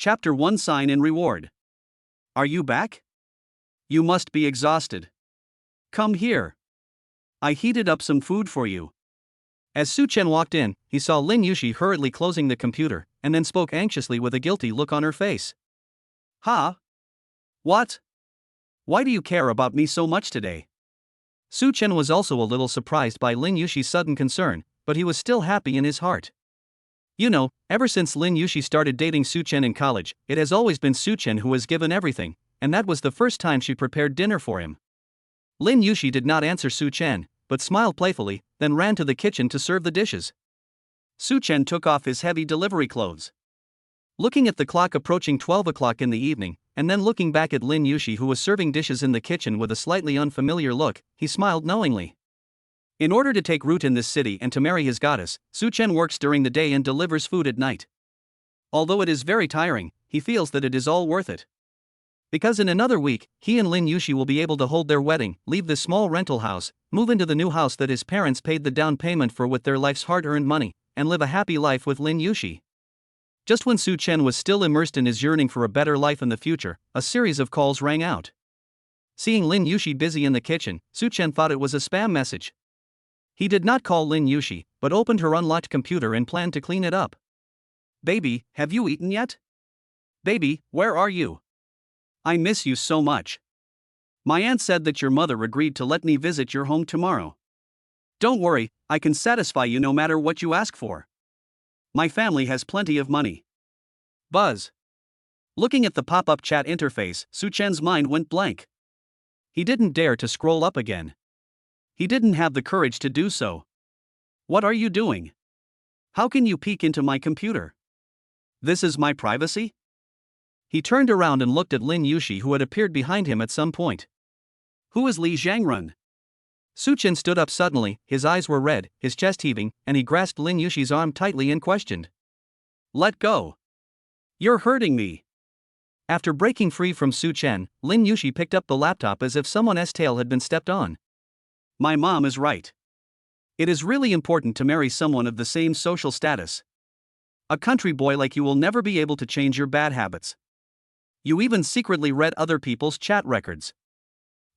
Chapter 1 Sign and Reward. Are you back? You must be exhausted. Come here. I heated up some food for you. As Su Chen walked in, he saw Lin Yushi hurriedly closing the computer, and then spoke anxiously with a guilty look on her face. Huh? What? Why do you care about me so much today? Su Chen was also a little surprised by Lin Yushi's sudden concern, but he was still happy in his heart. You know, ever since Lin Yushi started dating Su Chen in college, it has always been Su Chen who has given everything, and that was the first time she prepared dinner for him. Lin Yushi did not answer Su Chen, but smiled playfully, then ran to the kitchen to serve the dishes. Su Chen took off his heavy delivery clothes. Looking at the clock approaching 12 o'clock in the evening, and then looking back at Lin Yushi who was serving dishes in the kitchen with a slightly unfamiliar look, he smiled knowingly. In order to take root in this city and to marry his goddess, Su Chen works during the day and delivers food at night. Although it is very tiring, he feels that it is all worth it. Because in another week, he and Lin Yushi will be able to hold their wedding, leave this small rental house, move into the new house that his parents paid the down payment for with their life's hard-earned money, and live a happy life with Lin Yushi. Just when Su Chen was still immersed in his yearning for a better life in the future, a series of calls rang out. Seeing Lin Yushi busy in the kitchen, Su Chen thought it was a spam message. He did not call Lin Yushi, but opened her unlocked computer and planned to clean it up. Baby, have you eaten yet? Baby, where are you? I miss you so much. My aunt said that your mother agreed to let me visit your home tomorrow. Don't worry, I can satisfy you no matter what you ask for. My family has plenty of money. Buzz. Looking at the pop-up chat interface, Su Chen's mind went blank. He didn't dare to scroll up again. He didn't have the courage to do so. What are you doing? How can you peek into my computer? This is my privacy? He turned around and looked at Lin Yushi who had appeared behind him at some point. Who is Li Zhangrun? Su Chen stood up suddenly, his eyes were red, his chest heaving, and he grasped Lin Yushi's arm tightly and questioned. Let go. You're hurting me. After breaking free from Su Chen, Lin Yushi picked up the laptop as if someone's tail had been stepped on. My mom is right. It is really important to marry someone of the same social status. A country boy like you will never be able to change your bad habits. You even secretly read other people's chat records.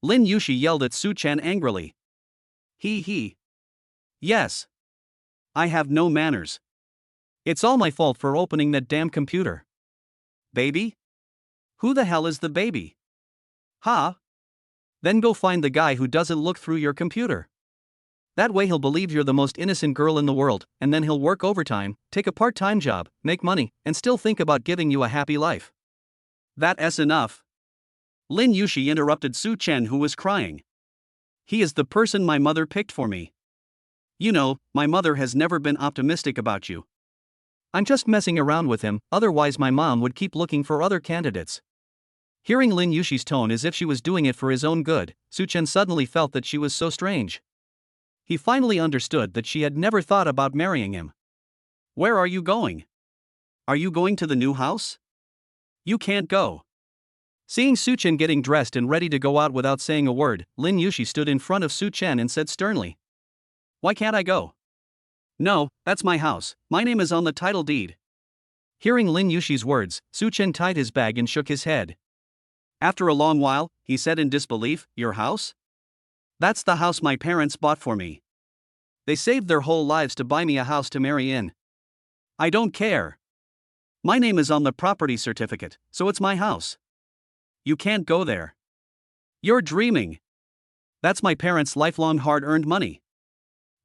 Lin Yushi yelled at Su Chen angrily. He. Yes. I have no manners. It's all my fault for opening that damn computer. Baby? Who the hell is the baby? Huh? Then go find the guy who doesn't look through your computer. That way he'll believe you're the most innocent girl in the world, and then he'll work overtime, take a part-time job, make money, and still think about giving you a happy life. That's enough. Lin Yushi interrupted Su Chen who was crying. He is the person my mother picked for me. You know, my mother has never been optimistic about you. I'm just messing around with him, otherwise my mom would keep looking for other candidates. Hearing Lin Yushi's tone as if she was doing it for his own good, Su Chen suddenly felt that she was so strange. He finally understood that she had never thought about marrying him. Where are you going? Are you going to the new house? You can't go. Seeing Su Chen getting dressed and ready to go out without saying a word, Lin Yushi stood in front of Su Chen and said sternly. Why can't I go? No, that's my house, my name is on the title deed. Hearing Lin Yushi's words, Su Chen tied his bag and shook his head. After a long while, he said in disbelief, Your house? That's the house my parents bought for me. They saved their whole lives to buy me a house to marry in. I don't care. My name is on the property certificate, so it's my house. You can't go there. You're dreaming. That's my parents' lifelong hard-earned money.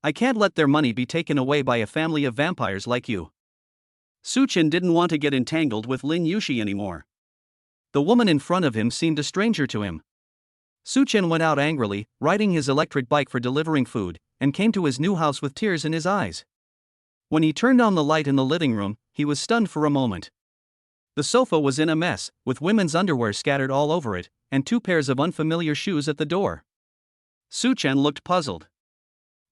I can't let their money be taken away by a family of vampires like you. Su Chen didn't want to get entangled with Lin Yushi anymore. The woman in front of him seemed a stranger to him. Su Chen went out angrily, riding his electric bike for delivering food, and came to his new house with tears in his eyes. When he turned on the light in the living room, he was stunned for a moment. The sofa was in a mess, with women's underwear scattered all over it, and 2 pairs of unfamiliar shoes at the door. Su Chen looked puzzled.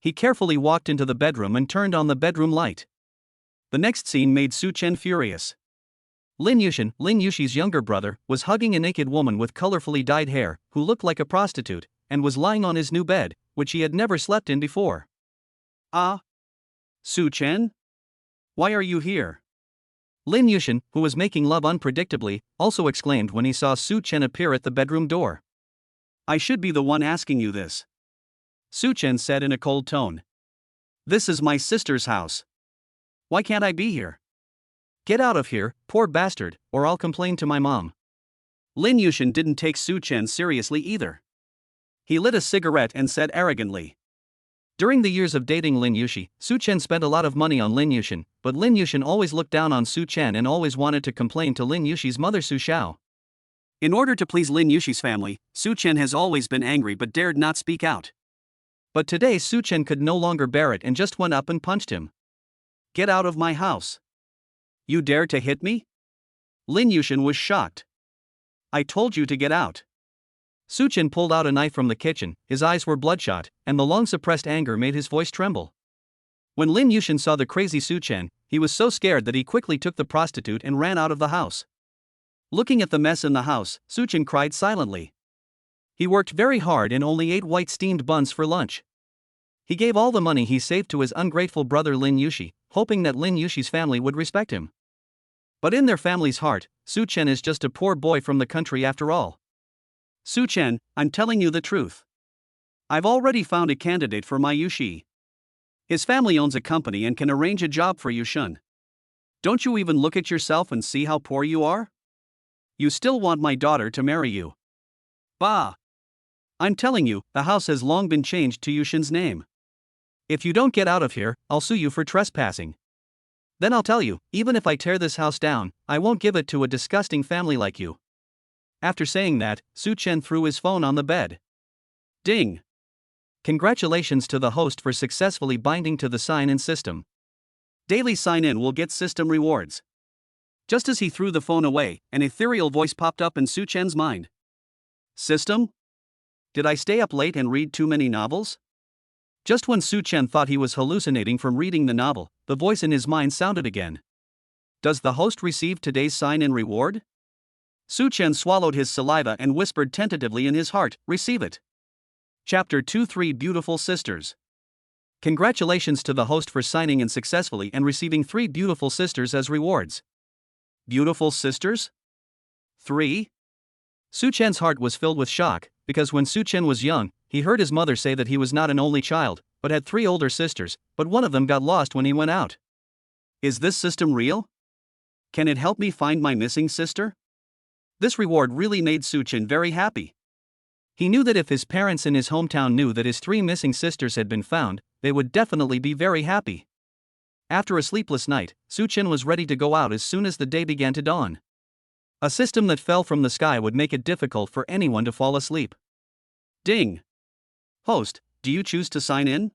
He carefully walked into the bedroom and turned on the bedroom light. The next scene made Su Chen furious. Lin Yushi's younger brother, was hugging a naked woman with colorfully dyed hair, who looked like a prostitute, and was lying on his new bed, which he had never slept in before. Ah? Su Chen? Why are you here? Lin Yushin, who was making love unpredictably, also exclaimed when he saw Su Chen appear at the bedroom door. I should be the one asking you this, Su Chen said in a cold tone. This is my sister's house. Why can't I be here? Get out of here, poor bastard, or I'll complain to my mom. Lin Yushin didn't take Su Chen seriously either. He lit a cigarette and said arrogantly. During the years of dating Lin Yushi, Su Chen spent a lot of money on Lin Yushin, but Lin Yushin always looked down on Su Chen and always wanted to complain to Lin Yushi's mother Su Xiao. In order to please Lin Yushi's family, Su Chen has always been angry but dared not speak out. But today Su Chen could no longer bear it and just went up and punched him. Get out of my house. You dare to hit me? Lin Yushin was shocked. I told you to get out. Su Chen pulled out a knife from the kitchen, his eyes were bloodshot, and the long-suppressed anger made his voice tremble. When Lin Yushin saw the crazy Su Chen, he was so scared that he quickly took the prostitute and ran out of the house. Looking at the mess in the house, Su Chen cried silently. He worked very hard and only ate white steamed buns for lunch. He gave all the money he saved to his ungrateful brother Lin Yushi, hoping that Lin Yushi's family would respect him. But in their family's heart, Su Chen is just a poor boy from the country after all. Su Chen, I'm telling you the truth. I've already found a candidate for my Yushi. His family owns a company and can arrange a job for Yushun. Don't you even look at yourself and see how poor you are? You still want my daughter to marry you. Bah! I'm telling you, the house has long been changed to Yushun's name. If you don't get out of here, I'll sue you for trespassing. Then I'll tell you, even if I tear this house down, I won't give it to a disgusting family like you. After saying that, Su Chen threw his phone on the bed. Ding! Congratulations to the host for successfully binding to the sign-in system. Daily sign-in will get system rewards. Just as he threw the phone away, an ethereal voice popped up in Su Chen's mind. System? Did I stay up late and read too many novels? Just when Su Chen thought he was hallucinating from reading the novel, the voice in his mind sounded again. Does the host receive today's sign-in reward? Su Chen swallowed his saliva and whispered tentatively in his heart, receive it. Chapter 2 3 Beautiful Sisters. Congratulations to the host for signing in successfully and receiving 3 beautiful sisters as rewards. Beautiful sisters? 3? Su Chen's heart was filled with shock, because when Su Chen was young, he heard his mother say that he was not an only child, but had 3 older sisters, but one of them got lost when he went out. Is this system real? Can it help me find my missing sister? This reward really made Su Chen very happy. He knew that if his parents in his hometown knew that his 3 missing sisters had been found, they would definitely be very happy. After a sleepless night, Su Chen was ready to go out as soon as the day began to dawn. A system that fell from the sky would make it difficult for anyone to fall asleep. Ding! Host, do you choose to sign in?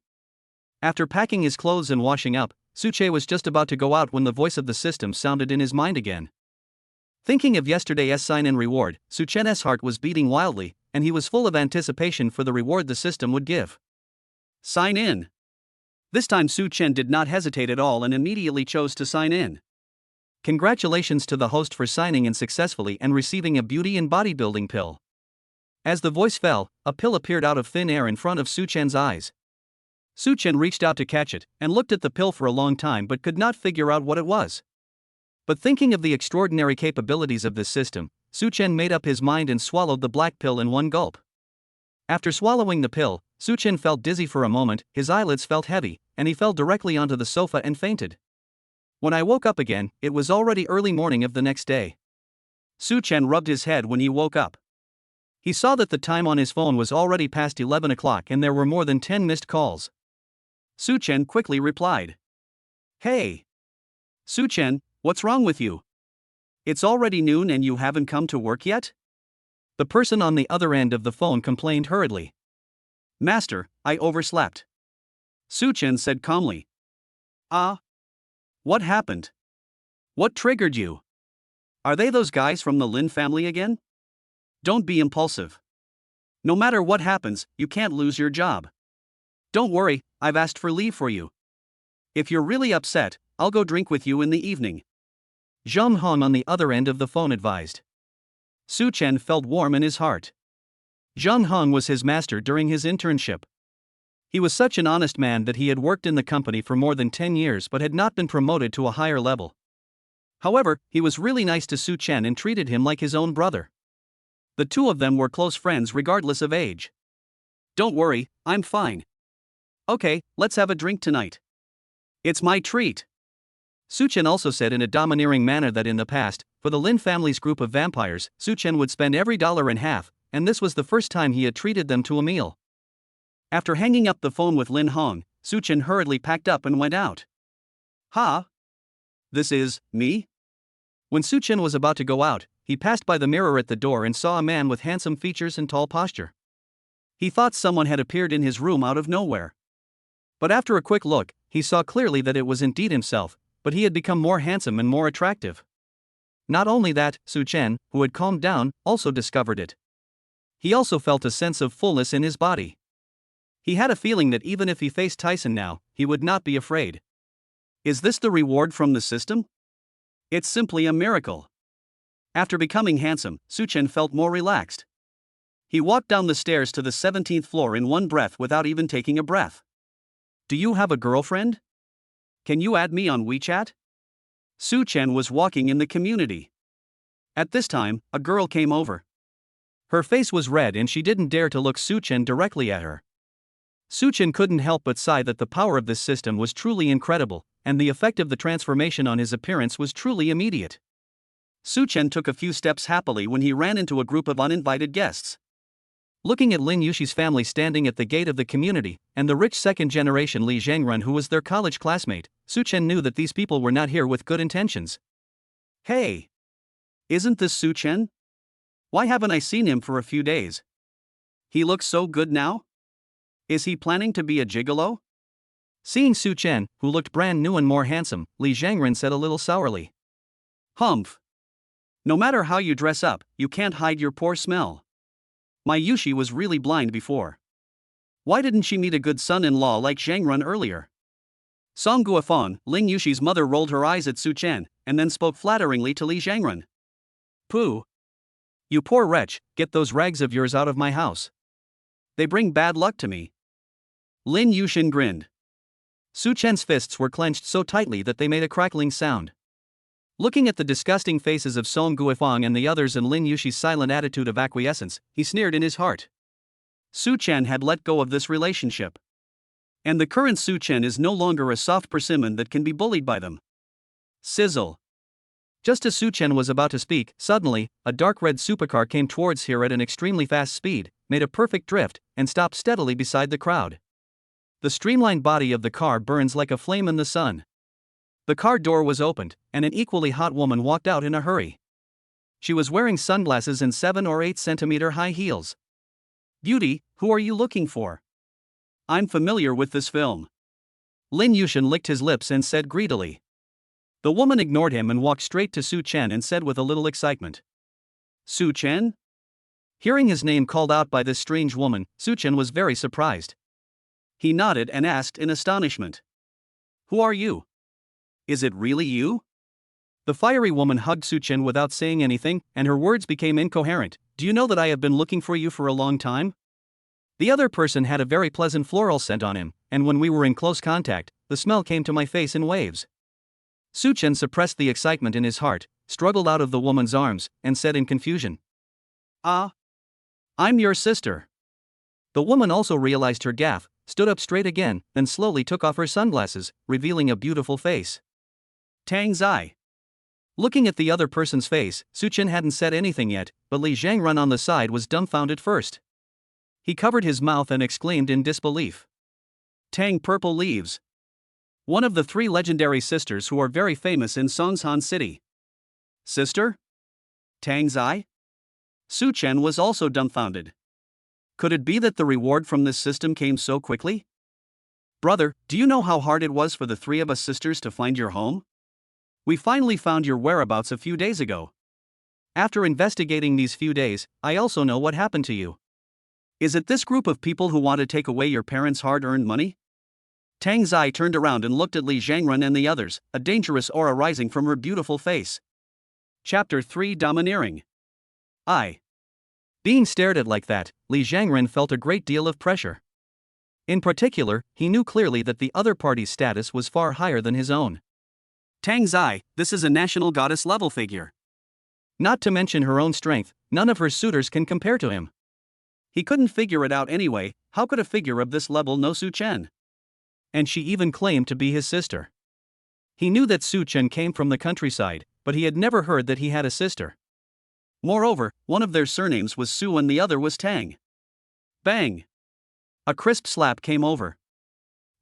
After packing his clothes and washing up, Su Chen was just about to go out when the voice of the system sounded in his mind again. Thinking of yesterday's sign-in reward, Su Chen's heart was beating wildly, and he was full of anticipation for the reward the system would give. Sign in. This time Su Chen did not hesitate at all and immediately chose to sign in. Congratulations to the host for signing in successfully and receiving a beauty and bodybuilding pill. As the voice fell, a pill appeared out of thin air in front of Su Chen's eyes. Su Chen reached out to catch it, and looked at the pill for a long time but could not figure out what it was. But thinking of the extraordinary capabilities of this system, Su Chen made up his mind and swallowed the black pill in one gulp. After swallowing the pill, Su Chen felt dizzy for a moment, his eyelids felt heavy, and he fell directly onto the sofa and fainted. When I woke up again, it was already early morning of the next day. Su Chen rubbed his head when he woke up. He saw that the time on his phone was already past 11 o'clock and there were more than 10 missed calls. Su Chen quickly replied. Hey! Su Chen, what's wrong with you? It's already noon and you haven't come to work yet? The person on the other end of the phone complained hurriedly. Master, I overslept. Su Chen said calmly. Ah? What happened? What triggered you? Are they those guys from the Lin family again? Don't be impulsive. No matter what happens, you can't lose your job. Don't worry, I've asked for leave for you. If you're really upset, I'll go drink with you in the evening. Zhang Hong on the other end of the phone advised. Su Chen felt warm in his heart. Zhang Hong was his master during his internship. He was such an honest man that he had worked in the company for more than 10 years but had not been promoted to a higher level. However, he was really nice to Su Chen and treated him like his own brother. The two of them were close friends regardless of age. Don't worry, I'm fine. Okay, let's have a drink tonight. It's my treat. Su Chen also said in a domineering manner that in the past, for the Lin family's group of vampires, Su Chen would spend every dollar in half, and this was the first time he had treated them to a meal. After hanging up the phone with Lin Hong, Su Chen hurriedly packed up and went out. Ha! This is me? When Su Chen was about to go out, he passed by the mirror at the door and saw a man with handsome features and tall posture. He thought someone had appeared in his room out of nowhere. But after a quick look, he saw clearly that it was indeed himself, but he had become more handsome and more attractive. Not only that, Su Chen, who had calmed down, also discovered it. He also felt a sense of fullness in his body. He had a feeling that even if he faced Tyson now, he would not be afraid. Is this the reward from the system? It's simply a miracle. After becoming handsome, Su Chen felt more relaxed. He walked down the stairs to the 17th floor in one breath without even taking a breath. Do you have a girlfriend? Can you add me on WeChat? Su Chen was walking in the community. At this time, a girl came over. Her face was red and she didn't dare to look Su Chen directly at her. Su Chen couldn't help but sigh that the power of this system was truly incredible, and the effect of the transformation on his appearance was truly immediate. Su Chen took a few steps happily when he ran into a group of uninvited guests. Looking at Lin Yushi's family standing at the gate of the community, and the rich second-generation Li Zhangren who was their college classmate, Su Chen knew that these people were not here with good intentions. Hey! Isn't this Su Chen? Why haven't I seen him for a few days? He looks so good now? Is he planning to be a gigolo? Seeing Su Chen, who looked brand new and more handsome, Li Zhangren said a little sourly. Humph! No matter how you dress up, you can't hide your poor smell. My Yushi was really blind before. Why didn't she meet a good son-in-law like Zhangrun earlier? Song Guofeng, Ling Yushi's mother, rolled her eyes at Su Chen, and then spoke flatteringly to Li Zhangrun. Pooh! You poor wretch, get those rags of yours out of my house. They bring bad luck to me. Lin Yushin grinned. Su Chen's fists were clenched so tightly that they made a crackling sound. Looking at the disgusting faces of Song Guofeng and the others and Lin Yushi's silent attitude of acquiescence, he sneered in his heart. Su Chen had let go of this relationship. And the current Su Chen is no longer a soft persimmon that can be bullied by them. Sizzle. Just as Su Chen was about to speak, suddenly, a dark red supercar came towards her at an extremely fast speed, made a perfect drift, and stopped steadily beside the crowd. The streamlined body of the car burns like a flame in the sun. The car door was opened, and an equally hot woman walked out in a hurry. She was wearing sunglasses and 7 or 8 centimeter high heels. Beauty, who are you looking for? I'm familiar with this film. Lin Yushin licked his lips and said greedily. The woman ignored him and walked straight to Su Chen and said with a little excitement. Su Chen? Hearing his name called out by this strange woman, Su Chen was very surprised. He nodded and asked in astonishment. Who are you? Is it really you? The fiery woman hugged Su Chen without saying anything, and her words became incoherent. Do you know that I have been looking for you for a long time? The other person had a very pleasant floral scent on him, and when we were in close contact, the smell came to my face in waves. Su Chen suppressed the excitement in his heart, struggled out of the woman's arms, and said in confusion. Ah. I'm your sister. The woman also realized her gaffe, stood up straight again, then slowly took off her sunglasses, revealing a beautiful face. Tang Zai. Looking at the other person's face, Su Chen hadn't said anything yet, but Li Zhangrun on the side was dumbfounded first. He covered his mouth and exclaimed in disbelief. Tang Purple Leaves. One of the 3 legendary sisters who are very famous in Songshan City. Sister? Tang Zai? Su Chen was also dumbfounded. Could it be that the reward from this system came so quickly? Brother, do you know how hard it was for the 3 of us sisters to find your home? We finally found your whereabouts a few days ago. After investigating these few days, I also know what happened to you. Is it this group of people who want to take away your parents' hard-earned money? Tang Zai turned around and looked at Li Zhangrun and the others, a dangerous aura rising from her beautiful face. Chapter 3: Domineering. Being stared at like that, Li Zhangrun felt a great deal of pressure. In particular, he knew clearly that the other party's status was far higher than his own. Tang Zai, this is a national goddess level figure. Not to mention her own strength, none of her suitors can compare to him. He couldn't figure it out anyway. How could a figure of this level know Su Chen? And she even claimed to be his sister. He knew that Su Chen came from the countryside, but he had never heard that he had a sister. Moreover, one of their surnames was Su and the other was Tang. Bang! A crisp slap came over.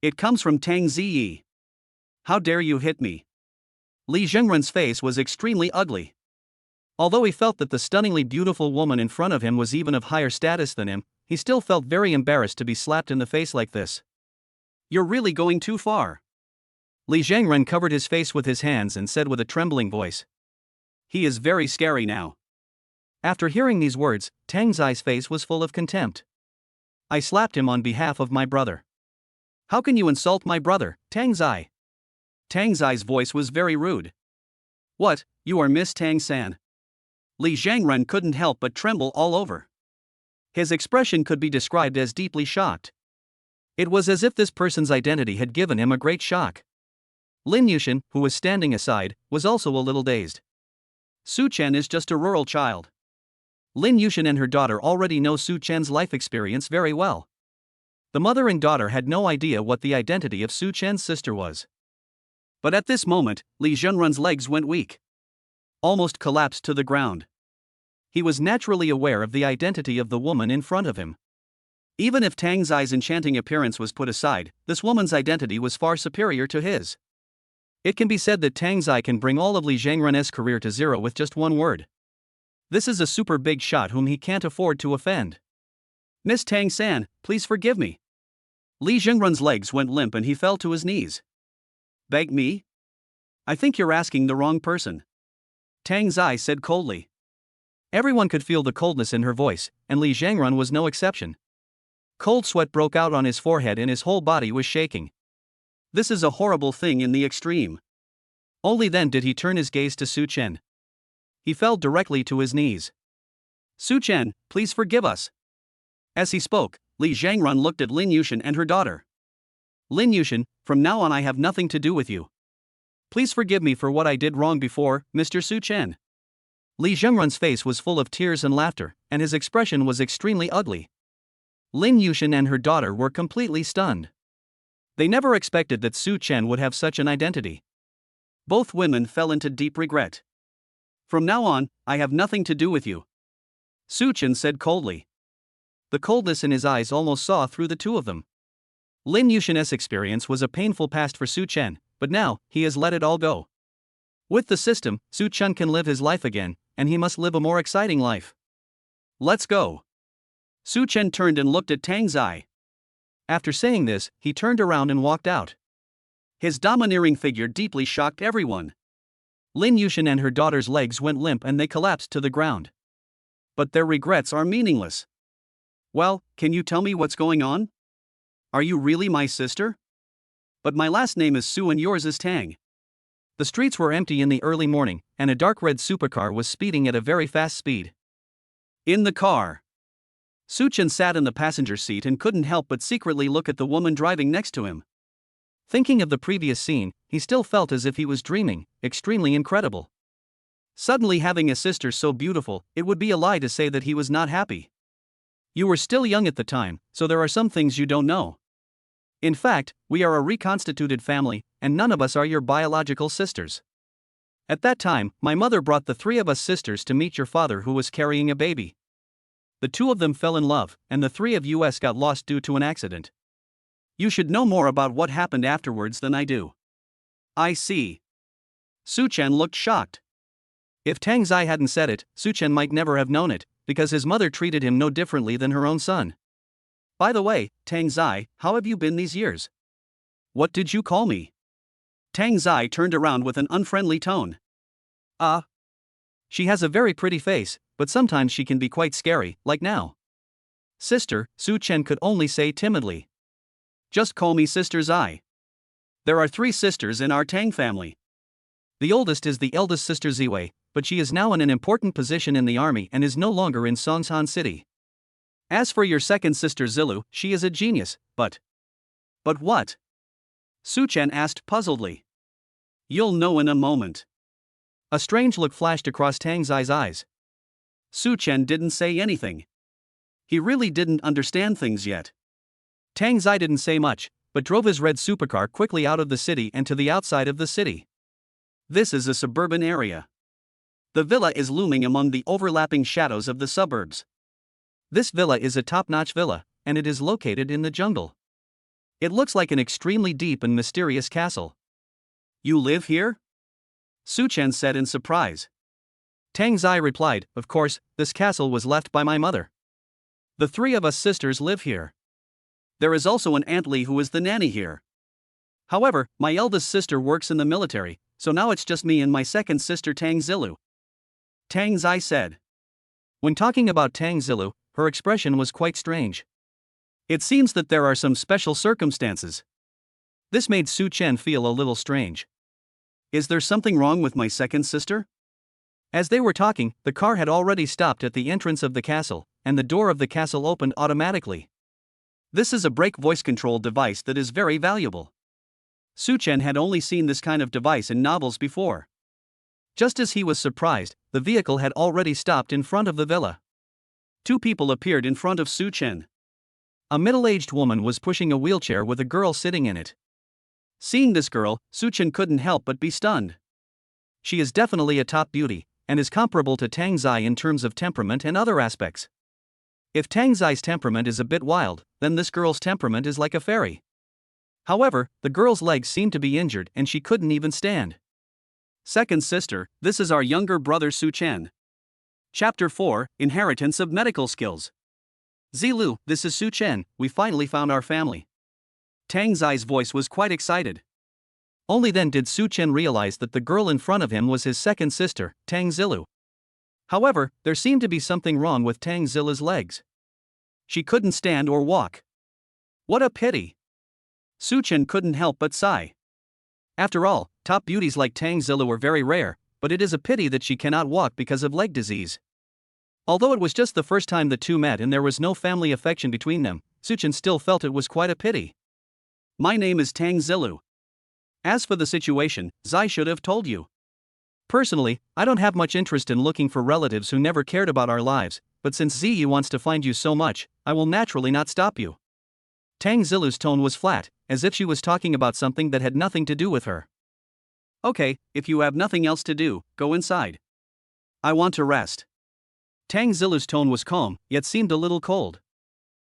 It comes from Tang Ziyi. How dare you hit me? Li Zhengren's face was extremely ugly. Although he felt that the stunningly beautiful woman in front of him was even of higher status than him, he still felt very embarrassed to be slapped in the face like this. You're really going too far. Li Zhengren covered his face with his hands and said with a trembling voice. He is very scary now. After hearing these words, Tang Zai's face was full of contempt. I slapped him on behalf of my brother. How can you insult my brother, Tang Zai? Tang Zai's voice was very rude. What, you are Miss Tang San? Li Zhengren couldn't help but tremble all over. His expression could be described as deeply shocked. It was as if this person's identity had given him a great shock. Lin Yushin, who was standing aside, was also a little dazed. Su Chen is just a rural child. Lin Yushin and her daughter already know Su Chen's life experience very well. The mother and daughter had no idea what the identity of Su Chen's sister was. But at this moment, Li Zhenren's legs went weak. Almost collapsed to the ground. He was naturally aware of the identity of the woman in front of him. Even if Tang Zai's enchanting appearance was put aside, this woman's identity was far superior to his. It can be said that Tang Zai can bring all of Li Zhengren's career to zero with just one word. This is a super big shot whom he can't afford to offend. Miss Tang San, please forgive me. Li Zhengren's legs went limp and he fell to his knees. Beg me? I think you're asking the wrong person. Tang Zai said coldly. Everyone could feel the coldness in her voice, and Li Zhengren was no exception. Cold sweat broke out on his forehead and his whole body was shaking. This is a horrible thing in the extreme. Only then did he turn his gaze to Su Chen. He fell directly to his knees. Su Chen, please forgive us. As he spoke, Li Zhengren looked at Lin Yushin and her daughter. Lin Yushin, from now on I have nothing to do with you. Please forgive me for what I did wrong before, Mr. Su Chen. Li Zhengren's face was full of tears and laughter, and his expression was extremely ugly. Lin Yushin and her daughter were completely stunned. They never expected that Su Chen would have such an identity. Both women fell into deep regret. From now on, I have nothing to do with you. Su Chen said coldly. The coldness in his eyes almost saw through the two of them. Lin Yushin's experience was a painful past for Su Chen, but now, he has let it all go. With the system, Su Chen can live his life again, and he must live a more exciting life. Let's go. Su Chen turned and looked at Tang Zai. After saying this, he turned around and walked out. His domineering figure deeply shocked everyone. Lin Yushin and her daughter's legs went limp and they collapsed to the ground. But their regrets are meaningless. Well, can you tell me what's going on? Are you really my sister? But my last name is Su and yours is Tang. The streets were empty in the early morning, and a dark red supercar was speeding at a very fast speed. In the car, Su Chen sat in the passenger seat and couldn't help but secretly look at the woman driving next to him. Thinking of the previous scene, he still felt as if he was dreaming, extremely incredible. Suddenly having a sister so beautiful, it would be a lie to say that he was not happy. You were still young at the time, so there are some things you don't know. In fact, we are a reconstituted family, and none of us are your biological sisters. At that time, my mother brought the three of us sisters to meet your father who was carrying a baby. The two of them fell in love, and the three of us got lost due to an accident. You should know more about what happened afterwards than I do. I see. Su Chen looked shocked. If Tang Zai hadn't said it, Su Chen might never have known it, because his mother treated him no differently than her own son. By the way, Tang Zai, how have you been these years? What did you call me? Tang Zai turned around with an unfriendly tone. She has a very pretty face, but sometimes she can be quite scary, like now. Sister, Su Chen could only say timidly. Just call me Sister Zai. There are 3 sisters in our Tang family. The oldest is the eldest sister Ziwei, but she is now in an important position in the army and is no longer in Songshan City. As for your second sister Zilu, she is a genius, but what? Su Chen asked puzzledly. You'll know in a moment. A strange look flashed across Tang Zai's eyes. Su Chen didn't say anything. He really didn't understand things yet. Tang Zai didn't say much, but drove his red supercar quickly out of the city and to the outside of the city. This is a suburban area. The villa is looming among the overlapping shadows of the suburbs. This villa is a top-notch villa, and it is located in the jungle. It looks like an extremely deep and mysterious castle. You live here? Su Chen said in surprise. Tang Zai replied, of course, this castle was left by my mother. The three of us sisters live here. There is also an Aunt Li who is the nanny here. However, my eldest sister works in the military, so now it's just me and my second sister Tang Zilu. Tang Zai said. When talking about Tang Zilu, her expression was quite strange. It seems that there are some special circumstances. This made Su Chen feel a little strange. Is there something wrong with my second sister? As they were talking, the car had already stopped at the entrance of the castle, and the door of the castle opened automatically. This is a brake voice control device that is very valuable. Su Chen had only seen this kind of device in novels before. Just as he was surprised, the vehicle had already stopped in front of the villa. Two people appeared in front of Su Chen. A middle-aged woman was pushing a wheelchair with a girl sitting in it. Seeing this girl, Su Chen couldn't help but be stunned. She is definitely a top beauty, and is comparable to Tang Zai in terms of temperament and other aspects. If Tang Zai's temperament is a bit wild, then this girl's temperament is like a fairy. However, the girl's legs seemed to be injured and she couldn't even stand. Second sister, this is our younger brother Su Chen. Chapter 4, Inheritance of Medical Skills. Zilu, this is Su Chen, we finally found our family. Tang Zai's voice was quite excited. Only then did Su Chen realize that the girl in front of him was his second sister, Tang Zilu. However, there seemed to be something wrong with Tang Zilu's legs. She couldn't stand or walk. What a pity. Su Chen couldn't help but sigh. After all, top beauties like Tang Zilu are very rare, but it is a pity that she cannot walk because of leg disease. Although it was just the first time the two met and there was no family affection between them, Su Chen still felt it was quite a pity. My name is Tang Zilu. As for the situation, Zai should have told you. Personally, I don't have much interest in looking for relatives who never cared about our lives, but since Ziyu wants to find you so much, I will naturally not stop you. Tang Zilu's tone was flat, as if she was talking about something that had nothing to do with her. Okay, if you have nothing else to do, go inside. I want to rest. Tang Zilu's tone was calm, yet seemed a little cold.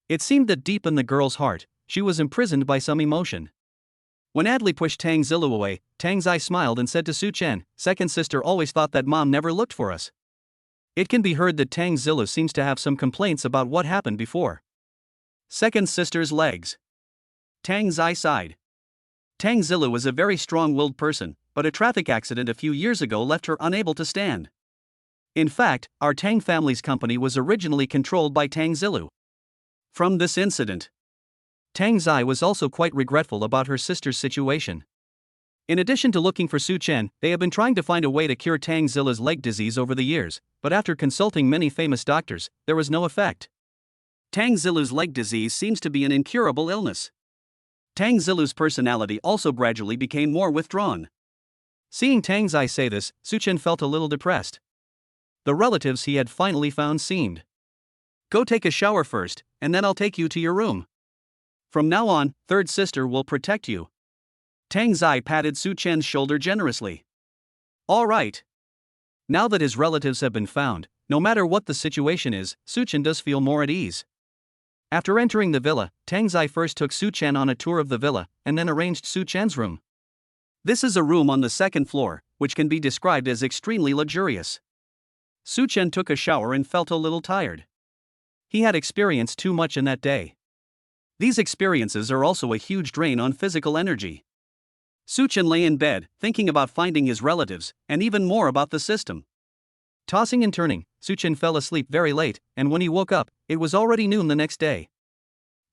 It seemed that deep in the girl's heart, she was imprisoned by some emotion. When Adli pushed Tang Zilu away, Tang Zai smiled and said to Su Chen, second sister always thought that mom never looked for us. It can be heard that Tang Zilu seems to have some complaints about what happened before. Second sister's legs. Tang Zai sighed. Tang Zilu was a very strong-willed person, but a traffic accident a few years ago left her unable to stand. In fact, our Tang family's company was originally controlled by Tang Zilu. From this incident, Tang Zai was also quite regretful about her sister's situation. In addition to looking for Su Chen, they have been trying to find a way to cure Tang Zilu's leg disease over the years, but after consulting many famous doctors, there was no effect. Tang Zilu's leg disease seems to be an incurable illness. Tang Zilu's personality also gradually became more withdrawn. Seeing Tang Zai say this, Su Chen felt a little depressed. The relatives he had finally found seemed. Go take a shower first, and then I'll take you to your room. From now on, third sister will protect you. Tang Zai patted Su Chen's shoulder generously. All right. Now that his relatives have been found, no matter what the situation is, Su Chen does feel more at ease. After entering the villa, Tang Zai first took Su Chen on a tour of the villa, and then arranged Su Chen's room. This is a room on the second floor, which can be described as extremely luxurious. Su Chen took a shower and felt a little tired. He had experienced too much in that day. These experiences are also a huge drain on physical energy. Su Chen lay in bed, thinking about finding his relatives, and even more about the system. Tossing and turning, Su Chen fell asleep very late, and when he woke up, it was already noon the next day.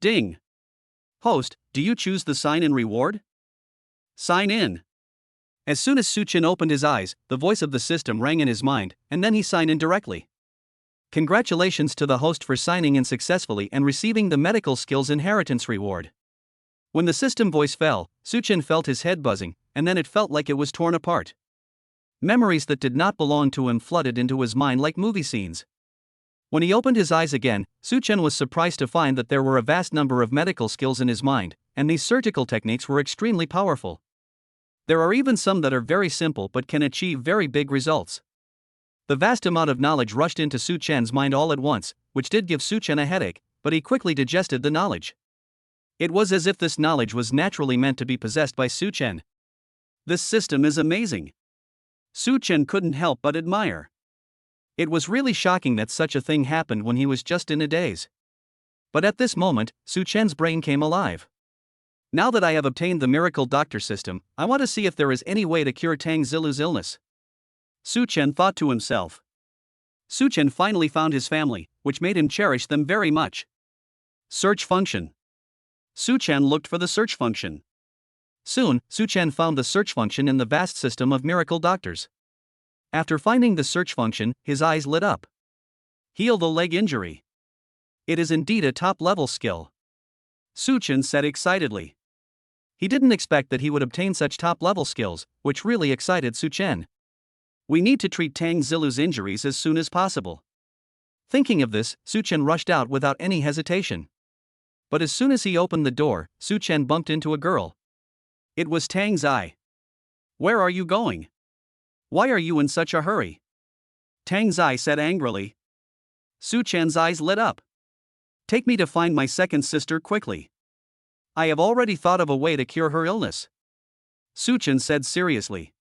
Ding! Host, do you choose the sign-in reward? Sign in. As soon as Su Chen opened his eyes, the voice of the system rang in his mind, and then he signed in directly. Congratulations to the host for signing in successfully and receiving the medical skills inheritance reward. When the system voice fell, Su Chen felt his head buzzing, and then it felt like it was torn apart. Memories that did not belong to him flooded into his mind like movie scenes. When he opened his eyes again, Su-chen was surprised to find that there were a vast number of medical skills in his mind, and these surgical techniques were extremely powerful. There are even some that are very simple but can achieve very big results. The vast amount of knowledge rushed into Su-chen's mind all at once, which did give Su-chen a headache, but he quickly digested the knowledge. It was as if this knowledge was naturally meant to be possessed by Su-chen. This system is amazing. Su-chen couldn't help but admire. It was really shocking that such a thing happened when he was just in a daze. But at this moment, Su-chen's brain came alive. Now that I have obtained the miracle doctor system, I want to see if there is any way to cure Tang Zilu's illness. Su-chen thought to himself. Su-chen finally found his family, which made him cherish them very much. Search function. Su-chen looked for the search function. Soon, Su-chen found the search function in the vast system of miracle doctors. After finding the search function, his eyes lit up. Heal the leg injury. It is indeed a top-level skill. Su-chen said excitedly. He didn't expect that he would obtain such top-level skills, which really excited Su-chen. We need to treat Tang Zilu's injuries as soon as possible. Thinking of this, Su-chen rushed out without any hesitation. But as soon as he opened the door, Su-chen bumped into a girl. It was Tang Zai. Where are you going? Why are you in such a hurry? Tang Zai said angrily. Su-chen's eyes lit up. Take me to find my second sister quickly. I have already thought of a way to cure her illness. Su-chen said seriously.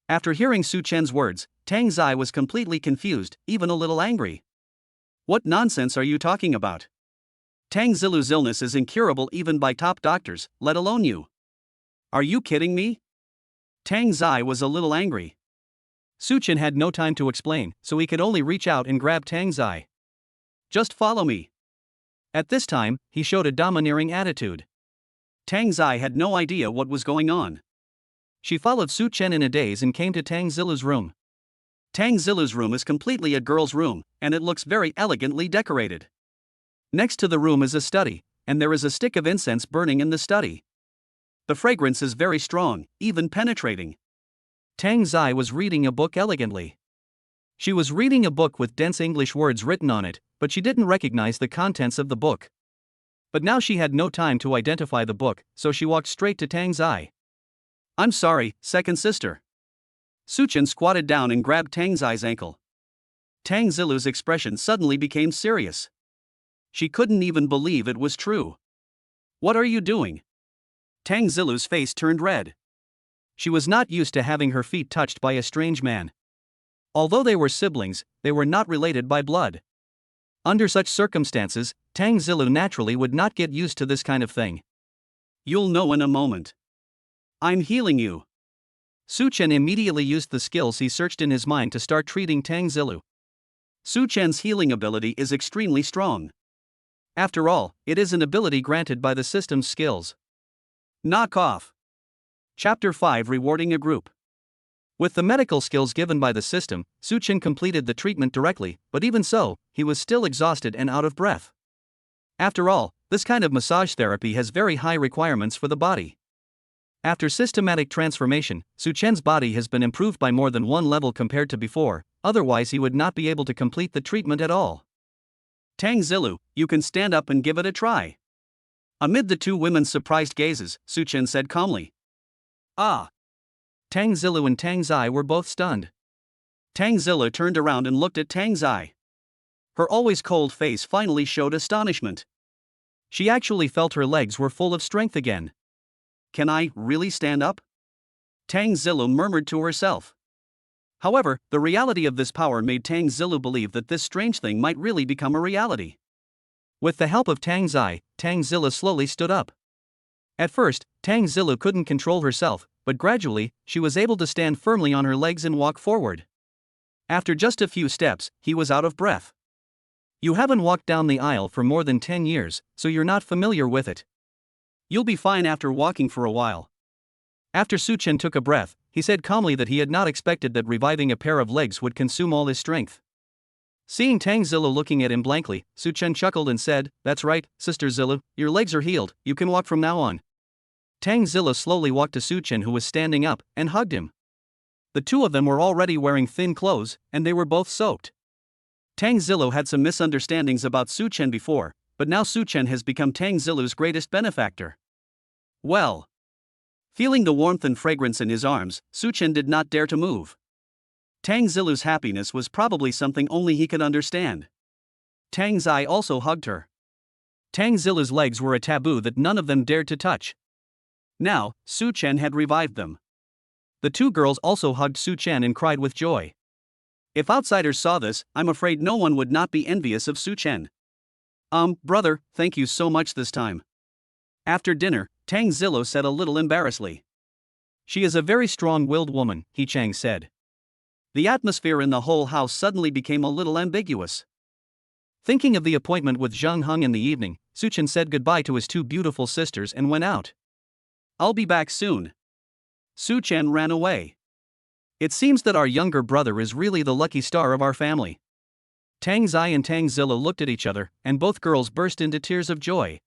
After hearing Su-chen's words, Tang Zai was completely confused, even a little angry. What nonsense are you talking about? Tang Zilu's illness is incurable even by top doctors, let alone you. Are you kidding me? Tang Zai was a little angry. Su-chen had no time to explain, so he could only reach out and grab Tang Zai. Just follow me. At this time, he showed a domineering attitude. Tang Zai had no idea what was going on. She followed Su-chen in a daze and came to Tang Zilu's room. Tang Zilu's room is completely a girl's room, and it looks very elegantly decorated. Next to the room is a study, and there is a stick of incense burning in the study. The fragrance is very strong, even penetrating. Tang Zai was reading a book elegantly. She was reading a book with dense English words written on it, but she didn't recognize the contents of the book. But now she had no time to identify the book, so she walked straight to Tang Zai. I'm sorry, second sister. Su-chen squatted down and grabbed Tang Zai's ankle. Tang Zilu's expression suddenly became serious. She couldn't even believe it was true. What are you doing? Tang Zilu's face turned red. She was not used to having her feet touched by a strange man. Although they were siblings, they were not related by blood. Under such circumstances, Tang Zilu naturally would not get used to this kind of thing. You'll know in a moment. I'm healing you. Su-chen immediately used the skills he searched in his mind to start treating Tang Zilu. Su-chen's healing ability is extremely strong. After all, it is an ability granted by the system's skills. Knock off. Chapter 5 Rewarding a Group. With the medical skills given by the system, Su-chen completed the treatment directly, but even so, he was still exhausted and out of breath. After all, this kind of massage therapy has very high requirements for the body. After systematic transformation, Su-chen's body has been improved by more than one level compared to before, otherwise he would not be able to complete the treatment at all. Tang Zilu, you can stand up and give it a try. Amid the two women's surprised gazes, Su-chen said calmly. Ah! Tang Zilu and Tang Zai were both stunned. Tang Zilu turned around and looked at Tang Zai. Her always cold face finally showed astonishment. She actually felt her legs were full of strength again. Can I really stand up? Tang Zilu murmured to herself. However, the reality of this power made Tang Zilu believe that this strange thing might really become a reality. With the help of Tang Zai, Tang Zilu slowly stood up. At first, Tang Zilu couldn't control herself, but gradually, she was able to stand firmly on her legs and walk forward. After just a few steps, he was out of breath. You haven't walked down the aisle for more than 10 years, so you're not familiar with it. You'll be fine after walking for a while. After Su-chen took a breath, he said calmly that he had not expected that reviving a pair of legs would consume all his strength. Seeing Tang Zilu looking at him blankly, Su-chen chuckled and said, "That's right, Sister Zilu, your legs are healed, you can walk from now on." Tang Zilla slowly walked to Su Chen, who was standing up, and hugged him. The two of them were already wearing thin clothes, and they were both soaked. Tang Zillo had some misunderstandings about Su Chen before, but now Su Chen has become Tang Zillo's greatest benefactor. Well. Feeling the warmth and fragrance in his arms, Su Chen did not dare to move. Tang Zillo's happiness was probably something only he could understand. Tang Zai also hugged her. Tang Zillo's legs were a taboo that none of them dared to touch. Now, Su Chen had revived them. The two girls also hugged Su Chen and cried with joy. If outsiders saw this, I'm afraid no one would not be envious of Su Chen. Brother, thank you so much this time. After dinner, Tang Zillo said a little embarrassedly. She is a very strong-willed woman, He Chang said. The atmosphere in the whole house suddenly became a little ambiguous. Thinking of the appointment with Zhang Heng in the evening, Su Chen said goodbye to his two beautiful sisters and went out. I'll be back soon. Su Chen ran away. It seems that our younger brother is really the lucky star of our family. Tang Zai and Tang Zilla looked at each other, and both girls burst into tears of joy.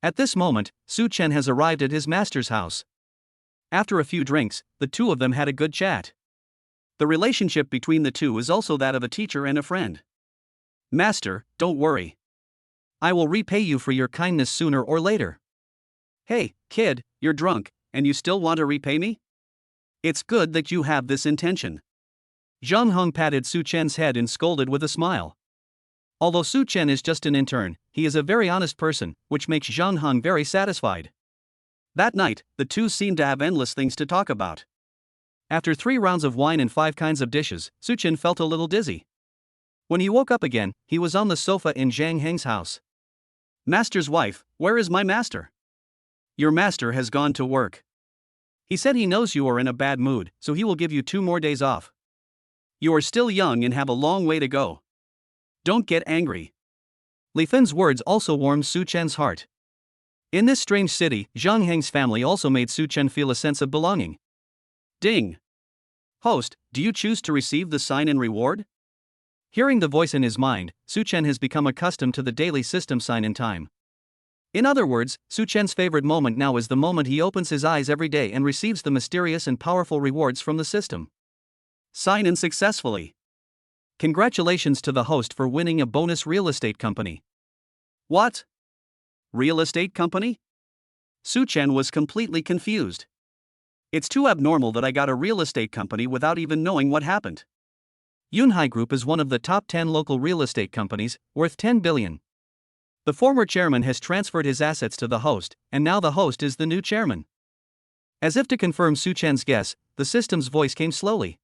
At this moment, Su Chen has arrived at his master's house. After a few drinks, the two of them had a good chat. The relationship between the two is also that of a teacher and a friend. Master, don't worry. I will repay you for your kindness sooner or later. Hey, kid, you're drunk, and you still want to repay me? It's good that you have this intention. Zhang Heng patted Su Chen's head and scolded with a smile. Although Su Chen is just an intern, he is a very honest person, which makes Zhang Heng very satisfied. That night, the two seemed to have endless things to talk about. After 3 rounds of wine and 5 kinds of dishes, Su Chen felt a little dizzy. When he woke up again, he was on the sofa in Zhang Heng's house. Master's wife, where is my master? Your master has gone to work. He said he knows you are in a bad mood, so he will give you 2 more days off. You are still young and have a long way to go. Don't get angry. Li Fen's words also warmed Su Chen's heart. In this strange city, Zhang Heng's family also made Su Chen feel a sense of belonging. Ding. Host, do you choose to receive the sign and reward? Hearing the voice in his mind, Su Chen has become accustomed to the daily system sign in time. In other words, Su Chen's favorite moment now is the moment he opens his eyes every day and receives the mysterious and powerful rewards from the system. Sign in successfully. Congratulations to the host for winning a bonus real estate company. What? Real estate company? Su Chen was completely confused. It's too abnormal that I got a real estate company without even knowing what happened. Yunhai Group is one of the top 10 local real estate companies, worth 10 billion. The former chairman has transferred his assets to the host, and now the host is the new chairman. As if to confirm Su Chen's guess, the system's voice came slowly.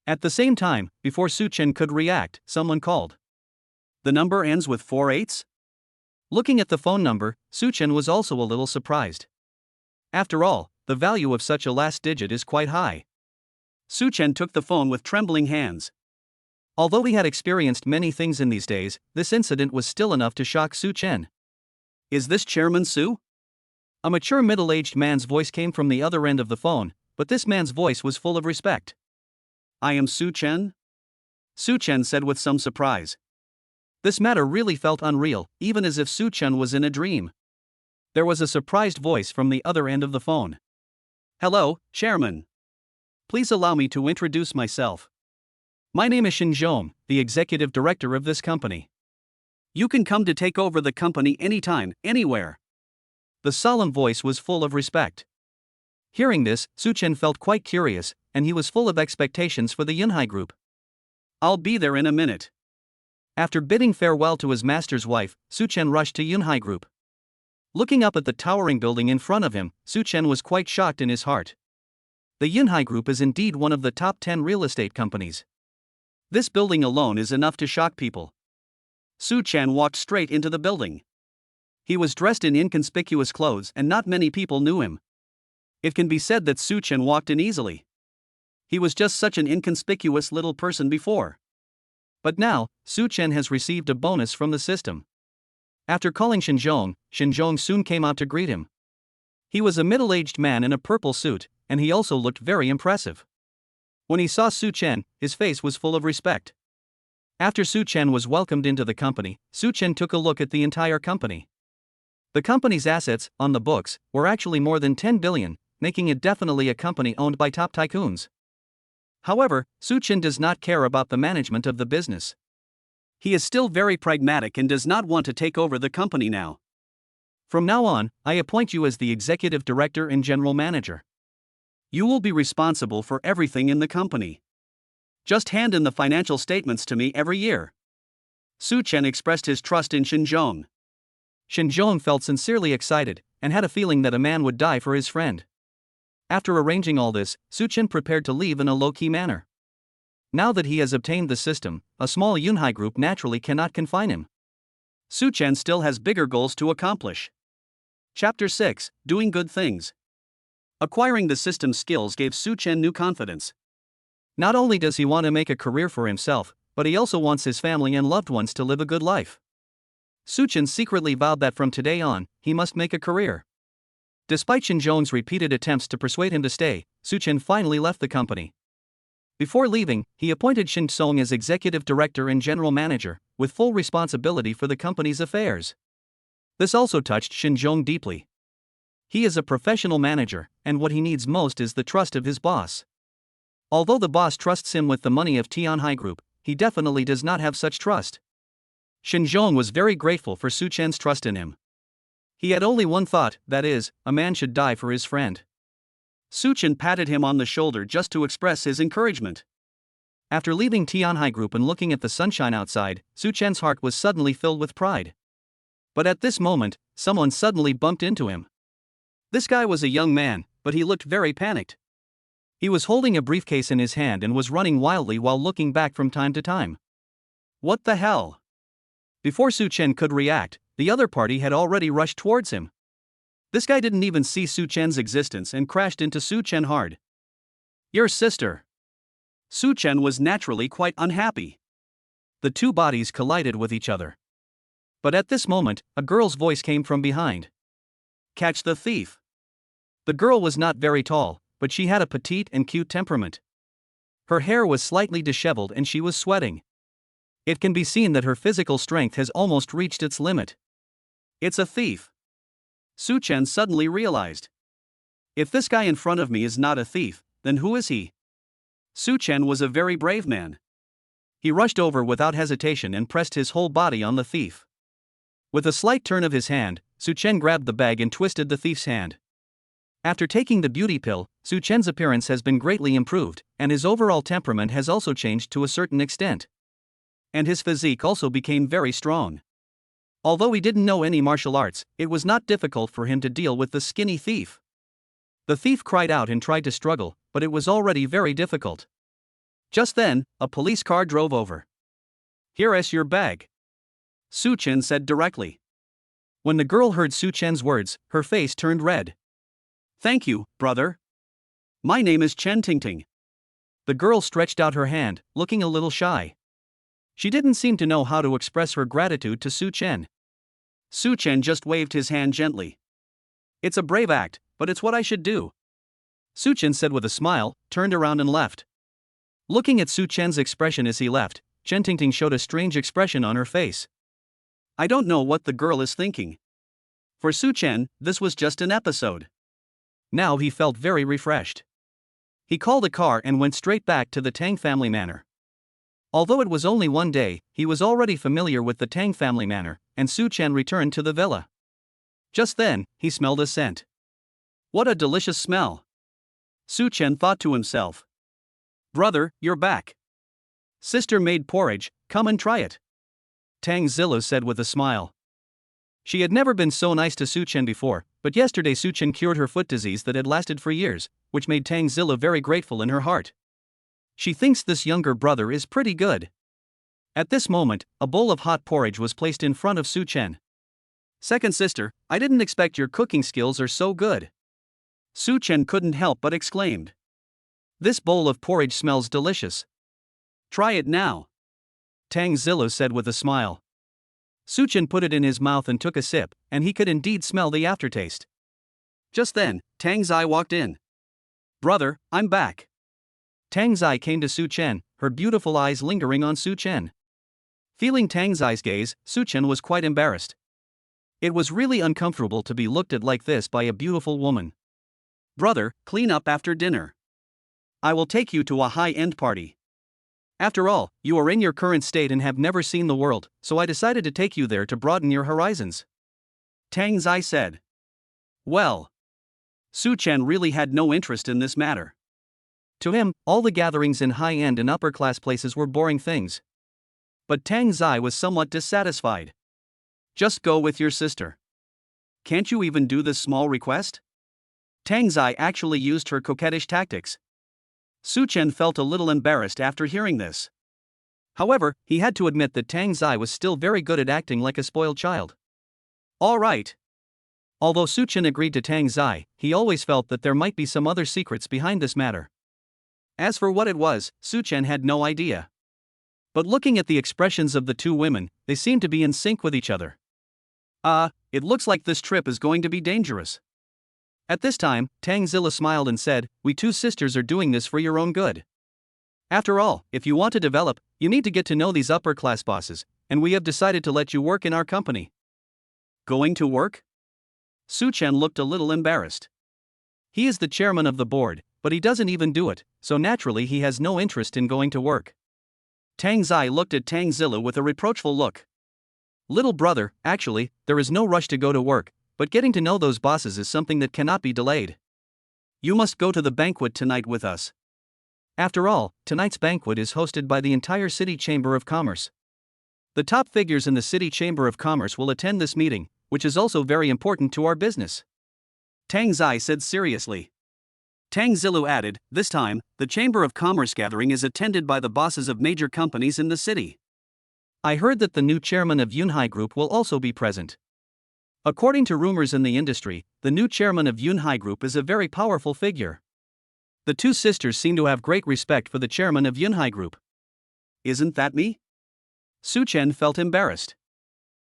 At the same time, before Su Chen could react, someone called. The number ends with 4 8s? Looking at the phone number, Su Chen was also a little surprised. After all, the value of such a last digit is quite high. Su Chen took the phone with trembling hands. Although he had experienced many things in these days, this incident was still enough to shock Su Chen. Is this Chairman Su? A mature middle-aged man's voice came from the other end of the phone, but this man's voice was full of respect. I am Su Chen? Su Chen said with some surprise. This matter really felt unreal, even as if Su Chen was in a dream. There was a surprised voice from the other end of the phone. Hello, Chairman. Please allow me to introduce myself. My name is Shin Zhong, the executive director of this company. You can come to take over the company anytime, anywhere. The solemn voice was full of respect. Hearing this, Su Chen felt quite curious, and he was full of expectations for the Yunhai Group. I'll be there in a minute. After bidding farewell to his master's wife, Su Chen rushed to Yunhai Group. Looking up at the towering building in front of him, Su Chen was quite shocked in his heart. The Yunhai Group is indeed one of the top 10 real estate companies. This building alone is enough to shock people. Su Chen walked straight into the building. He was dressed in inconspicuous clothes and not many people knew him. It can be said that Su Chen walked in easily. He was just such an inconspicuous little person before. But now, Su Chen has received a bonus from the system. After calling Shin Zhong soon came out to greet him. He was a middle-aged man in a purple suit, and he also looked very impressive. When he saw Su Chen, his face was full of respect. After Su Chen was welcomed into the company, Su Chen took a look at the entire company. The company's assets, on the books, were actually more than 10 billion, making it definitely a company owned by top tycoons. However, Su-chin does not care about the management of the business. He is still very pragmatic and does not want to take over the company now. From now on, I appoint you as the executive director and general manager. You will be responsible for everything in the company. Just hand in the financial statements to me every year. Su-chen expressed his trust in Shinjong. Shinjong felt sincerely excited, and had a feeling that a man would die for his friend. After arranging all this, Su-chen prepared to leave in a low-key manner. Now that he has obtained the system, a small Yunhai group naturally cannot confine him. Su-chen still has bigger goals to accomplish. Chapter 6, Doing Good Things. Acquiring the system's skills gave Su-chen new confidence. Not only does he want to make a career for himself, but he also wants his family and loved ones to live a good life. Su-chen secretly vowed that from today on, he must make a career. Despite Shinjong's repeated attempts to persuade him to stay, Su-chen finally left the company. Before leaving, he appointed Shin-song as executive director and general manager, with full responsibility for the company's affairs. This also touched Shinjong deeply. He is a professional manager, and what he needs most is the trust of his boss. Although the boss trusts him with the money of Tianhai Group, he definitely does not have such trust. Shinjong was very grateful for Su-chen's trust in him. He had only one thought, that is, a man should die for his friend. Su-chen patted him on the shoulder just to express his encouragement. After leaving Tianhai Group and looking at the sunshine outside, Su-chen's heart was suddenly filled with pride. But at this moment, someone suddenly bumped into him. This guy was a young man, but he looked very panicked. He was holding a briefcase in his hand and was running wildly while looking back from time to time. What the hell? Before Su-chen could react, the other party had already rushed towards him. This guy didn't even see Su-chen's existence and crashed into Su-chen hard. Your sister. Su-chen was naturally quite unhappy. The two bodies collided with each other. But at this moment, a girl's voice came from behind. Catch the thief. The girl was not very tall, but she had a petite and cute temperament. Her hair was slightly disheveled and she was sweating. It can be seen that her physical strength has almost reached its limit. It's a thief. Su-chen suddenly realized. If this guy in front of me is not a thief, then who is he? Su-chen was a very brave man. He rushed over without hesitation and pressed his whole body on the thief. With a slight turn of his hand, Su-chen grabbed the bag and twisted the thief's hand. After taking the beauty pill, Su-chen's appearance has been greatly improved, and his overall temperament has also changed to a certain extent. And his physique also became very strong. Although he didn't know any martial arts, it was not difficult for him to deal with the skinny thief. The thief cried out and tried to struggle, but it was already very difficult. Just then, a police car drove over. Here's your bag, Su-chen said directly. When the girl heard Su-chen's words, her face turned red. Thank you, brother. My name is Chen Tingting. The girl stretched out her hand, looking a little shy. She didn't seem to know how to express her gratitude to Su-chen. Su-chen just waved his hand gently. It's a brave act, but it's what I should do, Su-chen said with a smile, turned around and left. Looking at Su-chen's expression as he left, Chen Tingting showed a strange expression on her face. I don't know what the girl is thinking. For Su-chen, this was just an episode. Now he felt very refreshed. He called a car and went straight back to the Tang family manor. Although it was only one day, he was already familiar with the Tang family manor, and Su-chen returned to the villa. Just then, he smelled a scent. What a delicious smell! Su-chen thought to himself. Brother, you're back. Sister made porridge, come and try it, Tang Zilla said with a smile. She had never been so nice to Su-chen before, but yesterday Su-chen cured her foot disease that had lasted for years, which made Tang Zilla very grateful in her heart. She thinks this younger brother is pretty good. At this moment, a bowl of hot porridge was placed in front of Su-chen. Second sister, I didn't expect your cooking skills are so good, Su-chen couldn't help but exclaimed. This bowl of porridge smells delicious. Try it now, Tang Zilla said with a smile. Su-chen put it in his mouth and took a sip, and he could indeed smell the aftertaste. Just then, Tang Zai walked in. Brother, I'm back. Tang Zai came to Su-chen, her beautiful eyes lingering on Su-chen. Feeling Tang Zai's gaze, Su-chen was quite embarrassed. It was really uncomfortable to be looked at like this by a beautiful woman. Brother, clean up after dinner. I will take you to a high-end party. After all, you are in your current state and have never seen the world, so I decided to take you there to broaden your horizons. Tang Zai said. Well. Su Chen really had no interest in this matter. To him, all the gatherings in high-end and upper-class places were boring things. But Tang Zai was somewhat dissatisfied. Just go with your sister. Can't you even do this small request? Tang Zai actually used her coquettish tactics. Su Chen felt a little embarrassed after hearing this. However, he had to admit that Tang Zai was still very good at acting like a spoiled child. All right. Although Su Chen agreed to Tang Zai, he always felt that there might be some other secrets behind this matter. As for what it was, Su Chen had no idea. But looking at the expressions of the two women, they seemed to be in sync with each other. It looks like this trip is going to be dangerous. At this time, Tang Zilla smiled and said, "We two sisters are doing this for your own good. After all, if you want to develop, you need to get to know these upper-class bosses, and we have decided to let you work in our company." Going to work? Su Chen looked a little embarrassed. He is the chairman of the board, but he doesn't even do it, so naturally he has no interest in going to work. Tang Zai looked at Tang Zilla with a reproachful look. "Little brother, actually, there is no rush to go to work, but getting to know those bosses is something that cannot be delayed. You must go to the banquet tonight with us." After all, tonight's banquet is hosted by the entire City Chamber of Commerce. The top figures in the City Chamber of Commerce will attend this meeting, which is also very important to our business, Tang Zai said seriously. Tang Zilu added, "This time, the Chamber of Commerce gathering is attended by the bosses of major companies in the city. I heard that the new chairman of Yunhai Group will also be present. According to rumors in the industry, the new chairman of Yunhai Group is a very powerful figure." The two sisters seem to have great respect for the chairman of Yunhai Group. Isn't that me? Su Chen felt embarrassed.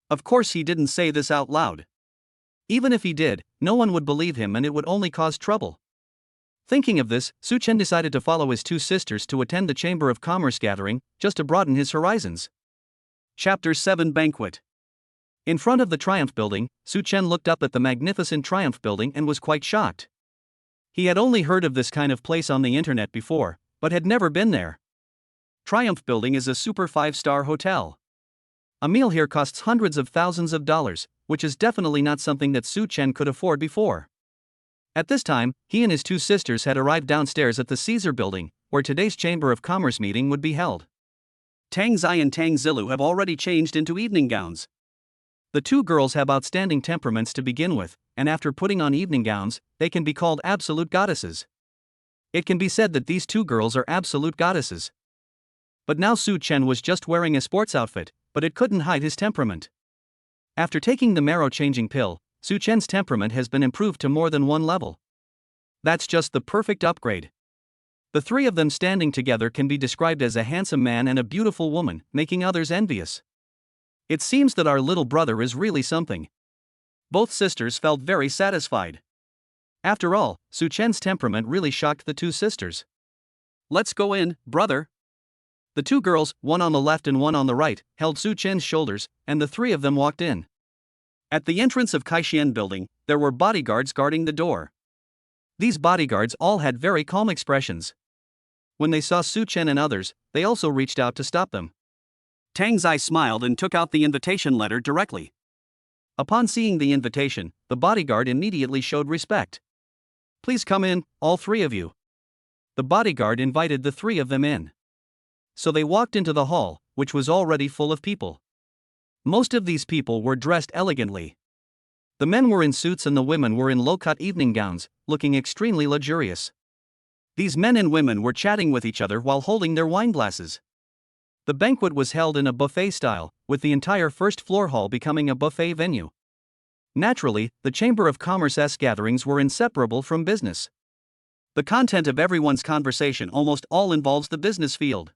Of course he didn't say this out loud. Even if he did, no one would believe him and it would only cause trouble. Thinking of this, Su Chen decided to follow his two sisters to attend the Chamber of Commerce gathering, just to broaden his horizons. Chapter 7 Banquet. In front of the Triumph Building, Su Chen looked up at the magnificent Triumph Building and was quite shocked. He had only heard of this kind of place on the internet before, but had never been there. Triumph Building is a super 5-star hotel. A meal here costs hundreds of thousands of dollars, which is definitely not something that Su Chen could afford before. At this time, he and his two sisters had arrived downstairs at the Caesar Building, where today's Chamber of Commerce meeting would be held. Tang Zai and Tang Zilu have already changed into evening gowns. The two girls have outstanding temperaments to begin with, and after putting on evening gowns, they can be called absolute goddesses. It can be said that these two girls are absolute goddesses. But now Su Chen was just wearing a sports outfit, but it couldn't hide his temperament. After taking the marrow-changing pill, Su Chen's temperament has been improved to more than one level. That's just the perfect upgrade. The three of them standing together can be described as a handsome man and a beautiful woman, making others envious. It seems that our little brother is really something. Both sisters felt very satisfied. After all, Su Chen's temperament really shocked the two sisters. "Let's go in, brother." The two girls, one on the left and one on the right, held Su Chen's shoulders, and the three of them walked in. At the entrance of Kaixin Building, there were bodyguards guarding the door. These bodyguards all had very calm expressions. When they saw Su Chen and others, they also reached out to stop them. Tang Zai smiled and took out the invitation letter directly. Upon seeing the invitation, the bodyguard immediately showed respect. "Please come in, all three of you." The bodyguard invited the three of them in. So they walked into the hall, which was already full of people. Most of these people were dressed elegantly. The men were in suits and the women were in low-cut evening gowns, looking extremely luxurious. These men and women were chatting with each other while holding their wine glasses. The banquet was held in a buffet style, with the entire first-floor hall becoming a buffet venue. Naturally, the Chamber of Commerce's gatherings were inseparable from business. The content of everyone's conversation almost all involves the business field.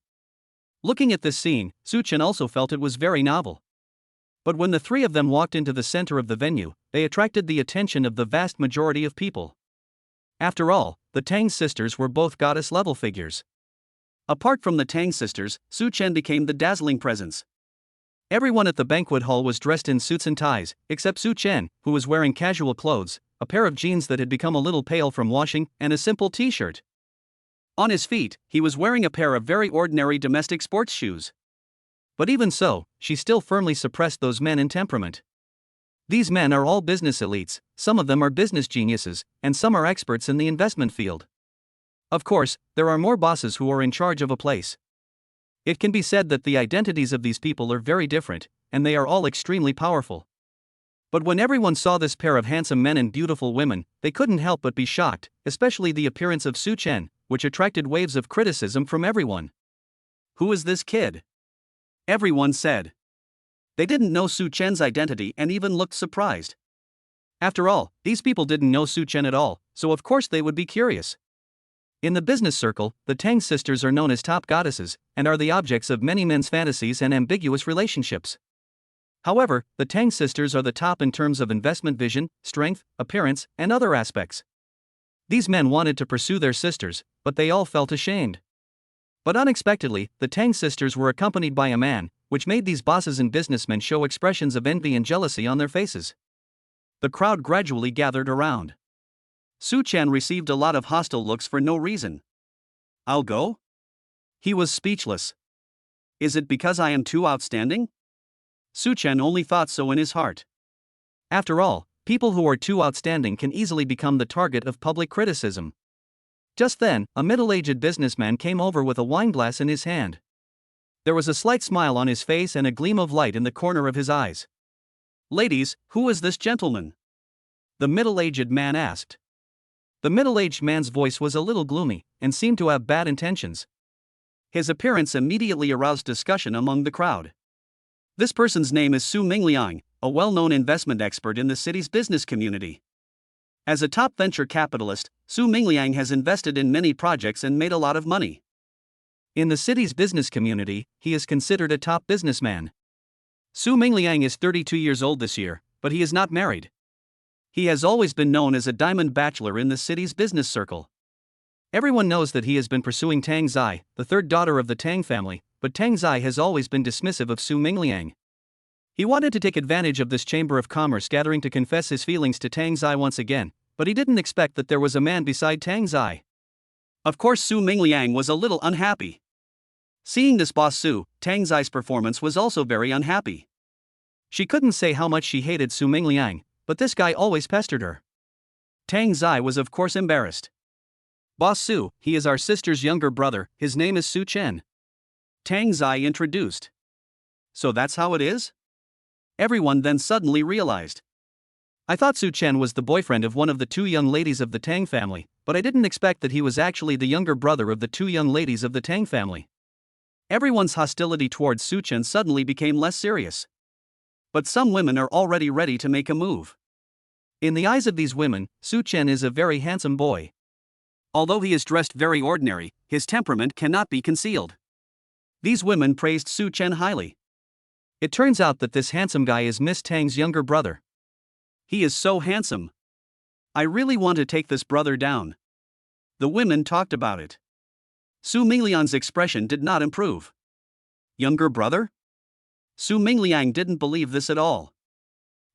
Looking at this scene, Su Chen also felt it was very novel. But when the three of them walked into the center of the venue, they attracted the attention of the vast majority of people. After all, the Tang sisters were both goddess-level figures. Apart from the Tang sisters, Su Chen became the dazzling presence. Everyone at the banquet hall was dressed in suits and ties, except Su Chen, who was wearing casual clothes, a pair of jeans that had become a little pale from washing, and a simple t-shirt. On his feet, he was wearing a pair of very ordinary domestic sports shoes. But even so, she still firmly suppressed those men in temperament. These men are all business elites, some of them are business geniuses, and some are experts in the investment field. Of course, there are more bosses who are in charge of a place. It can be said that the identities of these people are very different, and they are all extremely powerful. But when everyone saw this pair of handsome men and beautiful women, they couldn't help but be shocked, especially the appearance of Su Chen, which attracted waves of criticism from everyone. Who is this kid? Everyone said. They didn't know Su Chen's identity and even looked surprised. After all, these people didn't know Su Chen at all, so of course they would be curious. In the business circle, the Tang sisters are known as top goddesses, and are the objects of many men's fantasies and ambiguous relationships. However, the Tang sisters are the top in terms of investment vision, strength, appearance, and other aspects. These men wanted to pursue their sisters, but they all felt ashamed. But unexpectedly, the Tang sisters were accompanied by a man, which made these bosses and businessmen show expressions of envy and jealousy on their faces. The crowd gradually gathered around. Su Chen received a lot of hostile looks for no reason. I'll go? He was speechless. Is it because I am too outstanding? Su Chen only thought so in his heart. After all, people who are too outstanding can easily become the target of public criticism. Just then, a middle-aged businessman came over with a wineglass in his hand. There was a slight smile on his face and a gleam of light in the corner of his eyes. Ladies, who is this gentleman? The middle-aged man asked. The middle-aged man's voice was a little gloomy, and seemed to have bad intentions. His appearance immediately aroused discussion among the crowd. This person's name is Su Mingliang, a well-known investment expert in the city's business community. As a top venture capitalist, Su Mingliang has invested in many projects and made a lot of money. In the city's business community, he is considered a top businessman. Su Mingliang is 32 years old this year, but he is not married. He has always been known as a diamond bachelor in the city's business circle. Everyone knows that he has been pursuing Tang Zai, the third daughter of the Tang family, but Tang Zai has always been dismissive of Su Mingliang. He wanted to take advantage of this Chamber of Commerce gathering to confess his feelings to Tang Zai once again, but he didn't expect that there was a man beside Tang Zai. Of course, Su Mingliang was a little unhappy. Seeing this boss Su, Tang Zai's performance was also very unhappy. She couldn't say how much she hated Su Mingliang, but this guy always pestered her. Tang Zai was of course embarrassed. Boss Su, he is our sister's younger brother, his name is Su Chen. Tang Zai introduced. So that's how it is? Everyone then suddenly realized. I thought Su Chen was the boyfriend of one of the two young ladies of the Tang family, but I didn't expect that he was actually the younger brother of the two young ladies of the Tang family. Everyone's hostility towards Su Chen suddenly became less serious. But some women are already ready to make a move. In the eyes of these women, Su Chen is a very handsome boy. Although he is dressed very ordinary, his temperament cannot be concealed. These women praised Su Chen highly. It turns out that this handsome guy is Miss Tang's younger brother. He is so handsome. I really want to take this brother down. The women talked about it. Su Mingliang's expression did not improve. Younger brother? Su Mingliang didn't believe this at all.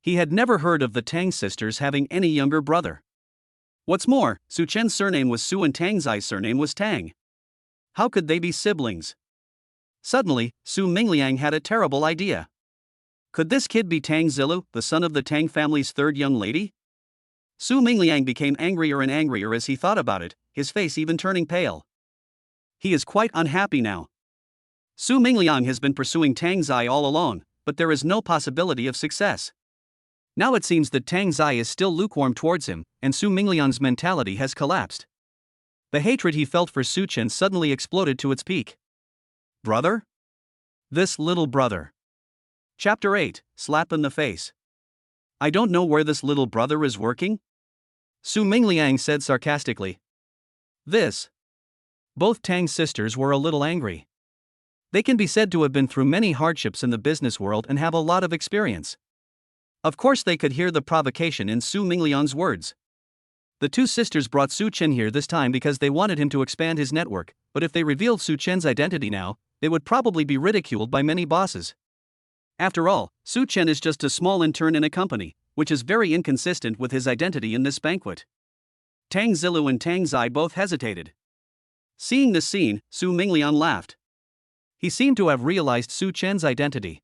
He had never heard of the Tang sisters having any younger brother. What's more, Su Chen's surname was Su and Tang Zai's surname was Tang. How could they be siblings? Suddenly, Su Mingliang had a terrible idea. Could this kid be Tang Zilu, the son of the Tang family's third young lady? Su Mingliang became angrier and angrier as he thought about it, his face even turning pale. He is quite unhappy now. Su Mingliang has been pursuing Tang Zai all along, but there is no possibility of success. Now it seems that Tang Zai is still lukewarm towards him, and Su Mingliang's mentality has collapsed. The hatred he felt for Su Chen suddenly exploded to its peak. Brother? This little brother. Chapter 8, Slap in the Face. I don't know where this little brother is working? Su Mingliang said sarcastically. This. Both Tang's sisters were a little angry. They can be said to have been through many hardships in the business world and have a lot of experience. Of course they could hear the provocation in Su Mingliang's words. The two sisters brought Su Chen here this time because they wanted him to expand his network, but if they revealed Su Chen's identity now, they would probably be ridiculed by many bosses. After all, Su Chen is just a small intern in a company, which is very inconsistent with his identity in this banquet. Tang Zilu and Tang Zai both hesitated. Seeing this scene, Su Mingliang laughed. He seemed to have realized Su Chen's identity.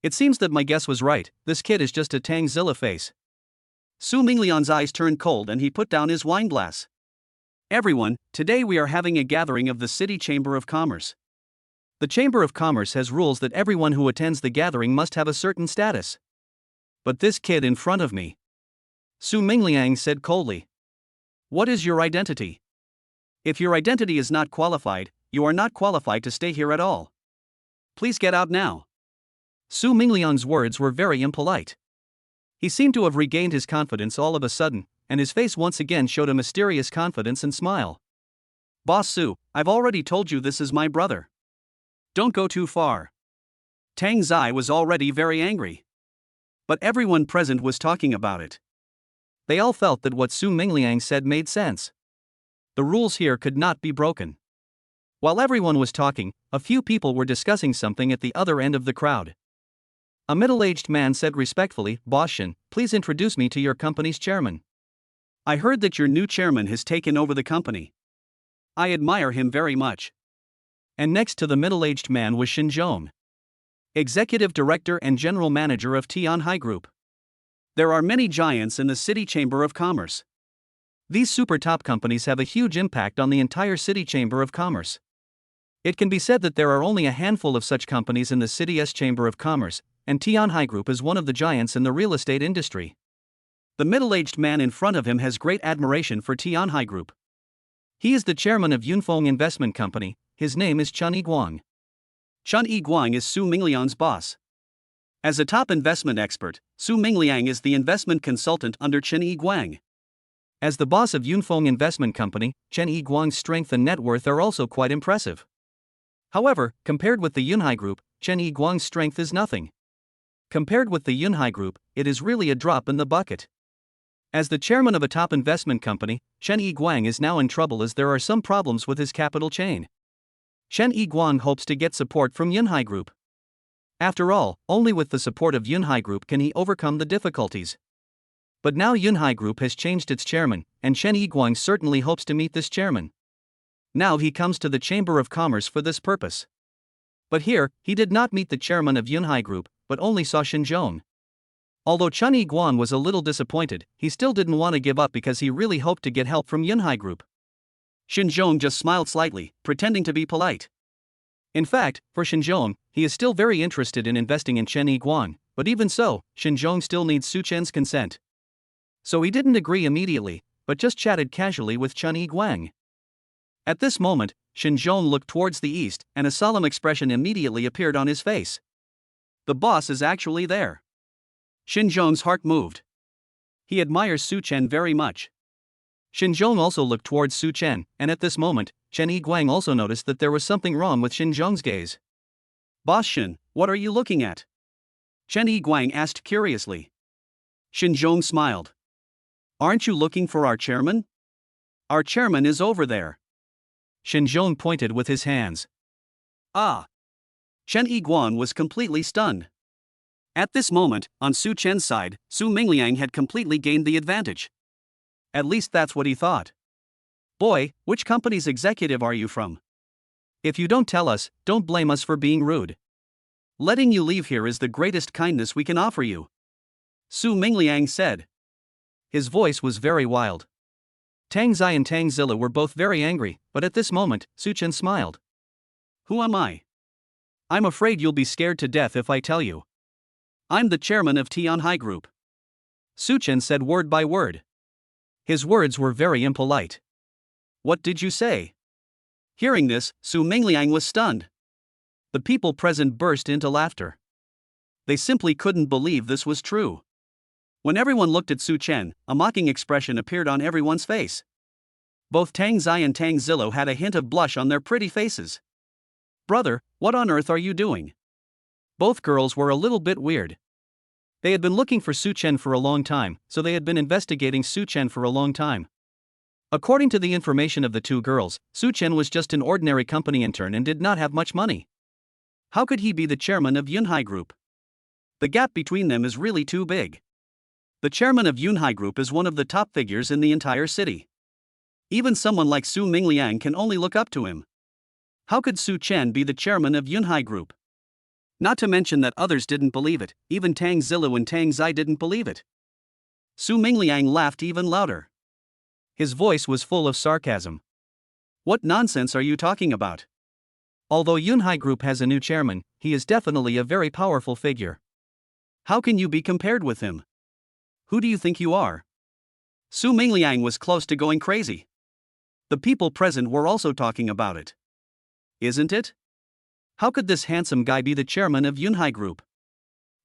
It seems that my guess was right, this kid is just a Tang Zilla face. Su Mingliang's eyes turned cold and he put down his wine glass. Everyone, today we are having a gathering of the City Chamber of Commerce. The Chamber of Commerce has rules that everyone who attends the gathering must have a certain status. But this kid in front of me. Su Mingliang said coldly. What is your identity? If your identity is not qualified, you are not qualified to stay here at all. Please get out now. Su Mingliang's words were very impolite. He seemed to have regained his confidence all of a sudden, and his face once again showed a mysterious confidence and smile. Boss Su, I've already told you this is my brother. Don't go too far. Tang Zai was already very angry. But everyone present was talking about it. They all felt that what Su Mingliang said made sense. The rules here could not be broken. While everyone was talking, a few people were discussing something at the other end of the crowd. A middle-aged man said respectfully, Boss Shin, please introduce me to your company's chairman. I heard that your new chairman has taken over the company. I admire him very much. And next to the middle-aged man was Shin Zhong, Executive Director and General Manager of Tianhai Group. There are many giants in the City Chamber of Commerce. These super top companies have a huge impact on the entire City Chamber of Commerce. It can be said that there are only a handful of such companies in the City's Chamber of Commerce, and Tianhai Group is one of the giants in the real estate industry. The middle-aged man in front of him has great admiration for Tianhai Group. He is the chairman of Yunfeng Investment Company. His name is Chun Yiguang. Chun Yiguang is Su Mingliang's boss. As a top investment expert, Su Mingliang is the investment consultant under Chen Yiguang. As the boss of Yunfeng Investment Company, Chen Yiguang's strength and net worth are also quite impressive. However, compared with the Yunhai Group, Chen Yiguang's strength is nothing. Compared with the Yunhai Group, it is really a drop in the bucket. As the chairman of a top investment company, Chen Yiguang is now in trouble as there are some problems with his capital chain. Chen Yiguang hopes to get support from Yunhai Group. After all, only with the support of Yunhai Group can he overcome the difficulties. But now Yunhai Group has changed its chairman, and Chen Yiguang certainly hopes to meet this chairman. Now he comes to the Chamber of Commerce for this purpose. But here, he did not meet the chairman of Yunhai Group, but only saw Shin Zhong. Although Chen Yiguang was a little disappointed, he still didn't want to give up because he really hoped to get help from Yunhai Group. Shin Zhong just smiled slightly, pretending to be polite. In fact, for Shin Zhong, he is still very interested in investing in Chen Yiguang, but even so, Shin Zhong still needs Su Chen's consent. So he didn't agree immediately, but just chatted casually with Chen Yiguang. At this moment, Shin Zhong looked towards the east, and a solemn expression immediately appeared on his face. The boss is actually there. Shin Zhong's heart moved. He admires Su Chen very much. Shin Zhong also looked towards Su Chen, and at this moment, Chen Yiguang also noticed that there was something wrong with Shin Zhong's gaze. Boss Shin, what are you looking at? Chen Yiguang asked curiously. Shin Zhong smiled. Aren't you looking for our chairman? Our chairman is over there. Shin Zhong pointed with his hands. Ah! Chen Yiguang was completely stunned. At this moment, on Su Chen's side, Su Mingliang had completely gained the advantage. At least that's what he thought. Boy, which company's executive are you from? If you don't tell us, don't blame us for being rude. Letting you leave here is the greatest kindness we can offer you. Su Mingliang said. His voice was very wild. Tang Zai and Tang Zilla were both very angry, but at this moment, Su Chen smiled. Who am I? I'm afraid you'll be scared to death if I tell you. I'm the chairman of Tianhai Group. Su Chen said word by word. His words were very impolite. What did you say? Hearing this, Su Mingliang was stunned. The people present burst into laughter. They simply couldn't believe this was true. When everyone looked at Su Chen, a mocking expression appeared on everyone's face. Both Tang Zai and Tang Zillo had a hint of blush on their pretty faces. Brother, what on earth are you doing? Both girls were a little bit weird. They had been looking for Su Chen for a long time, so they had been investigating Su Chen for a long time. According to the information of the two girls, Su Chen was just an ordinary company intern and did not have much money. How could he be the chairman of Yunhai Group? The gap between them is really too big. The chairman of Yunhai Group is one of the top figures in the entire city. Even someone like Su Mingliang can only look up to him. How could Su Chen be the chairman of Yunhai Group? Not to mention that others didn't believe it, even Tang Zilu and Tang Zai didn't believe it. Su Mingliang laughed even louder. His voice was full of sarcasm. What nonsense are you talking about? Although Yunhai Group has a new chairman, he is definitely a very powerful figure. How can you be compared with him? Who do you think you are? Su Mingliang was close to going crazy. The people present were also talking about it. Isn't it? How could this handsome guy be the chairman of Yunhai Group?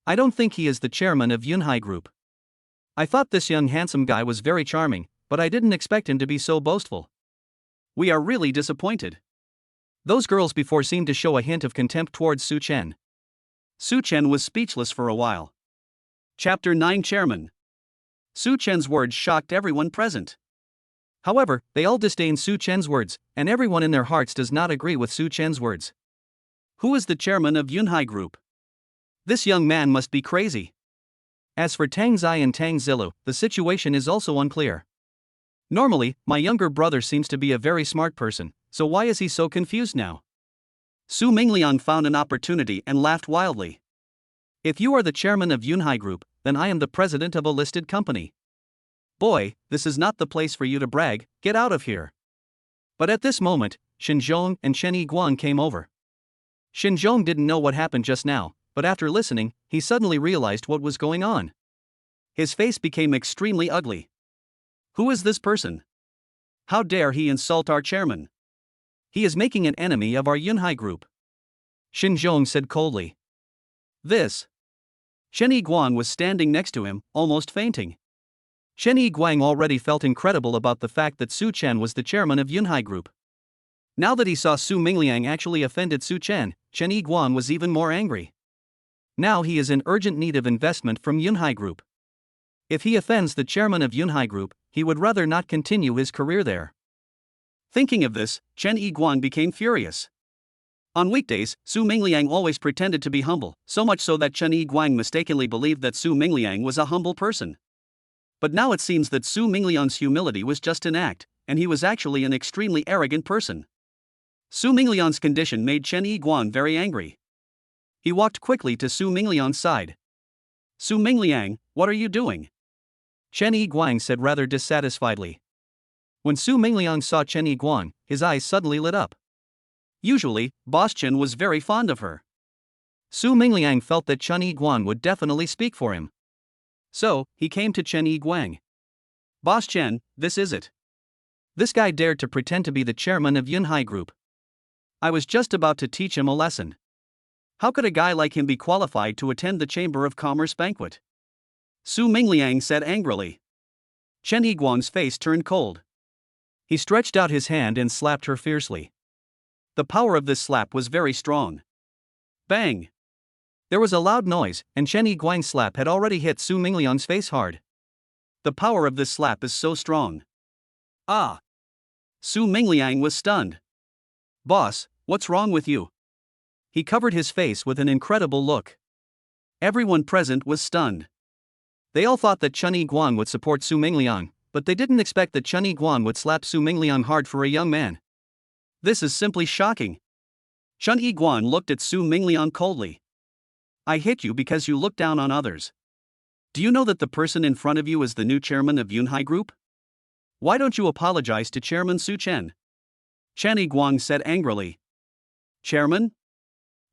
I don't think he is the chairman of Yunhai Group. I thought this young handsome guy was very charming, but I didn't expect him to be so boastful. We are really disappointed. Those girls before seemed to show a hint of contempt towards Su Chen. Su Chen was speechless for a while. Chapter 9 Chairman. Su Chen's words shocked everyone present. However, they all disdain Su Chen's words, and everyone in their hearts does not agree with Su Chen's words. Who is the chairman of Yunhai Group? This young man must be crazy. As for Tang Zai and Tang Zilu, the situation is also unclear. Normally, my younger brother seems to be a very smart person, so why is he so confused now? Su Mingliang found an opportunity and laughed wildly. If you are the chairman of Yunhai Group, then I am the president of a listed company. Boy, this is not the place for you to brag, get out of here. But at this moment, Shen Zhong and Shen Yiguang came over. Shen Zhong didn't know what happened just now, but after listening, he suddenly realized what was going on. His face became extremely ugly. Who is this person? How dare he insult our chairman? He is making an enemy of our Yunhai Group. Shen Zhong said coldly. This. Shen Yiguang was standing next to him, almost fainting. Shen Yiguang already felt incredible about the fact that Su Chen was the chairman of Yunhai Group. Now that he saw Su Mingliang actually offended Su Chen, Shen Yiguang was even more angry. Now he is in urgent need of investment from Yunhai Group. If he offends the chairman of Yunhai Group, he would rather not continue his career there. Thinking of this, Shen Yiguang became furious. On weekdays, Su Mingliang always pretended to be humble, so much so that Shen Yiguang mistakenly believed that Su Mingliang was a humble person. But now it seems that Su Mingliang's humility was just an act, and he was actually an extremely arrogant person. Su Mingliang's condition made Shen Yiguang very angry. He walked quickly to Su Mingliang's side. Su Mingliang, what are you doing? Shen Yiguang said rather dissatisfiedly. When Su Mingliang saw Shen Yiguang, his eyes suddenly lit up. Usually, Boss Chen was very fond of her. Su Mingliang felt that Shen Yiguang would definitely speak for him. So, he came to Shen Yiguang. Boss Chen, this is it. This guy dared to pretend to be the chairman of Yunhai Group. I was just about to teach him a lesson. How could a guy like him be qualified to attend the Chamber of Commerce banquet? Su Mingliang said angrily. Shen Yiguang's face turned cold. He stretched out his hand and slapped her fiercely. The power of this slap was very strong. Bang! There was a loud noise, and Shen Yiguang's slap had already hit Su Mingliang's face hard. The power of this slap is so strong. Ah! Su Mingliang was stunned. Boss, what's wrong with you? He covered his face with an incredible look. Everyone present was stunned. They all thought that Shen Yiguang would support Su Mingliang, but they didn't expect that Shen Yiguang would slap Su Mingliang hard for a young man. This is simply shocking. Shen Yiguang looked at Su Mingliang coldly. I hit you because you look down on others. Do you know that the person in front of you is the new chairman of Yunhai Group? Why don't you apologize to Chairman Su Chen? Shen Yiguang said angrily. Chairman?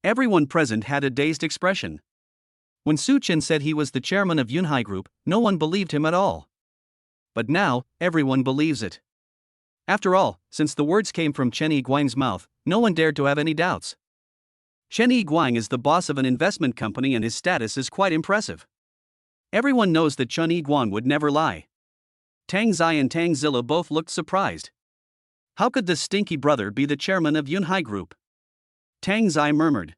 Everyone present had a dazed expression. When Su Chen said he was the chairman of Yunhai Group, no one believed him at all. But now, everyone believes it. After all, since the words came from Shen Yiguang's mouth, no one dared to have any doubts. Shen Yiguang is the boss of an investment company and his status is quite impressive. Everyone knows that Shen Yiguang would never lie. Tang Zai and Tang Zilu both looked surprised. How could this stinky brother be the chairman of Yunhai Group? Tang Zai murmured.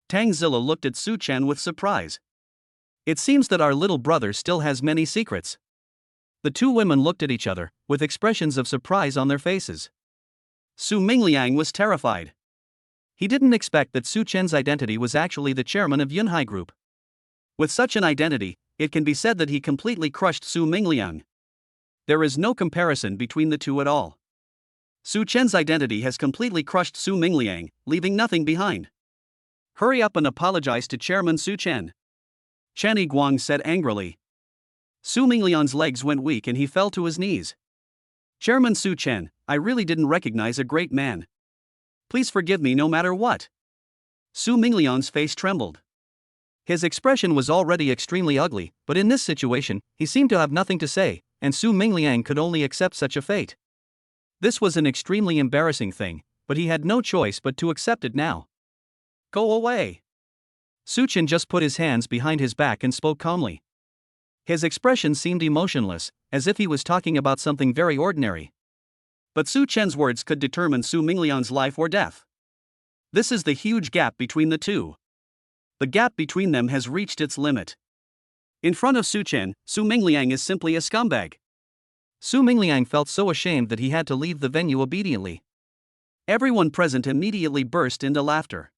Tang Zilu looked at Su Chen with surprise. It seems that our little brother still has many secrets. The two women looked at each other, with expressions of surprise on their faces. Su Mingliang was terrified. He didn't expect that Su Chen's identity was actually the chairman of Yunhai Group. With such an identity, it can be said that he completely crushed Su Mingliang. There is no comparison between the two at all. Su Chen's identity has completely crushed Su Mingliang, leaving nothing behind. Hurry up and apologize to Chairman Su Chen, Chen Guang said angrily. Su Mingliang's legs went weak and he fell to his knees. Chairman Su Chen, I really didn't recognize a great man. Please forgive me no matter what. Su Mingliang's face trembled. His expression was already extremely ugly, but in this situation, he seemed to have nothing to say, and Su Mingliang could only accept such a fate. This was an extremely embarrassing thing, but he had no choice but to accept it now. Go away. Su Chen just put his hands behind his back and spoke calmly. His expression seemed emotionless, as if he was talking about something very ordinary. But Su Chen's words could determine Su Mingliang's life or death. This is the huge gap between the two. The gap between them has reached its limit. In front of Su Chen, Su Mingliang is simply a scumbag. Su Mingliang felt so ashamed that he had to leave the venue obediently. Everyone present immediately burst into laughter.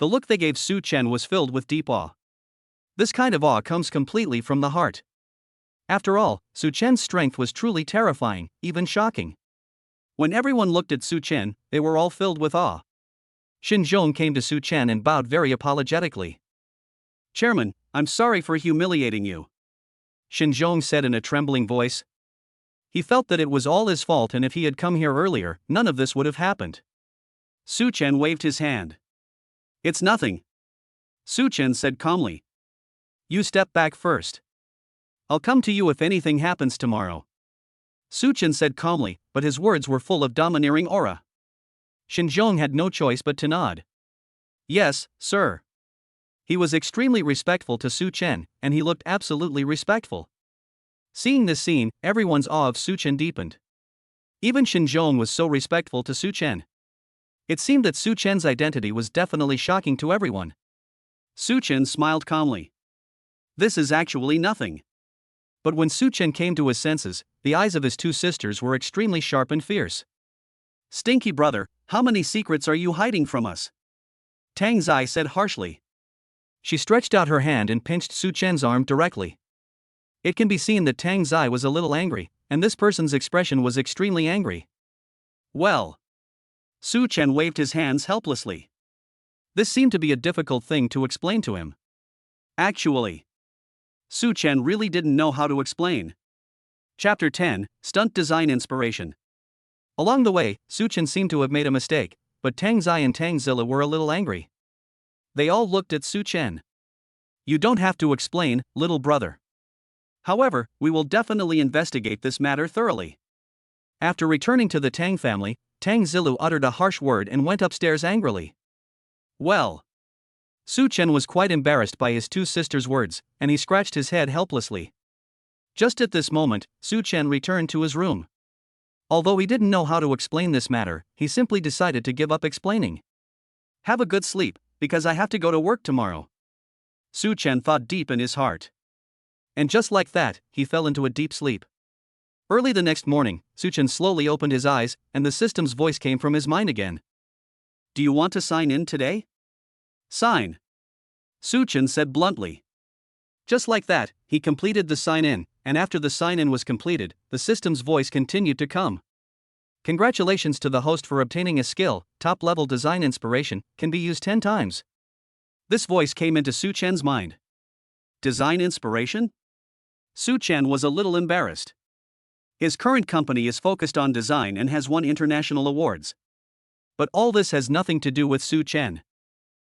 The look they gave Su Chen was filled with deep awe. This kind of awe comes completely from the heart. After all, Su Chen's strength was truly terrifying, even shocking. When everyone looked at Su Chen, they were all filled with awe. Xin Zhong came to Su Chen and bowed very apologetically. Chairman, I'm sorry for humiliating you, Xin Zhong said in a trembling voice. He felt that it was all his fault, and if he had come here earlier, none of this would have happened. Su Chen waved his hand. It's nothing, Su Chen said calmly. You step back first. I'll come to you if anything happens tomorrow, Su Chen said calmly, but his words were full of domineering aura. Xin Zhong had no choice but to nod. Yes, sir. He was extremely respectful to Su Chen, and he looked absolutely respectful. Seeing this scene, everyone's awe of Su Chen deepened. Even Xin Zhong was so respectful to Su Chen. It seemed that Su Chen's identity was definitely shocking to everyone. Su Chen smiled calmly. This is actually nothing. But when Su Chen came to his senses, the eyes of his two sisters were extremely sharp and fierce. Stinky brother, how many secrets are you hiding from us? Tang Zai said harshly. She stretched out her hand and pinched Su Chen's arm directly. It can be seen that Tang Zai was a little angry, and this person's expression was extremely angry. Well. Su Chen waved his hands helplessly. This seemed to be a difficult thing to explain to him. Actually, Su Chen really didn't know how to explain. Chapter 10, Stunt Design Inspiration. Along the way, Su Chen seemed to have made a mistake, but Tang Zai and Tang Zilla were a little angry. They all looked at Su Chen. You don't have to explain, little brother. However, we will definitely investigate this matter thoroughly. After returning to the Tang family, Tang Zilu uttered a harsh word and went upstairs angrily. Well. Su Chen was quite embarrassed by his two sisters' words, and he scratched his head helplessly. Just at this moment, Su Chen returned to his room. Although he didn't know how to explain this matter, he simply decided to give up explaining. Have a good sleep, because I have to go to work tomorrow, Su Chen thought deep in his heart. And just like that, he fell into a deep sleep. Early the next morning, Su Chen slowly opened his eyes, and the system's voice came from his mind again. Do you want to sign in today? Sign, Su Chen said bluntly. Just like that, he completed the sign-in, and after the sign-in was completed, the system's voice continued to come. Congratulations to the host for obtaining a skill, top-level design inspiration, can be used 10 times. This voice came into Su Chen's mind. Design inspiration? Su Chen was a little embarrassed. His current company is focused on design and has won international awards. But all this has nothing to do with Su Chen.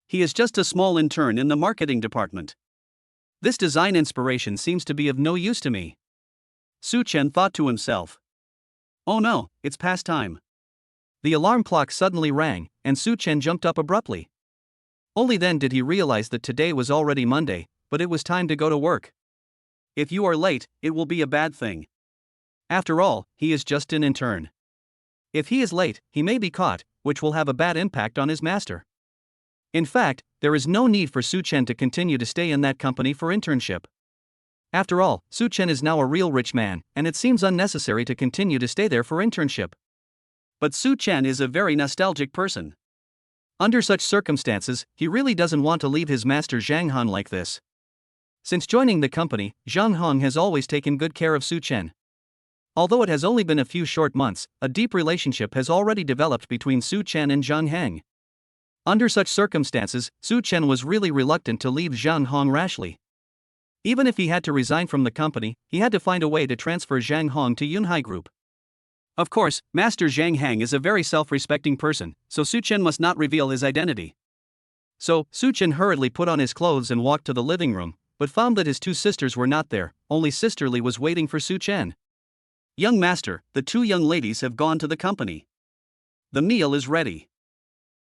He is just a small intern in the marketing department. This design inspiration seems to be of no use to me, Su Chen thought to himself. Oh no, it's past time. The alarm clock suddenly rang, and Su Chen jumped up abruptly. Only then did he realize that today was already Monday, but it was time to go to work. If you are late, it will be a bad thing. After all, he is just an intern. If he is late, he may be caught, which will have a bad impact on his master. In fact, there is no need for Su Chen to continue to stay in that company for internship. After all, Su Chen is now a real rich man, and it seems unnecessary to continue to stay there for internship. But Su Chen is a very nostalgic person. Under such circumstances, he really doesn't want to leave his master Zhang Han like this. Since joining the company, Zhang Hong has always taken good care of Su Chen. Although it has only been a few short months, a deep relationship has already developed between Su Chen and Zhang Heng. Under such circumstances, Su Chen was really reluctant to leave Zhang Hong rashly. Even if he had to resign from the company, he had to find a way to transfer Zhang Hong to Yunhai Group. Of course, Master Zhang Heng is a very self-respecting person, so Su Chen must not reveal his identity. So, Su Chen hurriedly put on his clothes and walked to the living room, but found that his two sisters were not there. Only Sister Li was waiting for Su Chen. Young master, the two young ladies have gone to the company. The meal is ready.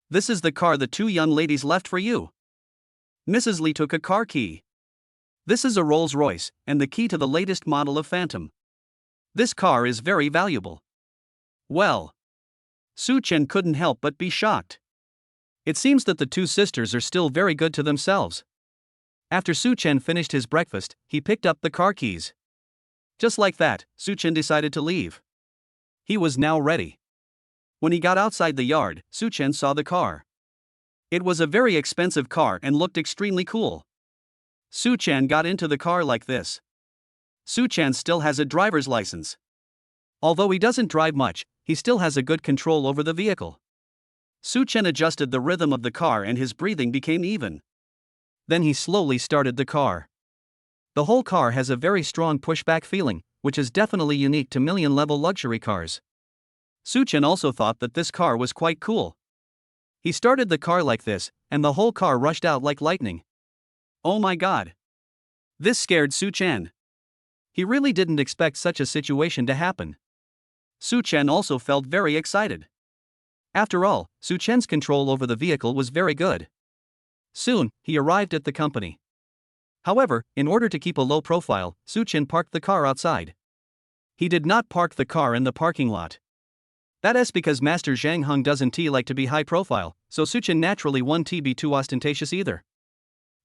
This is the car the two young ladies left for you. Mrs. Li took a car key. This is a Rolls-Royce, and the key to the latest model of Phantom. This car is very valuable. Well, Su Chen couldn't help but be shocked. It seems that the two sisters are still very good to themselves. After Su Chen finished his breakfast, he picked up the car keys. Just like that, Su Chen decided to leave. He was now ready. When he got outside the yard, Su Chen saw the car. It was a very expensive car and looked extremely cool. Su Chen got into the car like this. Su Chen still has a driver's license. Although he doesn't drive much, he still has a good control over the vehicle. Su Chen adjusted the rhythm of the car and his breathing became even. Then he slowly started the car. The whole car has a very strong pushback feeling, which is definitely unique to million-level luxury cars. Su Chen also thought that this car was quite cool. He started the car like this, and the whole car rushed out like lightning. Oh my god! This scared Su Chen. He really didn't expect such a situation to happen. Su Chen also felt very excited. After all, Su Chen's control over the vehicle was very good. Soon, he arrived at the company. However, in order to keep a low profile, Su Chen parked the car outside. He did not park the car in the parking lot. That is because Master Zhang Hong doesn't like to be high profile, so Su Chen naturally won't be too ostentatious either.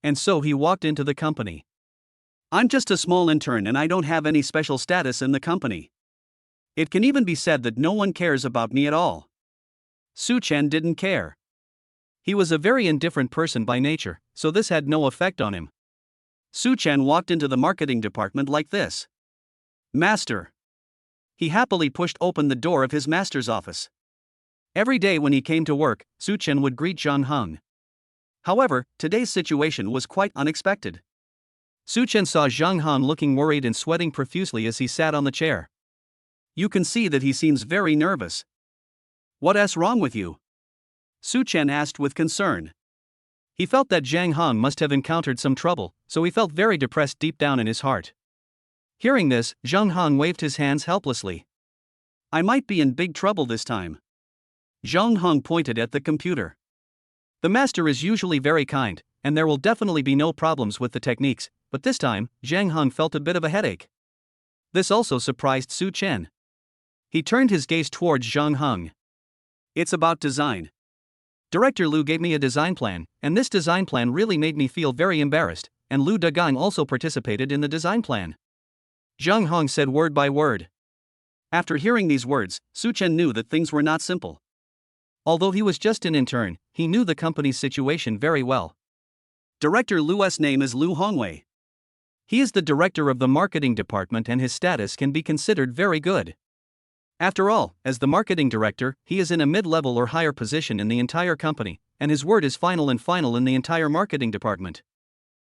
And so he walked into the company. I'm just a small intern and I don't have any special status in the company. It can even be said that no one cares about me at all. Su Chen didn't care. He was a very indifferent person by nature, so this had no effect on him. Su Chen walked into the marketing department like this. Master. He happily pushed open the door of his master's office. Every day when he came to work, Su Chen would greet Zhang Heng. However, today's situation was quite unexpected. Su Chen saw Zhang Heng looking worried and sweating profusely as he sat on the chair. You can see that he seems very nervous. What's wrong with you? Su Chen asked with concern. He felt that Zhang Heng must have encountered some trouble, so he felt very depressed deep down in his heart. Hearing this, Zhang Heng waved his hands helplessly. I might be in big trouble this time. Zhang Heng pointed at the computer. The master is usually very kind, and there will definitely be no problems with the techniques, but this time, Zhang Heng felt a bit of a headache. This also surprised Su Chen. He turned his gaze towards Zhang Heng. It's about design. Director Lu gave me a design plan, and this design plan really made me feel very embarrassed, and Lu Dagang also participated in the design plan. Zhang Heng said word by word. After hearing these words, Su Chen knew that things were not simple. Although he was just an intern, he knew the company's situation very well. Director Lu's name is Lu Hongwei. He is the director of the marketing department and his status can be considered very good. After all, as the marketing director, he is in a mid-level or higher position in the entire company, and his word is final in the entire marketing department.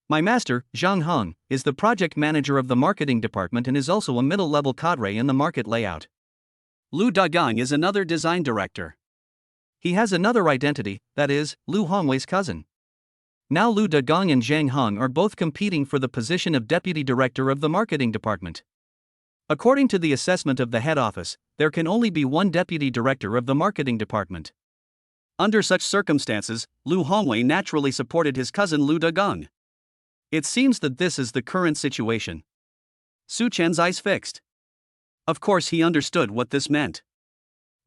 My master, Zhang Heng, is the project manager of the marketing department and is also a middle-level cadre in the market layout. Lu Dagang is another design director. He has another identity, that is, Lu Hongwei's cousin. Now Lu Dagang and Zhang Heng are both competing for the position of deputy director of the marketing department. According to the assessment of the head office, there can only be one deputy director of the marketing department. Under such circumstances, Lu Hongwei naturally supported his cousin Lu Dagang. It seems that this is the current situation. Su Chen's eyes fixed. Of course he understood what this meant.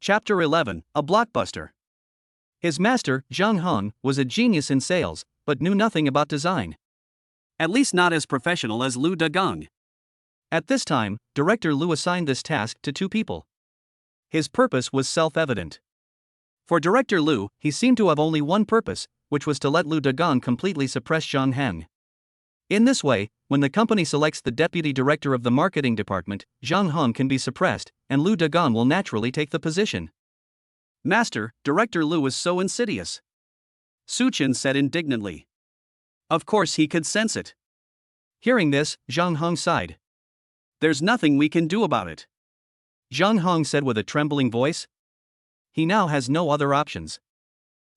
Chapter 11, A Blockbuster. His master, Zhang Heng, was a genius in sales, but knew nothing about design. At least not as professional as Lu Dagang. At this time, Director Lu assigned this task to two people. His purpose was self-evident. For Director Lu, he seemed to have only one purpose, which was to let Lu Dagang completely suppress Zhang Heng. In this way, when the company selects the deputy director of the marketing department, Zhang Hong can be suppressed, and Lu Dagang will naturally take the position. Master, Director Lu is so insidious, Su Chen said indignantly. Of course he could sense it. Hearing this, Zhang Hong sighed. There's nothing we can do about it, Zhang Hong said with a trembling voice. He now has no other options.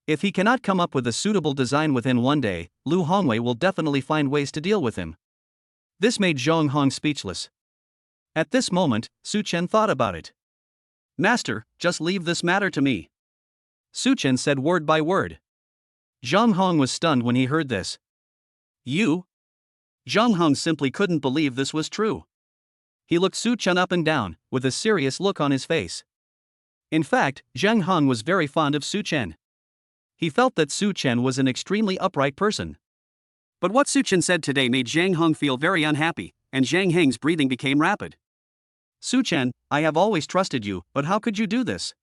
If he cannot come up with a suitable design within one day, Lu Hongwei will definitely find ways to deal with him. This made Zhang Hong speechless. At this moment, Su Chen thought about it. Master, just leave this matter to me, Su Chen said word by word. Zhang Hong was stunned when he heard this. You? Zhang Hong simply couldn't believe this was true. He looked Su Chen up and down, with a serious look on his face. In fact, Zhang Hong was very fond of Su Chen. He felt that Su Chen was an extremely upright person. But what Su Chen said today made Zhang Hong feel very unhappy, and Zhang Heng's breathing became rapid. Su Chen, I have always trusted you, but how could you do this?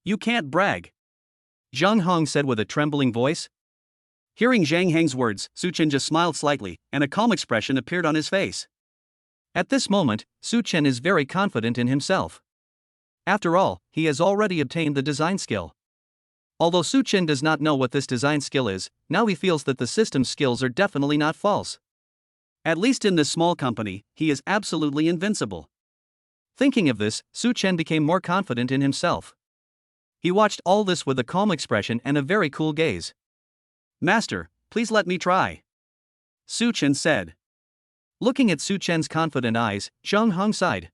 You can't brag, Zhang Hong said with a trembling voice. Hearing Zhang Heng's words, Su Chen just smiled slightly, and a calm expression appeared on his face. At this moment, Su Chen is very confident in himself. After all, he has already obtained the design skill. Although Su Chen does not know what this design skill is, now he feels that the system's skills are definitely not false. At least in this small company, he is absolutely invincible. Thinking of this, Su Chen became more confident in himself. He watched all this with a calm expression and a very cool gaze. Master, please let me try, Su Chen said. Looking at Su Chen's confident eyes, Zhang Hong sighed.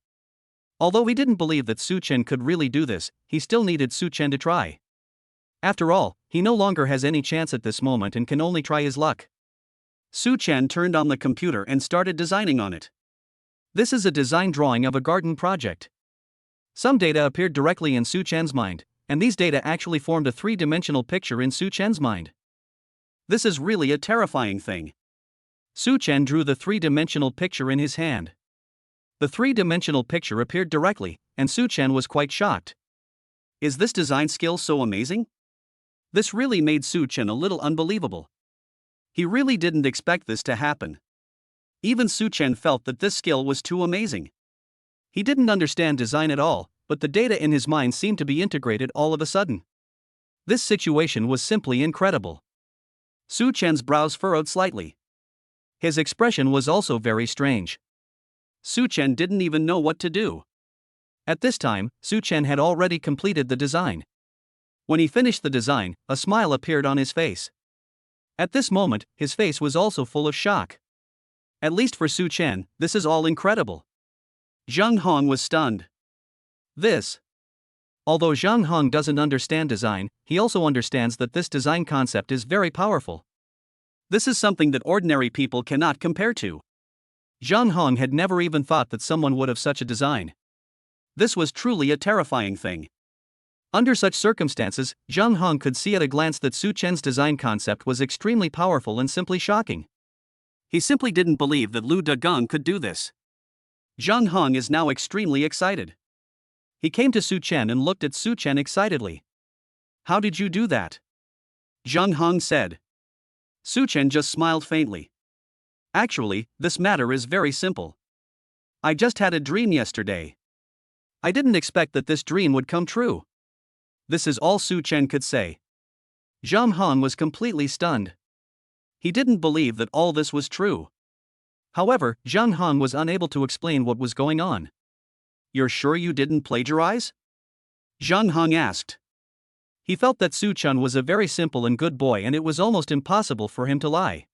Although he didn't believe that Su Chen could really do this, he still needed Su Chen to try. After all, he no longer has any chance at this moment and can only try his luck. Su Chen turned on the computer and started designing on it. This is a design drawing of a garden project. Some data appeared directly in Su Chen's mind, and these data actually formed a three-dimensional picture in Su Chen's mind. This is really a terrifying thing. Su Chen drew the three-dimensional picture in his hand. The three-dimensional picture appeared directly, and Su Chen was quite shocked. Is this design skill so amazing? This really made Su Chen a little unbelievable. He really didn't expect this to happen. Even Su Chen felt that this skill was too amazing. He didn't understand design at all, but the data in his mind seemed to be integrated all of a sudden. This situation was simply incredible. Su Chen's brows furrowed slightly. His expression was also very strange. Su Chen didn't even know what to do. At this time, Su Chen had already completed the design. When he finished the design, a smile appeared on his face. At this moment, his face was also full of shock. At least for Su Chen, this is all incredible. Zhang Hong was stunned. Although Zhang Hong doesn't understand design, he also understands that this design concept is very powerful. This is something that ordinary people cannot compare to. Zhang Hong had never even thought that someone would have such a design. This was truly a terrifying thing. Under such circumstances, Zhang Hong could see at a glance that Su Chen's design concept was extremely powerful and simply shocking. He simply didn't believe that Lu Dagang could do this. Zhang Hong is now extremely excited. He came to Su Chen and looked at Su Chen excitedly. How did you do that? Zhang Hong said. Su Chen just smiled faintly. Actually, this matter is very simple. I just had a dream yesterday. I didn't expect that this dream would come true. This is all Su Chen could say. Zhang Hong was completely stunned. He didn't believe that all this was true. However, Zhang Hong was unable to explain what was going on. You're sure you didn't plagiarize? Zhang Hong asked. He felt that Su Chen was a very simple and good boy and it was almost impossible for him to lie.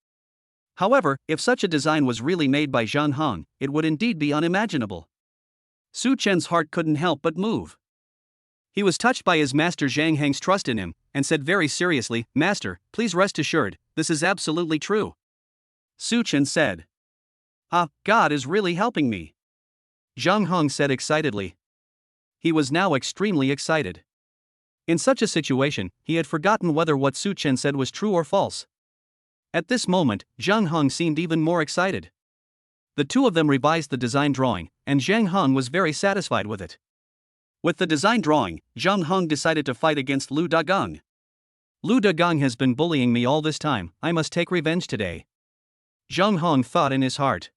However, if such a design was really made by Zhang Hong, it would indeed be unimaginable. Su Chen's heart couldn't help but move. He was touched by his master Zhang Heng's trust in him, and said very seriously, "Master, please rest assured, this is absolutely true." Su Chen said. God is really helping me," Zhang Hong said excitedly. He was now extremely excited. In such a situation, he had forgotten whether what Su Chen said was true or false. At this moment, Zhang Hong seemed even more excited. The two of them revised the design drawing, and Zhang Hong was very satisfied with it. With the design drawing, Zhang Hong decided to fight against Lu Dagang. Lu Dagang has been bullying me all this time, I must take revenge today. Zhang Hong thought in his heart.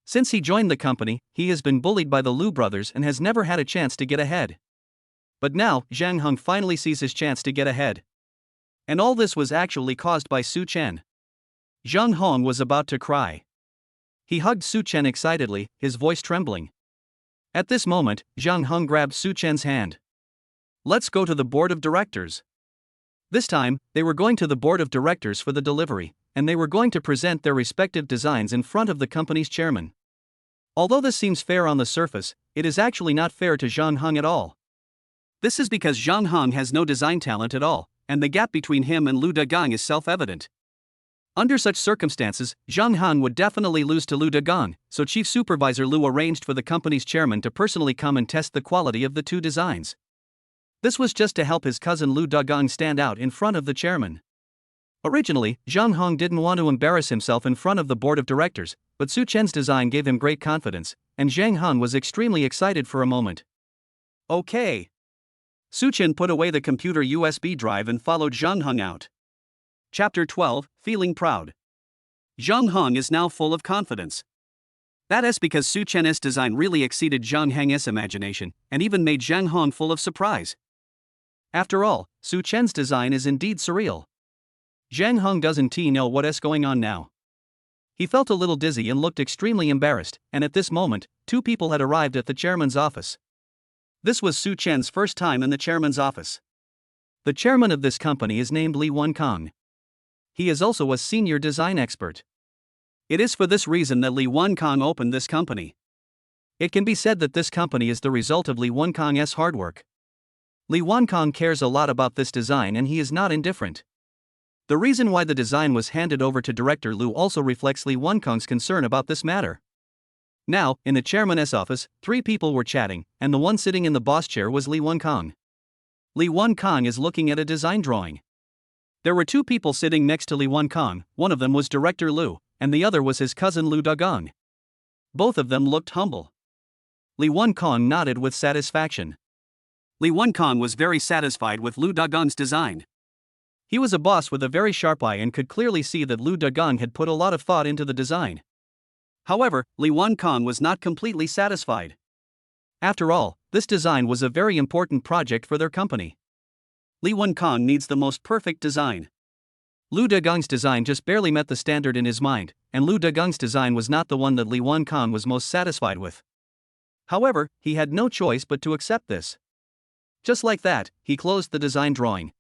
Since he joined the company, he has been bullied by the Lu brothers and has never had a chance to get ahead. But now, Zhang Hong finally sees his chance to get ahead. And all this was actually caused by Su Chen. Zhang Hong was about to cry. He hugged Su Chen excitedly, his voice trembling. At this moment, Zhang Hong grabbed Su Chen's hand. Let's go to the board of directors. This time, they were going to the board of directors for the delivery, and they were going to present their respective designs in front of the company's chairman. Although this seems fair on the surface, it is actually not fair to Zhang Hong at all. This is because Zhang Hong has no design talent at all, and the gap between him and Lu Dagang is self-evident. Under such circumstances, Zhang Hong would definitely lose to Lu Dagang, so Chief Supervisor Lu arranged for the company's chairman to personally come and test the quality of the two designs. This was just to help his cousin Lu Dagang stand out in front of the chairman. Originally, Zhang Hong didn't want to embarrass himself in front of the board of directors, but Su Chen's design gave him great confidence, and Zhang Hong was extremely excited for a moment. Okay. Su Chen put away the computer USB drive and followed Zhang Hong out. Chapter 12, Feeling Proud. Zhang Hong is now full of confidence. That is because Su Chen's design really exceeded Zhang Hong's imagination, and even made Zhang Hong full of surprise. After all, Su Chen's design is indeed surreal. Zhang Hong doesn't know what is going on now. He felt a little dizzy and looked extremely embarrassed, and at this moment, two people had arrived at the chairman's office. This was Su Chen's first time in the chairman's office. The chairman of this company is named Li Wenkang. He is also a senior design expert. It is for this reason that Li Wenkang opened this company. It can be said that this company is the result of Li Wenkang's hard work. Li Wenkang cares a lot about this design and he is not indifferent. The reason why the design was handed over to Director Lu also reflects Li Wenkang's concern about this matter. Now, in the chairman's office, three people were chatting, and the one sitting in the boss chair was Li Wenkang. Li Wenkang is looking at a design drawing. There were two people sitting next to Li Wenkang, one of them was Director Lu, and the other was his cousin Lu Dagang. Both of them looked humble. Li Wenkang nodded with satisfaction. Li Wenkang was very satisfied with Lu Dagang's design. He was a boss with a very sharp eye and could clearly see that Lu Dagang had put a lot of thought into the design. However, Li Wenkang was not completely satisfied. After all, this design was a very important project for their company. Li Wenkang needs the most perfect design. Lu Dagang's design just barely met the standard in his mind, and Lu Dagang's design was not the one that Li Wenkang was most satisfied with. However, he had no choice but to accept this. Just like that, he closed the design drawing.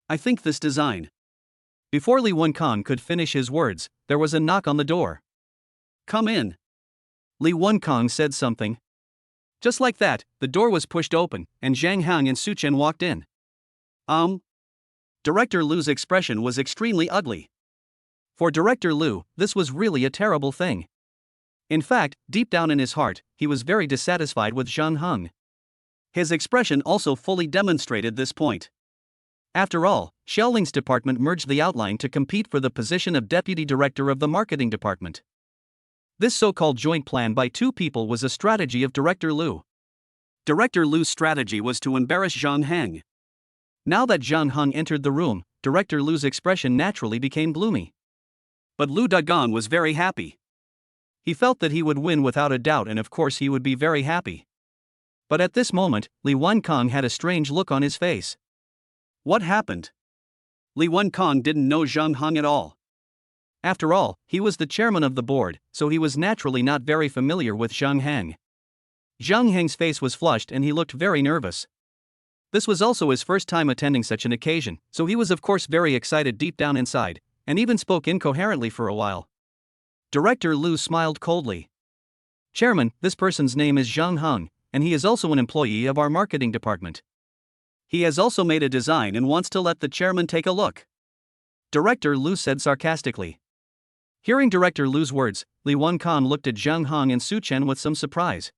I think this design. Before Li Wenkang could finish his words, there was a knock on the door. Come in. Li Wenkang said something. Just like that, the door was pushed open, and Zhang Hong and Su Chen walked in. Director Lu's expression was extremely ugly. For Director Lu, this was really a terrible thing. In fact, deep down in his heart, he was very dissatisfied with Zhang Hong. His expression also fully demonstrated this point. After all, Xiaoling's department merged the outline to compete for the position of deputy director of the marketing department. This so-called joint plan by two people was a strategy of Director Lu. Director Lu's strategy was to embarrass Zhang Hong. Now that Zhang Hong entered the room, Director Lu's expression naturally became gloomy. But Lu Dagang was very happy. He felt that he would win without a doubt, and of course he would be very happy. But at this moment, Li Wenkang had a strange look on his face. What happened? Li Wenkang didn't know Zhang Hong at all. After all, he was the chairman of the board, so he was naturally not very familiar with Zhang Hong. Zhang Hong's face was flushed and he looked very nervous. This was also his first time attending such an occasion, so he was of course very excited deep down inside, and even spoke incoherently for a while. Director Lu smiled coldly. Chairman, this person's name is Zhang Hong, and he is also an employee of our marketing department. He has also made a design and wants to let the chairman take a look. Director Lu said sarcastically. Hearing Director Lu's words, Li Wenkang looked at Zhang Hong and Su Chen with some surprise.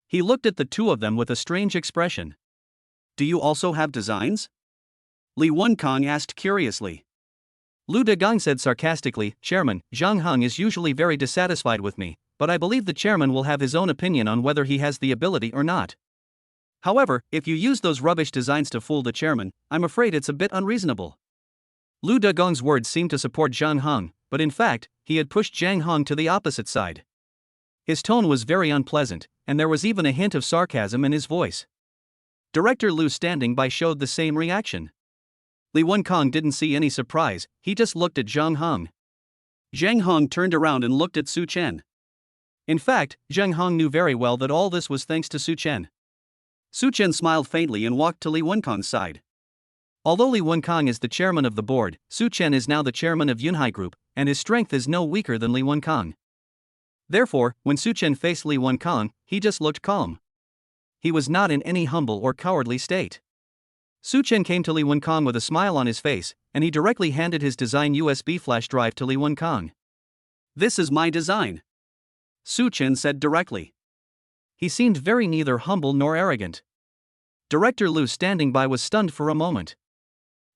He looked at the two of them with a strange expression. Do you also have designs? Li Wenkang asked curiously. Lu Dagang said sarcastically, Chairman, Zhang Hong is usually very dissatisfied with me, but I believe the chairman will have his own opinion on whether he has the ability or not. However, if you use those rubbish designs to fool the chairman, I'm afraid it's a bit unreasonable. Lu Dagang's words seemed to support Zhang Hong, but in fact, he had pushed Zhang Hong to the opposite side. His tone was very unpleasant, and there was even a hint of sarcasm in his voice. Director Lu standing by showed the same reaction. Li Wenkang didn't see any surprise, he just looked at Zhang Hong. Zhang Hong turned around and looked at Su Chen. In fact, Zhang Hong knew very well that all this was thanks to Su Chen. Su Chen smiled faintly and walked to Li Wenkang's side. Although Li Wenkang is the chairman of the board, Su Chen is now the chairman of Yunhai Group, and his strength is no weaker than Li Wenkang. Therefore, when Su Chen faced Li Wenkang, he just looked calm. He was not in any humble or cowardly state. Su Chen came to Li Wenkang with a smile on his face, and he directly handed his design USB flash drive to Li Wenkang. "This is my design," Su Chen said directly. He seemed very neither humble nor arrogant. Director Lu standing by was stunned for a moment.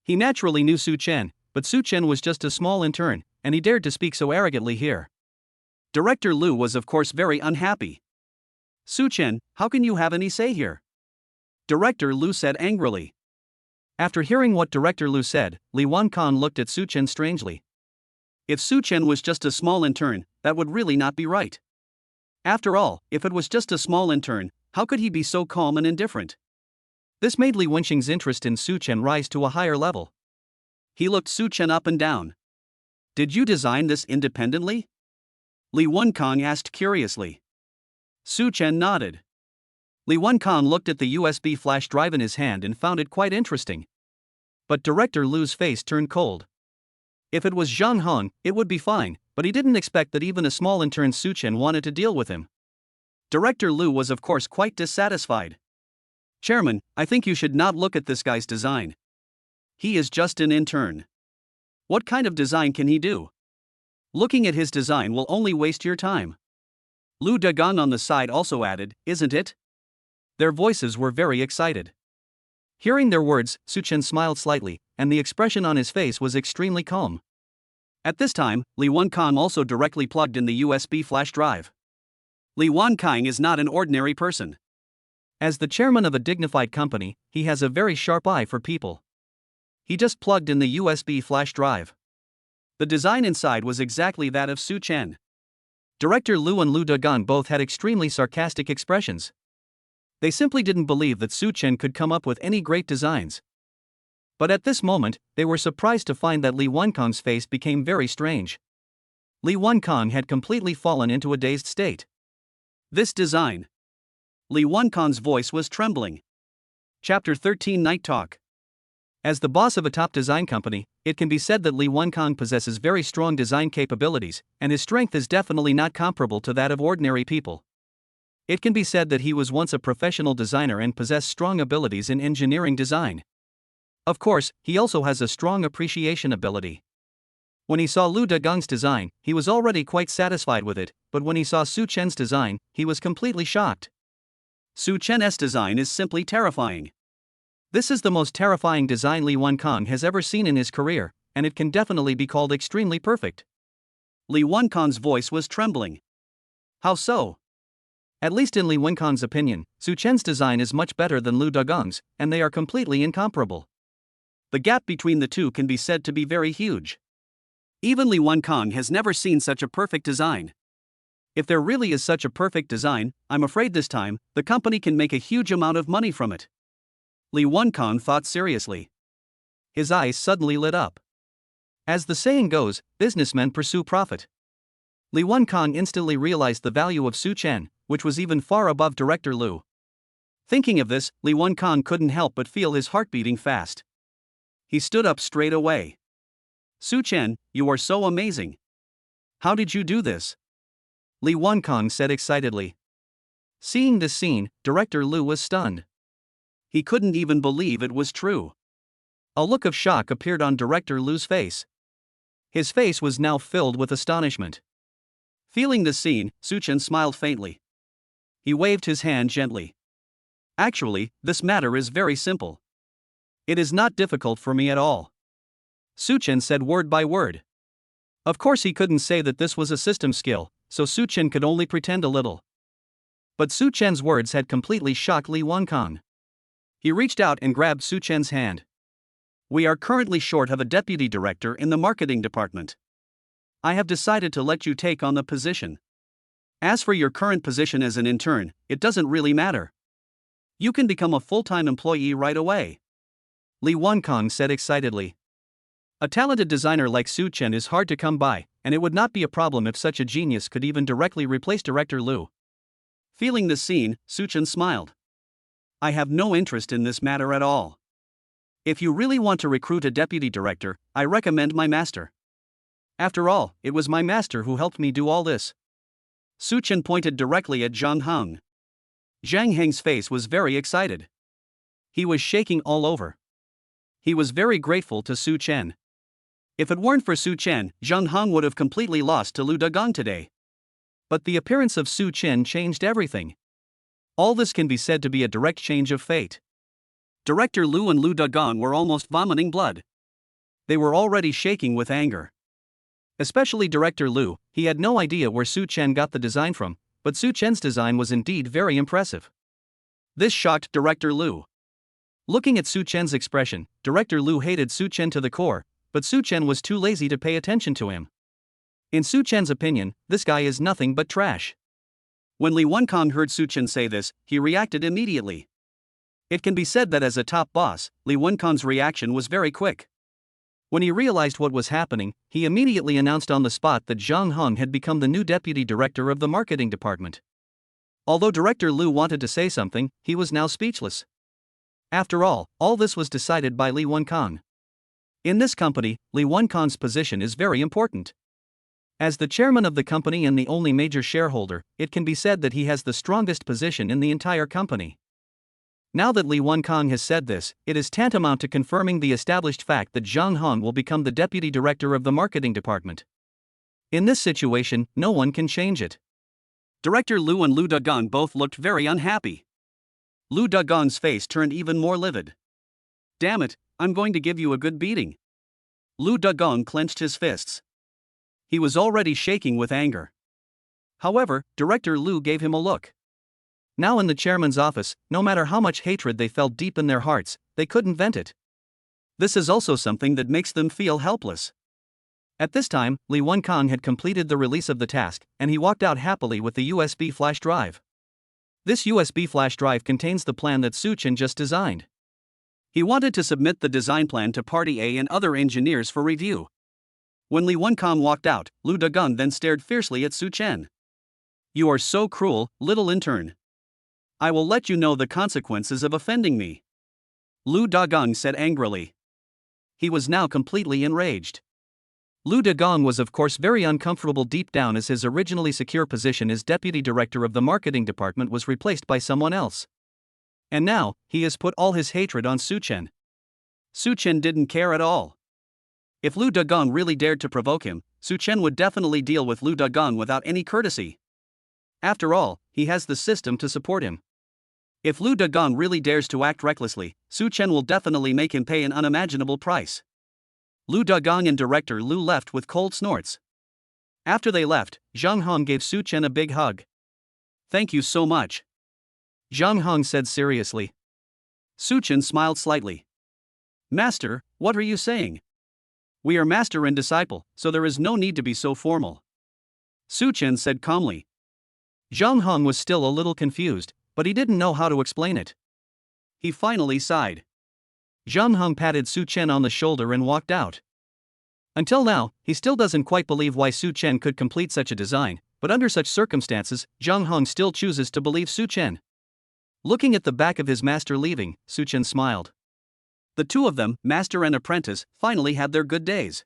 He naturally knew Su Chen, but Su Chen was just a small intern, and he dared to speak so arrogantly here. Director Lu was of course very unhappy. "Su Chen, how can you have any say here?" Director Lu said angrily. After hearing what Director Lu said, Li Wenkang looked at Su Chen strangely. If Su Chen was just a small intern, that would really not be right. After all, if it was just a small intern, how could he be so calm and indifferent? This made Li Wenqing's interest in Su Chen rise to a higher level. He looked Su Chen up and down. "Did you design this independently?" Li Wenkang asked curiously. Su Chen nodded. Li Wenkang looked at the USB flash drive in his hand and found it quite interesting. But Director Lu's face turned cold. If it was Zhang Hong, it would be fine, but he didn't expect that even a small intern Su Chen wanted to deal with him. Director Lu was of course quite dissatisfied. "Chairman, I think you should not look at this guy's design. He is just an intern. What kind of design can he do? Looking at his design will only waste your time." Lu Dagang on the side also added, "Isn't it?" Their voices were very excited. Hearing their words, Su Chen smiled slightly, and the expression on his face was extremely calm. At this time, Li Wenkang also directly plugged in the USB flash drive. Li Wenkang is not an ordinary person. As the chairman of a dignified company, he has a very sharp eye for people. He just plugged in the USB flash drive. The design inside was exactly that of Su Chen. Director Lu and Lu Dagang both had extremely sarcastic expressions. They simply didn't believe that Su Chen could come up with any great designs. But at this moment, they were surprised to find that Li Wenkang's face became very strange. Li Wenkang had completely fallen into a dazed state. "This design." Li Wenkang's voice was trembling. Chapter 13 Night Talk. As the boss of a top design company, it can be said that Li Wenkang possesses very strong design capabilities, and his strength is definitely not comparable to that of ordinary people. It can be said that he was once a professional designer and possessed strong abilities in engineering design. Of course, he also has a strong appreciation ability. When he saw Lu Dagang's design, he was already quite satisfied with it, but when he saw Su Chen's design, he was completely shocked. Su Chen's design is simply terrifying. This is the most terrifying design Li Wenkang has ever seen in his career, and it can definitely be called extremely perfect. Li Wenkang's voice was trembling. "How so?" At least in Li Wenkang's opinion, Su Chen's design is much better than Lu Dagang's, and they are completely incomparable. The gap between the two can be said to be very huge. Even Li Wenkang has never seen such a perfect design. If there really is such a perfect design, I'm afraid this time, the company can make a huge amount of money from it. Li Wenkang thought seriously. His eyes suddenly lit up. As the saying goes, businessmen pursue profit. Li Wenkang instantly realized the value of Su Chen, which was even far above Director Lu. Thinking of this, Li Wenkang couldn't help but feel his heart beating fast. He stood up straight away. "Su Chen, you are so amazing. How did you do this?" Li Wenkang said excitedly. Seeing this scene, Director Lu was stunned. He couldn't even believe it was true. A look of shock appeared on Director Lu's face. His face was now filled with astonishment. Feeling the scene, Su Chen smiled faintly. He waved his hand gently. "Actually, this matter is very simple. It is not difficult for me at all." Su Chen said word by word. Of course he couldn't say that this was a system skill, so Su Chen could only pretend a little. But Su Chen's words had completely shocked Li Wenkang. He reached out and grabbed Su Chen's hand. "We are currently short of a deputy director in the marketing department. I have decided to let you take on the position. As for your current position as an intern, it doesn't really matter. You can become a full-time employee right away," Li Wenkang said excitedly. A talented designer like Su Chen is hard to come by, and it would not be a problem if such a genius could even directly replace Director Lu. Feeling the scene, Su Chen smiled. "I have no interest in this matter at all. If you really want to recruit a deputy director, I recommend my master. After all, it was my master who helped me do all this." Su Chen pointed directly at Zhang Heng. Zhang Heng's face was very excited. He was shaking all over. He was very grateful to Su Chen. If it weren't for Su Chen, Zhang Heng would have completely lost to Lu Dagong today. But the appearance of Su Chen changed everything. All this can be said to be a direct change of fate. Director Lu and Lu Dagong were almost vomiting blood. They were already shaking with anger. Especially Director Lu, he had no idea where Su Chen got the design from, but Su Chen's design was indeed very impressive. This shocked Director Lu. Looking at Su Chen's expression, Director Lu hated Su Chen to the core, but Su Chen was too lazy to pay attention to him. In Su Chen's opinion, this guy is nothing but trash. When Li Wenkang heard Su Chen say this, he reacted immediately. It can be said that as a top boss, Li Wenkang's reaction was very quick. When he realized what was happening, he immediately announced on the spot that Zhang Heng had become the new deputy director of the marketing department. Although Director Lu wanted to say something, he was now speechless. After all this was decided by Li Wenkang. In this company, Li Wenkang's position is very important. As the chairman of the company and the only major shareholder, it can be said that he has the strongest position in the entire company. Now that Li Wenkang has said this, it is tantamount to confirming the established fact that Zhang Heng will become the deputy director of the marketing department. In this situation, no one can change it. Director Lu and Lu Dagong both looked very unhappy. Lu Dagong's face turned even more livid. "Damn it, I'm going to give you a good beating." Lu Dagong clenched his fists. He was already shaking with anger. However, Director Lu gave him a look. Now in the chairman's office, no matter how much hatred they felt deep in their hearts, they couldn't vent it. This is also something that makes them feel helpless. At this time, Li Wenkang had completed the release of the task, and he walked out happily with the USB flash drive. This USB flash drive contains the plan that Su Chen just designed. He wanted to submit the design plan to Party A and other engineers for review. When Li Wenkang walked out, Lu Dagong then stared fiercely at Su Chen. "You are so cruel, little intern. I will let you know the consequences of offending me," Lu Dagong said angrily. He was now completely enraged. Lu Dagong was of course very uncomfortable deep down as his originally secure position as deputy director of the marketing department was replaced by someone else. And now, he has put all his hatred on Su Chen. Su Chen didn't care at all. If Lu Dagong really dared to provoke him, Su Chen would definitely deal with Lu Dagong without any courtesy. After all, he has the system to support him. If Lu Dagong really dares to act recklessly, Su Chen will definitely make him pay an unimaginable price. Lu Dagong and Director Lu left with cold snorts. After they left, Zhang Heng gave Su Chen a big hug. "Thank you so much," Zhang Heng said seriously. Su Chen smiled slightly. "Master, what are you saying? We are master and disciple, so there is no need to be so formal," Su Chen said calmly. Zhang Heng was still a little confused, but he didn't know how to explain it. He finally sighed. Zhang Heng patted Su Chen on the shoulder and walked out. Until now, he still doesn't quite believe why Su Chen could complete such a design, but under such circumstances, Zhang Heng still chooses to believe Su Chen. Looking at the back of his master leaving, Su Chen smiled. The two of them, master and apprentice, finally had their good days.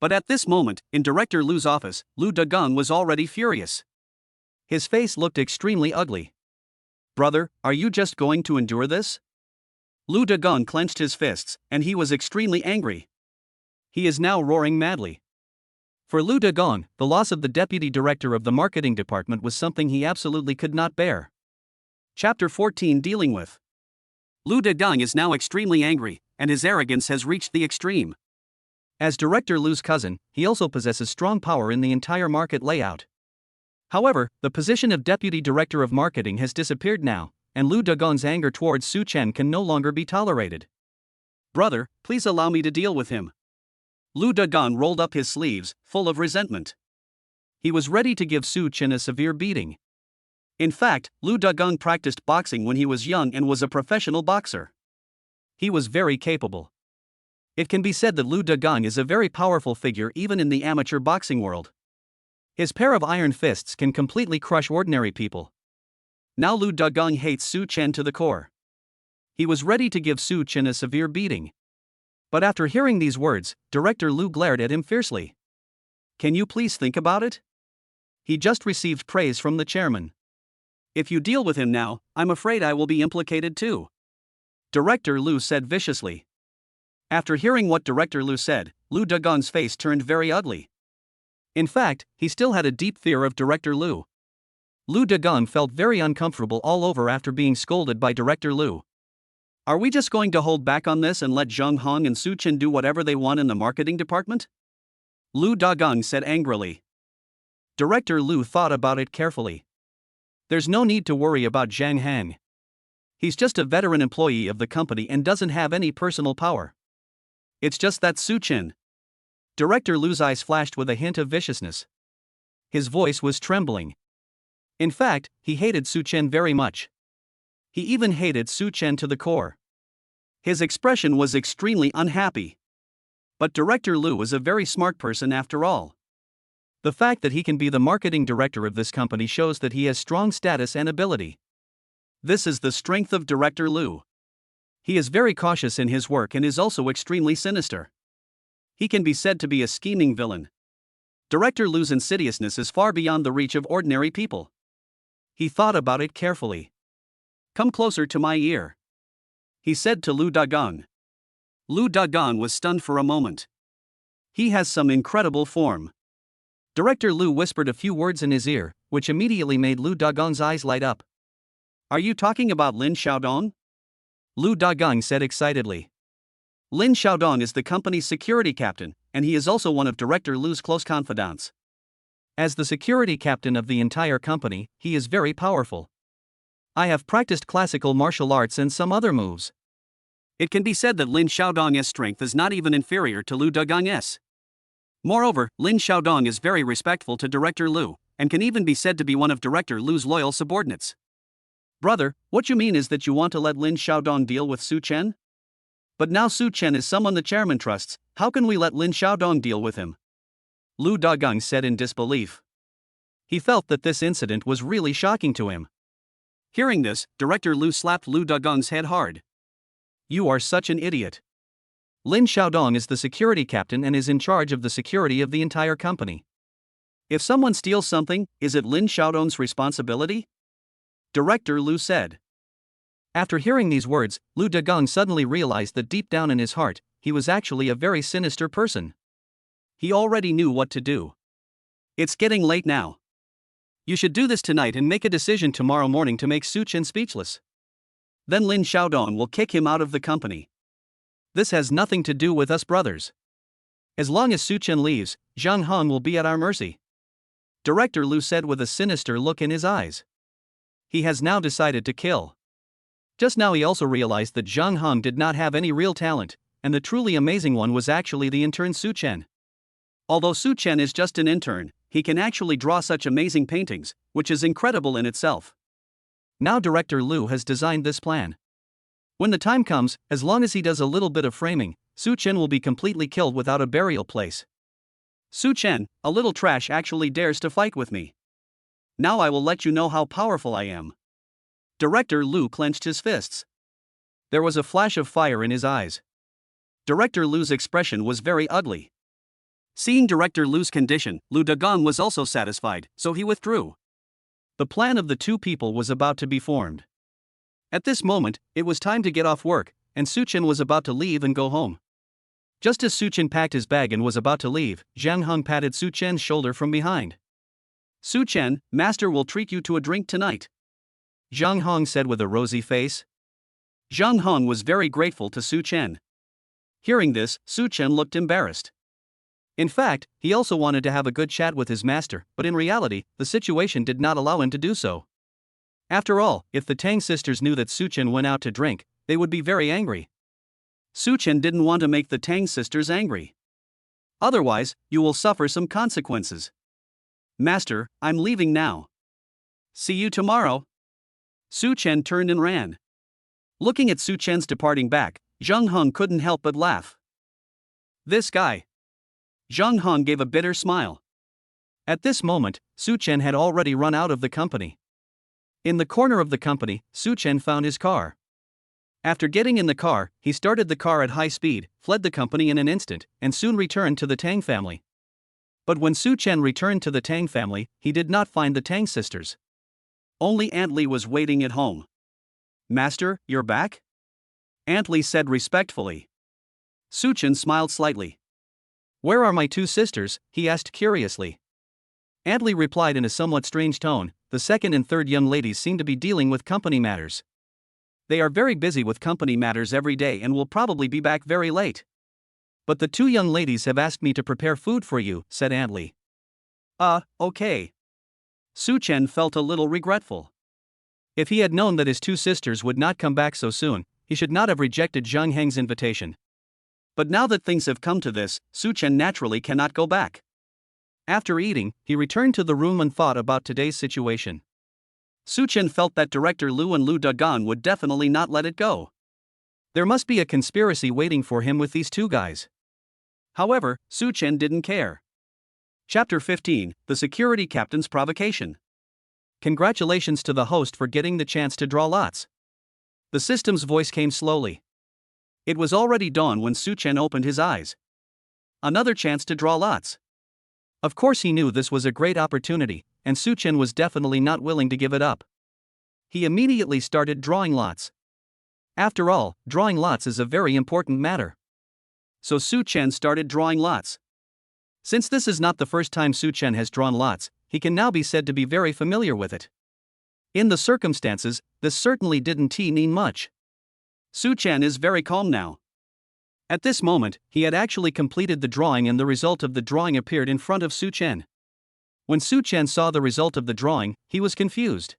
But at this moment, in Director Lu's office, Lu Dagong was already furious. His face looked extremely ugly. "Brother, are you just going to endure this?" Lu Dagong clenched his fists, and he was extremely angry. He is now roaring madly. For Lu Dagong, the loss of the deputy director of the marketing department was something he absolutely could not bear. Chapter 14 Dealing with. Lu Dagong is now extremely angry, and his arrogance has reached the extreme. As Director Lu's cousin, he also possesses strong power in the entire market layout. However, the position of deputy director of marketing has disappeared now, and Lu Dagong's anger towards Su Chen can no longer be tolerated. "Brother, please allow me to deal with him." Lu Dagong rolled up his sleeves, full of resentment. He was ready to give Su Chen a severe beating. In fact, Lu Dagong practiced boxing when he was young and was a professional boxer. He was very capable. It can be said that Lu Dagong is a very powerful figure even in the amateur boxing world. His pair of iron fists can completely crush ordinary people. Now Lu Dagong hates Su Chen to the core. He was ready to give Su Chen a severe beating. But after hearing these words, Director Lu glared at him fiercely. Can you please think about it? He just received praise from the chairman. If you deal with him now, I'm afraid I will be implicated too. Director Lu said viciously. After hearing what Director Lu said, Lu Dagong's face turned very ugly. In fact, he still had a deep fear of Director Lu. Lu Dagong felt very uncomfortable all over after being scolded by Director Lu. Are we just going to hold back on this and let Zhang Hong and Su Chen do whatever they want in the marketing department? Lu Dagong said angrily. Director Lu thought about it carefully. There's no need to worry about Zhang Hang. He's just a veteran employee of the company and doesn't have any personal power. It's just that Su Chen. Director Lu's eyes flashed with a hint of viciousness. His voice was trembling. In fact, he hated Su Chen very much. He even hated Su Chen to the core. His expression was extremely unhappy. But Director Lu is a very smart person after all. The fact that he can be the marketing director of this company shows that he has strong status and ability. This is the strength of Director Lu. He is very cautious in his work and is also extremely sinister. He can be said to be a scheming villain. Director Lu's insidiousness is far beyond the reach of ordinary people. He thought about it carefully. Come closer to my ear, he said to Lu Dagong. Lu Dagong was stunned for a moment. He has some incredible form. Director Lu whispered a few words in his ear, which immediately made Lu Dagong's eyes light up. Are you talking about Lin Xiaodong? Lu Dagong said excitedly. Lin Xiaodong is the company's security captain, and he is also one of Director Lu's close confidants. As the security captain of the entire company, he is very powerful. I have practiced classical martial arts and some other moves. It can be said that Lin Xiaodong's strength is not even inferior to Lu Dagong's. Moreover, Lin Xiaodong is very respectful to Director Lu, and can even be said to be one of Director Lu's loyal subordinates. Brother, what you mean is that you want to let Lin Xiaodong deal with Su Chen? But now Su Chen is someone the chairman trusts, how can we let Lin Xiaodong deal with him? Lu Dagong said in disbelief. He felt that this incident was really shocking to him. Hearing this, Director Lu slapped Lu Dagong's head hard. You are such an idiot. Lin Xiaodong is the security captain and is in charge of the security of the entire company. If someone steals something, is it Lin Xiaodong's responsibility? Director Lu said. After hearing these words, Lu Dagong suddenly realized that deep down in his heart, he was actually a very sinister person. He already knew what to do. It's getting late now. You should do this tonight and make a decision tomorrow morning to make Su Chen speechless. Then Lin Xiaodong will kick him out of the company. This has nothing to do with us brothers. As long as Su Chen leaves, Zhang Hong will be at our mercy. Director Lu said with a sinister look in his eyes. He has now decided to kill. Just now he also realized that Zhang Hong did not have any real talent, and the truly amazing one was actually the intern Su Chen. Although Su Chen is just an intern, he can actually draw such amazing paintings, which is incredible in itself. Now Director Lu has designed this plan. When the time comes, as long as he does a little bit of framing, Su Chen will be completely killed without a burial place. Su Chen, a little trash, actually dares to fight with me. Now I will let you know how powerful I am. Director Lu clenched his fists. There was a flash of fire in his eyes. Director Lu's expression was very ugly. Seeing Director Lu's condition, Lu Dagong was also satisfied, so he withdrew. The plan of the two people was about to be formed. At this moment, it was time to get off work, and Su Chen was about to leave and go home. Just as Su Chen packed his bag and was about to leave, Zhang Hong patted Su Chen's shoulder from behind. Su Chen, master will treat you to a drink tonight, Zhang Hong said with a rosy face. Zhang Hong was very grateful to Su Chen. Hearing this, Su Chen looked embarrassed. In fact, he also wanted to have a good chat with his master, but in reality, the situation did not allow him to do so. After all, if the Tang sisters knew that Su Chen went out to drink, they would be very angry. Su Chen didn't want to make the Tang sisters angry. Otherwise, you will suffer some consequences. Master, I'm leaving now. See you tomorrow. Su Chen turned and ran. Looking at Su Chen's departing back, Zheng Heng couldn't help but laugh. This guy. Zheng Heng gave a bitter smile. At this moment, Su Chen had already run out of the company. In the corner of the company, Su Chen found his car. After getting in the car, he started the car at high speed, fled the company in an instant, and soon returned to the Tang family. But when Su Chen returned to the Tang family, he did not find the Tang sisters. Only Aunt Li was waiting at home. Master, you're back? Aunt Li said respectfully. Su Chen smiled slightly. Where are my two sisters? He asked curiously. Aunt Li replied in a somewhat strange tone. The second and third young ladies seem to be dealing with company matters. They are very busy with company matters every day and will probably be back very late. But the two young ladies have asked me to prepare food for you, said Aunt Li. Okay. Su Chen felt a little regretful. If he had known that his two sisters would not come back so soon, he should not have rejected Zheng Heng's invitation. But now that things have come to this, Su Chen naturally cannot go back. After eating, he returned to the room and thought about today's situation. Su Chen felt that Director Lu and Lu Dagan would definitely not let it go. There must be a conspiracy waiting for him with these two guys. However, Su Chen didn't care. Chapter 15, The Security Captain's Provocation. Congratulations to the host for getting the chance to draw lots. The system's voice came slowly. It was already dawn when Su Chen opened his eyes. Another chance to draw lots. Of course he knew this was a great opportunity, and Su Chen was definitely not willing to give it up. He immediately started drawing lots. After all, drawing lots is a very important matter. So Su Chen started drawing lots. Since this is not the first time Su Chen has drawn lots, he can now be said to be very familiar with it. In the circumstances, this certainly didn't mean much. Su Chen is very calm now. At this moment, he had actually completed the drawing and the result of the drawing appeared in front of Su Chen. When Su Chen saw the result of the drawing, he was confused.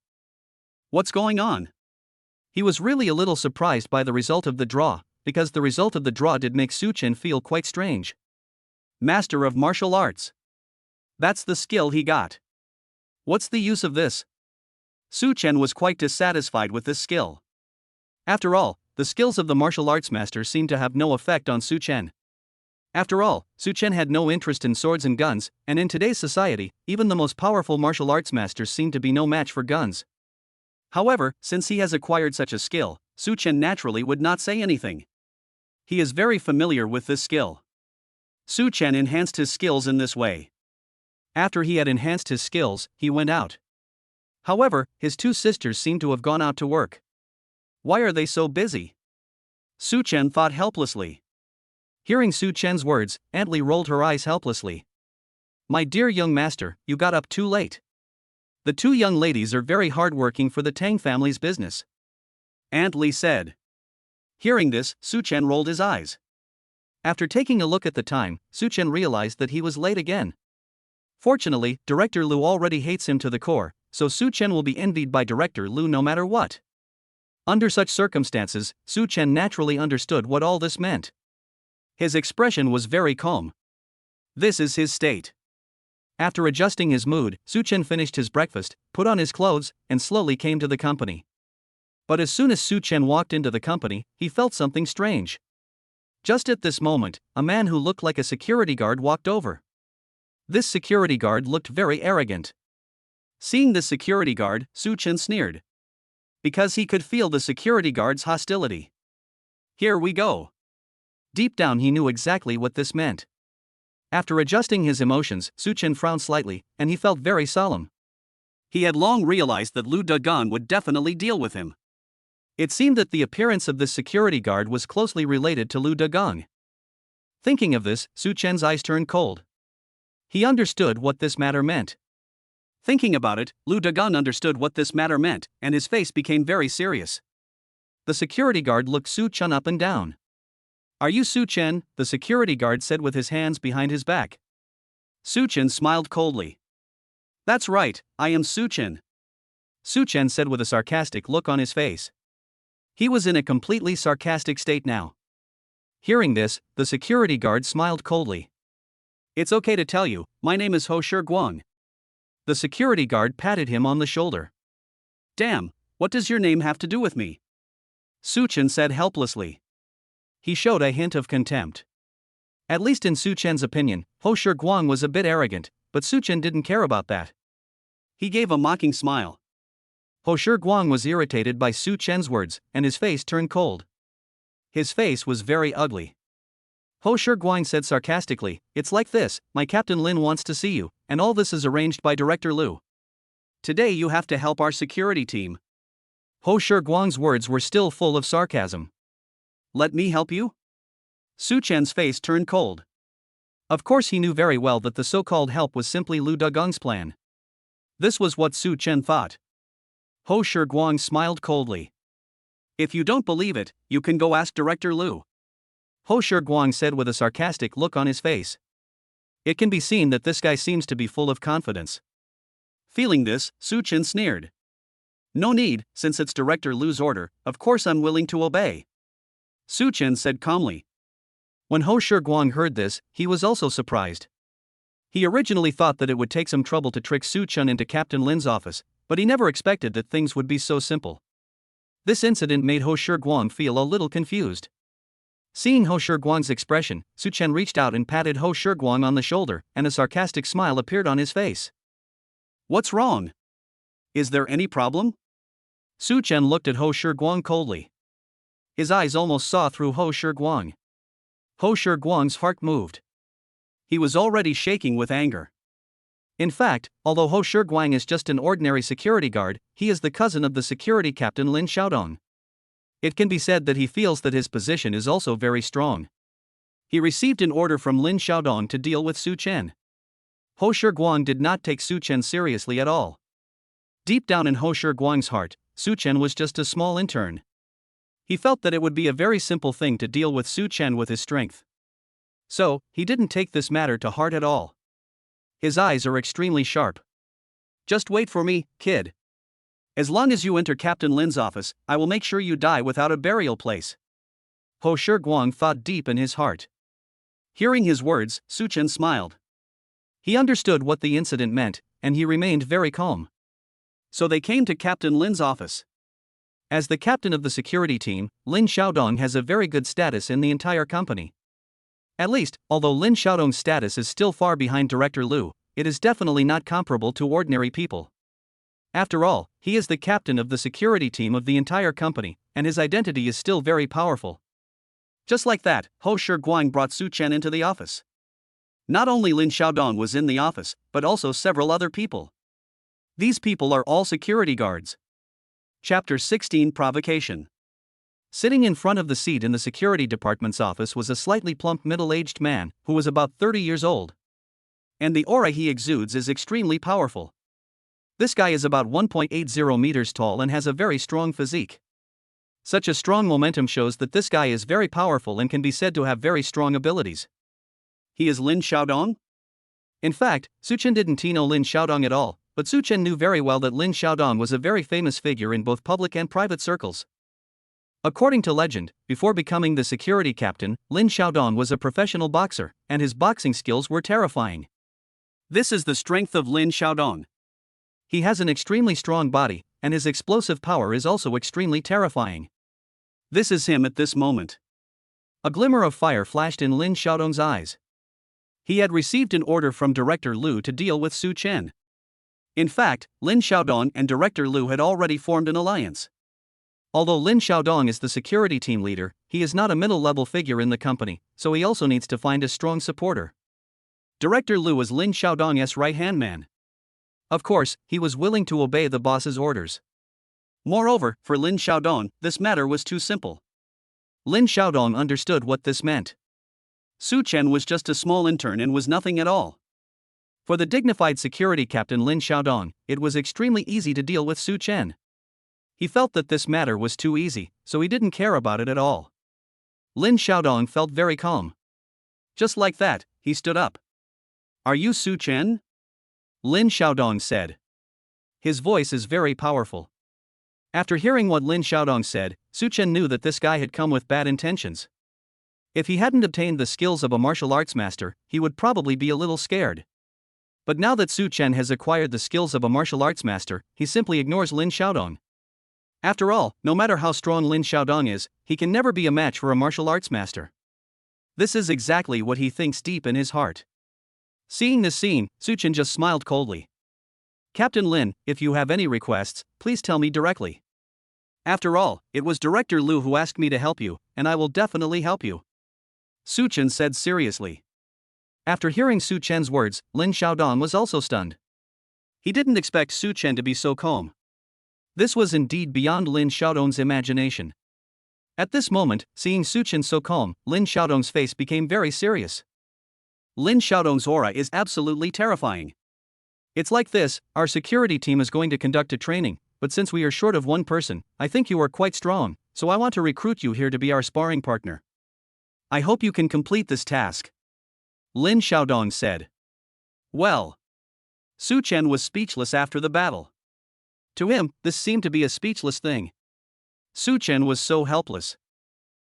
What's going on? He was really a little surprised by the result of the draw, because the result of the draw did make Su Chen feel quite strange. Master of Martial Arts. That's the skill he got. What's the use of this? Su Chen was quite dissatisfied with this skill. After all, the skills of the martial arts master seemed to have no effect on Su Chen. After all, Su Chen had no interest in swords and guns, and in today's society, even the most powerful martial arts masters seem to be no match for guns. However, since he has acquired such a skill, Su Chen naturally would not say anything. He is very familiar with this skill. Su Chen enhanced his skills in this way. After he had enhanced his skills, he went out. However, his two sisters seemed to have gone out to work. Why are they so busy? Su Chen thought helplessly. Hearing Su Chen's words, Aunt Li rolled her eyes helplessly. My dear young master, you got up too late. The two young ladies are very hardworking for the Tang family's business, Aunt Li said. Hearing this, Su Chen rolled his eyes. After taking a look at the time, Su Chen realized that he was late again. Fortunately, Director Lu already hates him to the core, so Su Chen will be envied by Director Lu no matter what. Under such circumstances, Su Chen naturally understood what all this meant. His expression was very calm. This is his state. After adjusting his mood, Su Chen finished his breakfast, put on his clothes, and slowly came to the company. But as soon as Su Chen walked into the company, he felt something strange. Just at this moment, a man who looked like a security guard walked over. This security guard looked very arrogant. Seeing the security guard, Su Chen sneered. Because he could feel the security guard's hostility. Here we go. Deep down he knew exactly what this meant. After adjusting his emotions, Su Chen frowned slightly, and he felt very solemn. He had long realized that Lu Dagan would definitely deal with him. It seemed that the appearance of this security guard was closely related to Lu Dagang. Thinking of this, Su Chen's eyes turned cold. He understood what this matter meant. Thinking about it, Lu Dagan understood what this matter meant, and his face became very serious. The security guard looked Su Chen up and down. Are you Su Chen? The security guard said with his hands behind his back. Su Chen smiled coldly. That's right, I am Su Chen. Su Chen said with a sarcastic look on his face. He was in a completely sarcastic state now. Hearing this, the security guard smiled coldly. It's okay to tell you, my name is Ho Shi Guang. The security guard patted him on the shoulder. Damn, what does your name have to do with me? Su Chen said helplessly. He showed a hint of contempt. At least in Su Chen's opinion, Ho Shi Guang was a bit arrogant, but Su Chen didn't care about that. He gave a mocking smile. Ho Shi Guang was irritated by Su Chen's words, and his face turned cold. His face was very ugly. Ho Shi Guang said sarcastically, "It's like this, my Captain Lin wants to see you, and all this is arranged by Director Liu. Today you have to help our security team." Ho Shi Guang's words were still full of sarcasm. Let me help you? Su Chen's face turned cold. Of course he knew very well that the so-called help was simply Liu Dagong's plan. This was what Su Chen thought. Ho Shi Guang smiled coldly. If you don't believe it, you can go ask Director Liu. Ho Shi Guang said with a sarcastic look on his face. It can be seen that this guy seems to be full of confidence. Feeling this, Su Chen sneered. No need, since it's Director Liu's order, of course I'm willing to obey. Su Chen said calmly. When Ho Shi Guang heard this, he was also surprised. He originally thought that it would take some trouble to trick Su Chen into Captain Lin's office, but he never expected that things would be so simple. This incident made Ho Shi Guang feel a little confused. Seeing Ho Shi Guang's expression, Su Chen reached out and patted Ho Shi Guang on the shoulder, and a sarcastic smile appeared on his face. What's wrong? Is there any problem? Su Chen looked at Ho Shi Guang coldly. His eyes almost saw through Ho Shi Guang. Ho Shi Guang's heart moved. He was already shaking with anger. In fact, although Ho Shi Guang is just an ordinary security guard, he is the cousin of the security captain Lin Xiaodong. It can be said that he feels that his position is also very strong. He received an order from Lin Xiaodong to deal with Su Chen. Ho Shi Guang did not take Su Chen seriously at all. Deep down in Ho Shi Guang's heart, Su Chen was just a small intern. He felt that it would be a very simple thing to deal with Su Chen with his strength. So, he didn't take this matter to heart at all. His eyes are extremely sharp. Just wait for me, kid. As long as you enter Captain Lin's office, I will make sure you die without a burial place. Ho Shi Guang thought deep in his heart. Hearing his words, Su Chen smiled. He understood what the incident meant, and he remained very calm. So they came to Captain Lin's office. As the captain of the security team, Lin Xiaodong has a very good status in the entire company. At least, although Lin Xiaodong's status is still far behind Director Liu, it is definitely not comparable to ordinary people. After all, he is the captain of the security team of the entire company, and his identity is still very powerful. Just like that, Ho Shi Guang brought Su Chen into the office. Not only Lin Xiaodong was in the office, but also several other people. These people are all security guards. Chapter 16 Provocation. Sitting in front of the seat in the security department's office was a slightly plump middle-aged man, who was about 30 years old. And the aura he exudes is extremely powerful. This guy is about 1.80 meters tall and has a very strong physique. Such a strong momentum shows that this guy is very powerful and can be said to have very strong abilities. He is Lin Xiaodong? In fact, Su Chen didn't know Lin Xiaodong at all, but Su Chen knew very well that Lin Xiaodong was a very famous figure in both public and private circles. According to legend, before becoming the security captain, Lin Xiaodong was a professional boxer, and his boxing skills were terrifying. This is the strength of Lin Xiaodong. He has an extremely strong body, and his explosive power is also extremely terrifying. This is him at this moment. A glimmer of fire flashed in Lin Xiaodong's eyes. He had received an order from Director Liu to deal with Su Chen. In fact, Lin Xiaodong and Director Liu had already formed an alliance. Although Lin Xiaodong is the security team leader, he is not a middle-level figure in the company, so he also needs to find a strong supporter. Director Liu is Lin Xiaodong's right-hand man. Of course, he was willing to obey the boss's orders. Moreover, for Lin Xiaodong, this matter was too simple. Lin Xiaodong understood what this meant. Su Chen was just a small intern and was nothing at all. For the dignified security captain Lin Xiaodong, it was extremely easy to deal with Su Chen. He felt that this matter was too easy, so he didn't care about it at all. Lin Xiaodong felt very calm. Just like that, he stood up. Are you Su Chen? Lin Xiaodong said. His voice is very powerful. After hearing what Lin Xiaodong said, Su Chen knew that this guy had come with bad intentions. If he hadn't obtained the skills of a martial arts master, he would probably be a little scared. But now that Su Chen has acquired the skills of a martial arts master, he simply ignores Lin Xiaodong. After all, no matter how strong Lin Xiaodong is, he can never be a match for a martial arts master. This is exactly what he thinks deep in his heart. Seeing this scene, Su Chen just smiled coldly. Captain Lin, if you have any requests, please tell me directly. After all, it was Director Lu who asked me to help you, and I will definitely help you. Su Chen said seriously. After hearing Su Chen's words, Lin Xiaodong was also stunned. He didn't expect Su Chen to be so calm. This was indeed beyond Lin Xiaodong's imagination. At this moment, seeing Su Chen so calm, Lin Xiaodong's face became very serious. Lin Xiaodong's aura is absolutely terrifying. It's like this: our security team is going to conduct a training, but since we are short of one person, I think you are quite strong, so I want to recruit you here to be our sparring partner. I hope you can complete this task. Lin Xiaodong said. Well. Su Chen was speechless after the battle. To him, this seemed to be a speechless thing. Su Chen was so helpless.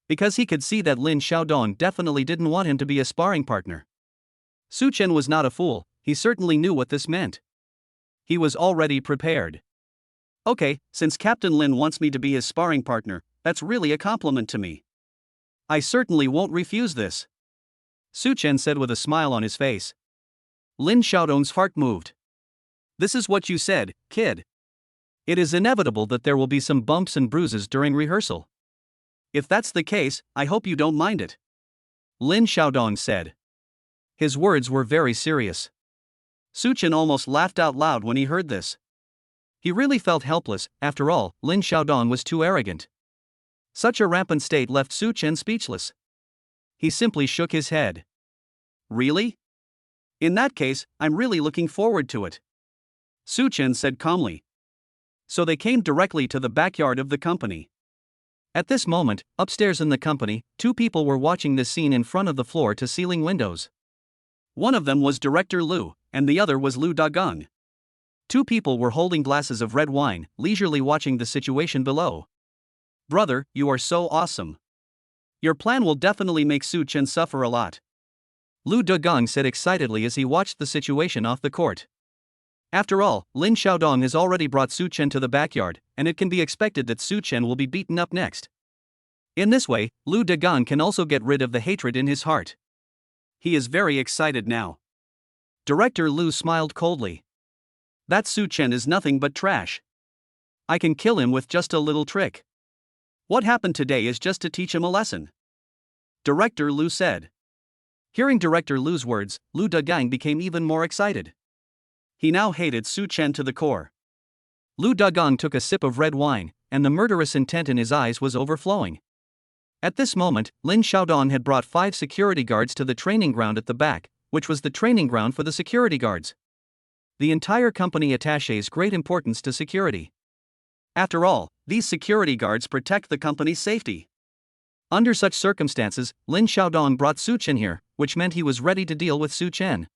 Because he could see that Lin Xiaodong definitely didn't want him to be a sparring partner. Su Chen was not a fool, he certainly knew what this meant. He was already prepared. Okay, since Captain Lin wants me to be his sparring partner, that's really a compliment to me. I certainly won't refuse this. Su Chen said with a smile on his face. Lin Xiaodong's heart moved. This is what you said, kid. It is inevitable that there will be some bumps and bruises during rehearsal. If that's the case, I hope you don't mind it. Lin Xiaodong said. His words were very serious. Su Chen almost laughed out loud when he heard this. He really felt helpless. After all, Lin Xiaodong was too arrogant. Such a rampant state left Su Chen speechless. He simply shook his head. Really? In that case, I'm really looking forward to it. Su Chen said calmly. So they came directly to the backyard of the company. At this moment, upstairs in the company, two people were watching this scene in front of the floor-to-ceiling windows. One of them was Director Lu, and the other was Lu Dagang. Two people were holding glasses of red wine, leisurely watching the situation below. Brother, you are so awesome. Your plan will definitely make Su Chen suffer a lot. Lu Dagang said excitedly as he watched the situation off the court. After all, Lin Xiaodong has already brought Su Chen to the backyard, and it can be expected that Su Chen will be beaten up next. In this way, Lu Dagang can also get rid of the hatred in his heart. He is very excited now. Director Lu smiled coldly. That Su Chen is nothing but trash. I can kill him with just a little trick. What happened today is just to teach him a lesson. Director Lu said. Hearing Director Lu's words, Lu Dagang became even more excited. He now hated Su Chen to the core. Lu Dagang took a sip of red wine, and the murderous intent in his eyes was overflowing. At this moment, Lin Xiaodong had brought 5 security guards to the training ground at the back, which was the training ground for the security guards. The entire company attaches great importance to security. After all, these security guards protect the company's safety. Under such circumstances, Lin Xiaodong brought Su Chen here, which meant he was ready to deal with Su Chen.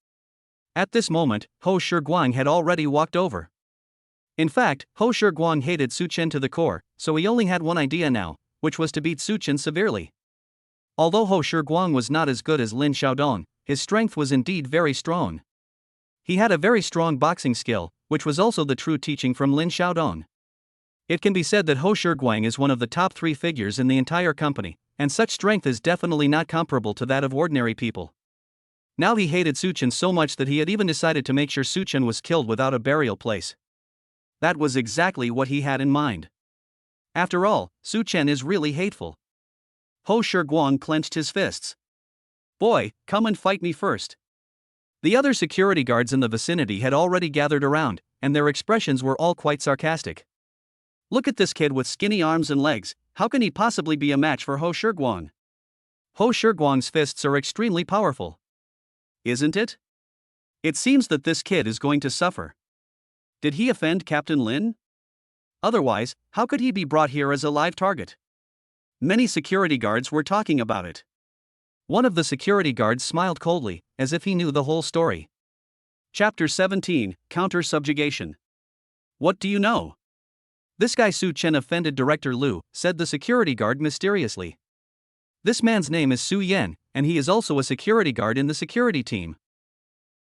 At this moment, Ho Shiguang had already walked over. In fact, Ho Shiguang hated Su Chen to the core, so he only had one idea now, which was to beat Su Chen severely. Although Ho Shiguang was not as good as Lin Xiaodong, his strength was indeed very strong. He had a very strong boxing skill, which was also the true teaching from Lin Xiaodong. It can be said that Ho Shiguang is one of the top 3 figures in the entire company, and such strength is definitely not comparable to that of ordinary people. Now he hated Su Chen so much that he had even decided to make sure Su Chen was killed without a burial place. That was exactly what he had in mind. After all, Su Chen is really hateful. Ho Shiguang clenched his fists. Boy, come and fight me first. The other security guards in the vicinity had already gathered around, and their expressions were all quite sarcastic. Look at this kid with skinny arms and legs, how can he possibly be a match for Ho Shiguang? Ho Shiguang's fists are extremely powerful. Isn't it? It seems that this kid is going to suffer. Did he offend Captain Lin? Otherwise, how could he be brought here as a live target? Many security guards were talking about it. One of the security guards smiled coldly, as if he knew the whole story. Chapter 17, Counter-Subjugation. What do you know? This guy Su Chen offended Director Lu, said the security guard mysteriously. This man's name is Su Yan, and he is also a security guard in the security team.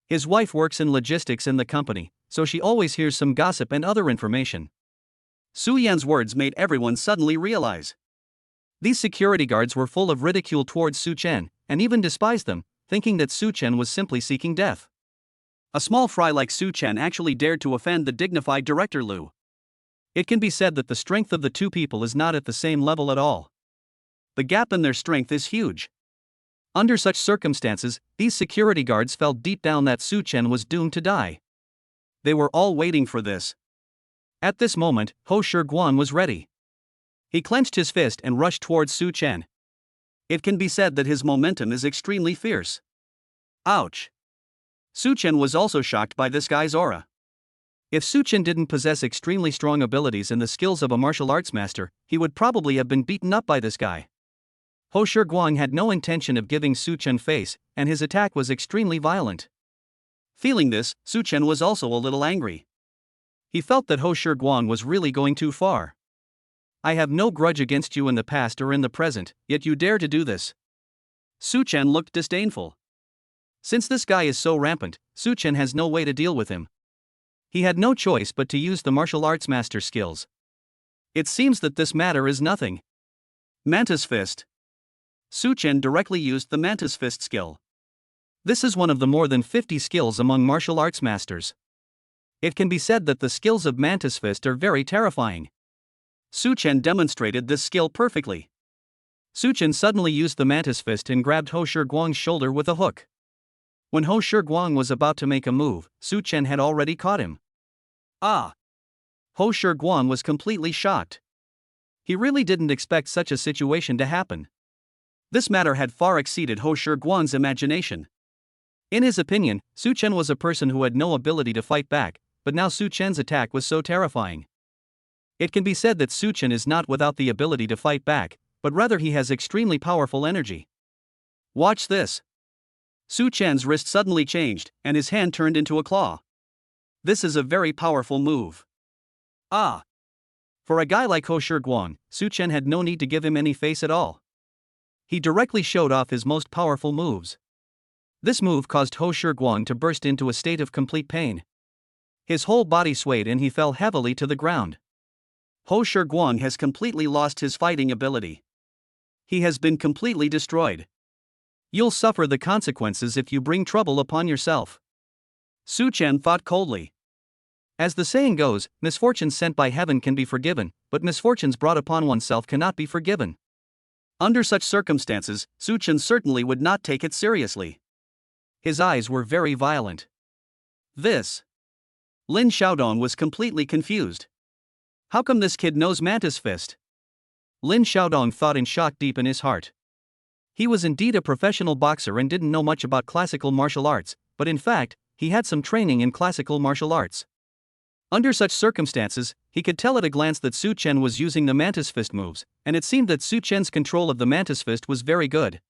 His wife works in logistics in the company, so she always hears some gossip and other information. Su Yan's words made everyone suddenly realize. These security guards were full of ridicule towards Su Chen, and even despised them, thinking that Su Chen was simply seeking death. A small fry like Su Chen actually dared to offend the dignified Director Lu. It can be said that the strength of the two people is not at the same level at all. The gap in their strength is huge. Under such circumstances, these security guards felt deep down that Su Chen was doomed to die. They were all waiting for this. At this moment, Ho Shiguang was ready. He clenched his fist and rushed towards Su Chen. It can be said that his momentum is extremely fierce. Ouch! Su Chen was also shocked by this guy's aura. If Su Chen didn't possess extremely strong abilities and the skills of a martial arts master, he would probably have been beaten up by this guy. Ho Shiguang had no intention of giving Su Chen face, and his attack was extremely violent. Feeling this, Su Chen was also a little angry. He felt that Ho Shiguang was really going too far. I have no grudge against you in the past or in the present, yet you dare to do this. Su Chen looked disdainful. Since this guy is so rampant, Su Chen has no way to deal with him. He had no choice but to use the martial arts master skills. It seems that this matter is nothing. Mantis Fist. Su Chen directly used the Mantis Fist skill. This is one of the more than 50 skills among martial arts masters. It can be said that the skills of Mantis Fist are very terrifying. Su Chen demonstrated this skill perfectly. Su Chen suddenly used the Mantis Fist and grabbed Ho Shiguang's shoulder with a hook. When Ho Shiguang was about to make a move, Su Chen had already caught him. Ah! Ho Shiguang was completely shocked. He really didn't expect such a situation to happen. This matter had far exceeded Ho Shiguang's imagination. In his opinion, Su Chen was a person who had no ability to fight back, but now Su Chen's attack was so terrifying. It can be said that Su Chen is not without the ability to fight back, but rather he has extremely powerful energy. Watch this. Su Chen's wrist suddenly changed, and his hand turned into a claw. This is a very powerful move. Ah! For a guy like Ho Shiguang, Su Chen had no need to give him any face at all. He directly showed off his most powerful moves. This move caused Ho Shiguang to burst into a state of complete pain. His whole body swayed and he fell heavily to the ground. Ho Shiguang has completely lost his fighting ability. He has been completely destroyed. You'll suffer the consequences if you bring trouble upon yourself. Su Chen thought coldly. As the saying goes, misfortunes sent by heaven can be forgiven, but misfortunes brought upon oneself cannot be forgiven. Under such circumstances, Su Chen certainly would not take it seriously. His eyes were very violent. This. Lin Xiaodong was completely confused. How come this kid knows Mantis Fist? Lin Xiaodong thought in shock deep in his heart. He was indeed a professional boxer and didn't know much about classical martial arts, but in fact, he had some training in classical martial arts. Under such circumstances, he could tell at a glance that Su Chen was using the Mantis Fist moves, and it seemed that Su Chen's control of the Mantis Fist was very good.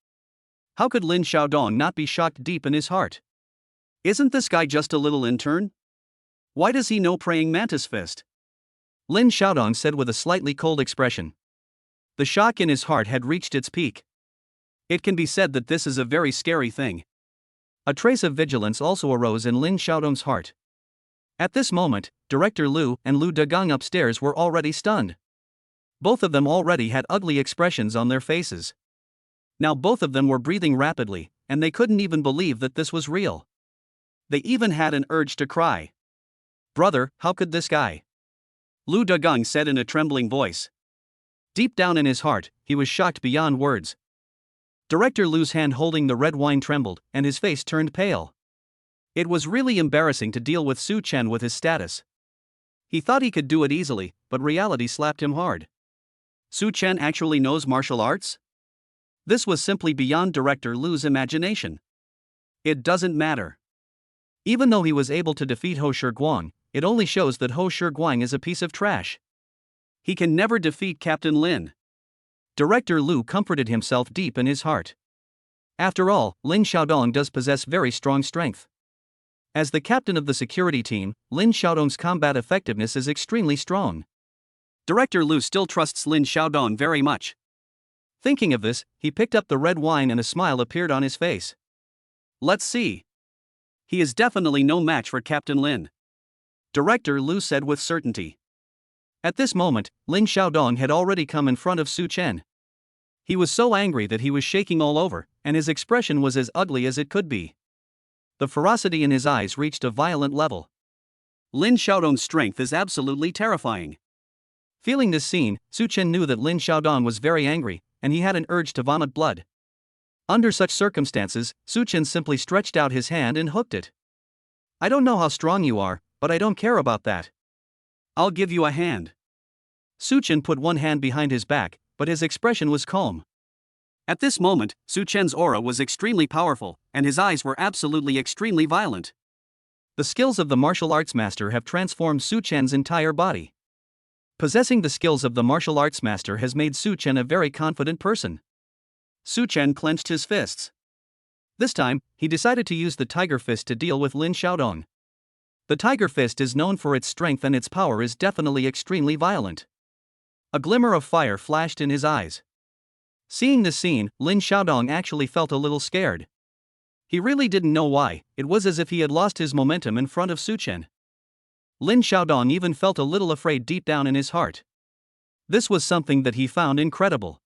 How could Lin Xiaodong not be shocked deep in his heart? Isn't this guy just a little intern? Why does he know praying Mantis Fist? Lin Xiaodong said with a slightly cold expression. The shock in his heart had reached its peak. It can be said that this is a very scary thing. A trace of vigilance also arose in Lin Xiaodong's heart. At this moment, Director Lu and Lu Dagang upstairs were already stunned. Both of them already had ugly expressions on their faces. Now both of them were breathing rapidly, and they couldn't even believe that this was real. They even had an urge to cry. Brother, how could this guy? Lu Dagang said in a trembling voice. Deep down in his heart, he was shocked beyond words. Director Lu's hand holding the red wine trembled, and his face turned pale. It was really embarrassing to deal with Su Chen with his status. He thought he could do it easily, but reality slapped him hard. Su Chen actually knows martial arts? This was simply beyond Director Lu's imagination. It doesn't matter. Even though he was able to defeat Ho Shiguang, it only shows that Ho Shiguang is a piece of trash. He can never defeat Captain Lin. Director Lu comforted himself deep in his heart. After all, Lin Xiaodong does possess very strong strength. As the captain of the security team, Lin Xiaodong's combat effectiveness is extremely strong. Director Lu still trusts Lin Xiaodong very much. Thinking of this, he picked up the red wine and a smile appeared on his face. Let's see. He is definitely no match for Captain Lin, Director Lu said with certainty. At this moment, Lin Xiaodong had already come in front of Su Chen. He was so angry that he was shaking all over, and his expression was as ugly as it could be. The ferocity in his eyes reached a violent level. Lin Xiaodong's strength is absolutely terrifying. Feeling this scene, Su Chen knew that Lin Xiaodong was very angry, and he had an urge to vomit blood. Under such circumstances, Su Chen simply stretched out his hand and hooked it. I don't know how strong you are, but I don't care about that. I'll give you a hand. Su Chen put one hand behind his back, but his expression was calm. At this moment, Su Chen's aura was extremely powerful, and his eyes were absolutely extremely violent. The skills of the martial arts master have transformed Su Chen's entire body. Possessing the skills of the martial arts master has made Su Chen a very confident person. Su Chen clenched his fists. This time, he decided to use the Tiger Fist to deal with Lin Xiaodong. The Tiger Fist is known for its strength and its power is definitely extremely violent. A glimmer of fire flashed in his eyes. Seeing this scene, Lin Xiaodong actually felt a little scared. He really didn't know why, it was as if he had lost his momentum in front of Su Chen. Lin Xiaodong even felt a little afraid deep down in his heart. This was something that he found incredible.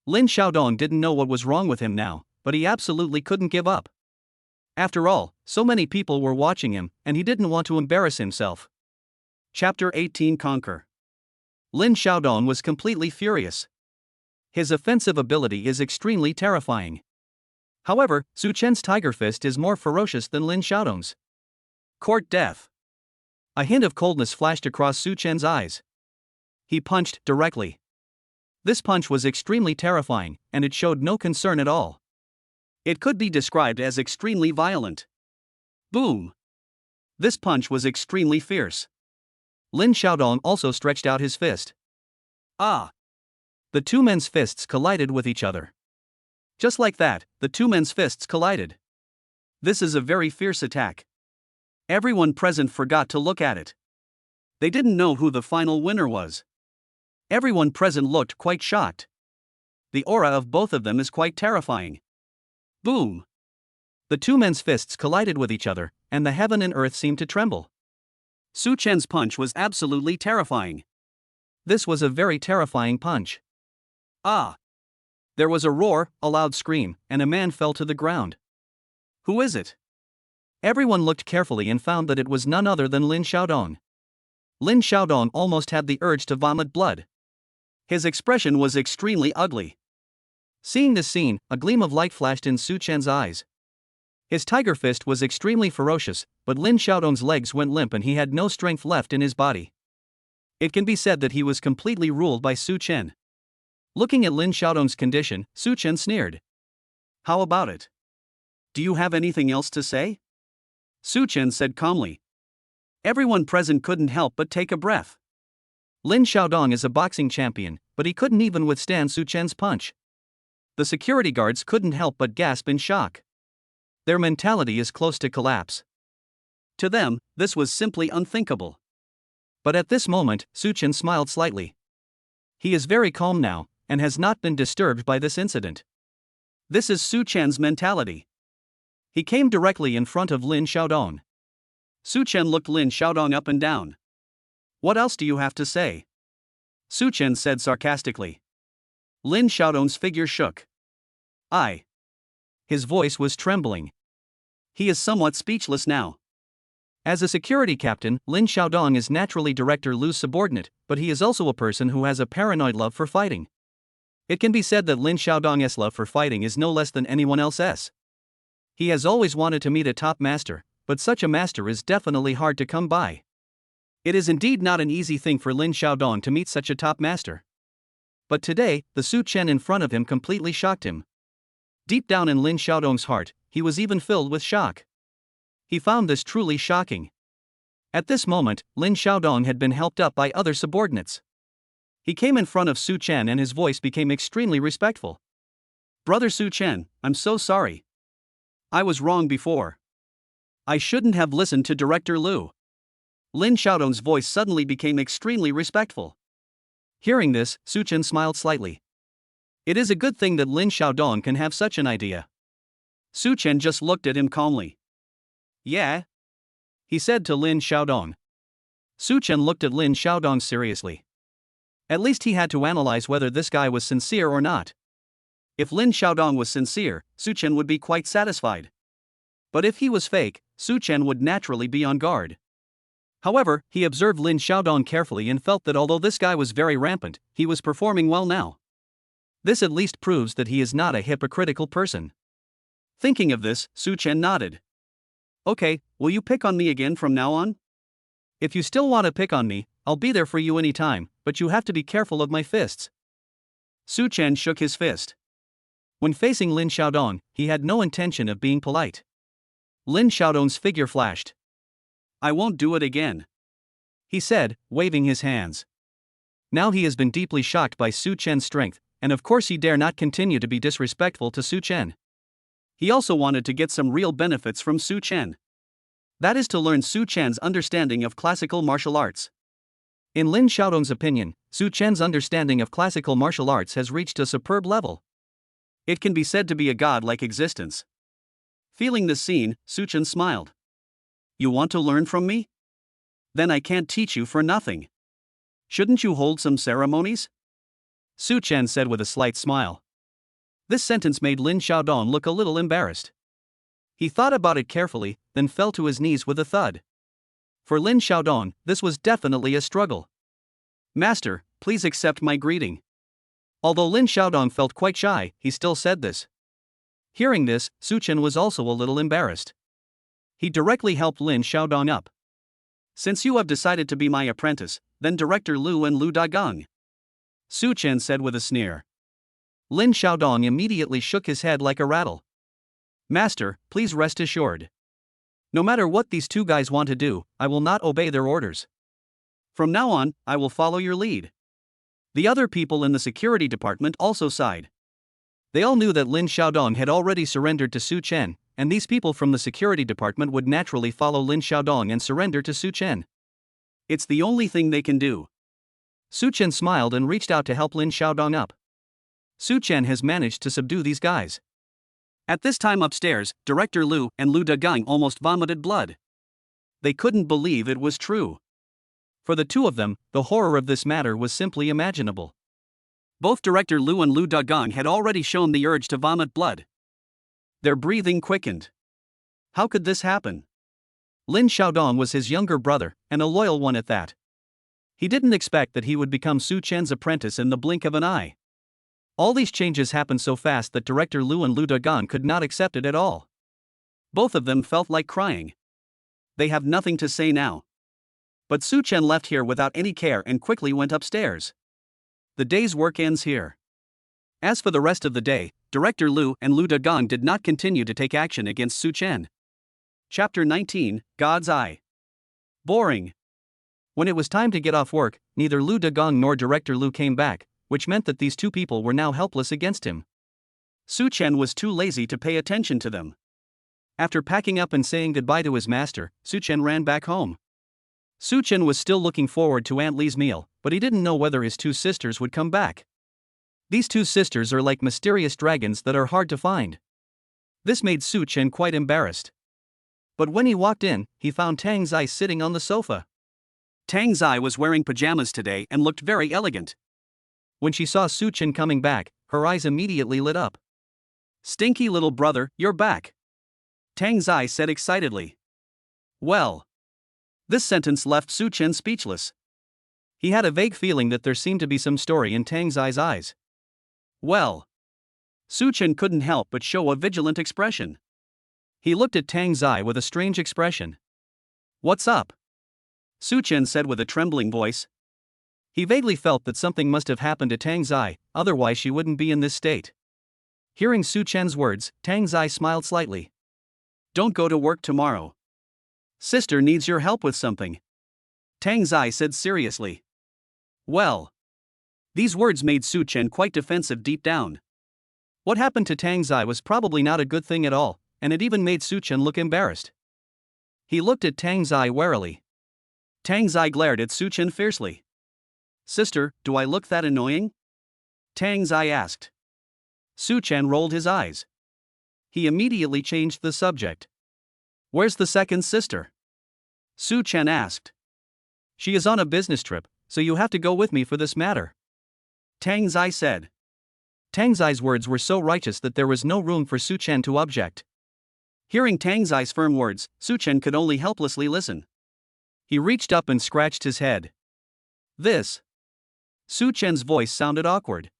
Lin Xiaodong didn't know what was wrong with him now, but he absolutely couldn't give up. After all, so many people were watching him, and he didn't want to embarrass himself. Chapter 18 Conquer. Lin Xiaodong was completely furious. His offensive ability is extremely terrifying. However, Su Chen's Tiger Fist is more ferocious than Lin Xiaodong's. Court death. A hint of coldness flashed across Su Chen's eyes. He punched directly. This punch was extremely terrifying, and it showed no concern at all. It could be described as extremely violent. Boom! This punch was extremely fierce. Lin Xiaodong also stretched out his fist. Ah! The two men's fists collided with each other. Just like that, the two men's fists collided. This is a very fierce attack. Everyone present forgot to look at it. They didn't know who the final winner was. Everyone present looked quite shocked. The aura of both of them is quite terrifying. Boom! The two men's fists collided with each other, and the heaven and earth seemed to tremble. Su Chen's punch was absolutely terrifying. This was a very terrifying punch. Ah! There was a roar, a loud scream, and a man fell to the ground. Who is it? Everyone looked carefully and found that it was none other than Lin Xiaodong. Lin Xiaodong almost had the urge to vomit blood. His expression was extremely ugly. Seeing this scene, a gleam of light flashed in Su Chen's eyes. His Tiger Fist was extremely ferocious, but Lin Xiaodong's legs went limp and he had no strength left in his body. It can be said that he was completely ruled by Su Chen. Looking at Lin Xiaodong's condition, Su Chen sneered. How about it? Do you have anything else to say? Su Chen said calmly. Everyone present couldn't help but take a breath. Lin Xiaodong is a boxing champion, but he couldn't even withstand Su Chen's punch. The security guards couldn't help but gasp in shock. Their mentality is close to collapse. To them, this was simply unthinkable. But at this moment, Su Chen smiled slightly. He is very calm now, and has not been disturbed by this incident. This is Su Chen's mentality. He came directly in front of Lin Xiaodong. Su Chen looked Lin Xiaodong up and down. What else do you have to say? Su Chen said sarcastically. Lin Xiaodong's figure shook. His voice was trembling. He is somewhat speechless now. As a security captain, Lin Xiaodong is naturally Director Lu's subordinate, but he is also a person who has a paranoid love for fighting. It can be said that Lin Xiaodong's love for fighting is no less than anyone else's. He has always wanted to meet a top master, but such a master is definitely hard to come by. It is indeed not an easy thing for Lin Xiaodong to meet such a top master. But today, the Su Chen in front of him completely shocked him. Deep down in Lin Xiaodong's heart, he was even filled with shock. He found this truly shocking. At this moment, Lin Xiaodong had been helped up by other subordinates. He came in front of Su Chen and his voice became extremely respectful. Brother Su Chen, I'm so sorry. I was wrong before. I shouldn't have listened to Director Lu. Lin Xiaodong's voice suddenly became extremely respectful. Hearing this, Su Chen smiled slightly. It is a good thing that Lin Xiaodong can have such an idea. Su Chen just looked at him calmly. Yeah? He said to Lin Xiaodong. Su Chen looked at Lin Xiaodong seriously. At least he had to analyze whether this guy was sincere or not. If Lin Xiaodong was sincere, Su Chen would be quite satisfied. But if he was fake, Su Chen would naturally be on guard. However, he observed Lin Xiaodong carefully and felt that although this guy was very rampant, he was performing well now. This at least proves that he is not a hypocritical person. Thinking of this, Su Chen nodded. Okay, will you pick on me again from now on? If you still want to pick on me, I'll be there for you anytime, but you have to be careful of my fists. Su Chen shook his fist. When facing Lin Xiaodong, he had no intention of being polite. Lin Xiaodong's figure flashed. I won't do it again, he said, waving his hands. Now he has been deeply shocked by Su Chen's strength, and of course he dare not continue to be disrespectful to Su Chen. He also wanted to get some real benefits from Su Chen. That is to learn Su Chen's understanding of classical martial arts. In Lin Xiaodong's opinion, Su Chen's understanding of classical martial arts has reached a superb level. It can be said to be a godlike existence. Feeling this scene, Su Chen smiled. You want to learn from me? Then I can't teach you for nothing. Shouldn't you hold some ceremonies? Su Chen said with a slight smile. This sentence made Lin Xiaodong look a little embarrassed. He thought about it carefully, then fell to his knees with a thud. For Lin Xiaodong, this was definitely a struggle. Master, please accept my greeting. Although Lin Xiaodong felt quite shy, he still said this. Hearing this, Su Chen was also a little embarrassed. He directly helped Lin Xiaodong up. Since you have decided to be my apprentice, then Director Lu and Lu Dagang, Su Chen said with a sneer. Lin Xiaodong immediately shook his head like a rattle. Master, please rest assured. No matter what these two guys want to do, I will not obey their orders. From now on, I will follow your lead. The other people in the security department also sighed. They all knew that Lin Xiaodong had already surrendered to Su Chen, and these people from the security department would naturally follow Lin Xiaodong and surrender to Su Chen. It's the only thing they can do. Su Chen smiled and reached out to help Lin Xiaodong up. Su Chen has managed to subdue these guys. At this time upstairs, Director Lu and Lu Dagang almost vomited blood. They couldn't believe it was true. For the two of them, the horror of this matter was simply imaginable. Both Director Lu and Lu Dagang had already shown the urge to vomit blood. Their breathing quickened. How could this happen? Lin Xiaodong was his younger brother, and a loyal one at that. He didn't expect that he would become Su Chen's apprentice in the blink of an eye. All these changes happened so fast that Director Lu and Lu Dagang could not accept it at all. Both of them felt like crying. They have nothing to say now. But Su Chen left here without any care and quickly went upstairs. The day's work ends here. As for the rest of the day, Director Lu and Lu Dagang did not continue to take action against Su Chen. Chapter 19, God's Eye. Boring. When it was time to get off work, neither Lu Dagang nor Director Lu came back, which meant that these two people were now helpless against him. Su Chen was too lazy to pay attention to them. After packing up and saying goodbye to his master, Su Chen ran back home. Su Chen was still looking forward to Aunt Li's meal, but he didn't know whether his two sisters would come back. These two sisters are like mysterious dragons that are hard to find. This made Su Chen quite embarrassed. But when he walked in, he found Tang Zai sitting on the sofa. Tang Zai was wearing pajamas today and looked very elegant. When she saw Su Chen coming back, her eyes immediately lit up. Stinky little brother, you're back, Tang Zai said excitedly. Well. This sentence left Su Chen speechless. He had a vague feeling that there seemed to be some story in Tang Zai's eyes. Well. Su Chen couldn't help but show a vigilant expression. He looked at Tang Zai with a strange expression. What's up? Su Chen said with a trembling voice. He vaguely felt that something must have happened to Tang Zai, otherwise she wouldn't be in this state. Hearing Su Chen's words, Tang Zai smiled slightly. Don't go to work tomorrow. Sister needs your help with something, Tang Zai said seriously. Well. These words made Su Chen quite defensive deep down. What happened to Tang Zai was probably not a good thing at all, and it even made Su Chen look embarrassed. He looked at Tang Zai warily. Tang Zai glared at Su Chen fiercely. Sister, do I look that annoying? Tang Zai asked. Su Chen rolled his eyes. He immediately changed the subject. Where's the second sister? Su Chen asked. She is on a business trip, so you have to go with me for this matter. Tang Zai said. Tang Zai's words were so righteous that there was no room for Su Chen to object. Hearing Tang Zai's firm words, Su Chen could only helplessly listen. He reached up and scratched his head. This. Su Chen's voice sounded awkward.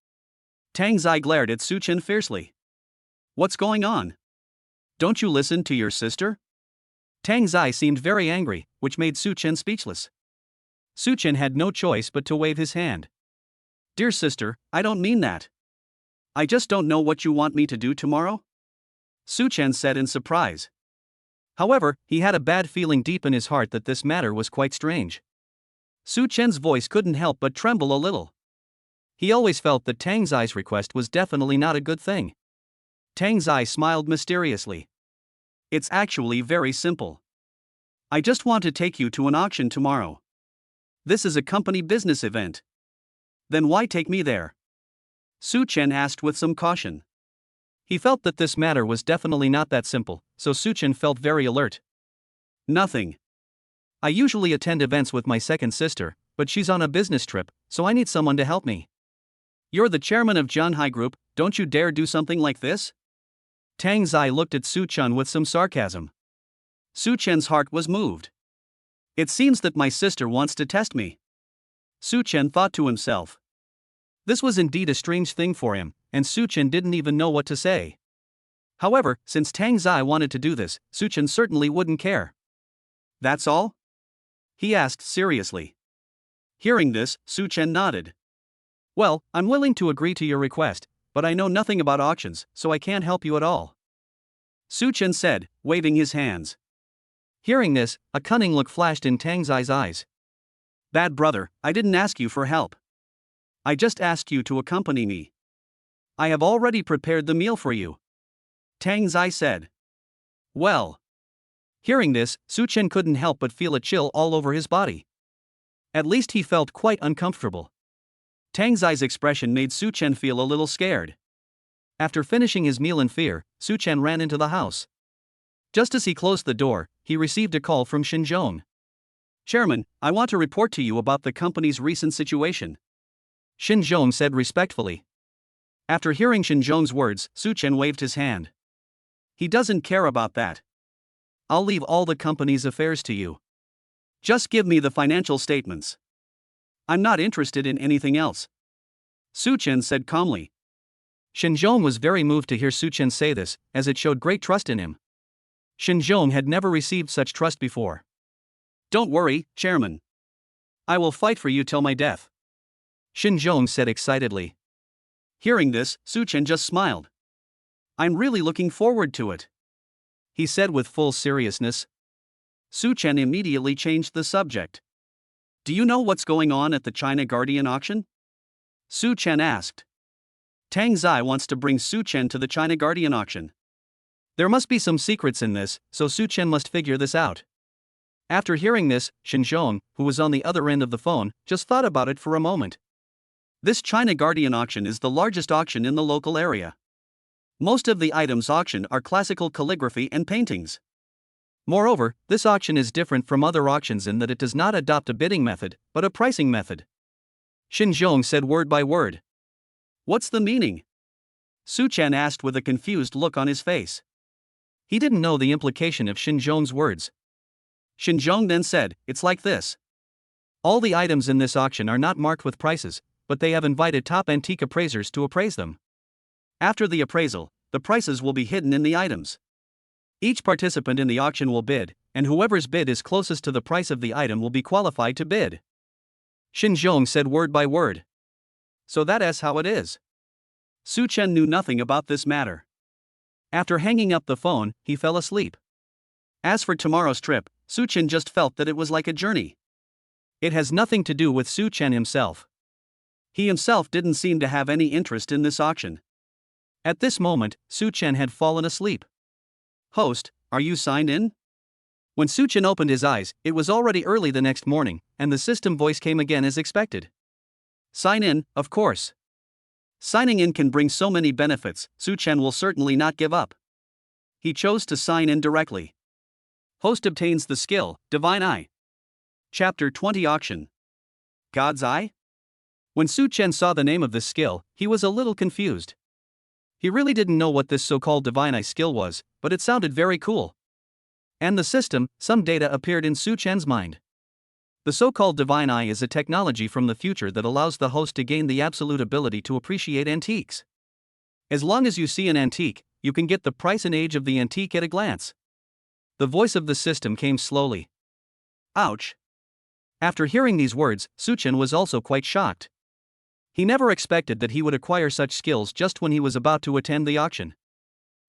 Tang Zai glared at Su Chen fiercely. What's going on? Don't you listen to your sister? Tang Zai seemed very angry, which made Su Chen speechless. Su Chen had no choice but to wave his hand. Dear sister, I don't mean that. I just don't know what you want me to do tomorrow? Su Chen said in surprise. However, he had a bad feeling deep in his heart that this matter was quite strange. Su Chen's voice couldn't help but tremble a little. He always felt that Tang Zai's request was definitely not a good thing. Tang Zai smiled mysteriously. It's actually very simple. I just want to take you to an auction tomorrow. This is a company business event. Then why take me there? Su Chen asked with some caution. He felt that this matter was definitely not that simple, so Su Chen felt very alert. Nothing. I usually attend events with my second sister, but she's on a business trip, so I need someone to help me. You're the chairman of Jianhai Group, don't you dare do something like this? Tang Zai looked at Su Chen with some sarcasm. Su Chen's heart was moved. It seems that my sister wants to test me. Su Chen thought to himself. This was indeed a strange thing for him, and Su Chen didn't even know what to say. However, since Tang Zai wanted to do this, Su Chen certainly wouldn't care. That's all? He asked seriously. Hearing this, Su Chen nodded. Well, I'm willing to agree to your request, but I know nothing about auctions, so I can't help you at all. Su Chen said, waving his hands. Hearing this, a cunning look flashed in Tang Zai's eyes. Bad brother, I didn't ask you for help. I just asked you to accompany me. I have already prepared the meal for you. Tang Zai said. Well. Hearing this, Su Chen couldn't help but feel a chill all over his body. At least he felt quite uncomfortable. Tang Zai's expression made Su Chen feel a little scared. After finishing his meal in fear, Su Chen ran into the house. Just as he closed the door, he received a call from Xinzhong. Chairman, I want to report to you about the company's recent situation. Xinzhong said respectfully. After hearing Xinzhong's words, Su Chen waved his hand. He doesn't care about that. I'll leave all the company's affairs to you. Just give me the financial statements. I'm not interested in anything else. Su Chen said calmly. Xinzhong was very moved to hear Su Chen say this, as it showed great trust in him. Xinzhong had never received such trust before. Don't worry, Chairman. I will fight for you till my death. Xinzhong said excitedly. Hearing this, Su Chen just smiled. I'm really looking forward to it. He said with full seriousness. Su Chen immediately changed the subject. Do you know what's going on at the China Guardian auction? Su Chen asked. Tang Zai wants to bring Su Chen to the China Guardian auction. There must be some secrets in this, so Su Chen must figure this out. After hearing this, Xinzhong, who was on the other end of the phone, just thought about it for a moment. This China Guardian auction is the largest auction in the local area. Most of the items auctioned are classical calligraphy and paintings. Moreover, this auction is different from other auctions in that it does not adopt a bidding method, but a pricing method. Xinzhong said word by word. What's the meaning? Su Chen asked with a confused look on his face. He didn't know the implication of Xinzhong's words. Xinzhong then said, it's like this. All the items in this auction are not marked with prices, but they have invited top antique appraisers to appraise them. After the appraisal, the prices will be hidden in the items. Each participant in the auction will bid, and whoever's bid is closest to the price of the item will be qualified to bid. Xinzhong said word by word. So that's how it is. Su Chen knew nothing about this matter. After hanging up the phone, he fell asleep. As for tomorrow's trip, Su Chen just felt that it was like a journey. It has nothing to do with Su Chen himself. He himself didn't seem to have any interest in this auction. At this moment, Su Chen had fallen asleep. Host, are you signed in? When Su Chen opened his eyes, it was already early the next morning, and the system voice came again as expected. Sign in, of course. Signing in can bring so many benefits, Su Chen will certainly not give up. He chose to sign in directly. Host obtains the skill, Divine Eye. Chapter 20 Auction. God's Eye? When Su Chen saw the name of this skill, he was a little confused. He really didn't know what this so-called Divine Eye skill was, but it sounded very cool. And the system, some data appeared in Su Chen's mind. The so-called Divine Eye is a technology from the future that allows the host to gain the absolute ability to appreciate antiques. As long as you see an antique, you can get the price and age of the antique at a glance. The voice of the system came slowly. Ouch. After hearing these words, Su Chen was also quite shocked. He never expected that he would acquire such skills just when he was about to attend the auction.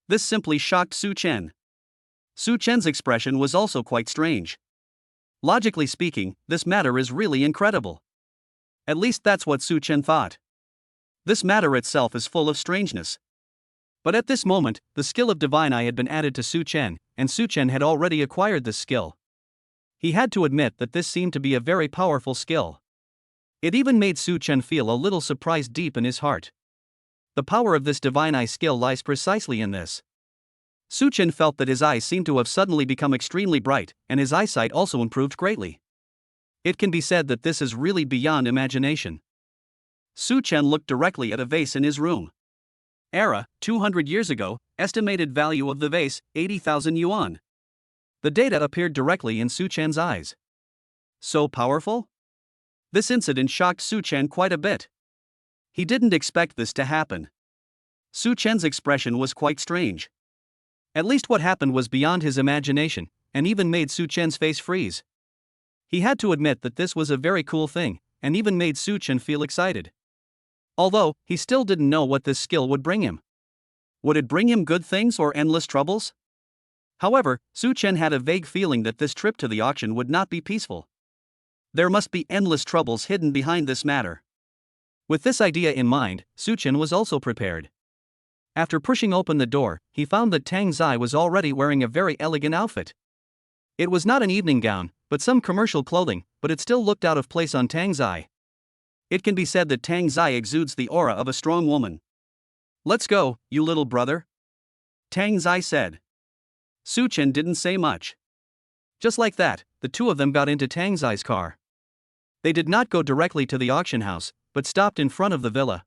This simply shocked Su Chen. Su Chen's expression was also quite strange. Logically speaking, this matter is really incredible. At least that's what Su Chen thought. This matter itself is full of strangeness. But at this moment, the skill of Divine Eye had been added to Su Chen, and Su Chen had already acquired this skill. He had to admit that this seemed to be a very powerful skill. It even made Su Chen feel a little surprised deep in his heart. The power of this Divine Eye skill lies precisely in this. Su Chen felt that his eyes seemed to have suddenly become extremely bright, and his eyesight also improved greatly. It can be said that this is really beyond imagination. Su Chen looked directly at a vase in his room. Era, 200 years ago, estimated value of the vase, 80,000 yuan. The data appeared directly in Su Chen's eyes. So powerful? This incident shocked Su Chen quite a bit. He didn't expect this to happen. Su Chen's expression was quite strange. At least what happened was beyond his imagination, and even made Su Chen's face freeze. He had to admit that this was a very cool thing, and even made Su Chen feel excited. Although, he still didn't know what this skill would bring him. Would it bring him good things or endless troubles? However, Su Chen had a vague feeling that this trip to the auction would not be peaceful. There must be endless troubles hidden behind this matter. With this idea in mind, Su Chen was also prepared. After pushing open the door, he found that Tang Zai was already wearing a very elegant outfit. It was not an evening gown, but some commercial clothing, but it still looked out of place on Tang Zai. It can be said that Tang Zai exudes the aura of a strong woman. Let's go, you little brother, Tang Zai said. Su Chen didn't say much. Just like that, the two of them got into Tang Zai's car. They did not go directly to the auction house, but stopped in front of the villa.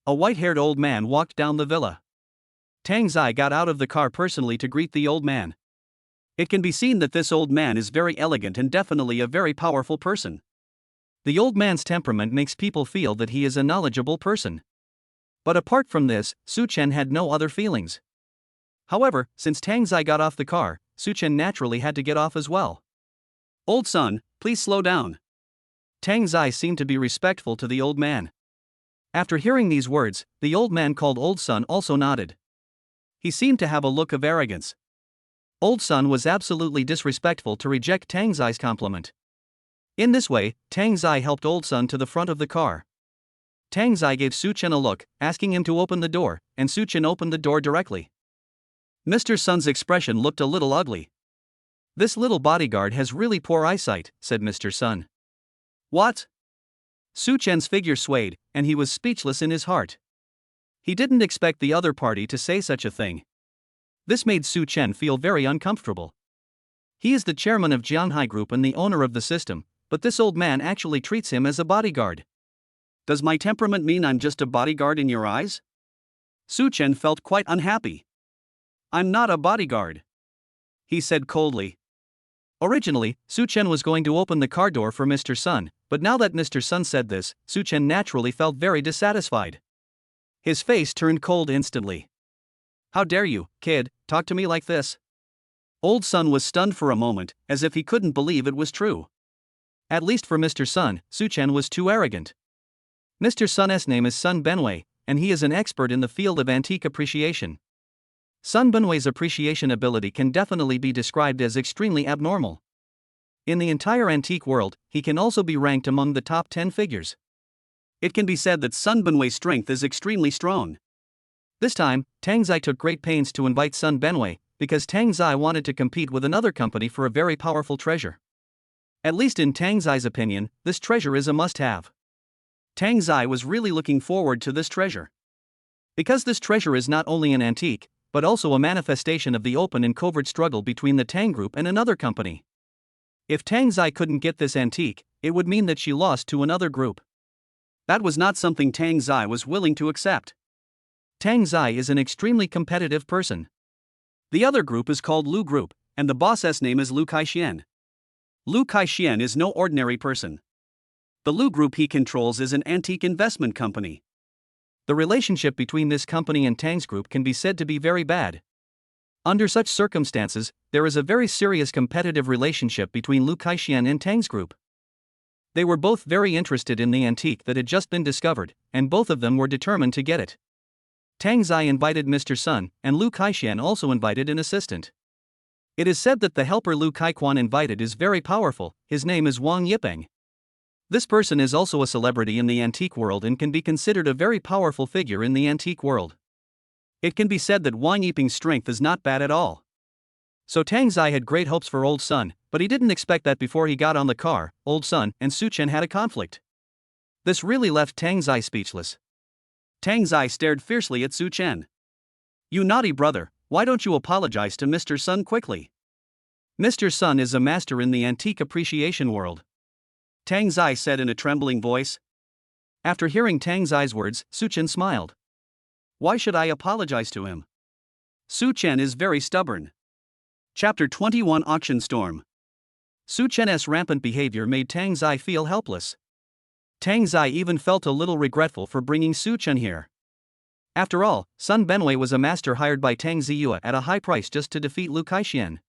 A white-haired old man walked down the villa. Tang Zai got out of the car personally to greet the old man. It can be seen that this old man is very elegant and definitely a very powerful person. The old man's temperament makes people feel that he is a knowledgeable person. But apart from this, Su Chen had no other feelings. However, since Tang Zai got off the car, Su Chen naturally had to get off as well. Old son, please slow down. Tang Zai seemed to be respectful to the old man. After hearing these words, the old man called Old Son also nodded. He seemed to have a look of arrogance. Old Son was absolutely disrespectful to reject Tang Zai's compliment. In this way, Tang Zai helped Old Son to the front of the car. Tang Zai gave Su Chen a look, asking him to open the door, and Su Chen opened the door directly. Mr. Sun's expression looked a little ugly. This little bodyguard has really poor eyesight, said Mr. Sun. What? Su Chen's figure swayed, and he was speechless in his heart. He didn't expect the other party to say such a thing. This made Su Chen feel very uncomfortable. He is the chairman of Jianhai Group and the owner of the system, but this old man actually treats him as a bodyguard. Does my temperament mean I'm just a bodyguard in your eyes? Su Chen felt quite unhappy. I'm not a bodyguard, he said coldly. Originally, Su Chen was going to open the car door for Mr. Sun, but now that Mr. Sun said this, Su Chen naturally felt very dissatisfied. His face turned cold instantly. How dare you, kid, talk to me like this? Old Sun was stunned for a moment, as if he couldn't believe it was true. At least for Mr. Sun, Su Chen was too arrogant. Mr. Sun's name is Sun Benwei, and he is an expert in the field of antique appreciation. Sun Benwei's appreciation ability can definitely be described as extremely abnormal. In the entire antique world, he can also be ranked among the top 10 figures. It can be said that Sun Benwei's strength is extremely strong. This time, Tang Zai took great pains to invite Sun Benwei, because Tang Zai wanted to compete with another company for a very powerful treasure. At least in Tang Zai's opinion, this treasure is a must-have. Tang Zai was really looking forward to this treasure. Because this treasure is not only an antique, but also a manifestation of the open and covert struggle between the Tang Group and another company. If Tang Zai couldn't get this antique, it would mean that she lost to another group. That was not something Tang Zai was willing to accept. Tang Zai is an extremely competitive person. The other group is called Lu Group, and the boss's name is Lu Kaixian. Lu Kaixian is no ordinary person. The Lu Group he controls is an antique investment company. The relationship between this company and Tang's group can be said to be very bad. Under such circumstances, there is a very serious competitive relationship between Lu Kaixian and Tang's group. They were both very interested in the antique that had just been discovered, and both of them were determined to get it. Tang Zai invited Mr. Sun, and Lu Kaixian also invited an assistant. It is said that the helper Lu Kaiquan invited is very powerful. His name is Wang Yipeng. This person is also a celebrity in the antique world and can be considered a very powerful figure in the antique world. It can be said that Wang Yipeng's strength is not bad at all. So Tang Zai had great hopes for Old Sun, but he didn't expect that before he got on the car, Old Sun and Su Chen had a conflict. This really left Tang Zai speechless. Tang Zai stared fiercely at Su Chen. "You naughty brother, why don't you apologize to Mr. Sun quickly?" Mr. Sun is a master in the antique appreciation world, Tang Zai said in a trembling voice. After hearing Tang Zai's words, Su Chen smiled. "Why should I apologize to him? Su Chen is very stubborn." Chapter 21 Auction Storm. Su Chen's rampant behavior made Tang Zai feel helpless. Tang Zai even felt a little regretful for bringing Su Chen here. After all, Sun Benwei was a master hired by Tang Ziyue at a high price just to defeat Lu Kaixian.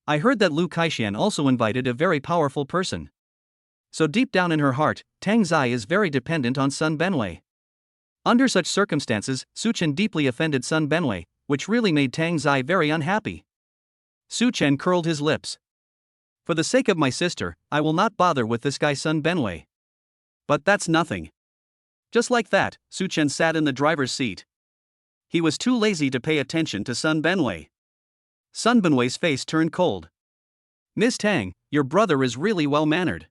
I heard that Lu Kaixian also invited a very powerful person. So deep down in her heart, Tang Zai is very dependent on Sun Benwei. Under such circumstances, Su Chen deeply offended Sun Benwei, which really made Tang Zai very unhappy. Su Chen curled his lips. For the sake of my sister, I will not bother with this guy Sun Benwei. But that's nothing. Just like that, Su Chen sat in the driver's seat. He was too lazy to pay attention to Sun Benwei. Sun Benwei's face turned cold. "Miss Tang, your brother is really well-mannered."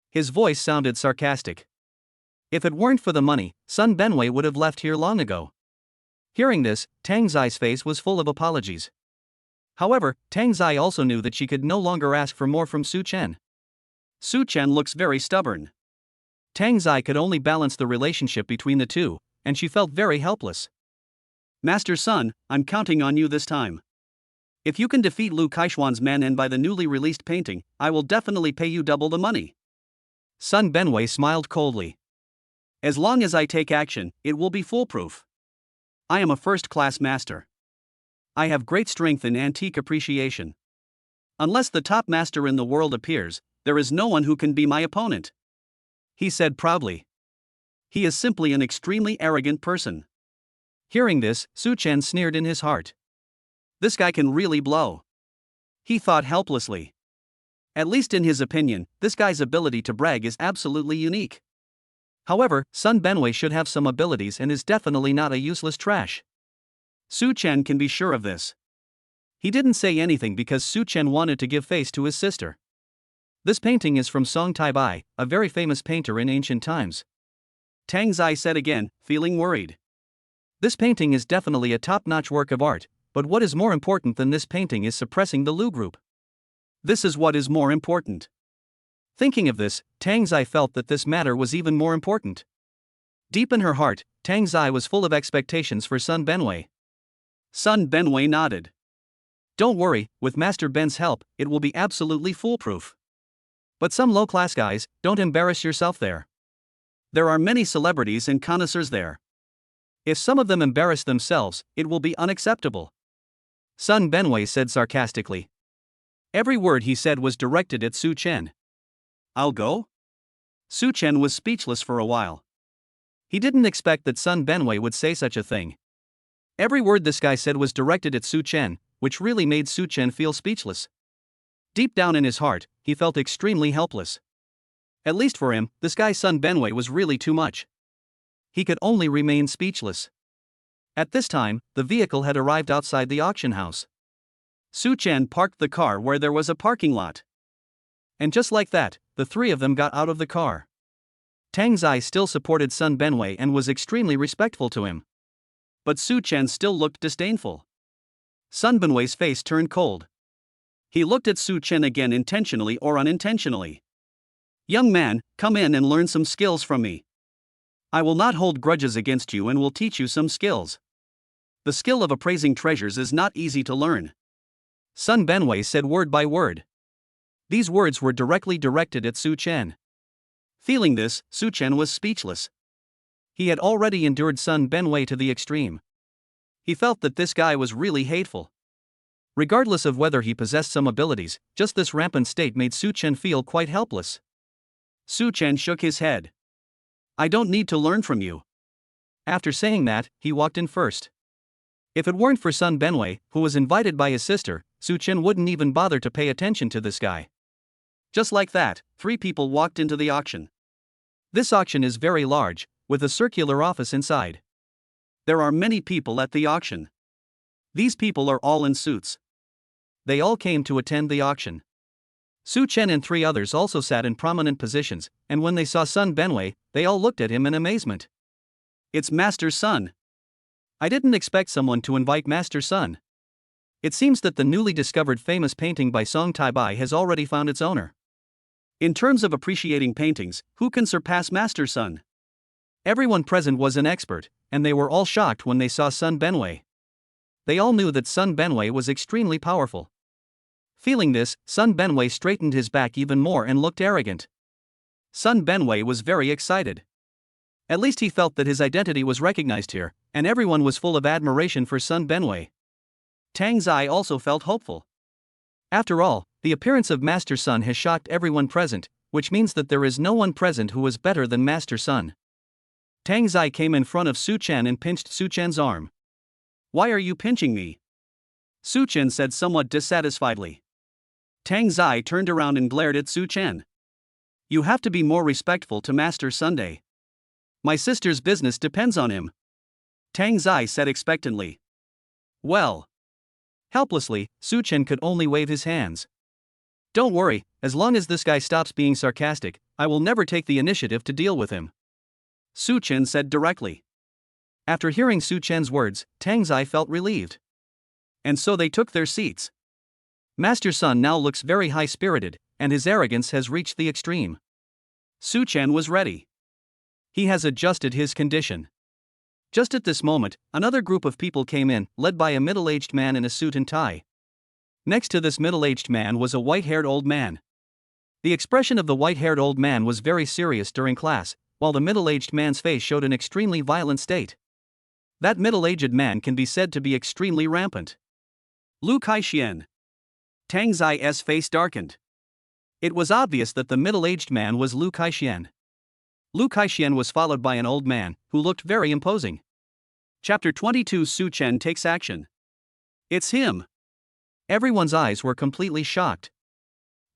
His voice sounded sarcastic. If it weren't for the money, Sun Benwei would have left here long ago. Hearing this, Tang Zai's face was full of apologies. However, Tang Zai also knew that she could no longer ask for more from Su Chen. Su Chen looks very stubborn. Tang Zai could only balance the relationship between the two, and she felt very helpless. "Master Sun, I'm counting on you this time. If you can defeat Lu Kaiquan's men and buy the newly released painting, I will definitely pay you double the money." Sun Benwei smiled coldly. "As long as I take action, it will be foolproof. I am a first-class master. I have great strength in antique appreciation. Unless the top master in the world appears, there is no one who can be my opponent," he said proudly. He is simply an extremely arrogant person. Hearing this, Su Chen sneered in his heart. This guy can really blow, he thought helplessly. At least in his opinion, this guy's ability to brag is absolutely unique. However, Sun Benwei should have some abilities and is definitely not a useless trash. Su Chen can be sure of this. He didn't say anything because Su Chen wanted to give face to his sister. This painting is from Song Tai Bai, a very famous painter in ancient times, Tang Zai said again, feeling worried. This painting is definitely a top-notch work of art, but what is more important than this painting is suppressing the Lu Group. This is what is more important. Thinking of this, Tang Zai felt that this matter was even more important. Deep in her heart, Tang Zai was full of expectations for Sun Benwei. Sun Benwei nodded. "Don't worry, with Master Ben's help, it will be absolutely foolproof. But some low-class guys, don't embarrass yourself there. There are many celebrities and connoisseurs there. If some of them embarrass themselves, it will be unacceptable," Sun Benwei said sarcastically. Every word he said was directed at Su Chen. "I'll go?" Su Chen was speechless for a while. He didn't expect that Sun Benwei would say such a thing. Every word this guy said was directed at Su Chen, which really made Su Chen feel speechless. Deep down in his heart, he felt extremely helpless. At least for him, this guy Sun Benwei was really too much. He could only remain speechless. At this time, the vehicle had arrived outside the auction house. Su Chen parked the car where there was a parking lot. And just like that, the three of them got out of the car. Tang Zai still supported Sun Benwei and was extremely respectful to him. But Su Chen still looked disdainful. Sun Benwei's face turned cold. He looked at Su Chen again, intentionally or unintentionally. "Young man, come in and learn some skills from me. I will not hold grudges against you and will teach you some skills. The skill of appraising treasures is not easy to learn." Sun Benwei said word by word. These words were directly directed at Su Chen. Feeling this, Su Chen was speechless. He had already endured Sun Benwei to the extreme. He felt that this guy was really hateful. Regardless of whether he possessed some abilities, just this rampant state made Su Chen feel quite helpless. Su Chen shook his head. "I don't need to learn from you." After saying that, he walked in first. If it weren't for Sun Benwei, who was invited by his sister, Su Chen wouldn't even bother to pay attention to this guy. Just like that, 3 people walked into the auction. This auction is very large, with a circular office inside. There are many people at the auction. These people are all in suits. They all came to attend the auction. Su Chen and 3 others also sat in prominent positions, and when they saw Sun Benwei, they all looked at him in amazement. "It's Master Sun." I didn't expect someone to invite Master Sun. It seems that the newly discovered famous painting by Song Taibai has already found its owner. In terms of appreciating paintings, who can surpass Master Sun? Everyone present was an expert, and they were all shocked when they saw Sun Benwei. They all knew that Sun Benwei was extremely powerful. Feeling this, Sun Benwei straightened his back even more and looked arrogant. Sun Benwei was very excited. At least he felt that his identity was recognized here, and everyone was full of admiration for Sun Benwei. Tang Zai also felt hopeful. After all, the appearance of Master Sun has shocked everyone present, which means that there is no one present who is better than Master Sun. Tang Zai came in front of Su Chen and pinched Su Chen's arm. "Why are you pinching me?" Su Chen said somewhat dissatisfiedly. Tang Zai turned around and glared at Su Chen. "You have to be more respectful to Master Sunday. My sister's business depends on him," Tang Zai said expectantly. "Well." Helplessly, Su Chen could only wave his hands. "Don't worry, as long as this guy stops being sarcastic, I will never take the initiative to deal with him," Su Chen said directly. After hearing Su Chen's words, Tang Zai felt relieved. And so they took their seats. Master Sun now looks very high-spirited, and his arrogance has reached the extreme. Su Chen was ready. He has adjusted his condition. Just at this moment, another group of people came in, led by a middle-aged man in a suit and tie. Next to this middle-aged man was a white-haired old man. The expression of the white-haired old man was very serious during class, while the middle-aged man's face showed an extremely violent state. That middle-aged man can be said to be extremely rampant. Lu Kaixian. Tang Zai's face darkened. It was obvious that the middle-aged man was Lu Kaixian. Lu Kaixian was followed by an old man, who looked very imposing. Chapter 22 Su Chen takes action. It's him. Everyone's eyes were completely shocked.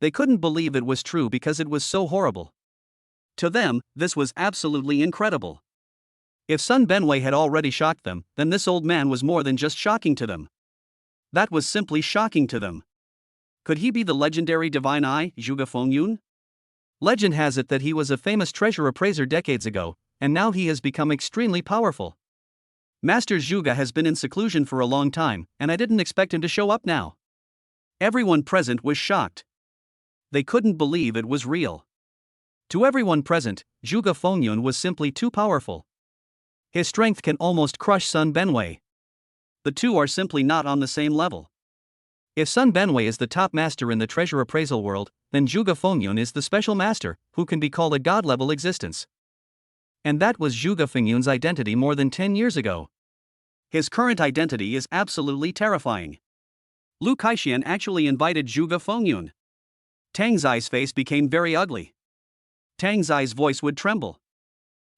They couldn't believe it was true because it was so horrible. To them, this was absolutely incredible. If Sun Benwei had already shocked them, then this old man was more than just shocking to them. That was simply shocking to them. Could he be the legendary Divine Eye, Zhuge Fengyun? Legend has it that he was a famous treasure appraiser decades ago, and now he has become extremely powerful. Master Zhuge has been in seclusion for a long time, and I didn't expect him to show up now. Everyone present was shocked. They couldn't believe it was real. To everyone present, Zhuge Fengyun was simply too powerful. His strength can almost crush Sun Benwei. The two are simply not on the same level. If Sun Benwei is the top master in the treasure appraisal world, then Zhuge Fengyun is the special master, who can be called a god-level existence. And that was Zhuge Fengyun's identity more than 10 years ago. His current identity is absolutely terrifying. Lu Kaixian actually invited Zhuge Fengyun. Tang Zai's face became very ugly. Tang Zai's voice would tremble.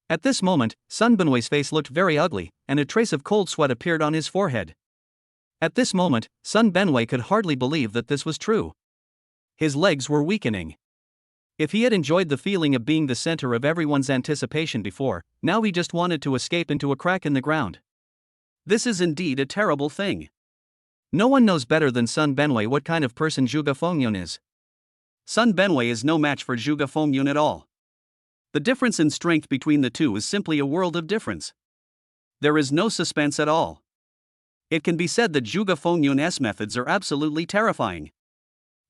At this moment, Sun Benwei's face looked very ugly, and a trace of cold sweat appeared on his forehead. At this moment, Sun Benwei could hardly believe that this was true. His legs were weakening. If he had enjoyed the feeling of being the center of everyone's anticipation before, now he just wanted to escape into a crack in the ground. This is indeed a terrible thing. No one knows better than Sun Benwei what kind of person Zhuge Fengyun is. Sun Benwei is no match for Zhuge Fengyun at all. The difference in strength between the two is simply a world of difference. There is no suspense at all. It can be said that Zhuge Fengyun's methods are absolutely terrifying.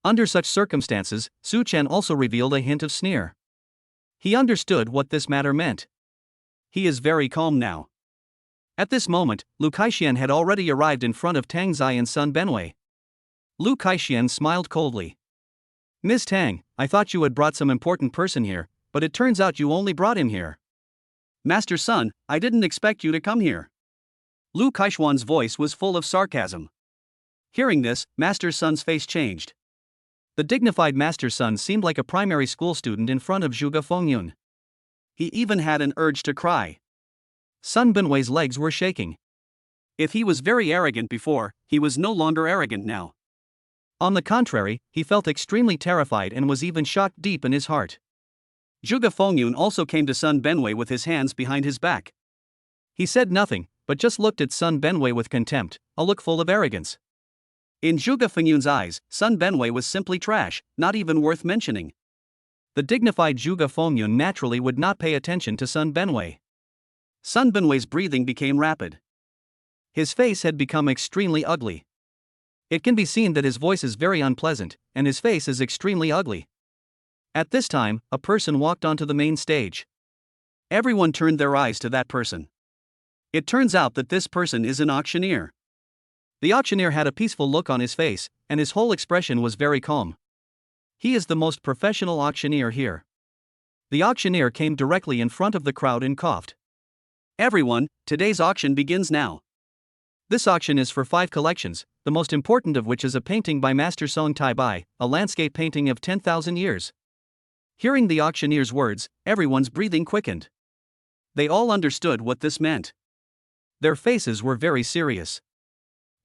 Under such circumstances, Su Chen also revealed a hint of sneer. He understood what this matter meant. He is very calm now. At this moment, Lu Kaixian had already arrived in front of Tang Zai and Sun Benwei. Lu Kaixian smiled coldly. "Miss Tang, I thought you had brought some important person here, but it turns out you only brought him here." "Master Sun, I didn't expect you to come here." Lu Kaixian's voice was full of sarcasm. Hearing this, Master Sun's face changed. The dignified Master Sun seemed like a primary school student in front of Zhuge Fengyun. He even had an urge to cry. Sun Benwei's legs were shaking. If he was very arrogant before, he was no longer arrogant now. On the contrary, he felt extremely terrified and was even shocked deep in his heart. Zhuge Fengyun also came to Sun Benwei with his hands behind his back. He said nothing, but just looked at Sun Benwei with contempt, a look full of arrogance. In Zhuge Fengyun's eyes, Sun Benwei was simply trash, not even worth mentioning. The dignified Zhuge Fengyun naturally would not pay attention to Sun Benwei. Sun Benwei's breathing became rapid. His face had become extremely ugly. It can be seen that his voice is very unpleasant, and his face is extremely ugly. At this time, a person walked onto the main stage. Everyone turned their eyes to that person. It turns out that this person is an auctioneer. The auctioneer had a peaceful look on his face, and his whole expression was very calm. He is the most professional auctioneer here. The auctioneer came directly in front of the crowd and coughed. "Everyone, today's auction begins now." This auction is for 5 collections, the most important of which is a painting by Master Song Tai Bai, a landscape painting of 10,000 years. Hearing the auctioneer's words, everyone's breathing quickened. They all understood what this meant. Their faces were very serious.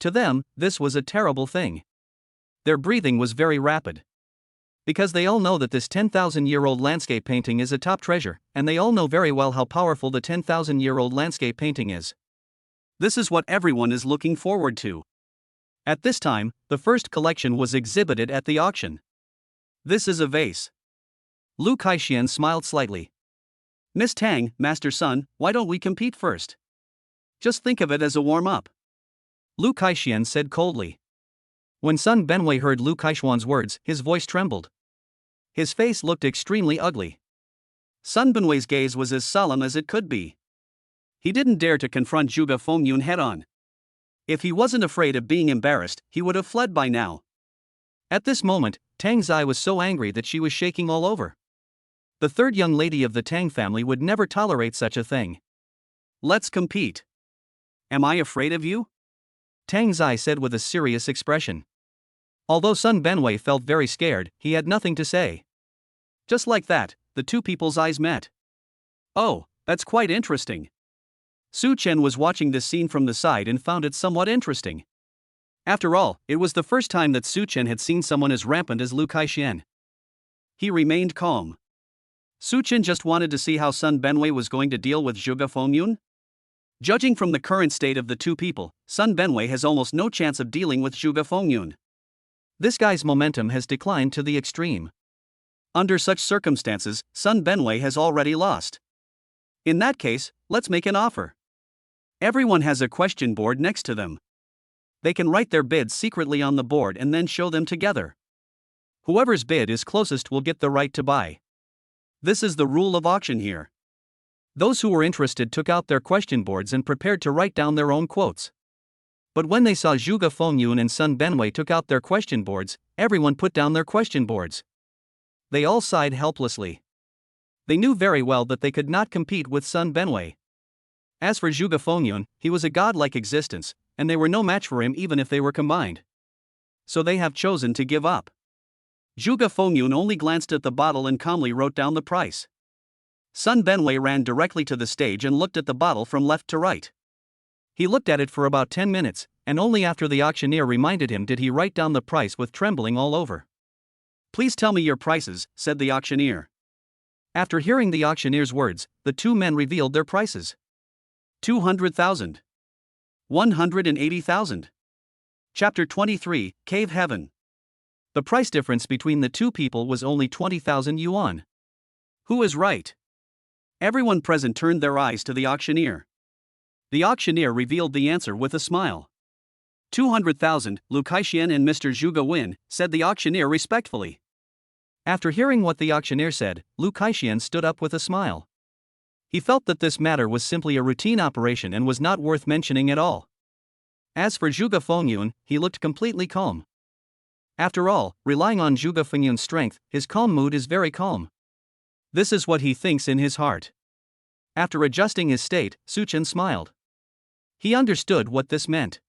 To them, this was a terrible thing. Their breathing was very rapid. Because they all know that this 10,000-year-old landscape painting is a top treasure, and they all know very well how powerful the 10,000-year-old landscape painting is. This is what everyone is looking forward to. At this time, the first collection was exhibited at the auction. This is a vase. Lu Kaixian smiled slightly. "Miss Tang, Master Sun, why don't we compete first? Just think of it as a warm-up." Lu Kaixian said coldly. When Sun Benwei heard Lu Kaixian's words, his voice trembled. His face looked extremely ugly. Sun Benwei's gaze was as solemn as it could be. He didn't dare to confront Zhuge Fengyun head-on. If he wasn't afraid of being embarrassed, he would have fled by now. At this moment, Tang Zai was so angry that she was shaking all over. The third young lady of the Tang family would never tolerate such a thing. "Let's compete." "Am I afraid of you?" Tang Zai said with a serious expression. Although Sun Benwei felt very scared, he had nothing to say. Just like that, the two people's eyes met. "Oh, that's quite interesting." Su Chen was watching this scene from the side and found it somewhat interesting. After all, it was the first time that Su Chen had seen someone as rampant as Lu Kaixian. He remained calm. Su Chen just wanted to see how Sun Benwei was going to deal with Zhuge Fengyun. Judging from the current state of the two people, Sun Benwei has almost no chance of dealing with Zhuge Fengyun. This guy's momentum has declined to the extreme. Under such circumstances, Sun Benwei has already lost. In that case, let's make an offer. Everyone has a question board next to them. They can write their bids secretly on the board and then show them together. Whoever's bid is closest will get the right to buy. This is the rule of auction here. Those who were interested took out their question boards and prepared to write down their own quotes. But when they saw Zhuge Fengyun and Sun Benwei took out their question boards, everyone put down their question boards. They all sighed helplessly. They knew very well that they could not compete with Sun Benwei. As for Zhuge Fengyun, he was a godlike existence, and they were no match for him even if they were combined. So they have chosen to give up. Zhuge Fengyun only glanced at the bottle and calmly wrote down the price. Sun Benwei ran directly to the stage and looked at the bottle from left to right. He looked at it for about 10 minutes, and only after the auctioneer reminded him did he write down the price with trembling all over. "Please tell me your prices," said the auctioneer. After hearing the auctioneer's words, the two men revealed their prices. 200,000. 180,000. Chapter 23, Cave Heaven. The price difference between the two people was only 20,000 yuan. Who is right? Everyone present turned their eyes to the auctioneer. The auctioneer revealed the answer with a smile. 200,000, Lu Kaixian and Mr. Zhuge win, said the auctioneer respectfully. After hearing what the auctioneer said, Lu Kaixian stood up with a smile. He felt that this matter was simply a routine operation and was not worth mentioning at all. As for Zhuge Fengyun, he looked completely calm. After all, relying on Zhuge Fengyun's strength, his calm mood is very calm. This is what he thinks in his heart. After adjusting his state, Su Chen smiled. He understood what this meant.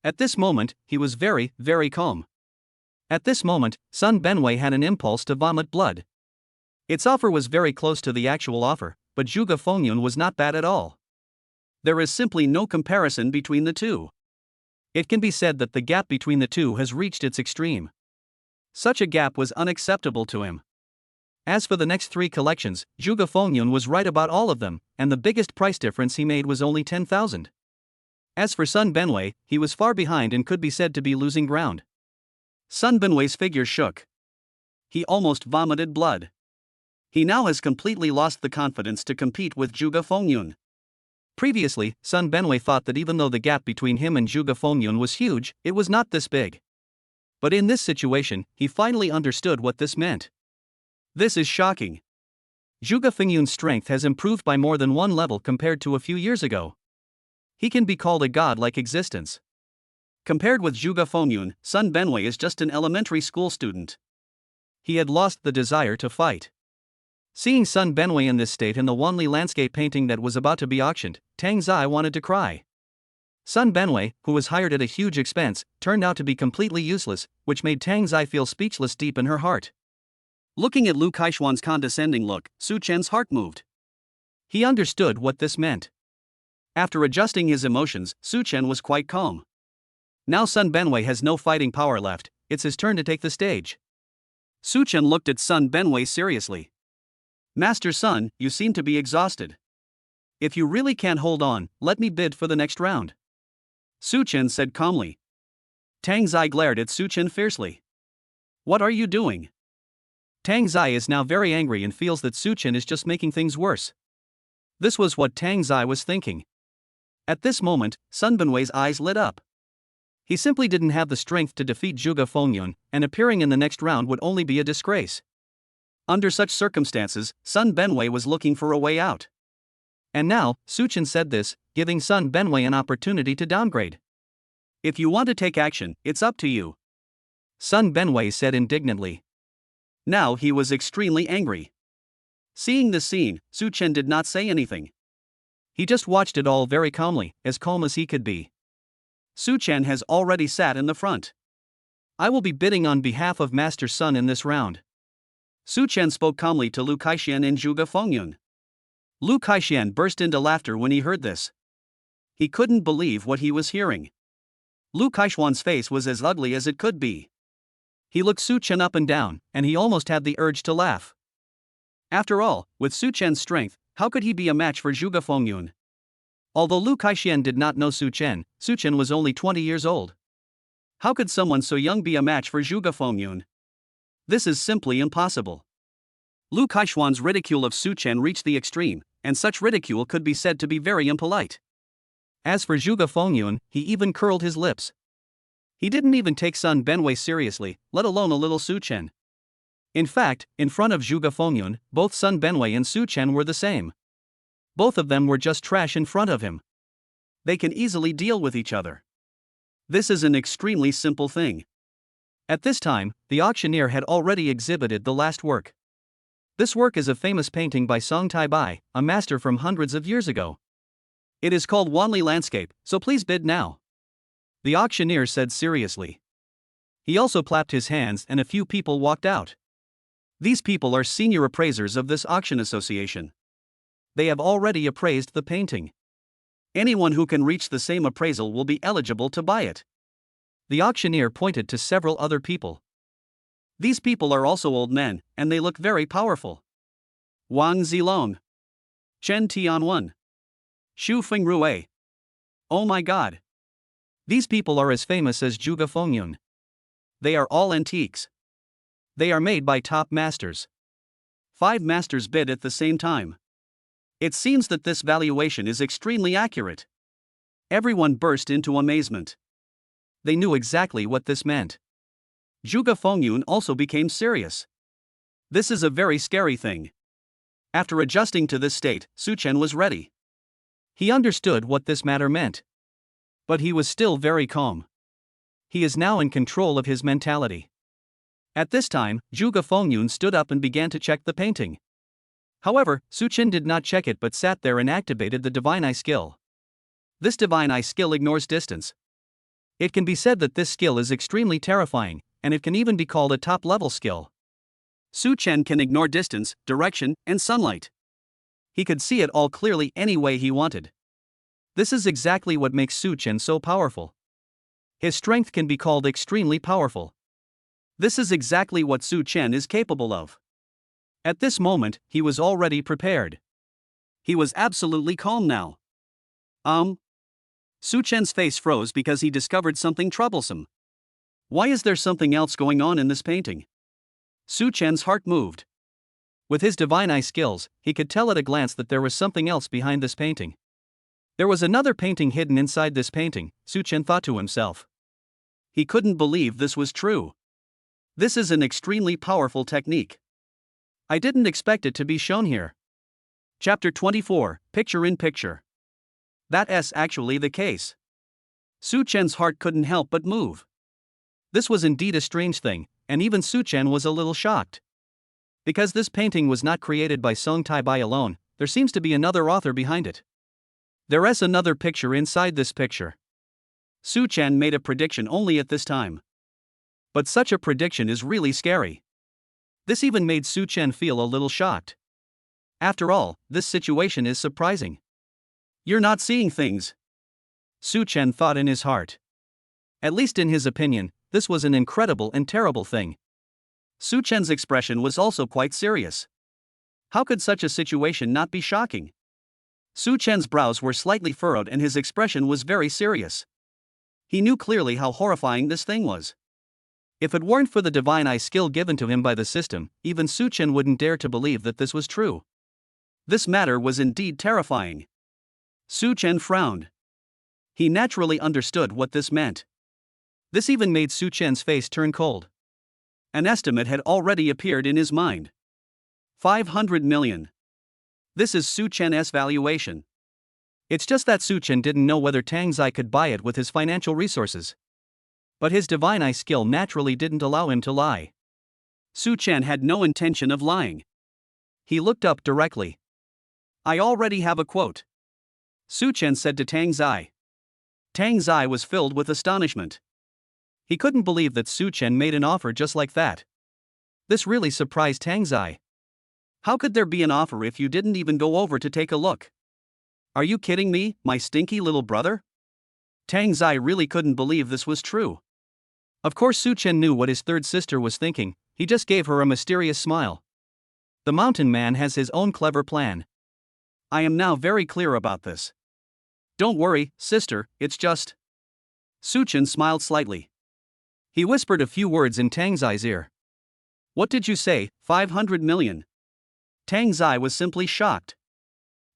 At this moment, he was very, very calm. At this moment, Sun Benwei had an impulse to vomit blood. Its offer was very close to the actual offer, but Zhuge Fengyun was not bad at all. There is simply no comparison between the two. It can be said that the gap between the two has reached its extreme. Such a gap was unacceptable to him. As for the next 3 collections, Zhuge Fengyun was right about all of them, and the biggest price difference he made was only 10,000. As for Sun Benwei, he was far behind and could be said to be losing ground. Sun Benwei's figure shook. He almost vomited blood. He now has completely lost the confidence to compete with Zhuge Fengyun. Previously, Sun Benwei thought that even though the gap between him and Zhuge Fengyun was huge, it was not this big. But in this situation, he finally understood what this meant. This is shocking. Zhuge Fengyun's strength has improved by more than 1 level compared to a few years ago. He can be called a god-like existence. Compared with Zhuge Fengyun, Sun Benwei is just an elementary school student. He had lost the desire to fight. Seeing Sun Benwei in this state in the Wanli landscape painting that was about to be auctioned, Tang Zai wanted to cry. Sun Benwei, who was hired at a huge expense, turned out to be completely useless, which made Tang Zai feel speechless deep in her heart. Looking at Lu Kaishuan's condescending look, Su Chen's heart moved. He understood what this meant. After adjusting his emotions, Su Chen was quite calm. Now Sun Benwei has no fighting power left, it's his turn to take the stage. Su Chen looked at Sun Benwei seriously. Master Sun, you seem to be exhausted. If you really can't hold on, let me bid for the next round. Su Chen said calmly. Tang Zai glared at Su Chen fiercely. What are you doing? Tang Zai is now very angry and feels that Su Chen is just making things worse. This was what Tang Zai was thinking. At this moment, Sun Benwei's eyes lit up. He simply didn't have the strength to defeat Zhuge Fengyun, and appearing in the next round would only be a disgrace. Under such circumstances, Sun Benwei was looking for a way out. And now, Su Chen said this, giving Sun Benwei an opportunity to downgrade. If you want to take action, it's up to you. Sun Benwei said indignantly. Now he was extremely angry. Seeing this scene, Su Chen did not say anything. He just watched it all very calmly, as calm as he could be. Su Chen has already sat in the front. I will be bidding on behalf of Master Sun in this round. Su Chen spoke calmly to Lu Kaixian and Zhuge Fengyun. Lu Kaixian burst into laughter when he heard this. He couldn't believe what he was hearing. Lu Kaishuan's face was as ugly as it could be. He looked Su Chen up and down, and he almost had the urge to laugh. After all, with Su Chen's strength, how could he be a match for Zhuge Fengyun? Although Lu Kaixian did not know Su Chen was only 20 years old. How could someone so young be a match for Zhuge Fengyun? This is simply impossible. Lu Kaishuan's ridicule of Su Chen reached the extreme, and such ridicule could be said to be very impolite. As for Zhuge Fengyun, he even curled his lips. He didn't even take Sun Benwei seriously, let alone a little Su Chen. In fact, in front of Zhuge Fengyun, both Sun Benwei and Su Chen were the same. Both of them were just trash in front of him. They can easily deal with each other. This is an extremely simple thing. At this time, the auctioneer had already exhibited the last work. This work is a famous painting by Song Tai Bai, a master from hundreds of years ago. It is called Wanli Landscape, so please bid now. The auctioneer said seriously. He also clapped his hands and a few people walked out. These people are senior appraisers of this auction association. They have already appraised the painting. Anyone who can reach the same appraisal will be eligible to buy it. The auctioneer pointed to several other people. These people are also old men, and they look very powerful. Wang Zilong, Chen Tianwen, Xu Fengrui. Oh my god. These people are as famous as Zhuge Fengyun. They are all antiques. They are made by top masters. 5 masters bid at the same time. It seems that this valuation is extremely accurate. Everyone burst into amazement. They knew exactly what this meant. Zhuge Fengyun also became serious. This is a very scary thing. After adjusting to this state, Su Chen was ready. He understood what this matter meant. But he was still very calm. He is now in control of his mentality. At this time, Zhuge Fengyun stood up and began to check the painting. However, Su Chen did not check it but sat there and activated the Divine Eye skill. This Divine Eye skill ignores distance. It can be said that this skill is extremely terrifying, and it can even be called a top-level skill. Su Chen can ignore distance, direction, and sunlight. He could see it all clearly any way he wanted. This is exactly what makes Su Chen so powerful. His strength can be called extremely powerful. This is exactly what Su Chen is capable of. At this moment, he was already prepared. He was absolutely calm now. Su Chen's face froze because he discovered something troublesome. Why is there something else going on in this painting? Su Chen's heart moved. With his Divine Eye skills, he could tell at a glance that there was something else behind this painting. There was another painting hidden inside this painting, Su Chen thought to himself. He couldn't believe this was true. This is an extremely powerful technique. I didn't expect it to be shown here. Chapter 24, Picture in Picture. That's actually the case. Su Chen's heart couldn't help but move. This was indeed a strange thing, and even Su Chen was a little shocked. Because this painting was not created by Song Taibai alone, there seems to be another author behind it. There is another picture inside this picture. Su Chen made a prediction only at this time. But such a prediction is really scary. This even made Su Chen feel a little shocked. After all, this situation is surprising. You're not seeing things, Su Chen thought in his heart. At least in his opinion, this was an incredible and terrible thing. Su Chen's expression was also quite serious. How could such a situation not be shocking? Su Chen's brows were slightly furrowed and his expression was very serious. He knew clearly how horrifying this thing was. If it weren't for the Divine Eye skill given to him by the system, even Su Chen wouldn't dare to believe that this was true. This matter was indeed terrifying. Su Chen frowned. He naturally understood what this meant. This even made Su Chen's face turn cold. An estimate had already appeared in his mind. 500 million. This is Su Chen's valuation. It's just that Su Chen didn't know whether Tang Zai could buy it with his financial resources. But his Divine Eye skill naturally didn't allow him to lie. Su Chen had no intention of lying. He looked up directly. I already have a quote, Su Chen said to Tang Zai. Tang Zai was filled with astonishment. He couldn't believe that Su Chen made an offer just like that. This really surprised Tang Zai. How could there be an offer if you didn't even go over to take a look? Are you kidding me, my stinky little brother? Tang Zai really couldn't believe this was true. Of course Su Chen knew what his third sister was thinking, he just gave her a mysterious smile. The mountain man has his own clever plan. I am now very clear about this. Don't worry, sister, it's just... Su Chen smiled slightly. He whispered a few words in Tang Zai's ear. What did you say, 500 million? Tang Zai was simply shocked.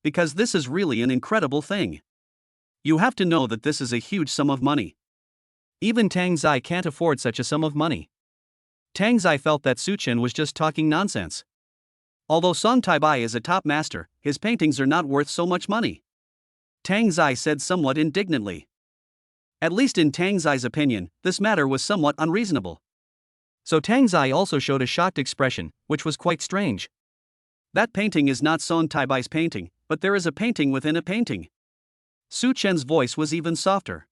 Because this is really an incredible thing. You have to know that this is a huge sum of money. Even Tang Zai can't afford such a sum of money. Tang Zai felt that Su Chen was just talking nonsense. Although Song Taibai is a top master, his paintings are not worth so much money. Tang Zai said somewhat indignantly. At least in Tang Zai's opinion, this matter was somewhat unreasonable. So Tang Zai also showed a shocked expression, which was quite strange. That painting is not Song Taibai's painting, but there is a painting within a painting. Su Chen's voice was even softer.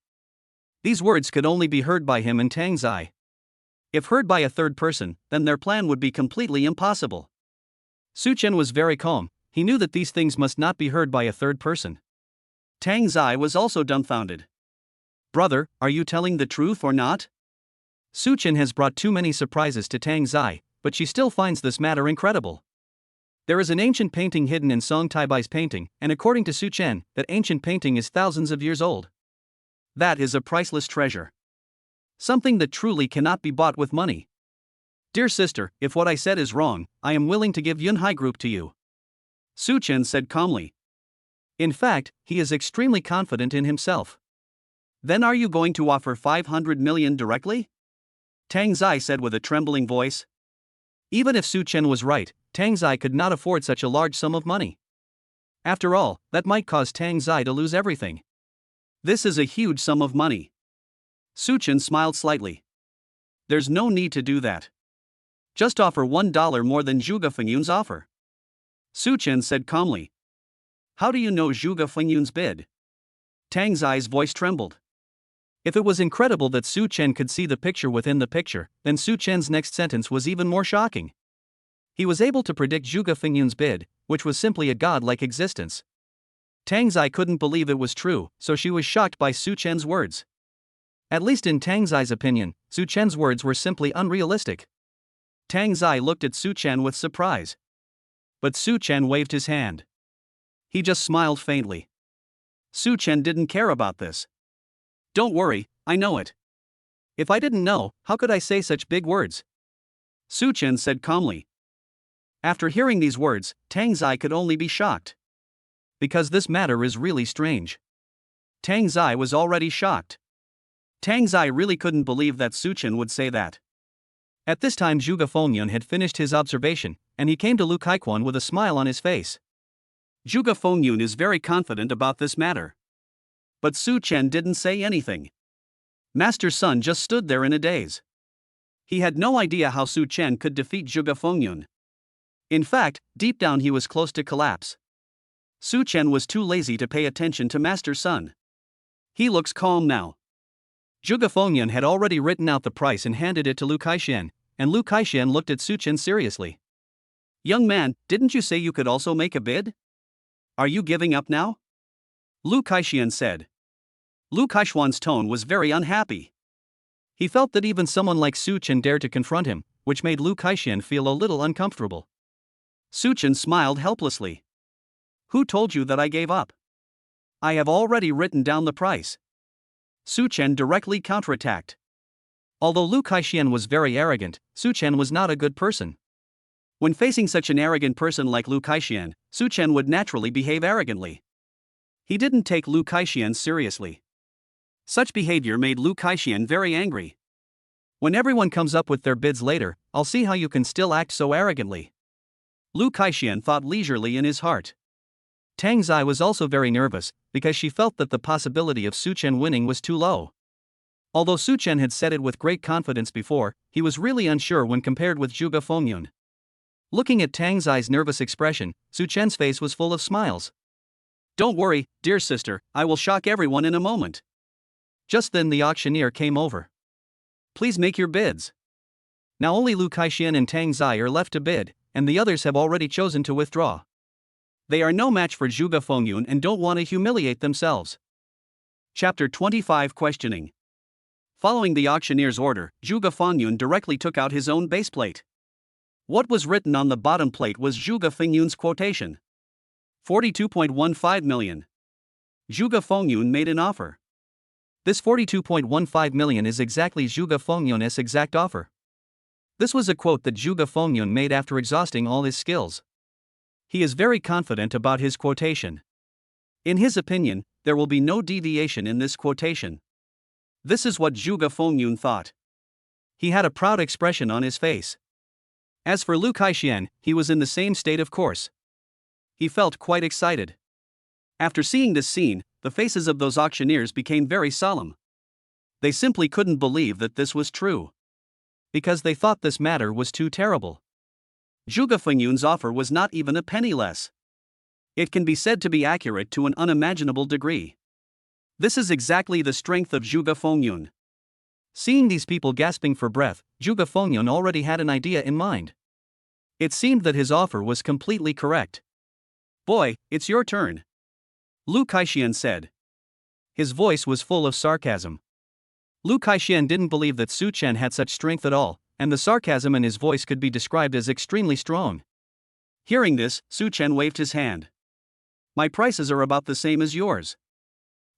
These words could only be heard by him and Tang Zai. If heard by a third person, then their plan would be completely impossible. Su Chen was very calm, he knew that these things must not be heard by a third person. Tang Zai was also dumbfounded. Brother, are you telling the truth or not? Su Chen has brought too many surprises to Tang Zai, but she still finds this matter incredible. There is an ancient painting hidden in Song Taibai's painting, and according to Su Chen, that ancient painting is thousands of years old. That is a priceless treasure. Something that truly cannot be bought with money. Dear sister, if what I said is wrong, I am willing to give Yunhai Group to you. Su Chen said calmly, In fact, he is extremely confident in himself. Then are you going to offer 500 million directly? Tang Zai said with a trembling voice. Even if Su Chen was right, Tang Zai could not afford such a large sum of money. After all, that might cause Tang Zai to lose everything. This is a huge sum of money. Su Chen smiled slightly. There's no need to do that. Just offer $1 more than Zhuge Fengyun's offer. Su Chen said calmly. How do you know Zhuge Fengyun's bid? Tang Zai's voice trembled. If it was incredible that Su Chen could see the picture within the picture, then Su Chen's next sentence was even more shocking. He was able to predict Zhuge Fengyun's bid, which was simply a godlike existence. Tang Zai couldn't believe it was true, so she was shocked by Su Chen's words. At least in Tang Zai's opinion, Su Chen's words were simply unrealistic. Tang Zai looked at Su Chen with surprise. But Su Chen waved his hand. He just smiled faintly. Su Chen didn't care about this. Don't worry, I know it. If I didn't know, how could I say such big words? Su Chen said calmly. After hearing these words, Tang Zai could only be shocked. Because this matter is really strange. Tang Zai was already shocked. Tang Zai really couldn't believe that Su Chen would say that. At this time Zhuge Fengyun had finished his observation, and he came to Lu Kaiquan with a smile on his face. Zhuge Fengyun is very confident about this matter. But Su Chen didn't say anything. Master Sun just stood there in a daze. He had no idea how Su Chen could defeat Zhuge Fengyun. In fact, deep down he was close to collapse. Su Chen was too lazy to pay attention to Master Sun. He looks calm now. Zhuge Fengyun had already written out the price and handed it to Lu Kaixian, and Lu Kaixian looked at Su Chen seriously. Young man, didn't you say you could also make a bid? Are you giving up now? Lu Kaixian said. Lu Kaixuan's tone was very unhappy. He felt that even someone like Su Chen dared to confront him, which made Lu Kaixian feel a little uncomfortable. Su Chen smiled helplessly. Who told you that I gave up? I have already written down the price. Su Chen directly counterattacked. Although Lu Kaixian was very arrogant, Su Chen was not a good person. When facing such an arrogant person like Lu Kaixian, Su Chen would naturally behave arrogantly. He didn't take Lu Kaixian seriously. Such behavior made Lu Kaixian very angry. When everyone comes up with their bids later, I'll see how you can still act so arrogantly. Lu Kaixian thought leisurely in his heart. Tang Zai was also very nervous, because she felt that the possibility of Su Chen winning was too low. Although Su Chen had said it with great confidence before, he was really unsure when compared with Zhuge Fengyun. Looking at Tang Zai's nervous expression, Su Chen's face was full of smiles. Don't worry, dear sister, I will shock everyone in a moment. Just then the auctioneer came over. Please make your bids. Now only Lu Kaixian and Tang Zai are left to bid, and the others have already chosen to withdraw. They are no match for Zhuge Fengyun and don't want to humiliate themselves. Chapter 25 Questioning. Following the auctioneer's order, Zhuge Fengyun directly took out his own base plate. What was written on the bottom plate was Zhuge Fengyun's quotation. 42.15 million. Zhuge Fengyun made an offer. This 42.15 million is exactly Zhuge Fengyun's exact offer. This was a quote that Zhuge Fengyun made after exhausting all his skills. He is very confident about his quotation. In his opinion, there will be no deviation in this quotation. This is what Zhuge Fengyun thought. He had a proud expression on his face. As for Lu Kaixian, he was in the same state of course. He felt quite excited. After seeing this scene, the faces of those auctioneers became very solemn. They simply couldn't believe that this was true. Because they thought this matter was too terrible. Zhuge Fengyun's offer was not even a penny less. It can be said to be accurate to an unimaginable degree. This is exactly the strength of Zhuge Fengyun. Seeing these people gasping for breath, Zhuge Fengyun already had an idea in mind. It seemed that his offer was completely correct. Boy, it's your turn. Lu Kaixian said. His voice was full of sarcasm. Lu Kaixian didn't believe that Su Chen had such strength at all, and the sarcasm in his voice could be described as extremely strong. Hearing this, Su Chen waved his hand. My prices are about the same as yours.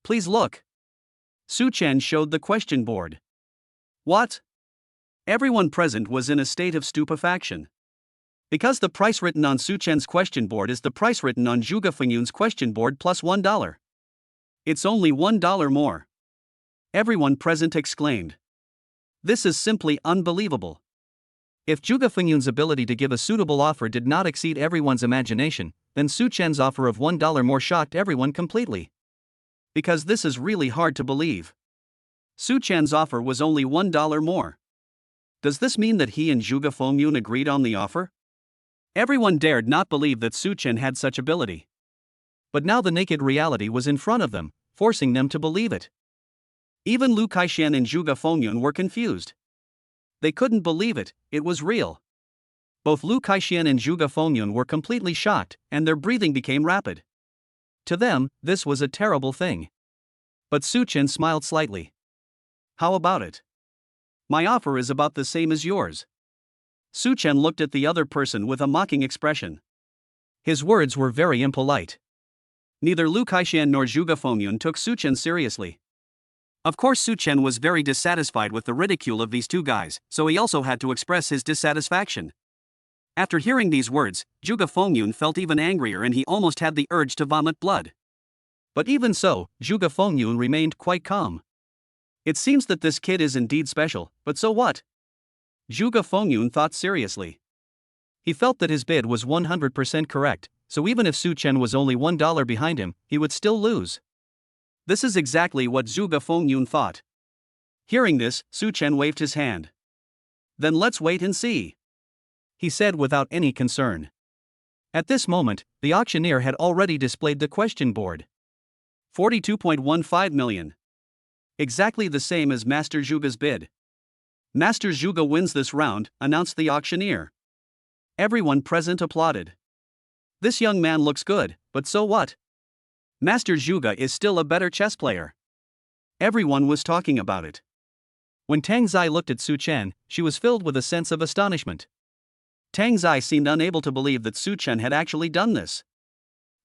Please look. Su Chen showed the question board. What? Everyone present was in a state of stupefaction. Because the price written on Su Chen's question board is the price written on Zhuge Fengyun's question board plus $1. It's only $1 more. Everyone present exclaimed. This is simply unbelievable. If Zhuge Fengyun's ability to give a suitable offer did not exceed everyone's imagination, then Su Chen's offer of $1 more shocked everyone completely. Because this is really hard to believe. Su Chen's offer was only $1 more. Does this mean that he and Zhuge Fengyun agreed on the offer? Everyone dared not believe that Su Chen had such ability. But now the naked reality was in front of them, forcing them to believe it. Even Lu Kaixian and Zhuge Fengyun were confused. They couldn't believe it, it was real. Both Lu Kaixian and Zhuge Fengyun were completely shocked, and their breathing became rapid. To them, this was a terrible thing. But Su Chen smiled slightly. How about it? My offer is about the same as yours. Su Chen looked at the other person with a mocking expression. His words were very impolite. Neither Lu Kaixian nor Zhuge Fengyun took Su Chen seriously. Of course, Su Chen was very dissatisfied with the ridicule of these two guys, so he also had to express his dissatisfaction. After hearing these words, Zhuge Fengyun felt even angrier and he almost had the urge to vomit blood. But even so, Zhuge Fengyun remained quite calm. It seems that this kid is indeed special, but so what? Zhuge Fengyun thought seriously. He felt that his bid was 100% correct, so even if Su Chen was only $1 behind him, he would still lose. This is exactly what Zhuge Fengyun thought. Hearing this, Su Chen waved his hand. Then let's wait and see, he said without any concern. At this moment, the auctioneer had already displayed the question board. 42.15 million. Exactly the same as Master Zhuge's bid. Master Zhuge wins this round, announced the auctioneer. Everyone present applauded. This young man looks good, but so what? Master Zhuge is still a better chess player. Everyone was talking about it. When Tang Zai looked at Su Chen, she was filled with a sense of astonishment. Tang Zai seemed unable to believe that Su Chen had actually done this.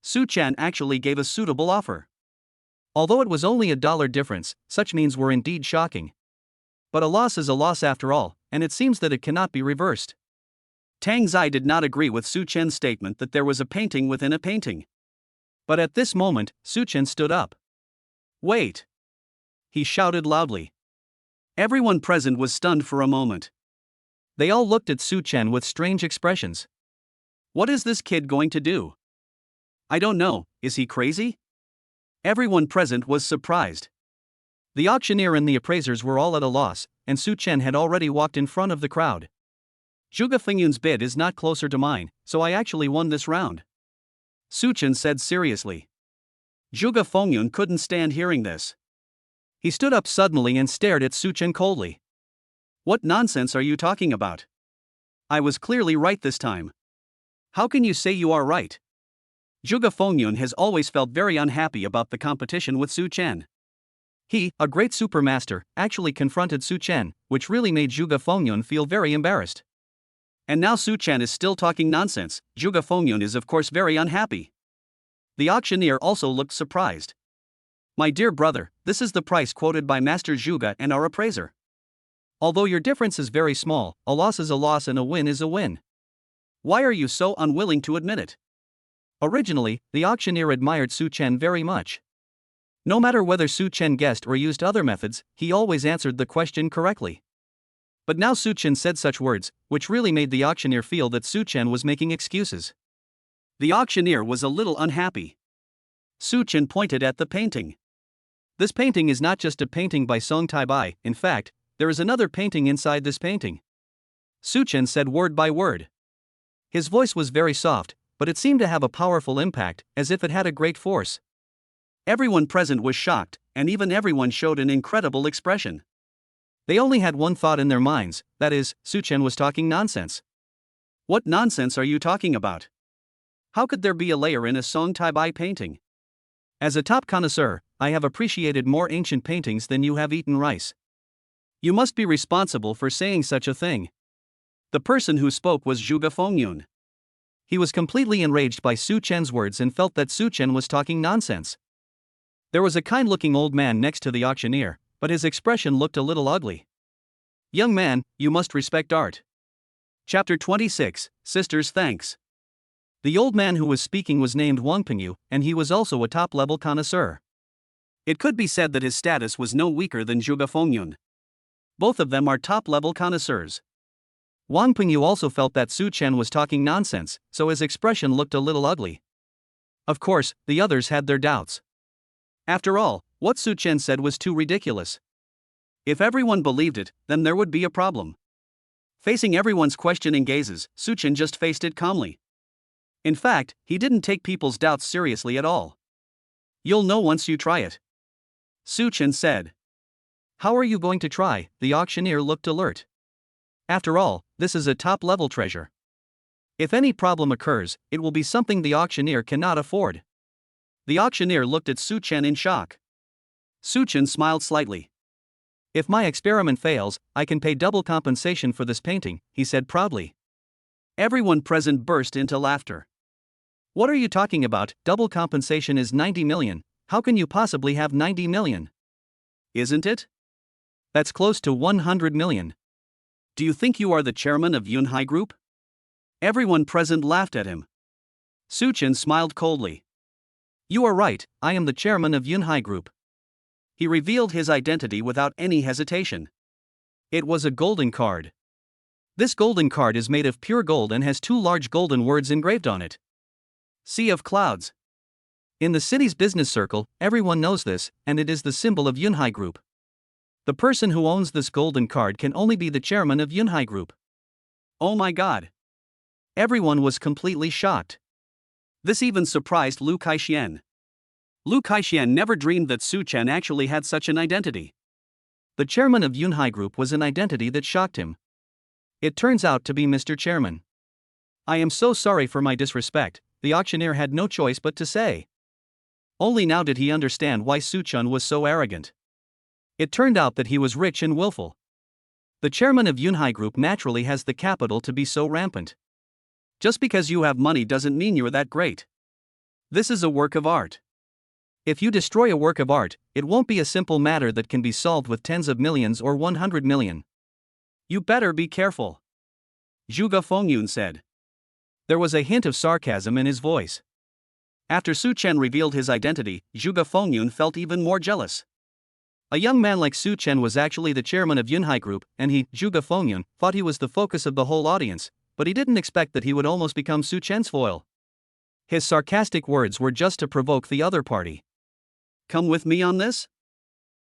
Su Chen actually gave a suitable offer. Although it was only $1 difference, such means were indeed shocking. But a loss is a loss after all, and it seems that it cannot be reversed. Tang Zai did not agree with Su Chen's statement that there was a painting within a painting. But at this moment, Su Chen stood up. Wait! He shouted loudly. Everyone present was stunned for a moment. They all looked at Su Chen with strange expressions. What is this kid going to do? I don't know, is he crazy? Everyone present was surprised. The auctioneer and the appraisers were all at a loss, and Su Chen had already walked in front of the crowd. Zhuge Fengyun's bid is not closer to mine, so I actually won this round, Su Chen said seriously. Zhuge Fengyun couldn't stand hearing this. He stood up suddenly and stared at Su Chen coldly. What nonsense are you talking about? I was clearly right this time. How can you say you are right? Zhuge Fengyun has always felt very unhappy about the competition with Su Chen. He, a great supermaster, actually confronted Su Chen, which really made Zhuge Fengyun feel very embarrassed. And now Su Chen is still talking nonsense. Zhuge Fengyun is of course very unhappy. The auctioneer also looked surprised. My dear brother, this is the price quoted by Master Zhuge and our appraiser. Although your difference is very small, a loss is a loss and a win is a win. Why are you so unwilling to admit it? Originally, the auctioneer admired Su Chen very much. No matter whether Su Chen guessed or used other methods, he always answered the question correctly. But now Su Chen said such words, which really made the auctioneer feel that Su Chen was making excuses. The auctioneer was a little unhappy. Su Chen pointed at the painting. This painting is not just a painting by Song Tai-bai, in fact, there is another painting inside this painting. Su Chen said word by word. His voice was very soft, but it seemed to have a powerful impact, as if it had a great force. Everyone present was shocked, and even everyone showed an incredible expression. They only had one thought in their minds, that is, Su Chen was talking nonsense. What nonsense are you talking about? How could there be a layer in a Song Tai-bai painting? As a top connoisseur, I have appreciated more ancient paintings than you have eaten rice. You must be responsible for saying such a thing. The person who spoke was Zhuge Fengyun. He was completely enraged by Su Chen's words and felt that Su Chen was talking nonsense. There was a kind-looking old man next to the auctioneer, but his expression looked a little ugly. Young man, you must respect art. Chapter 26, Sisters Thanks. The old man who was speaking was named Wang Pingyu, and he was also a top-level connoisseur. It could be said that his status was no weaker than Zhuge Fengyun. Both of them are top-level connoisseurs. Wang Pingyu also felt that Su Chen was talking nonsense, so his expression looked a little ugly. Of course, the others had their doubts. After all, what Su Chen said was too ridiculous. If everyone believed it, then there would be a problem. Facing everyone's questioning gazes, Su Chen just faced it calmly. In fact, he didn't take people's doubts seriously at all. "You'll know once you try it," Su Chen said. "How are you going to try?" The auctioneer looked alert. After all, this is a top-level treasure. If any problem occurs, it will be something the auctioneer cannot afford. The auctioneer looked at Su Chen in shock. Su Chen smiled slightly. "If my experiment fails, I can pay double compensation for this painting," he said proudly. Everyone present burst into laughter. "What are you talking about? Double compensation is 90 million. How can you possibly have 90 million? Isn't it? That's close to 100 million. Do you think you are the chairman of Yunhai Group?" Everyone present laughed at him. Su Chen smiled coldly. "You are right, I am the chairman of Yunhai Group." He revealed his identity without any hesitation. It was a golden card. This golden card is made of pure gold and has two large golden words engraved on it. Sea of Clouds. In the city's business circle, everyone knows this, and it is the symbol of Yunhai Group. The person who owns this golden card can only be the chairman of Yunhai Group. Oh my god. Everyone was completely shocked. This even surprised Lu Kaixian. Lu Kaixian never dreamed that Su Chen actually had such an identity. The chairman of Yunhai Group was an identity that shocked him. It turns out to be Mr. Chairman. "I am so sorry for my disrespect," the auctioneer had no choice but to say. Only now did he understand why Su Chen was so arrogant. It turned out that he was rich and willful. The chairman of Yunhai Group naturally has the capital to be so rampant. Just because you have money doesn't mean you're that great. This is a work of art. If you destroy a work of art, it won't be a simple matter that can be solved with tens of millions or 100 million. You better be careful, Zhuge Fengyun said. There was a hint of sarcasm in his voice. After Su Chen revealed his identity, Zhuge Fengyun felt even more jealous. A young man like Su Chen was actually the chairman of Yunhai Group, and he, Zhuge Fengyun, thought he was the focus of the whole audience, but he didn't expect that he would almost become Su Chen's foil. His sarcastic words were just to provoke the other party. "Come with me on this?"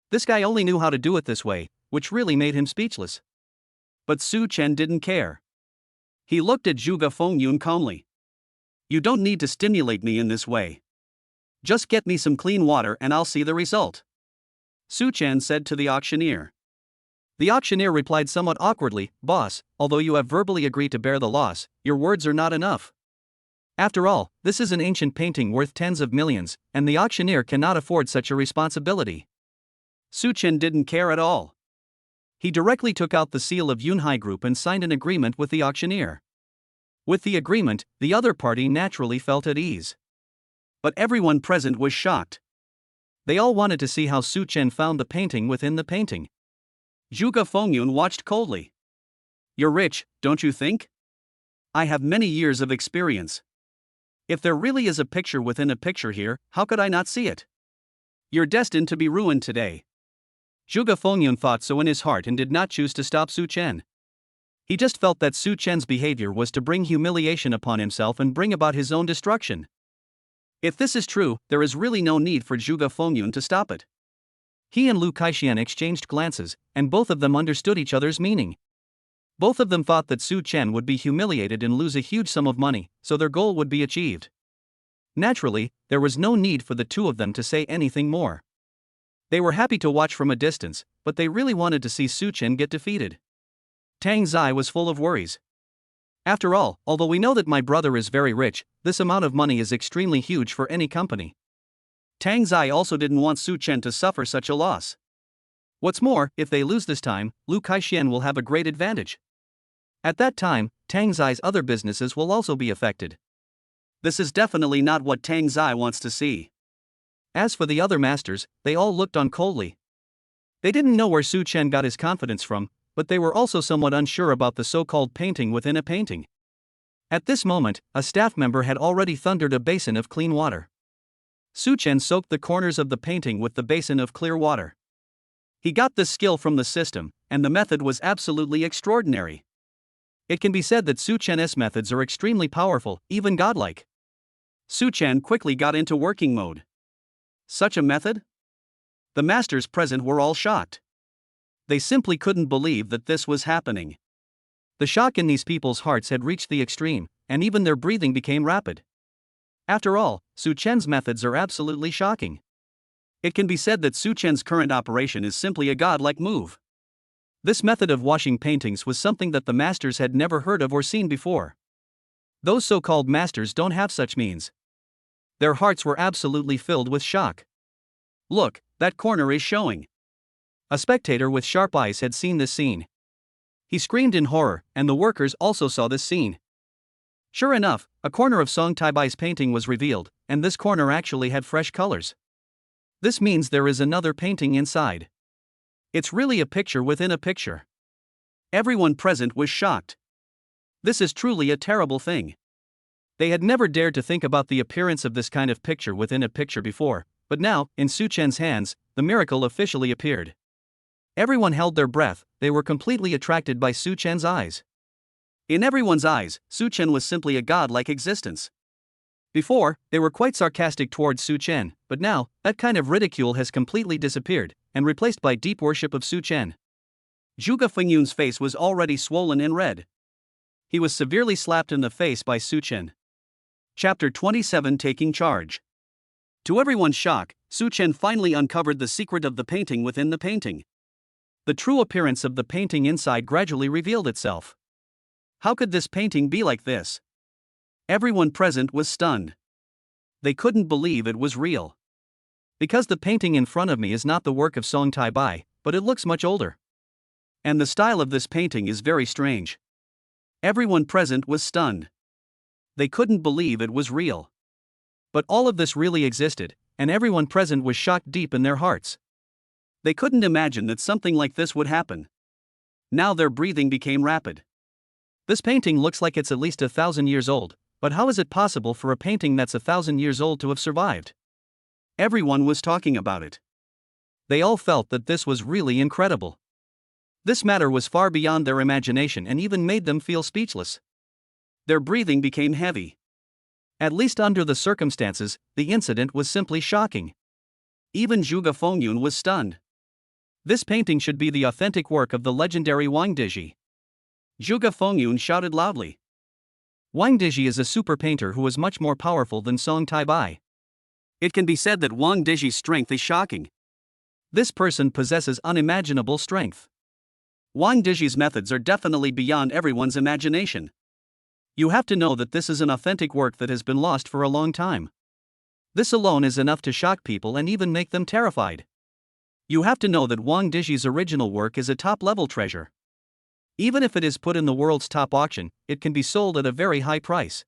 This guy only knew how to do it this way, which really made him speechless. But Su Chen didn't care. He looked at Zhuge Fengyun calmly. "You don't need to stimulate me in this way. Just get me some clean water and I'll see the result," Su Chen said to the auctioneer. The auctioneer replied somewhat awkwardly, "Boss, although you have verbally agreed to bear the loss, your words are not enough. After all, this is an ancient painting worth tens of millions, and the auctioneer cannot afford such a responsibility." Su Chen didn't care at all. He directly took out the seal of Yunhai Group and signed an agreement with the auctioneer. With the agreement, the other party naturally felt at ease. But everyone present was shocked. They all wanted to see how Su Chen found the painting within the painting. Zhuge Fengyun watched coldly. "You're rich, don't you think? I have many years of experience. If there really is a picture within a picture here, how could I not see it? You're destined to be ruined today." Zhuge Fengyun thought so in his heart and did not choose to stop Su Chen. He just felt that Su Chen's behavior was to bring humiliation upon himself and bring about his own destruction. If this is true, there is really no need for Zhuge Fengyun to stop it. He and Lu Kaixian exchanged glances, and both of them understood each other's meaning. Both of them thought that Su Chen would be humiliated and lose a huge sum of money, so their goal would be achieved. Naturally, there was no need for the two of them to say anything more. They were happy to watch from a distance, but they really wanted to see Su Chen get defeated. Tang Zai was full of worries. "After all, although we know that my brother is very rich, this amount of money is extremely huge for any company." Tang Zai also didn't want Su Chen to suffer such a loss. What's more, if they lose this time, Lu Kaixian will have a great advantage. At that time, Tang Zai's other businesses will also be affected. This is definitely not what Tang Zai wants to see. As for the other masters, they all looked on coldly. They didn't know where Su Chen got his confidence from, but they were also somewhat unsure about the so-called painting within a painting. At this moment, a staff member had already thundered a basin of clean water. Su Chen soaked the corners of the painting with the basin of clear water. He got this skill from the system, and the method was absolutely extraordinary. It can be said that Su Chen's methods are extremely powerful, even godlike. Su Chen quickly got into working mode. Such a method? The masters present were all shocked. They simply couldn't believe that this was happening. The shock in these people's hearts had reached the extreme, and even their breathing became rapid. After all, Su Chen's methods are absolutely shocking. It can be said that Su Chen's current operation is simply a godlike move. This method of washing paintings was something that the masters had never heard of or seen before. Those so-called masters don't have such means. Their hearts were absolutely filled with shock. Look, that corner is showing. A spectator with sharp eyes had seen this scene. He screamed in horror, and the workers also saw this scene. Sure enough, a corner of Song Taibai's painting was revealed, and this corner actually had fresh colors. This means there is another painting inside. It's really a picture within a picture. Everyone present was shocked. This is truly a terrible thing. They had never dared to think about the appearance of this kind of picture within a picture before, but now, in Su Chen's hands, the miracle officially appeared. Everyone held their breath, they were completely attracted by Su Chen's eyes. In everyone's eyes, Su Chen was simply a godlike existence. Before, they were quite sarcastic towards Su Chen, but now, that kind of ridicule has completely disappeared, and replaced by deep worship of Su Chen. Zhuge Fengyun's face was already swollen and red. He was severely slapped in the face by Su Chen. Chapter 27 Taking Charge. To everyone's shock, Su Chen finally uncovered the secret of the painting within the painting. The true appearance of the painting inside gradually revealed itself. How could this painting be like this? Everyone present was stunned. They couldn't believe it was real. Because the painting in front of me is not the work of Song Taibai, but it looks much older. And the style of this painting is very strange. Everyone present was stunned. They couldn't believe it was real. But all of this really existed, and everyone present was shocked deep in their hearts. They couldn't imagine that something like this would happen. Now their breathing became rapid. This painting looks like it's at least 1,000 years old, but how is it possible for a painting that's 1,000 years old to have survived? Everyone was talking about it. They all felt that this was really incredible. This matter was far beyond their imagination and even made them feel speechless. Their breathing became heavy. At least under the circumstances, the incident was simply shocking. Even Zhuge Fengyun was stunned. This painting should be the authentic work of the legendary Wang Dizhi. Zhuge Fengyun shouted loudly. Wang Dizhi is a super painter who is much more powerful than Song Taibai. It can be said that Wang Dizhi's strength is shocking. This person possesses unimaginable strength. Wang Dizhi's methods are definitely beyond everyone's imagination. You have to know that this is an authentic work that has been lost for a long time. This alone is enough to shock people and even make them terrified. You have to know that Wang Dizhi's original work is a top-level treasure. Even if it is put in the world's top auction, it can be sold at a very high price.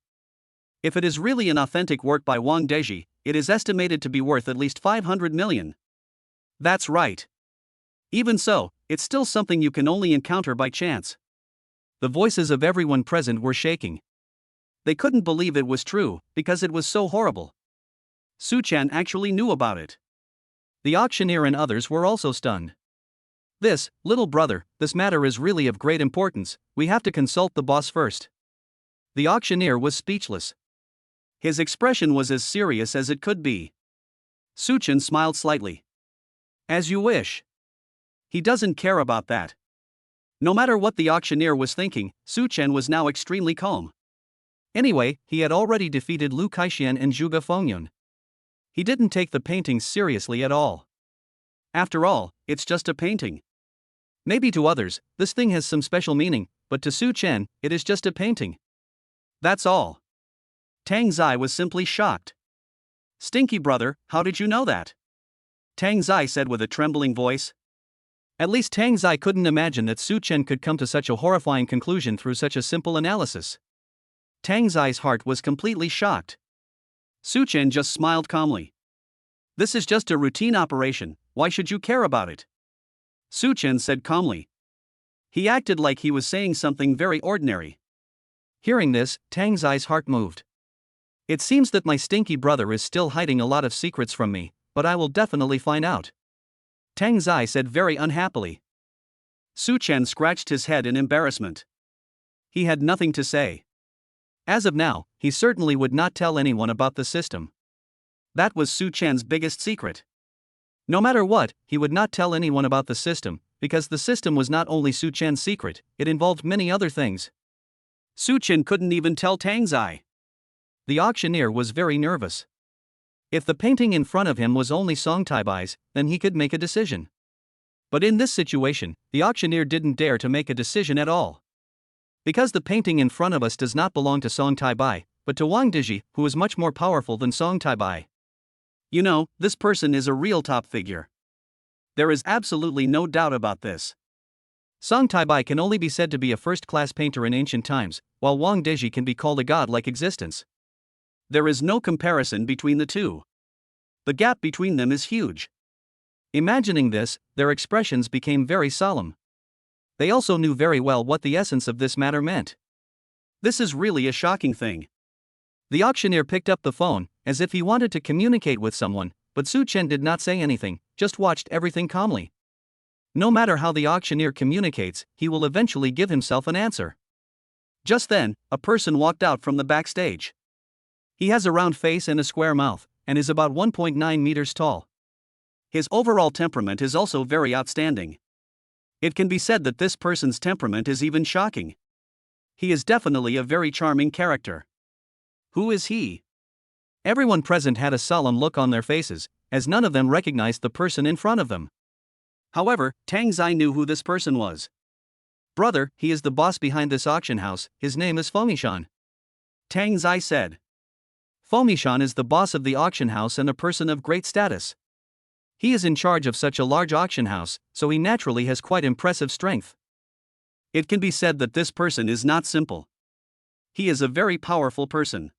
If it is really an authentic work by Wang Dizhi, it is estimated to be worth at least 500 million. That's right. Even so, it's still something you can only encounter by chance. The voices of everyone present were shaking. They couldn't believe it was true, because it was so horrible. Su Chen actually knew about it. The auctioneer and others were also stunned. This, little brother, this matter is really of great importance, we have to consult the boss first. The auctioneer was speechless. His expression was as serious as it could be. Su Chen smiled slightly. As you wish. He doesn't care about that. No matter what the auctioneer was thinking, Su Chen was now extremely calm. Anyway, he had already defeated Lu Kaixian and Zhuge Fengyun. He didn't take the painting seriously at all. After all, it's just a painting. Maybe to others, this thing has some special meaning, but to Su Chen, it is just a painting. That's all. Tang Zai was simply shocked. Stinky brother, how did you know that? Tang Zai said with a trembling voice. At least Tang Zai couldn't imagine that Su Chen could come to such a horrifying conclusion through such a simple analysis. Tang Zai's heart was completely shocked. Su Chen just smiled calmly. This is just a routine operation, why should you care about it? Su Chen said calmly. He acted like he was saying something very ordinary. Hearing this, Tang Zai's heart moved. It seems that my stinky brother is still hiding a lot of secrets from me, but I will definitely find out. Tang Zai said very unhappily. Su Chen scratched his head in embarrassment. He had nothing to say. As of now, he certainly would not tell anyone about the system. That was Su Chen's biggest secret. No matter what, he would not tell anyone about the system, because the system was not only Su Chen's secret, it involved many other things. Su Chen couldn't even tell Tang Zai. The auctioneer was very nervous. If the painting in front of him was only Song Taibai's, then he could make a decision. But in this situation, the auctioneer didn't dare to make a decision at all. Because the painting in front of us does not belong to Song Taibai, but to Wang Dizhi, who is much more powerful than Song Taibai. You know, this person is a real top figure. There is absolutely no doubt about this. Song Taibai can only be said to be a first-class painter in ancient times, while Wang Dizhi can be called a god-like existence. There is no comparison between the two. The gap between them is huge. Imagining this, their expressions became very solemn. They also knew very well what the essence of this matter meant. This is really a shocking thing. The auctioneer picked up the phone, as if he wanted to communicate with someone, but Su Chen did not say anything, just watched everything calmly. No matter how the auctioneer communicates, he will eventually give himself an answer. Just then, a person walked out from the backstage. He has a round face and a square mouth, and is about 1.9 meters tall. His overall temperament is also very outstanding. It can be said that this person's temperament is even shocking. He is definitely a very charming character. Who is he? Everyone present had a solemn look on their faces, as none of them recognized the person in front of them. However, Tang Zai knew who this person was. Brother, he is the boss behind this auction house, his name is Fomishan. Tang Zai said. Fomishan is the boss of the auction house and a person of great status. He is in charge of such a large auction house, so he naturally has quite impressive strength. It can be said that this person is not simple. He is a very powerful person.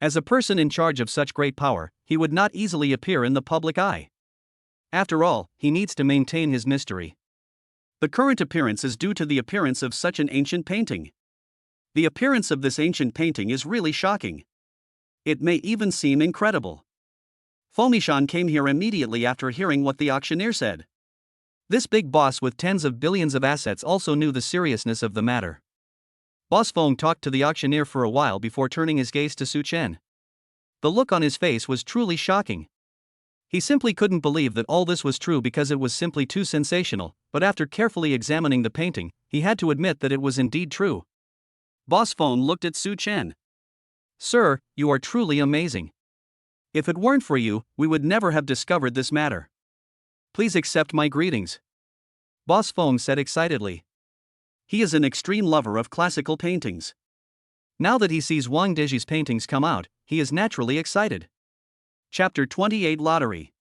As a person in charge of such great power, he would not easily appear in the public eye. After all, he needs to maintain his mystery. The current appearance is due to the appearance of such an ancient painting. The appearance of this ancient painting is really shocking. It may even seem incredible. Fomishan came here immediately after hearing what the auctioneer said. This big boss with tens of billions of assets also knew the seriousness of the matter. Boss Fong talked to the auctioneer for a while before turning his gaze to Su Chen. The look on his face was truly shocking. He simply couldn't believe that all this was true because it was simply too sensational, but after carefully examining the painting, he had to admit that it was indeed true. Boss Fong looked at Su Chen. Sir, you are truly amazing. If it weren't for you, we would never have discovered this matter. Please accept my greetings. Boss Fong said excitedly. He is an extreme lover of classical paintings. Now that he sees Wang Dizhi's paintings come out, he is naturally excited. Chapter 28 Lottery.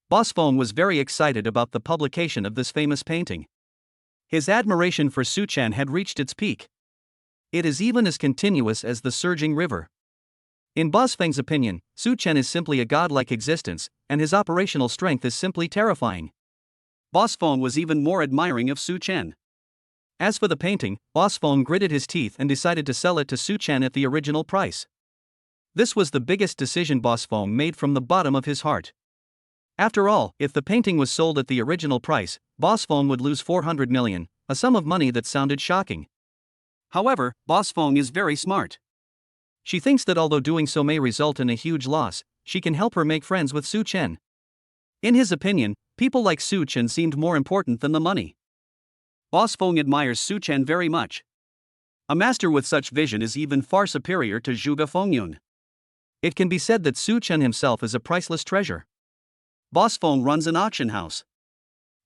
Boss Fong was very excited about the publication of this famous painting. His admiration for Su Chen had reached its peak. It is even as continuous as the surging river. In Boss Feng's opinion, Su Chen is simply a godlike existence, and his operational strength is simply terrifying. Boss Fong was even more admiring of Su Chen. As for the painting, Boss Fong gritted his teeth and decided to sell it to Su Chen at the original price. This was the biggest decision Boss Fong made from the bottom of his heart. After all, if the painting was sold at the original price, Boss Fong would lose 400 million, a sum of money that sounded shocking. However, Boss Fong is very smart. She thinks that although doing so may result in a huge loss, she can help her make friends with Su Chen. In his opinion, people like Su Chen seemed more important than the money. Boss Fong admires Su Chen very much. A master with such vision is even far superior to Zhuge Fengyun. It can be said that Su Chen himself is a priceless treasure. Boss Fong runs an auction house.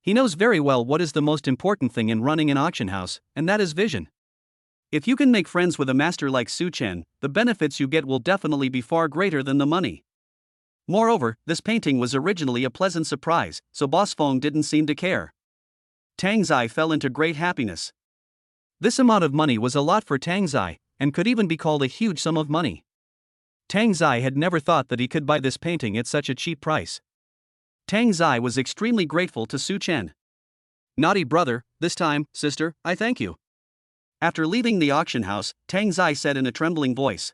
He knows very well what is the most important thing in running an auction house, and that is vision. If you can make friends with a master like Su Chen, the benefits you get will definitely be far greater than the money. Moreover, this painting was originally a pleasant surprise, so Boss Fong didn't seem to care. Tang Zai fell into great happiness. This amount of money was a lot for Tang Zai, and could even be called a huge sum of money. Tang Zai had never thought that he could buy this painting at such a cheap price. Tang Zai was extremely grateful to Su Chen. Naughty brother, this time, sister, I thank you. After leaving the auction house, Tang Zai said in a trembling voice.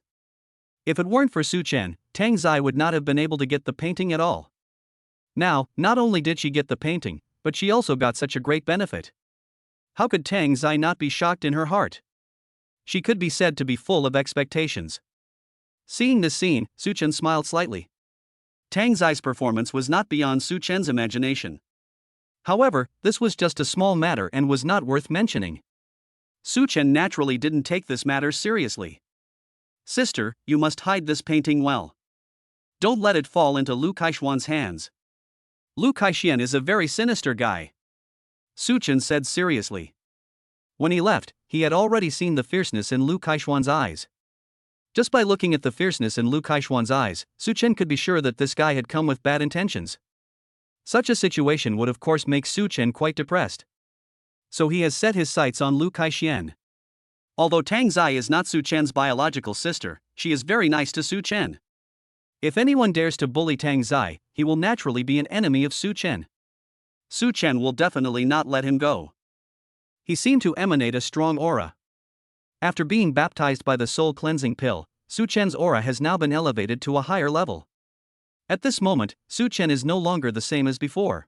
If it weren't for Su Chen, Tang Zai would not have been able to get the painting at all. Now, not only did she get the painting, but she also got such a great benefit. How could Tang Zai not be shocked in her heart? She could be said to be full of expectations. Seeing this scene, Su Chen smiled slightly. Tang Zai's performance was not beyond Su Chen's imagination. However, this was just a small matter and was not worth mentioning. Su Chen naturally didn't take this matter seriously. Sister, you must hide this painting well. Don't let it fall into Lu Kaixuan's hands. Lu Kaixian is a very sinister guy. Su Chen said seriously. When he left, he had already seen the fierceness in Lu Kaixuan's eyes. Just by looking at the fierceness in Lu Kaixuan's eyes, Su Chen could be sure that this guy had come with bad intentions. Such a situation would of course make Su Chen quite depressed. So he has set his sights on Lu Kaixian. Although Tang Zai is not Su Chen's biological sister, she is very nice to Su Chen. If anyone dares to bully Tang Zai, he will naturally be an enemy of Su Chen. Su Chen will definitely not let him go. He seemed to emanate a strong aura. After being baptized by the soul cleansing pill, Su Chen's aura has now been elevated to a higher level. At this moment, Su Chen is no longer the same as before.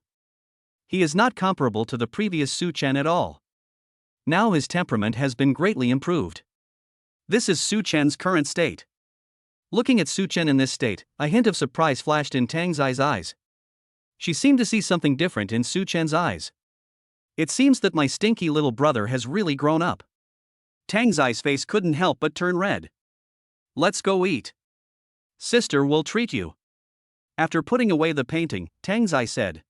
He is not comparable to the previous Su Chen at all. Now his temperament has been greatly improved. This is Su Chen's current state. Looking at Su Chen in this state, a hint of surprise flashed in Tang Zai's eyes. She seemed to see something different in Su Chen's eyes. It seems that my stinky little brother has really grown up. Tang Zai's face couldn't help but turn red. Let's go eat. Sister will treat you. After putting away the painting, Tang Zai said.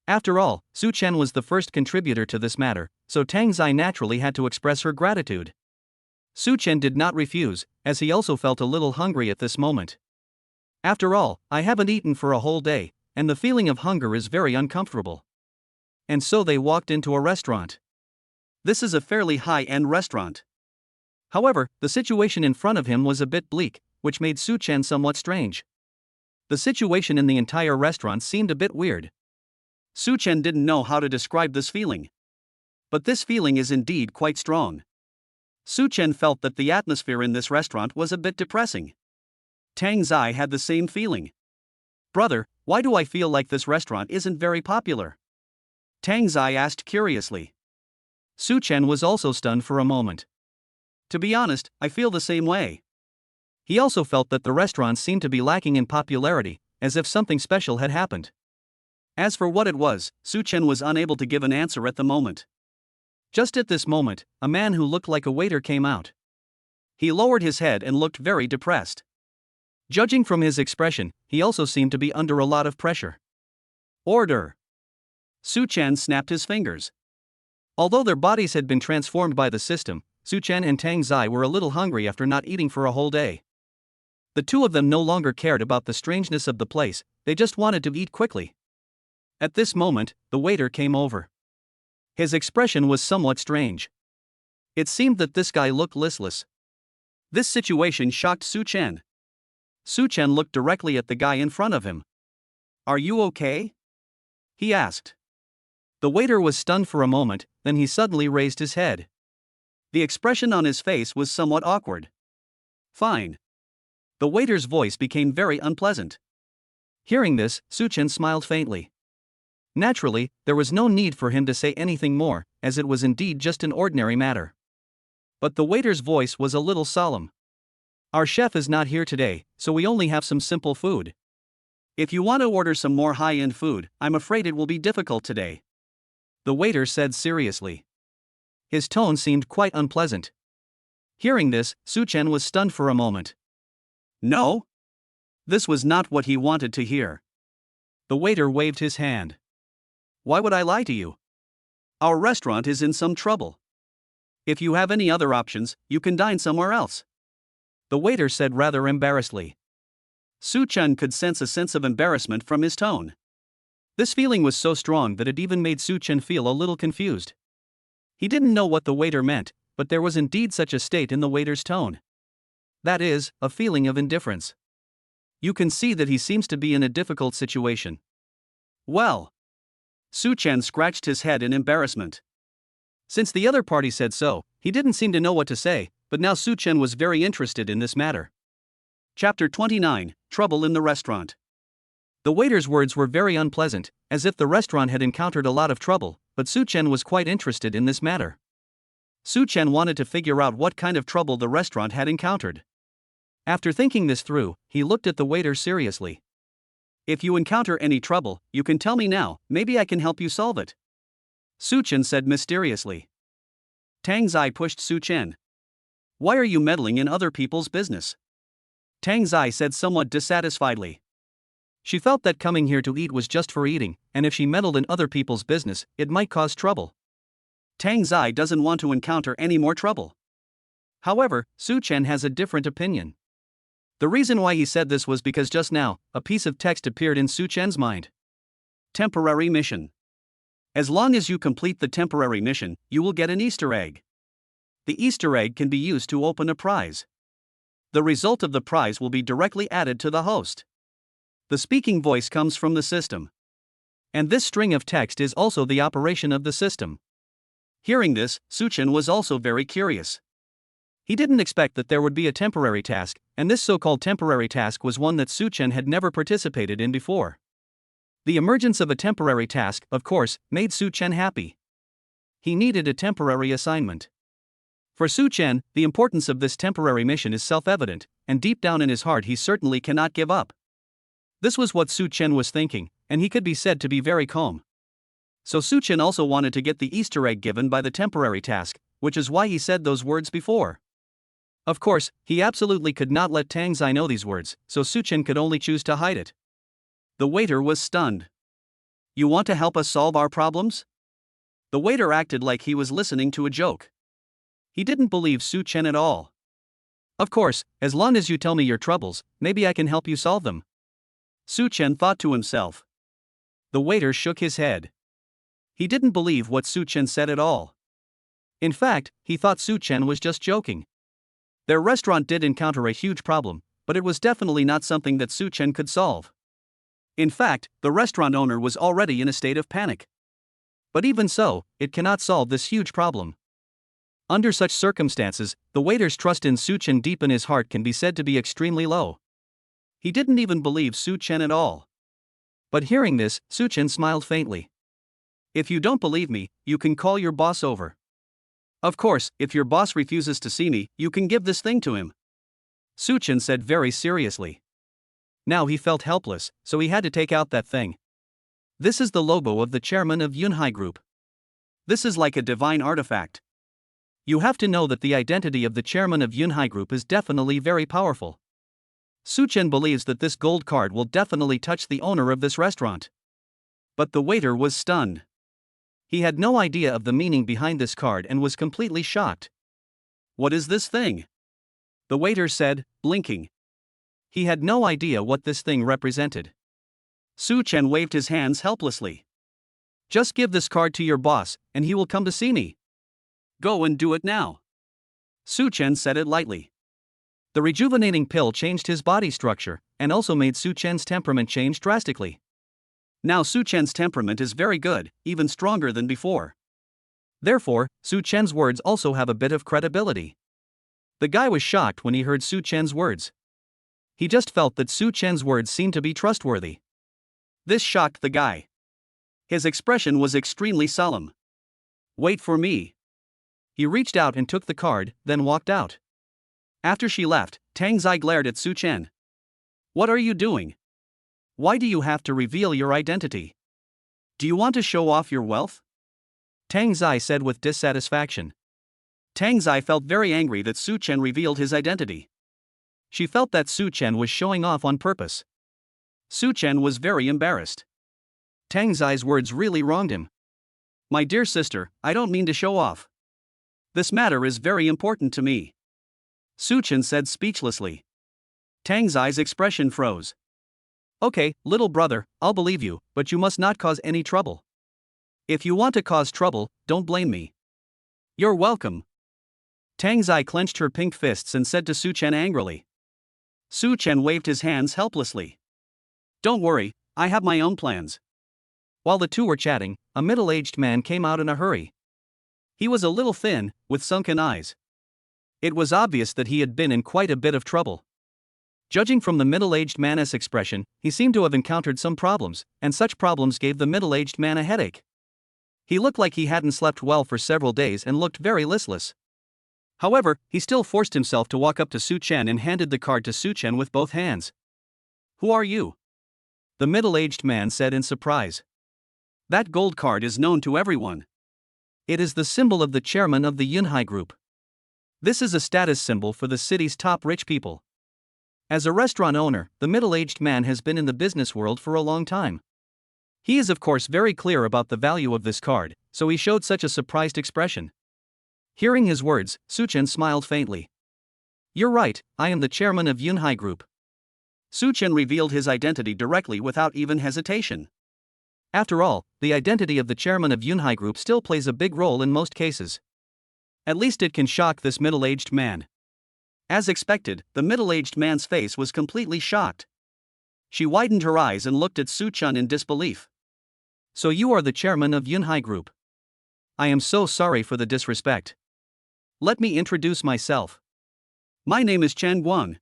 After all, Su Chen was the first contributor to this matter, so Tang Zai naturally had to express her gratitude. Su Chen did not refuse, as he also felt a little hungry at this moment. After all, I haven't eaten for a whole day, and the feeling of hunger is very uncomfortable. And so they walked into a restaurant. This is a fairly high-end restaurant. However, the situation in front of him was a bit bleak, which made Su Chen somewhat strange. The situation in the entire restaurant seemed a bit weird. Su Chen didn't know how to describe this feeling. But this feeling is indeed quite strong. Su Chen felt that the atmosphere in this restaurant was a bit depressing. Tang Zai had the same feeling. Brother, why do I feel like this restaurant isn't very popular? Tang Zai asked curiously. Su Chen was also stunned for a moment. To be honest, I feel the same way. He also felt that the restaurant seemed to be lacking in popularity, as if something special had happened. As for what it was, Su Chen was unable to give an answer at the moment. Just at this moment, a man who looked like a waiter came out. He lowered his head and looked very depressed. Judging from his expression, he also seemed to be under a lot of pressure. Order! Su Chen snapped his fingers. Although their bodies had been transformed by the system, Su Chen and Tang Zai were a little hungry after not eating for a whole day. The two of them no longer cared about the strangeness of the place, they just wanted to eat quickly. At this moment, the waiter came over. His expression was somewhat strange. It seemed that this guy looked listless. This situation shocked Su Chen. Su Chen looked directly at the guy in front of him. Are you okay? He asked. The waiter was stunned for a moment, then he suddenly raised his head. The expression on his face was somewhat awkward. Fine. The waiter's voice became very unpleasant. Hearing this, Su Chen smiled faintly. Naturally, there was no need for him to say anything more, as it was indeed just an ordinary matter. But the waiter's voice was a little solemn. Our chef is not here today, so we only have some simple food. If you want to order some more high-end food, I'm afraid it will be difficult today. The waiter said seriously. His tone seemed quite unpleasant. Hearing this, Su Chen was stunned for a moment. No? This was not what he wanted to hear. The waiter waved his hand. Why would I lie to you? Our restaurant is in some trouble. If you have any other options, you can dine somewhere else. The waiter said rather embarrassedly. Su Chen could sense a sense of embarrassment from his tone. This feeling was so strong that it even made Su Chen feel a little confused. He didn't know what the waiter meant, but there was indeed such a state in the waiter's tone. That is, a feeling of indifference. You can see that he seems to be in a difficult situation. Well, Su Chen scratched his head in embarrassment. Since the other party said so, he didn't seem to know what to say, but now Su Chen was very interested in this matter. Chapter 29, Trouble in the Restaurant. The waiter's words were very unpleasant, as if the restaurant had encountered a lot of trouble, but Su Chen was quite interested in this matter. Su Chen wanted to figure out what kind of trouble the restaurant had encountered. After thinking this through, he looked at the waiter seriously. If you encounter any trouble, you can tell me now, maybe I can help you solve it. Su Chen said mysteriously. Tang Zai pushed Su Chen. Why are you meddling in other people's business? Tang Zai said somewhat dissatisfiedly. She felt that coming here to eat was just for eating, and if she meddled in other people's business, it might cause trouble. Tang Zai doesn't want to encounter any more trouble. However, Su Chen has a different opinion. The reason why he said this was because just now, a piece of text appeared in Su Chen's mind. Temporary mission. As long as you complete the temporary mission, you will get an Easter egg. The Easter egg can be used to open a prize. The result of the prize will be directly added to the host. The speaking voice comes from the system. And this string of text is also the operation of the system. Hearing this, Su Chen was also very curious. He didn't expect that there would be a temporary task, and this so-called temporary task was one that Su Chen had never participated in before. The emergence of a temporary task, of course, made Su Chen happy. He needed a temporary assignment. For Su Chen, the importance of this temporary mission is self-evident, and deep down in his heart he certainly cannot give up. This was what Su Chen was thinking, and he could be said to be very calm. So Su Chen also wanted to get the Easter egg given by the temporary task, which is why he said those words before. Of course, he absolutely could not let Tang Zai know these words, so Su Chen could only choose to hide it. The waiter was stunned. You want to help us solve our problems? The waiter acted like he was listening to a joke. He didn't believe Su Chen at all. Of course, as long as you tell me your troubles, maybe I can help you solve them. Su Chen thought to himself. The waiter shook his head. He didn't believe what Su Chen said at all. In fact, he thought Su Chen was just joking. Their restaurant did encounter a huge problem, but it was definitely not something that Su Chen could solve. In fact, the restaurant owner was already in a state of panic. But even so, it cannot solve this huge problem. Under such circumstances, the waiter's trust in Su Chen deep in his heart can be said to be extremely low. He didn't even believe Su Chen at all. But hearing this, Su Chen smiled faintly. If you don't believe me, you can call your boss over. Of course, if your boss refuses to see me, you can give this thing to him. Su Chen said very seriously. Now he felt helpless, so he had to take out that thing. This is the logo of the chairman of Yunhai Group. This is like a divine artifact. You have to know that the identity of the chairman of Yunhai Group is definitely very powerful. Su Chen believes that this gold card will definitely touch the owner of this restaurant. But the waiter was stunned. He had no idea of the meaning behind this card and was completely shocked. What is this thing? The waiter said, blinking. He had no idea what this thing represented. Su Chen waved his hands helplessly. Just give this card to your boss, and he will come to see me. Go and do it now. Su Chen said it lightly. The rejuvenating pill changed his body structure, and also made Su Chen's temperament change drastically. Now Su Chen's temperament is very good, even stronger than before. Therefore, Su Chen's words also have a bit of credibility. The guy was shocked when he heard Su Chen's words. He just felt that Su Chen's words seemed to be trustworthy. This shocked the guy. His expression was extremely solemn. Wait for me. He reached out and took the card, then walked out. After she left, Tang Zai glared at Su Chen. What are you doing? Why do you have to reveal your identity? Do you want to show off your wealth? Tang Zai said with dissatisfaction. Tang Zai felt very angry that Su Chen revealed his identity. She felt that Su Chen was showing off on purpose. Su Chen was very embarrassed. Tang Zai's words really wronged him. My dear sister, I don't mean to show off. This matter is very important to me. Su Chen said speechlessly. Tang Zai's expression froze. Okay, little brother, I'll believe you, but you must not cause any trouble. If you want to cause trouble, don't blame me. You're welcome. Tang Zai clenched her pink fists and said to Su Chen angrily. Su Chen waved his hands helplessly. Don't worry, I have my own plans. While the two were chatting, a middle-aged man came out in a hurry. He was a little thin, with sunken eyes. It was obvious that he had been in quite a bit of trouble. Judging from the middle-aged man's expression, he seemed to have encountered some problems, and such problems gave the middle-aged man a headache. He looked like he hadn't slept well for several days and looked very listless. However, he still forced himself to walk up to Su Chen and handed the card to Su Chen with both hands. "Who are you?" the middle-aged man said in surprise. "That gold card is known to everyone. It is the symbol of the chairman of the Yunhai Group. This is a status symbol for the city's top rich people." As a restaurant owner, the middle-aged man has been in the business world for a long time. He is of course very clear about the value of this card, so he showed such a surprised expression. Hearing his words, Su Chen smiled faintly. "You're right, I am the chairman of Yunhai Group." Su Chen revealed his identity directly without even hesitation. After all, the identity of the chairman of Yunhai Group still plays a big role in most cases. At least it can shock this middle-aged man. As expected, the middle-aged man's face was completely shocked. She widened her eyes and looked at Su Chen in disbelief. "So you are the chairman of Yunhai Group. I am so sorry for the disrespect. Let me introduce myself. My name is Chen Guang."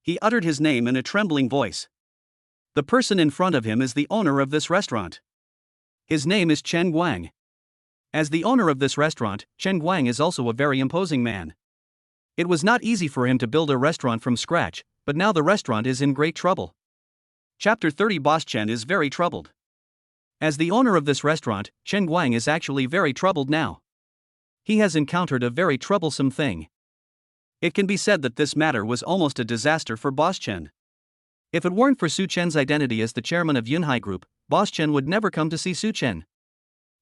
He uttered his name in a trembling voice. The person in front of him is the owner of this restaurant. His name is Chen Guang. As the owner of this restaurant, Chen Guang is also a very imposing man. It was not easy for him to build a restaurant from scratch, but now the restaurant is in great trouble. Chapter 30. Boss Chen is very troubled. As the owner of this restaurant, Chen Guang is actually very troubled now. He has encountered a very troublesome thing. It can be said that this matter was almost a disaster for Boss Chen. If it weren't for Su Chen's identity as the chairman of Yunhai Group, Boss Chen would never come to see Su Chen.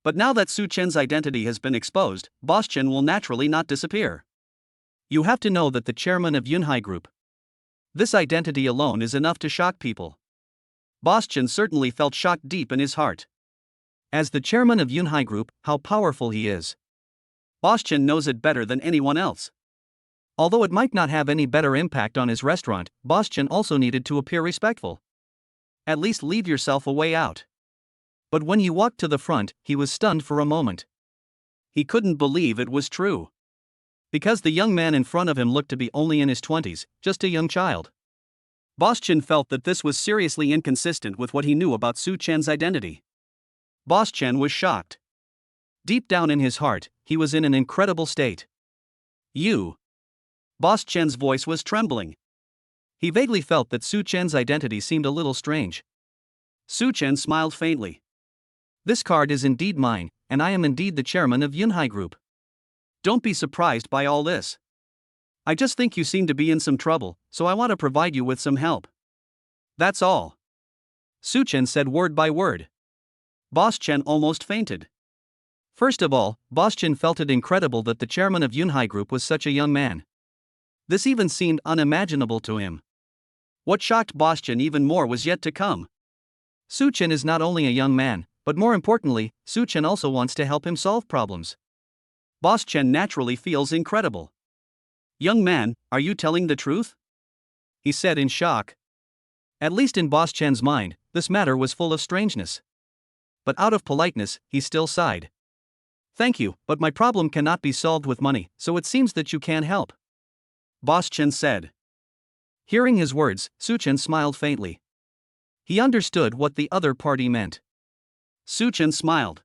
But now that Su Chen's identity has been exposed, Boss Chen will naturally not disappear. You have to know that the chairman of Yunhai Group. This identity alone is enough to shock people. Boss Chen certainly felt shocked deep in his heart. As the chairman of Yunhai Group, how powerful he is. Boss Chen knows it better than anyone else. Although it might not have any better impact on his restaurant, Boss Chen also needed to appear respectful. At least leave yourself a way out. But when he walked to the front, he was stunned for a moment. He couldn't believe it was true. Because the young man in front of him looked to be only in his 20s, just a young child. Boss Chen felt that this was seriously inconsistent with what he knew about Su Chen's identity. Boss Chen was shocked. Deep down in his heart, he was in an incredible state. "You." Boss Chen's voice was trembling. He vaguely felt that Su Chen's identity seemed a little strange. Su Chen smiled faintly. "This card is indeed mine, and I am indeed the chairman of Yunhai Group. Don't be surprised by all this. I just think you seem to be in some trouble, so I want to provide you with some help. That's all." Su Chen said word by word. Boss Chen almost fainted. First of all, Boss Chen felt it incredible that the chairman of Yunhai Group was such a young man. This even seemed unimaginable to him. What shocked Boss Chen even more was yet to come. Su Chen is not only a young man, but more importantly, Su Chen also wants to help him solve problems. Boss Chen naturally feels incredible. "Young man, are you telling the truth?" he said in shock. At least in Boss Chen's mind, this matter was full of strangeness. But out of politeness, he still sighed. "Thank you, but my problem cannot be solved with money, so it seems that you can't help," Boss Chen said. Hearing his words, Su Chen smiled faintly. He understood what the other party meant. Su Chen smiled.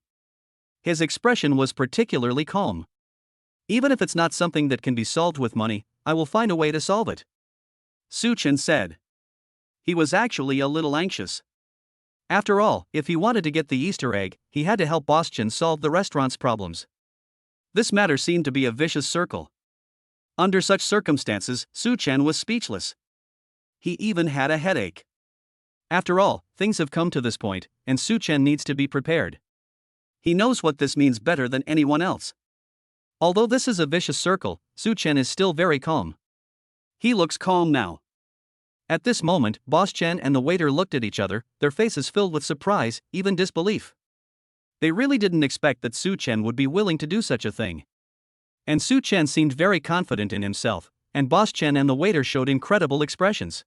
His expression was particularly calm. "Even if it's not something that can be solved with money, I will find a way to solve it," Su Chen said. He was actually a little anxious. After all, if he wanted to get the Easter egg, he had to help Boss Chen solve the restaurant's problems. This matter seemed to be a vicious circle. Under such circumstances, Su Chen was speechless. He even had a headache. After all, things have come to this point, and Su Chen needs to be prepared. He knows what this means better than anyone else. Although this is a vicious circle, Su Chen is still very calm. He looks calm now. At this moment, Boss Chen and the waiter looked at each other, their faces filled with surprise, even disbelief. They really didn't expect that Su Chen would be willing to do such a thing. And Su Chen seemed very confident in himself, and Boss Chen and the waiter showed incredible expressions.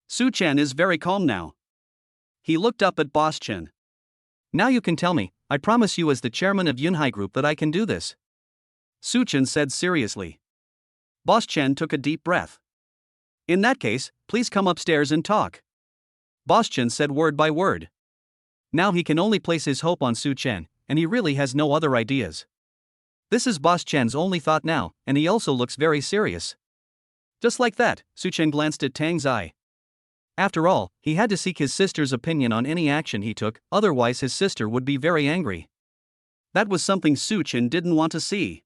Su Chen is very calm now. He looked up at Boss Chen. Now you can tell me, I promise you as the chairman of Yunhai Group that I can do this. Su Chen said seriously. Boss Chen took a deep breath. In that case, please come upstairs and talk. Boss Chen said word by word. Now he can only place his hope on Su Chen, and he really has no other ideas. This is Boss Chen's only thought now, and he also looks very serious. Just like that, Su Chen glanced at Tang Zai. After all, he had to seek his sister's opinion on any action he took, otherwise his sister would be very angry. That was something Su Chen didn't want to see.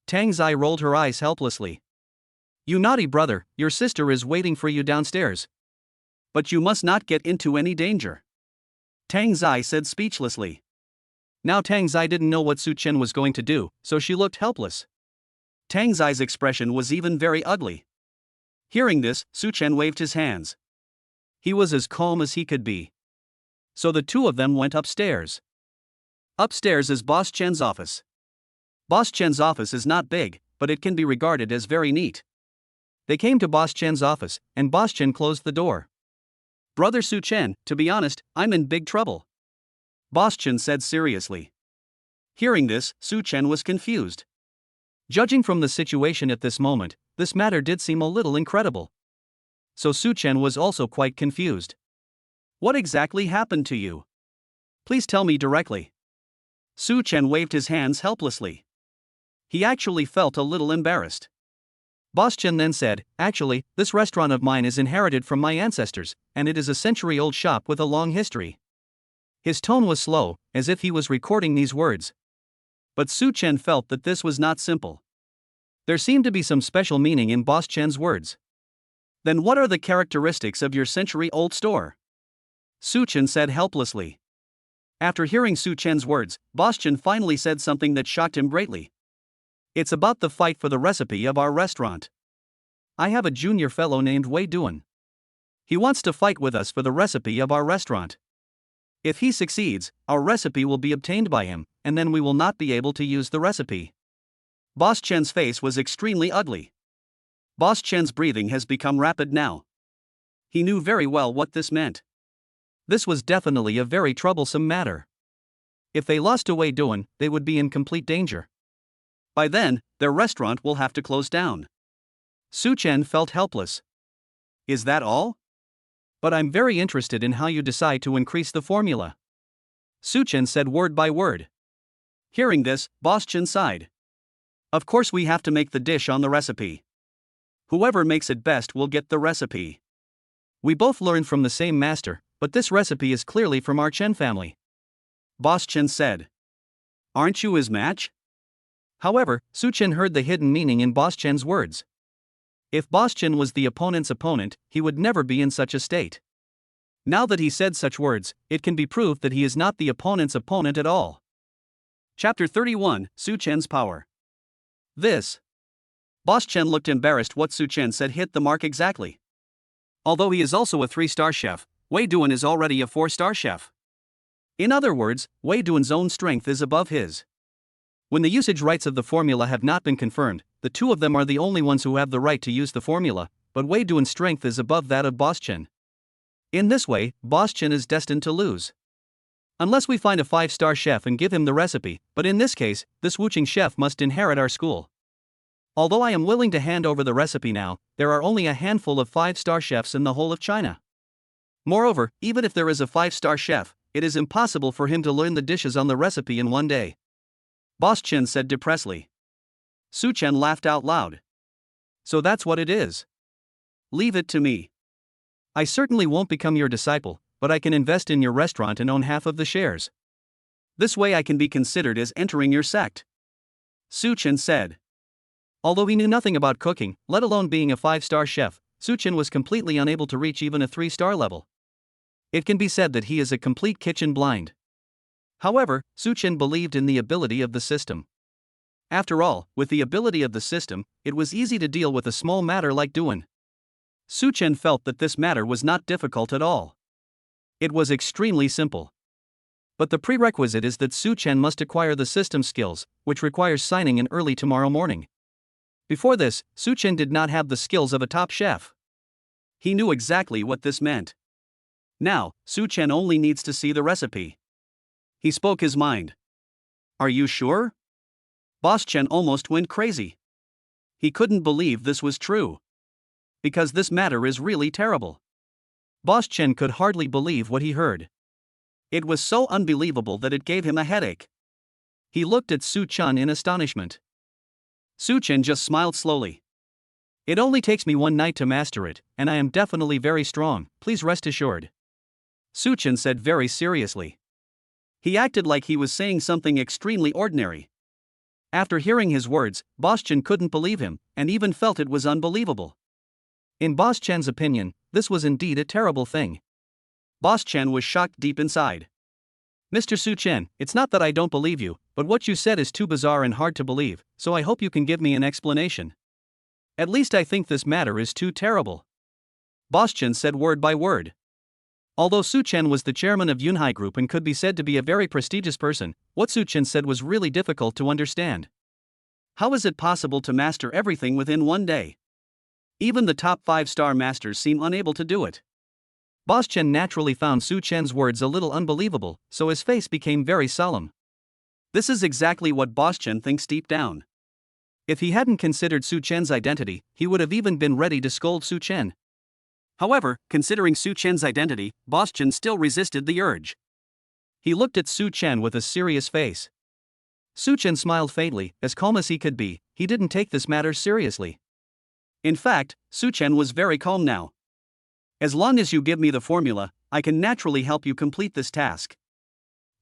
Tang Zai rolled her eyes helplessly. You naughty brother, your sister is waiting for you downstairs. But you must not get into any danger. Tang Zai said speechlessly. Now Tang Zai didn't know what Su Chen was going to do, so she looked helpless. Tang Zai's expression was even very ugly. Hearing this, Su Chen waved his hands. He was as calm as he could be. So the two of them went upstairs. Upstairs is Boss Chen's office. Boss Chen's office is not big, but it can be regarded as very neat. They came to Boss Chen's office, and Boss Chen closed the door. Brother Su Chen, to be honest, I'm in big trouble. Boss Chen said seriously. Hearing this, Su Chen was confused. Judging from the situation at this moment, this matter did seem a little incredible. So Su Chen was also quite confused. What exactly happened to you? Please tell me directly. Su Chen waved his hands helplessly. He actually felt a little embarrassed. Boss Chen then said, actually, this restaurant of mine is inherited from my ancestors, and it is a century-old shop with a long history. His tone was slow, as if he was recording these words. But Su Chen felt that this was not simple. There seemed to be some special meaning in Boss Chen's words. Then what are the characteristics of your century-old store? Su Chen said helplessly. After hearing Su Chen's words, Boss Chen finally said something that shocked him greatly. It's about the fight for the recipe of our restaurant. I have a junior fellow named Wei Duan. He wants to fight with us for the recipe of our restaurant. If he succeeds, our recipe will be obtained by him, and then we will not be able to use the recipe. Boss Chen's face was extremely ugly. Boss Chen's breathing has become rapid now. He knew very well what this meant. This was definitely a very troublesome matter. If they lost to Wei Duan, they would be in complete danger. By then, their restaurant will have to close down. Su Chen felt helpless. Is that all? But I'm very interested in how you decide to increase the formula. Su Chen said word by word. Hearing this, Boss Chen sighed. Of course we have to make the dish on the recipe. Whoever makes it best will get the recipe. We both learned from the same master, but this recipe is clearly from our Chen family. Boss Chen said. Aren't you his match? However, Su Chen heard the hidden meaning in Boss Chen's words. If Boss Chen was the opponent's opponent, he would never be in such a state. Now that he said such words, it can be proved that he is not the opponent's opponent at all. Chapter 31, Su Chen's Power. This. Boss Chen looked embarrassed. What Su Chen said hit the mark exactly. Although he is also a 3-star chef, Wei Duan is already a 4-star chef. In other words, Wei Duan's own strength is above his. When the usage rights of the formula have not been confirmed, the two of them are the only ones who have the right to use the formula, but Wei Duan's strength is above that of Boss Chen. In this way, Boss Chen is destined to lose. Unless we find a 5-star chef and give him the recipe, but in this case, this Wuching chef must inherit our school. Although I am willing to hand over the recipe now, there are only a handful of 5-star chefs in the whole of China. Moreover, even if there is a 5-star chef, it is impossible for him to learn the dishes on the recipe in one day. Boss Chen said depressedly. Su Chen laughed out loud. So that's what it is. Leave it to me. I certainly won't become your disciple, but I can invest in your restaurant and own half of the shares. This way I can be considered as entering your sect. Su Chen said. Although he knew nothing about cooking, let alone being a 5-star chef, Su Chen was completely unable to reach even a 3-star level. It can be said that he is a complete kitchen blind. However, Su Chen believed in the ability of the system. After all, with the ability of the system, it was easy to deal with a small matter like Duan. Su Chen felt that this matter was not difficult at all. It was extremely simple. But the prerequisite is that Su Chen must acquire the system skills, which requires signing in early tomorrow morning. Before this, Su Chen did not have the skills of a top chef. He knew exactly what this meant. Now, Su Chen only needs to see the recipe. He spoke his mind. Are you sure? Boss Chen almost went crazy. He couldn't believe this was true. Because this matter is really terrible. Boss Chen could hardly believe what he heard. It was so unbelievable that it gave him a headache. He looked at Su Chen in astonishment. Su Chen just smiled slowly. It only takes me one night to master it, and I am definitely very strong, please rest assured. Su Chen said very seriously. He acted like he was saying something extremely ordinary. After hearing his words, Boss Chen couldn't believe him, and even felt it was unbelievable. In Boss Chen's opinion, this was indeed a terrible thing. Boss Chen was shocked deep inside. Mr. Su Chen, it's not that I don't believe you, but what you said is too bizarre and hard to believe, so I hope you can give me an explanation. At least I think this matter is too terrible. Boss Chen said word by word. Although Su Chen was the chairman of Yunhai Group and could be said to be a very prestigious person, what Su Chen said was really difficult to understand. How is it possible to master everything within one day? Even the top 5-star masters seem unable to do it. Boss Chen naturally found Su Chen's words a little unbelievable, so his face became very solemn. This is exactly what Boss Chen thinks deep down. If he hadn't considered Su Chen's identity, he would have even been ready to scold Su Chen. However, considering Su Chen's identity, Boss Chen still resisted the urge. He looked at Su Chen with a serious face. Su Chen smiled faintly, as calm as he could be. He didn't take this matter seriously. In fact, Su Chen was very calm now. As long as you give me the formula, I can naturally help you complete this task.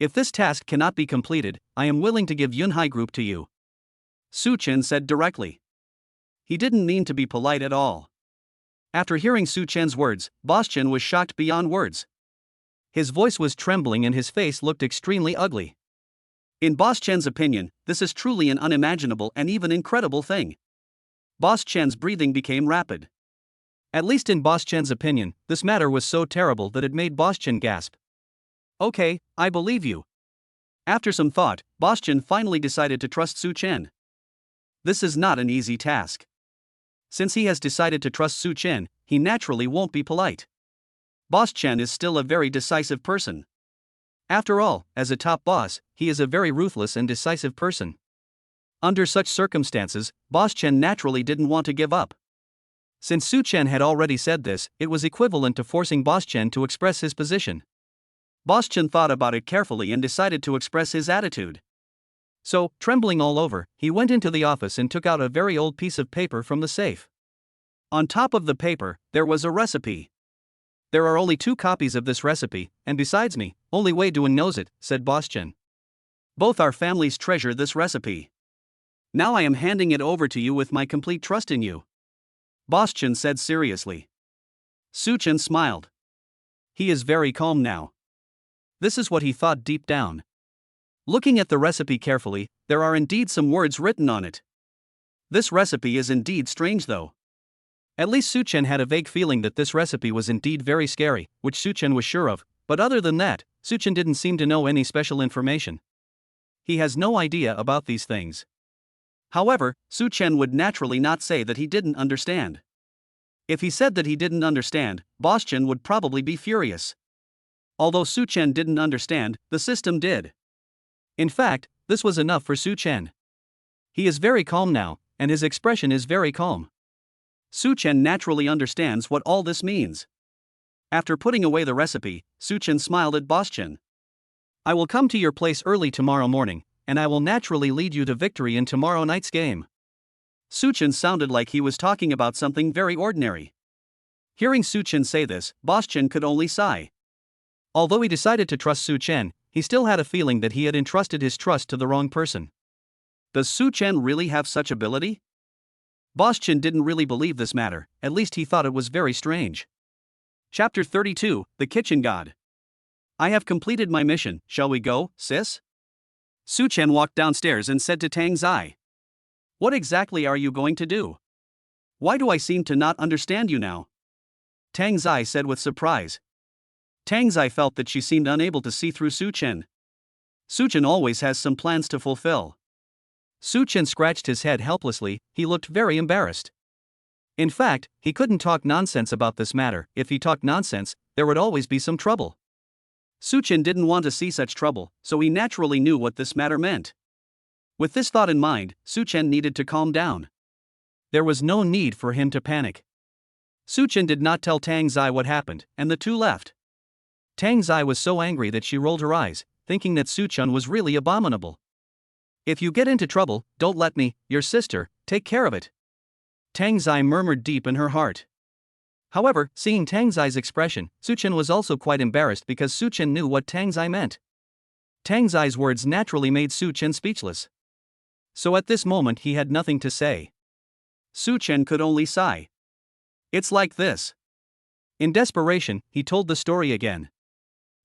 If this task cannot be completed, I am willing to give Yunhai Group to you. Su Chen said directly. He didn't mean to be polite at all. After hearing Su Chen's words, Boss Chen was shocked beyond words. His voice was trembling and his face looked extremely ugly. In Boss Chen's opinion, this is truly an unimaginable and even incredible thing. Boss Chen's breathing became rapid. At least in Boss Chen's opinion, this matter was so terrible that it made Boss Chen gasp. Okay, I believe you. After some thought, Boss Chen finally decided to trust Su Chen. This is not an easy task. Since he has decided to trust Su Chen, he naturally won't be polite. Boss Chen is still a very decisive person. After all, as a top boss, he is a very ruthless and decisive person. Under such circumstances, Boss Chen naturally didn't want to give up. Since Su Chen had already said this, it was equivalent to forcing Boss Chen to express his position. Boss Chen thought about it carefully and decided to express his attitude. So, trembling all over, he went into the office and took out a very old piece of paper from the safe. On top of the paper, there was a recipe. There are only 2 copies of this recipe, and besides me, only Wei Duan knows it, said Boss Chen. Both our families treasure this recipe. Now I am handing it over to you with my complete trust in you. Boss Chen said seriously. Su Chen smiled. He is very calm now. This is what he thought deep down. Looking at the recipe carefully, there are indeed some words written on it. This recipe is indeed strange though. At least Su Chen had a vague feeling that this recipe was indeed very scary, which Su Chen was sure of, but other than that, Su Chen didn't seem to know any special information. He has no idea about these things. However, Su Chen would naturally not say that he didn't understand. If he said that he didn't understand, Boss Chen would probably be furious. Although Su Chen didn't understand, the system did. In fact, this was enough for Su Chen. He is very calm now, and his expression is very calm. Su Chen naturally understands what all this means. After putting away the recipe, Su Chen smiled at Boss Chen. I will come to your place early tomorrow morning, and I will naturally lead you to victory in tomorrow night's game. Su Chen sounded like he was talking about something very ordinary. Hearing Su Chen say this, Boss Chen could only sigh. Although he decided to trust Su Chen, he still had a feeling that he had entrusted his trust to the wrong person. Does Su Chen really have such ability? Boss Chen didn't really believe this matter, at least he thought it was very strange. Chapter 32, The Kitchen God. I have completed my mission, shall we go, sis? Su Chen walked downstairs and said to Tang Zai. What exactly are you going to do? Why do I seem to not understand you now? Tang Zai said with surprise. Tang Zai felt that she seemed unable to see through Su Chen. Su Chen always has some plans to fulfill. Su Chen scratched his head helplessly, he looked very embarrassed. In fact, he couldn't talk nonsense about this matter. If he talked nonsense, there would always be some trouble. Su Chen didn't want to see such trouble, so he naturally knew what this matter meant. With this thought in mind, Su Chen needed to calm down. There was no need for him to panic. Su Chen did not tell Tang Zai what happened, and the two left. Tang Zai was so angry that she rolled her eyes, thinking that Su Chen was really abominable. "If you get into trouble, don't let me, your sister, take care of it," Tang Zai murmured deep in her heart. However, seeing Tang Zai's expression, Su Chen was also quite embarrassed because Su Chen knew what Tang Zai meant. Tang Zai's words naturally made Su Chen speechless. So at this moment he had nothing to say. Su Chen could only sigh. "It's like this." In desperation, he told the story again.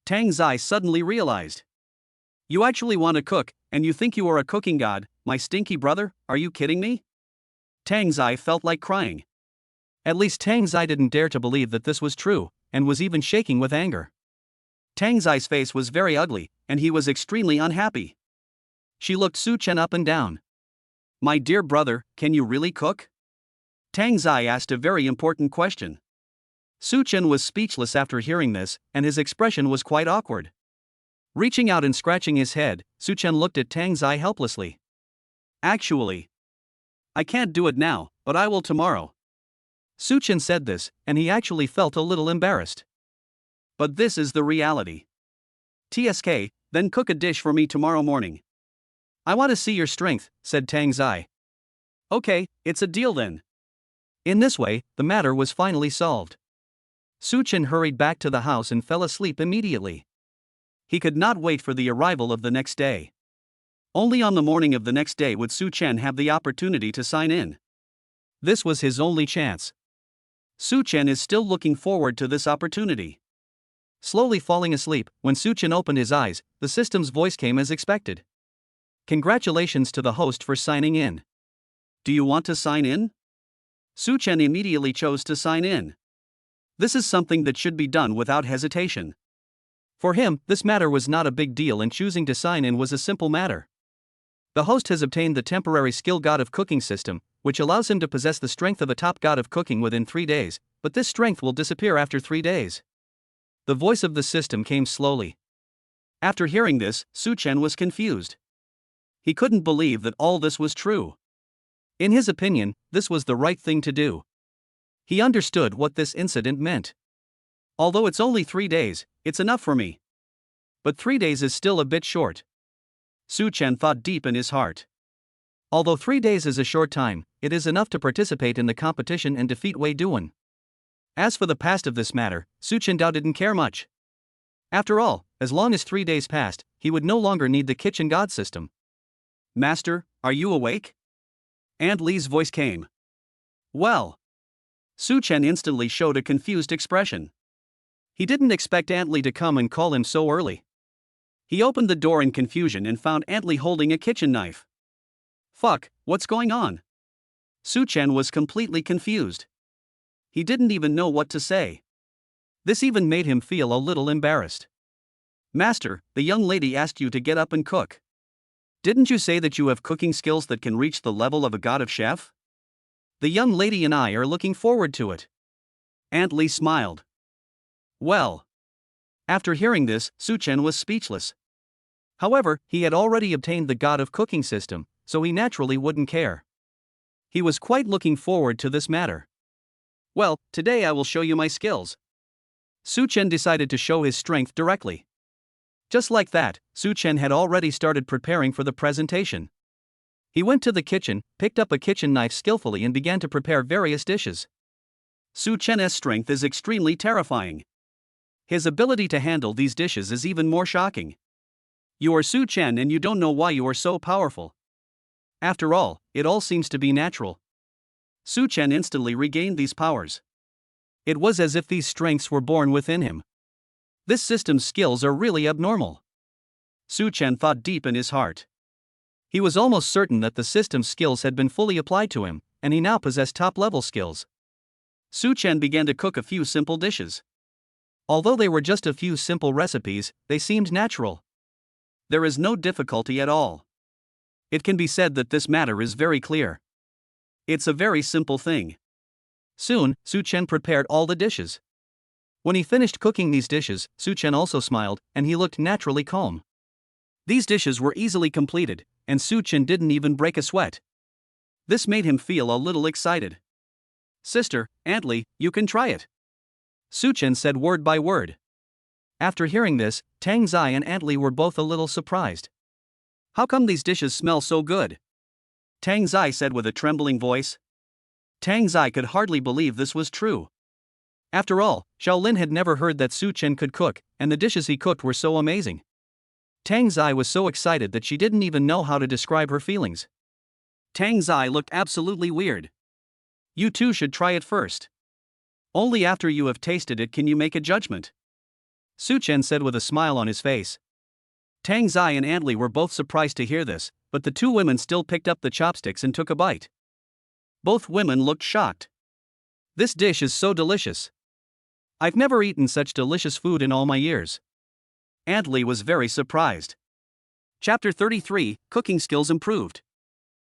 Tang Zai suddenly realized. "You actually want to cook, and you think you are a cooking god, my stinky brother? Are you kidding me?" Tang Zai felt like crying. At least Tang Zai didn't dare to believe that this was true, and was even shaking with anger. Tang Zai's face was very ugly, and he was extremely unhappy. She looked Su Chen up and down. "My dear brother, can you really cook?" Tang Zai asked a very important question. Su Chen was speechless after hearing this, and his expression was quite awkward. Reaching out and scratching his head, Su Chen looked at Tang Zai helplessly. "Actually, I can't do it now, but I will tomorrow." Su Chen said this, and he actually felt a little embarrassed. "But this is the reality. TSK, then cook a dish for me tomorrow morning." "I want to see your strength," said Tang Zai. "Okay, it's a deal then." In this way, the matter was finally solved. Su Chen hurried back to the house and fell asleep immediately. He could not wait for the arrival of the next day. Only on the morning of the next day would Su Chen have the opportunity to sign in. This was his only chance. Su Chen is still looking forward to this opportunity. Slowly falling asleep, when Su Chen opened his eyes, the system's voice came as expected. "Congratulations to the host for signing in. Do you want to sign in?" Su Chen immediately chose to sign in. This is something that should be done without hesitation. For him, this matter was not a big deal, and choosing to sign in was a simple matter. The host has obtained the temporary skill god of cooking system, which allows him to possess the strength of a top god of cooking within 3 days, but this strength will disappear after 3 days. The voice of the system came slowly. After hearing this, Su Chen was confused. He couldn't believe that all this was true. In his opinion, this was the right thing to do. He understood what this incident meant. Although it's only 3 days, it's enough for me. But 3 days is still a bit short. Su Chen thought deep in his heart. Although 3 days is a short time, it is enough to participate in the competition and defeat Wei Duan. As for the past of this matter, Su Chen didn't care much. After all, as long as 3 days passed, he would no longer need the kitchen god system. "Master, are you awake?" Aunt Li's voice came. "Well." Su Chen instantly showed a confused expression. He didn't expect Aunt Li to come and call him so early. He opened the door in confusion and found Aunt Li holding a kitchen knife. "Fuck, what's going on?" Su Chen was completely confused. He didn't even know what to say. This even made him feel a little embarrassed. "Master, the young lady asked you to get up and cook. Didn't you say that you have cooking skills that can reach the level of a god of chef? The young lady and I are looking forward to it." Aunt Li smiled. "Well." After hearing this, Su Chen was speechless. However, he had already obtained the god of cooking system, so he naturally wouldn't care. He was quite looking forward to this matter. "Well, today I will show you my skills." Su Chen decided to show his strength directly. Just like that, Su Chen had already started preparing for the presentation. He went to the kitchen, picked up a kitchen knife skillfully and began to prepare various dishes. Su Chen's strength is extremely terrifying. His ability to handle these dishes is even more shocking. You are Su Chen and you don't know why you are so powerful. After all, it all seems to be natural. Su Chen instantly regained these powers. It was as if these strengths were born within him. This system's skills are really abnormal. Su Chen thought deep in his heart. He was almost certain that the system's skills had been fully applied to him, and he now possessed top-level skills. Su Chen began to cook a few simple dishes. Although they were just a few simple recipes, they seemed natural. There is no difficulty at all. It can be said that this matter is very clear. It's a very simple thing. Soon, Su Chen prepared all the dishes. When he finished cooking these dishes, Su Chen also smiled, and he looked naturally calm. These dishes were easily completed, and Su Chen didn't even break a sweat. This made him feel a little excited. "Sister, Aunt Lee, you can try it," Su Chen said word by word. After hearing this, Tang Zai and Aunt Lee were both a little surprised. "How come these dishes smell so good?" Tang Zai said with a trembling voice. Tang Zai could hardly believe this was true. After all, Shaolin had never heard that Su Chen could cook, and the dishes he cooked were so amazing. Tang Zai was so excited that she didn't even know how to describe her feelings. Tang Zai looked absolutely weird. "You too should try it first. Only after you have tasted it can you make a judgment," Su Chen said with a smile on his face. Tang Zai and Aunt Lee were both surprised to hear this, but the two women still picked up the chopsticks and took a bite. Both women looked shocked. "This dish is so delicious. I've never eaten such delicious food in all my years." Aunt Lee was very surprised. Chapter 33, Cooking Skills Improved.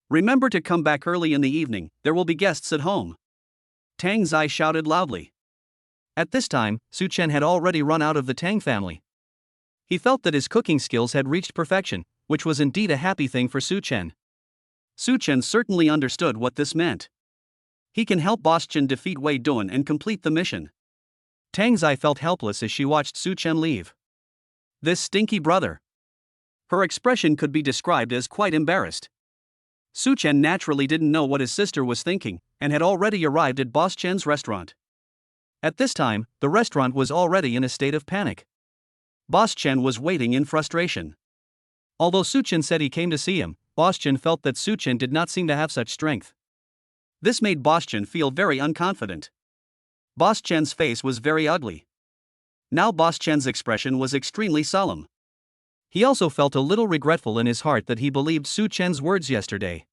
"Remember to come back early in the evening, there will be guests at home," Tang Zai shouted loudly. At this time, Su Chen had already run out of the Tang family. He felt that his cooking skills had reached perfection, which was indeed a happy thing for Su Chen. Su Chen certainly understood what this meant. He can help Boss Chen defeat Wei Duan and complete the mission. Tang Zai felt helpless as she watched Su Chen leave. This stinky brother. Her expression could be described as quite embarrassed. Su Chen naturally didn't know what his sister was thinking, and had already arrived at Boss Chen's restaurant. At this time, the restaurant was already in a state of panic. Boss Chen was waiting in frustration. Although Su Chen said he came to see him, Boss Chen felt that Su Chen did not seem to have such strength. This made Boss Chen feel very unconfident. Boss Chen's face was very ugly. Now Boss Chen's expression was extremely solemn. He also felt a little regretful in his heart that he believed Su Chen's words yesterday.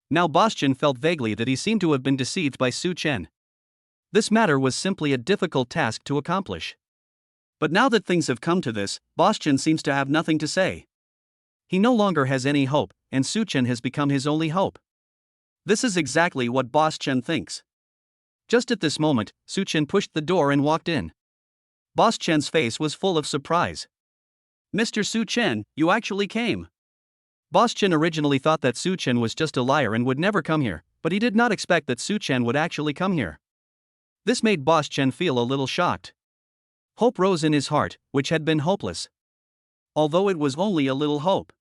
Now Boss Chen felt vaguely that he seemed to have been deceived by Su Chen. This matter was simply a difficult task to accomplish. But now that things have come to this, Boss Chen seems to have nothing to say. He no longer has any hope, and Su Chen has become his only hope. This is exactly what Boss Chen thinks. Just at this moment, Su Chen pushed the door and walked in. Boss Chen's face was full of surprise. "Mr. Su Chen, you actually came." Boss Chen originally thought that Su Chen was just a liar and would never come here, but he did not expect that Su Chen would actually come here. This made Boss Chen feel a little shocked. Hope rose in his heart, which had been hopeless. Although it was only a little hope.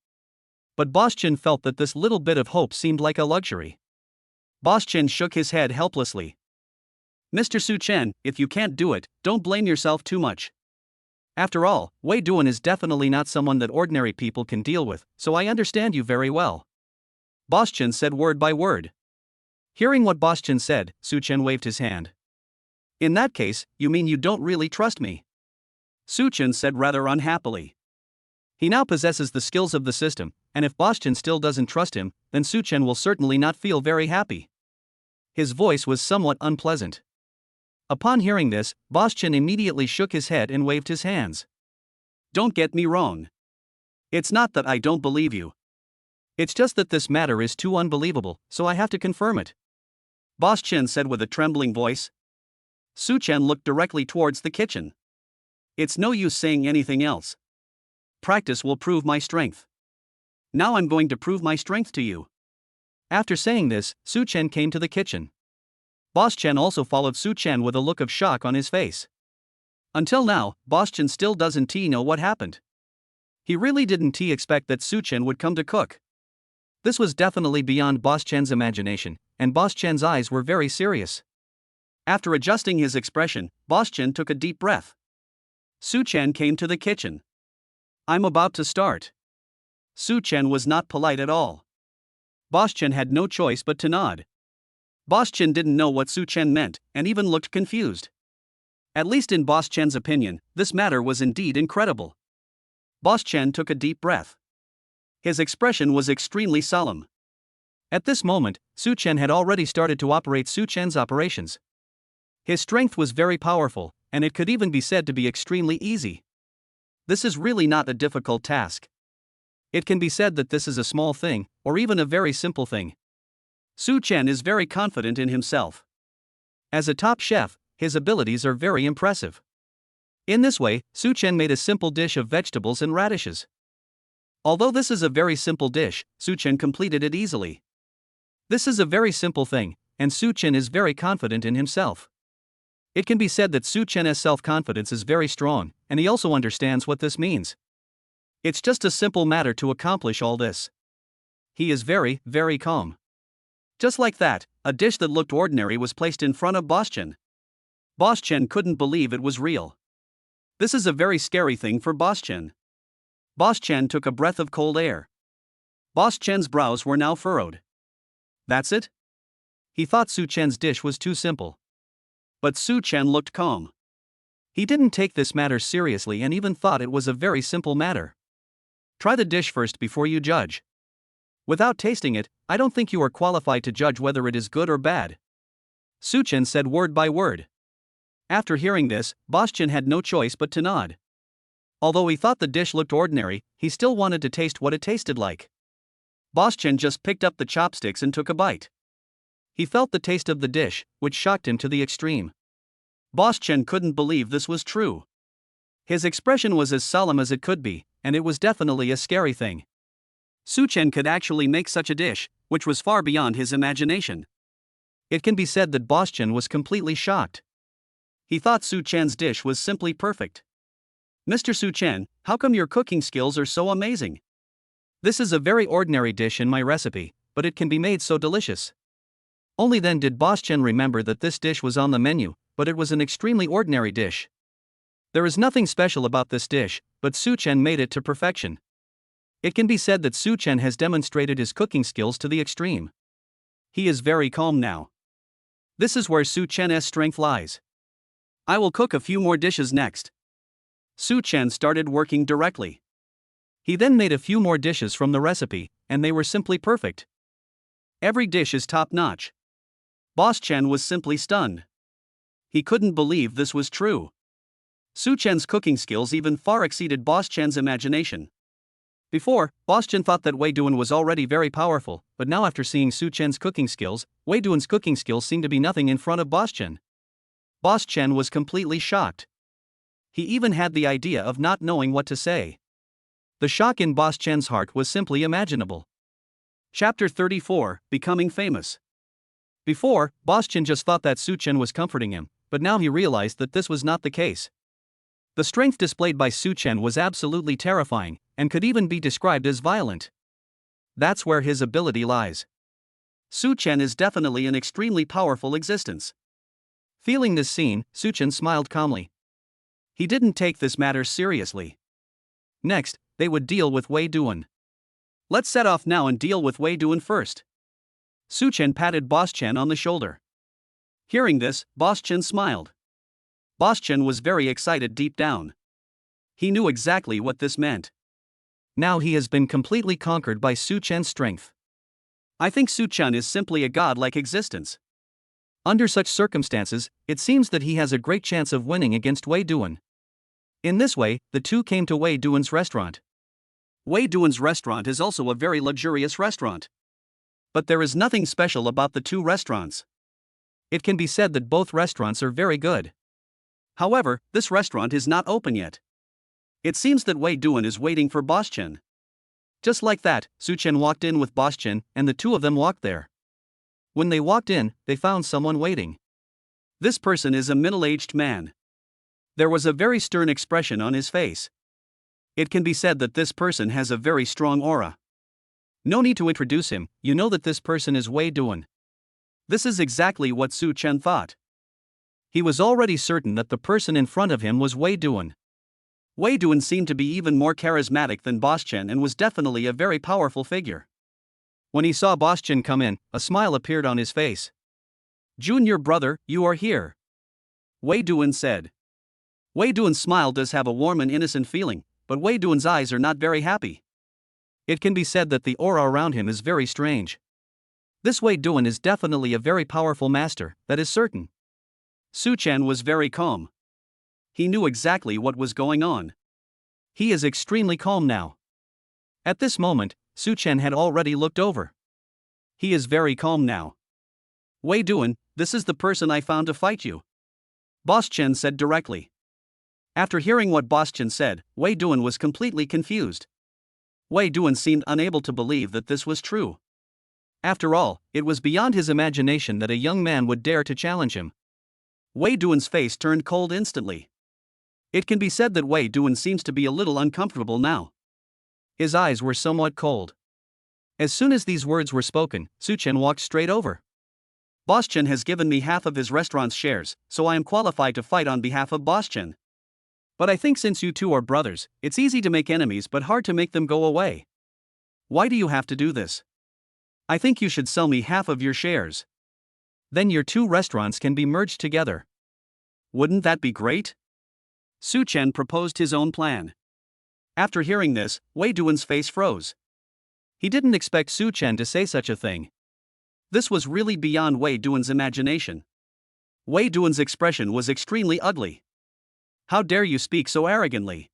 But Boss Chen felt that this little bit of hope seemed like a luxury. Boss Chen shook his head helplessly. "Mr. Su Chen, if you can't do it, don't blame yourself too much. After all, Wei Duan is definitely not someone that ordinary people can deal with, so I understand you very well," Boss Chen said word by word. Hearing what Boss Chen said, Su Chen waved his hand. "In that case, you mean you don't really trust me?" Su Chen said rather unhappily. He now possesses the skills of the system, and if Boss Chen still doesn't trust him, then Su Chen will certainly not feel very happy. His voice was somewhat unpleasant. Upon hearing this, Boss Chen immediately shook his head and waved his hands. "Don't get me wrong. It's not that I don't believe you. It's just that this matter is too unbelievable, so I have to confirm it," Boss Chen said with a trembling voice. Su Chen looked directly towards the kitchen. "It's no use saying anything else. Practice will prove my strength. Now I'm going to prove my strength to you." After saying this, Su Chen came to the kitchen. Boss Chen also followed Su Chen with a look of shock on his face. Until now, Boss Chen still doesn't know what happened. He really didn't expect that Su Chen would come to cook. This was definitely beyond Boss Chen's imagination, and Boss Chen's eyes were very serious. After adjusting his expression, Boss Chen took a deep breath. Su Chen came to the kitchen. "I'm about to start." Su Chen was not polite at all. Boss Chen had no choice but to nod. Boss Chen didn't know what Su Chen meant, and even looked confused. At least in Boss Chen's opinion, this matter was indeed incredible. Boss Chen took a deep breath. His expression was extremely solemn. At this moment, Su Chen had already started to operate Su Chen's operations. His strength was very powerful, and it could even be said to be extremely easy. This is really not a difficult task. It can be said that this is a small thing, or even a very simple thing. Su Chen is very confident in himself. As a top chef, his abilities are very impressive. In this way, Su Chen made a simple dish of vegetables and radishes. Although this is a very simple dish, Su Chen completed it easily. This is a very simple thing, and Su Chen is very confident in himself. It can be said that Su Chen's self-confidence is very strong, and he also understands what this means. It's just a simple matter to accomplish all this. He is very, very calm. Just like that, a dish that looked ordinary was placed in front of Boss Chen. Boss Chen couldn't believe it was real. This is a very scary thing for Boss Chen. Boss Chen took a breath of cold air. Boss Chen's brows were now furrowed. That's it? He thought Su Chen's dish was too simple. But Su Chen looked calm. He didn't take this matter seriously and even thought it was a very simple matter. Try the dish first before you judge. Without tasting it, I don't think you are qualified to judge whether it is good or bad. Su Chen said word by word. After hearing this, Boss Chen had no choice but to nod. Although he thought the dish looked ordinary, he still wanted to taste what it tasted like. Boss Chen just picked up the chopsticks and took a bite. He felt the taste of the dish, which shocked him to the extreme. Boss Chen couldn't believe this was true. His expression was as solemn as it could be, and it was definitely a scary thing. Su Chen could actually make such a dish, which was far beyond his imagination. It can be said that Boss Chen was completely shocked. He thought Su Chen's dish was simply perfect. Mr. Su Chen, how come your cooking skills are so amazing? This is a very ordinary dish in my recipe, but it can be made so delicious. Only then did Boss Chen remember that this dish was on the menu, but it was an extremely ordinary dish. There is nothing special about this dish, but Su Chen made it to perfection. It can be said that Su Chen has demonstrated his cooking skills to the extreme. He is very calm now. This is where Su Chen's strength lies. I will cook a few more dishes next. Su Chen started working directly. He then made a few more dishes from the recipe, and they were simply perfect. Every dish is top-notch. Boss Chen was simply stunned. He couldn't believe this was true. Su Chen's cooking skills even far exceeded Boss Chen's imagination. Before, Boss Chen thought that Wei Duan was already very powerful, but now after seeing Su Chen's cooking skills, Wei Duan's cooking skills seemed to be nothing in front of Boss Chen. Boss Chen was completely shocked. He even had the idea of not knowing what to say. The shock in Boss Chen's heart was simply imaginable. Chapter 34, Becoming Famous. Before, Boss Chen just thought that Su Chen was comforting him, but now he realized that this was not the case. The strength displayed by Su Chen was absolutely terrifying, and could even be described as violent. That's where his ability lies. Su Chen is definitely an extremely powerful existence. Feeling this scene, Su Chen smiled calmly. He didn't take this matter seriously. Next, they would deal with Wei Duan. Let's set off now and deal with Wei Duan first. Su Chen patted Boss Chen on the shoulder. Hearing this, Boss Chen smiled. Boss Chen was very excited deep down. He knew exactly what this meant. Now he has been completely conquered by Su Chen's strength. I think Su Chen is simply a godlike existence. Under such circumstances, it seems that he has a great chance of winning against Wei Duan. In this way, the two came to Wei Duan's restaurant. Wei Duan's restaurant is also a very luxurious restaurant. But there is nothing special about the two restaurants. It can be said that both restaurants are very good. However, this restaurant is not open yet. It seems that Wei Duan is waiting for Boss Chen. Just like that, Su Chen walked in with Boss Chen, and the two of them walked there. When they walked in, they found someone waiting. This person is a middle-aged man. There was a very stern expression on his face. It can be said that this person has a very strong aura. No need to introduce him, you know that this person is Wei Duan. This is exactly what Su Chen thought. He was already certain that the person in front of him was Wei Duan. Wei Duan seemed to be even more charismatic than Boss Chen and was definitely a very powerful figure. When he saw Boss Chen come in, a smile appeared on his face. Junior brother, you are here. Wei Duan said. Wei Duan's smile does have a warm and innocent feeling, but Wei Duan's eyes are not very happy. It can be said that the aura around him is very strange. This Wei Duan is definitely a very powerful master, that is certain. Su Chen was very calm. He knew exactly what was going on. He is extremely calm now. At this moment, Su Chen had already looked over. He is very calm now. Wei Duan, this is the person I found to fight you. Boss Chen said directly. After hearing what Boss Chen said, Wei Duan was completely confused. Wei Duan seemed unable to believe that this was true. After all, it was beyond his imagination that a young man would dare to challenge him. Wei Duan's face turned cold instantly. It can be said that Wei Duan seems to be a little uncomfortable now. His eyes were somewhat cold. As soon as these words were spoken, Su Chen walked straight over. Boss Chen has given me half of his restaurant's shares, so I am qualified to fight on behalf of Boss Chen. But I think since you two are brothers, it's easy to make enemies but hard to make them go away. Why do you have to do this? I think you should sell me half of your shares. Then your two restaurants can be merged together. Wouldn't that be great? Su Chen proposed his own plan. After hearing this, Wei Duan's face froze. He didn't expect Su Chen to say such a thing. This was really beyond Wei Duan's imagination. Wei Duan's expression was extremely ugly. How dare you speak so arrogantly?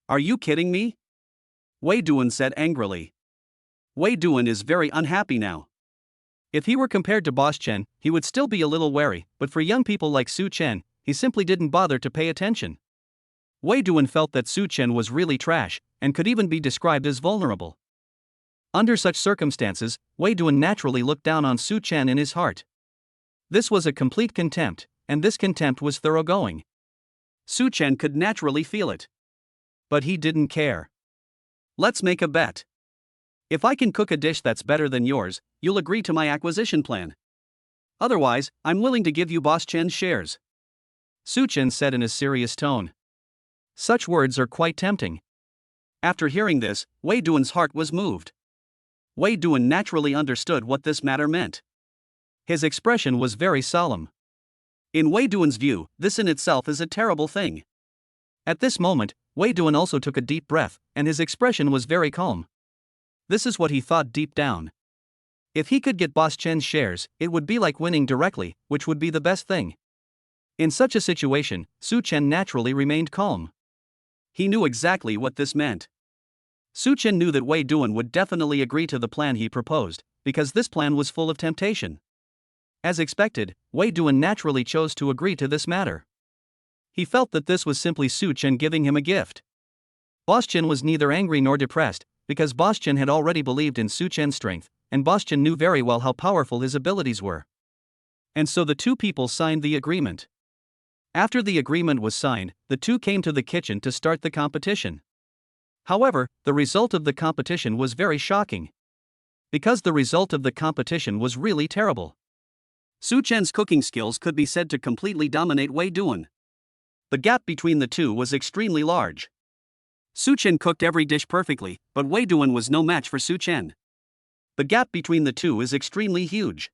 Are you kidding me? Wei Duan said angrily. Wei Duan is very unhappy now. If he were compared to Boss Chen, he would still be a little wary, but for young people like Su Chen, he simply didn't bother to pay attention. Wei Duan felt that Su Chen was really trash, and could even be described as vulnerable. Under such circumstances, Wei Duan naturally looked down on Su Chen in his heart. This was a complete contempt, and this contempt was thoroughgoing. Su Chen could naturally feel it. But he didn't care. Let's make a bet. If I can cook a dish that's better than yours, you'll agree to my acquisition plan. Otherwise, I'm willing to give you Boss Chen's shares. Su Chen said in a serious tone. Such words are quite tempting. After hearing this, Wei Duan's heart was moved. Wei Duan naturally understood what this matter meant. His expression was very solemn. In Wei Duan's view, this in itself is a terrible thing. At this moment, Wei Duan also took a deep breath, and his expression was very calm. This is what he thought deep down. If he could get Boss Chen's shares, it would be like winning directly, which would be the best thing. In such a situation, Su Chen naturally remained calm. He knew exactly what this meant. Su Chen knew that Wei Duan would definitely agree to the plan he proposed, because this plan was full of temptation. As expected, Wei Duan naturally chose to agree to this matter. He felt that this was simply Su Chen giving him a gift. Boss Chen was neither angry nor depressed, because Boss Chen had already believed in Su Chen's strength, and Boss Chen knew very well how powerful his abilities were. And so the two people signed the agreement. After the agreement was signed, the two came to the kitchen to start the competition. However, the result of the competition was very shocking. Because the result of the competition was really terrible. Su Chen's cooking skills could be said to completely dominate Wei Duan. The gap between the two was extremely large. Su Chen cooked every dish perfectly, but Wei Duan was no match for Su Chen. The gap between the two is extremely huge.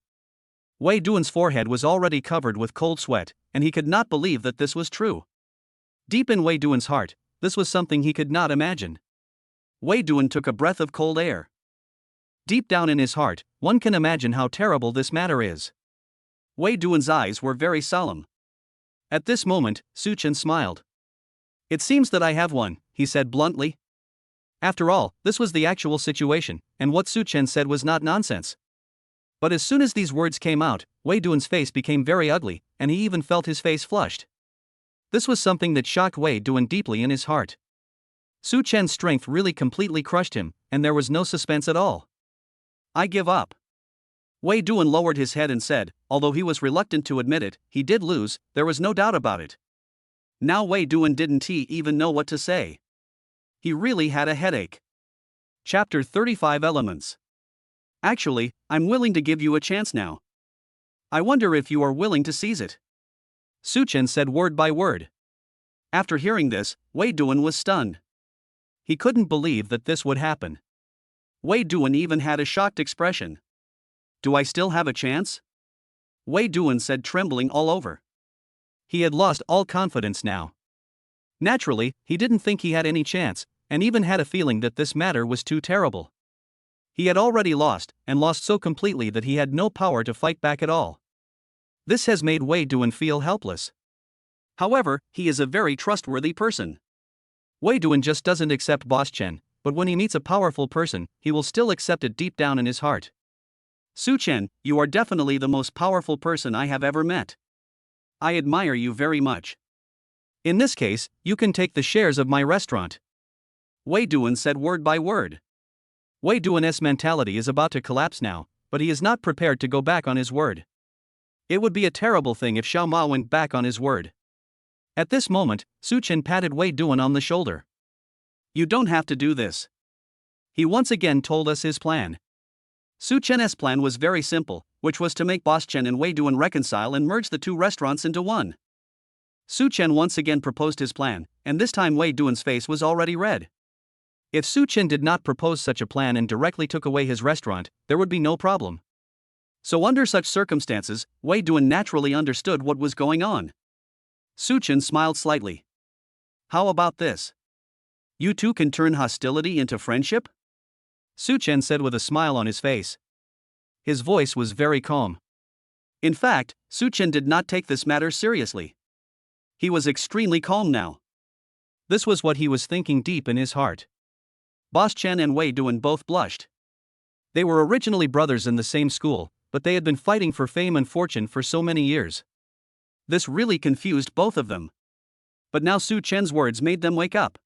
Wei Duan's forehead was already covered with cold sweat, and he could not believe that this was true. Deep in Wei Duan's heart, this was something he could not imagine. Wei Duan took a breath of cold air. Deep down in his heart, one can imagine how terrible this matter is. Wei Duan's eyes were very solemn. At this moment, Su Chen smiled. It seems that I have won, he said bluntly. After all, this was the actual situation, and what Su Chen said was not nonsense. But as soon as these words came out, Wei Duan's face became very ugly, and he even felt his face flushed. This was something that shocked Wei Duan deeply in his heart. Su Chen's strength really completely crushed him, and there was no suspense at all. I give up. Wei Duan lowered his head and said, although he was reluctant to admit it, he did lose, there was no doubt about it. Now Wei Duan didn't even know what to say. He really had a headache. Chapter 35 Elements. Actually, I'm willing to give you a chance now. I wonder if you are willing to seize it. Su Chen said word by word. After hearing this, Wei Duan was stunned. He couldn't believe that this would happen. Wei Duan even had a shocked expression. Do I still have a chance? Wei Duan said, trembling all over. He had lost all confidence now. Naturally, he didn't think he had any chance, and even had a feeling that this matter was too terrible. He had already lost, and lost so completely that he had no power to fight back at all. This has made Wei Duan feel helpless. However, he is a very trustworthy person. Wei Duan just doesn't accept Boss Chen, but when he meets a powerful person, he will still accept it deep down in his heart. Su Chen, you are definitely the most powerful person I have ever met. I admire you very much. In this case, you can take the shares of my restaurant. Wei Duan said word by word. Wei Duan's mentality is about to collapse now, but he is not prepared to go back on his word. It would be a terrible thing if Xiao Ma went back on his word. At this moment, Su Chen patted Wei Duan on the shoulder. You don't have to do this. He once again told us his plan. Su Chen's plan was very simple, which was to make Boss Chen and Wei Duan reconcile and merge the two restaurants into one. Su Chen once again proposed his plan, and this time Wei Duan's face was already red. If Su Chen did not propose such a plan and directly took away his restaurant, there would be no problem. So under such circumstances, Wei Duan naturally understood what was going on. Su Chen smiled slightly. How about this? You two can turn hostility into friendship? Su Chen said with a smile on his face. His voice was very calm. In fact, Su Chen did not take this matter seriously. He was extremely calm now. This was what he was thinking deep in his heart. Boss Chen and Wei Duan both blushed. They were originally brothers in the same school, but they had been fighting for fame and fortune for so many years. This really confused both of them. But now Su Chen's words made them wake up.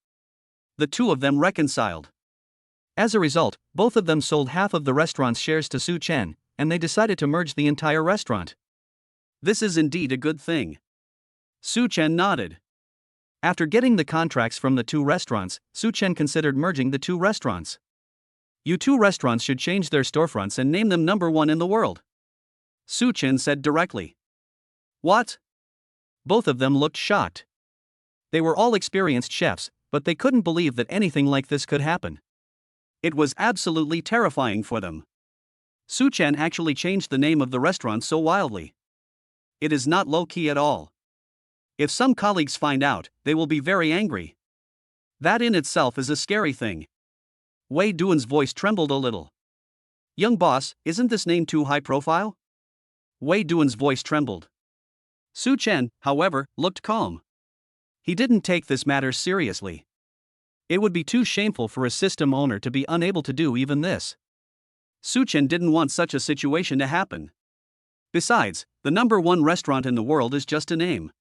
The two of them reconciled. As a result, both of them sold half of the restaurant's shares to Su Chen, and they decided to merge the entire restaurant. This is indeed a good thing. Su Chen nodded. After getting the contracts from the two restaurants, Su Chen considered merging the two restaurants. You two restaurants should change their storefronts and name them number 1 in the world. Su Chen said directly. What? Both of them looked shocked. They were all experienced chefs, but they couldn't believe that anything like this could happen. It was absolutely terrifying for them. Su Chen actually changed the name of the restaurant so wildly. It is not low-key at all. If some colleagues find out, they will be very angry. That in itself is a scary thing. Wei Duan's voice trembled a little. Young boss, isn't this name too high profile? Wei Duan's voice trembled. Su Chen, however, looked calm. He didn't take this matter seriously. It would be too shameful for a system owner to be unable to do even this. Su Chen didn't want such a situation to happen. Besides, the number 1 restaurant in the world is just a name.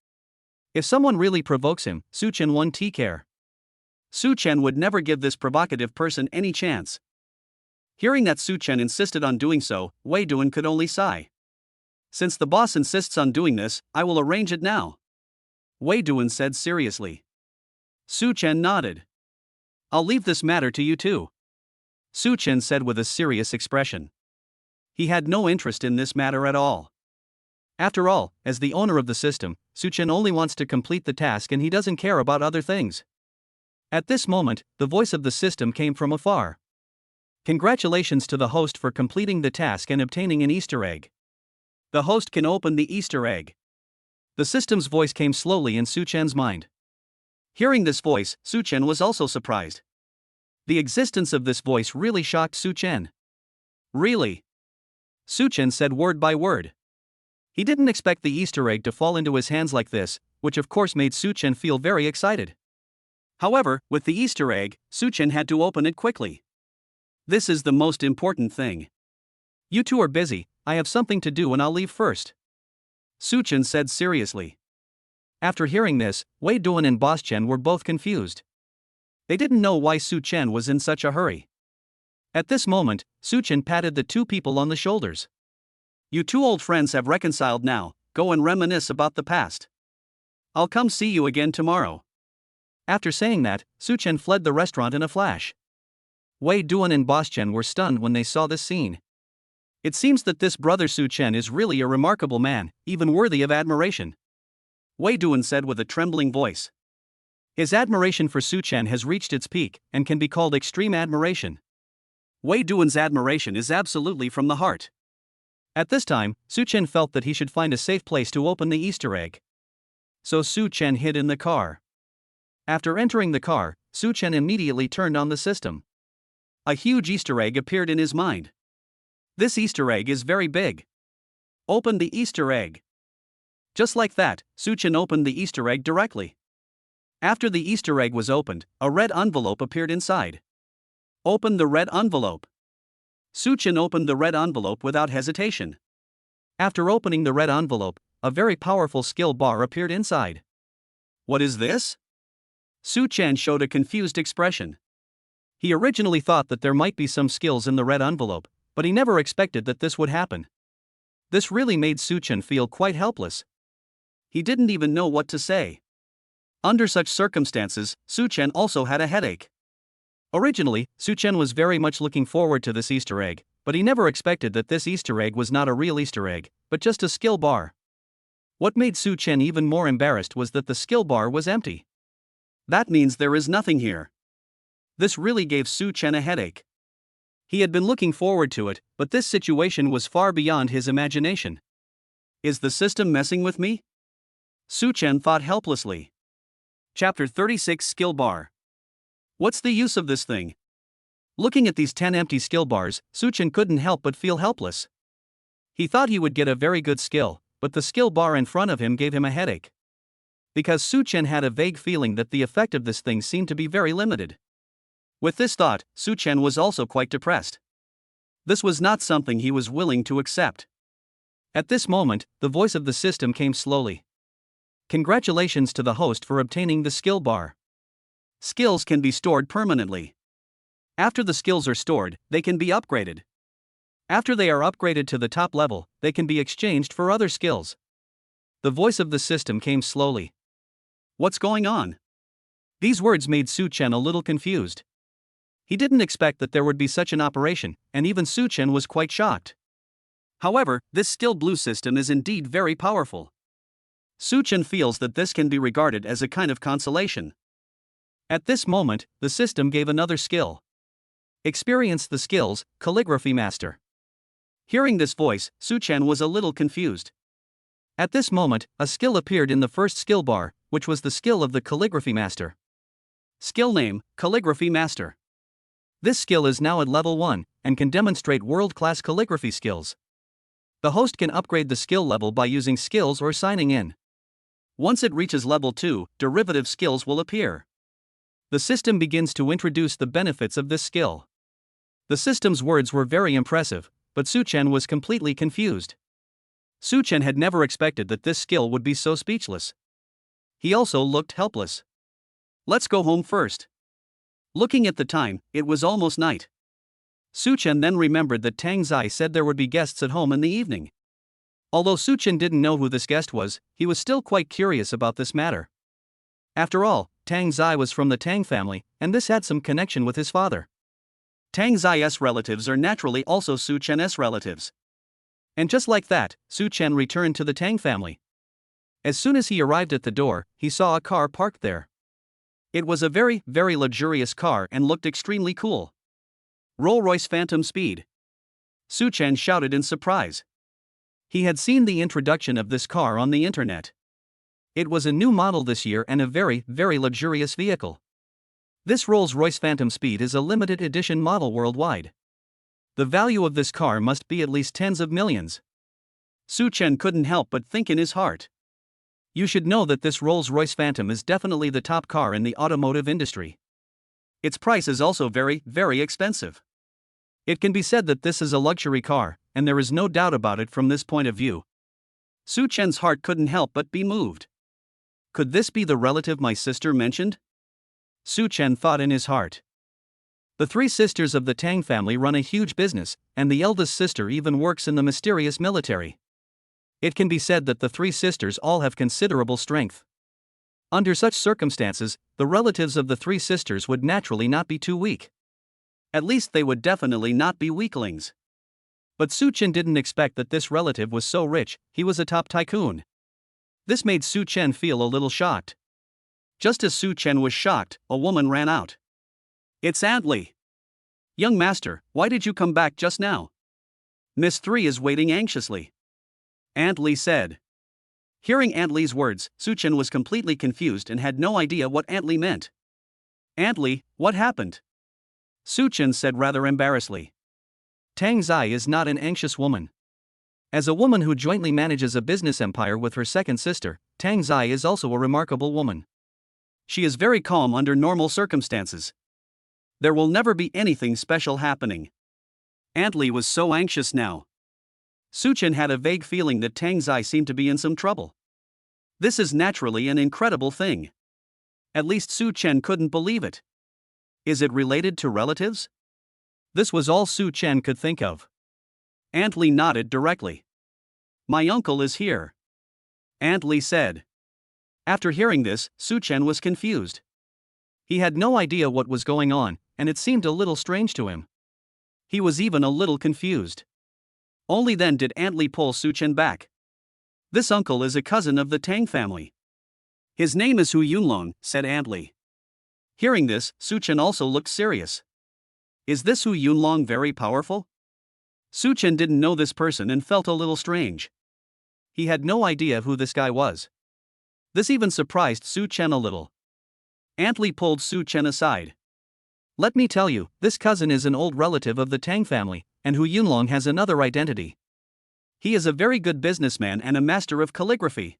If someone really provokes him, Su Chen won't care. Su Chen would never give this provocative person any chance. Hearing that Su Chen insisted on doing so, Wei Duan could only sigh. Since the boss insists on doing this, I will arrange it now. Wei Duan said seriously. Su Chen nodded. I'll leave this matter to you two. Su Chen said with a serious expression. He had no interest in this matter at all. After all, as the owner of the system, Su Chen only wants to complete the task and he doesn't care about other things. At this moment, the voice of the system came from afar. Congratulations to the host for completing the task and obtaining an Easter egg. The host can open the Easter egg. The system's voice came slowly in Su Chen's mind. Hearing this voice, Su Chen was also surprised. The existence of this voice really shocked Su Chen. Really? Su Chen said word by word. He didn't expect the Easter egg to fall into his hands like this, which of course made Su Chen feel very excited. However, with the Easter egg, Su Chen had to open it quickly. This is the most important thing. You two are busy, I have something to do and I'll leave first. Su Chen said seriously. After hearing this, Wei Duan and Boss Chen were both confused. They didn't know why Su Chen was in such a hurry. At this moment, Su Chen patted the two people on the shoulders. You two old friends have reconciled now, go and reminisce about the past. I'll come see you again tomorrow. After saying that, Su Chen fled the restaurant in a flash. Wei Duan and Boss Chen were stunned when they saw this scene. It seems that this brother Su Chen is really a remarkable man, even worthy of admiration. Wei Duan said with a trembling voice. His admiration for Su Chen has reached its peak, and can be called extreme admiration. Wei Duan's admiration is absolutely from the heart. At this time, Su Chen felt that he should find a safe place to open the Easter egg. So Su Chen hid in the car. After entering the car, Su Chen immediately turned on the system. A huge Easter egg appeared in his mind. This Easter egg is very big. Open the Easter egg. Just like that, Su Chen opened the Easter egg directly. After the Easter egg was opened, a red envelope appeared inside. Open the red envelope. Su Chen opened the red envelope without hesitation. After opening the red envelope, a very powerful skill bar appeared inside. What is this? Su Chen showed a confused expression. He originally thought that there might be some skills in the red envelope, but he never expected that this would happen. This really made Su Chen feel quite helpless. He didn't even know what to say. Under such circumstances, Su Chen also had a headache. Originally, Su Chen was very much looking forward to this Easter egg, but he never expected that this Easter egg was not a real Easter egg, but just a skill bar. What made Su Chen even more embarrassed was that the skill bar was empty. That means there is nothing here. This really gave Su Chen a headache. He had been looking forward to it, but this situation was far beyond his imagination. Is the system messing with me? Su Chen thought helplessly. Chapter 36 Skill Bar. What's the use of this thing? Looking at these 10 empty skill bars, Su Chen couldn't help but feel helpless. He thought he would get a very good skill, but the skill bar in front of him gave him a headache. Because Su Chen had a vague feeling that the effect of this thing seemed to be very limited. With this thought, Su Chen was also quite depressed. This was not something he was willing to accept. At this moment, the voice of the system came slowly. Congratulations to the host for obtaining the skill bar. Skills can be stored permanently. After the skills are stored, they can be upgraded. After they are upgraded to the top level, they can be exchanged for other skills. The voice of the system came slowly. What's going on? These words made Su Chen a little confused. He didn't expect that there would be such an operation, and even Su Chen was quite shocked. However, this skill blue system is indeed very powerful. Su Chen feels that this can be regarded as a kind of consolation. At this moment, the system gave another skill. Experience the skills, Calligraphy Master. Hearing this voice, Su Chen was a little confused. At this moment, a skill appeared in the first skill bar, which was the skill of the Calligraphy Master. Skill name, Calligraphy Master. This skill is now at level 1, and can demonstrate world-class calligraphy skills. The host can upgrade the skill level by using skills or signing in. Once it reaches level 2, derivative skills will appear. The system begins to introduce the benefits of this skill. The system's words were very impressive, but Su Chen was completely confused. Su Chen had never expected that this skill would be so speechless. He also looked helpless. Let's go home first. Looking at the time, it was almost night. Su Chen then remembered that Tang Zai said there would be guests at home in the evening. Although Su Chen didn't know who this guest was, he was still quite curious about this matter. After all, Tang Zai was from the Tang family, and this had some connection with his father. Tang Zai's relatives are naturally also Su Chen's relatives. And just like that, Su Chen returned to the Tang family. As soon as he arrived at the door, he saw a car parked there. It was a very, very luxurious car and looked extremely cool. Rolls-Royce Phantom Speed. Su Chen shouted in surprise. He had seen the introduction of this car on the internet. It was a new model this year and a very, very luxurious vehicle. This Rolls-Royce Phantom Speed is a limited edition model worldwide. The value of this car must be at least tens of millions. Su Chen couldn't help but think in his heart. You should know that this Rolls-Royce Phantom is definitely the top car in the automotive industry. Its price is also very, very expensive. It can be said that this is a luxury car, and there is no doubt about it from this point of view. Su Chen's heart couldn't help but be moved. Could this be the relative my sister mentioned? Su Chen thought in his heart. The three sisters of the Tang family run a huge business, and the eldest sister even works in the mysterious military. It can be said that the three sisters all have considerable strength. Under such circumstances, the relatives of the three sisters would naturally not be too weak. At least they would definitely not be weaklings. But Su Chen didn't expect that this relative was so rich. He was a top tycoon. This made Su Chen feel a little shocked. Just as Su Chen was shocked, a woman ran out. It's Aunt Li. Young master, why did you come back just now? Miss 3 is waiting anxiously. Aunt Li said. Hearing Aunt Li's words, Su Chen was completely confused and had no idea what Aunt Li meant. Aunt Li, what happened? Su Chen said rather embarrassedly. Tang Zai is not an anxious woman. As a woman who jointly manages a business empire with her second sister, Tang Zai is also a remarkable woman. She is very calm under normal circumstances. There will never be anything special happening. Aunt Li was so anxious now. Su Chen had a vague feeling that Tang Zai seemed to be in some trouble. This is naturally an incredible thing. At least Su Chen couldn't believe it. Is it related to relatives? This was all Su Chen could think of. Aunt Li nodded directly. My uncle is here, Aunt Li said. After hearing this, Su Chen was confused. He had no idea what was going on, and it seemed a little strange to him. He was even a little confused. Only then did Aunt Li pull Su Chen back. This uncle is a cousin of the Tang family. His name is Hu Yunlong, said Aunt Li. Hearing this, Su Chen also looked serious. Is this Hu Yunlong very powerful? Su Chen didn't know this person and felt a little strange. He had no idea who this guy was. This even surprised Su Chen a little. Aunt Li pulled Su Chen aside. Let me tell you, this cousin is an old relative of the Tang family, and Hu Yunlong has another identity. He is a very good businessman and a master of calligraphy.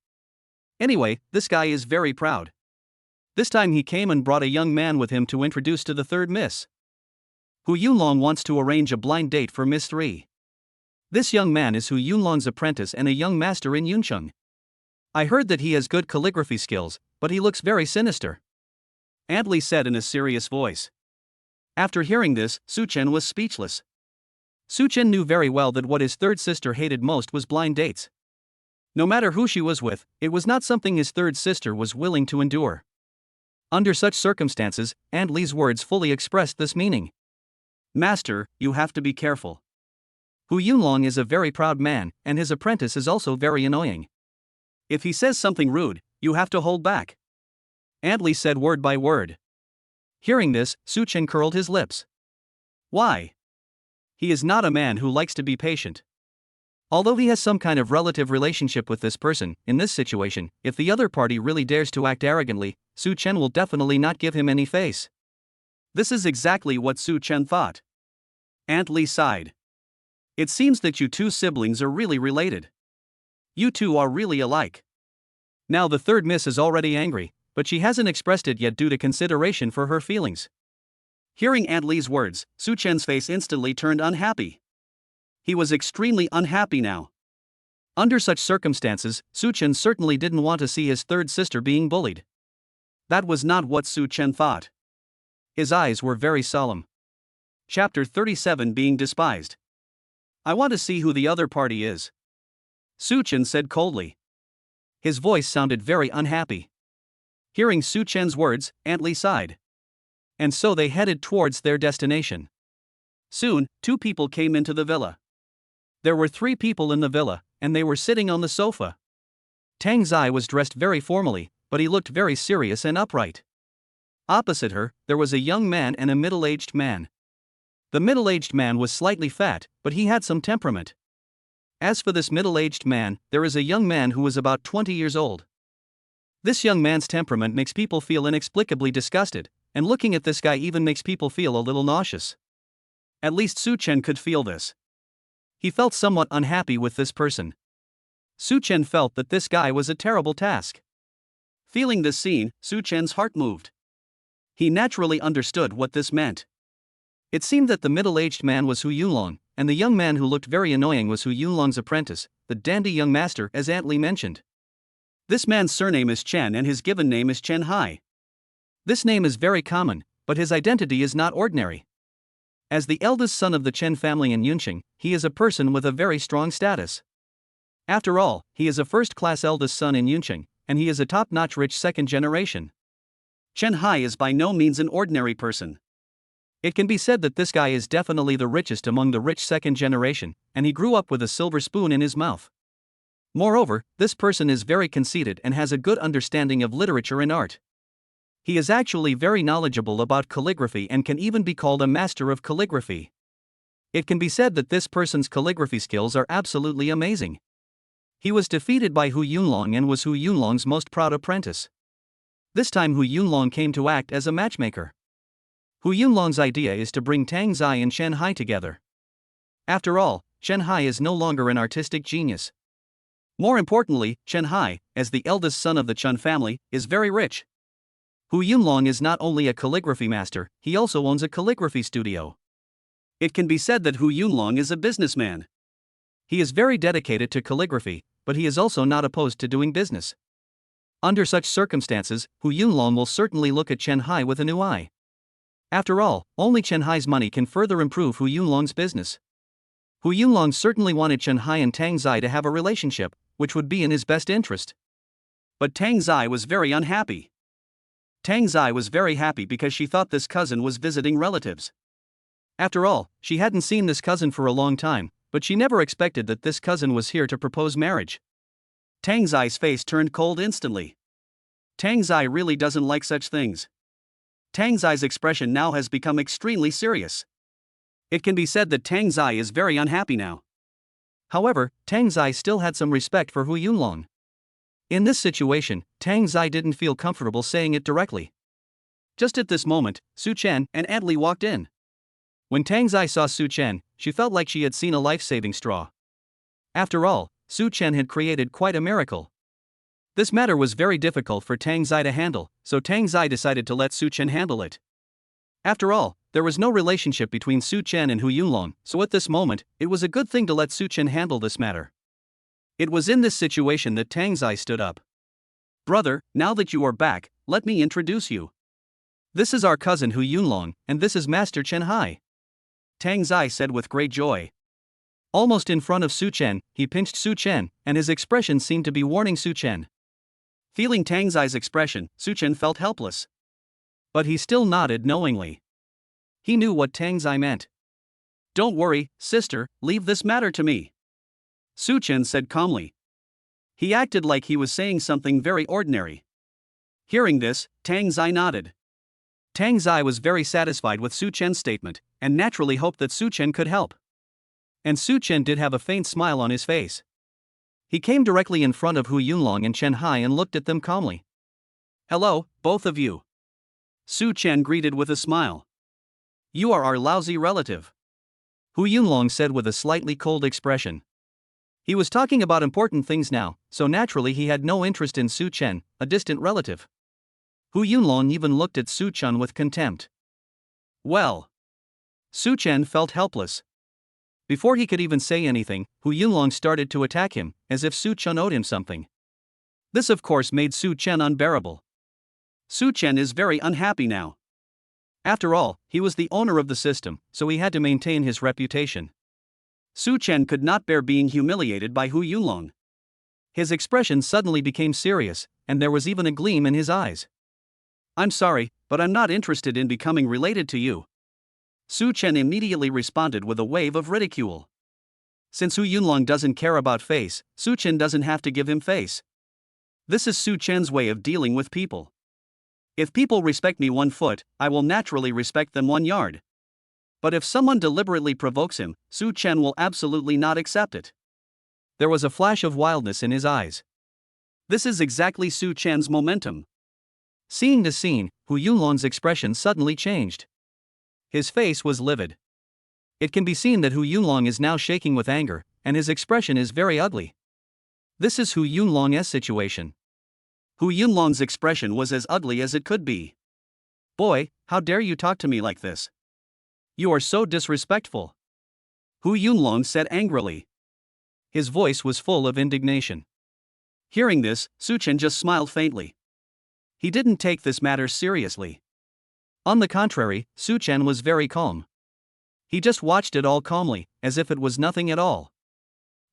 Anyway, this guy is very proud. This time he came and brought a young man with him to introduce to the third Miss. Hu Yunlong wants to arrange a blind date for Miss 3. This young man is Hu Yunlong's apprentice and a young master in Yuncheng. I heard that he has good calligraphy skills, but he looks very sinister, Aunt Li said in a serious voice. After hearing this, Su Chen was speechless. Su Chen knew very well that what his third sister hated most was blind dates. No matter who she was with, it was not something his third sister was willing to endure. Under such circumstances, Aunt Li's words fully expressed this meaning. Master, you have to be careful. Hu Yunlong is a very proud man, and his apprentice is also very annoying. If he says something rude, you have to hold back, Aunt Li said word by word. Hearing this, Su Chen curled his lips. Why? He is not a man who likes to be patient. Although he has some kind of relative relationship with this person, in this situation, if the other party really dares to act arrogantly, Su Chen will definitely not give him any face. This is exactly what Su Chen thought. Aunt Li sighed. It seems that you two siblings are really related. You two are really alike. Now the third miss is already angry, but she hasn't expressed it yet due to consideration for her feelings. Hearing Aunt Li's words, Su Chen's face instantly turned unhappy. He was extremely unhappy now. Under such circumstances, Su Chen certainly didn't want to see his third sister being bullied. That was not what Su Chen thought. His eyes were very solemn. Chapter 37 Being Despised. I want to see who the other party is, Su Chen said coldly. His voice sounded very unhappy. Hearing Su Chen's words, Aunt Li sighed. And so they headed towards their destination. Soon, two people came into the villa. There were 3 people in the villa, and they were sitting on the sofa. Tang Zai was dressed very formally, but he looked very serious and upright. Opposite her, there was a young man and a middle-aged man. The middle-aged man was slightly fat, but he had some temperament. As for this middle-aged man, there is a young man who was about 20 years old. This young man's temperament makes people feel inexplicably disgusted, and looking at this guy even makes people feel a little nauseous. At least Su Chen could feel this. He felt somewhat unhappy with this person. Su Chen felt that this guy was a terrible task. Feeling this scene, Su Chen's heart moved. He naturally understood what this meant. It seemed that the middle-aged man was Hu Yunlong, and the young man who looked very annoying was Hu Yunlong's apprentice, the dandy young master, as Aunt Li mentioned. This man's surname is Chen and his given name is Chen Hai. This name is very common, but his identity is not ordinary. As the eldest son of the Chen family in Yuncheng, he is a person with a very strong status. After all, he is a first-class eldest son in Yuncheng, and he is a top-notch rich second generation. Chen Hai is by no means an ordinary person. It can be said that this guy is definitely the richest among the rich second generation, and he grew up with a silver spoon in his mouth. Moreover, this person is very conceited and has a good understanding of literature and art. He is actually very knowledgeable about calligraphy and can even be called a master of calligraphy. It can be said that this person's calligraphy skills are absolutely amazing. He was defeated by Hu Yunlong and was Hu Yunlong's most proud apprentice. This time Hu Yunlong came to act as a matchmaker. Hu Yunlong's idea is to bring Tang Zai and Chen Hai together. After all, Chen Hai is no longer an artistic genius. More importantly, Chen Hai, as the eldest son of the Chen family, is very rich. Hu Yunlong is not only a calligraphy master, he also owns a calligraphy studio. It can be said that Hu Yunlong is a businessman. He is very dedicated to calligraphy, but he is also not opposed to doing business. Under such circumstances, Hu Yunlong will certainly look at Chen Hai with a new eye. After all, only Chen Hai's money can further improve Hu Yunlong's business. Hu Yunlong certainly wanted Chen Hai and Tang Zai to have a relationship, which would be in his best interest. But Tang Zai was very unhappy. Tang Zai was very happy because she thought this cousin was visiting relatives. After all, she hadn't seen this cousin for a long time, but she never expected that this cousin was here to propose marriage. Tang Zai's face turned cold instantly. Tang Zai really doesn't like such things. Tang Zai's expression now has become extremely serious. It can be said that Tang Zai is very unhappy now. However, Tang Zai still had some respect for Hu Yunlong. In this situation, Tang Zai didn't feel comfortable saying it directly. Just at this moment, Su Chen and Aunt Li walked in. When Tang Zai saw Su Chen, she felt like she had seen a life-saving straw. After all, Su Chen had created quite a miracle. This matter was very difficult for Tang Zai to handle, so Tang Zai decided to let Su Chen handle it. After all, there was no relationship between Su Chen and Hu Yunlong, so at this moment, it was a good thing to let Su Chen handle this matter. It was in this situation that Tang Zai stood up. "Brother, now that you are back, let me introduce you. This is our cousin Hu Yunlong, and this is Master Chen Hai," Tang Zai said with great joy. Almost in front of Su Chen, he pinched Su Chen, and his expression seemed to be warning Su Chen. Feeling Tang Zai's expression, Su Chen felt helpless. But he still nodded knowingly. He knew what Tang Zai meant. "Don't worry, sister, leave this matter to me," Su Chen said calmly. He acted like he was saying something very ordinary. Hearing this, Tang Zai nodded. Tang Zai was very satisfied with Su Chen's statement, and naturally hoped that Su Chen could help. And Su Chen did have a faint smile on his face. He came directly in front of Hu Yunlong and Chen Hai and looked at them calmly. "Hello, both of you," Su Chen greeted with a smile. "You are our lousy relative," Hu Yunlong said with a slightly cold expression. He was talking about important things now, so naturally he had no interest in Su Chen, a distant relative. Hu Yunlong even looked at Su Chen with contempt. "Well." Su Chen felt helpless. Before he could even say anything, Hu Yunlong started to attack him, as if Su Chen owed him something. This of course made Su Chen unbearable. Su Chen is very unhappy now. After all, he was the owner of the system, so he had to maintain his reputation. Su Chen could not bear being humiliated by Hu Yunlong. His expression suddenly became serious, and there was even a gleam in his eyes. "I'm sorry, but I'm not interested in becoming related to you," Su Chen immediately responded with a wave of ridicule. Since Hu Yunlong doesn't care about face, Su Chen doesn't have to give him face. This is Su Chen's way of dealing with people. If people respect me 1 foot, I will naturally respect them 1 yard. But if someone deliberately provokes him, Su Chen will absolutely not accept it. There was a flash of wildness in his eyes. This is exactly Su Chen's momentum. Seeing the scene, Hu Yunlong's expression suddenly changed. His face was livid. It can be seen that Hu Yunlong is now shaking with anger, and his expression is very ugly. This is Hu Yunlong's situation. Hu Yunlong's expression was as ugly as it could be. "Boy, how dare you talk to me like this? You are so disrespectful," Hu Yunlong said angrily. His voice was full of indignation. Hearing this, Su Chen just smiled faintly. He didn't take this matter seriously. On the contrary, Su Chen was very calm. He just watched it all calmly, as if it was nothing at all.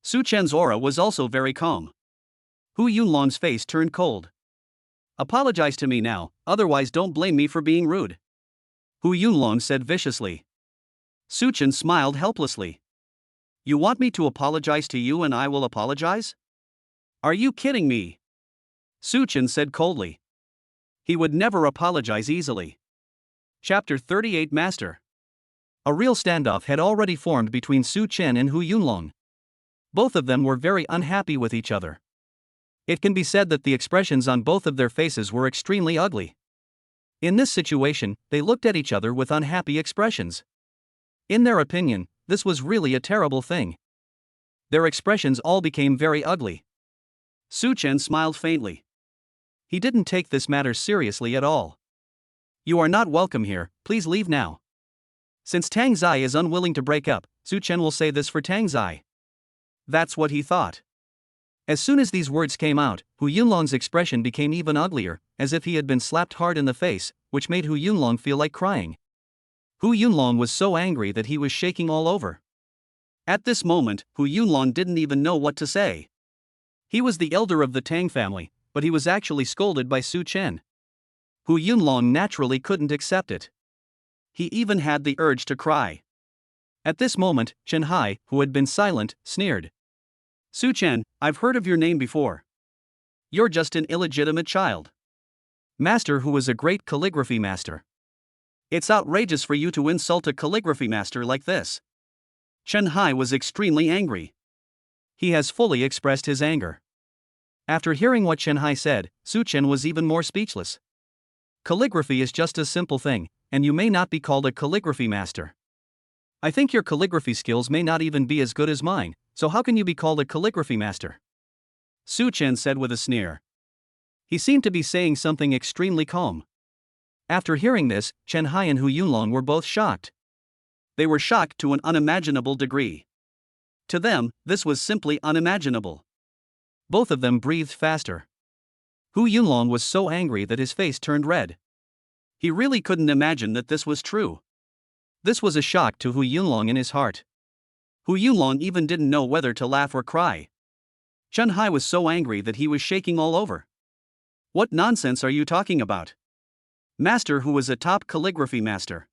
Su Chen's aura was also very calm. Hu Yunlong's face turned cold. "Apologize to me now, otherwise don't blame me for being rude," Hu Yunlong said viciously. Su Chen smiled helplessly. "You want me to apologize to you and I will apologize? Are you kidding me?" Su Chen said coldly. He would never apologize easily. Chapter 38 Master. A real standoff had already formed between Su Chen and Hu Yunlong. Both of them were very unhappy with each other. It can be said that the expressions on both of their faces were extremely ugly. In this situation, they looked at each other with unhappy expressions. In their opinion, this was really a terrible thing. Their expressions all became very ugly. Su Chen smiled faintly. He didn't take this matter seriously at all. "You are not welcome here, please leave now." Since Tang Zai is unwilling to break up, Su Chen will say this for Tang Zai. That's what he thought. As soon as these words came out, Hu Yunlong's expression became even uglier, as if he had been slapped hard in the face, which made Hu Yunlong feel like crying. Hu Yunlong was so angry that he was shaking all over. At this moment, Hu Yunlong didn't even know what to say. He was the elder of the Tang family, but he was actually scolded by Su Chen. Hu Yunlong naturally couldn't accept it. He even had the urge to cry. At this moment, Chen Hai, who had been silent, sneered. Su Chen, I've heard of your name before. You're just an illegitimate child. Master who was a great calligraphy master. It's outrageous for you to insult a calligraphy master like this. Chen Hai was extremely angry. He has fully expressed his anger. After hearing what Chen Hai said, Su Chen was even more speechless. Calligraphy is just a simple thing, and you may not be called a calligraphy master. I think your calligraphy skills may not even be as good as mine, so how can you be called a calligraphy master? Su Chen said with a sneer. He seemed to be saying something extremely calm. After hearing this, Chen Hai and Hu Yunlong were both shocked. They were shocked to an unimaginable degree. To them, this was simply unimaginable. Both of them breathed faster. Hu Yunlong was so angry that his face turned red. He really couldn't imagine that this was true. This was a shock to Hu Yunlong in his heart. Hu Yunlong even didn't know whether to laugh or cry. Chen Hai was so angry that he was shaking all over. What nonsense are you talking about? Master who was a top calligraphy master.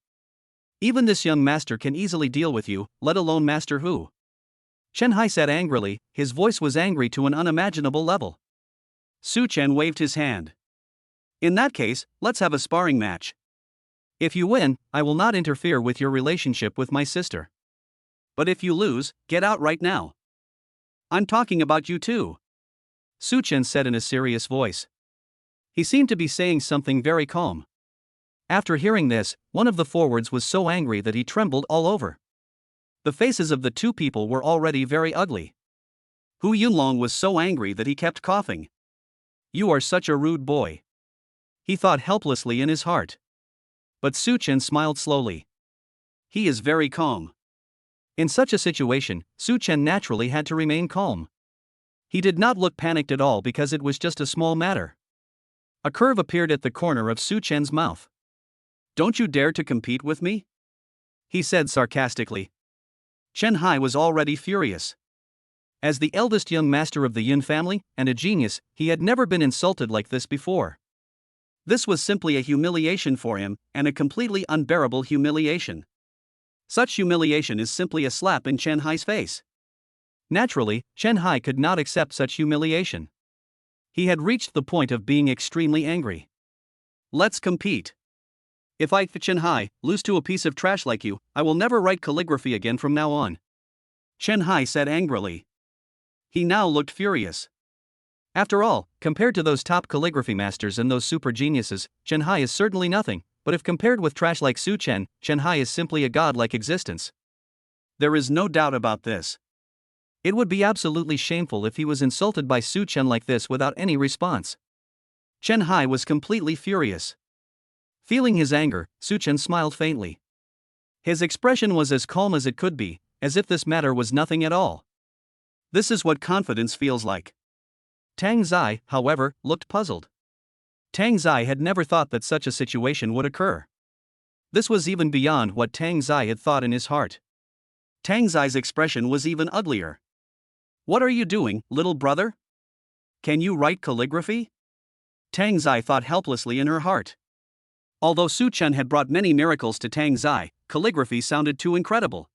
Even this young master can easily deal with you, let alone Master Hu. Chen Hai said angrily, his voice was angry to an unimaginable level. Su Chen waved his hand. In that case, let's have a sparring match. If you win, I will not interfere with your relationship with my sister. But if you lose, get out right now. I'm talking about you too. Su Chen said in a serious voice. He seemed to be saying something very calm. After hearing this, one of the forwards was so angry that he trembled all over. The faces of the two people were already very ugly. Hu Yunlong was so angry that he kept coughing. You are such a rude boy. He thought helplessly in his heart. But Su Chen smiled slowly. He is very calm. In such a situation, Su Chen naturally had to remain calm. He did not look panicked at all because it was just a small matter. A curve appeared at the corner of Su Chen's mouth. Don't you dare to compete with me? He said sarcastically. Chen Hai was already furious. As the eldest young master of the Yun family, and a genius, he had never been insulted like this before. This was simply a humiliation for him, and a completely unbearable humiliation. Such humiliation is simply a slap in Chen Hai's face. Naturally, Chen Hai could not accept such humiliation. He had reached the point of being extremely angry. Let's compete. If I, Chen Hai, lose to a piece of trash like you, I will never write calligraphy again from now on. Chen Hai said angrily. He now looked furious. After all, compared to those top calligraphy masters and those super geniuses, Chen Hai is certainly nothing, but if compared with trash like Su Chen, Chen Hai is simply a godlike existence. There is no doubt about this. It would be absolutely shameful if he was insulted by Su Chen like this without any response. Chen Hai was completely furious. Feeling his anger, Su Chen smiled faintly. His expression was as calm as it could be, as if this matter was nothing at all. This is what confidence feels like. Tang Zai, however, looked puzzled. Tang Zai had never thought that such a situation would occur. This was even beyond what Tang Zai had thought in his heart. Tang Zai's expression was even uglier. What are you doing, little brother? Can you write calligraphy? Tang Zai thought helplessly in her heart. Although Su Chen had brought many miracles to Tang Zai, calligraphy sounded too incredible.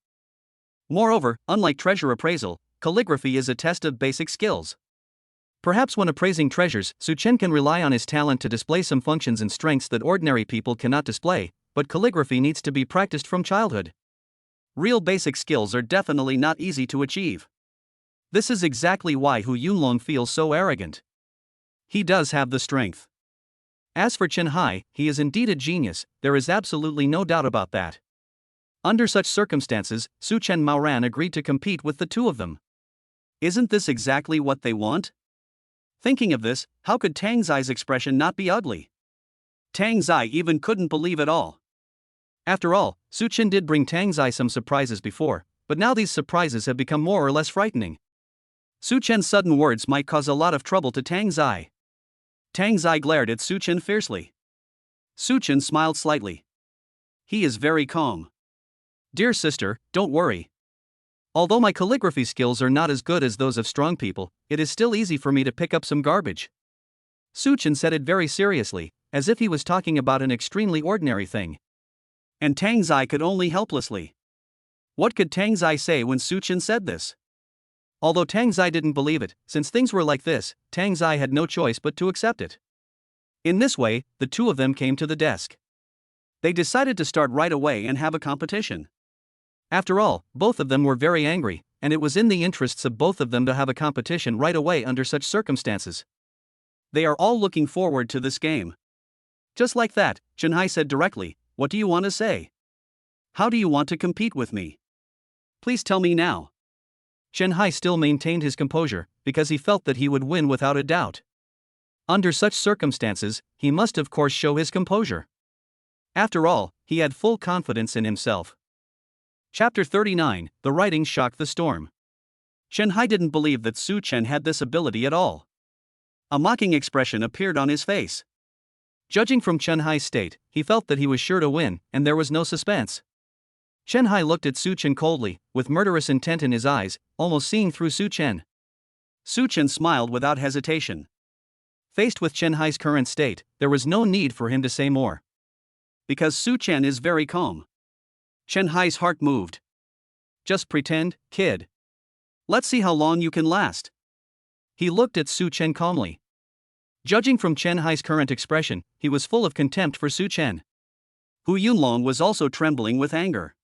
Moreover, unlike treasure appraisal, calligraphy is a test of basic skills. Perhaps when appraising treasures, Su Chen can rely on his talent to display some functions and strengths that ordinary people cannot display, but calligraphy needs to be practiced from childhood. Real basic skills are definitely not easy to achieve. This is exactly why Hu Yunlong feels so arrogant. He does have the strength. As for Chen Hai, he is indeed a genius, there is absolutely no doubt about that. Under such circumstances, Su Chen Maoran agreed to compete with the two of them. Isn't this exactly what they want? Thinking of this, how could Tang Zai's expression not be ugly? Tang Zai even couldn't believe it all. After all, Su Chen did bring Tang Zai some surprises before, but now these surprises have become more or less frightening. Su Chen's sudden words might cause a lot of trouble to Tang Zai. Tang Zai glared at Su Chen fiercely. Su Chen smiled slightly. He is very calm. Dear sister, don't worry. Although my calligraphy skills are not as good as those of strong people, it is still easy for me to pick up some garbage. Su Chen said it very seriously, as if he was talking about an extremely ordinary thing. And Tang Zai could only helplessly. What could Tang Zai say when Su Chen said this? Although Tang Zai didn't believe it, since things were like this, Tang Zai had no choice but to accept it. In this way, the two of them came to the desk. They decided to start right away and have a competition. After all, both of them were very angry, and it was in the interests of both of them to have a competition right away under such circumstances. They are all looking forward to this game. Just like that, Chenhai said directly, "What do you want to say? How do you want to compete with me? Please tell me now." Chenhai still maintained his composure, because he felt that he would win without a doubt. Under such circumstances, he must of course show his composure. After all, he had full confidence in himself. Chapter 39, The Writing Shocked the Storm. Chenhai didn't believe that Su Chen had this ability at all. A mocking expression appeared on his face. Judging from Chenhai's state, he felt that he was sure to win, and there was no suspense. Chenhai looked at Su Chen coldly, with murderous intent in his eyes, almost seeing through Su Chen. Su Chen smiled without hesitation. Faced with Chenhai's current state, there was no need for him to say more. Because Su Chen is very calm. Chenhai's heart moved. Just pretend, kid. Let's see how long you can last. He looked at Su Chen calmly. Judging from Chenhai's current expression, he was full of contempt for Su Chen. Hu Yunlong was also trembling with anger.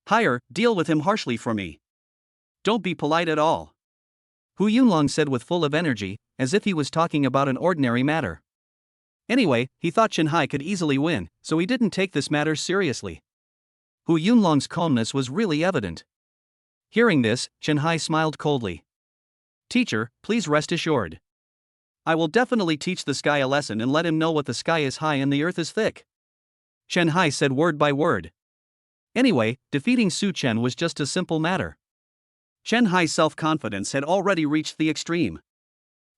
Higher, deal with him harshly for me. Don't be polite at all. Hu Yunlong said with full of energy, as if he was talking about an ordinary matter. Anyway, he thought Chenhai could easily win, so he didn't take this matter seriously. Hu Yunlong's calmness was really evident. Hearing this, Chenhai smiled coldly. Teacher, please rest assured. I will definitely teach this guy a lesson and let him know what the sky is high and the earth is thick. Chenhai said word by word. Anyway, defeating Su Chen was just a simple matter. Chenhai's self-confidence had already reached the extreme.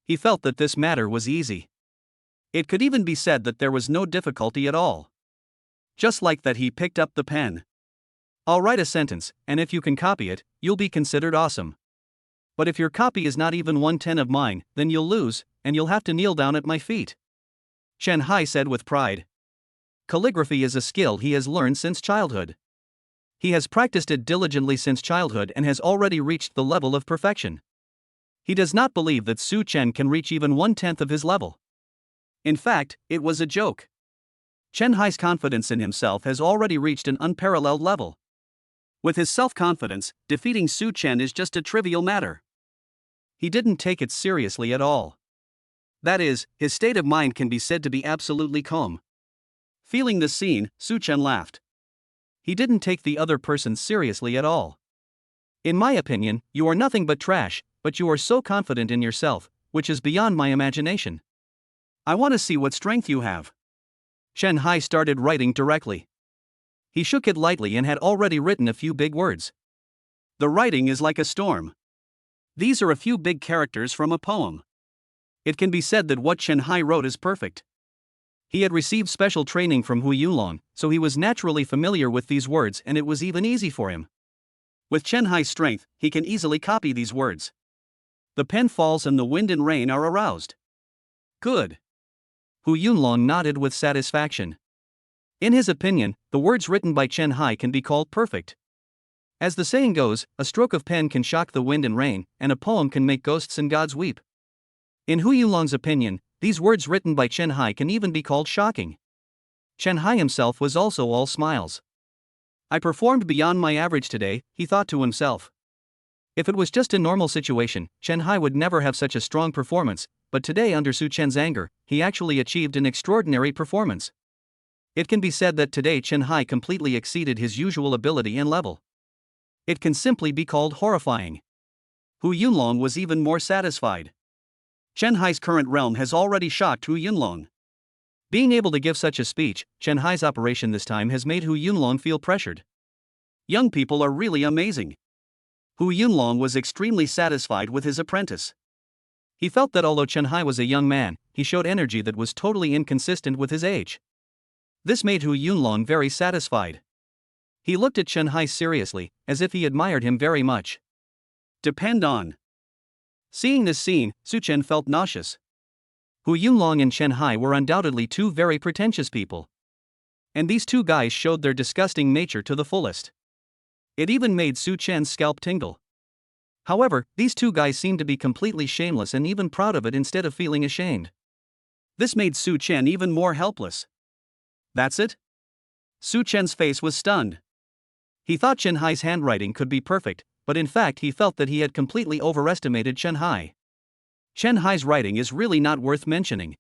He felt that this matter was easy. It could even be said that there was no difficulty at all. Just like that, he picked up the pen. I'll write a sentence, and if you can copy it, you'll be considered awesome. But if your copy is not even 1/10 of mine, then you'll lose, and you'll have to kneel down at my feet. Chenhai said with pride. Calligraphy is a skill he has learned since childhood. He has practiced it diligently since childhood and has already reached the level of perfection. He does not believe that Su Chen can reach even 1/10 of his level. In fact, it was a joke. Chenhai's confidence in himself has already reached an unparalleled level. With his self-confidence, defeating Su Chen is just a trivial matter. He didn't take it seriously at all. That is, his state of mind can be said to be absolutely calm. Feeling the scene, Su Chen laughed. He didn't take the other person seriously at all. In my opinion, you are nothing but trash, but you are so confident in yourself, which is beyond my imagination. I want to see what strength you have. Chenhai started writing directly. He shook it lightly and had already written a few big words. The writing is like a storm. These are a few big characters from a poem. It can be said that what Chenhai wrote is perfect. He had received special training from Hu Yunlong, so he was naturally familiar with these words and it was even easy for him. With Chenhai's strength, he can easily copy these words. The pen falls and the wind and rain are aroused. Good. Hu Yunlong nodded with satisfaction. In his opinion, the words written by Chenhai can be called perfect. As the saying goes, a stroke of pen can shock the wind and rain, and a poem can make ghosts and gods weep. In Hu Yunlong's opinion, these words written by Chenhai can even be called shocking. Chenhai himself was also all smiles. I performed beyond my average today, he thought to himself. If it was just a normal situation, Chenhai would never have such a strong performance, but today under Su Chen's anger, he actually achieved an extraordinary performance. It can be said that today Chenhai completely exceeded his usual ability and level. It can simply be called horrifying. Hu Yunlong was even more satisfied. Chenhai's current realm has already shocked Hu Yunlong. Being able to give such a speech, Chenhai's operation this time has made Hu Yunlong feel pressured. Young people are really amazing. Hu Yunlong was extremely satisfied with his apprentice. He felt that although Chen Hai was a young man, he showed energy that was totally inconsistent with his age. This made Hu Yunlong very satisfied. He looked at Chen Hai seriously, as if he admired him very much. Depend on. Seeing this scene, Su Chen felt nauseous. Hu Yunlong and Chen Hai were undoubtedly two very pretentious people. And these two guys showed their disgusting nature to the fullest. It even made Su Chen's scalp tingle. However, these two guys seemed to be completely shameless and even proud of it instead of feeling ashamed. This made Su Chen even more helpless. That's it? Su Chen's face was stunned. He thought Chen Hai's handwriting could be perfect, but in fact he felt that he had completely overestimated Chen Hai. Chen Hai's writing is really not worth mentioning.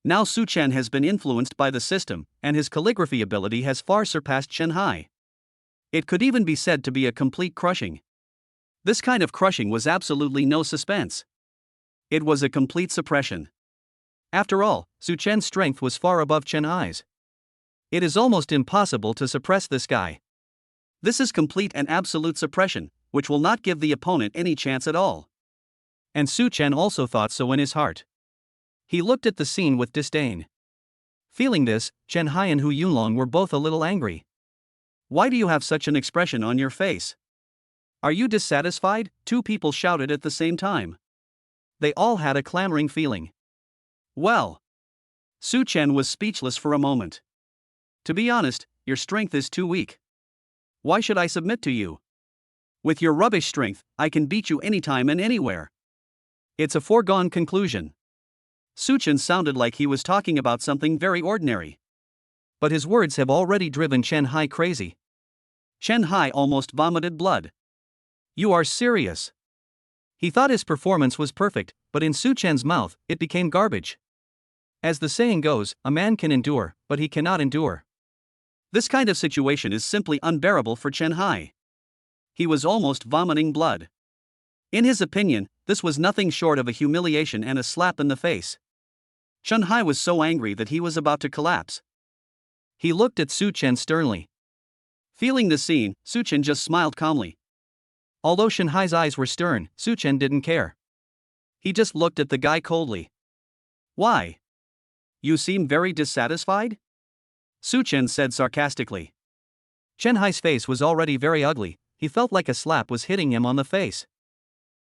Now Su Chen has been influenced by the system, and his calligraphy ability has far surpassed Chen Hai. It could even be said to be a complete crushing. This kind of crushing was absolutely no suspense. It was a complete suppression. After all, Su Chen's strength was far above Chen Hai's. It is almost impossible to suppress this guy. This is complete and absolute suppression, which will not give the opponent any chance at all. And Su Chen also thought so in his heart. He looked at the scene with disdain. Feeling this, Chen Hai and Hu Yunlong were both a little angry. Why do you have such an expression on your face? Are you dissatisfied? Two people shouted at the same time. They all had a clamoring feeling. Well. Su Chen was speechless for a moment. To be honest, your strength is too weak. Why should I submit to you? With your rubbish strength, I can beat you anytime and anywhere. It's a foregone conclusion. Su Chen sounded like he was talking about something very ordinary. But his words have already driven Chen Hai crazy. Chen Hai almost vomited blood. You are serious? He thought his performance was perfect, but in Su Chen's mouth, it became garbage. As the saying goes, a man can endure, but he cannot endure. This kind of situation is simply unbearable for Chen Hai. He was almost vomiting blood. In his opinion, this was nothing short of a humiliation and a slap in the face. Chen Hai was so angry that he was about to collapse. He looked at Su Chen sternly. Feeling the scene, Su Chen just smiled calmly. Although Chen Hai's eyes were stern, Su Chen didn't care. He just looked at the guy coldly. Why? You seem very dissatisfied? Su Chen said sarcastically. Chen Hai's face was already very ugly. He felt like a slap was hitting him on the face.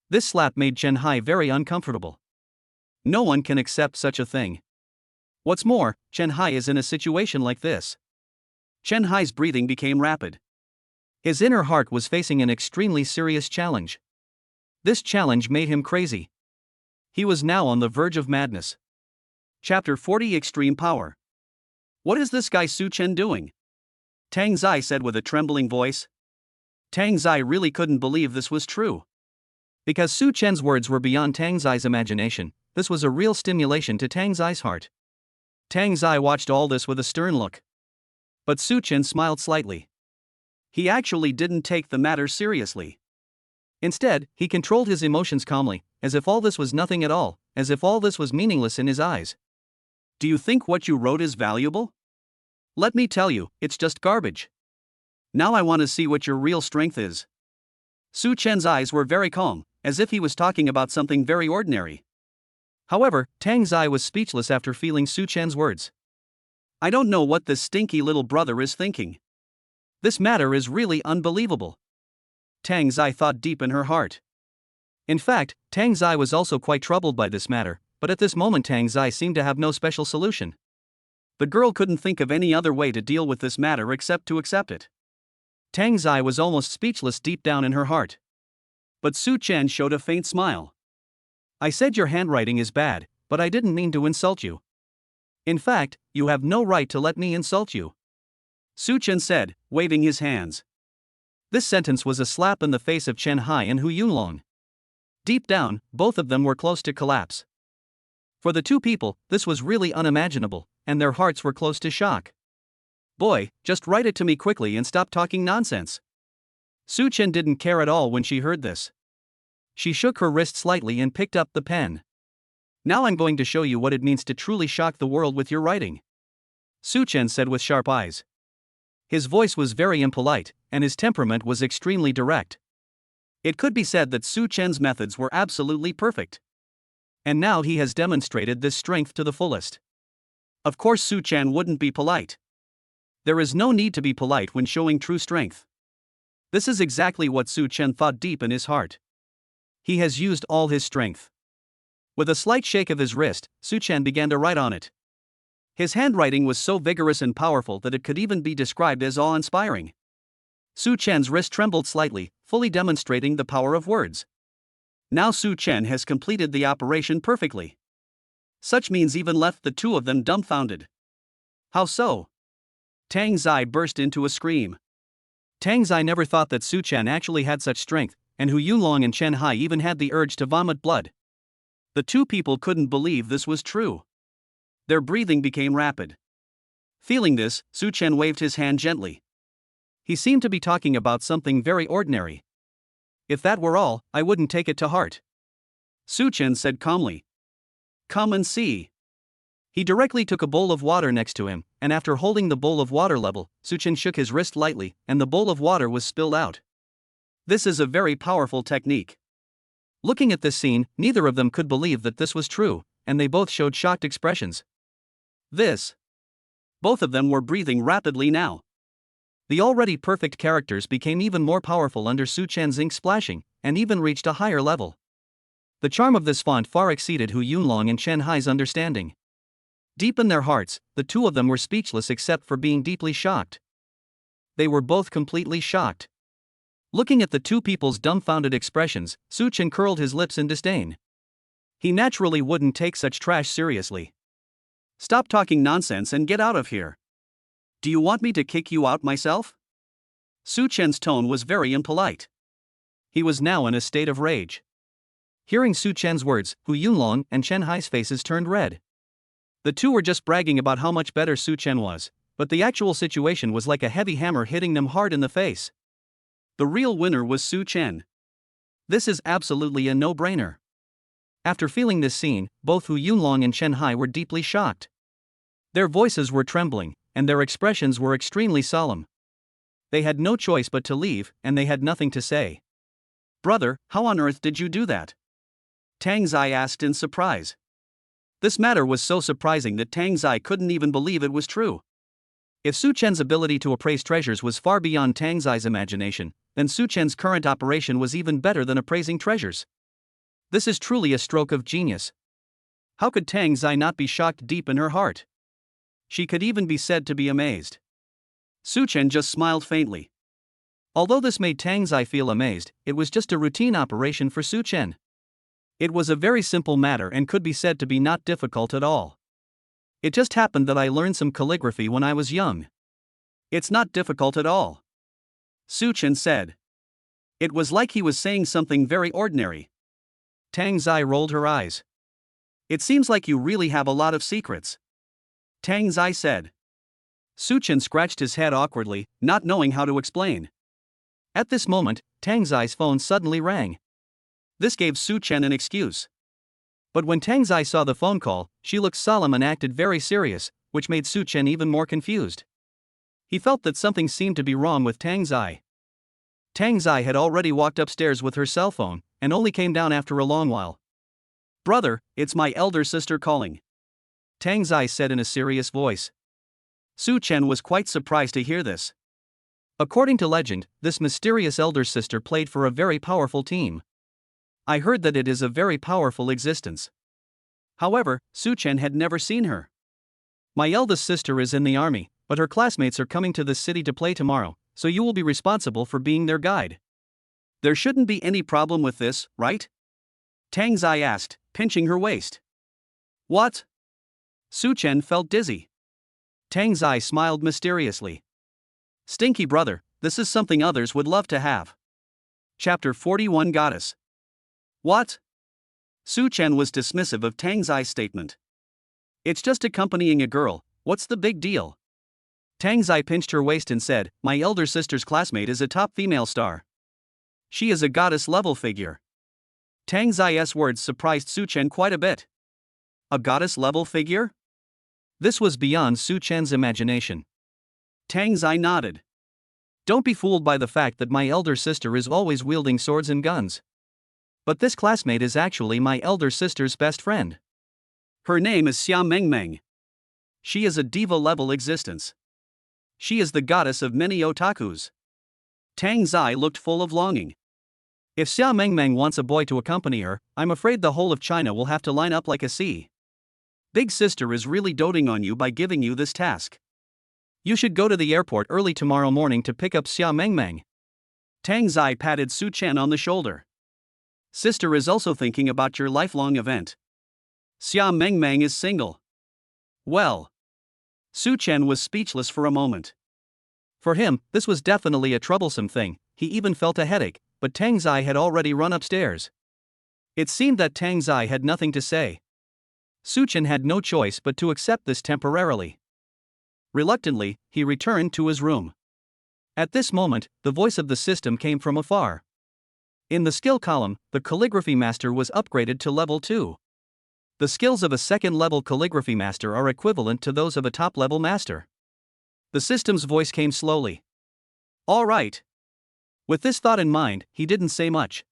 This slap made Chen Hai very uncomfortable. No one can accept such a thing. What's more, Chen Hai is in a situation like this. Chen Hai's breathing became rapid. His inner heart was facing an extremely serious challenge. This challenge made him crazy. He was now on the verge of madness. Chapter 40 Extreme Power. What is this guy Su Chen doing? Tang Zai said with a trembling voice. Tang Zai really couldn't believe this was true. Because Su Chen's words were beyond Tang Zai's imagination, this was a real stimulation to Tang Zai's heart. Tang Zai watched all this with a stern look. But Su Chen smiled slightly. He actually didn't take the matter seriously. Instead, he controlled his emotions calmly, as if all this was nothing at all, as if all this was meaningless in his eyes. Do you think what you wrote is valuable? Let me tell you, it's just garbage. Now I want to see what your real strength is. Su Chen's eyes were very calm, as if he was talking about something very ordinary. However, Tang Zai was speechless after feeling Su Chen's words. I don't know what this stinky little brother is thinking. This matter is really unbelievable. Tang Zai thought deep in her heart. In fact, Tang Zai was also quite troubled by this matter, but at this moment Tang Zai seemed to have no special solution. The girl couldn't think of any other way to deal with this matter except to accept it. Tang Zai was almost speechless deep down in her heart. But Su Chen showed a faint smile. I said your handwriting is bad, but I didn't mean to insult you. In fact, you have no right to let me insult you. Su Chen said, waving his hands. This sentence was a slap in the face of Chen Hai and Hu Yunlong. Deep down, both of them were close to collapse. For the two people, this was really unimaginable, and their hearts were close to shock. Boy, just write it to me quickly and stop talking nonsense. Su Chen didn't care at all when she heard this. She shook her wrist slightly and picked up the pen. Now I'm going to show you what it means to truly shock the world with your writing. Su Chen said with sharp eyes. His voice was very impolite, and his temperament was extremely direct. It could be said that Su Chen's methods were absolutely perfect. And now he has demonstrated this strength to the fullest. Of course, Su Chen wouldn't be polite. There is no need to be polite when showing true strength. This is exactly what Su Chen thought deep in his heart. He has used all his strength. With a slight shake of his wrist, Su Chen began to write on it. His handwriting was so vigorous and powerful that it could even be described as awe-inspiring. Su Chen's wrist trembled slightly, fully demonstrating the power of words. Now Su Chen has completed the operation perfectly. Such means even left the two of them dumbfounded. How so? Tang Zai burst into a scream. Tang Zai never thought that Su Chen actually had such strength, and Hu Yunlong and Chen Hai even had the urge to vomit blood. The two people couldn't believe this was true. Their breathing became rapid. Feeling this, Su Chen waved his hand gently. He seemed to be talking about something very ordinary. If that were all, I wouldn't take it to heart. Su Chen said calmly. Come and see. He directly took a bowl of water next to him, and after holding the bowl of water level, Su Chen shook his wrist lightly, and the bowl of water was spilled out. This is a very powerful technique. Looking at this scene, neither of them could believe that this was true, and they both showed shocked expressions. Both of them were breathing rapidly now. The already perfect characters became even more powerful under Su Chen's ink splashing, and even reached a higher level. The charm of this font far exceeded Hu Yunlong and Chen Hai's understanding. Deep in their hearts, the two of them were speechless except for being deeply shocked. They were both completely shocked. Looking at the two people's dumbfounded expressions, Su Chen curled his lips in disdain. He naturally wouldn't take such trash seriously. Stop talking nonsense and get out of here. Do you want me to kick you out myself? Su Chen's tone was very impolite. He was now in a state of rage. Hearing Su Chen's words, Hu Yunlong and Chen Hai's faces turned red. The two were just bragging about how much better Su Chen was, but the actual situation was like a heavy hammer hitting them hard in the face. The real winner was Su Chen. This is absolutely a no-brainer. After feeling this scene, both Hu Yunlong and Chen Hai were deeply shocked. Their voices were trembling, and their expressions were extremely solemn. They had no choice but to leave, and they had nothing to say. Brother, how on earth did you do that? Tang Zai asked in surprise. This matter was so surprising that Tang Zai couldn't even believe it was true. If Su Chen's ability to appraise treasures was far beyond Tang Zai's imagination, then Su Chen's current operation was even better than appraising treasures. This is truly a stroke of genius. How could Tang Zai not be shocked deep in her heart? She could even be said to be amazed. Su Chen just smiled faintly. Although this made Tang Zai feel amazed, it was just a routine operation for Su Chen. It was a very simple matter and could be said to be not difficult at all. It just happened that I learned some calligraphy when I was young. It's not difficult at all. Su Chen said. It was like he was saying something very ordinary. Tang Zai rolled her eyes. It seems like you really have a lot of secrets. Tang Zai said. Su Chen scratched his head awkwardly, not knowing how to explain. At this moment, Tang Zai's phone suddenly rang. This gave Su Chen an excuse. But when Tang Zai saw the phone call, she looked solemn and acted very serious, which made Su Chen even more confused. He felt that something seemed to be wrong with Tang Zai. Tang Zai had already walked upstairs with her cell phone, and only came down after a long while. Brother, it's my elder sister calling. Tang Zai said in a serious voice. Su Chen was quite surprised to hear this. According to legend, this mysterious elder sister played for a very powerful team. I heard that it is a very powerful existence. However, Su Chen had never seen her. My eldest sister is in the army, but her classmates are coming to this city to play tomorrow, so you will be responsible for being their guide. There shouldn't be any problem with this, right? Tang Zai asked, pinching her waist. What? Su Chen felt dizzy. Tang Zai smiled mysteriously. Stinky brother, this is something others would love to have. Chapter 41 Goddess. What? Su Chen was dismissive of Tang Zai's statement. It's just accompanying a girl, what's the big deal? Tang Zai pinched her waist and said, my elder sister's classmate is a top female star. She is a goddess-level figure. Tang Zai's words surprised Su Chen quite a bit. A goddess-level figure? This was beyond Su Chen's imagination. Tang Zai nodded. Don't be fooled by the fact that my elder sister is always wielding swords and guns. But this classmate is actually my elder sister's best friend. Her name is Xia Mengmeng. She is a diva-level existence. She is the goddess of many otakus. Tang Zai looked full of longing. If Xia Mengmeng wants a boy to accompany her, I'm afraid the whole of China will have to line up like a sea. Big sister is really doting on you by giving you this task. You should go to the airport early tomorrow morning to pick up Xia Mengmeng. Tang Zai patted Su Chen on the shoulder. Sister is also thinking about your lifelong event. Xia Mengmeng is single. Well. Su Chen was speechless for a moment. For him, this was definitely a troublesome thing. He even felt a headache, but Tang Zai had already run upstairs. It seemed that Tang Zai had nothing to say. Su Chen had no choice but to accept this temporarily. Reluctantly, he returned to his room. At this moment, the voice of the system came from afar. In the skill column, the calligraphy master was upgraded to level 2. The skills of a second-level calligraphy master are equivalent to those of a top-level master. The system's voice came slowly. All right. With this thought in mind, he didn't say much.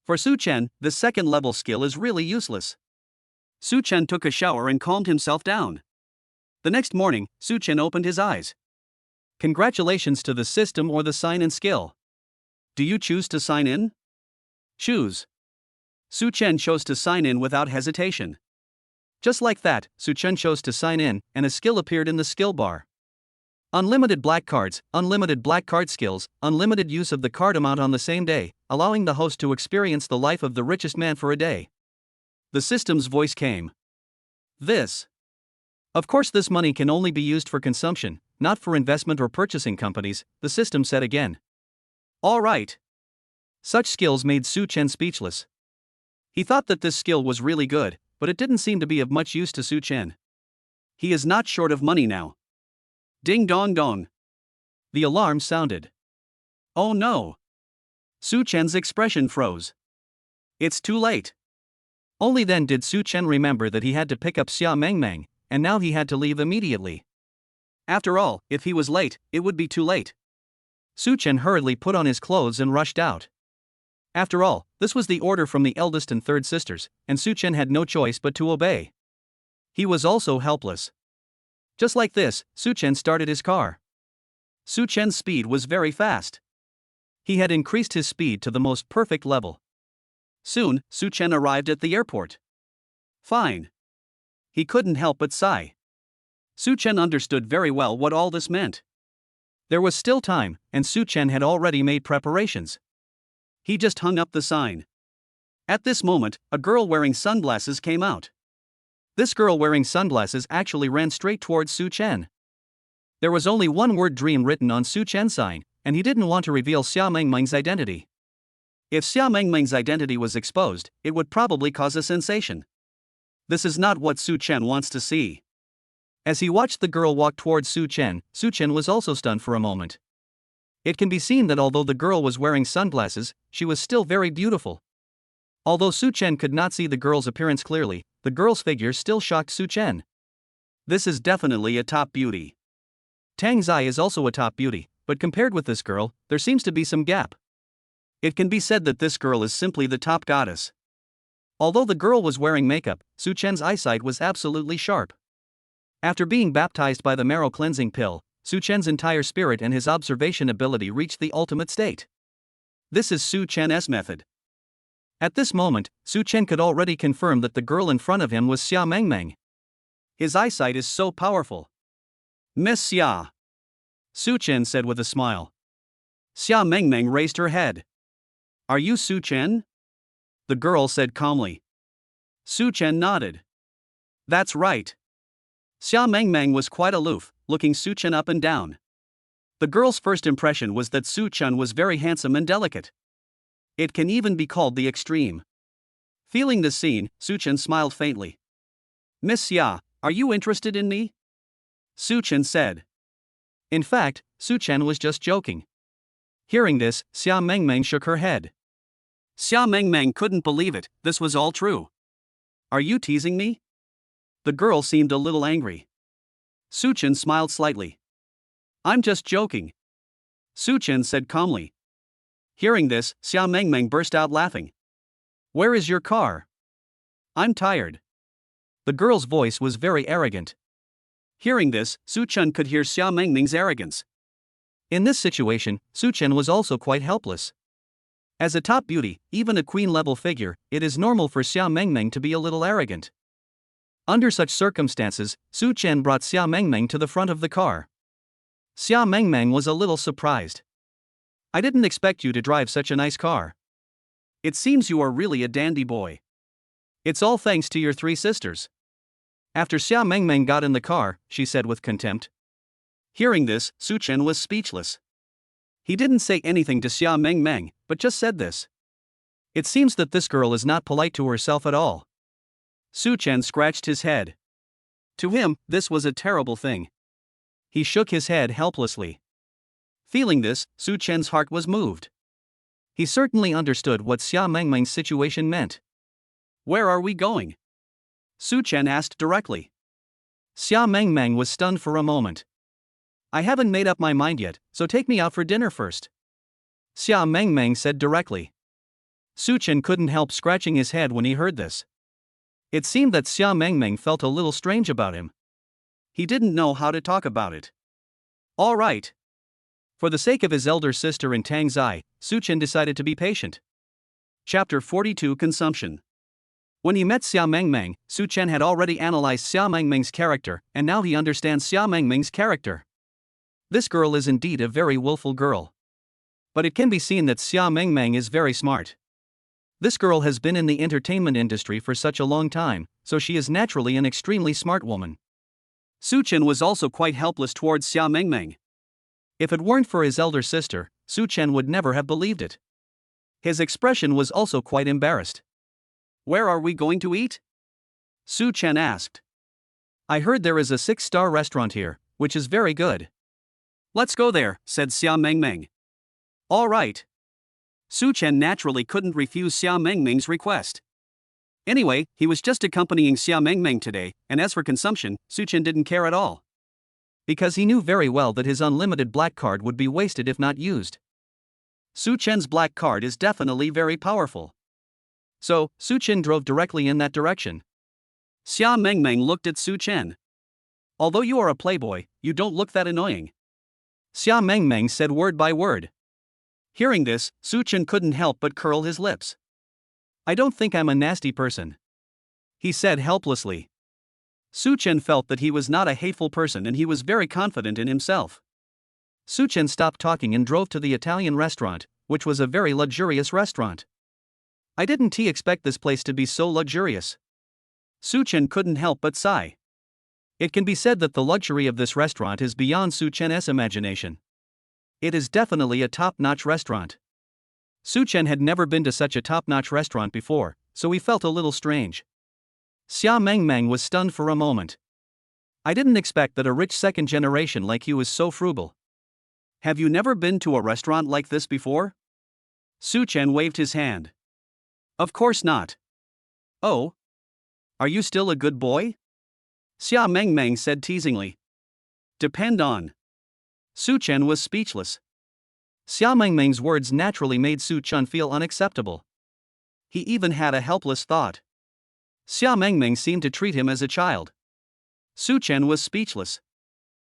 For Su Chen, the second-level skill is really useless. Su Chen took a shower and calmed himself down. The next morning, Su Chen opened his eyes. Congratulations to the system or the sign-in skill. Do you choose to sign in? Choose. Su Chen chose to sign in without hesitation. Just like that, Su Chen chose to sign in, and a skill appeared in the skill bar. Unlimited black cards, unlimited black card skills, unlimited use of the card amount on the same day, allowing the host to experience the life of the richest man for a day. The system's voice came. This. Of course, this money can only be used for consumption, not for investment or purchasing companies, the system said again. All right. Such skills made Su Chen speechless. He thought that this skill was really good, but it didn't seem to be of much use to Su Chen. He is not short of money now. Ding dong dong. The alarm sounded. Oh no. Su Chen's expression froze. It's too late. Only then did Su Chen remember that he had to pick up Xia Mengmeng, and now he had to leave immediately. After all, if he was late, it would be too late. Su Chen hurriedly put on his clothes and rushed out. After all, this was the order from the eldest and third sisters, and Su Chen had no choice but to obey. He was also helpless. Just like this, Su Chen started his car. Su Chen's speed was very fast. He had increased his speed to the most perfect level. Soon, Su Chen arrived at the airport. Fine. He couldn't help but sigh. Su Chen understood very well what all this meant. There was still time, and Su Chen had already made preparations. He just hung up the sign. At this moment, a girl wearing sunglasses came out. This girl wearing sunglasses actually ran straight towards Su Chen. There was only one word "dream" written on Su Chen's sign, and he didn't want to reveal Xia Mengmeng's identity. If Xia Mengmeng's identity was exposed, it would probably cause a sensation. This is not what Su Chen wants to see. As he watched the girl walk towards Su Chen was also stunned for a moment. It can be seen that although the girl was wearing sunglasses, she was still very beautiful. Although Su Chen could not see the girl's appearance clearly, the girl's figure still shocked Su Chen. This is definitely a top beauty. Tang Zai is also a top beauty, but compared with this girl, there seems to be some gap. It can be said that this girl is simply the top goddess. Although the girl was wearing makeup, Su Chen's eyesight was absolutely sharp. After being baptized by the marrow cleansing pill, Su Chen's entire spirit and his observation ability reached the ultimate state. This is Su Chen's method. At this moment, Su Chen could already confirm that the girl in front of him was Xia Mengmeng. His eyesight is so powerful. Miss Xia, Su Chen said with a smile. Xia Mengmeng raised her head. Are you Su Chen? The girl said calmly. Su Chen nodded. That's right. Xia Mengmeng was quite aloof, looking Su Chen up and down. The girl's first impression was that Su Chen was very handsome and delicate. It can even be called the extreme. Feeling the scene, Su Chen smiled faintly. Miss Xia, are you interested in me? Su Chen said. In fact, Su Chen was just joking. Hearing this, Xia Mengmeng shook her head. Xia Mengmeng couldn't believe it, this was all true. Are you teasing me? The girl seemed a little angry. Su Chen smiled slightly. I'm just joking. Su Chen said calmly. Hearing this, Xia Mengmeng burst out laughing. Where is your car? I'm tired. The girl's voice was very arrogant. Hearing this, Su Chen could hear Xia Mengmeng's arrogance. In this situation, Su Chen was also quite helpless. As a top beauty, even a queen-level figure, it is normal for Xia Mengmeng to be a little arrogant. Under such circumstances, Su Chen brought Xia Mengmeng to the front of the car. Xia Mengmeng was a little surprised. I didn't expect you to drive such a nice car. It seems you are really a dandy boy. It's all thanks to your three sisters. After Xia Mengmeng got in the car, she said with contempt. Hearing this, Su Chen was speechless. He didn't say anything to Xia Mengmeng, but just said this. It seems that this girl is not polite to herself at all. Su Chen scratched his head. To him, this was a terrible thing. He shook his head helplessly. Feeling this, Su Chen's heart was moved. He certainly understood what Xia Mengmeng's situation meant. Where are we going? Su Chen asked directly. Xia Mengmeng was stunned for a moment. I haven't made up my mind yet, so take me out for dinner first. Xia Mengmeng said directly. Su Chen couldn't help scratching his head when he heard this. It seemed that Xia Mengmeng felt a little strange about him. He didn't know how to talk about it. All right. For the sake of his elder sister and Tang Zai, Su Chen decided to be patient. Chapter 42 Consumption. When he met Xia Mengmeng, Su Chen had already analyzed Xia Mengmeng's character, and now he understands Xia Mengmeng's character. This girl is indeed a very willful girl. But it can be seen that Xia Mengmeng is very smart. This girl has been in the entertainment industry for such a long time, so she is naturally an extremely smart woman. Su Chen was also quite helpless towards Xia Mengmeng. If it weren't for his elder sister, Su Chen would never have believed it. His expression was also quite embarrassed. Where are we going to eat? Su Chen asked. I heard there is a 6-star restaurant here, which is very good. Let's go there, said Xia Mengmeng. All right. Su Chen naturally couldn't refuse Xia Mengmeng's request. Anyway, he was just accompanying Xia Mengmeng today, and as for consumption, Su Chen didn't care at all. Because he knew very well that his unlimited black card would be wasted if not used. Su Chen's black card is definitely very powerful. So, Su Chen drove directly in that direction. Xia Mengmeng looked at Su Chen. Although you are a playboy, you don't look that annoying. Xia Mengmeng said word by word. Hearing this, Su Chen couldn't help but curl his lips. I don't think I'm a nasty person, he said helplessly. Su Chen felt that he was not a hateful person and he was very confident in himself. Su Chen stopped talking and drove to the Italian restaurant, which was a very luxurious restaurant. I didn't expect this place to be so luxurious. Su Chen couldn't help but sigh. It can be said that the luxury of this restaurant is beyond Su Chen's imagination. It is definitely a top-notch restaurant. Su Chen had never been to such a top-notch restaurant before, so he felt a little strange. Xia Mengmeng was stunned for a moment. I didn't expect that a rich second generation like you is so frugal. Have you never been to a restaurant like this before? Su Chen waved his hand. Of course not. Oh? Are you still a good boy? Xia Mengmeng said teasingly. Depend on. Su Chen was speechless. Xia Mengmeng's words naturally made Su Chen feel unacceptable. He even had a helpless thought. Xia Mengmeng seemed to treat him as a child. Su Chen was speechless.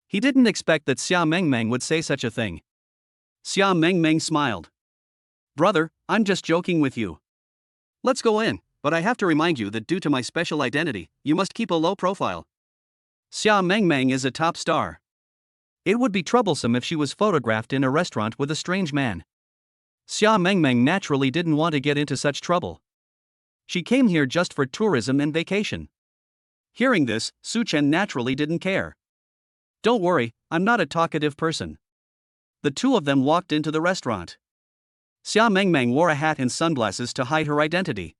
He didn't expect that Xia Mengmeng would say such a thing. Xia Mengmeng smiled. Brother, I'm just joking with you. Let's go in, but I have to remind you that due to my special identity, you must keep a low profile. Xia Mengmeng is a top star. It would be troublesome if she was photographed in a restaurant with a strange man. Xia Mengmeng naturally didn't want to get into such trouble. She came here just for tourism and vacation. Hearing this, Su Chen naturally didn't care. Don't worry, I'm not a talkative person. The two of them walked into the restaurant. Xia Mengmeng wore a hat and sunglasses to hide her identity.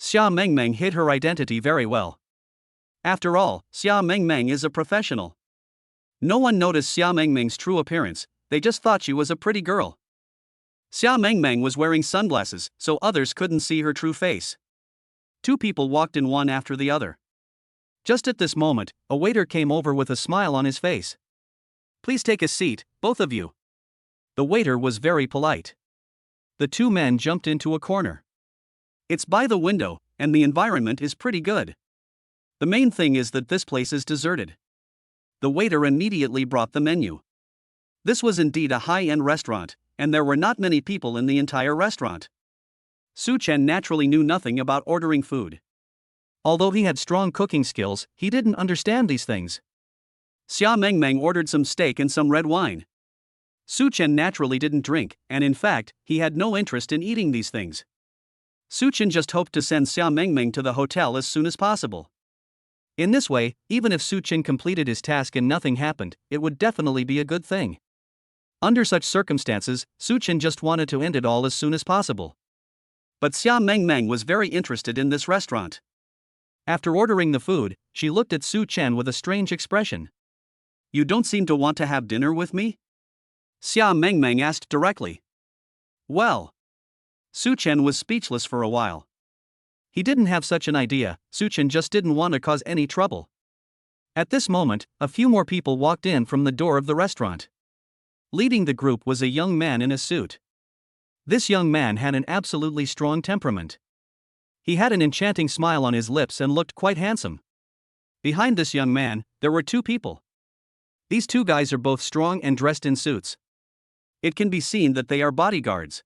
Xia Mengmeng hid her identity very well. After all, Xia Mengmeng is a professional. No one noticed Xia Mengmeng's true appearance, they just thought she was a pretty girl. Xia Mengmeng was wearing sunglasses, so others couldn't see her true face. Two people walked in one after the other. Just at this moment, a waiter came over with a smile on his face. Please take a seat, both of you. The waiter was very polite. The two men jumped into a corner. It's by the window, and the environment is pretty good. The main thing is that this place is deserted. The waiter immediately brought the menu. This was indeed a high-end restaurant, and there were not many people in the entire restaurant. Su Chen naturally knew nothing about ordering food. Although he had strong cooking skills, he didn't understand these things. Xia Mengmeng ordered some steak and some red wine. Su Chen naturally didn't drink, and in fact, he had no interest in eating these things. Su Chen just hoped to send Xia Mengmeng to the hotel as soon as possible. In this way, even if Su Chen completed his task and nothing happened, it would definitely be a good thing. Under such circumstances, Su Chen just wanted to end it all as soon as possible. But Xia Mengmeng was very interested in this restaurant. After ordering the food, she looked at Su Chen with a strange expression. You don't seem to want to have dinner with me? Xia Mengmeng asked directly. Well. Su Chen was speechless for a while. He didn't have such an idea, Su Chen just didn't want to cause any trouble. At this moment, a few more people walked in from the door of the restaurant. Leading the group was a young man in a suit. This young man had an absolutely strong temperament. He had an enchanting smile on his lips and looked quite handsome. Behind this young man, there were two people. These two guys are both strong and dressed in suits. It can be seen that they are bodyguards.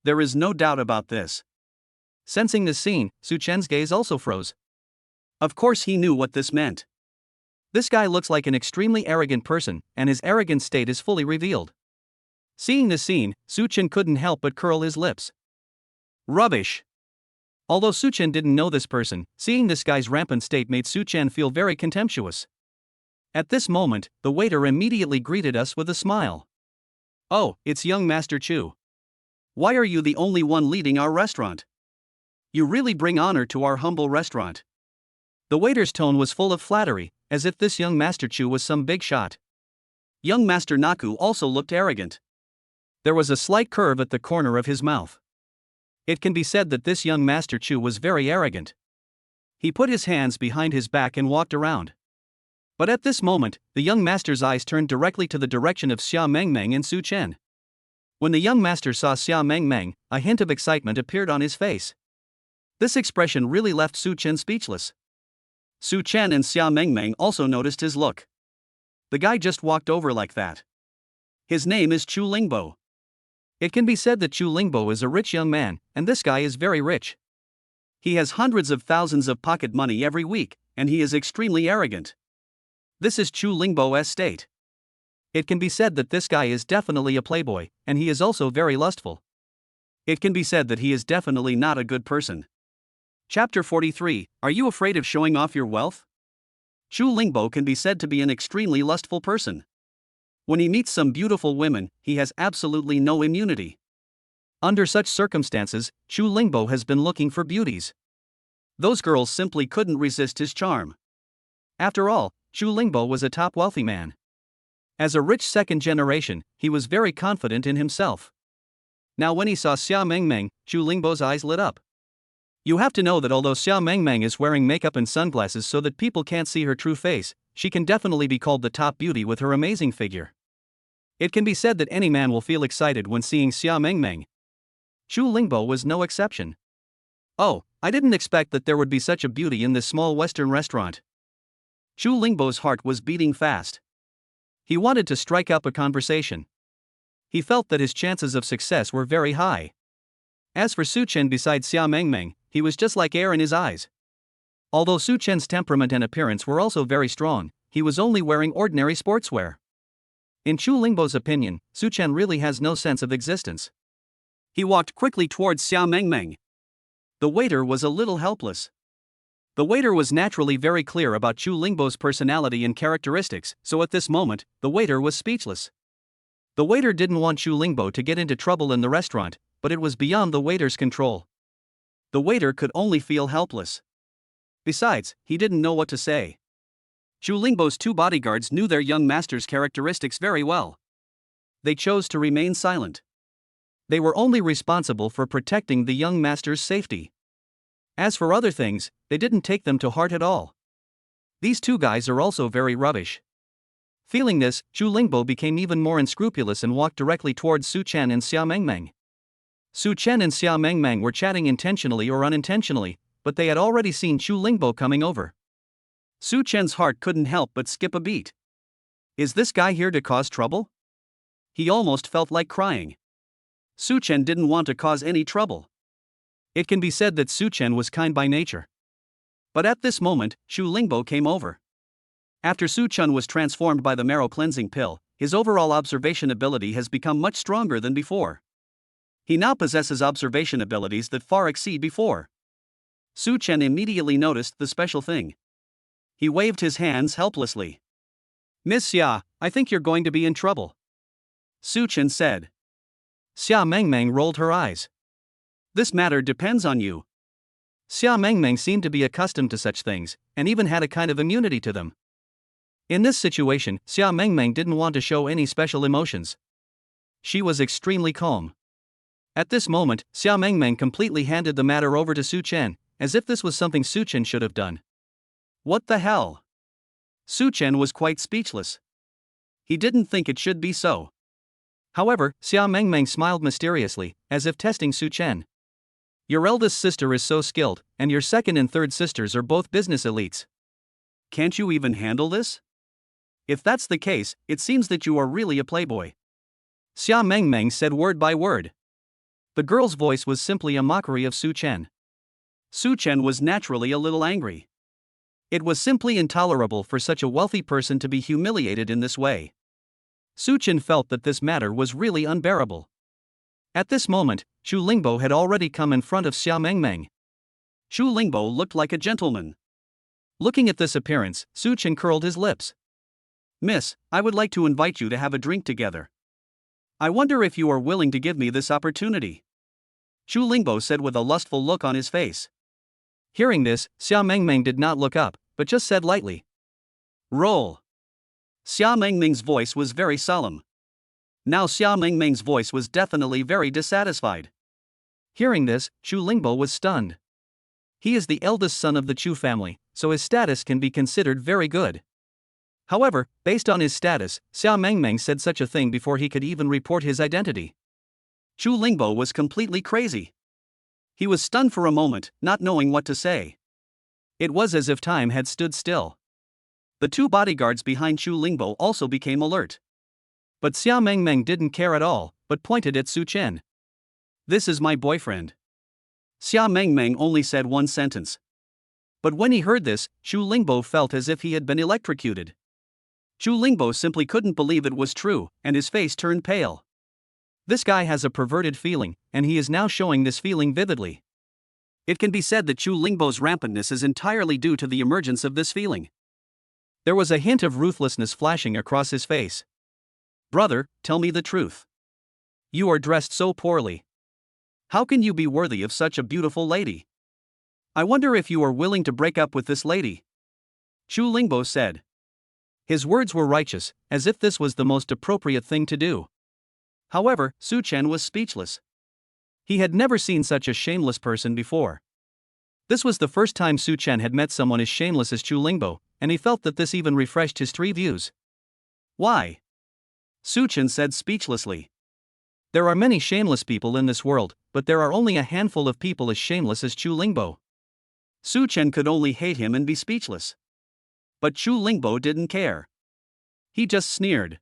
There is no doubt about this. Sensing this scene, Su Chen's gaze also froze. Of course he knew what this meant. This guy looks like an extremely arrogant person, and his arrogant state is fully revealed. Seeing this scene, Su Chen couldn't help but curl his lips. Rubbish. Although Su Chen didn't know this person, seeing this guy's rampant state made Su Chen feel very contemptuous. At this moment, the waiter immediately greeted us with a smile. Oh, it's young Master Chu. Why are you the only one leading our restaurant? You really bring honor to our humble restaurant. The waiter's tone was full of flattery, as if this young Master Chu was some big shot. Young Master Naku also looked arrogant. There was a slight curve at the corner of his mouth. It can be said that this young Master Chu was very arrogant. He put his hands behind his back and walked around. But at this moment, the young master's eyes turned directly to the direction of Xia Mengmeng and Su Chen. When the young master saw Xia Mengmeng, a hint of excitement appeared on his face. This expression really left Su Chen speechless. Su Chen and Xia Mengmeng also noticed his look. The guy just walked over like that. His name is Chu Lingbo. It can be said that Chu Lingbo is a rich young man, and this guy is very rich. He has hundreds of thousands of pocket money every week, and he is extremely arrogant. This is Chu Lingbo's state. It can be said that this guy is definitely a playboy, and he is also very lustful. It can be said that he is definitely not a good person. Chapter 43, Are you afraid of showing off your wealth? Chu Lingbo can be said to be an extremely lustful person. When he meets some beautiful women, he has absolutely no immunity. Under such circumstances, Chu Lingbo has been looking for beauties. Those girls simply couldn't resist his charm. After all, Chu Lingbo was a top wealthy man. As a rich second generation, he was very confident in himself. Now when he saw Xia Mengmeng, Chu Lingbo's eyes lit up. You have to know that although Xia Mengmeng is wearing makeup and sunglasses so that people can't see her true face, she can definitely be called the top beauty with her amazing figure. It can be said that any man will feel excited when seeing Xia Mengmeng. Chu Lingbo was no exception. Oh, I didn't expect that there would be such a beauty in this small Western restaurant. Chu Lingbo's heart was beating fast. He wanted to strike up a conversation. He felt that his chances of success were very high. As for Su Chen beside Xia Mengmeng, he was just like air in his eyes. Although Su Chen's temperament and appearance were also very strong, he was only wearing ordinary sportswear. In Chu Lingbo's opinion, Su Chen really has no sense of existence. He walked quickly towards Xia Mengmeng. The waiter was a little helpless. The waiter was naturally very clear about Chu Lingbo's personality and characteristics, so at this moment, the waiter was speechless. The waiter didn't want Chu Lingbo to get into trouble in the restaurant, but it was beyond the waiter's control. The waiter could only feel helpless. Besides, he didn't know what to say. Chu Lingbo's two bodyguards knew their young master's characteristics very well. They chose to remain silent. They were only responsible for protecting the young master's safety. As for other things, they didn't take them to heart at all. These two guys are also very rubbish. Feeling this, Chu Lingbo became even more unscrupulous and walked directly towards Su Chen and Xia Mengmeng. Su Chen and Xia Mengmeng were chatting intentionally or unintentionally, but they had already seen Chu Lingbo coming over. Su Chen's heart couldn't help but skip a beat. Is this guy here to cause trouble? He almost felt like crying. Su Chen didn't want to cause any trouble. It can be said that Su Chen was kind by nature. But at this moment, Chu Lingbo came over. After Su Chen was transformed by the marrow cleansing pill, his overall observation ability has become much stronger than before. He now possesses observation abilities that far exceed before. Su Chen immediately noticed the special thing. He waved his hands helplessly. Miss Xia, I think you're going to be in trouble. Su Chen said. Xia Mengmeng rolled her eyes. This matter depends on you. Xia Mengmeng seemed to be accustomed to such things, and even had a kind of immunity to them. In this situation, Xia Mengmeng didn't want to show any special emotions. She was extremely calm. At this moment, Xia Mengmeng completely handed the matter over to Su Chen, as if this was something Su Chen should have done. What the hell? Su Chen was quite speechless. He didn't think it should be so. However, Xia Mengmeng smiled mysteriously, as if testing Su Chen. Your eldest sister is so skilled, and your second and third sisters are both business elites. Can't you even handle this? If that's the case, it seems that you are really a playboy. Xia Mengmeng said word by word. The girl's voice was simply a mockery of Su Chen. Su Chen was naturally a little angry. It was simply intolerable for such a wealthy person to be humiliated in this way. Su Chen felt that this matter was really unbearable. At this moment, Chu Lingbo had already come in front of Xia Mengmeng. Chu Lingbo looked like a gentleman. Looking at this appearance, Su Chen curled his lips. Miss, I would like to invite you to have a drink together. I wonder if you are willing to give me this opportunity. Chu Lingbo said with a lustful look on his face. Hearing this, Xia Mengmeng did not look up, but just said lightly. Roll. Xia Mengmeng's voice was very solemn. Now Xia Mengmeng's voice was definitely very dissatisfied. Hearing this, Chu Lingbo was stunned. He is the eldest son of the Chu family, so his status can be considered very good. However, based on his status, Xia Mengmeng said such a thing before he could even report his identity. Chu Lingbo was completely crazy. He was stunned for a moment, not knowing what to say. It was as if time had stood still. The two bodyguards behind Chu Lingbo also became alert. But Xia Mengmeng didn't care at all, but pointed at Su Chen. This is my boyfriend. Xia Mengmeng only said one sentence. But when he heard this, Chu Lingbo felt as if he had been electrocuted. Chu Lingbo simply couldn't believe it was true, and his face turned pale. This guy has a perverted feeling, and he is now showing this feeling vividly. It can be said that Chu Lingbo's rampantness is entirely due to the emergence of this feeling. There was a hint of ruthlessness flashing across his face. Brother, tell me the truth. You are dressed so poorly. How can you be worthy of such a beautiful lady? I wonder if you are willing to break up with this lady. Chu Lingbo said. His words were righteous, as if this was the most appropriate thing to do. However, Su Chen was speechless. He had never seen such a shameless person before. This was the first time Su Chen had met someone as shameless as Chu Lingbo, and he felt that this even refreshed his tree views. Why? Su Chen said speechlessly. There are many shameless people in this world, but there are only a handful of people as shameless as Chu Lingbo. Su Chen could only hate him and be speechless. But Chu Lingbo didn't care. He just sneered.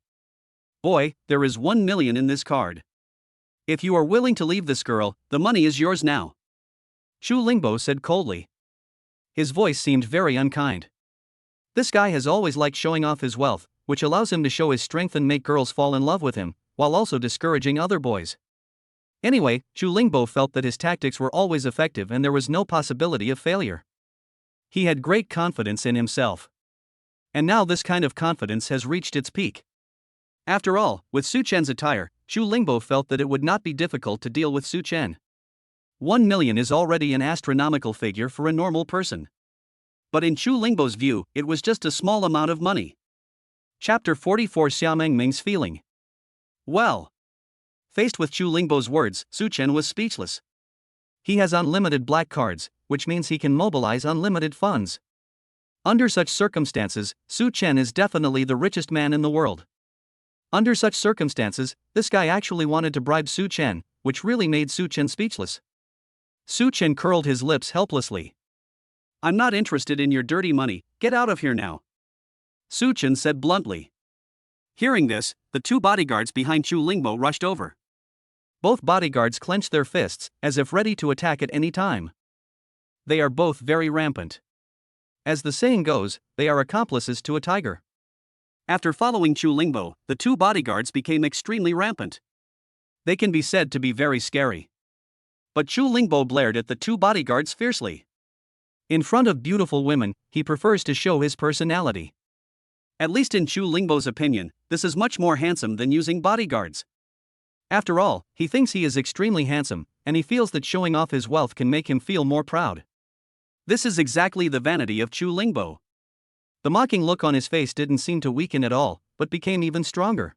Boy, there is 1 million in this card. If you are willing to leave this girl, the money is yours now. Chu Lingbo said coldly. His voice seemed very unkind. This guy has always liked showing off his wealth, which allows him to show his strength and make girls fall in love with him, while also discouraging other boys. Anyway, Chu Lingbo felt that his tactics were always effective and there was no possibility of failure. He had great confidence in himself. And now this kind of confidence has reached its peak. After all, with Su Chen's attire, Chu Lingbo felt that it would not be difficult to deal with Su Chen. 1 million is already an astronomical figure for a normal person. But in Chu Lingbo's view, it was just a small amount of money. Chapter 44 Xia Mengmeng's feeling. Well. Faced with Chu Lingbo's words, Su Chen was speechless. He has unlimited black cards, which means he can mobilize unlimited funds. Under such circumstances, Su Chen is definitely the richest man in the world. Under such circumstances, this guy actually wanted to bribe Su Chen, which really made Su Chen speechless. Su Chen curled his lips helplessly. I'm not interested in your dirty money, get out of here now. Su Chen said bluntly. Hearing this, the two bodyguards behind Chu Lingbo rushed over. Both bodyguards clenched their fists, as if ready to attack at any time. They are both very rampant. As the saying goes, they are accomplices to a tiger. After following Chu Lingbo, the two bodyguards became extremely rampant. They can be said to be very scary. But Chu Lingbo glared at the two bodyguards fiercely. In front of beautiful women, he prefers to show his personality. At least in Chu Lingbo's opinion, this is much more handsome than using bodyguards. After all, he thinks he is extremely handsome, and he feels that showing off his wealth can make him feel more proud. This is exactly the vanity of Chu Lingbo. The mocking look on his face didn't seem to weaken at all, but became even stronger.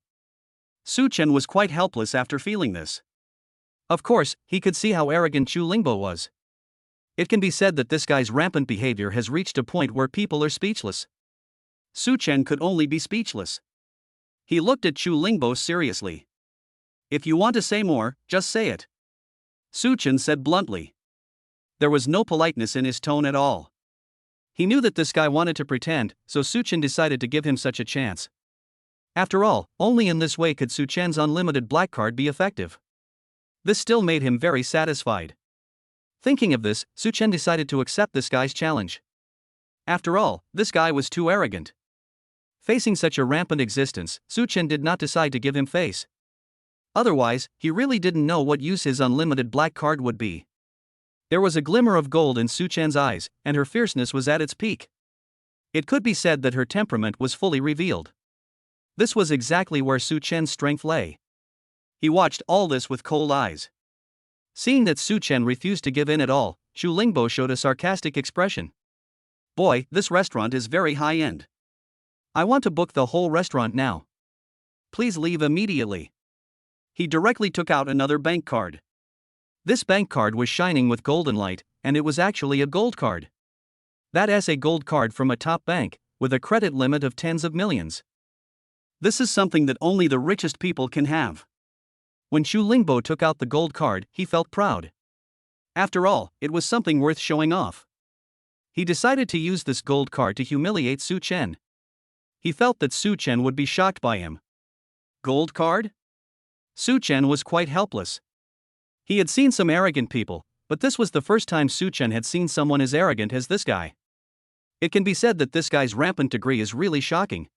Su Chen was quite helpless after feeling this. Of course, he could see how arrogant Chu Lingbo was. It can be said that this guy's rampant behavior has reached a point where people are speechless. Su Chen could only be speechless. He looked at Chu Lingbo seriously. If you want to say more, just say it. Su Chen said bluntly. There was no politeness in his tone at all. He knew that this guy wanted to pretend, so Su Chen decided to give him such a chance. After all, only in this way could Su Chen's unlimited black card be effective. This still made him very satisfied. Thinking of this, Su Chen decided to accept this guy's challenge. After all, this guy was too arrogant. Facing such a rampant existence, Su Chen did not decide to give him face. Otherwise, he really didn't know what use his unlimited black card would be. There was a glimmer of gold in Su Chen's eyes, and her fierceness was at its peak. It could be said that her temperament was fully revealed. This was exactly where Su Chen's strength lay. He watched all this with cold eyes. Seeing that Su Chen refused to give in at all, Chu Lingbo showed a sarcastic expression. Boy, this restaurant is very high-end. I want to book the whole restaurant now. Please leave immediately. He directly took out another bank card. This bank card was shining with golden light, and it was actually a gold card. That's a gold card from a top bank, with a credit limit of tens of millions. This is something that only the richest people can have. When Chu Lingbo took out the gold card, he felt proud. After all, it was something worth showing off. He decided to use this gold card to humiliate Su Chen. He felt that Su Chen would be shocked by him. Gold card? Su Chen was quite helpless. He had seen some arrogant people, but this was the first time Su Chen had seen someone as arrogant as this guy. It can be said that this guy's rampant degree is really shocking.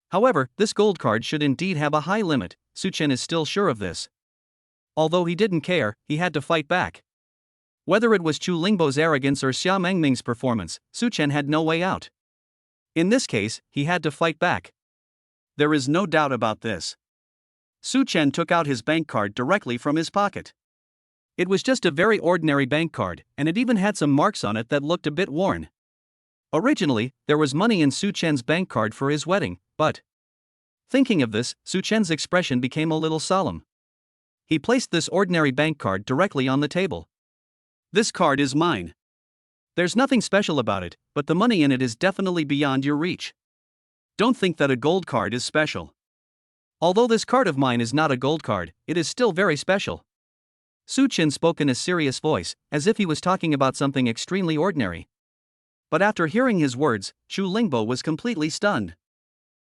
However, this gold card should indeed have a high limit, Su Chen is still sure of this. Although he didn't care, he had to fight back. Whether it was Chu Lingbo's arrogance or Xia Mengming's performance, Su Chen had no way out. In this case, he had to fight back. There is no doubt about this. Su Chen took out his bank card directly from his pocket. It was just a very ordinary bank card, and it even had some marks on it that looked a bit worn. Originally, there was money in Su Chen's bank card for his wedding, but thinking of this, Su Chen's expression became a little solemn. He placed this ordinary bank card directly on the table. This card is mine. There's nothing special about it, but the money in it is definitely beyond your reach. Don't think that a gold card is special. Although this card of mine is not a gold card, it is still very special. Su Chen spoke in a serious voice, as if he was talking about something extremely ordinary. But after hearing his words, Chu Lingbo was completely stunned.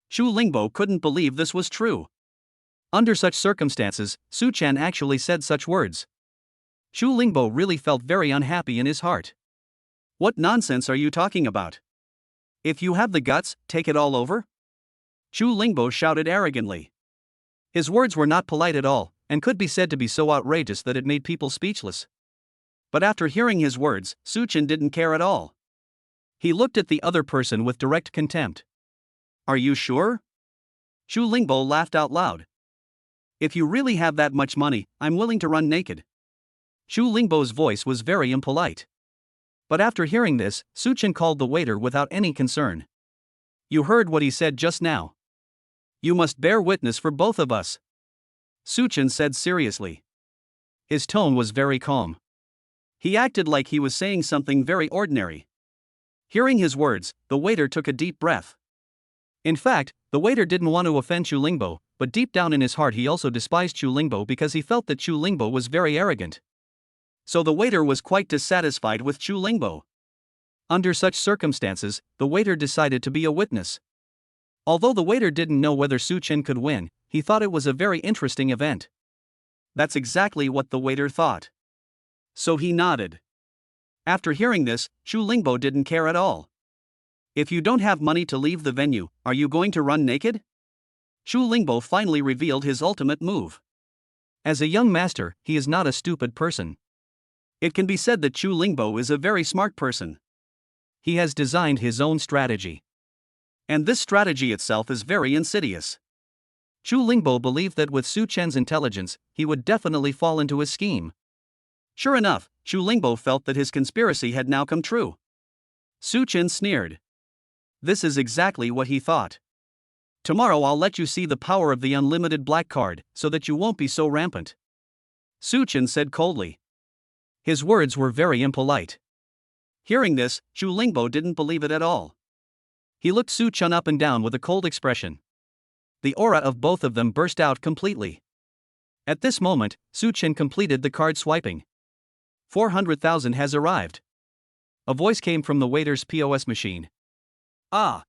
Chu Lingbo couldn't believe this was true. Under such circumstances, Su Chen actually said such words. Chu Lingbo really felt very unhappy in his heart. What nonsense are you talking about? If you have the guts, take it all over? Chu Lingbo shouted arrogantly. His words were not polite at all, and could be said to be so outrageous that it made people speechless. But after hearing his words, Su Chen didn't care at all. He looked at the other person with direct contempt. Are you sure? Chu Lingbo laughed out loud. If you really have that much money, I'm willing to run naked. Chu Lingbo's voice was very impolite. But after hearing this, Su Chen called the waiter without any concern. You heard what he said just now. You must bear witness for both of us. Su Chen said seriously. His tone was very calm. He acted like he was saying something very ordinary. Hearing his words, the waiter took a deep breath. In fact, the waiter didn't want to offend Chu Lingbo, but deep down in his heart he also despised Chu Lingbo because he felt that Chu Lingbo was very arrogant. So the waiter was quite dissatisfied with Chu Lingbo. Under such circumstances, the waiter decided to be a witness. Although the waiter didn't know whether Su Chen could win, he thought it was a very interesting event. That's exactly what the waiter thought. So he nodded. After hearing this, Chu Lingbo didn't care at all. If you don't have money to leave the venue, are you going to run naked? Chu Lingbo finally revealed his ultimate move. As a young master, he is not a stupid person. It can be said that Chu Lingbo is a very smart person. He has designed his own strategy. And this strategy itself is very insidious. Chu Lingbo believed that with Su Chen's intelligence, he would definitely fall into his scheme. Sure enough, Chu Lingbo felt that his conspiracy had now come true. Su Chen sneered. This is exactly what he thought. Tomorrow I'll let you see the power of the unlimited black card, so that you won't be so rampant. Su Chen said coldly. His words were very impolite. Hearing this, Chu Lingbo didn't believe it at all. He looked Su Chen up and down with a cold expression. The aura of both of them burst out completely. At this moment, Su Chen completed the card swiping. 400,000 has arrived. A voice came from the waiter's POS machine. Ah!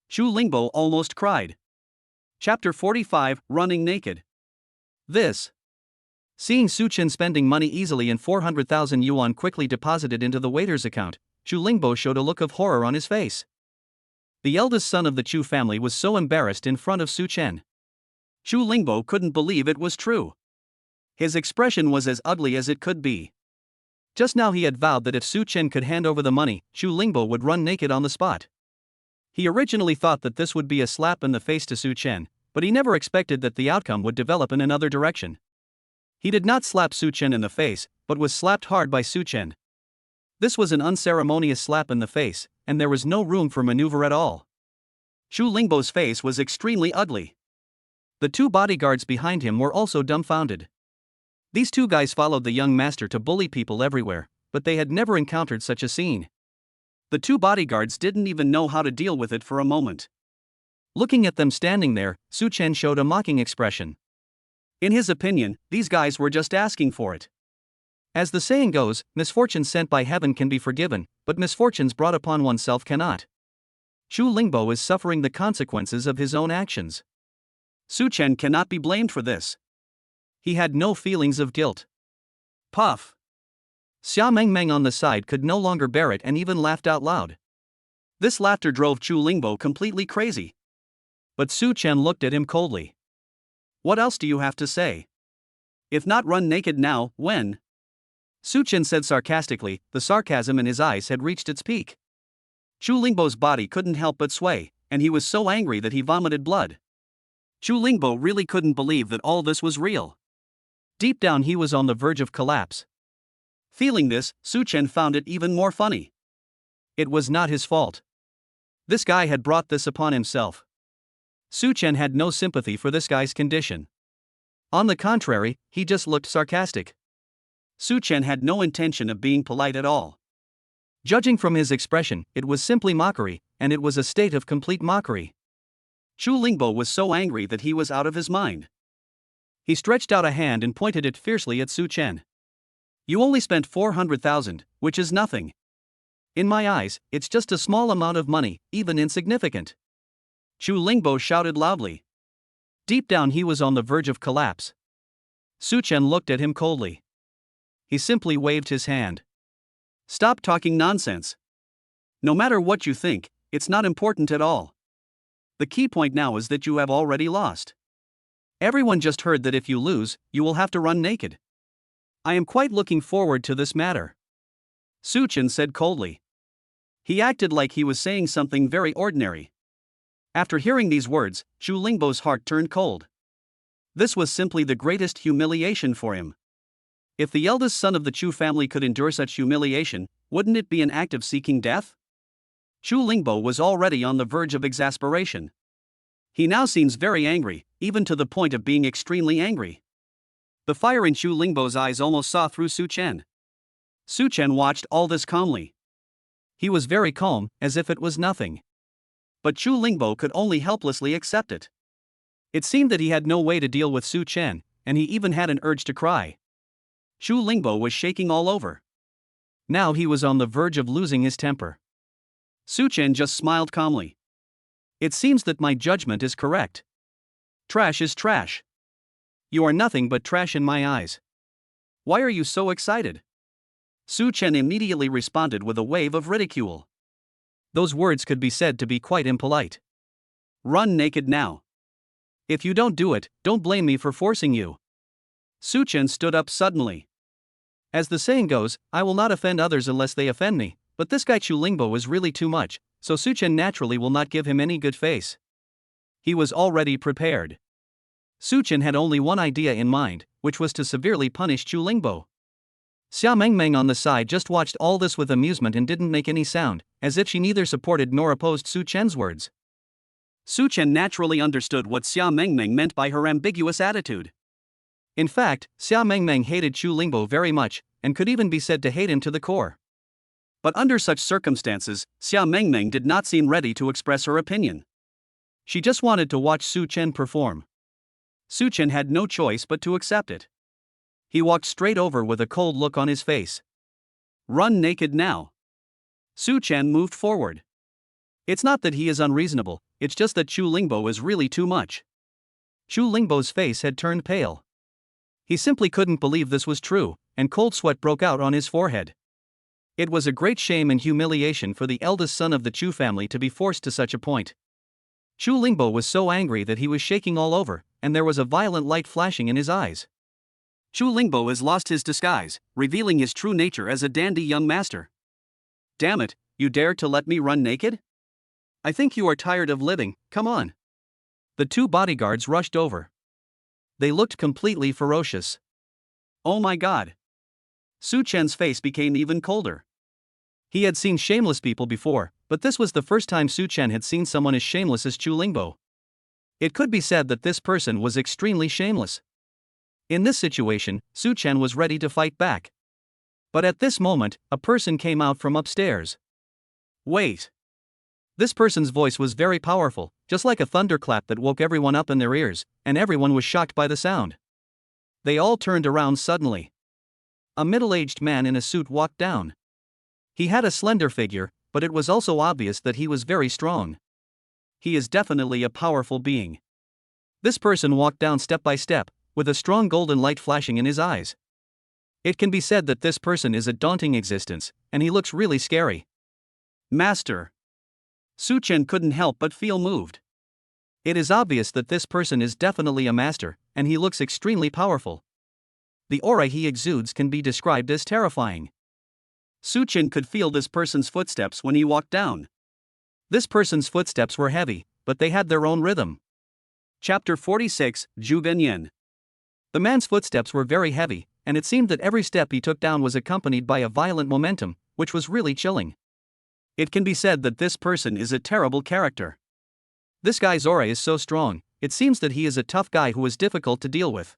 Chu Lingbo almost cried. Chapter 45, Running Naked. This. Seeing Su Chen spending money easily and 400,000 yuan quickly deposited into the waiter's account, Chu Lingbo showed a look of horror on his face. The eldest son of the Chu family was so embarrassed in front of Su Chen. Chu Lingbo couldn't believe it was true. His expression was as ugly as it could be. Just now he had vowed that if Su Chen could hand over the money, Chu Lingbo would run naked on the spot. He originally thought that this would be a slap in the face to Su Chen, but he never expected that the outcome would develop in another direction. He did not slap Su Chen in the face, but was slapped hard by Su Chen. This was an unceremonious slap in the face, and there was no room for maneuver at all. Chu Lingbo's face was extremely ugly. The two bodyguards behind him were also dumbfounded. These two guys followed the young master to bully people everywhere, but they had never encountered such a scene. The two bodyguards didn't even know how to deal with it for a moment. Looking at them standing there, Su Chen showed a mocking expression. In his opinion, these guys were just asking for it. As the saying goes, misfortunes sent by heaven can be forgiven, but misfortunes brought upon oneself cannot. Chu Lingbo is suffering the consequences of his own actions. Su Chen cannot be blamed for this. He had no feelings of guilt. Puff! Xia Mengmeng on the side could no longer bear it and even laughed out loud. This laughter drove Chu Lingbo completely crazy. But Su Chen looked at him coldly. What else do you have to say? If not run naked now, when? Su Chen said sarcastically. The sarcasm in his eyes had reached its peak. Chu Lingbo's body couldn't help but sway, and he was so angry that he vomited blood. Chu Lingbo really couldn't believe that all this was real. Deep down he was on the verge of collapse. Feeling this, Su Chen found it even more funny. It was not his fault. This guy had brought this upon himself. Su Chen had no sympathy for this guy's condition. On the contrary, he just looked sarcastic. Su Chen had no intention of being polite at all. Judging from his expression, it was simply mockery, and it was a state of complete mockery. Chu Lingbo was so angry that he was out of his mind. He stretched out a hand and pointed it fiercely at Su Chen. You only spent 400,000, which is nothing. In my eyes, it's just a small amount of money, even insignificant. Chu Lingbo shouted loudly. Deep down he was on the verge of collapse. Su Chen looked at him coldly. He simply waved his hand. Stop talking nonsense. No matter what you think, it's not important at all. The key point now is that you have already lost. Everyone just heard that if you lose, you will have to run naked. I am quite looking forward to this matter. Su Chen said coldly. He acted like he was saying something very ordinary. After hearing these words, Chu Lingbo's heart turned cold. This was simply the greatest humiliation for him. If the eldest son of the Chu family could endure such humiliation, wouldn't it be an act of seeking death? Chu Lingbo was already on the verge of exasperation. He now seems very angry, even to the point of being extremely angry. The fire in Chu Lingbo's eyes almost saw through Su Chen. Su Chen watched all this calmly. He was very calm, as if it was nothing. But Chu Lingbo could only helplessly accept it. It seemed that he had no way to deal with Su Chen, and he even had an urge to cry. Chu Lingbo was shaking all over. Now he was on the verge of losing his temper. Su Chen just smiled calmly. It seems that my judgment is correct. Trash is trash. You are nothing but trash in my eyes. Why are you so excited? Su Chen immediately responded with a wave of ridicule. Those words could be said to be quite impolite. Run naked now. If you don't do it, don't blame me for forcing you. Su Chen stood up suddenly. As the saying goes, I will not offend others unless they offend me, but this guy Chu Lingbo is really too much, so Su Chen naturally will not give him any good face. He was already prepared. Su Chen had only one idea in mind, which was to severely punish Chu Lingbo. Xia Mengmeng on the side just watched all this with amusement and didn't make any sound, as if she neither supported nor opposed Su Chen's words. Su Chen naturally understood what Xia Mengmeng meant by her ambiguous attitude. In fact, Xia Mengmeng hated Chu Lingbo very much, and could even be said to hate him to the core. But under such circumstances, Xia Mengmeng did not seem ready to express her opinion. She just wanted to watch Su Chen perform. Su Chen had no choice but to accept it. He walked straight over with a cold look on his face. Run naked now. Su Chen moved forward. It's not that he is unreasonable, it's just that Chu Lingbo is really too much. Chu Lingbo's face had turned pale. He simply couldn't believe this was true, and cold sweat broke out on his forehead. It was a great shame and humiliation for the eldest son of the Chu family to be forced to such a point. Chu Lingbo was so angry that he was shaking all over, and there was a violent light flashing in his eyes. Chu Lingbo has lost his disguise, revealing his true nature as a dandy young master. Damn it, you dare to let me run naked? I think you are tired of living, come on. The two bodyguards rushed over. They looked completely ferocious. Oh my god. Su Chen's face became even colder. He had seen shameless people before, but this was the first time Su Chen had seen someone as shameless as Chu Lingbo. It could be said that this person was extremely shameless. In this situation, Su Chen was ready to fight back. But at this moment, a person came out from upstairs. Wait. This person's voice was very powerful, just like a thunderclap that woke everyone up in their ears, and everyone was shocked by the sound. They all turned around suddenly. A middle-aged man in a suit walked down. He had a slender figure, but it was also obvious that he was very strong. He is definitely a powerful being. This person walked down step by step, with a strong golden light flashing in his eyes. It can be said that this person is a daunting existence, and he looks really scary. Master. Su Chen couldn't help but feel moved. It is obvious that this person is definitely a master, and he looks extremely powerful. The aura he exudes can be described as terrifying. Su Chen could feel this person's footsteps when he walked down. This person's footsteps were heavy, but they had their own rhythm. Chapter 46, Zhu Benyan. The man's footsteps were very heavy, and it seemed that every step he took down was accompanied by a violent momentum, which was really chilling. It can be said that this person is a terrible character. This guy's aura is so strong, it seems that he is a tough guy who is difficult to deal with.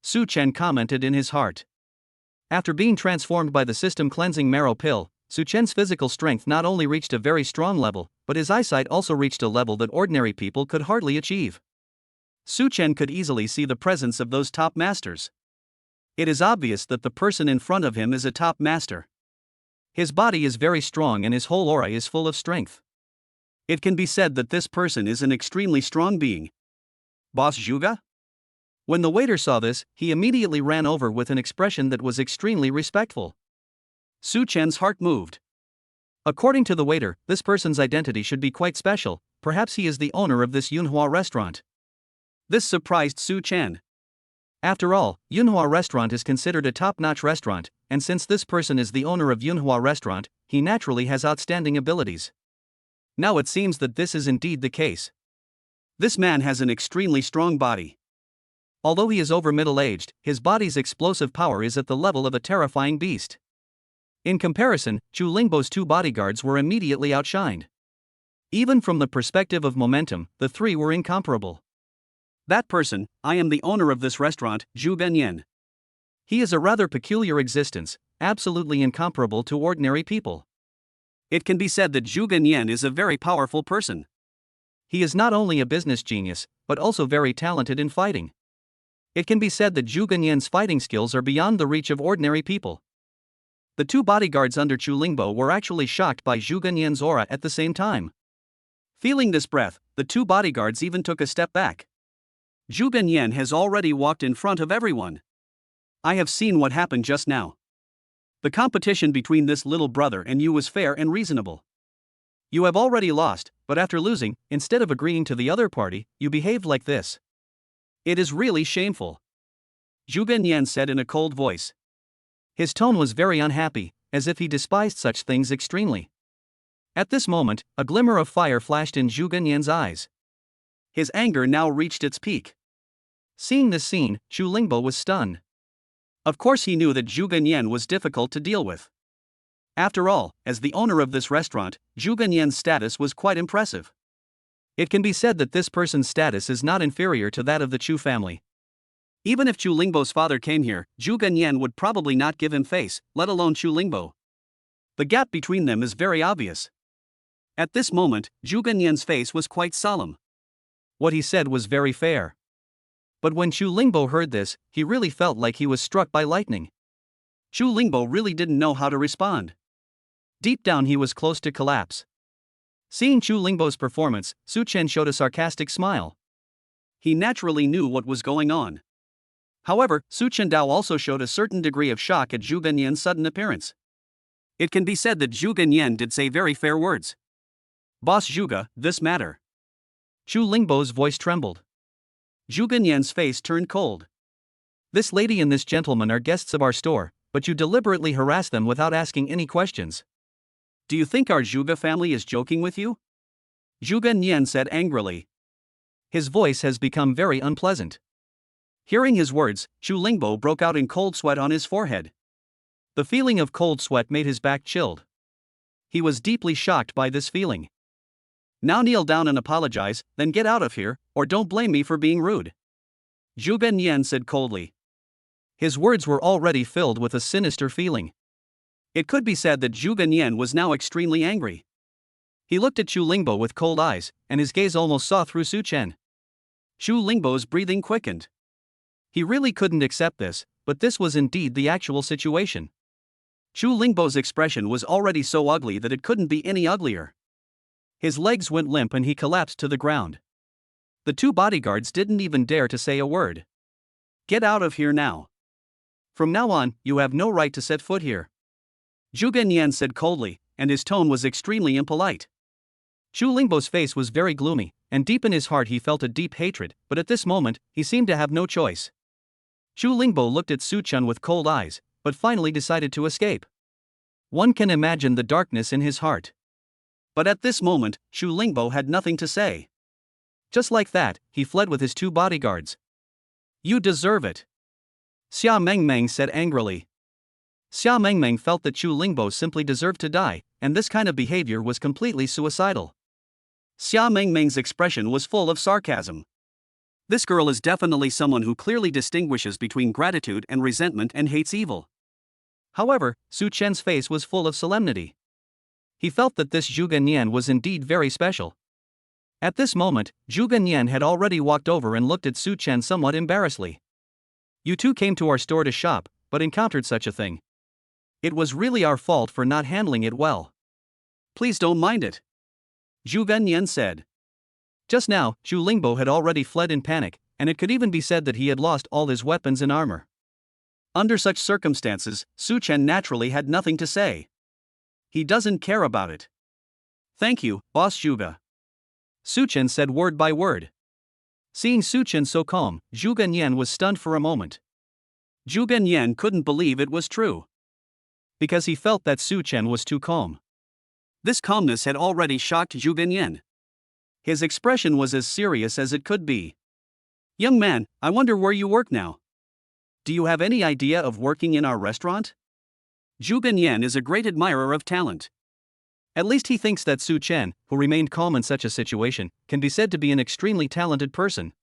Su Chen commented in his heart. After being transformed by the system cleansing marrow pill, Su Chen's physical strength not only reached a very strong level, but his eyesight also reached a level that ordinary people could hardly achieve. Su Chen could easily see the presence of those top masters. It is obvious that the person in front of him is a top master. His body is very strong and his whole aura is full of strength. It can be said that this person is an extremely strong being. Boss Zhuge? When the waiter saw this, he immediately ran over with an expression that was extremely respectful. Su Chen's heart moved. According to the waiter, this person's identity should be quite special, perhaps he is the owner of this Yunhua restaurant. This surprised Su Chen. After all, Yunhua restaurant is considered a top-notch restaurant, and since this person is the owner of Yunhua restaurant, he naturally has outstanding abilities. Now it seems that this is indeed the case. This man has an extremely strong body. Although he is over middle-aged, his body's explosive power is at the level of a terrifying beast. In comparison, Chu Lingbo's two bodyguards were immediately outshined. Even from the perspective of momentum, the three were incomparable. That person, I am the owner of this restaurant, Zhu Benyan. He is a rather peculiar existence, absolutely incomparable to ordinary people. It can be said that Zhu Ganyan is a very powerful person. He is not only a business genius, but also very talented in fighting. It can be said that Zhu Ganyan's fighting skills are beyond the reach of ordinary people. The two bodyguards under Chu Lingbo were actually shocked by Zhu Ganyan's aura at the same time. Feeling this breath, the two bodyguards even took a step back. Zhu Ganyan has already walked in front of everyone. I have seen what happened just now. The competition between this little brother and you was fair and reasonable. You have already lost, but after losing, instead of agreeing to the other party, you behaved like this. It is really shameful. Zhu Ganyan said in a cold voice. His tone was very unhappy, as if he despised such things extremely. At this moment, a glimmer of fire flashed in Zhu Ganyan's eyes. His anger now reached its peak. Seeing this scene, Chu Lingbo was stunned. Of course he knew that Zhu Ganyan was difficult to deal with. After all, as the owner of this restaurant, Zhu Ganyan's status was quite impressive. It can be said that this person's status is not inferior to that of the Chu family. Even if Chu Lingbo's father came here, Zhu Ganyan would probably not give him face, let alone Chu Lingbo. The gap between them is very obvious. At this moment, Zhu Ganyan's face was quite solemn. What he said was very fair. But when Chu Lingbo heard this, he really felt like he was struck by lightning. Chu Lingbo really didn't know how to respond. Deep down he was close to collapse. Seeing Chu Lingbo's performance, Su Chen showed a sarcastic smile. He naturally knew what was going on. However, Su Chendao also showed a certain degree of shock at Zhu Ganyan's sudden appearance. It can be said that Zhu Ganyan did say very fair words. Boss Zhuge, this matter. Chu Lingbo's voice trembled. Zhu Ganyan's face turned cold. This lady and this gentleman are guests of our store, but you deliberately harass them without asking any questions. Do you think our Zhuge family is joking with you? Zhu Ganyan said angrily. His voice has become very unpleasant. Hearing his words, Chu Lingbo broke out in cold sweat on his forehead. The feeling of cold sweat made his back chilled. He was deeply shocked by this feeling. Now kneel down and apologize, then get out of here, or don't blame me for being rude. Zhu Ganyan said coldly. His words were already filled with a sinister feeling. It could be said that Zhu Ganyan was now extremely angry. He looked at Chu Lingbo with cold eyes, and his gaze almost saw through Su Chen. Chu Lingbo's breathing quickened. He really couldn't accept this, but this was indeed the actual situation. Chu Lingbo's expression was already so ugly that it couldn't be any uglier. His legs went limp and he collapsed to the ground. The two bodyguards didn't even dare to say a word. Get out of here now. From now on, you have no right to set foot here. Zhu Ganyan said coldly, and his tone was extremely impolite. Chu Lingbo's face was very gloomy, and deep in his heart he felt a deep hatred, but at this moment, he seemed to have no choice. Chu Lingbo looked at Su Chen with cold eyes, but finally decided to escape. One can imagine the darkness in his heart. But at this moment, Chu Lingbo had nothing to say. Just like that, he fled with his two bodyguards. You deserve it. Xia Mengmeng said angrily. Xia Mengmeng felt that Chu Lingbo simply deserved to die, and this kind of behavior was completely suicidal. Xia Mengmeng's expression was full of sarcasm. This girl is definitely someone who clearly distinguishes between gratitude and resentment and hates evil. However, Su Chen's face was full of solemnity. He felt that this Zhu Ganyan was indeed very special. At this moment, Zhu Ganyan had already walked over and looked at Su Chen somewhat embarrassedly. You two came to our store to shop, but encountered such a thing. It was really our fault for not handling it well. Please don't mind it. Zhu Ganyan said. Just now, Chu Lingbo had already fled in panic, and it could even be said that he had lost all his weapons and armor. Under such circumstances, Su Chen naturally had nothing to say. He doesn't care about it. Thank you, Boss Zhuge. Su Chen said word by word. Seeing Su Chen so calm, Zhu Ganyan was stunned for a moment. Zhu Ganyan couldn't believe it was true. Because he felt that Su Chen was too calm. This calmness had already shocked Zhu Ganyan. His expression was as serious as it could be. Young man, I wonder where you work now. Do you have any idea of working in our restaurant? Zhu Ganyan is a great admirer of talent. At least he thinks that Su Chen, who remained calm in such a situation, can be said to be an extremely talented person.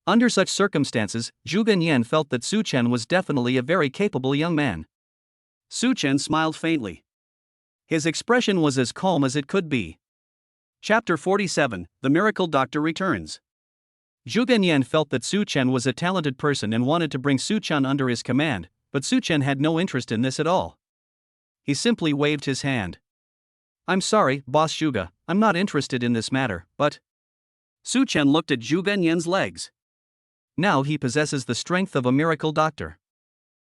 Under such circumstances, Zhu Ganyan felt that Su Chen was definitely a very capable young man. Su Chen smiled faintly. His expression was as calm as it could be. Chapter 47, The Miracle Doctor Returns. Zhu Ganyan felt that Su Chen was a talented person and wanted to bring Su Chen under his command, but Su Chen had no interest in this at all. He simply waved his hand. "I'm sorry, Boss Zhuge, I'm not interested in this matter, but..." Su Chen looked at Zhu Ganyan's legs. Now he possesses the strength of a miracle doctor.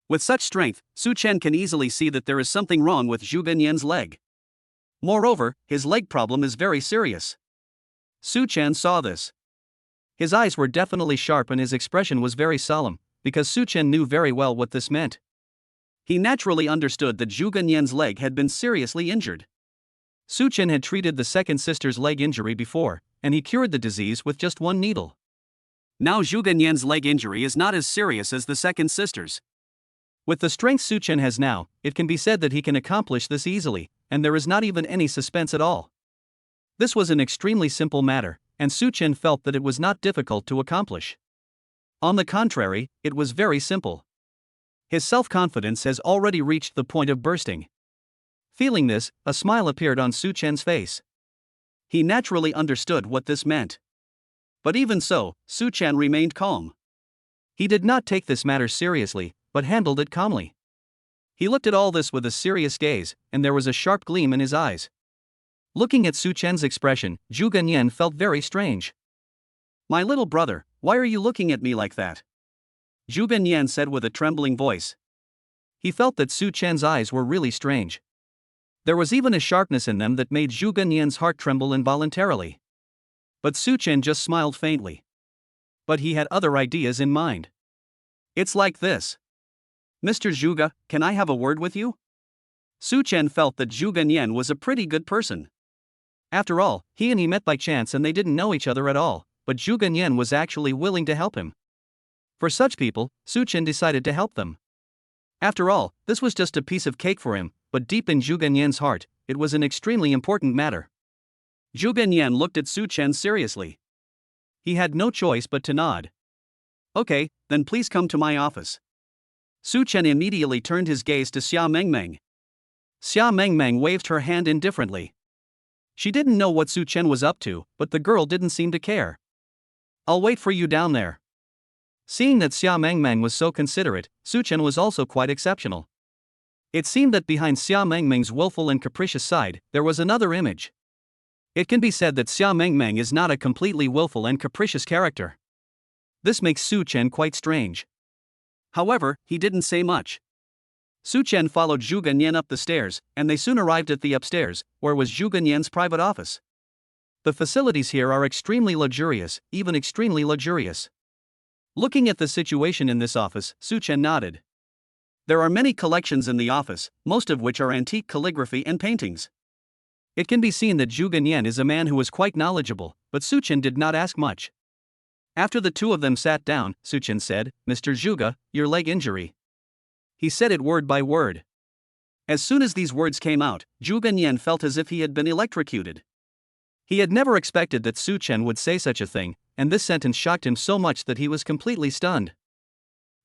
With such strength, Su Chen can easily see that there is something wrong with Zhu Ganyan's leg. Moreover, his leg problem is very serious. Su Chen saw this. His eyes were definitely sharp and his expression was very solemn, because Su Chen knew very well what this meant. He naturally understood that Zhu Ganyan's leg had been seriously injured. Su Chen had treated the second sister's leg injury before, and he cured the disease with just one needle. Now Zhu Ganyan's leg injury is not as serious as the second sister's. With the strength Su Chen has now, it can be said that he can accomplish this easily, and there is not even any suspense at all. This was an extremely simple matter, and Su Chen felt that it was not difficult to accomplish. On the contrary, it was very simple. His self-confidence has already reached the point of bursting. Feeling this, a smile appeared on Su Chen's face. He naturally understood what this meant. But even so, Su Chen remained calm. He did not take this matter seriously, but handled it calmly. He looked at all this with a serious gaze, and there was a sharp gleam in his eyes. Looking at Su Chen's expression, Zhu Ganyan felt very strange. "My little brother, why are you looking at me like that?" Zhu Ganyan said with a trembling voice. He felt that Su Chen's eyes were really strange. There was even a sharpness in them that made Zhu Ganyan's heart tremble involuntarily. But Su Chen just smiled faintly. But he had other ideas in mind. "It's like this. Mr. Zhuge, can I have a word with you?" Su Chen felt that Zhu Ganyan was a pretty good person. After all, he met by chance and they didn't know each other at all, but Zhu Ganyan was actually willing to help him. For such people, Su Chen decided to help them. After all, this was just a piece of cake for him, but deep in Zhu Ganyan's heart, it was an extremely important matter. Zhu Ganyan looked at Su Chen seriously. He had no choice but to nod. "Okay, then please come to my office." Su Chen immediately turned his gaze to Xia Mengmeng. Xia Mengmeng waved her hand indifferently. She didn't know what Su Chen was up to, but the girl didn't seem to care. "I'll wait for you down there." Seeing that Xia Mengmeng was so considerate, Su Chen was also quite exceptional. It seemed that behind Xia Mengmeng's willful and capricious side, there was another image. It can be said that Xia Mengmeng is not a completely willful and capricious character. This makes Su Chen quite strange. However, he didn't say much. Su Chen followed Zhu Ganyan up the stairs, and they soon arrived at the upstairs, where was Zhu Ganyan's private office. The facilities here are extremely luxurious, even extremely luxurious. Looking at the situation in this office, Su Chen nodded. There are many collections in the office, most of which are antique calligraphy and paintings. It can be seen that Zhu Ganyan is a man who is quite knowledgeable, but Su Chen did not ask much. After the two of them sat down, Su Chen said, "Mr. Zhuge, your leg injury." He said it word by word. As soon as these words came out, Zhu Ganyan felt as if he had been electrocuted. He had never expected that Su Chen would say such a thing, and this sentence shocked him so much that he was completely stunned.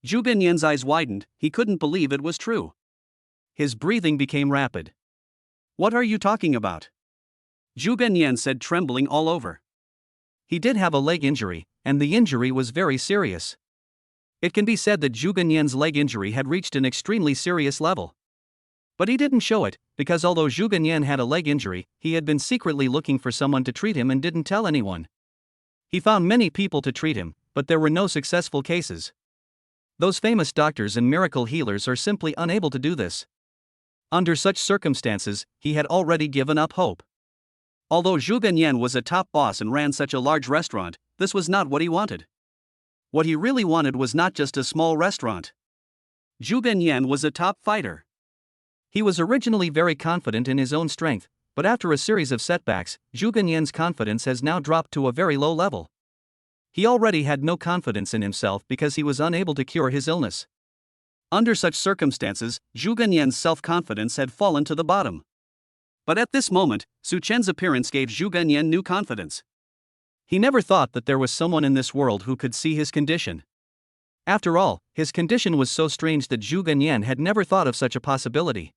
Zhu Ganyan's eyes widened, he couldn't believe it was true. His breathing became rapid. "What are you talking about?" Zhu Ganyan said, trembling all over. He did have a leg injury, and the injury was very serious. It can be said that Zhu Ganyan's leg injury had reached an extremely serious level. But he didn't show it, because although Zhu Ganyan had a leg injury, he had been secretly looking for someone to treat him and didn't tell anyone. He found many people to treat him, but there were no successful cases. Those famous doctors and miracle healers are simply unable to do this. Under such circumstances, he had already given up hope. Although Zhu Ganyan was a top boss and ran such a large restaurant, this was not what he wanted. What he really wanted was not just a small restaurant. Zhu Ganyan was a top fighter. He was originally very confident in his own strength, but after a series of setbacks, Zhu Ganyan's confidence has now dropped to a very low level. He already had no confidence in himself because he was unable to cure his illness. Under such circumstances, Zhu Ganyan's self-confidence had fallen to the bottom. But at this moment, Su Chen's appearance gave Zhu Ganyan new confidence. He never thought that there was someone in this world who could see his condition. After all, his condition was so strange that Zhu Ganyan had never thought of such a possibility.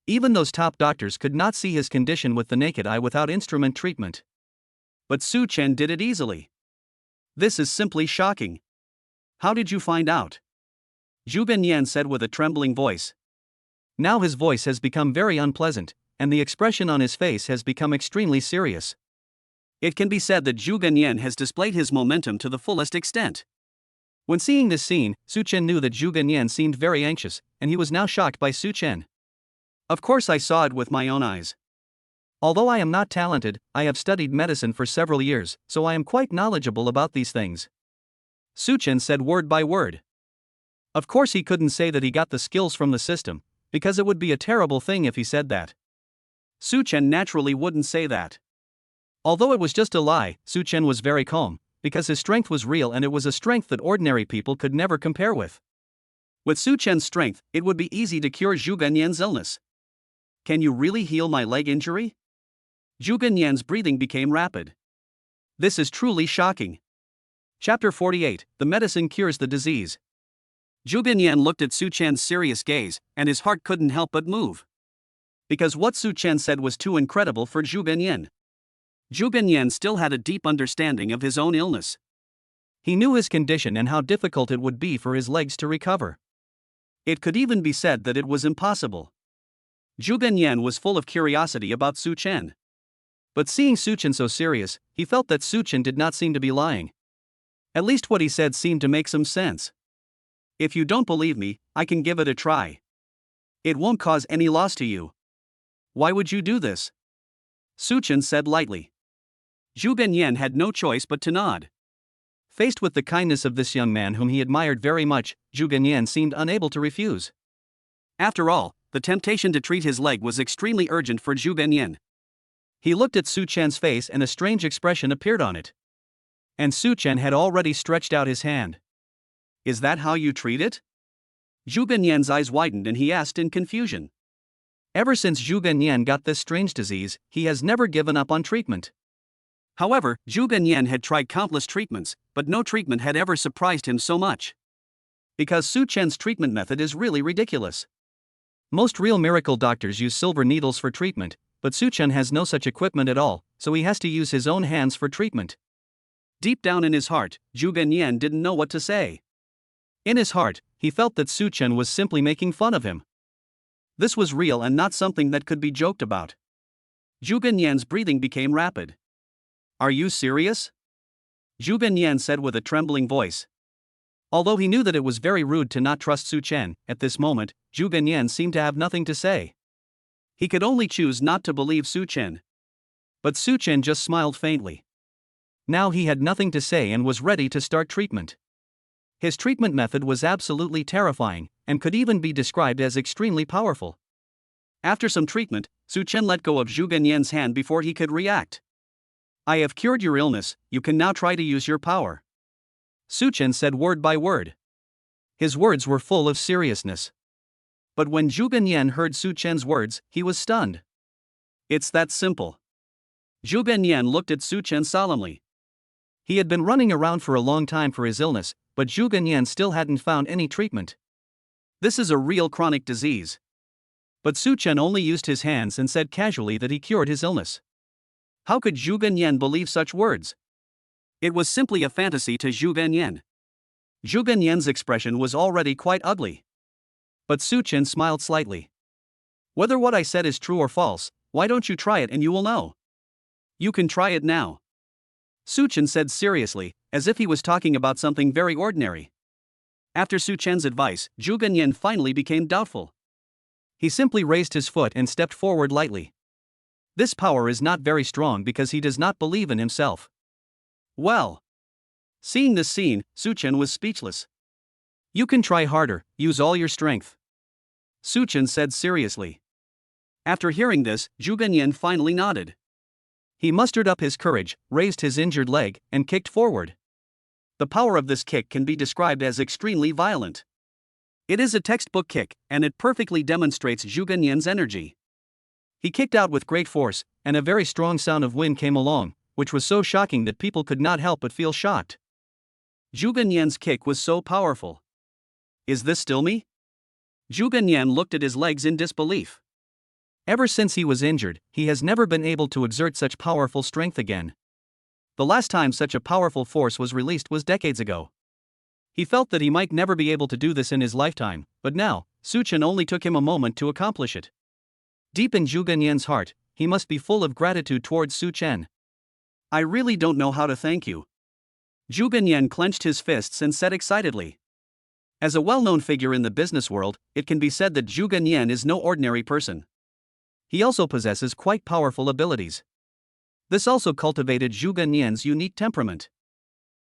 Even those top doctors could not see his condition with the naked eye without instrument treatment. But Su Chen did it easily. This is simply shocking. How did you find out? Zhu Binyan said with a trembling voice. Now his voice has become very unpleasant, and the expression on his face has become extremely serious. It can be said that Zhu Binyan has displayed his momentum to the fullest extent. When seeing this scene, Su Chen knew that Zhu Binyan seemed very anxious, and he was now shocked by Su Chen. Of course I saw it with my own eyes. Although I am not talented, I have studied medicine for several years, so I am quite knowledgeable about these things. Su Chen said word by word. Of course he couldn't say that he got the skills from the system, because it would be a terrible thing if he said that. Su Chen naturally wouldn't say that. Although it was just a lie, Su Chen was very calm, because his strength was real and it was a strength that ordinary people could never compare with. With Su Chen's strength, it would be easy to cure Zhu Binyan's illness. Can you really heal my leg injury? Zhu Binyan's breathing became rapid. This is truly shocking. Chapter 48, The Medicine Cures the Disease. Zhu Binyan looked at Su Chen's serious gaze, and his heart couldn't help but move. Because what Su Chen said was too incredible for Zhu Binyan. Zhu Binyan still had a deep understanding of his own illness. He knew his condition and how difficult it would be for his legs to recover. It could even be said that it was impossible. Zhu Binyan was full of curiosity about Su Chen. But seeing Su Chen so serious, he felt that Su Chen did not seem to be lying. At least what he said seemed to make some sense. If you don't believe me, I can give it a try. It won't cause any loss to you. Why would you do this? Su Chen said lightly. Zhu Binyan had no choice but to nod. Faced with the kindness of this young man whom he admired very much, Zhu Binyan seemed unable to refuse. After all, the temptation to treat his leg was extremely urgent for Zhu Binyan. He looked at Su Chen's face and a strange expression appeared on it. And Su Chen had already stretched out his hand. Is that how you treat it? Zhu Binyan's eyes widened and he asked in confusion. Ever since Zhu Binyan got this strange disease, he has never given up on treatment. However, Zhu Binyan had tried countless treatments, but no treatment had ever surprised him so much. Because Su Chen's treatment method is really ridiculous. Most real miracle doctors use silver needles for treatment, but Su Chen has no such equipment at all, so he has to use his own hands for treatment. Deep down in his heart, Zhu Binyan didn't know what to say. In his heart, he felt that Su Chen was simply making fun of him. This was real and not something that could be joked about. Zhu Binyan's breathing became rapid. Are you serious? Zhu Binyan said with a trembling voice. Although he knew that it was very rude to not trust Su Chen, at this moment, Zhu Binyan seemed to have nothing to say. He could only choose not to believe Su Chen. But Su Chen just smiled faintly. Now he had nothing to say and was ready to start treatment. His treatment method was absolutely terrifying, and could even be described as extremely powerful. After some treatment, Su Chen let go of Zhu Binyan's hand before he could react. I have cured your illness, you can now try to use your power. Su Chen said word by word. His words were full of seriousness. But when Zhu Binyan heard Su Chen's words, he was stunned. It's that simple. Zhu Binyan looked at Su Chen solemnly. He had been running around for a long time for his illness, but Zhu Binyan still hadn't found any treatment. This is a real chronic disease. But Su Chen only used his hands and said casually that he cured his illness. How could Zhu Binyan believe such words? It was simply a fantasy to Zhu Binyan. Zhu Binyan's expression was already quite ugly. But Su Chen smiled slightly. Whether what I said is true or false, why don't you try it and you will know? You can try it now. Su Chen said seriously, as if he was talking about something very ordinary. After Su Chen's advice, Zhu Binyan finally became doubtful. He simply raised his foot and stepped forward lightly. This power is not very strong because he does not believe in himself. Well. Seeing this scene, Su Chen was speechless. You can try harder, use all your strength. Su Chen said seriously. After hearing this, Zhu Binyan finally nodded. He mustered up his courage, raised his injured leg, and kicked forward. The power of this kick can be described as extremely violent. It is a textbook kick, and it perfectly demonstrates Zhu Binyan's energy. He kicked out with great force, and a very strong sound of wind came along, which was so shocking that people could not help but feel shocked. Zhu Binyan's kick was so powerful. Is this still me? Zhu Binyan looked at his legs in disbelief. Ever since he was injured, he has never been able to exert such powerful strength again. The last time such a powerful force was released was decades ago. He felt that he might never be able to do this in his lifetime, but now, Su Chen only took him a moment to accomplish it. Deep in Zhu Ganyan's heart, he must be full of gratitude towards Su Chen. I really don't know how to thank you. Zhu Ganyan clenched his fists and said excitedly. As a well-known figure in the business world, it can be said that Zhu Ganyan is no ordinary person. He also possesses quite powerful abilities. This also cultivated Zhu Ganyan's unique temperament.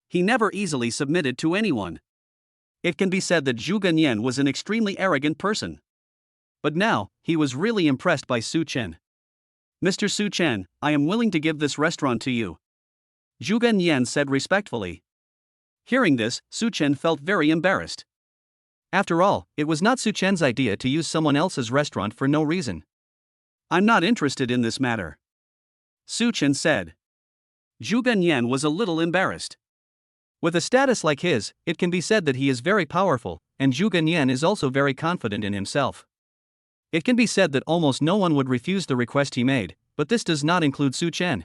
He never easily submitted to anyone. It can be said that Zhu Ganyan was an extremely arrogant person. But now, he was really impressed by Su Chen. Mr. Su Chen, I am willing to give this restaurant to you. Zhu Ganyan said respectfully. Hearing this, Su Chen felt very embarrassed. After all, it was not Su Chen's idea to use someone else's restaurant for no reason. I'm not interested in this matter, Su Chen said. Zhu Ganyan was a little embarrassed. With a status like his, it can be said that he is very powerful, and Zhu Ganyan is also very confident in himself. It can be said that almost no one would refuse the request he made, but this does not include Su Chen.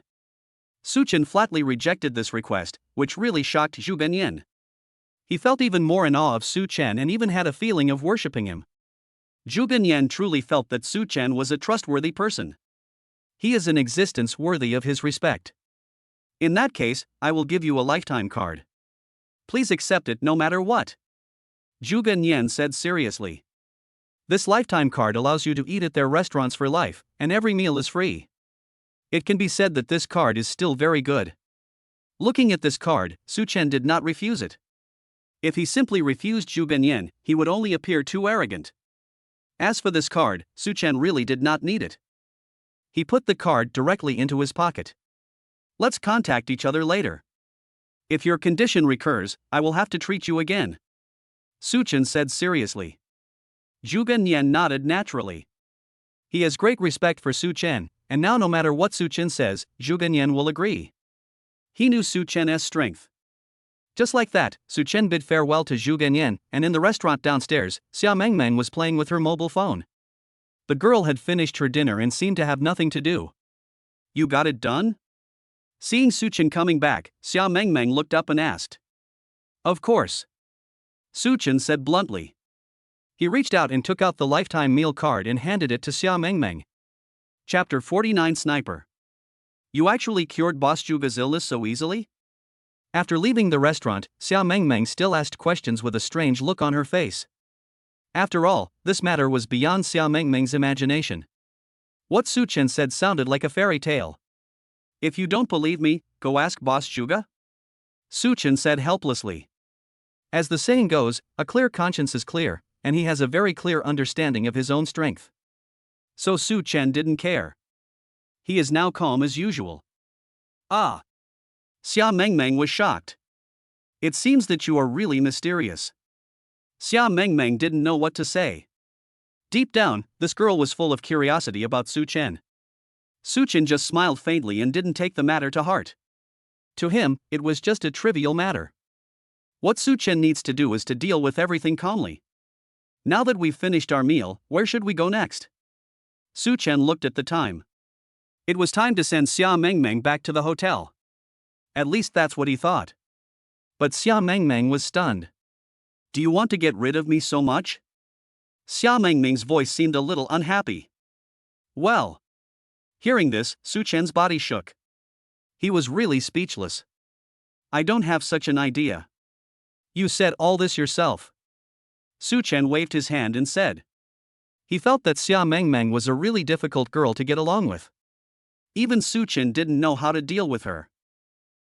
Su Chen flatly rejected this request, which really shocked Zhu Ganyan. He felt even more in awe of Su Chen and even had a feeling of worshipping him. Zhu Ganyan truly felt that Su Chen was a trustworthy person. He is an existence worthy of his respect. In that case, I will give you a lifetime card. Please accept it no matter what, Zhu Ganyan said seriously. This lifetime card allows you to eat at their restaurants for life, and every meal is free. It can be said that this card is still very good. Looking at this card, Su Chen did not refuse it. If he simply refused Zhu Ganyan, he would only appear too arrogant. As for this card, Su Chen really did not need it. He put the card directly into his pocket. Let's contact each other later. If your condition recurs, I will have to treat you again, Su Chen said seriously. Zhu Ganyan nodded naturally. He has great respect for Su Chen, and now no matter what Su Chen says, Zhu Ganyan will agree. He knew Su Chen's strength. Just like that, Su Chen bid farewell to Zhu Ganyan, and in the restaurant downstairs, Xia Mengmeng was playing with her mobile phone. The girl had finished her dinner and seemed to have nothing to do. You got it done? Seeing Su Chen coming back, Xia Mengmeng looked up and asked. Of course, Su Chen said bluntly. He reached out and took out the lifetime meal card and handed it to Xia Mengmeng. Chapter 49 Sniper. You actually cured Boss Zhuge's illness so easily? After leaving the restaurant, Xia Mengmeng still asked questions with a strange look on her face. After all, this matter was beyond Xia Mengmeng's imagination. What Su Chen said sounded like a fairy tale. If you don't believe me, go ask Boss Zhuge, Su Chen said helplessly. As the saying goes, a clear conscience is clear, and he has a very clear understanding of his own strength. So Su Chen didn't care. He is now calm as usual. Ah! Xia Mengmeng was shocked. It seems that you are really mysterious. Xia Mengmeng didn't know what to say. Deep down, this girl was full of curiosity about Su Chen. Su Chen just smiled faintly and didn't take the matter to heart. To him, it was just a trivial matter. What Su Chen needs to do is to deal with everything calmly. Now that we've finished our meal, where should we go next? Su Chen looked at the time. It was time to send Xia Mengmeng back to the hotel. At least that's what he thought. But Xia Mengmeng was stunned. Do you want to get rid of me so much? Xia Mengmeng's voice seemed a little unhappy. Well. Hearing this, Su Chen's body shook. He was really speechless. I don't have such an idea. You said all this yourself. Su Chen waved his hand and said. He felt that Xia Mengmeng was a really difficult girl to get along with. Even Su Chen didn't know how to deal with her.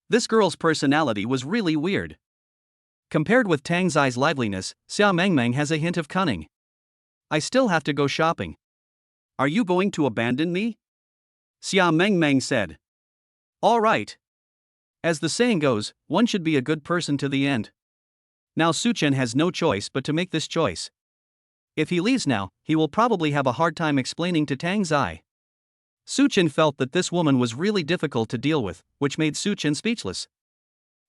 This girl's personality was really weird. Compared with Tang Zai's liveliness, Xia Mengmeng has a hint of cunning. I still have to go shopping. Are you going to abandon me? Xia Mengmeng said. All right. As the saying goes, one should be a good person to the end. Now Su Chen has no choice but to make this choice. If he leaves now, he will probably have a hard time explaining to Tang Zai. Su Chen felt that this woman was really difficult to deal with, which made Su Chen speechless.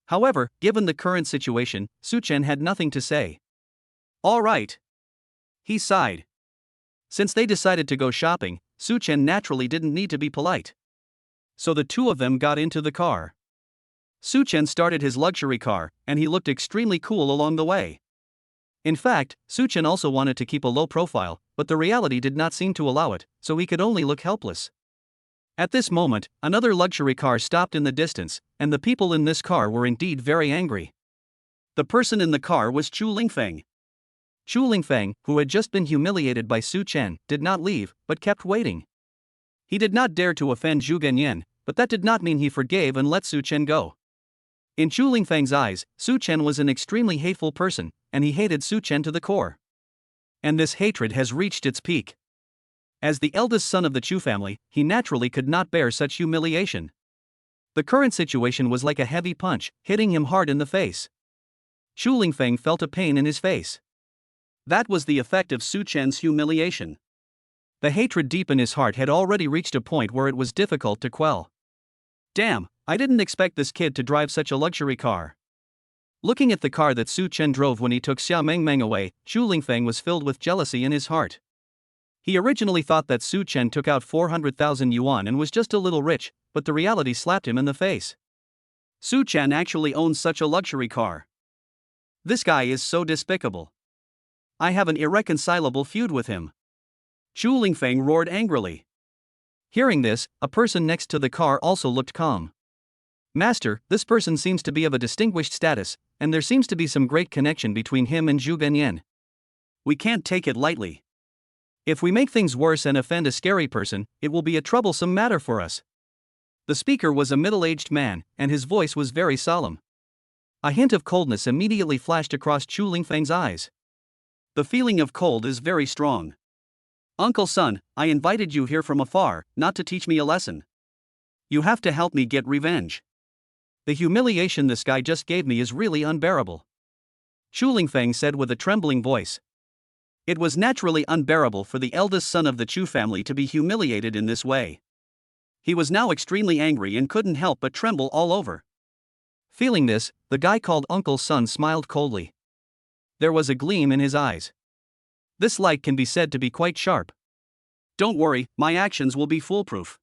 However, given the current situation, Su Chen had nothing to say. All right. He sighed. Since they decided to go shopping, Su Chen naturally didn't need to be polite. So the two of them got into the car. Su Chen started his luxury car, and he looked extremely cool along the way. In fact, Su Chen also wanted to keep a low profile, but the reality did not seem to allow it, so he could only look helpless. At this moment, another luxury car stopped in the distance, and the people in this car were indeed very angry. The person in the car was Chu Lingfeng. Chu Lingfeng, who had just been humiliated by Su Chen, did not leave, but kept waiting. He did not dare to offend Zhu Ganyan, but that did not mean he forgave and let Su Chen go. In Chu Lingfeng's eyes, Su Chen was an extremely hateful person, and he hated Su Chen to the core. And this hatred has reached its peak. As the eldest son of the Chu family, he naturally could not bear such humiliation. The current situation was like a heavy punch, hitting him hard in the face. Chu Lingfeng felt a pain in his face. That was the effect of Su Chen's humiliation. The hatred deep in his heart had already reached a point where it was difficult to quell. Damn, I didn't expect this kid to drive such a luxury car. Looking at the car that Su Chen drove when he took Xia Mengmeng away, Chu Lingfeng was filled with jealousy in his heart. He originally thought that Su Chen took out 400,000 yuan and was just a little rich, but the reality slapped him in the face. Su Chen actually owns such a luxury car. This guy is so despicable. I have an irreconcilable feud with him. Chu Lingfeng roared angrily. Hearing this, a person next to the car also looked calm. Master, this person seems to be of a distinguished status, and there seems to be some great connection between him and Zhu Ganyan. We can't take it lightly. If we make things worse and offend a scary person, it will be a troublesome matter for us. The speaker was a middle-aged man, and his voice was very solemn. A hint of coldness immediately flashed across Chu Lingfeng's eyes. The feeling of cold is very strong. Uncle Son, I invited you here from afar, not to teach me a lesson. You have to help me get revenge. The humiliation this guy just gave me is really unbearable. Chu Lingfeng said with a trembling voice. It was naturally unbearable for the eldest son of the Chu family to be humiliated in this way. He was now extremely angry and couldn't help but tremble all over. Feeling this, the guy called Uncle Son smiled coldly. There was a gleam in his eyes. This light can be said to be quite sharp. Don't worry, my actions will be foolproof.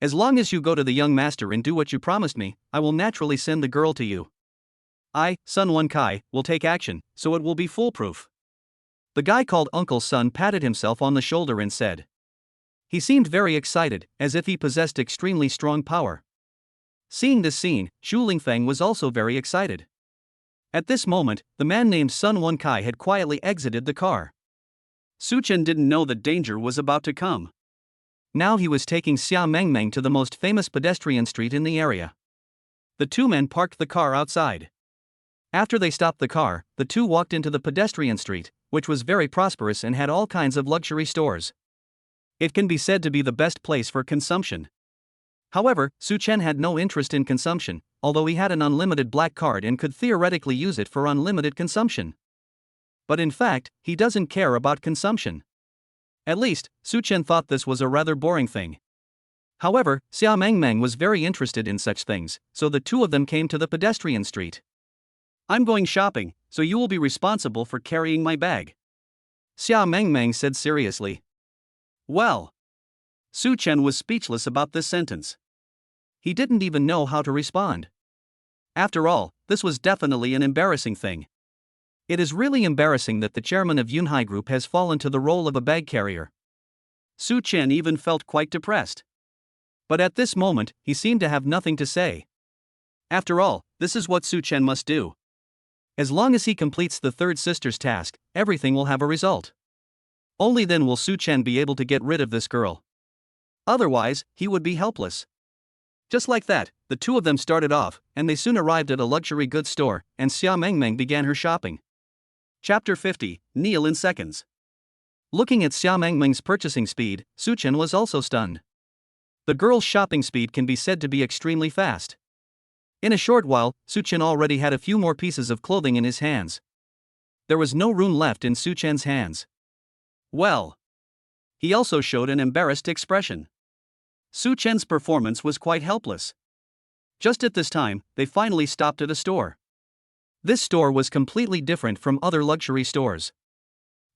As long as you go to the young master and do what you promised me, I will naturally send the girl to you. I, Sun Wen Kai, will take action, so it will be foolproof. The guy called Uncle Sun patted himself on the shoulder and said. He seemed very excited, as if he possessed extremely strong power. Seeing this scene, Chu Lingfeng was also very excited. At this moment, the man named Sun Wen Kai had quietly exited the car. Su Chen didn't know that danger was about to come. Now he was taking Xia Mengmeng to the most famous pedestrian street in the area. The two men parked the car outside. After they stopped the car, the two walked into the pedestrian street, which was very prosperous and had all kinds of luxury stores. It can be said to be the best place for consumption. However, Su Chen had no interest in consumption, although he had an unlimited black card and could theoretically use it for unlimited consumption. But in fact, he doesn't care about consumption. At least, Su Chen thought this was a rather boring thing. However, Xia Mengmeng was very interested in such things, so the two of them came to the pedestrian street. I'm going shopping, so you will be responsible for carrying my bag. Xia Mengmeng said seriously. Well. Su Chen was speechless about this sentence. He didn't even know how to respond. After all, this was definitely an embarrassing thing. It is really embarrassing that the chairman of Yunhai Group has fallen to the role of a bag carrier. Su Chen even felt quite depressed. But at this moment, he seemed to have nothing to say. After all, this is what Su Chen must do. As long as he completes the third sister's task, everything will have a result. Only then will Su Chen be able to get rid of this girl. Otherwise, he would be helpless. Just like that, the two of them started off, and they soon arrived at a luxury goods store, and Xia Mengmeng began her shopping. Chapter 50, Kneel in Seconds. Looking at Xia Mengmeng's purchasing speed, Su Chen was also stunned. The girl's shopping speed can be said to be extremely fast. In a short while, Su Chen already had a few more pieces of clothing in his hands. There was no room left in Su Chen's hands. Well. He also showed an embarrassed expression. Su Chen's performance was quite helpless. Just at this time, they finally stopped at a store. This store was completely different from other luxury stores.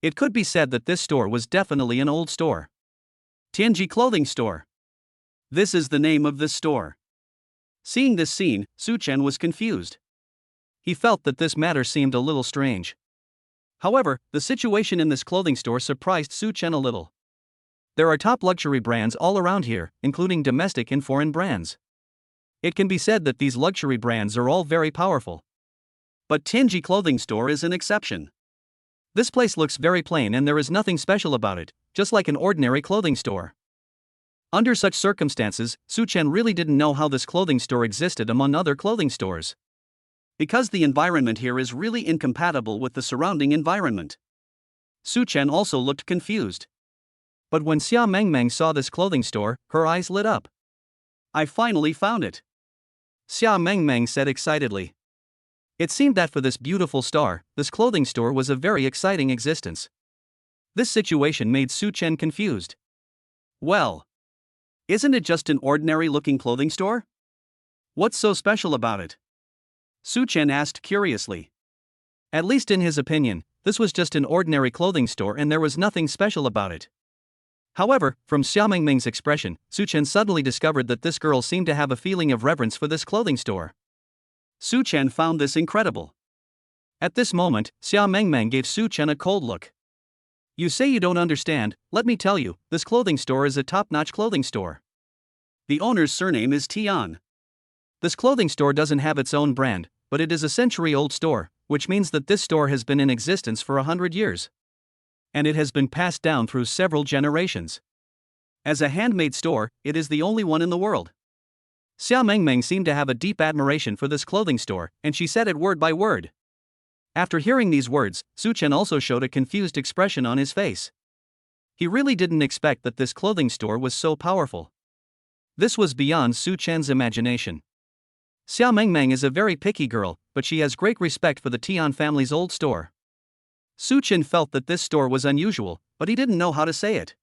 It could be said that this store was definitely an old store. Tianji Clothing Store. This is the name of this store. Seeing this scene, Su Chen was confused. He felt that this matter seemed a little strange. However, the situation in this clothing store surprised Su Chen a little. There are top luxury brands all around here, including domestic and foreign brands. It can be said that these luxury brands are all very powerful. But Tianji Clothing Store is an exception. This place looks very plain and there is nothing special about it, just like an ordinary clothing store. Under such circumstances, Su Chen really didn't know how this clothing store existed among other clothing stores. Because the environment here is really incompatible with the surrounding environment. Su Chen also looked confused. But when Xia Mengmeng saw this clothing store, her eyes lit up. I finally found it, Xia Mengmeng said excitedly. It seemed that for this beautiful star, this clothing store was a very exciting existence. This situation made Su Chen confused. Well, isn't it just an ordinary-looking clothing store? What's so special about it? Su Chen asked curiously. At least in his opinion, this was just an ordinary clothing store and there was nothing special about it. However, from Xia Mengmeng's expression, Su Chen suddenly discovered that this girl seemed to have a feeling of reverence for this clothing store. Su Chen found this incredible. At this moment, Xia Mengmeng gave Su Chen a cold look. You say you don't understand, let me tell you, this clothing store is a top-notch clothing store. The owner's surname is Tian. This clothing store doesn't have its own brand, but it is a century-old store, which means that this store has been in existence for 100 years. And it has been passed down through several generations. As a handmade store, it is the only one in the world. Xia Mengmeng seemed to have a deep admiration for this clothing store, and she said it word by word. After hearing these words, Su Chen also showed a confused expression on his face. He really didn't expect that this clothing store was so powerful. This was beyond Su Chen's imagination. Xia Mengmeng is a very picky girl, but she has great respect for the Tian family's old store. Su Chen felt that this store was unusual, but he didn't know how to say it.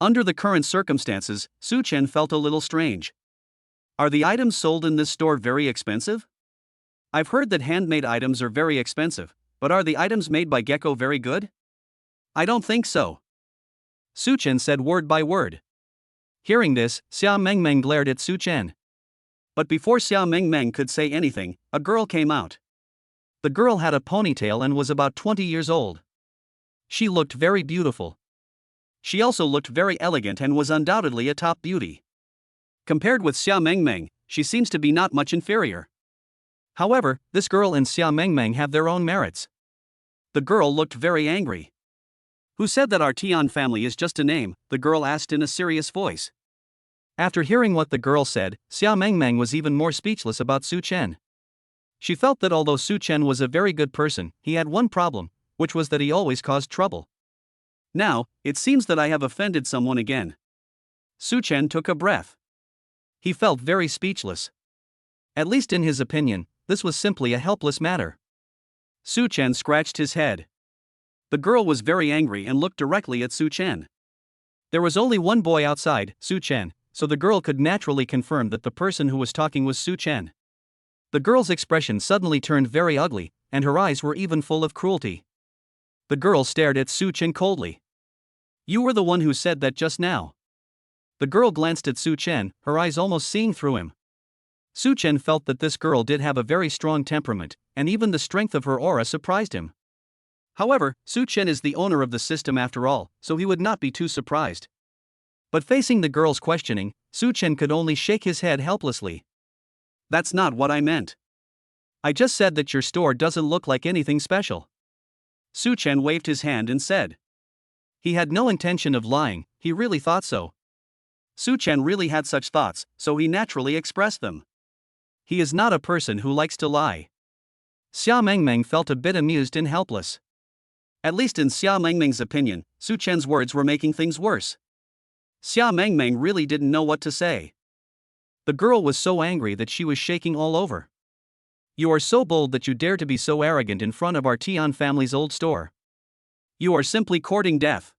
Under the current circumstances, Su Chen felt a little strange. Are the items sold in this store very expensive? I've heard that handmade items are very expensive, but are the items made by Gecko very good? I don't think so, Su Chen said word by word. Hearing this, Xia Mengmeng glared at Su Chen. But before Xia Mengmeng could say anything, a girl came out. The girl had a ponytail and was about 20 years old. She looked very beautiful. She also looked very elegant and was undoubtedly a top beauty. Compared with Xia Mengmeng, she seems to be not much inferior. However, this girl and Xia Mengmeng have their own merits. The girl looked very angry. Who said that our Tian family is just a name? The girl asked in a serious voice. After hearing what the girl said, Xia Mengmeng was even more speechless about Su Chen. She felt that although Su Chen was a very good person, he had one problem, which was that he always caused trouble. Now, it seems that I have offended someone again. Su Chen took a breath. He felt very speechless. At least in his opinion, this was simply a helpless matter. Su Chen scratched his head. The girl was very angry and looked directly at Su Chen. There was only one boy outside, Su Chen, so the girl could naturally confirm that the person who was talking was Su Chen. The girl's expression suddenly turned very ugly, and her eyes were even full of cruelty. The girl stared at Su Chen coldly. You were the one who said that just now. The girl glanced at Su Chen, her eyes almost seeing through him. Su Chen felt that this girl did have a very strong temperament, and even the strength of her aura surprised him. However, Su Chen is the owner of the system after all, so he would not be too surprised. But facing the girl's questioning, Su Chen could only shake his head helplessly. That's not what I meant. I just said that your store doesn't look like anything special. Su Chen waved his hand and said. He had no intention of lying, he really thought so. Su Chen really had such thoughts, so he naturally expressed them. He is not a person who likes to lie. Xia Mengmeng felt a bit amused and helpless. At least in Xia Mengmeng's opinion, Su Chen's words were making things worse. Xia Mengmeng really didn't know what to say. The girl was so angry that she was shaking all over. You are so bold that you dare to be so arrogant in front of our Tian family's old store. You are simply courting death.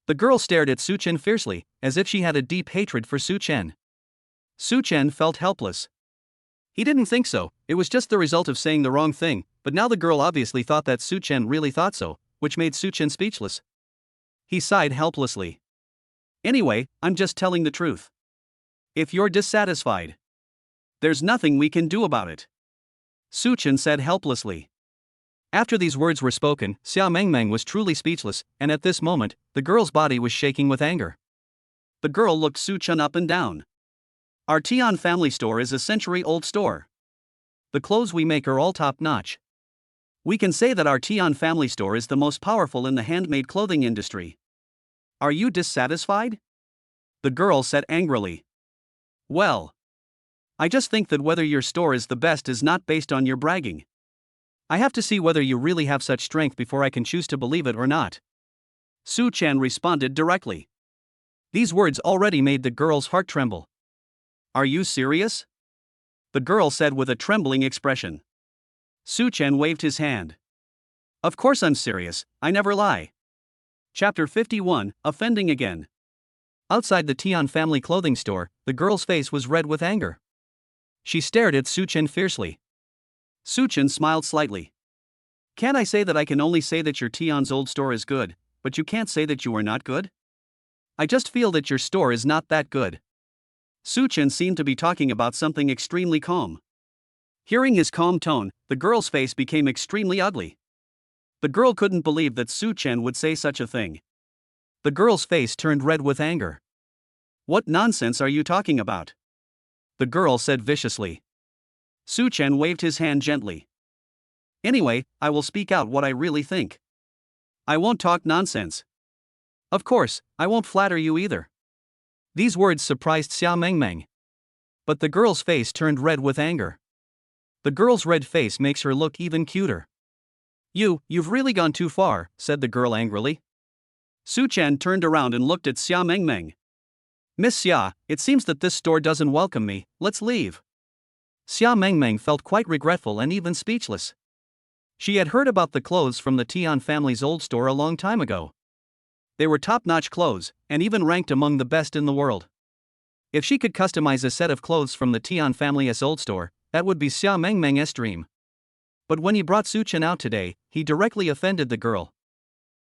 The girl stared at Su Chen fiercely, as if she had a deep hatred for Su Chen. Su Chen felt helpless. He didn't think so, it was just the result of saying the wrong thing, but now the girl obviously thought that Su Chen really thought so, which made Su Chen speechless. He sighed helplessly. Anyway, I'm just telling the truth. If you're dissatisfied, there's nothing we can do about it. Suchin said helplessly. After these words were spoken, Xia Mengmeng was truly speechless, and at this moment, the girl's body was shaking with anger. The girl looked Suchin up and down. Our Tian family store is a century-old store. The clothes we make are all top-notch. We can say that our Tian family store is the most powerful in the handmade clothing industry. Are you dissatisfied? The girl said angrily. Well, I just think that whether your store is the best is not based on your bragging. I have to see whether you really have such strength before I can choose to believe it or not. Su Chan responded directly. These words already made the girl's heart tremble. Are you serious? The girl said with a trembling expression. Su Chan waved his hand. Of course I'm serious, I never lie. Chapter 51, Offending Again. Outside the Tian family clothing store, the girl's face was red with anger. She stared at Su Chan fiercely. Suchin smiled slightly. Can't I say that I can only say that your Tian's old store is good, but you can't say that you are not good? I just feel that your store is not that good. Suchin seemed to be talking about something extremely calm. Hearing his calm tone, the girl's face became extremely ugly. The girl couldn't believe that Suchin would say such a thing. The girl's face turned red with anger. What nonsense are you talking about? The girl said viciously. Suchin waved his hand gently. Anyway, I will speak out what I really think. I won't talk nonsense. Of course, I won't flatter you either. These words surprised Xia Mengmeng. But the girl's face turned red with anger. The girl's red face makes her look even cuter. You've really gone too far, said the girl angrily. Suchin turned around and looked at Xia Mengmeng. Miss Xia, it seems that this store doesn't welcome me, let's leave. Xia Mengmeng felt quite regretful and even speechless. She had heard about the clothes from the Tian family's old store a long time ago. They were top-notch clothes, and even ranked among the best in the world. If she could customize a set of clothes from the Tian family's old store, that would be Xia Mengmeng's dream. But when he brought Suchin out today, he directly offended the girl.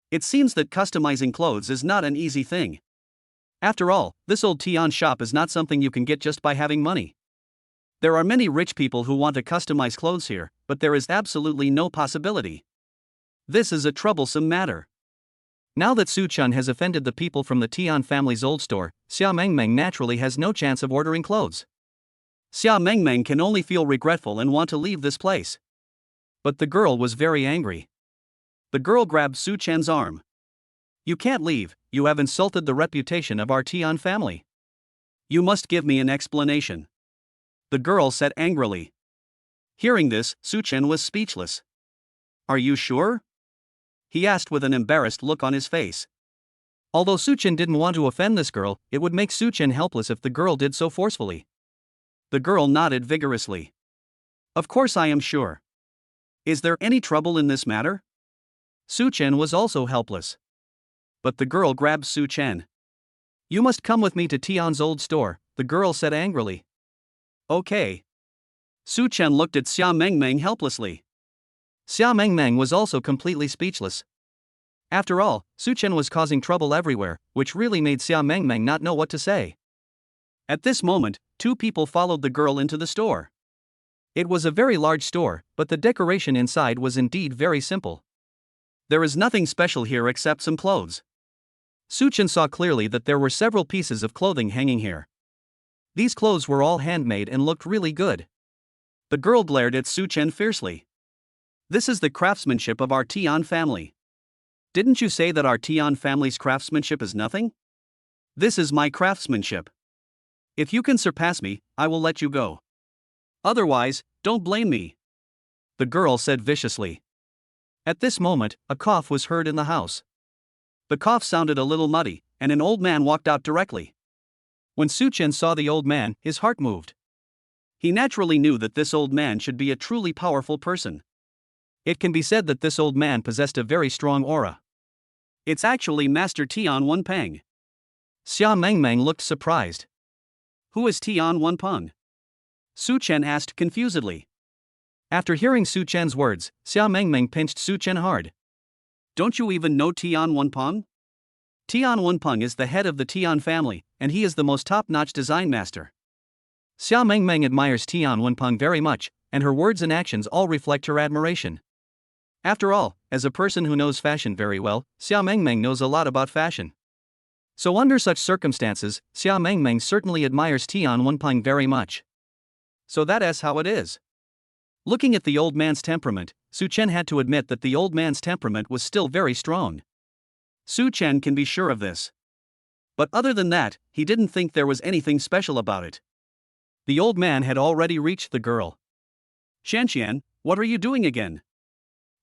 It seems that customizing clothes is not an easy thing. After all, this old Tian shop is not something you can get just by having money. There are many rich people who want to customize clothes here, but there is absolutely no possibility. This is a troublesome matter. Now that Suchin has offended the people from the Tian family's old store, Xia Mengmeng naturally has no chance of ordering clothes. Xia Mengmeng can only feel regretful and want to leave this place. But the girl was very angry. The girl grabbed Suchin's arm. You can't leave, you have insulted the reputation of our Tian family. You must give me an explanation. The girl said angrily. Hearing this, Suchin was speechless. Are you sure? He asked with an embarrassed look on his face. Although Suchin didn't want to offend this girl, it would make Suchin helpless if the girl did so forcefully. The girl nodded vigorously. Of course I am sure. Is there any trouble in this matter? Suchin was also helpless. But the girl grabbed Suchin. You must come with me to Tian's old store, the girl said angrily. Okay. Suchin looked at Xia Mengmeng helplessly. Xia Mengmeng was also completely speechless. After all, Suchin was causing trouble everywhere, which really made Xia Mengmeng not know what to say. At this moment, two people followed the girl into the store. It was a very large store, but the decoration inside was indeed very simple. There is nothing special here except some clothes. Suchin saw clearly that there were several pieces of clothing hanging here. These clothes were all handmade and looked really good. The girl glared at Suchin fiercely. This is the craftsmanship of our Tian family. Didn't you say that our Tian family's craftsmanship is nothing? This is my craftsmanship. If you can surpass me, I will let you go. Otherwise, don't blame me. The girl said viciously. At this moment, a cough was heard in the house. The cough sounded a little muddy, and an old man walked out directly. When Suchin saw the old man, his heart moved. He naturally knew that this old man should be a truly powerful person. It can be said that this old man possessed a very strong aura. It's actually Master Tian Wenpeng. Xia Mengmeng looked surprised. Who is Tian Wenpeng? Suchin asked confusedly. After hearing Suchin's words, Xia Mengmeng pinched Suchin hard. Don't you even know Tian Wenpeng? Tian Wenpeng is the head of the Tian family, and he is the most top-notch design master. Xia Mengmeng admires Tian Wenpeng very much, and her words and actions all reflect her admiration. After all, as a person who knows fashion very well, Xia Mengmeng knows a lot about fashion. So under such circumstances, Xia Mengmeng certainly admires Tian Wenpeng very much. So that is how it is. Looking at the old man's temperament, Su Chen had to admit that the old man's temperament was still very strong. Su Chen can be sure of this. But other than that, he didn't think there was anything special about it. The old man had already reached the girl. "Shanxian, what are you doing again?"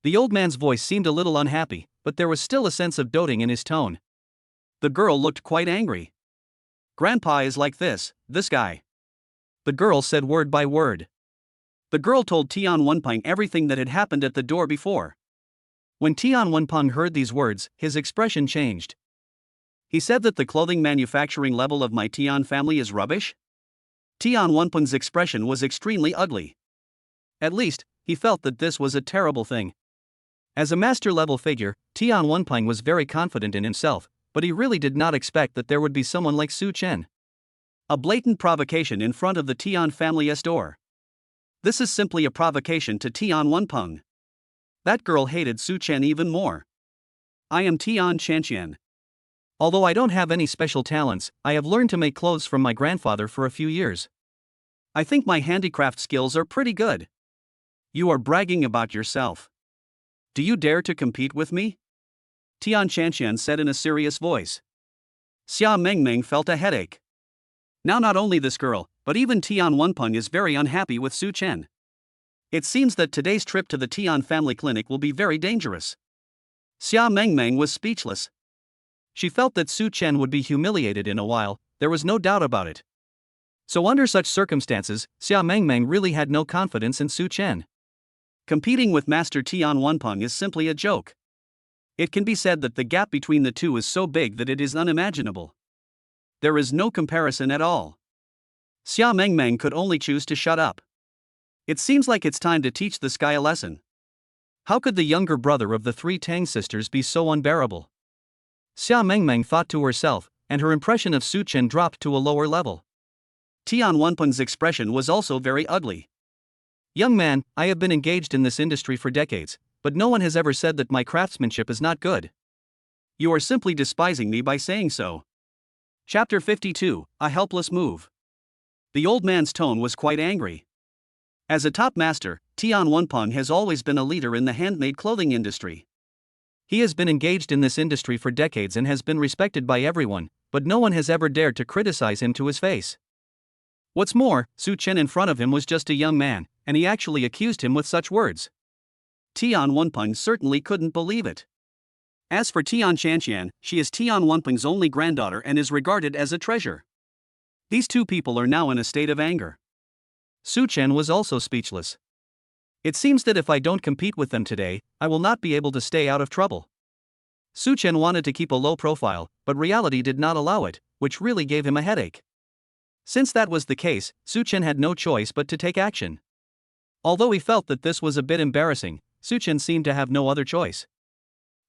The old man's voice seemed a little unhappy, but there was still a sense of doting in his tone. The girl looked quite angry. "Grandpa is like this guy," the girl said word by word. The girl told Tian Wenpeng everything that had happened at the door before. When Tian Wenpeng heard these words, his expression changed. He said that the clothing manufacturing level of my Tian family is rubbish? Tian Wenpeng's expression was extremely ugly. At least, he felt that this was a terrible thing. As a master-level figure, Tian Wenpeng was very confident in himself, but he really did not expect that there would be someone like Su Chen. A blatant provocation in front of the Tian family's door. This is simply a provocation to Tian Wenpeng. That girl hated Su Chen even more. "I am Tian Shanxian. Although I don't have any special talents, I have learned to make clothes from my grandfather for a few years. I think my handicraft skills are pretty good." "You are bragging about yourself. Do you dare to compete with me?" Tian Shanxian said in a serious voice. Xia Mengmeng felt a headache. Now not only this girl, but even Tian Wenpeng is very unhappy with Su Chen. It seems that today's trip to the Tian family clinic will be very dangerous. Xia Mengmeng was speechless. She felt that Su Chen would be humiliated in a while, there was no doubt about it. So under such circumstances, Xia Mengmeng really had no confidence in Su Chen. Competing with Master Tian Wenpeng is simply a joke. It can be said that the gap between the two is so big that it is unimaginable. There is no comparison at all. Xia Mengmeng could only choose to shut up. It seems like it's time to teach this guy a lesson. How could the younger brother of the three Tang sisters be so unbearable? Xia Mengmeng thought to herself, and her impression of Su Chen dropped to a lower level. Tian Wenpeng's expression was also very ugly. "Young man, I have been engaged in this industry for decades, but no one has ever said that my craftsmanship is not good." "You are simply despising me by saying so." Chapter 52, A Helpless Move. The old man's tone was quite angry. As a top master, Tian Wenpeng has always been a leader in the handmade clothing industry. He has been engaged in this industry for decades and has been respected by everyone, but no one has ever dared to criticize him to his face. What's more, Su Chen in front of him was just a young man, and he actually accused him with such words. Tian Wenpeng certainly couldn't believe it. As for Tian Shanxian, she is Tian Wenpeng's only granddaughter and is regarded as a treasure. These two people are now in a state of anger. Su Chen was also speechless. "It seems that if I don't compete with them today, I will not be able to stay out of trouble." Su Chen wanted to keep a low profile, but reality did not allow it, which really gave him a headache. Since that was the case, Su Chen had no choice but to take action. Although he felt that this was a bit embarrassing, Su Chen seemed to have no other choice.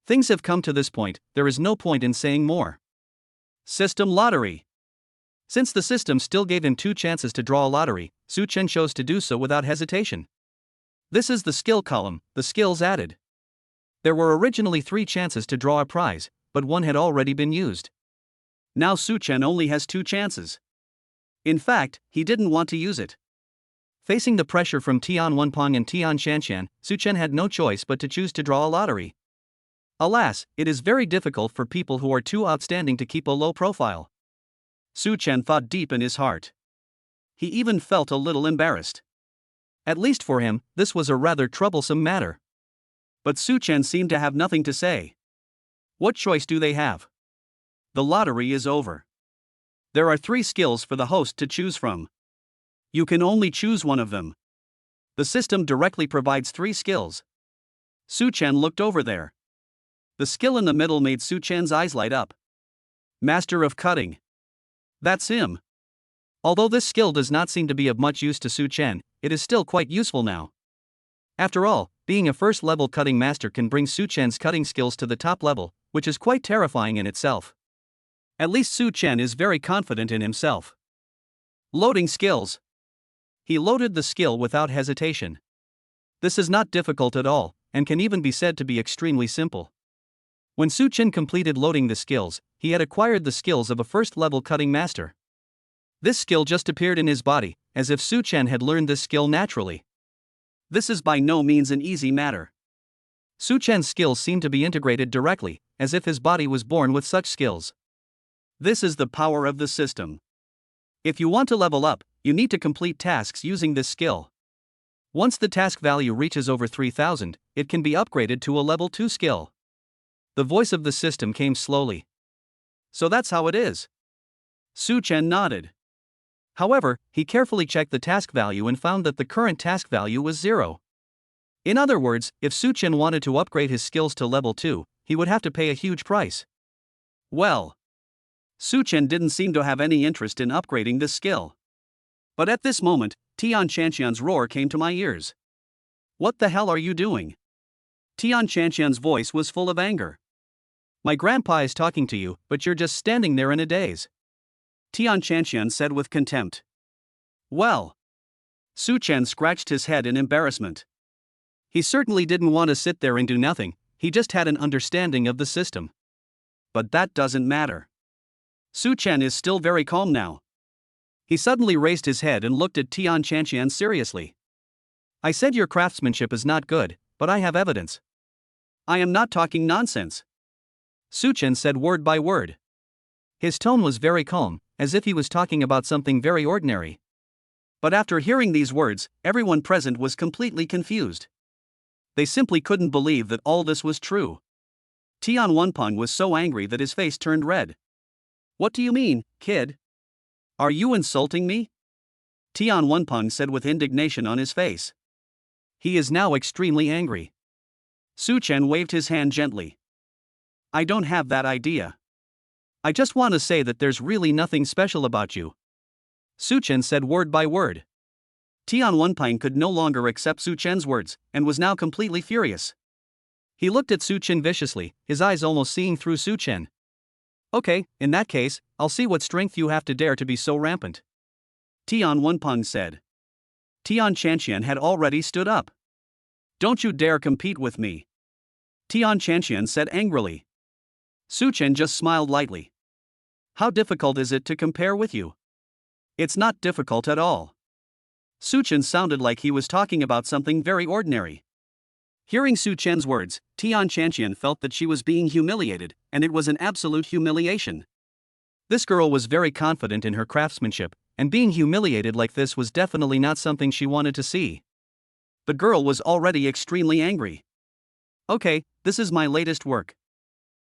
Things have come to this point, there is no point in saying more. System lottery. Since the system still gave him 2 chances to draw a lottery, Su Chen chose to do so without hesitation. This is the skill column, the skills added. There were originally 3 chances to draw a prize, but one had already been used. Now Su Chen only has 2 chances. In fact, he didn't want to use it. Facing the pressure from Tian Wenpeng and Tian Shanxian, Su Chen had no choice but to choose to draw a lottery. Alas, it is very difficult for people who are too outstanding to keep a low profile. Su Chen thought deep in his heart. He even felt a little embarrassed. At least for him, this was a rather troublesome matter. But Su Chen seemed to have nothing to say. What choice do they have? The lottery is over. There are 3 skills for the host to choose from. You can only choose one of them. The system directly provides 3 skills. Su Chen looked over there. The skill in the middle made Su Chen's eyes light up. Master of Cutting. That's him. Although this skill does not seem to be of much use to Su Chen, it is still quite useful now. After all, being a first-level cutting master can bring Su Chen's cutting skills to the top level, which is quite terrifying in itself. At least Su Chen is very confident in himself. Loading skills. He loaded the skill without hesitation. This is not difficult at all, and can even be said to be extremely simple. When Su Chen completed loading the skills, he had acquired the skills of a first-level cutting master. This skill just appeared in his body, as if Su Chen had learned this skill naturally. This is by no means an easy matter. Su Chen's skills seem to be integrated directly, as if his body was born with such skills. This is the power of the system. If you want to level up, you need to complete tasks using this skill. Once the task value reaches over 3000, it can be upgraded to a level 2 skill. The voice of the system came slowly. So that's how it is. Su Chen nodded. However, he carefully checked the task value and found that the current task value was 0. In other words, if Su Chen wanted to upgrade his skills to level 2, he would have to pay a huge price. Well, Su Chen didn't seem to have any interest in upgrading this skill. But at this moment, Tian Chanxian's roar came to my ears. What the hell are you doing? Tian Chanxian's voice was full of anger. My grandpa is talking to you, but you're just standing there in a daze. Tian Chanxian said with contempt. Well. Su Chen scratched his head in embarrassment. He certainly didn't want to sit there and do nothing, he just had an understanding of the system. But that doesn't matter. Su Chen is still very calm now. He suddenly raised his head and looked at Tian Chanxian seriously. I said your craftsmanship is not good, but I have evidence. I am not talking nonsense. Su Chen said word by word. His tone was very calm, as if he was talking about something very ordinary. But after hearing these words, everyone present was completely confused. They simply couldn't believe that all this was true. Tian Wenpeng was so angry that his face turned red. What do you mean, kid? Are you insulting me? Tian Wenpeng said with indignation on his face. He is now extremely angry. Su Chen waved his hand gently. I don't have that idea. I just want to say that there's really nothing special about you. Su Chen said word by word. Tian Wenpeng could no longer accept Su Chen's words, and was now completely furious. He looked at Su Chen viciously, his eyes almost seeing through Su Chen. Okay, in that case, I'll see what strength you have to dare to be so rampant. Tian Wenpeng said. Tian Chanxian had already stood up. Don't you dare compete with me. Tian Chanxian said angrily. Su Chen just smiled lightly. How difficult is it to compare with you? It's not difficult at all. Su Chen sounded like he was talking about something very ordinary. Hearing Su Chen's words, Tian Chanxian felt that she was being humiliated, and it was an absolute humiliation. This girl was very confident in her craftsmanship, and being humiliated like this was definitely not something she wanted to see. The girl was already extremely angry. Okay, this is my latest work.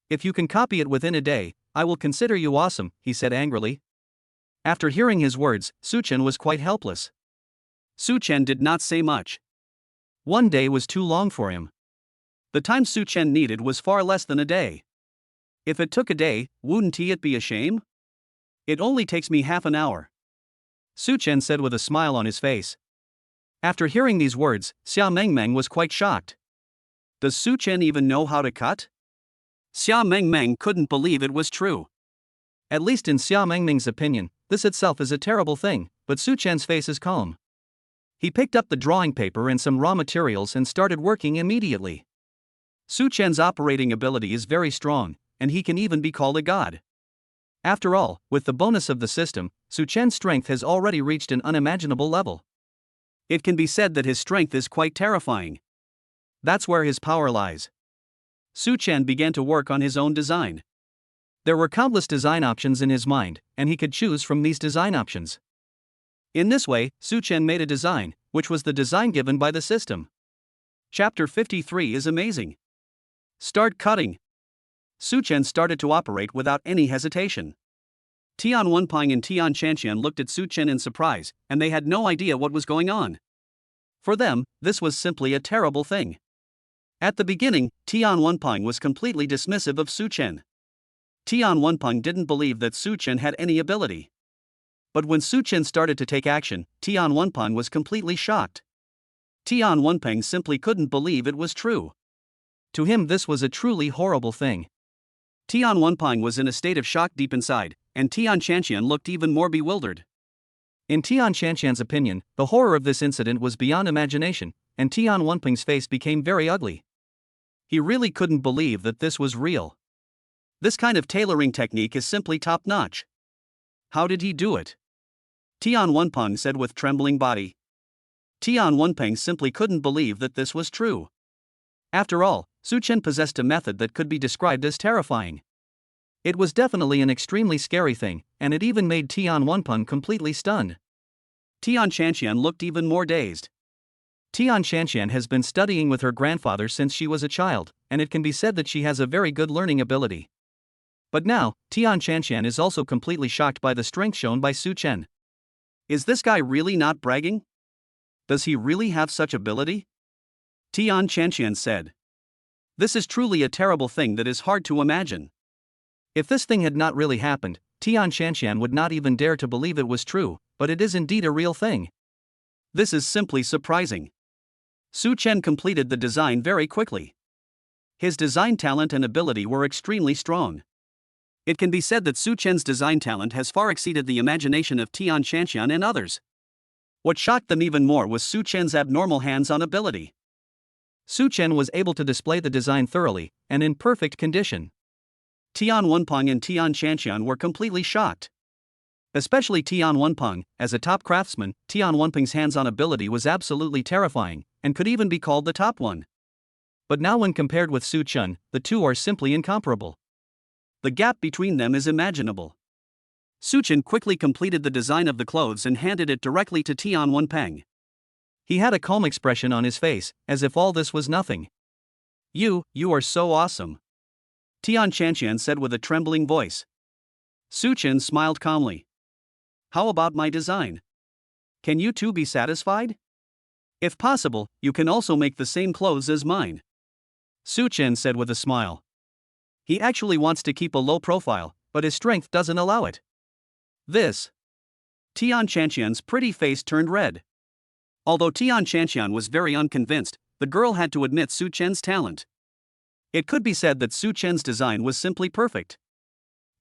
If you can copy it within a day, I will consider you awesome, he said angrily. After hearing his words, Su Chen was quite helpless. Su Chen did not say much. One day was too long for him. The time Su Chen needed was far less than a day. If it took a day, wouldn't it be a shame? It only takes me half an hour. Su Chen said with a smile on his face. After hearing these words, Xia Mengmeng was quite shocked. Does Su Chen even know how to cut? Xia Mengmeng couldn't believe it was true. At least in Xia Mengmeng's opinion, this itself is a terrible thing, but Su Chen's face is calm. He picked up the drawing paper and some raw materials and started working immediately. Su Chen's operating ability is very strong, and he can even be called a god. After all, with the bonus of the system, Su Chen's strength has already reached an unimaginable level. It can be said that his strength is quite terrifying. That's where his power lies. Su Chen began to work on his own design. There were countless design options in his mind, and he could choose from these design options. In this way, Su Chen made a design, which was the design given by the system. Chapter 53 is amazing. Start cutting. Su Chen started to operate without any hesitation. Tian Wenpeng and Tian Chanxian looked at Su Chen in surprise, and they had no idea what was going on. For them, this was simply a terrible thing. At the beginning, Tian Wenpeng was completely dismissive of Su Chen. Tian Wenpeng didn't believe that Su Chen had any ability. But when Su Chen started to take action, Tian Wenpeng was completely shocked. Tian Wenpeng simply couldn't believe it was true. To him, this was a truly horrible thing. Tian Wenping was in a state of shock deep inside, and Tian Shanxian looked even more bewildered. In Tian Shanxian's opinion, the horror of this incident was beyond imagination, and Tian Wenping's face became very ugly. He really couldn't believe that this was real. This kind of tailoring technique is simply top-notch. How did he do it? Tian Wenping said with trembling body. Tian Wenping simply couldn't believe that this was true. After all, Su Chen possessed a method that could be described as terrifying. It was definitely an extremely scary thing, and it even made Tian Wenping completely stunned. Tian Shanxian looked even more dazed. Tian Shanxian has been studying with her grandfather since she was a child, and it can be said that she has a very good learning ability. But now, Tian Shanxian is also completely shocked by the strength shown by Su Chen. Is this guy really not bragging? Does he really have such ability? Tian Shanxian said. This is truly a terrible thing that is hard to imagine. If this thing had not really happened, Tian Shanxian would not even dare to believe it was true, but it is indeed a real thing. This is simply surprising. Su Chen completed the design very quickly. His design talent and ability were extremely strong. It can be said that Su Chen's design talent has far exceeded the imagination of Tian Shanxian and others. What shocked them even more was Su Chen's abnormal hands-on ability. Su Chen was able to display the design thoroughly, and in perfect condition. Tian Wenping and Tian Shanxian were completely shocked. Especially Tian Wenping, as a top craftsman, Tian Wenping's hands-on ability was absolutely terrifying, and could even be called the top one. But now when compared with Su Chen, the two are simply incomparable. The gap between them is imaginable. Su Chen quickly completed the design of the clothes and handed it directly to Tian Wenping. He had a calm expression on his face, as if all this was nothing. You are so awesome," Tian Shanxian said with a trembling voice. Su Chen smiled calmly. "How about my design? Can you too be satisfied? If possible, you can also make the same clothes as mine," Su Chen said with a smile. He actually wants to keep a low profile, but his strength doesn't allow it. This. Tian Shanxian's pretty face turned red. Although Tian Shanxian was very unconvinced, the girl had to admit Su Chen's talent. It could be said that Su Chen's design was simply perfect.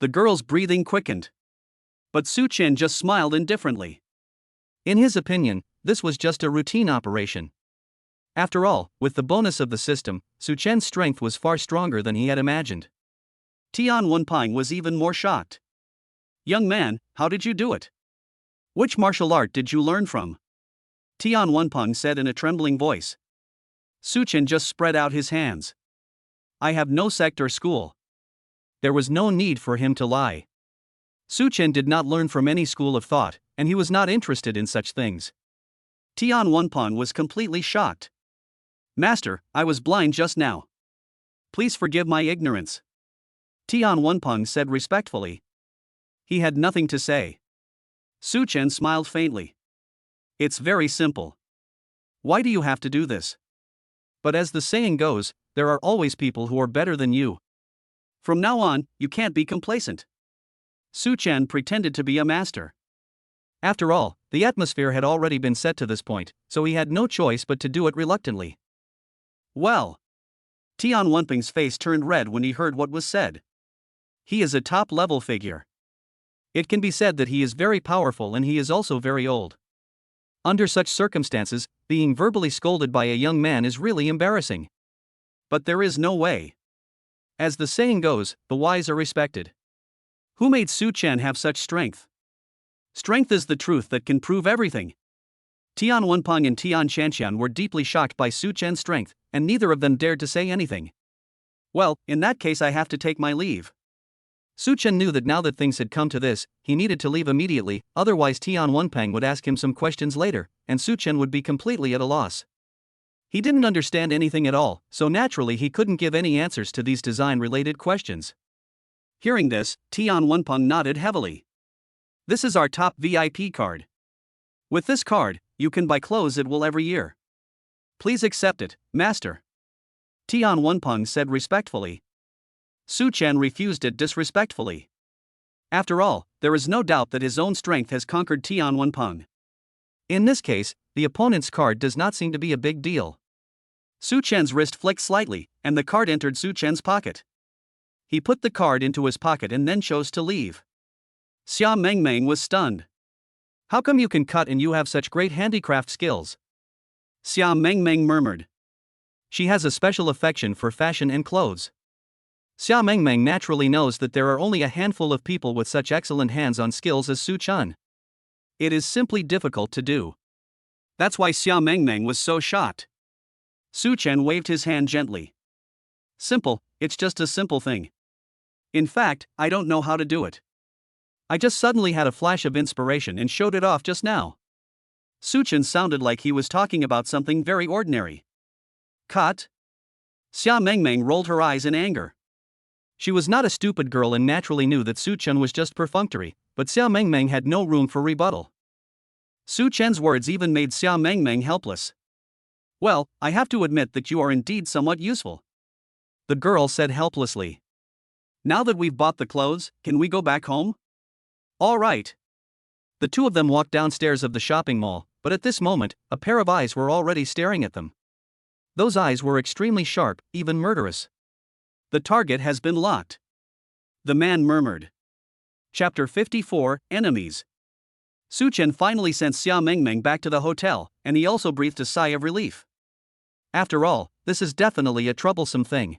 The girl's breathing quickened. But Su Chen just smiled indifferently. In his opinion, this was just a routine operation. After all, with the bonus of the system, Su Chen's strength was far stronger than he had imagined. Tian Wenping was even more shocked. "Young man, how did you do it? Which martial art did you learn from?" Tian Wenping said in a trembling voice. Su Chen just spread out his hands. "I have no sect or school." There was no need for him to lie. Su Chen did not learn from any school of thought, and he was not interested in such things. Tian Wenping was completely shocked. "Master, I was blind just now. Please forgive my ignorance," Tian Wenping said respectfully. He had nothing to say. Su Chen smiled faintly. "It's very simple. Why do you have to do this? But as the saying goes, there are always people who are better than you. From now on, you can't be complacent." Su Chen pretended to be a master. After all, the atmosphere had already been set to this point, so he had no choice but to do it reluctantly. "Well." Tian Wenping's face turned red when he heard what was said. He is a top-level figure. It can be said that he is very powerful and he is also very old. Under such circumstances, being verbally scolded by a young man is really embarrassing. But there is no way. As the saying goes, the wise are respected. Who made Su Chen have such strength? Strength is the truth that can prove everything. Tian Wenping and Tian Shanxian were deeply shocked by Su Chen's strength, and neither of them dared to say anything. "Well, in that case I have to take my leave." Su Chen knew that now that things had come to this, he needed to leave immediately, otherwise Tian Wenping would ask him some questions later, and Su Chen would be completely at a loss. He didn't understand anything at all, so naturally he couldn't give any answers to these design-related questions. Hearing this, Tian Wenping nodded heavily. "This is our top VIP card. With this card, you can buy clothes at will every year. Please accept it, master," Tian Wenping said respectfully. Su Chen refused it disrespectfully. After all, there is no doubt that his own strength has conquered Tian Wenping. In this case, the opponent's card does not seem to be a big deal. Su Chen's wrist flicked slightly, and the card entered Su Chen's pocket. He put the card into his pocket and then chose to leave. Xia Mengmeng was stunned. How come you can cut and you have such great handicraft skills? Xia Mengmeng murmured. She has a special affection for fashion and clothes. Xia Mengmeng naturally knows that there are only a handful of people with such excellent hands-on skills as Su Chen. It is simply difficult to do. That's why Xia Mengmeng was so shocked. Su Chen waved his hand gently. Simple, it's just a simple thing. In fact, I don't know how to do it. I just suddenly had a flash of inspiration and showed it off just now. Su Chen sounded like he was talking about something very ordinary. Cut? Xia Mengmeng rolled her eyes in anger. She was not a stupid girl and naturally knew that Su Chen was just perfunctory, but Xia Mengmeng had no room for rebuttal. Su Chen's words even made Xia Mengmeng helpless. Well, I have to admit that you are indeed somewhat useful, the girl said helplessly. Now that we've bought the clothes, can we go back home? All right. The two of them walked downstairs of the shopping mall, but at this moment, a pair of eyes were already staring at them. Those eyes were extremely sharp, even murderous. The target has been locked, the man murmured. Chapter 54, Enemies. Su Chen finally sent Xia Mengmeng back to the hotel, and he also breathed a sigh of relief. After all, this is definitely a troublesome thing.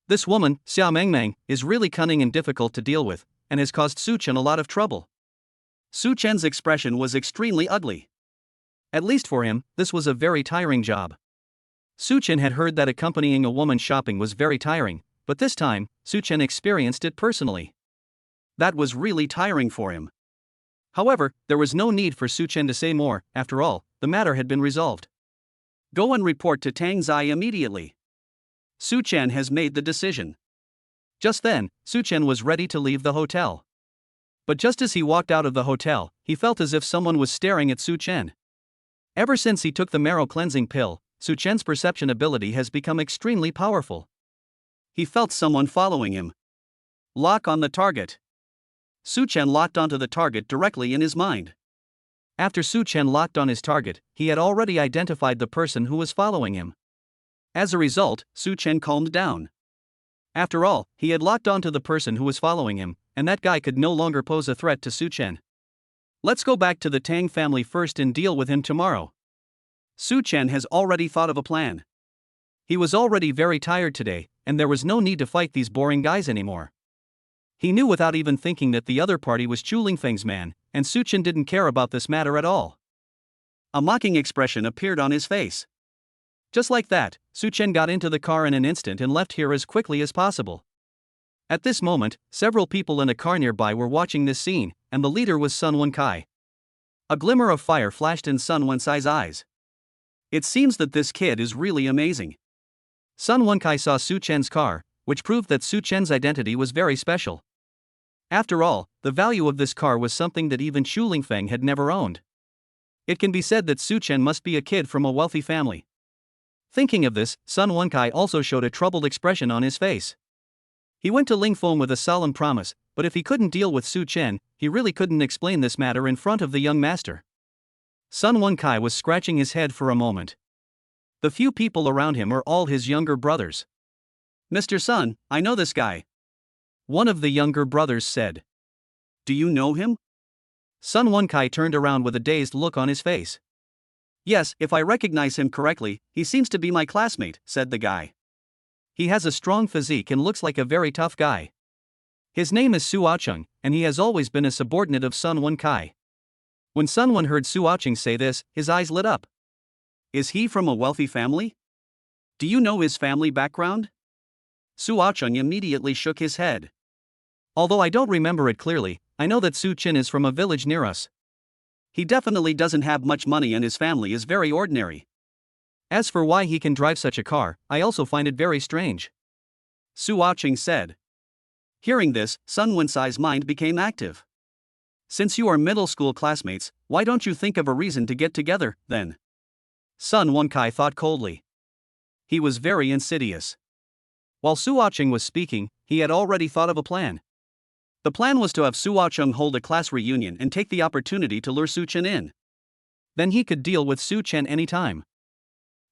This woman, Xia Mengmeng, is really cunning and difficult to deal with, and has caused Su Chen a lot of trouble. Su Chen's expression was extremely ugly. At least for him, this was a very tiring job. Su Chen had heard that accompanying a woman shopping was very tiring, but this time, Su Chen experienced it personally. That was really tiring for him. However, there was no need for Su Chen to say more. After all, the matter had been resolved. Go and report to Tang Zai immediately. Su Chen has made the decision. Just then, Su Chen was ready to leave the hotel. But just as he walked out of the hotel, he felt as if someone was staring at Su Chen. Ever since he took the marrow cleansing pill, Su Chen's perception ability has become extremely powerful. He felt someone following him. Lock on the target. Su Chen locked onto the target directly in his mind. After Su Chen locked on his target, he had already identified the person who was following him. As a result, Su Chen calmed down. After all, he had locked onto the person who was following him, and that guy could no longer pose a threat to Su Chen. Let's go back to the Tang family first and deal with him tomorrow. Su Chen has already thought of a plan. He was already very tired today, and there was no need to fight these boring guys anymore. He knew without even thinking that the other party was Chu Lingfeng's man, and Su Chen didn't care about this matter at all. A mocking expression appeared on his face. Just like that, Su Chen got into the car in an instant and left here as quickly as possible. At this moment, several people in a car nearby were watching this scene, and the leader was Sun Wenkai. A glimmer of fire flashed in Sun Wenkai's eyes. It seems that this kid is really amazing. Sun Wenkai saw Su Chen's car, which proved that Su Chen's identity was very special. After all, the value of this car was something that even Chu Lingfeng had never owned. It can be said that Su Chen must be a kid from a wealthy family. Thinking of this, Sun Wenkai also showed a troubled expression on his face. He went to Lingfeng with a solemn promise, but if he couldn't deal with Su Chen, he really couldn't explain this matter in front of the young master. Sun Wenkai was scratching his head for a moment. The few people around him are all his younger brothers. Mr. Sun, I know this guy, one of the younger brothers said. Do you know him? Sun Wenkai turned around with a dazed look on his face. Yes, if I recognize him correctly, he seems to be my classmate, said the guy. He has a strong physique and looks like a very tough guy. His name is Su Aocheng, and he has always been a subordinate of Sun Wenkai. When Sun Wen heard Su Aocheng say this, his eyes lit up. Is he from a wealthy family? Do you know his family background? Su Aocheng immediately shook his head. Although I don't remember it clearly, I know that Su Chen is from a village near us. He definitely doesn't have much money and his family is very ordinary. As for why he can drive such a car, I also find it very strange, Su Aocheng said. Hearing this, Sun Wenkai's mind became active. Since you are middle school classmates, why don't you think of a reason to get together, then? Sun Wenkai thought coldly. He was very insidious. While Su Aocheng was speaking, he had already thought of a plan. The plan was to have Su Aocheng hold a class reunion and take the opportunity to lure Su Chen in. Then he could deal with Su Chen anytime.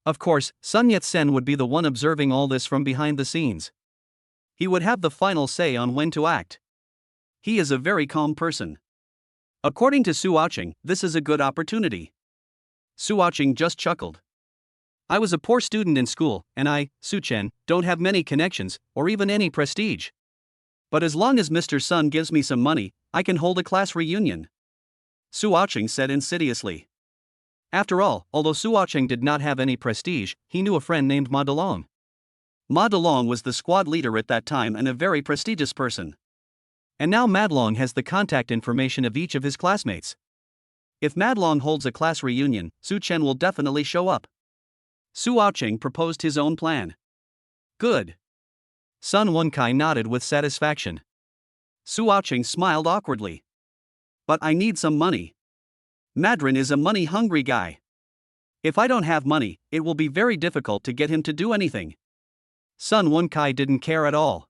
Of course, Sun Yat-sen would be the one observing all this from behind the scenes. He would have the final say on when to act. He is a very calm person. According to Su Aching, this is a good opportunity. Su Aching just chuckled. I was a poor student in school, and I, Su Chen, don't have many connections, or even any prestige. But as long as Mr. Sun gives me some money, I can hold a class reunion. Su Aching said insidiously. After all, although Su Aching did not have any prestige, he knew a friend named Ma Delong. Ma Delong was the squad leader at that time and a very prestigious person. And now Madlong has the contact information of each of his classmates. If Madlong holds a class reunion, Su Chen will definitely show up. Su Aching proposed his own plan. Good. Sun Wenkai nodded with satisfaction. Su Aching smiled awkwardly. But I need some money. Madrin is a money-hungry guy. If I don't have money, it will be very difficult to get him to do anything. Sun Wenkai didn't care at all.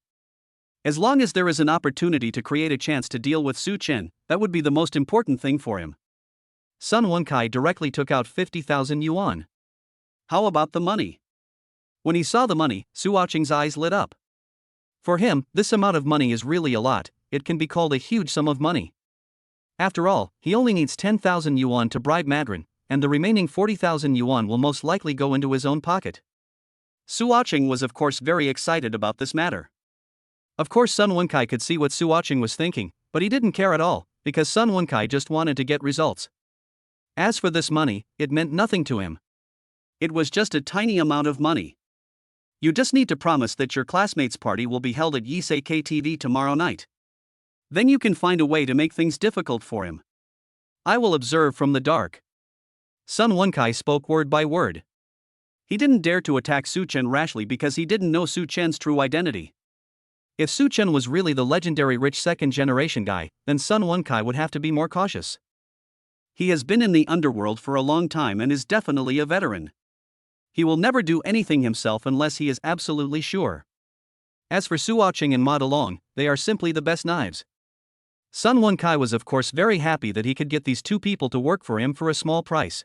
As long as there is an opportunity to create a chance to deal with Su Chen, that would be the most important thing for him. Sun Wenkai directly took out 50,000 yuan. How about the money? When he saw the money, Su Aching's eyes lit up. For him, this amount of money is really a lot. It can be called a huge sum of money. After all, he only needs 10,000 yuan to bribe Madrin, and the remaining 40,000 yuan will most likely go into his own pocket. Su Aching was of course very excited about this matter. Of course Sun Wenkai could see what Su Aching was thinking, but he didn't care at all, because Sun Wenkai just wanted to get results. As for this money, it meant nothing to him. It was just a tiny amount of money. You just need to promise that your classmates' party will be held at Yisei KTV tomorrow night. Then you can find a way to make things difficult for him. I will observe from the dark. Sun Wenkai spoke word by word. He didn't dare to attack Su Chen rashly because he didn't know Su Chen's true identity. If Su Chen was really the legendary rich second-generation guy, then Sun Wenkai would have to be more cautious. He has been in the underworld for a long time and is definitely a veteran. He will never do anything himself unless he is absolutely sure. As for Su Aching and Ma Delong, they are simply the best knives. Sun Wenkai was of course very happy that he could get these two people to work for him for a small price.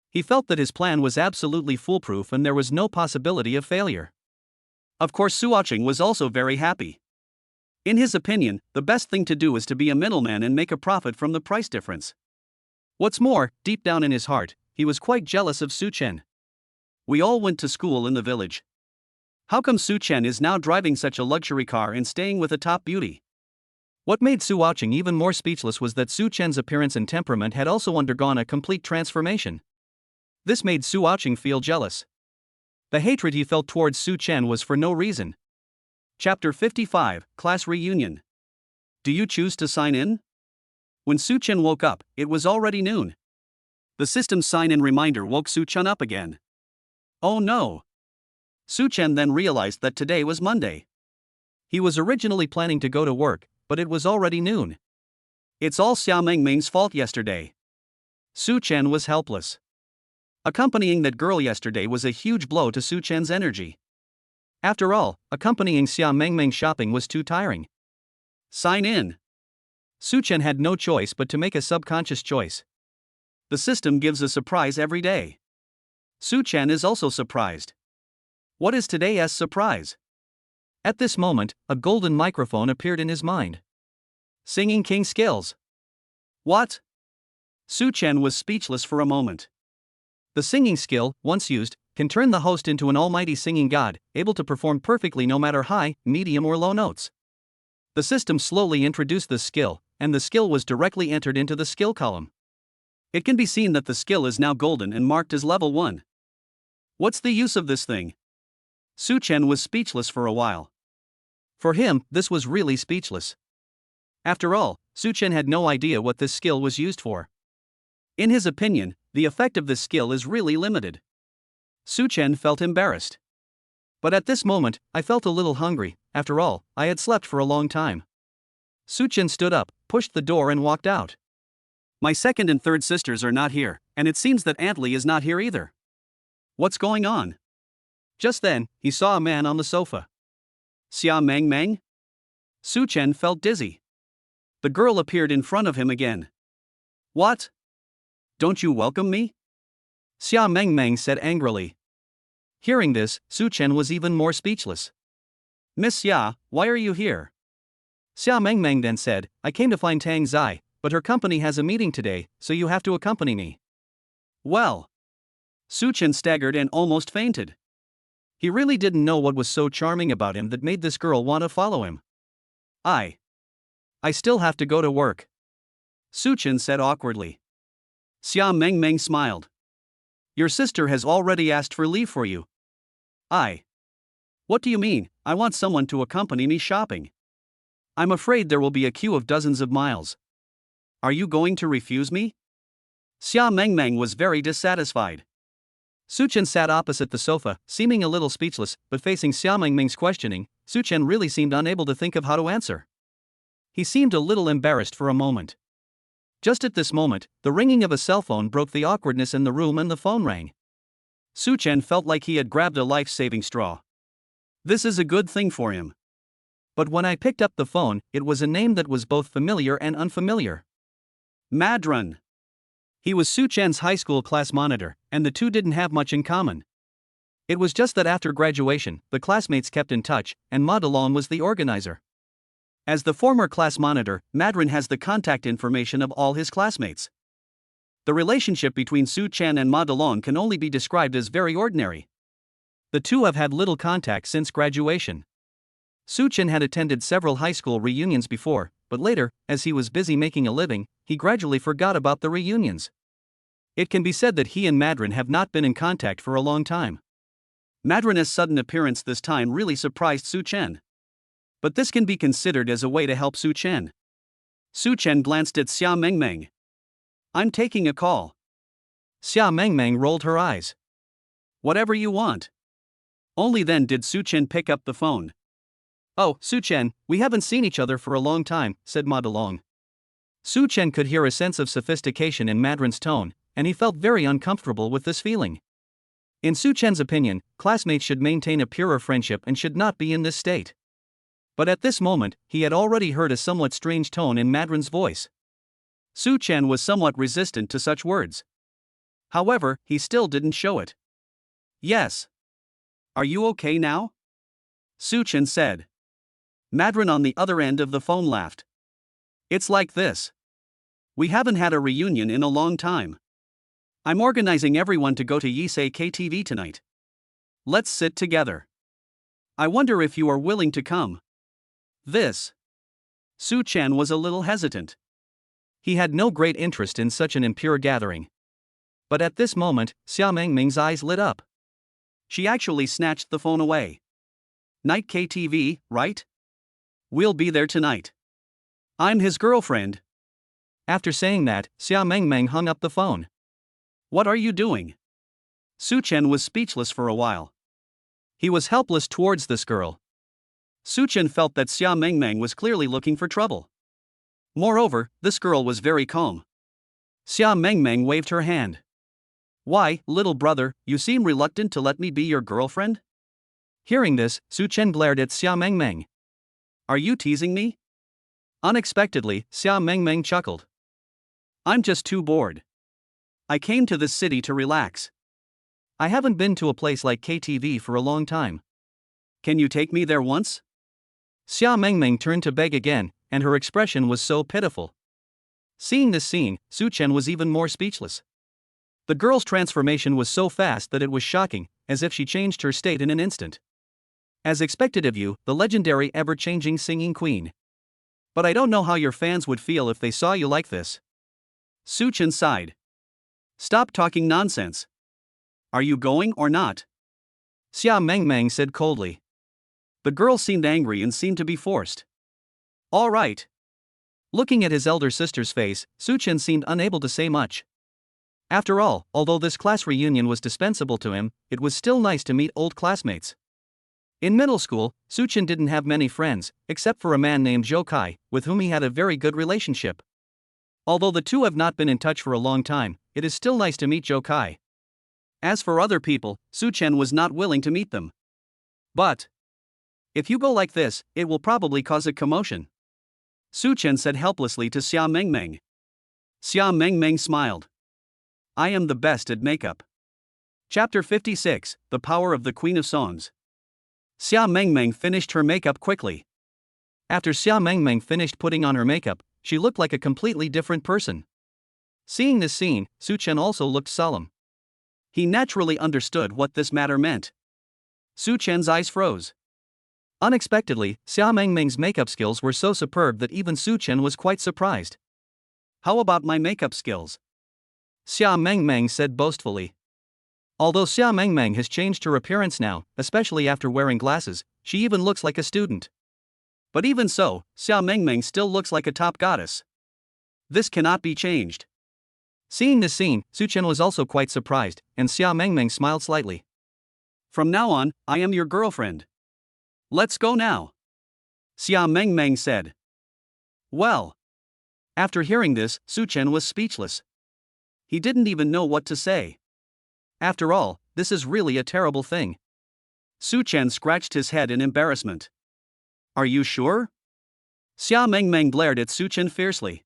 He felt that his plan was absolutely foolproof and there was no possibility of failure. Of course Su Aching was also very happy. In his opinion, the best thing to do is to be a middleman and make a profit from the price difference. What's more, deep down in his heart, he was quite jealous of Su Chen. We all went to school in the village. How come Su Chen is now driving such a luxury car and staying with a top beauty? What made Su Aching even more speechless was that Su Chen's appearance and temperament had also undergone a complete transformation. This made Su Aching feel jealous. The hatred he felt towards Su Chen was for no reason. Chapter 55, Class Reunion. Do you choose to sign in? When Su Chen woke up, it was already noon. The system's sign-in reminder woke Su Chen up again. Oh no! Su Chen then realized that today was Monday. He was originally planning to go to work, but it was already noon. It's all Xia Mengming's fault yesterday. Su Chen was helpless. Accompanying that girl yesterday was a huge blow to Su Chen's energy. After all, accompanying Xia Mengming shopping was too tiring. Sign in. Su Chen had no choice but to make a subconscious choice. The system gives a surprise every day. Su Chen is also surprised. What is today's surprise? At this moment, a golden microphone appeared in his mind. Singing King skills. What? Su Chen was speechless for a moment. The singing skill, once used, can turn the host into an almighty singing god, able to perform perfectly no matter high, medium or low notes. The system slowly introduced this skill, and the skill was directly entered into the skill column. It can be seen that the skill is now golden and marked as level 1. What's the use of this thing? Su Chen was speechless for a while. For him, this was really speechless. After all, Su Chen had no idea what this skill was used for. In his opinion, the effect of this skill is really limited. Su Chen felt embarrassed. But at this moment, I felt a little hungry. After all, I had slept for a long time. Su Chen stood up, pushed the door and walked out. My second and third sisters are not here, and it seems that Aunt Lee is not here either. What's going on? Just then, he saw a man on the sofa. Xia Mengming? Su Chen felt dizzy. The girl appeared in front of him again. What? Don't you welcome me? Xia Mengming said angrily. Hearing this, Su Chen was even more speechless. Miss Xia, why are you here? Xia Mengmeng then said, I came to find Tang Zai, but her company has a meeting today, so you have to accompany me. Well. Su Chen staggered and almost fainted. He really didn't know what was so charming about him that made this girl want to follow him. I still have to go to work, Su Chen said awkwardly. Xia Mengmeng smiled. Your sister has already asked for leave for you. What do you mean? I want someone to accompany me shopping. I'm afraid there will be a queue of dozens of miles. Are you going to refuse me? Xia Mengmeng was very dissatisfied. Su Chen sat opposite the sofa, seeming a little speechless, but facing Xia Mengmeng's questioning, Su Chen really seemed unable to think of how to answer. He seemed a little embarrassed for a moment. Just at this moment, the ringing of a cell phone broke the awkwardness in the room and the phone rang. Su Chen felt like he had grabbed a life-saving straw. This is a good thing for him. But when I picked up the phone, it was a name that was both familiar and unfamiliar. Madrun. He was Su Chen's high school class monitor, and the two didn't have much in common. It was just that after graduation, the classmates kept in touch, and Ma Delong was the organizer. As the former class monitor, Madrun has the contact information of all his classmates. The relationship between Su Chen and Ma Delong can only be described as very ordinary. The two have had little contact since graduation. Su Chen had attended several high school reunions before, but later, as he was busy making a living, he gradually forgot about the reunions. It can be said that he and Madrun have not been in contact for a long time. Madrun's sudden appearance this time really surprised Su Chen. But this can be considered as a way to help Su Chen. Su Chen glanced at Xia Mengmeng. I'm taking a call. Xia Mengmeng rolled her eyes. Whatever you want. Only then did Su Chen pick up the phone. Oh, Su Chen, we haven't seen each other for a long time, said Ma Delong. Su Chen could hear a sense of sophistication in Madrun's tone, and he felt very uncomfortable with this feeling. In Su Chen's opinion, classmates should maintain a purer friendship and should not be in this state. But at this moment, he had already heard a somewhat strange tone in Madrun's voice. Su Chen was somewhat resistant to such words. However, he still didn't show it. Yes. Are you okay now? Su Chen said. Madrun on the other end of the phone laughed. It's like this. We haven't had a reunion in a long time. I'm organizing everyone to go to Yisei KTV tonight. Let's sit together. I wonder if you are willing to come. Su Chen was a little hesitant. He had no great interest in such an impure gathering. But at this moment, Xia Mengmeng's eyes lit up. She actually snatched the phone away. Night KTV, right? We'll be there tonight. I'm his girlfriend. After saying that, Xia Mengmeng hung up the phone. What are you doing? Su Chen was speechless for a while. He was helpless towards this girl. Su Chen felt that Xia Mengmeng was clearly looking for trouble. Moreover, this girl was very calm. Xia Mengmeng waved her hand. Why, little brother, you seem reluctant to let me be your girlfriend? Hearing this, Su Chen glared at Xia Mengmeng. Are you teasing me? Unexpectedly, Xia Mengmeng chuckled. I'm just too bored. I came to this city to relax. I haven't been to a place like KTV for a long time. Can you take me there once? Xia Mengmeng turned to beg again, and her expression was so pitiful. Seeing this scene, Su Chen was even more speechless. The girl's transformation was so fast that it was shocking, as if she changed her state in an instant. As expected of you, the legendary ever-changing singing queen. But I don't know how your fans would feel if they saw you like this. Su Chen sighed. Stop talking nonsense. Are you going or not? Xia Mengmeng said coldly. The girl seemed angry and seemed to be forced. All right. Looking at his elder sister's face, Su Chen seemed unable to say much. After all, although this class reunion was dispensable to him, it was still nice to meet old classmates. In middle school, Su Chen didn't have many friends, except for a man named Zhou Kai, with whom he had a very good relationship. Although the two have not been in touch for a long time, it is still nice to meet Zhou Kai. As for other people, Su Chen was not willing to meet them. But if you go like this, it will probably cause a commotion, Su Chen said helplessly to Xia Mengmeng. Xia Mengmeng smiled. I am the best at makeup. Chapter 56, The Power of the Queen of Songs. Xia Mengmeng finished her makeup quickly. After Xia Mengmeng finished putting on her makeup, she looked like a completely different person. Seeing this scene, Su Chen also looked solemn. He naturally understood what this matter meant. Su Chen's eyes froze. Unexpectedly, Xia Mengmeng's makeup skills were so superb that even Su Chen was quite surprised. How about my makeup skills? Xia Mengmeng said boastfully. Although Xia Mengmeng has changed her appearance now, especially after wearing glasses, she even looks like a student. But even so, Xia Mengmeng still looks like a top goddess. This cannot be changed. Seeing this scene, Su Chen was also quite surprised, and Xia Mengmeng smiled slightly. From now on, I am your girlfriend. Let's go now. Xia Mengmeng said. Well. After hearing this, Su Chen was speechless. He didn't even know what to say. After all, this is really a terrible thing. Su Chen scratched his head in embarrassment. Are you sure? Xia Mengmeng glared at Su Chen fiercely.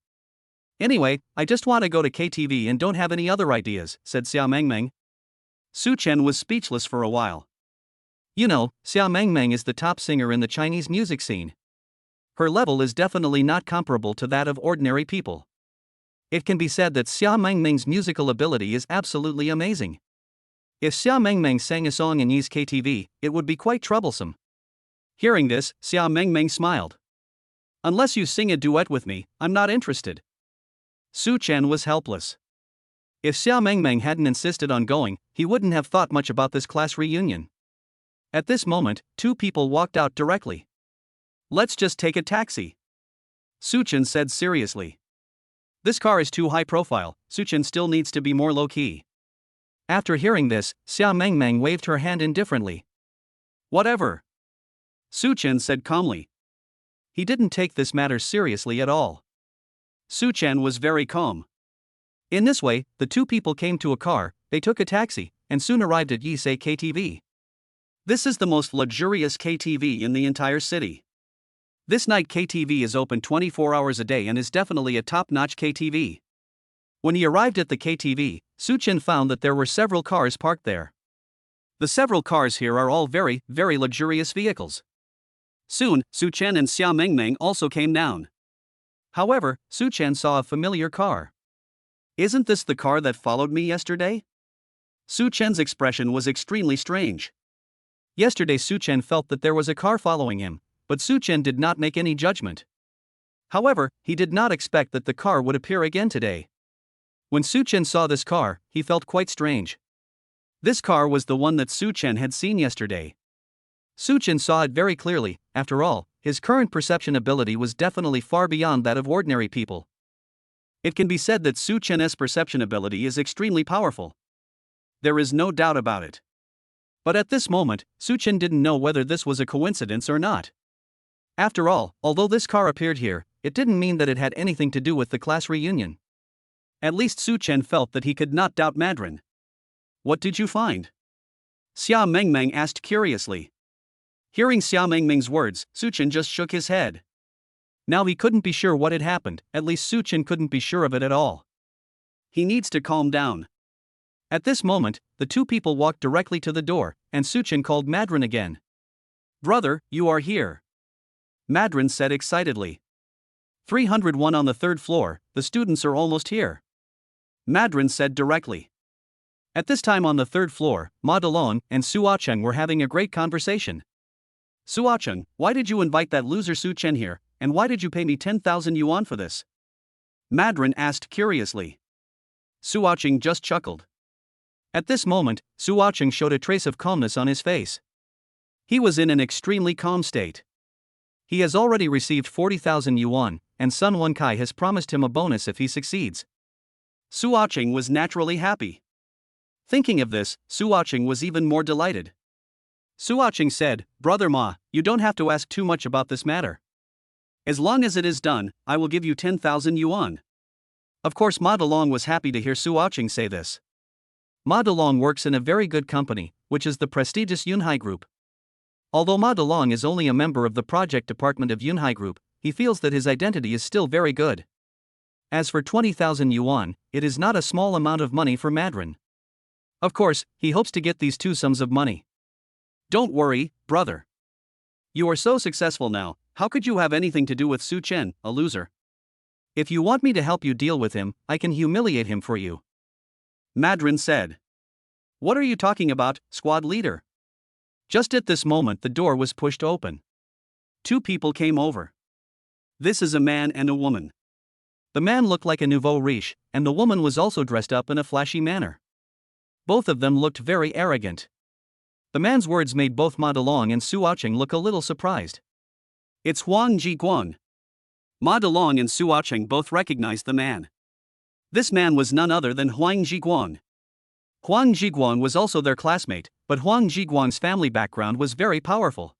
Anyway, I just want to go to KTV and don't have any other ideas, said Xia Mengmeng. Su Chen was speechless for a while. You know, Xia Mengmeng is the top singer in the Chinese music scene. Her level is definitely not comparable to that of ordinary people. It can be said that Xia Mengmeng's musical ability is absolutely amazing. If Xia Mengmeng sang a song in Yi's KTV, it would be quite troublesome. Hearing this, Xia Mengmeng smiled. Unless you sing a duet with me, I'm not interested. Su Chen was helpless. If Xia Mengmeng hadn't insisted on going, he wouldn't have thought much about this class reunion. At this moment, two people walked out directly. Let's just take a taxi. Su Chen said seriously. This car is too high profile, Su Chen still needs to be more low-key. After hearing this, Xia Mengmeng waved her hand indifferently. Whatever. Su Chen said calmly. He didn't take this matter seriously at all. Su Chen was very calm. In this way, the two people came to a car, they took a taxi, and soon arrived at Yisei KTV. This is the most luxurious KTV in the entire city. This night KTV is open 24 hours a day and is definitely a top-notch KTV. When he arrived at the KTV, Su Chen found that there were several cars parked there. The several cars here are all very, very luxurious vehicles. Soon, Su Chen and Xia Mengmeng also came down. However, Su Chen saw a familiar car. Isn't this the car that followed me yesterday? Su Chen's expression was extremely strange. Yesterday Su Chen felt that there was a car following him, but Su Chen did not make any judgment. However, he did not expect that the car would appear again today. When Su Chen saw this car, he felt quite strange. This car was the one that Su Chen had seen yesterday. Su Chen saw it very clearly. After all, his current perception ability was definitely far beyond that of ordinary people. It can be said that Su Chen's perception ability is extremely powerful. There is no doubt about it. But at this moment, Su Chen didn't know whether this was a coincidence or not. After all, although this car appeared here, it didn't mean that it had anything to do with the class reunion. At least Su Chen felt that he could not doubt Madrin. What did you find? Xia Mengmeng asked curiously. Hearing Xia Mengmeng's words, Su Chen just shook his head. Now he couldn't be sure what had happened, at least Su Chen couldn't be sure of it at all. He needs to calm down. At this moment, the two people walked directly to the door, and Su Chen called Madrin again. Brother, you are here. Madrin said excitedly. 301 on the third floor, the students are almost here. Madrin said directly. At this time on the third floor, Ma Delong and Su Acheng were having a great conversation. Su Acheng, why did you invite that loser Su Chen here, and why did you pay me 10,000 yuan for this? Madrin asked curiously. Su Acheng just chuckled. At this moment, Su Acheng showed a trace of calmness on his face. He was in an extremely calm state. He has already received 40,000 yuan, and Sun Wenkai has promised him a bonus if he succeeds. Su Acheng was naturally happy. Thinking of this, Su Acheng was even more delighted. Su Acheng said, Brother Ma, you don't have to ask too much about this matter. As long as it is done, I will give you 10,000 yuan. Of course Ma Delong was happy to hear Su Acheng say this. Ma Delong works in a very good company, which is the prestigious Yunhai Group. Although Ma Delong is only a member of the project department of Yunhai Group, he feels that his identity is still very good. As for 20,000 yuan, it is not a small amount of money for Madrin. Of course, he hopes to get these two sums of money. Don't worry, brother. You are so successful now, how could you have anything to do with Su Chen, a loser? If you want me to help you deal with him, I can humiliate him for you. Madrin said. What are you talking about, squad leader? Just at this moment the door was pushed open. Two people came over. This is a man and a woman. The man looked like a nouveau riche, and the woman was also dressed up in a flashy manner. Both of them looked very arrogant. The man's words made both Ma Delong and Su Aocheng look a little surprised. It's Huang Jiguan. Ma Delong and Su Aocheng both recognized the man. This man was none other than Huang Jiguan. Huang Jiguan was also their classmate, but Huang Jiguan's family background was very powerful.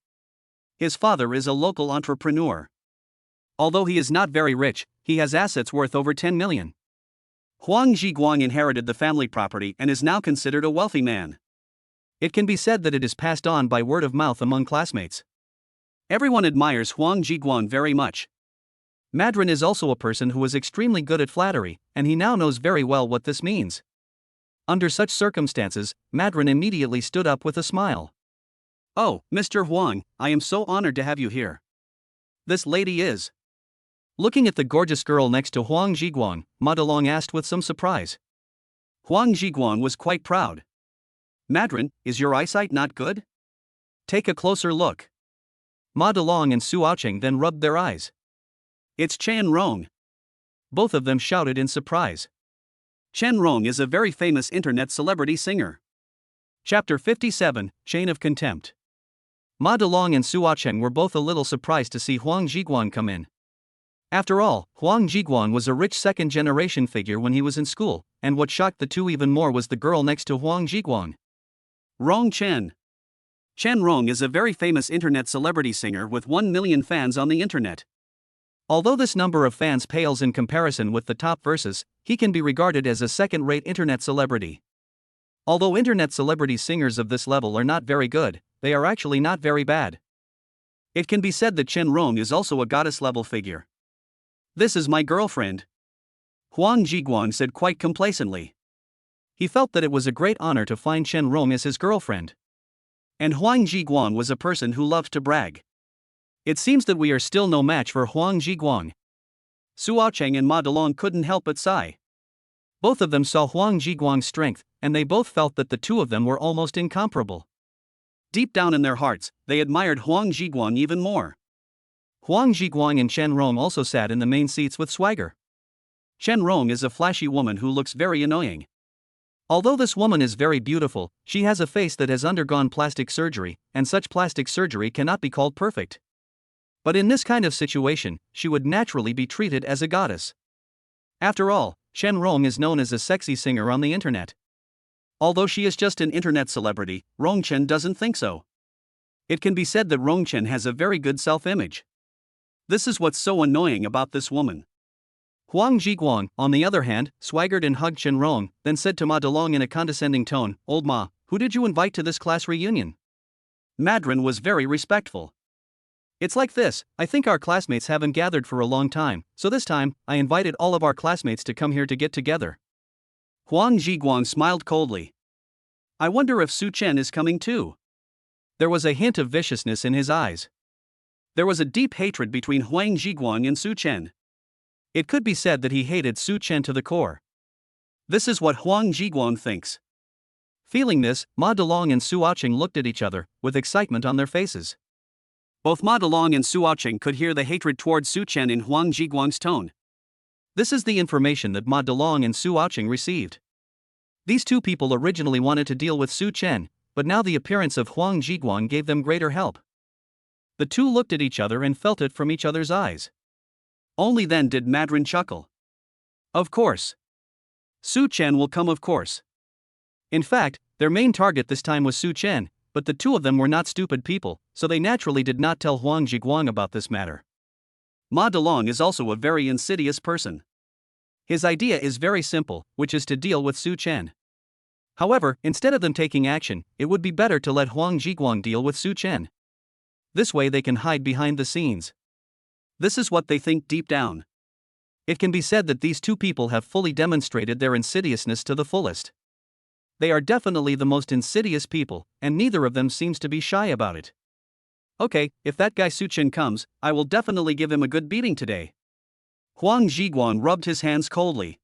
His father is a local entrepreneur. Although he is not very rich, he has assets worth over 10 million. Huang Jiguan inherited the family property and is now considered a wealthy man. It can be said that it is passed on by word of mouth among classmates. Everyone admires Huang Jiguan very much. Madrin is also a person who is extremely good at flattery, and he now knows very well what this means. Under such circumstances, Madrin immediately stood up with a smile. Oh, Mr. Huang, I am so honored to have you here. This lady is. Looking at the gorgeous girl next to Huang Jiguan, Ma Delong asked with some surprise. Huang Jiguan was quite proud. Madrin, is your eyesight not good? Take a closer look. Ma Delong and Su Aocheng then rubbed their eyes. It's Chen Rong. Both of them shouted in surprise. Chen Rong is a very famous internet celebrity singer. Chapter 57, Chain of Contempt. Ma Delong and Su Aocheng were both a little surprised to see Huang Jiguan come in. After all, Huang Jiguan was a rich second-generation figure when he was in school, and what shocked the two even more was the girl next to Huang Jiguan. Rong Chen. Chen Rong is a very famous internet celebrity singer with 1 million fans on the internet. Although this number of fans pales in comparison with the top verses, he can be regarded as a second-rate internet celebrity. Although internet celebrity singers of this level are not very good, they are actually not very bad. It can be said that Chen Rong is also a goddess-level figure. This is my girlfriend, Huang Jiguan said quite complacently. He felt that it was a great honor to find Chen Rong as his girlfriend. And Huang Jiguan was a person who loved to brag. It seems that we are still no match for Huang Jiguan. Su Aocheng and Ma Delong couldn't help but sigh. Both of them saw Huang Jiguan's strength, and they both felt that the two of them were almost incomparable. Deep down in their hearts, they admired Huang Jiguan even more. Huang Jiguan and Chen Rong also sat in the main seats with swagger. Chen Rong is a flashy woman who looks very annoying. Although this woman is very beautiful, she has a face that has undergone plastic surgery, and such plastic surgery cannot be called perfect. But in this kind of situation, she would naturally be treated as a goddess. After all, Chen Rong is known as a sexy singer on the internet. Although she is just an internet celebrity, Rong Chen doesn't think so. It can be said that Rong Chen has a very good self-image. This is what's so annoying about this woman. Huang Jiguan, on the other hand, swaggered and hugged Chen Rong, then said to Ma Delong in a condescending tone, "Old Ma, who did you invite to this class reunion?" Madrin was very respectful. It's like this, I think our classmates haven't gathered for a long time, so this time, I invited all of our classmates to come here to get together. Huang Jiguan smiled coldly. I wonder if Su Chen is coming too. There was a hint of viciousness in his eyes. There was a deep hatred between Huang Jiguan and Su Chen. It could be said that he hated Su Chen to the core. This is what Huang Jiguan thinks. Feeling this, Ma Delong and Su Aocheng looked at each other, with excitement on their faces. Both Ma Delong and Su Aocheng could hear the hatred towards Su Chen in Huang Jiguan's tone. This is the information that Ma Delong and Su Aocheng received. These two people originally wanted to deal with Su Chen, but now the appearance of Huang Jiguan gave them greater help. The two looked at each other and felt it from each other's eyes. Only then did Madrin chuckle. Of course. Su Chen will come, of course. In fact, their main target this time was Su Chen, but the two of them were not stupid people, so they naturally did not tell Huang Jiguan about this matter. Ma Delong is also a very insidious person. His idea is very simple, which is to deal with Su Chen. However, instead of them taking action, it would be better to let Huang Jiguan deal with Su Chen. This way they can hide behind the scenes. This is what they think deep down. It can be said that these two people have fully demonstrated their insidiousness to the fullest. They are definitely the most insidious people, and neither of them seems to be shy about it. Okay, if that guy Su Chen comes, I will definitely give him a good beating today. Huang Zhiguan rubbed his hands coldly.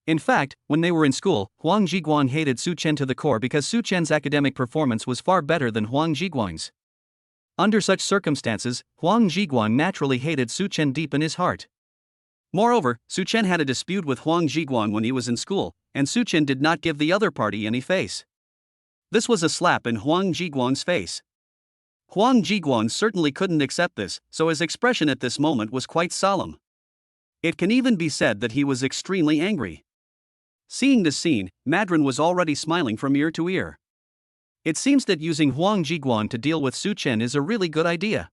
In fact, when they were in school, Huang Zhiguan hated Su Chen to the core because Su Chen's academic performance was far better than Huang Zhiguan's. Under such circumstances, Huang Zhiguan naturally hated Su Chen deep in his heart. Moreover, Su Chen had a dispute with Huang Zhiguan when he was in school, and Su Chen did not give the other party any face. This was a slap in Huang Zhiguan's face. Huang Zhiguan certainly couldn't accept this, so his expression at this moment was quite solemn. It can even be said that he was extremely angry. Seeing this scene, Madrin was already smiling from ear to ear. It seems that using Huang Zhiguan to deal with Su Chen is a really good idea.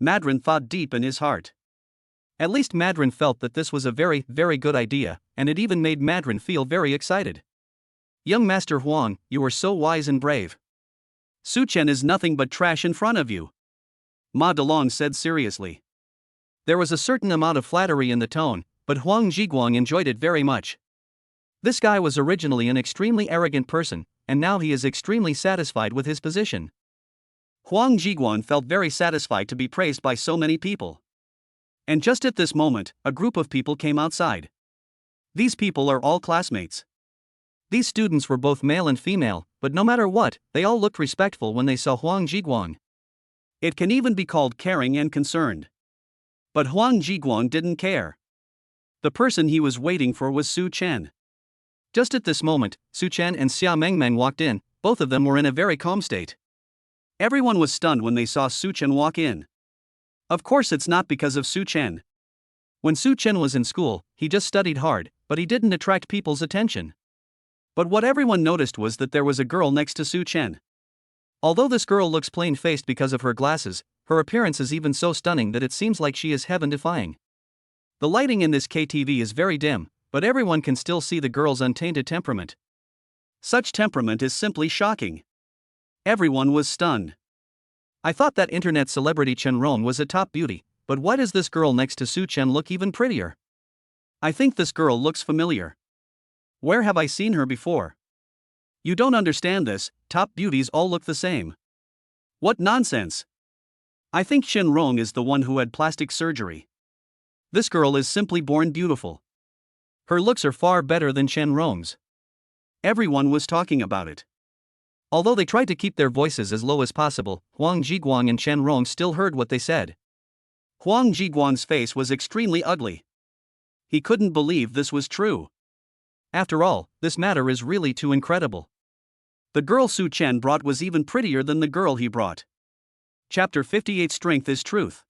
Madrin thought deep in his heart. At least Madrin felt that this was a very, very good idea, and it even made Madrin feel very excited. Young Master Huang, you are so wise and brave. Su Chen is nothing but trash in front of you, Ma Delong said seriously. There was a certain amount of flattery in the tone, but Huang Zhiguang enjoyed it very much. This guy was originally an extremely arrogant person, and now he is extremely satisfied with his position. Huang Zhiguan felt very satisfied to be praised by so many people. And just at this moment, a group of people came outside. These people are all classmates. These students were both male and female, but no matter what, they all looked respectful when they saw Huang Zhiguang. It can even be called caring and concerned. But Huang Zhiguang didn't care. The person he was waiting for was Su Chen. Just at this moment, Su Chen and Xia Mengmeng walked in. Both of them were in a very calm state. Everyone was stunned when they saw Su Chen walk in. Of course, it's not because of Su Chen. When Su Chen was in school, he just studied hard, but he didn't attract people's attention. But what everyone noticed was that there was a girl next to Su Chen. Although this girl looks plain-faced because of her glasses, her appearance is even so stunning that it seems like she is heaven-defying. The lighting in this KTV is very dim, but everyone can still see the girl's untainted temperament. Such temperament is simply shocking. Everyone was stunned. I thought that internet celebrity Chen Rong was a top beauty, but why does this girl next to Su Chen look even prettier? I think this girl looks familiar. Where have I seen her before? You don't understand this, top beauties all look the same. What nonsense! I think Chen Rong is the one who had plastic surgery. This girl is simply born beautiful. Her looks are far better than Chen Rong's. Everyone was talking about it. Although they tried to keep their voices as low as possible, Huang Zhiguang and Chen Rong still heard what they said. Huang Zhiguang's face was extremely ugly. He couldn't believe this was true. After all, this matter is really too incredible. The girl Su Chen brought was even prettier than the girl he brought. Chapter 58 Strength is Truth.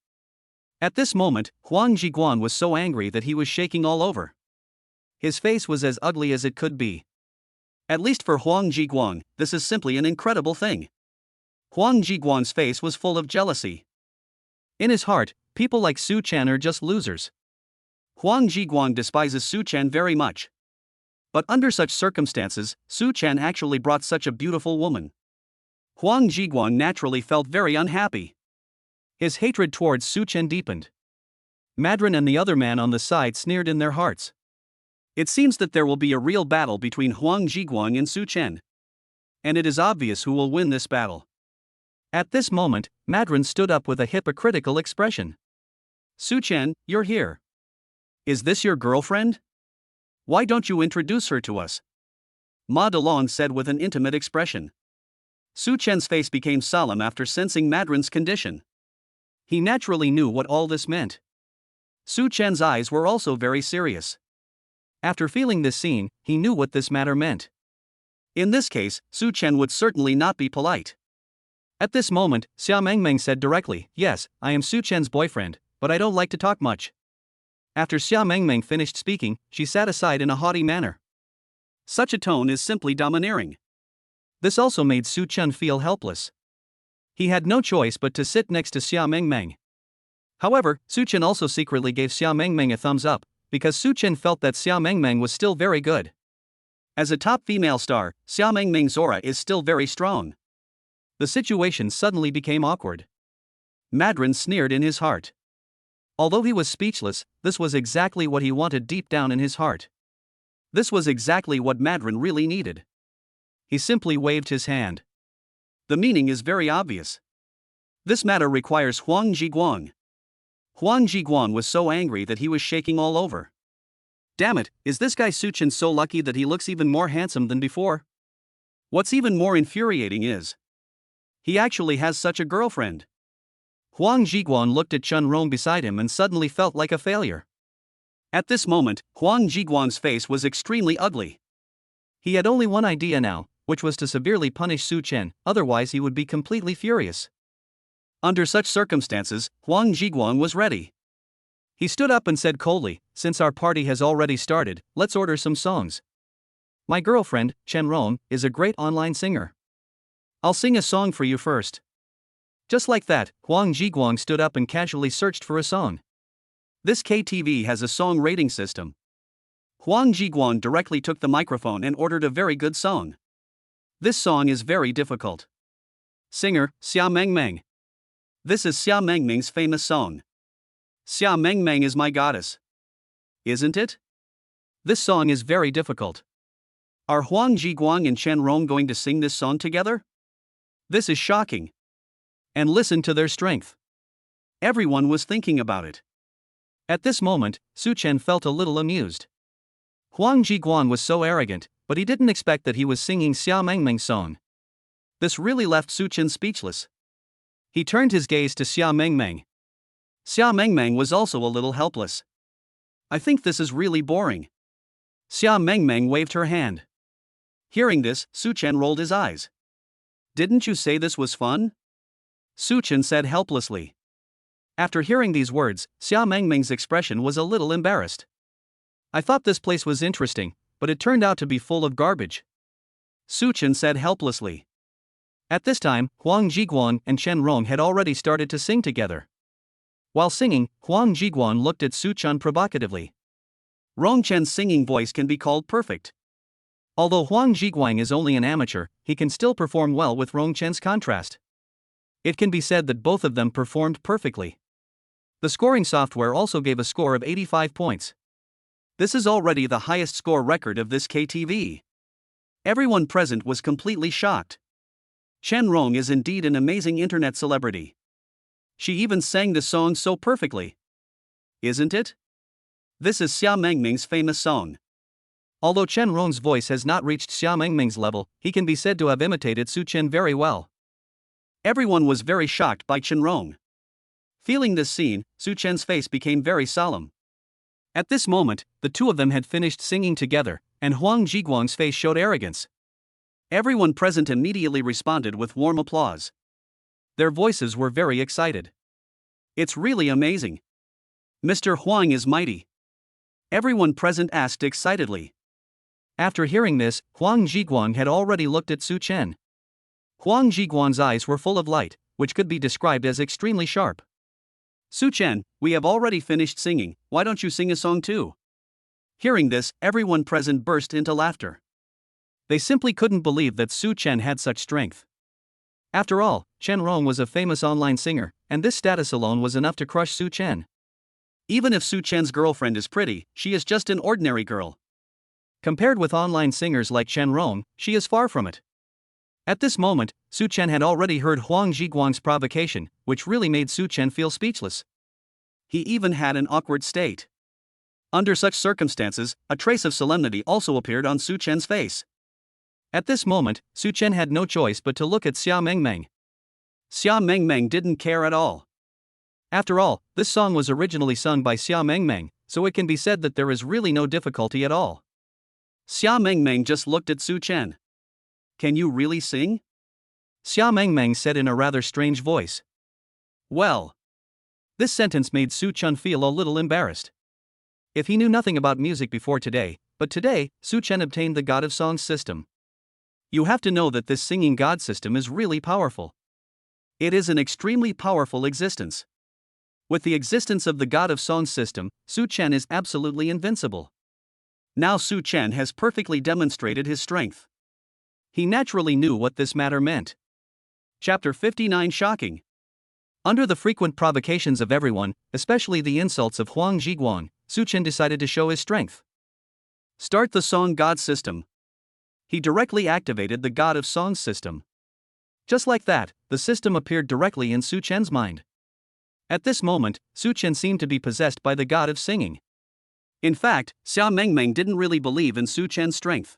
At this moment, Huang Zhiguang was so angry that he was shaking all over. His face was as ugly as it could be. At least for Huang Zhiguang, this is simply an incredible thing. Huang Zhiguang's face was full of jealousy. In his heart, people like Su Chen are just losers. Huang Zhiguang despises Su Chen very much. But under such circumstances, Su Chen actually brought such a beautiful woman. Huang Zhiguang naturally felt very unhappy. His hatred towards Su Chen deepened. Madrin and the other man on the side sneered in their hearts. It seems that there will be a real battle between Huang Zhiguang and Su Chen. And it is obvious who will win this battle. At this moment, Madrin stood up with a hypocritical expression. Su Chen, you're here. Is this your girlfriend? Why don't you introduce her to us? Ma Delong said with an intimate expression. Su Chen's face became solemn after sensing Madrin's condition. He naturally knew what all this meant. Su Chen's eyes were also very serious. After feeling this scene, he knew what this matter meant. In this case, Su Chen would certainly not be polite. At this moment, Xia Mengmeng said directly, "Yes, I am Su Chen's boyfriend, but I don't like to talk much." After Xia Mengmeng finished speaking, she sat aside in a haughty manner. Such a tone is simply domineering. This also made Su Chen feel helpless. He had no choice but to sit next to Xia Mengmeng. However, Su Chen also secretly gave Xia Mengmeng a thumbs up, because Su Chen felt that Xia Mengmeng was still very good. As a top female star, Xia Mengmeng's aura is still very strong. The situation suddenly became awkward. Madrin sneered in his heart. Although he was speechless, this was exactly what he wanted deep down in his heart. This was exactly what Madrin really needed. He simply waved his hand. The meaning is very obvious. This matter requires Huang Jiguang. Huang Jiguang was so angry that he was shaking all over. Damn it, is this guy Su Chen so lucky that he looks even more handsome than before? What's even more infuriating is he actually has such a girlfriend. Huang Jiguang looked at Chen Rong beside him and suddenly felt like a failure. At this moment, Huang Jiguang's face was extremely ugly. He had only one idea now, which was to severely punish Su Chen, otherwise he would be completely furious. Under such circumstances, Huang Jiguang was ready. He stood up and said coldly, "Since our party has already started, let's order some songs. My girlfriend, Chen Rong, is a great online singer. I'll sing a song for you first." Just like that, Huang Jiguang stood up and casually searched for a song. This KTV has a song rating system. Huang Jiguang directly took the microphone and ordered a very good song. This song is very difficult. Singer, Xia Mengmeng. This is Xia Mengmeng's famous song. Xia Mengmeng is my goddess. Isn't it? This song is very difficult. Are Huang Jiguang and Chen Rong going to sing this song together? This is shocking. And listen to their strength. Everyone was thinking about it. At this moment, Su Chen felt a little amused. Huang Jiguang was so arrogant, but he didn't expect that he was singing Xia Mengmeng's song. This really left Su Chen speechless. He turned his gaze to Xia Mengmeng. Xia Mengmeng was also a little helpless. I think this is really boring. Xia Mengmeng waved her hand. Hearing this, Su Chen rolled his eyes. Didn't you say this was fun? Su Chen said helplessly. After hearing these words, Xia Mengmeng's expression was a little embarrassed. I thought this place was interesting, but it turned out to be full of garbage. Su Chen said helplessly. At this time, Huang Jiguang and Chen Rong had already started to sing together. While singing, Huang Jiguang looked at Su Chen provocatively. Rong Chen's singing voice can be called perfect. Although Huang Jiguang is only an amateur, he can still perform well with Rong Chen's contrast. It can be said that both of them performed perfectly. The scoring software also gave a score of 85 points. This is already the highest score record of this KTV. Everyone present was completely shocked. Chen Rong is indeed an amazing internet celebrity. She even sang the song so perfectly. Isn't it? This is Xia Mengmeng's famous song. Although Chen Rong's voice has not reached Xia Mengmeng's level, he can be said to have imitated Su Chen very well. Everyone was very shocked by Chen Rong. Feeling this scene, Su Chen's face became very solemn. At this moment, the two of them had finished singing together, and Huang Jiguang's face showed arrogance. Everyone present immediately responded with warm applause. Their voices were very excited. It's really amazing. Mr. Huang is mighty. Everyone present asked excitedly. After hearing this, Huang Jiguang had already looked at Su Chen. Huang Jiguang's eyes were full of light, which could be described as extremely sharp. Su Chen, we have already finished singing, why don't you sing a song too? Hearing this, everyone present burst into laughter. They simply couldn't believe that Su Chen had such strength. After all, Chen Rong was a famous online singer, and this status alone was enough to crush Su Chen. Even if Su Chen's girlfriend is pretty, she is just an ordinary girl. Compared with online singers like Chen Rong, she is far from it. At this moment, Su Chen had already heard Huang Jiguang's provocation, which really made Su Chen feel speechless. He even had an awkward state. Under such circumstances, a trace of solemnity also appeared on Su Chen's face. At this moment, Su Chen had no choice but to look at Xia Mengmeng. Xia Mengmeng didn't care at all. After all, this song was originally sung by Xia Mengmeng, so it can be said that there is really no difficulty at all. Xia Mengmeng just looked at Su Chen. Can you really sing? Xia Mengmeng said in a rather strange voice. Well. This sentence made Su Chen feel a little embarrassed. If he knew nothing about music before today, but today, Su Chen obtained the God of Songs system. You have to know that this singing God system is really powerful. It is an extremely powerful existence. With the existence of the God of Songs system, Su Chen is absolutely invincible. Now Su Chen has perfectly demonstrated his strength. He naturally knew what this matter meant. Chapter 59 Shocking. Under the frequent provocations of everyone, especially the insults of Huang Jiguang, Su Chen decided to show his strength. Start the Song God system. He directly activated the God of Songs system. Just like that, the system appeared directly in Su Chen's mind. At this moment, Su Chen seemed to be possessed by the god of singing. In fact, Xia Mengmeng didn't really believe in Su Chen's strength.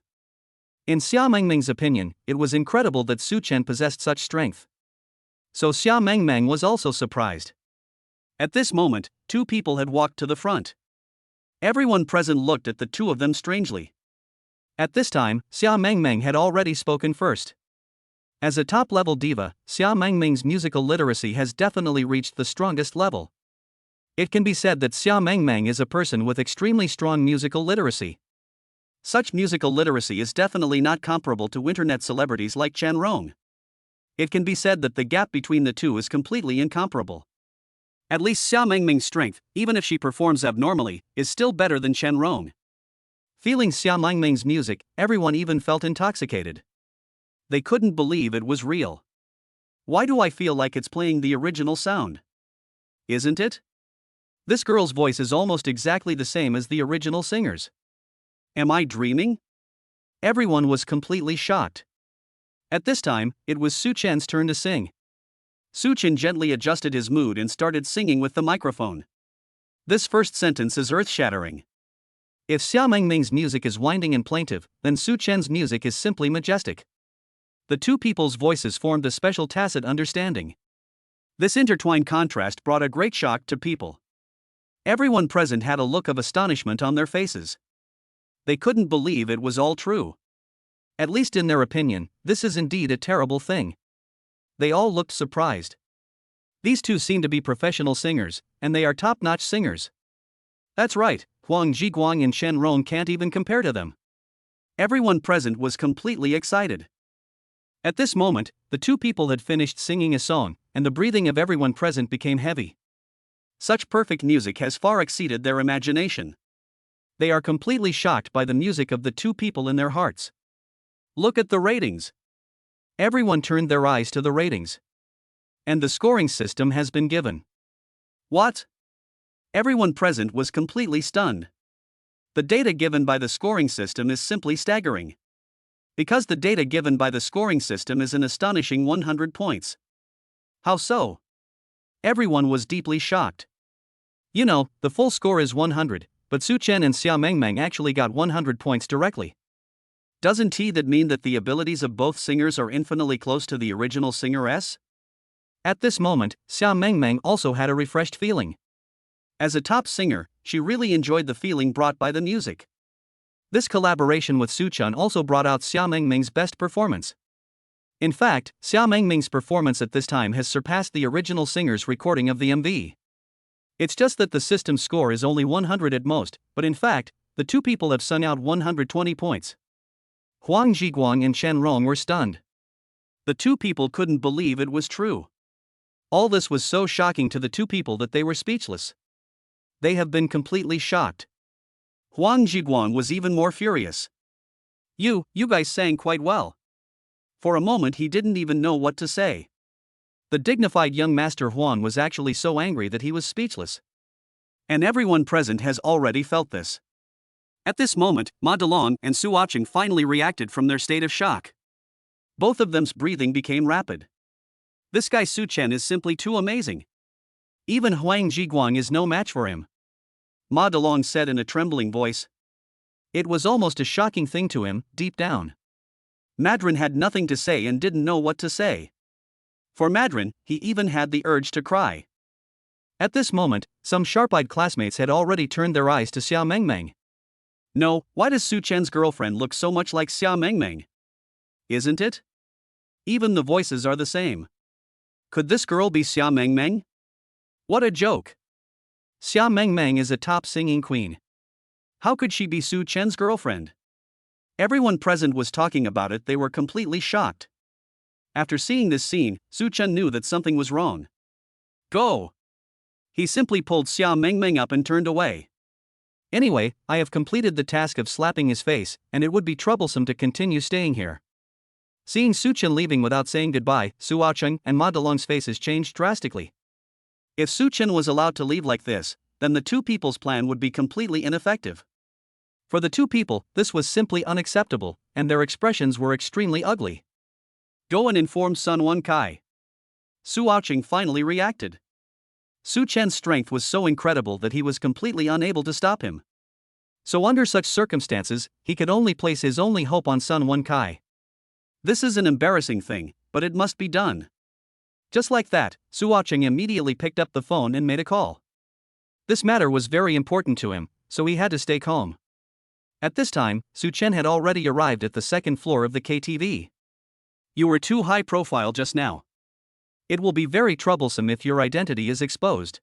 In Xia Mengmeng's opinion, it was incredible that Su Chen possessed such strength. So Xia Mengmeng was also surprised. At this moment, two people had walked to the front. Everyone present looked at the two of them strangely. At this time, Xia Mengmeng had already spoken first. As a top-level diva, Xia Mengmeng's musical literacy has definitely reached the strongest level. It can be said that Xia Mengmeng is a person with extremely strong musical literacy. Such musical literacy is definitely not comparable to internet celebrities like Chen Rong. It can be said that the gap between the two is completely incomparable. At least Xia Mengmeng's strength, even if she performs abnormally, is still better than Chen Rong. Feeling Xia Mengmeng's music, everyone even felt intoxicated. They couldn't believe it was real. Why do I feel like it's playing the original sound? Isn't it? This girl's voice is almost exactly the same as the original singer's. Am I dreaming? Everyone was completely shocked. At this time, it was Su Chen's turn to sing. Su Chen gently adjusted his mood and started singing with the microphone. This first sentence is earth-shattering. If Xia Mengmeng's music is winding and plaintive, then Su Chen's music is simply majestic. The two people's voices formed a special tacit understanding. This intertwined contrast brought a great shock to people. Everyone present had a look of astonishment on their faces. They couldn't believe it was all true. At least in their opinion, this is indeed a terrible thing. They all looked surprised. These two seem to be professional singers, and they are top-notch singers. That's right, Huang Zhiguang and Chen Rong can't even compare to them. Everyone present was completely excited. At this moment, the two people had finished singing a song, and the breathing of everyone present became heavy. Such perfect music has far exceeded their imagination. They are completely shocked by the music of the two people in their hearts. Look at the ratings. Everyone turned their eyes to the ratings. And the scoring system has been given. What? Everyone present was completely stunned. The data given by the scoring system is simply staggering. Because the data given by the scoring system is an astonishing 100 points. How so? Everyone was deeply shocked. You know, the full score is 100, but Su Chen and Xia Mengmeng actually got 100 points directly. Doesn't that mean that the abilities of both singers are infinitely close to the original singeress? At this moment, Xia Mengmeng also had a refreshed feeling. As a top singer, she really enjoyed the feeling brought by the music. This collaboration with Su Chen also brought out Xia Mengmeng's best performance. In fact, Xia Mengmeng's performance at this time has surpassed the original singer's recording of the MV. It's just that the system score is only 100 at most, but in fact, the two people have sung out 120 points. Huang Zhiguang and Chen Rong were stunned. The two people couldn't believe it was true. All this was so shocking to the two people that they were speechless. They have been completely shocked. Huang Zhiguang was even more furious. You guys sang quite well. For a moment he didn't even know what to say. The dignified young master Huang was actually so angry that he was speechless. And everyone present has already felt this. At this moment, Ma Delong and Su Acheng finally reacted from their state of shock. Both of them's breathing became rapid. This guy Su Chen is simply too amazing. Even Huang Zhiguang is no match for him, Ma Delong said in a trembling voice. It was almost a shocking thing to him, deep down. Madrin had nothing to say and didn't know what to say. For Madrin, he even had the urge to cry. At this moment, some sharp-eyed classmates had already turned their eyes to Xia Mengmeng. No, why does Su Chen's girlfriend look so much like Xia Mengmeng? Isn't it? Even the voices are the same. Could this girl be Xia Mengmeng? What a joke! Xia Mengmeng is a top singing queen. How could she be Su Chen's girlfriend? Everyone present was talking about it. They were completely shocked. After seeing this scene, Su Chen knew that something was wrong. Go! He simply pulled Xia Mengmeng up and turned away. Anyway, I have completed the task of slapping his face, and it would be troublesome to continue staying here. Seeing Su Chen leaving without saying goodbye, Su Acheng and Ma Delong's faces changed drastically. If Su Chen was allowed to leave like this, then the two people's plan would be completely ineffective. For the two people, this was simply unacceptable, and their expressions were extremely ugly. Go and inform Sun Wen Kai. Su Aoqing finally reacted. Su Chen's strength was so incredible that he was completely unable to stop him. So under such circumstances, he could only place his only hope on Sun Wenkai. This is an embarrassing thing, but it must be done. Just like that, Su Aoqing immediately picked up the phone and made a call. This matter was very important to him, so he had to stay calm. At this time, Su Chen had already arrived at the second floor of the KTV. You were too high profile just now. It will be very troublesome if your identity is exposed,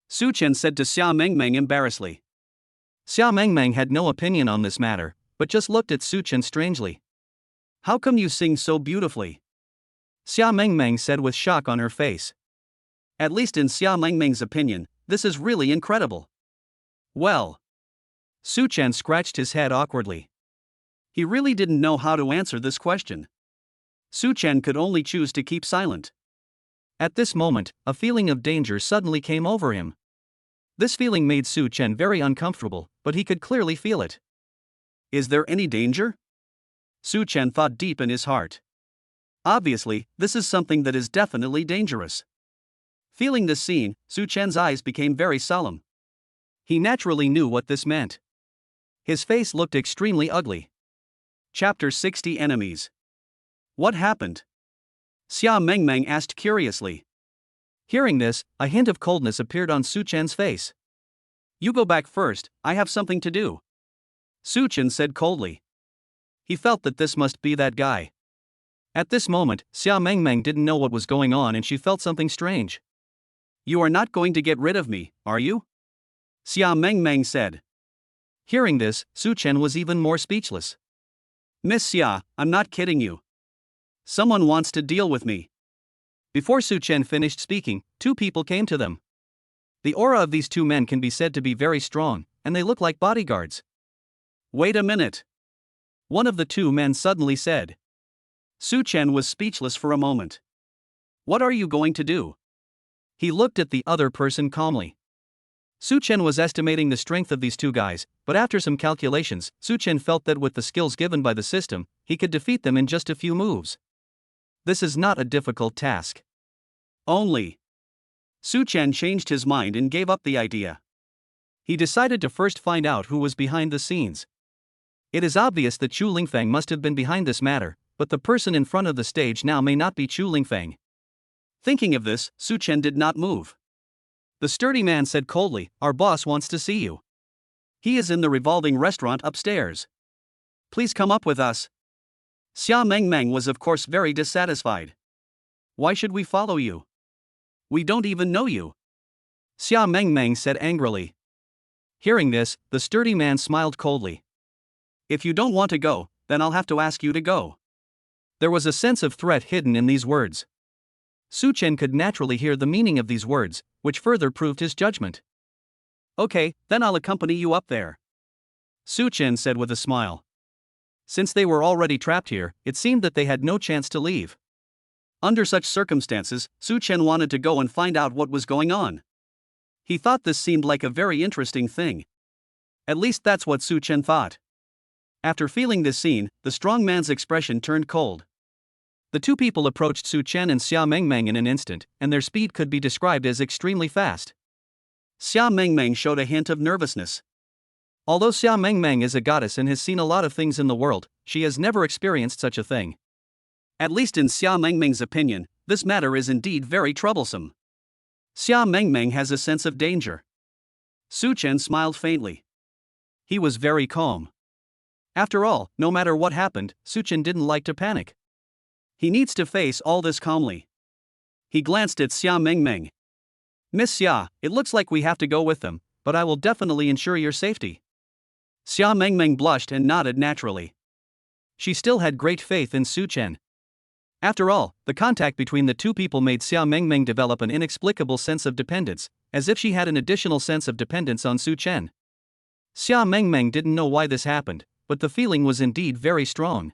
Su Chen said to Xia Mengmeng embarrassedly. Xia Mengmeng had no opinion on this matter, but just looked at Su Chen strangely. How come you sing so beautifully? Xia Mengmeng said with shock on her face. At least in Xia Mengmeng's opinion, this is really incredible. Well. Su Chen scratched his head awkwardly. He really didn't know how to answer this question. Su Chen could only choose to keep silent. At this moment, a feeling of danger suddenly came over him. This feeling made Su Chen very uncomfortable, but he could clearly feel it. Is there any danger? Su Chen thought deep in his heart. Obviously, this is something that is definitely dangerous. Feeling this scene, Su Chen's eyes became very solemn. He naturally knew what this meant. His face looked extremely ugly. Chapter 60 Enemies. What happened? Xia Mengmeng asked curiously. Hearing this, a hint of coldness appeared on Su Chen's face. You go back first, I have something to do, Su Chen said coldly. He felt that this must be that guy. At this moment, Xia Mengmeng didn't know what was going on and she felt something strange. You are not going to get rid of me, are you? Xia Mengmeng said. Hearing this, Su Chen was even more speechless. Miss Xia, I'm not kidding you. Someone wants to deal with me. Before Su Chen finished speaking, two people came to them. The aura of these two men can be said to be very strong, and they look like bodyguards. Wait a minute. One of the two men suddenly said. Su Chen was speechless for a moment. What are you going to do? He looked at the other person calmly. Su Chen was estimating the strength of these two guys, but after some calculations, Su Chen felt that with the skills given by the system, he could defeat them in just a few moves. This is not a difficult task. Only. Su Chen changed his mind and gave up the idea. He decided to first find out who was behind the scenes. It is obvious that Chu Lingfeng must have been behind this matter, but the person in front of the stage now may not be Chu Lingfeng. Thinking of this, Su Chen did not move. The sturdy man said coldly, "Our boss wants to see you. He is in the revolving restaurant upstairs. Please come up with us." Xia Mengmeng was of course very dissatisfied. Why should we follow you? We don't even know you, Xia Mengmeng said angrily. Hearing this, the sturdy man smiled coldly. If you don't want to go, then I'll have to ask you to go. There was a sense of threat hidden in these words. Su Chen could naturally hear the meaning of these words, which further proved his judgment. Okay, then I'll accompany you up there, Su Chen said with a smile. Since they were already trapped here, it seemed that they had no chance to leave. Under such circumstances, Su Chen wanted to go and find out what was going on. He thought this seemed like a very interesting thing. At least that's what Su Chen thought. After feeling this scene, the strong man's expression turned cold. The two people approached Su Chen and Xia Mengmeng in an instant, and their speed could be described as extremely fast. Xia Mengmeng showed a hint of nervousness. Although Xia Mengmeng is a goddess and has seen a lot of things in the world, she has never experienced such a thing. At least in Xia Mengmeng's opinion, this matter is indeed very troublesome. Xia Mengmeng has a sense of danger. Su Chen smiled faintly. He was very calm. After all, no matter what happened, Su Chen didn't like to panic. He needs to face all this calmly. He glanced at Xia Mengmeng. Miss Xia, it looks like we have to go with them, but I will definitely ensure your safety. Xia Mengmeng blushed and nodded naturally. She still had great faith in Su Chen. After all, the contact between the two people made Xia Mengmeng develop an inexplicable sense of dependence, as if she had an additional sense of dependence on Su Chen. Xia Mengmeng didn't know why this happened, but the feeling was indeed very strong.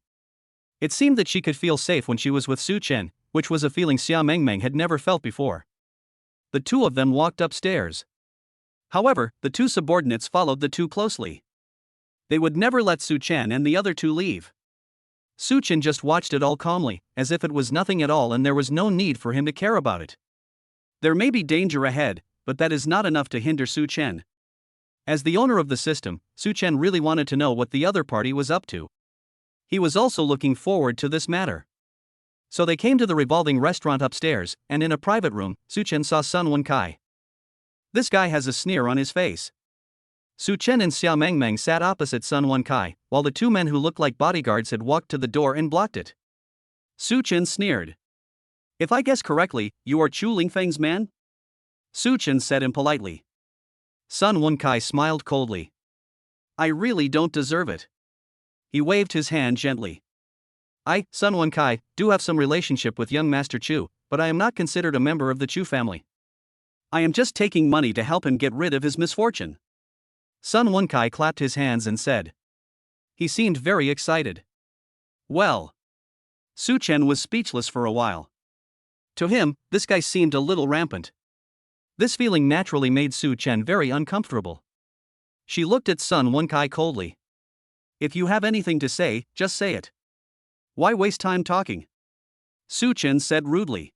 It seemed that she could feel safe when she was with Su Chen, which was a feeling Xia Mengmeng had never felt before. The two of them walked upstairs. However, the two subordinates followed the two closely. They would never let Su Chen and the other two leave. Su Chen just watched it all calmly, as if it was nothing at all and there was no need for him to care about it. There may be danger ahead, but that is not enough to hinder Su Chen. As the owner of the system, Su Chen really wanted to know what the other party was up to. He was also looking forward to this matter. So they came to the revolving restaurant upstairs, and in a private room, Su Chen saw Sun Wenkai. This guy has a sneer on his face. Su Chen and Xia Mengmeng sat opposite Sun Wenkai, while the two men who looked like bodyguards had walked to the door and blocked it. Su Chen sneered. If I guess correctly, you are Chu Lingfeng's man? Su Chen said impolitely. Sun Wenkai smiled coldly. I really don't deserve it. He waved his hand gently. I, Sun Wenkai, do have some relationship with young Master Chu, but I am not considered a member of the Chu family. I am just taking money to help him get rid of his misfortune. Sun Wenkai clapped his hands and said. He seemed very excited. Well. Su Chen was speechless for a while. To him, this guy seemed a little rampant. This feeling naturally made Su Chen very uncomfortable. She looked at Sun Wenkai coldly. If you have anything to say, just say it. Why waste time talking? Su Chen said rudely.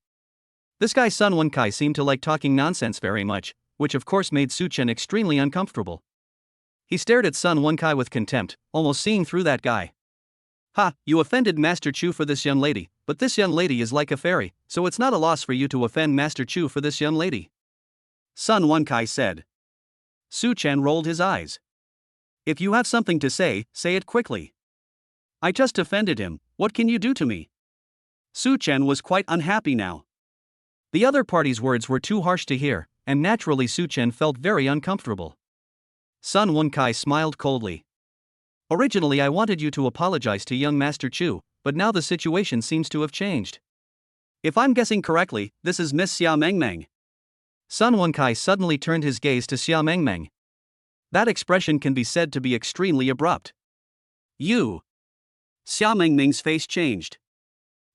This guy Sun Wenkai seemed to like talking nonsense very much, which of course made Su Chen extremely uncomfortable. He stared at Sun Wenkai with contempt, almost seeing through that guy. Ha, you offended Master Chu for this young lady, but this young lady is like a fairy, so it's not a loss for you to offend Master Chu for this young lady. Sun Wenkai said. Su Chen rolled his eyes. If you have something to say it quickly. I just offended him, what can you do to me? Su Chen was quite unhappy now. The other party's words were too harsh to hear, and naturally Su Chen felt very uncomfortable. Sun Wenkai smiled coldly. Originally I wanted you to apologize to young Master Chu, but now the situation seems to have changed. If I'm guessing correctly, this is Miss Xia Mengmeng. Sun Wenkai suddenly turned his gaze to Xia Mengmeng. That expression can be said to be extremely abrupt. You. Xia Mengmeng's face changed.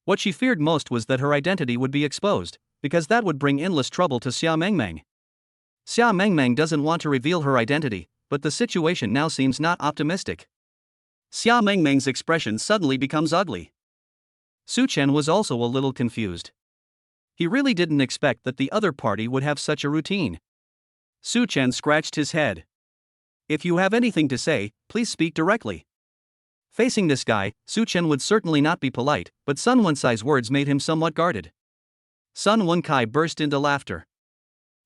What she feared most was that her identity would be exposed, because that would bring endless trouble to Xia Mengmeng. Xia Mengmeng doesn't want to reveal her identity, but the situation now seems not optimistic. Xia Mengmeng's expression suddenly becomes ugly. Su Chen was also a little confused. He really didn't expect that the other party would have such a routine. Su Chen scratched his head. If you have anything to say, please speak directly. Facing this guy, Su Chen would certainly not be polite, but Sun Wenkai's words made him somewhat guarded. Sun Wenkai burst into laughter.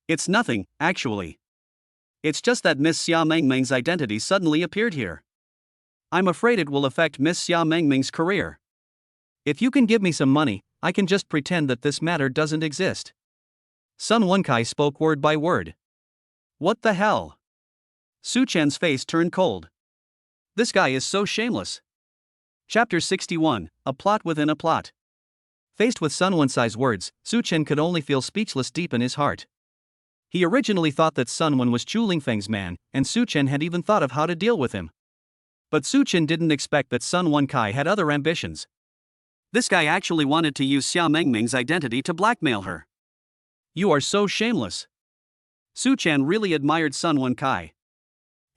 It's nothing, actually. It's just that Miss Xia Mengmeng's identity suddenly appeared here. I'm afraid it will affect Miss Xia Mengmeng's career. If you can give me some money, I can just pretend that this matter doesn't exist. Sun Wenkai spoke word by word. What the hell? Su Chen's face turned cold. This guy is so shameless. Chapter 61, A Plot Within a Plot. Faced with Sun Wenkai's words, Su Chen could only feel speechless deep in his heart. He originally thought that Sun Wen was Chu Lingfeng's man, and Su Chen had even thought of how to deal with him. But Su Chen didn't expect that Sun Wenkai had other ambitions. This guy actually wanted to use Xia Mengmeng's identity to blackmail her. You are so shameless. Su Chen really admired Sun Wenkai.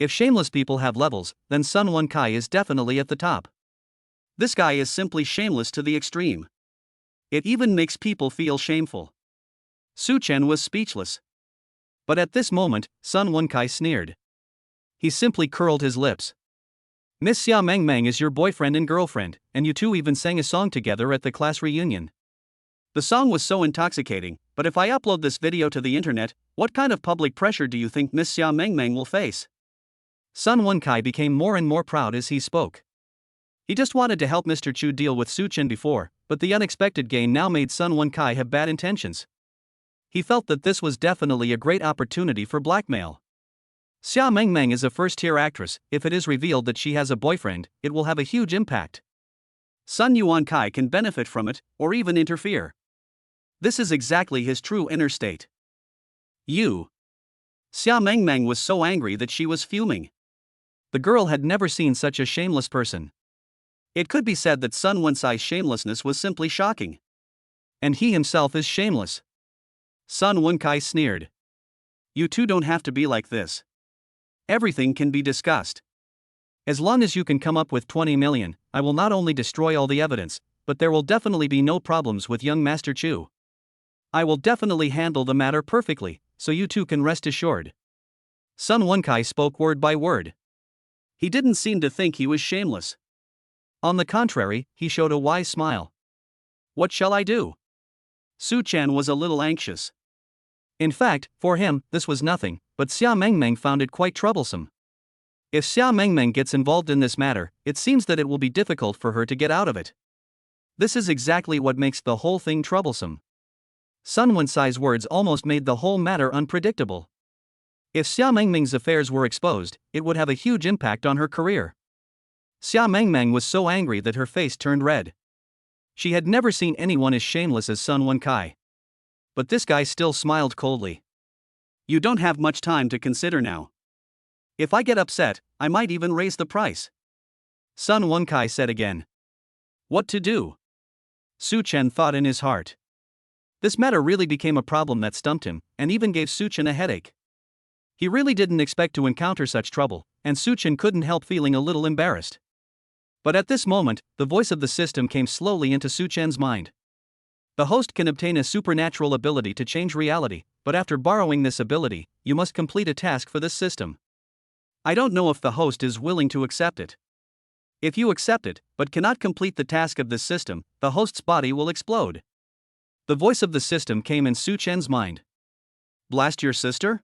If shameless people have levels, then Sun Wenkai is definitely at the top. This guy is simply shameless to the extreme. It even makes people feel shameful. Su Chen was speechless. But at this moment, Sun Wenkai sneered. He simply curled his lips. Miss Xia Mengmeng is your boyfriend and girlfriend, and you two even sang a song together at the class reunion. The song was so intoxicating, but if I upload this video to the internet, what kind of public pressure do you think Miss Xia Mengmeng will face? Sun Wenkai became more and more proud as he spoke. He just wanted to help Mr. Chu deal with Su Chen before, but the unexpected gain now made Sun Wenkai have bad intentions. He felt that this was definitely a great opportunity for blackmail. Xia Mengmeng is a first-tier actress. If it is revealed that she has a boyfriend, it will have a huge impact. Sun Wenkai can benefit from it, or even interfere. This is exactly his true inner state. Xia Mengmeng was so angry that she was fuming. The girl had never seen such a shameless person. It could be said that Sun Wenkai's shamelessness was simply shocking. And he himself is shameless. Sun Wenkai sneered. You two don't have to be like this. Everything can be discussed. As long as you can come up with 20 million, I will not only destroy all the evidence, but there will definitely be no problems with young Master Chu. I will definitely handle the matter perfectly, so you two can rest assured. Sun Wenkai spoke word by word. He didn't seem to think he was shameless. On the contrary, he showed a wise smile. What shall I do? Su Chen was a little anxious. In fact, for him, this was nothing, but Xia Mengmeng found it quite troublesome. If Xia Mengmeng gets involved in this matter, it seems that it will be difficult for her to get out of it. This is exactly what makes the whole thing troublesome. Sun Wencai's words almost made the whole matter unpredictable. If Xia Mengmeng's affairs were exposed, it would have a huge impact on her career. Xia Mengmeng was so angry that her face turned red. She had never seen anyone as shameless as Sun Wencai. But this guy still smiled coldly. You don't have much time to consider now. If I get upset, I might even raise the price. Sun Wencai said again. What to do? Su Chen thought in his heart. This matter really became a problem that stumped him, and even gave Su Chen a headache. He really didn't expect to encounter such trouble, and Su Chen couldn't help feeling a little embarrassed. But at this moment, the voice of the system came slowly into Su Chen's mind. The host can obtain a supernatural ability to change reality, but after borrowing this ability, you must complete a task for this system. I don't know if the host is willing to accept it. If you accept it, but cannot complete the task of this system, the host's body will explode. The voice of the system came in Su Chen's mind. Blast your sister?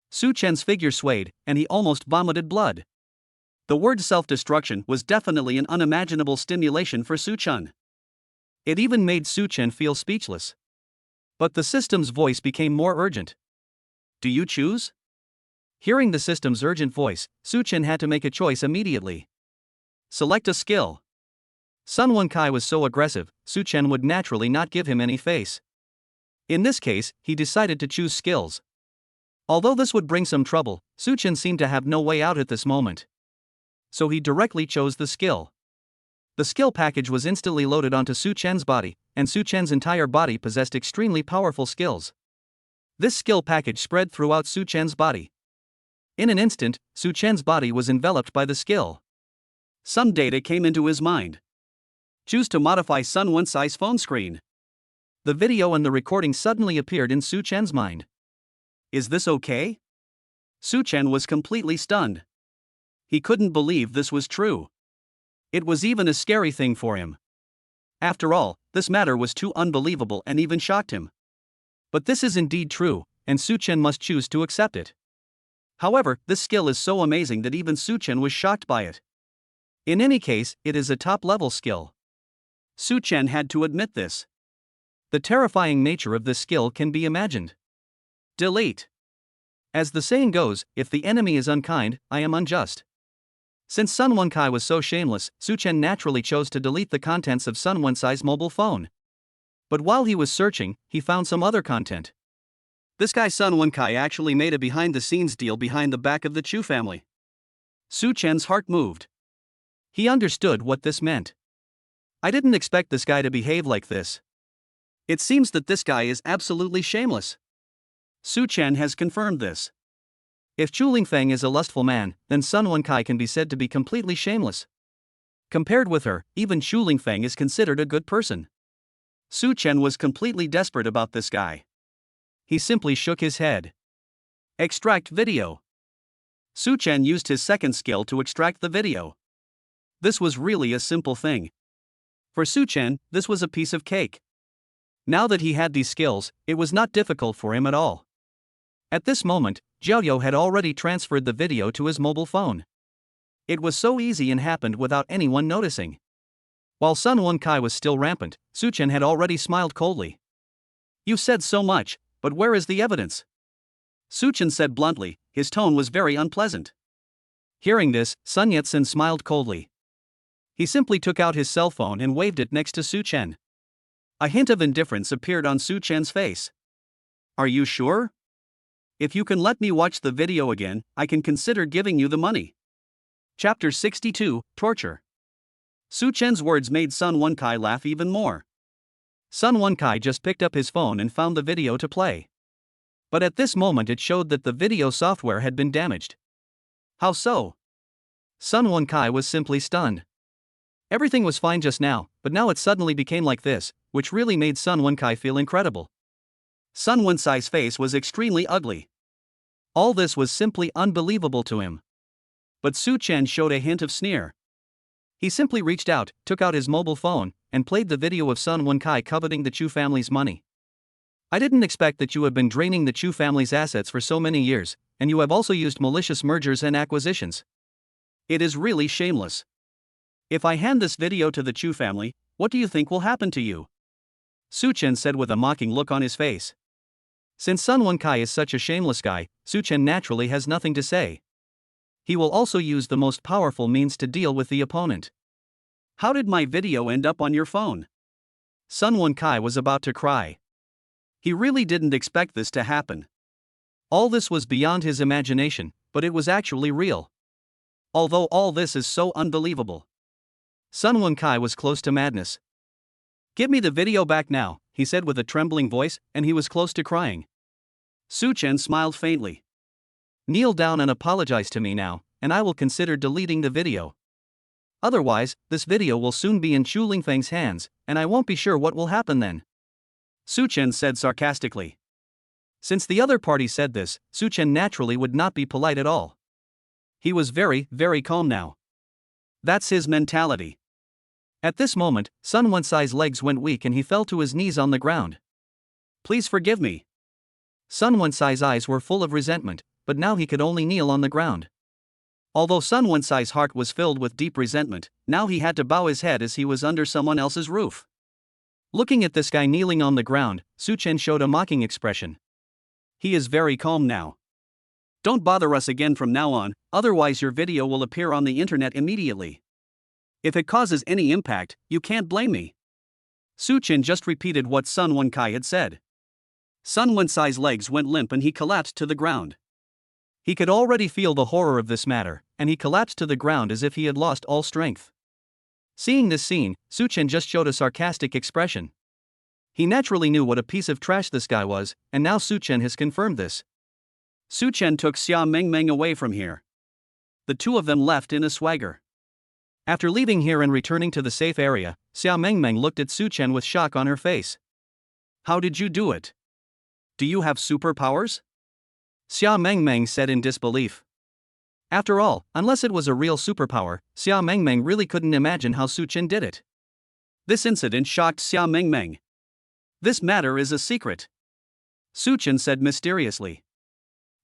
Su Chen's figure swayed, and he almost vomited blood. The word self-destruction was definitely an unimaginable stimulation for Su Chen. It even made Su Chen feel speechless. But the system's voice became more urgent. Do you choose? Hearing the system's urgent voice, Su Chen had to make a choice immediately. Select a skill. Sun Wencai was so aggressive, Su Chen would naturally not give him any face. In this case, he decided to choose skills. Although this would bring some trouble, Su Chen seemed to have no way out at this moment. So he directly chose the skill. The skill package was instantly loaded onto Su Chen's body, and Su Chen's entire body possessed extremely powerful skills. This skill package spread throughout Su Chen's body. In an instant, Su Chen's body was enveloped by the skill. Some data came into his mind. Choose to modify Sun Wencai's phone screen. The video and the recording suddenly appeared in Su Chen's mind. Is this okay? Su Chen was completely stunned. He couldn't believe this was true. It was even a scary thing for him. After all, this matter was too unbelievable and even shocked him. But this is indeed true, and Su Chen must choose to accept it. However, this skill is so amazing that even Su Chen was shocked by it. In any case, it is a top-level skill. Su Chen had to admit this. The terrifying nature of this skill can be imagined. Delete. As the saying goes, if the enemy is unkind, I am unjust. Since Sun Wencai was so shameless, Su Chen naturally chose to delete the contents of Sun Wencai's mobile phone. But while he was searching, he found some other content. This guy Sun Wencai actually made a behind-the-scenes deal behind the back of the Chu family. Su Chen's heart moved. He understood what this meant. I didn't expect this guy to behave like this. It seems that this guy is absolutely shameless. Su Chen has confirmed this. If Chu Lingfeng is a lustful man, then Sun Wencai can be said to be completely shameless. Compared with her, even Chu Lingfeng is considered a good person. Su Chen was completely desperate about this guy. He simply shook his head. Extract video. Su Chen used his second skill to extract the video. This was really a simple thing. For Su Chen, this was a piece of cake. Now that he had these skills, it was not difficult for him at all. At this moment, Jiao had already transferred the video to his mobile phone. It was so easy and happened without anyone noticing. While Sun Wencai was still rampant, Su Chen had already smiled coldly. You said so much, but where is the evidence? Su Chen said bluntly, his tone was very unpleasant. Hearing this, Sun Yat-sen smiled coldly. He simply took out his cell phone and waved it next to Su Chen. A hint of indifference appeared on Su Chen's face. Are you sure? If you can let me watch the video again, I can consider giving you the money. Chapter 62, Torture. Su Chen's words made Sun Wencai laugh even more. Sun Wencai just picked up his phone and found the video to play. But at this moment it showed that the video software had been damaged. How so? Sun Wencai was simply stunned. Everything was fine just now, but now it suddenly became like this, which really made Sun Wenkai feel incredible. Sun Wensai's face was extremely ugly. All this was simply unbelievable to him. But Su Chen showed a hint of sneer. He simply reached out, took out his mobile phone, and played the video of Sun Wenkai coveting the Chu family's money. I didn't expect that you have been draining the Chu family's assets for so many years, and you have also used malicious mergers and acquisitions. It is really shameless. If I hand this video to the Chu family, what do you think will happen to you? Su Chen said with a mocking look on his face. Since Sun Wenkai is such a shameless guy, Su Chen naturally has nothing to say. He will also use the most powerful means to deal with the opponent. How did my video end up on your phone? Sun Wenkai was about to cry. He really didn't expect this to happen. All this was beyond his imagination, but it was actually real. Although all this is so unbelievable. Sun Wenkai was close to madness. Give me the video back now, he said with a trembling voice, and he was close to crying. Su Chen smiled faintly. Kneel down and apologize to me now, and I will consider deleting the video. Otherwise, this video will soon be in Chu Lingfeng's hands, and I won't be sure what will happen then. Su Chen said sarcastically. Since the other party said this, Su Chen naturally would not be polite at all. He was very, very calm now. That's his mentality. At this moment, Sun Wensai's legs went weak and he fell to his knees on the ground. Please forgive me. Sun Wensai's eyes were full of resentment, but now he could only kneel on the ground. Although Sun Wensai's heart was filled with deep resentment, now he had to bow his head as he was under someone else's roof. Looking at this guy kneeling on the ground, Su Chen showed a mocking expression. He is very calm now. Don't bother us again from now on, otherwise your video will appear on the internet immediately. If it causes any impact, you can't blame me. Su Chen just repeated what Sun Wenkai had said. Sun Wensai's legs went limp and he collapsed to the ground. He could already feel the horror of this matter, and he collapsed to the ground as if he had lost all strength. Seeing this scene, Su Chen just showed a sarcastic expression. He naturally knew what a piece of trash this guy was, and now Su Chen has confirmed this. Su Chen took Xia Mengmeng away from here. The two of them left in a swagger. After leaving here and returning to the safe area, Xia Mengmeng looked at Su Chen with shock on her face. How did you do it? Do you have superpowers? Xia Mengmeng said in disbelief. After all, unless it was a real superpower, Xia Mengmeng really couldn't imagine how Su Chen did it. This incident shocked Xia Mengmeng. This matter is a secret, Su Chen said mysteriously.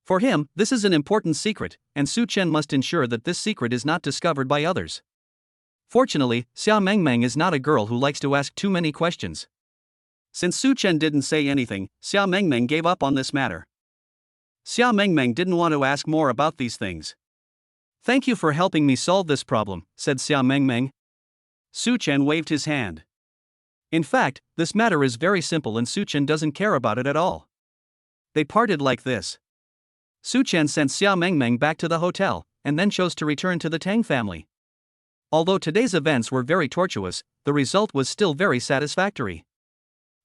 For him, this is an important secret, and Su Chen must ensure that this secret is not discovered by others. Fortunately, Xia Mengmeng is not a girl who likes to ask too many questions. Since Su Chen didn't say anything, Xia Mengmeng gave up on this matter. Xia Mengmeng didn't want to ask more about these things. Thank you for helping me solve this problem, said Xia Mengmeng. Su Chen waved his hand. In fact, this matter is very simple and Su Chen doesn't care about it at all. They parted like this. Su Chen sent Xia Mengmeng back to the hotel, and then chose to return to the Tang family. Although today's events were very tortuous, the result was still very satisfactory.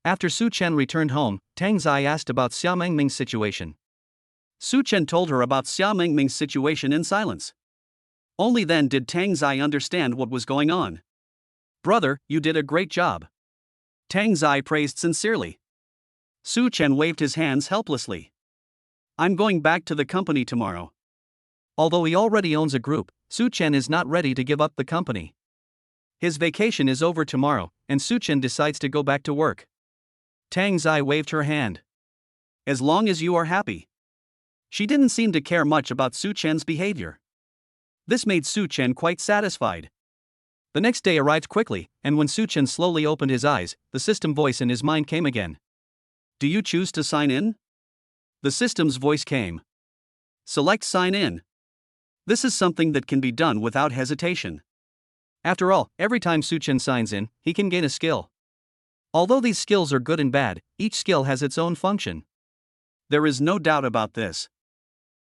After Su Chen returned home, Tang Zai asked about Xia Mengmeng's situation. Su Chen told her about Xia Mengmeng's situation in silence. Only then did Tang Zai understand what was going on. Brother, you did a great job. Tang Zai praised sincerely. Su Chen waved his hands helplessly. I'm going back to the company tomorrow. Although he already owns a group, Su Chen is not ready to give up the company. His vacation is over tomorrow, and Su Chen decides to go back to work. Tang Zai waved her hand. As long as you are happy. She didn't seem to care much about Su Chen's behavior. This made Su Chen quite satisfied. The next day arrived quickly, and when Su Chen slowly opened his eyes, the system voice in his mind came again. Do you choose to sign in? The system's voice came. Select sign in. This is something that can be done without hesitation. After all, every time Su Chen signs in, he can gain a skill. Although these skills are good and bad, each skill has its own function. There is no doubt about this.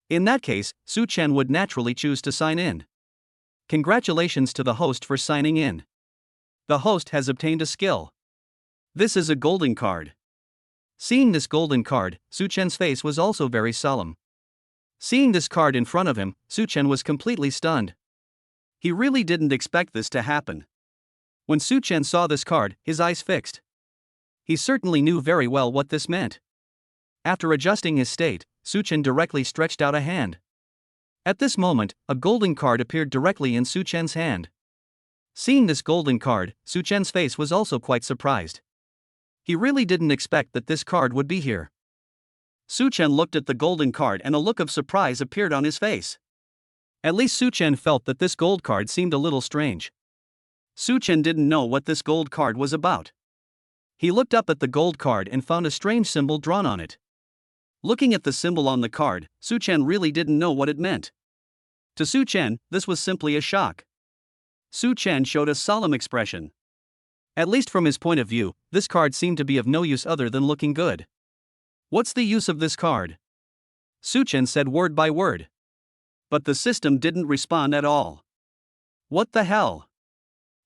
In that case, Su Chen would naturally choose to sign in. Congratulations to the host for signing in. The host has obtained a skill. This is a golden card. Seeing this golden card, Su Chen's face was also very solemn. Seeing this card in front of him, Su Chen was completely stunned. He really didn't expect this to happen. When Su Chen saw this card, his eyes fixed. He certainly knew very well what this meant. After adjusting his state, Su Chen directly stretched out a hand. At this moment, a golden card appeared directly in Su Chen's hand. Seeing this golden card, Su Chen's face was also quite surprised. He really didn't expect that this card would be here. Su Chen looked at the golden card and a look of surprise appeared on his face. At least Su Chen felt that this gold card seemed a little strange. Su Chen didn't know what this gold card was about. He looked up at the gold card and found a strange symbol drawn on it. Looking at the symbol on the card, Su Chen really didn't know what it meant. To Su Chen, this was simply a shock. Su Chen showed a solemn expression. At least from his point of view, this card seemed to be of no use other than looking good. What's the use of this card? Su Chen said word by word. But the system didn't respond at all. What the hell?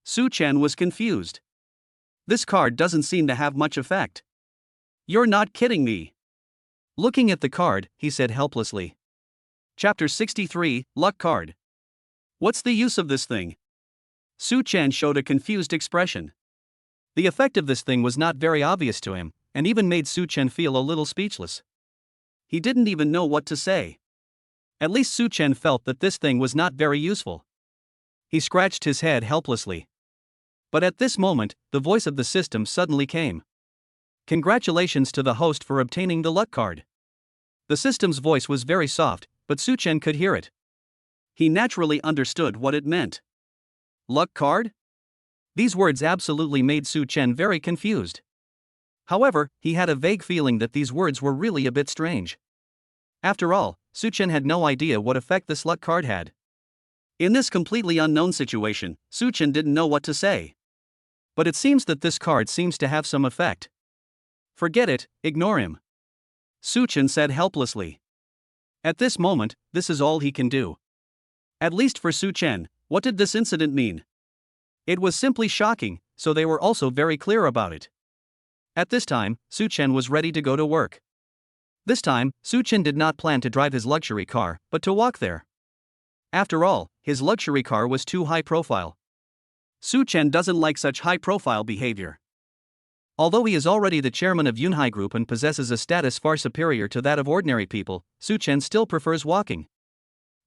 Su Chen was confused. This card doesn't seem to have much effect. You're not kidding me. Looking at the card, he said helplessly. Chapter 63, Luck Card. What's the use of this thing? Su Chen showed a confused expression. The effect of this thing was not very obvious to him, and even made Su Chen feel a little speechless. He didn't even know what to say. At least Su Chen felt that this thing was not very useful. He scratched his head helplessly. But at this moment, the voice of the system suddenly came. Congratulations to the host for obtaining the luck card. The system's voice was very soft, but Su Chen could hear it. He naturally understood what it meant. Luck card? These words absolutely made Su Chen very confused. However, he had a vague feeling that these words were really a bit strange. After all, Su Chen had no idea what effect this luck card had. In this completely unknown situation, Su Chen didn't know what to say. But it seems that this card seems to have some effect. Forget it, ignore him. Su Chen said helplessly. At this moment, this is all he can do. At least for Su Chen, what did this incident mean? It was simply shocking, so they were also very clear about it. At this time, Su Chen was ready to go to work. This time, Su Chen did not plan to drive his luxury car, but to walk there. After all, his luxury car was too high profile. Su Chen doesn't like such high profile behavior. Although he is already the chairman of Yunhai Group and possesses a status far superior to that of ordinary people, Su Chen still prefers walking.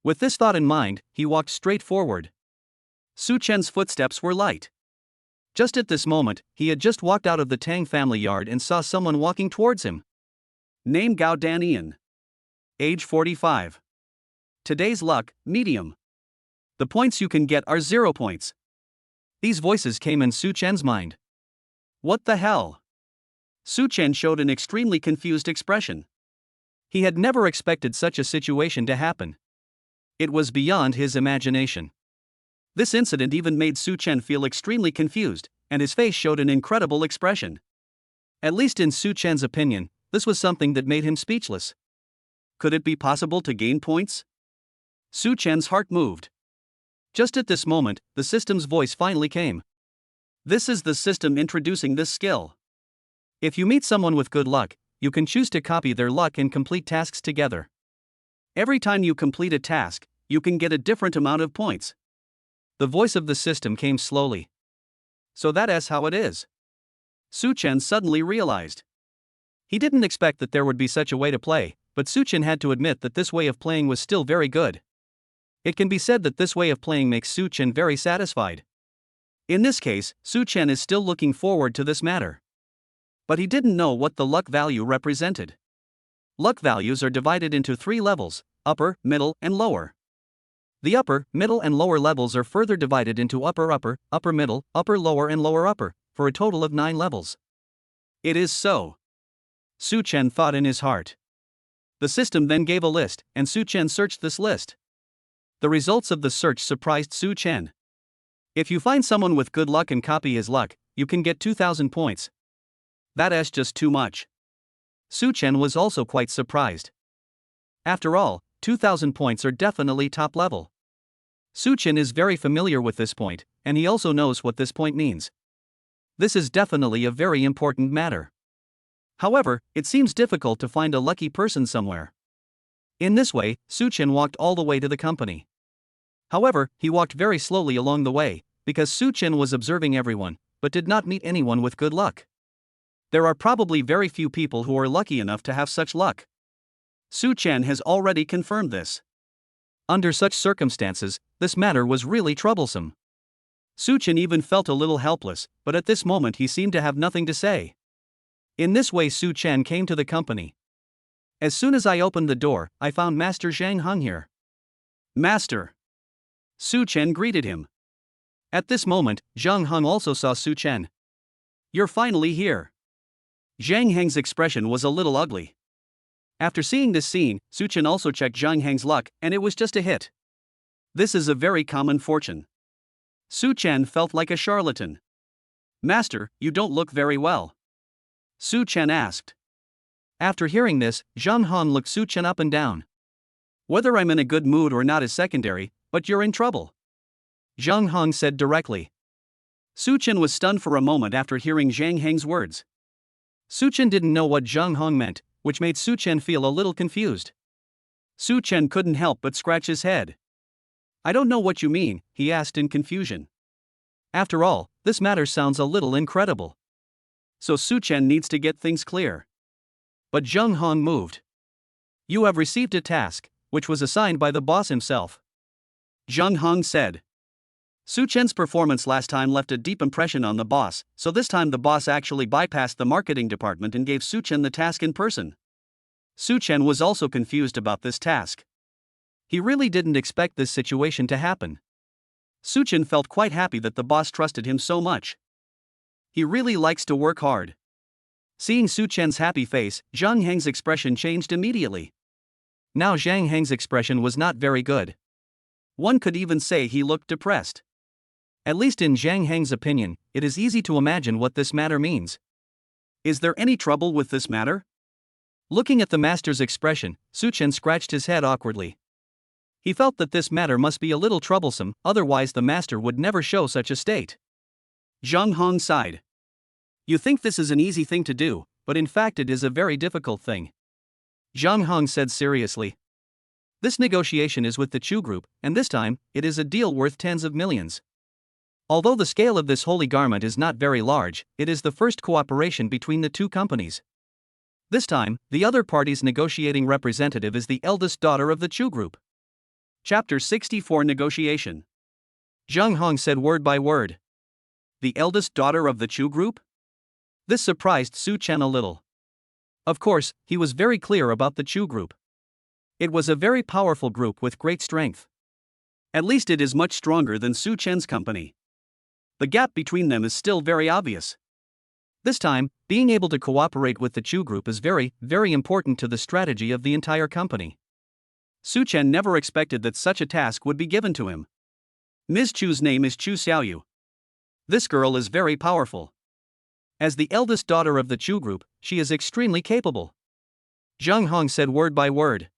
With this thought in mind, he walked straight forward. Su Chen's footsteps were light. Just at this moment, he had just walked out of the Tang family yard and saw someone walking towards him. Name Gao Danian. Age 45. Today's luck, medium. The points you can get are 0 points. These voices came in Su Chen's mind. What the hell? Su Chen showed an extremely confused expression. He had never expected such a situation to happen. It was beyond his imagination. This incident even made Su Chen feel extremely confused, and his face showed an incredible expression. At least in Su Chen's opinion, this was something that made him speechless. Could it be possible to gain points? Su Chen's heart moved. Just at this moment, the system's voice finally came. This is the system introducing this skill. If you meet someone with good luck, you can choose to copy their luck and complete tasks together. Every time you complete a task, you can get a different amount of points. The voice of the system came slowly. So that is how it is. Su Chen suddenly realized. He didn't expect that there would be such a way to play, but Su Chen had to admit that this way of playing was still very good. It can be said that this way of playing makes Su Chen very satisfied. In this case, Su Chen is still looking forward to this matter. But he didn't know what the luck value represented. Luck values are divided into 3 levels, upper, middle, and lower. The upper, middle, and lower levels are further divided into upper upper, upper middle, upper lower, and lower upper, for a total of 9 levels. It is so. Su Chen thought in his heart. The system then gave a list, and Su Chen searched this list. The results of the search surprised Su Chen. If you find someone with good luck and copy his luck, you can get 2,000 points. That is just too much. Su Chen was also quite surprised. After all, 2,000 points are definitely top level. Su Chen is very familiar with this point, and he also knows what this point means. This is definitely a very important matter. However, it seems difficult to find a lucky person somewhere. In this way, Su Chen walked all the way to the company. However, he walked very slowly along the way, because Su Chen was observing everyone, but did not meet anyone with good luck. There are probably very few people who are lucky enough to have such luck. Su Chen has already confirmed this. Under such circumstances, this matter was really troublesome. Su Chen even felt a little helpless, but at this moment he seemed to have nothing to say. In this way Su Chen came to the company. As soon as I opened the door, I found Master Zhang Heng here. Master. Su Chen greeted him. At this moment, Zhang Heng also saw Su Chen. You're finally here. Zhang Heng's expression was a little ugly. After seeing this scene, Su Chen also checked Zhang Heng's luck, and it was just a hit. This is a very common fortune. Su Chen felt like a charlatan. Master, you don't look very well. Su Chen asked. After hearing this, Zhang Heng looked Su Chen up and down. Whether I'm in a good mood or not is secondary, but you're in trouble. Zhang Heng said directly. Su Chen was stunned for a moment after hearing Zhang Heng's words. Su Chen didn't know what Zhang Heng meant, which made Su Chen feel a little confused. Su Chen couldn't help but scratch his head. I don't know what you mean, he asked in confusion. After all, this matter sounds a little incredible. So Su Chen needs to get things clear. But Zhang Heng moved. You have received a task, which was assigned by the boss himself. Zhang Heng said. Su Chen's performance last time left a deep impression on the boss, so this time the boss actually bypassed the marketing department and gave Su Chen the task in person. Su Chen was also confused about this task. He really didn't expect this situation to happen. Su Chen felt quite happy that the boss trusted him so much. He really likes to work hard. Seeing Su Chen's happy face, Zhang Heng's expression changed immediately. Now Zhang Heng's expression was not very good. One could even say he looked depressed. At least in Zhang Heng's opinion, it is easy to imagine what this matter means. Is there any trouble with this matter? Looking at the master's expression, Su Chen scratched his head awkwardly. He felt that this matter must be a little troublesome, otherwise the master would never show such a state. Zhang Heng sighed. You think this is an easy thing to do, but in fact it is a very difficult thing. Zhang Heng said seriously. This negotiation is with the Chu Group, and this time, it is a deal worth tens of millions. Although the scale of this holy garment is not very large, it is the first cooperation between the two companies. This time, the other party's negotiating representative is the eldest daughter of the Chu Group. Chapter 64 Negotiation. Zhang Heng said word by word. The eldest daughter of the Chu Group? This surprised Su Chen a little. Of course, he was very clear about the Chu Group. It was a very powerful group with great strength. At least it is much stronger than Su Chen's company. The gap between them is still very obvious. This time, being able to cooperate with the Chu Group is very, very important to the strategy of the entire company. Su Chen never expected that such a task would be given to him. Ms. Chu's name is Chu Xiaoyu. This girl is very powerful. As the eldest daughter of the Chu Group, she is extremely capable. Zhang Heng said word by word.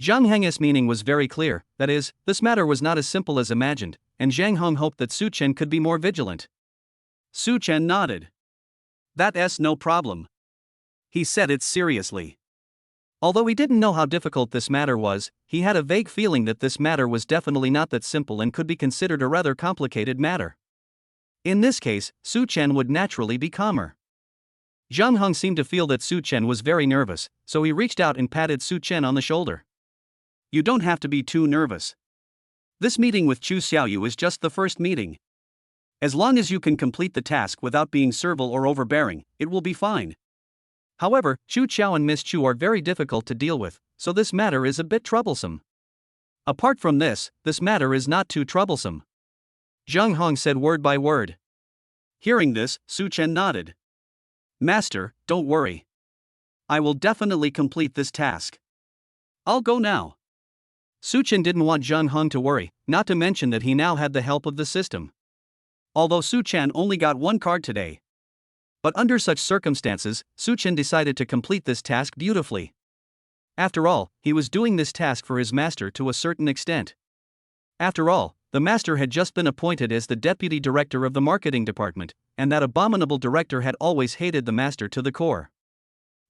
Zhang Heng's meaning was very clear, that is, this matter was not as simple as imagined, and Zhang Heng hoped that Su Chen could be more vigilant. Su Chen nodded. That's no problem. He said it seriously. Although he didn't know how difficult this matter was, he had a vague feeling that this matter was definitely not that simple and could be considered a rather complicated matter. In this case, Su Chen would naturally be calmer. Zhang Heng seemed to feel that Su Chen was very nervous, so he reached out and patted Su Chen on the shoulder. You don't have to be too nervous. This meeting with Chu Xiaoyu is just the first meeting. As long as you can complete the task without being servile or overbearing, it will be fine. However, Chu Xiao and Miss Chu are very difficult to deal with, so this matter is a bit troublesome. Apart from this matter is not too troublesome. Zhang Heng said word by word. Hearing this, Su Chen nodded. Master, don't worry. I will definitely complete this task. I'll go now. Su Chen didn't want Zhang Heng to worry, not to mention that he now had the help of the system. Although Su Chen only got one card today. But under such circumstances, Su Chen decided to complete this task beautifully. After all, he was doing this task for his master to a certain extent. After all, the master had just been appointed as the deputy director of the marketing department, and that abominable director had always hated the master to the core.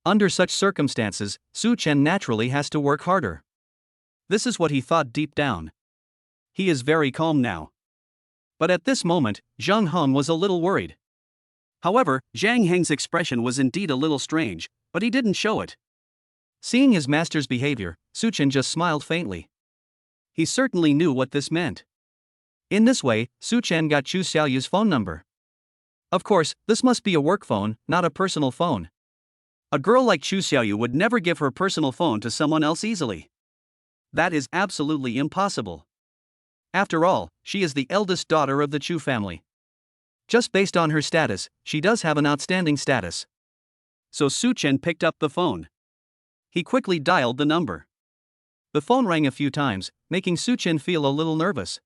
Under such circumstances, Su Chen naturally has to work harder. This is what he thought deep down. He is very calm now. But at this moment, Zhang Heng was a little worried. However, Zhang Heng's expression was indeed a little strange, but he didn't show it. Seeing his master's behavior, Su Chen just smiled faintly. He certainly knew what this meant. In this way, Su Chen got Chu Xiaoyu's phone number. Of course, this must be a work phone, not a personal phone. A girl like Chu Xiaoyu would never give her personal phone to someone else easily. That is absolutely impossible. After all, she is the eldest daughter of the Chu family. Just based on her status, she does have an outstanding status. So Su Chen picked up the phone. He quickly dialed the number. The phone rang a few times, making Su Chen feel a little nervous.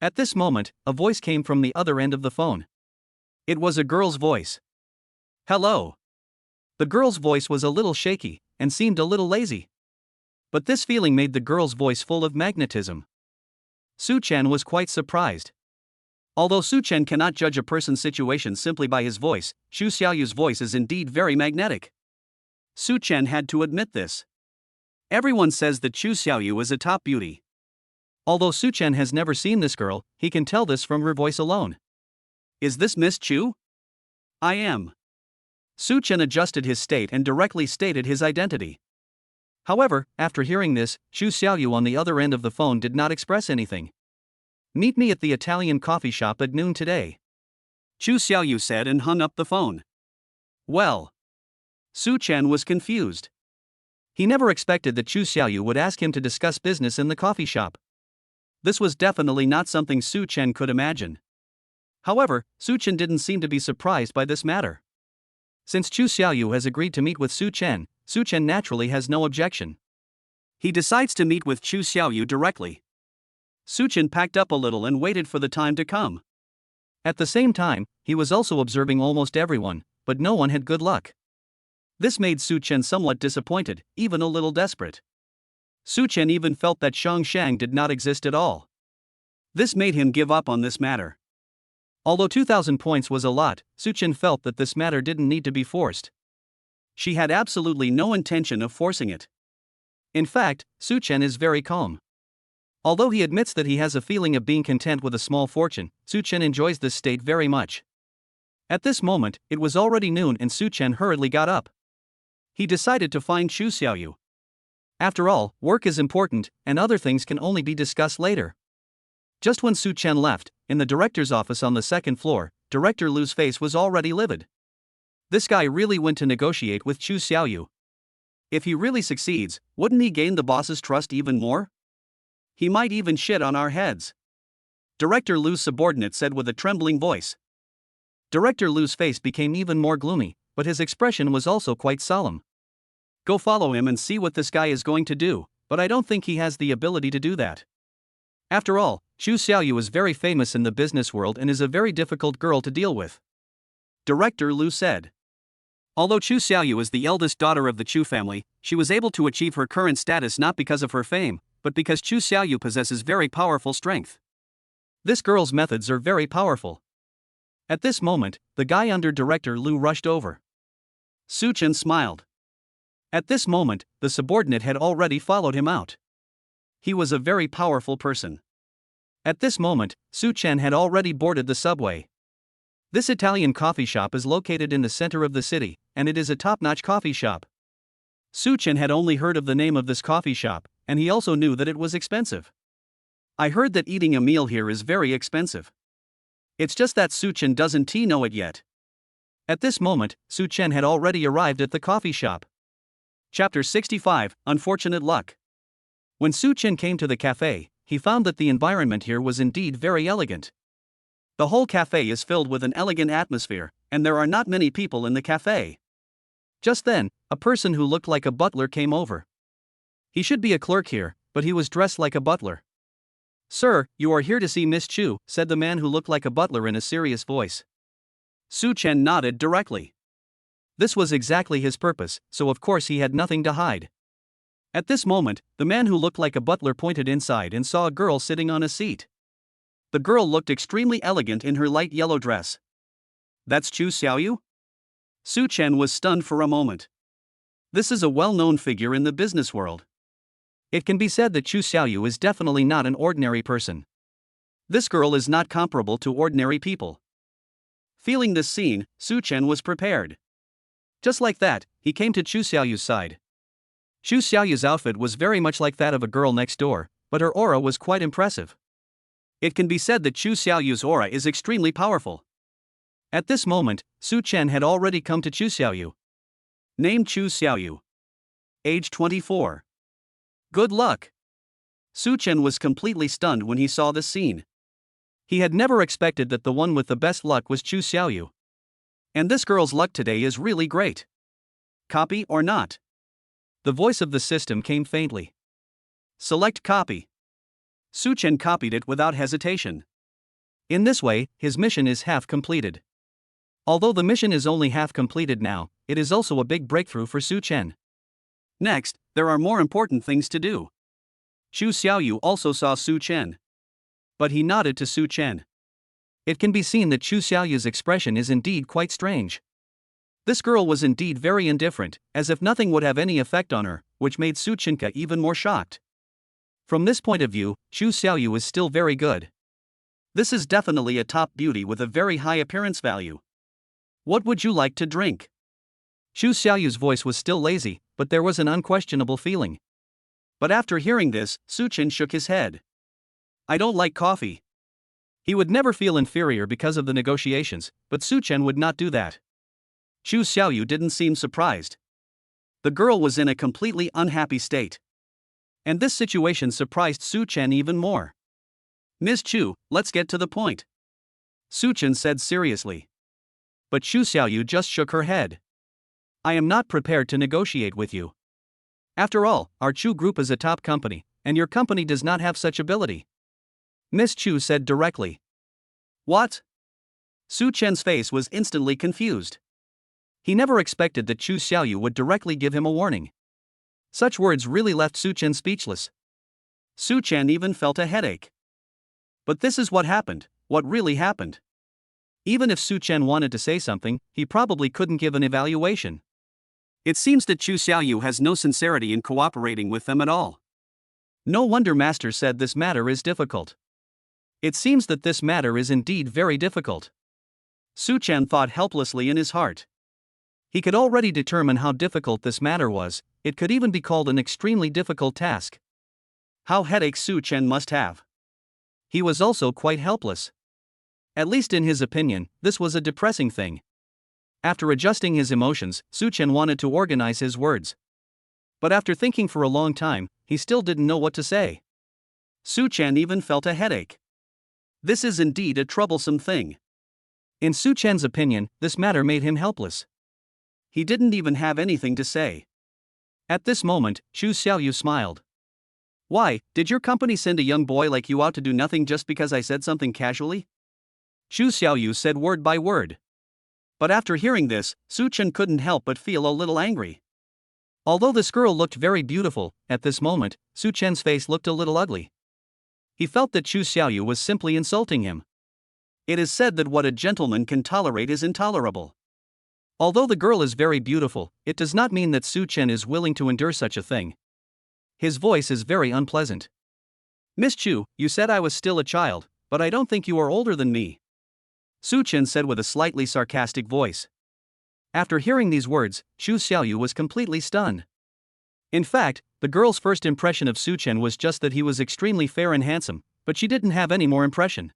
At this moment, a voice came from the other end of the phone. It was a girl's voice. Hello. The girl's voice was a little shaky, and seemed a little lazy. But this feeling made the girl's voice full of magnetism. Su Chen was quite surprised. Although Su Chen cannot judge a person's situation simply by his voice, Chu Xiaoyu's voice is indeed very magnetic. Su Chen had to admit this. Everyone says that Chu Xiaoyu is a top beauty. Although Su Chen has never seen this girl, he can tell this from her voice alone. Is this Miss Chu? I am. Su Chen adjusted his state and directly stated his identity. However, after hearing this, Chu Xiaoyu on the other end of the phone did not express anything. Meet me at the Italian coffee shop at noon today, Chu Xiaoyu said and hung up the phone. Well. Su Chen was confused. He never expected that Chu Xiaoyu would ask him to discuss business in the coffee shop. This was definitely not something Su Chen could imagine. However, Su Chen didn't seem to be surprised by this matter. Since Chu Xiaoyu has agreed to meet with Su Chen naturally has no objection. He decides to meet with Chu Xiaoyu directly. Su Chen packed up a little and waited for the time to come. At the same time, he was also observing almost everyone, but no one had good luck. This made Su Chen somewhat disappointed, even a little desperate. Su Chen even felt that Shang Shang did not exist at all. This made him give up on this matter. Although 2,000 points was a lot, Su Chen felt that this matter didn't need to be forced. She had absolutely no intention of forcing it. In fact, Su Chen is very calm. Although he admits that he has a feeling of being content with a small fortune, Su Chen enjoys this state very much. At this moment, it was already noon and Su Chen hurriedly got up. He decided to find Chu Xiaoyu. After all, work is important, and other things can only be discussed later. Just when Su Chen left, in the director's office on the second floor, Director Lu's face was already livid. This guy really went to negotiate with Chu Xiaoyu. If he really succeeds, wouldn't he gain the boss's trust even more? He might even shit on our heads. Director Lu's subordinate said with a trembling voice. Director Lu's face became even more gloomy, but his expression was also quite solemn. Go follow him and see what this guy is going to do, but I don't think he has the ability to do that. After all, Chu Xiaoyu is very famous in the business world and is a very difficult girl to deal with, Director Lu said. Although Chu Xiaoyu is the eldest daughter of the Chu family, she was able to achieve her current status not because of her fame, but because Chu Xiaoyu possesses very powerful strength. This girl's methods are very powerful. At this moment, the guy under Director Lu rushed over. Su Chen smiled. At this moment, the subordinate had already followed him out. He was a very powerful person. At this moment, Su Chen had already boarded the subway. This Italian coffee shop is located in the center of the city, and it is a top-notch coffee shop. Su Chen had only heard of the name of this coffee shop, and he also knew that it was expensive. I heard that eating a meal here is very expensive. It's just that Su Chen doesn't know it yet. At this moment, Su Chen had already arrived at the coffee shop. Chapter 65, Unfortunate Luck. When Su Chen came to the cafe, he found that the environment here was indeed very elegant. The whole cafe is filled with an elegant atmosphere, and there are not many people in the cafe. Just then, a person who looked like a butler came over. He should be a clerk here, but he was dressed like a butler. Sir, you are here to see Miss Chu, said the man who looked like a butler in a serious voice. Su Chen nodded directly. This was exactly his purpose, so of course he had nothing to hide. At this moment, the man who looked like a butler pointed inside and saw a girl sitting on a seat. The girl looked extremely elegant in her light yellow dress. That's Chu Xiaoyu? Su Chen was stunned for a moment. This is a well-known figure in the business world. It can be said that Chu Xiaoyu is definitely not an ordinary person. This girl is not comparable to ordinary people. Feeling this scene, Su Chen was prepared. Just like that, he came to Chu Xiaoyu's side. Chu Xiaoyu's outfit was very much like that of a girl next door, but her aura was quite impressive. It can be said that Chu Xiaoyu's aura is extremely powerful. At this moment, Su Chen had already come to Chu Xiaoyu. Name Chu Xiaoyu. Age 24. Good luck. Su Chen was completely stunned when he saw this scene. He had never expected that the one with the best luck was Chu Xiaoyu. And this girl's luck today is really great. Copy or not? The voice of the system came faintly. Select copy. Su Chen copied it without hesitation. In this way, his mission is half completed. Although the mission is only half completed now, it is also a big breakthrough for Su Chen. Next, there are more important things to do. Chu Xiaoyu also saw Su Chen. But he nodded to Su Chen. It can be seen that Chu Xiaoyu's expression is indeed quite strange. This girl was indeed very indifferent, as if nothing would have any effect on her, which made Su Chenka even more shocked. From this point of view, Chu Xiaoyu is still very good. This is definitely a top beauty with a very high appearance value. What would you like to drink? Chu Xiaoyu's voice was still lazy, but there was an unquestionable feeling. But after hearing this, Su Chen shook his head. I don't like coffee. He would never feel inferior because of the negotiations, but Su Chen would not do that. Chu Xiaoyu didn't seem surprised. The girl was in a completely unhappy state. And this situation surprised Su Chen even more. Ms. Chu, let's get to the point. Su Chen said seriously. But Chu Xiaoyu just shook her head. I am not prepared to negotiate with you. After all, our Chu group is a top company, and your company does not have such ability. Miss Chu said directly. What? Su Chen's face was instantly confused. He never expected that Chu Xiaoyu would directly give him a warning. Such words really left Su Chen speechless. Su Chen even felt a headache. But this is what happened, what really happened. Even if Su Chen wanted to say something, he probably couldn't give an evaluation. It seems that Chu Xiaoyu has no sincerity in cooperating with them at all. No wonder Master said this matter is difficult. It seems that this matter is indeed very difficult. Su Chen thought helplessly in his heart. He could already determine how difficult this matter was. It could even be called an extremely difficult task. How headache Su Chen must have. He was also quite helpless. At least in his opinion, this was a depressing thing. After adjusting his emotions, Su Chen wanted to organize his words. But after thinking for a long time, he still didn't know what to say. Su Chen even felt a headache. This is indeed a troublesome thing. In Su Chen's opinion, this matter made him helpless. He didn't even have anything to say. At this moment, Chu Xiaoyu smiled. Why, did your company send a young boy like you out to do nothing just because I said something casually? Chu Xiaoyu said word by word. But after hearing this, Su Chen couldn't help but feel a little angry. Although this girl looked very beautiful, at this moment, Su Chen's face looked a little ugly. He felt that Chu Xiaoyu was simply insulting him. It is said that what a gentleman can tolerate is intolerable. Although the girl is very beautiful, it does not mean that Su Chen is willing to endure such a thing. His voice is very unpleasant. Miss Chu, you said I was still a child, but I don't think you are older than me. Su Chen said with a slightly sarcastic voice. After hearing these words, Chu Xiaoyu was completely stunned. In fact, the girl's first impression of Su Chen was just that he was extremely fair and handsome, but she didn't have any more impression.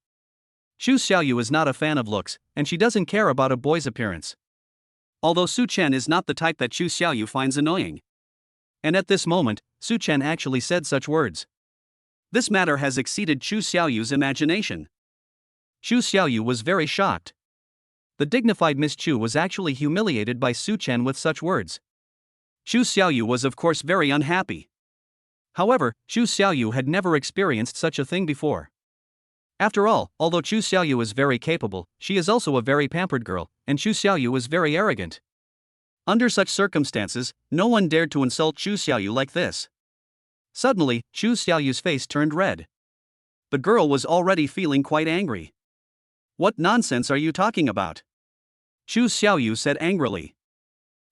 Chu Xiaoyu is not a fan of looks, and she doesn't care about a boy's appearance. Although Su Chen is not the type that Chu Xiaoyu finds annoying. And at this moment, Su Chen actually said such words. This matter has exceeded Chu Xiaoyu's imagination. Chu Xiaoyu was very shocked. The dignified Miss Chu was actually humiliated by Su Chen with such words. Chu Xiaoyu was of course very unhappy. However, Chu Xiaoyu had never experienced such a thing before. After all, although Chu Xiaoyu is very capable, she is also a very pampered girl, and Chu Xiaoyu is very arrogant. Under such circumstances, no one dared to insult Chu Xiaoyu like this. Suddenly, Chu Xiaoyu's face turned red. The girl was already feeling quite angry. What nonsense are you talking about? Chu Xiaoyu said angrily.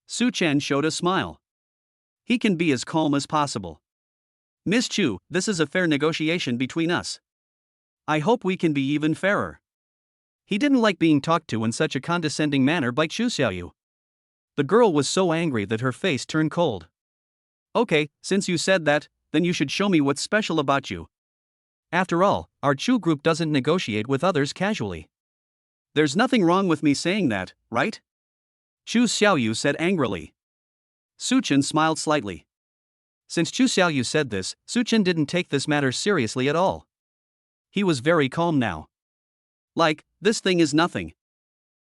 Su Chen showed a smile. He can be as calm as possible. Miss Chu, this is a fair negotiation between us. I hope we can be even fairer. He didn't like being talked to in such a condescending manner by Chu Xiaoyu. The girl was so angry that her face turned cold. Okay, since you said that, then you should show me what's special about you. After all, our Chu group doesn't negotiate with others casually. There's nothing wrong with me saying that, right? Chu Xiaoyu said angrily. Su Chen smiled slightly. Since Chu Xiaoyu said this, Su Chen didn't take this matter seriously at all. He was very calm now. Like, this thing is nothing.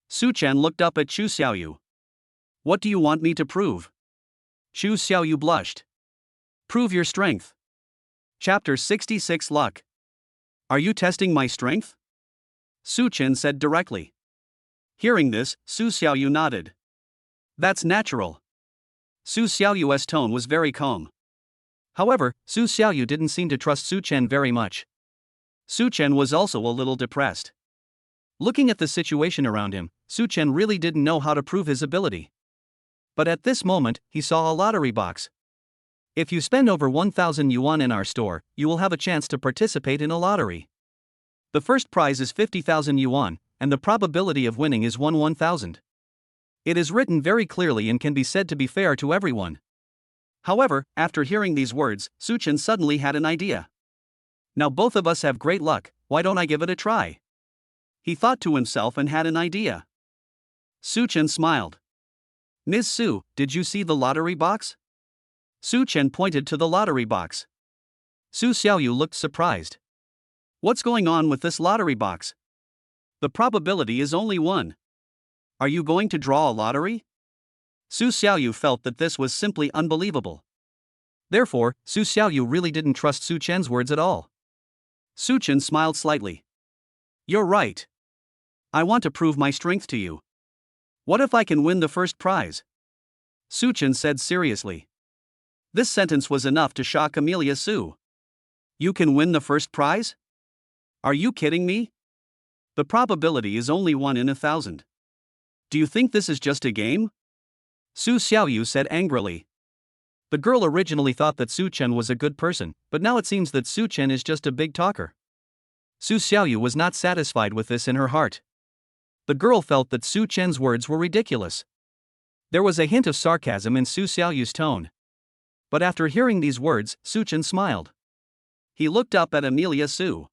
Su Chen looked up at Chu Xiaoyu. What do you want me to prove? Chu Xiaoyu blushed. Prove your strength. Chapter 66 Luck. Are you testing my strength? Su Chen said directly. Hearing this, Su Xiaoyu nodded. That's natural. Su Xiaoyu's tone was very calm. However, Su Xiaoyu didn't seem to trust Su Chen very much. Su Chen was also a little depressed. Looking at the situation around him, Su Chen really didn't know how to prove his ability. But at this moment, he saw a lottery box. If you spend over 1,000 yuan in our store, you will have a chance to participate in a lottery. The first prize is 50,000 yuan, and the probability of winning is 1/1,000. It is written very clearly and can be said to be fair to everyone. However, after hearing these words, Su Chen suddenly had an idea. Now both of us have great luck, why don't I give it a try? He thought to himself and had an idea. Su Chen smiled. Ms. Su, did you see the lottery box? Su Chen pointed to the lottery box. Su Xiaoyu looked surprised. What's going on with this lottery box? The probability is only 1. Are you going to draw a lottery? Su Xiaoyu felt that this was simply unbelievable. Therefore, Su Xiaoyu really didn't trust Su Chen's words at all. Su Chen smiled slightly. You're right. I want to prove my strength to you. What if I can win the first prize? Su Chen said seriously. This sentence was enough to shock Amelia Su. You can win the first prize? Are you kidding me? The probability is only 1 in 1,000. Do you think this is just a game? Su Xiaoyu said angrily. The girl originally thought that Su Chen was a good person, but now it seems that Su Chen is just a big talker. Su Xiaoyu was not satisfied with this in her heart. The girl felt that Su Chen's words were ridiculous. There was a hint of sarcasm in Su Xiaoyu's tone. But after hearing these words, Su Chen smiled. He looked up at Amelia Su.